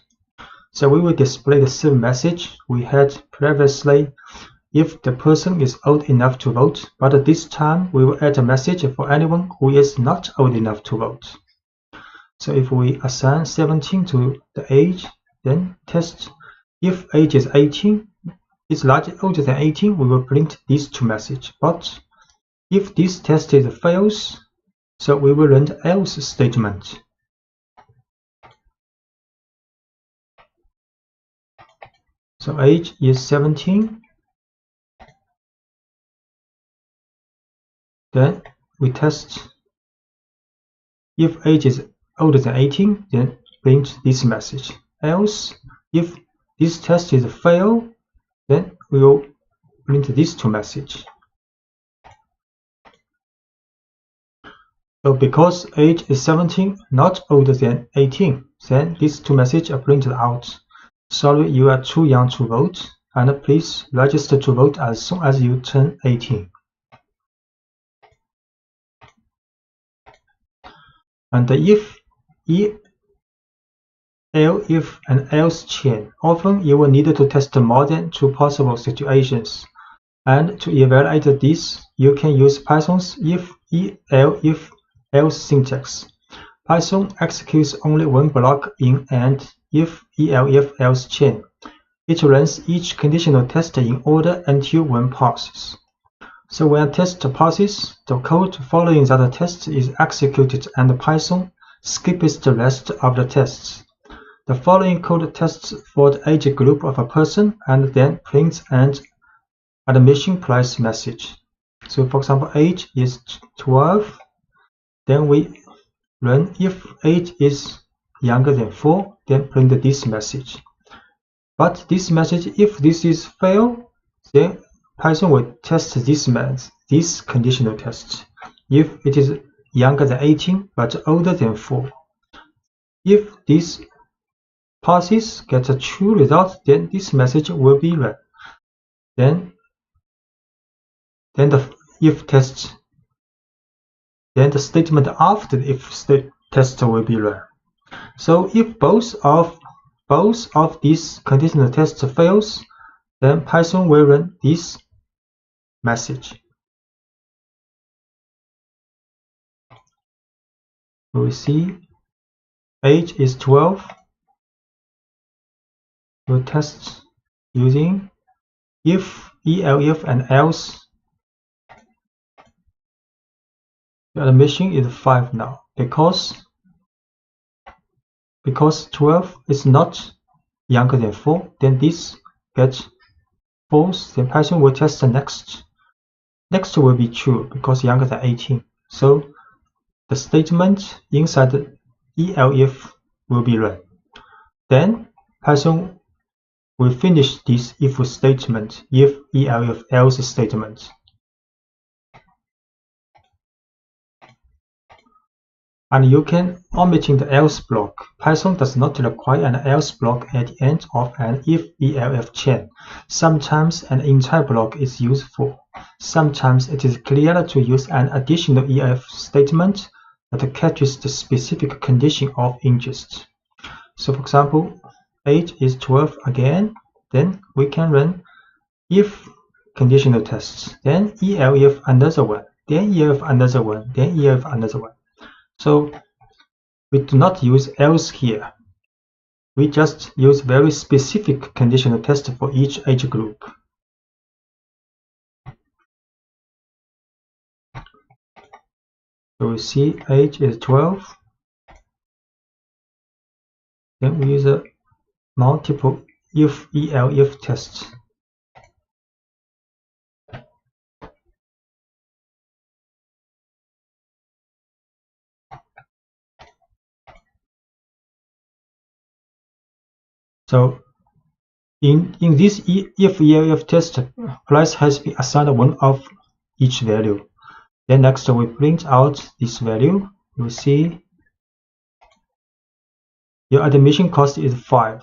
Speaker 1: So we will display the same message we had previously if the person is old enough to vote, but this time we will add a message for anyone who is not old enough to vote. So if we assign 17 to the age, then test if age is 18, is larger older than 18, we will print these 2 messages. But if this test fails, so we will run the else statement. So age is 17. Then we test. If age is older than 18, then print this message. Else, if this test is fail, then we will print these two messages. So because age is 17, not older than 18, then these two messages are printed out. Sorry, you are too young to vote, and please register to vote as soon as you turn 18. And the if and else chain, often you will need to test more than two possible situations. And to evaluate this, you can use Python's if else syntax. Python executes only one block in an if else chain. It runs each conditional test in order until one passes. So when a test passes, the code following that test is executed and Python skips the rest of the tests. The following code tests for the age group of a person and then prints an admission price message. So for example, age is 12. Then we run if age is younger than 4, then print this message. But this message, if this is fail, then Python will test this conditional test. If it is younger than 18 but older than 4. If this passes, gets a true result, then this message will be run. Then the if test, then the statement after the if test will be run. So if both of these conditional tests fails, then Python will run this message. We see age is 12. We'll test using if, elif, and else. The admission is 5 now because 12 is not younger than 4. Then this gets false. Then Python will test the next. Next will be true because younger than 18. So the statement inside the elif will be run. Then Python will finish this if statement, if, elif, else statement. And you can omitting the else block. Python does not require an else block at the end of an if, elif chain. Sometimes an entire block is useful. Sometimes it is clearer to use an additional elif statement that catches the specific condition of interest. So for example, age is 12 again, then we can run if conditional tests, then elif another one, then elif another one, then elif another one. So we do not use else here. We just use very specific conditional test for each age group. So we see age is 12. Then we use a multiple if, elif tests. So in this if, elif test, price has been assigned one of each value. Then next we print out this value. You see your admission cost is 5.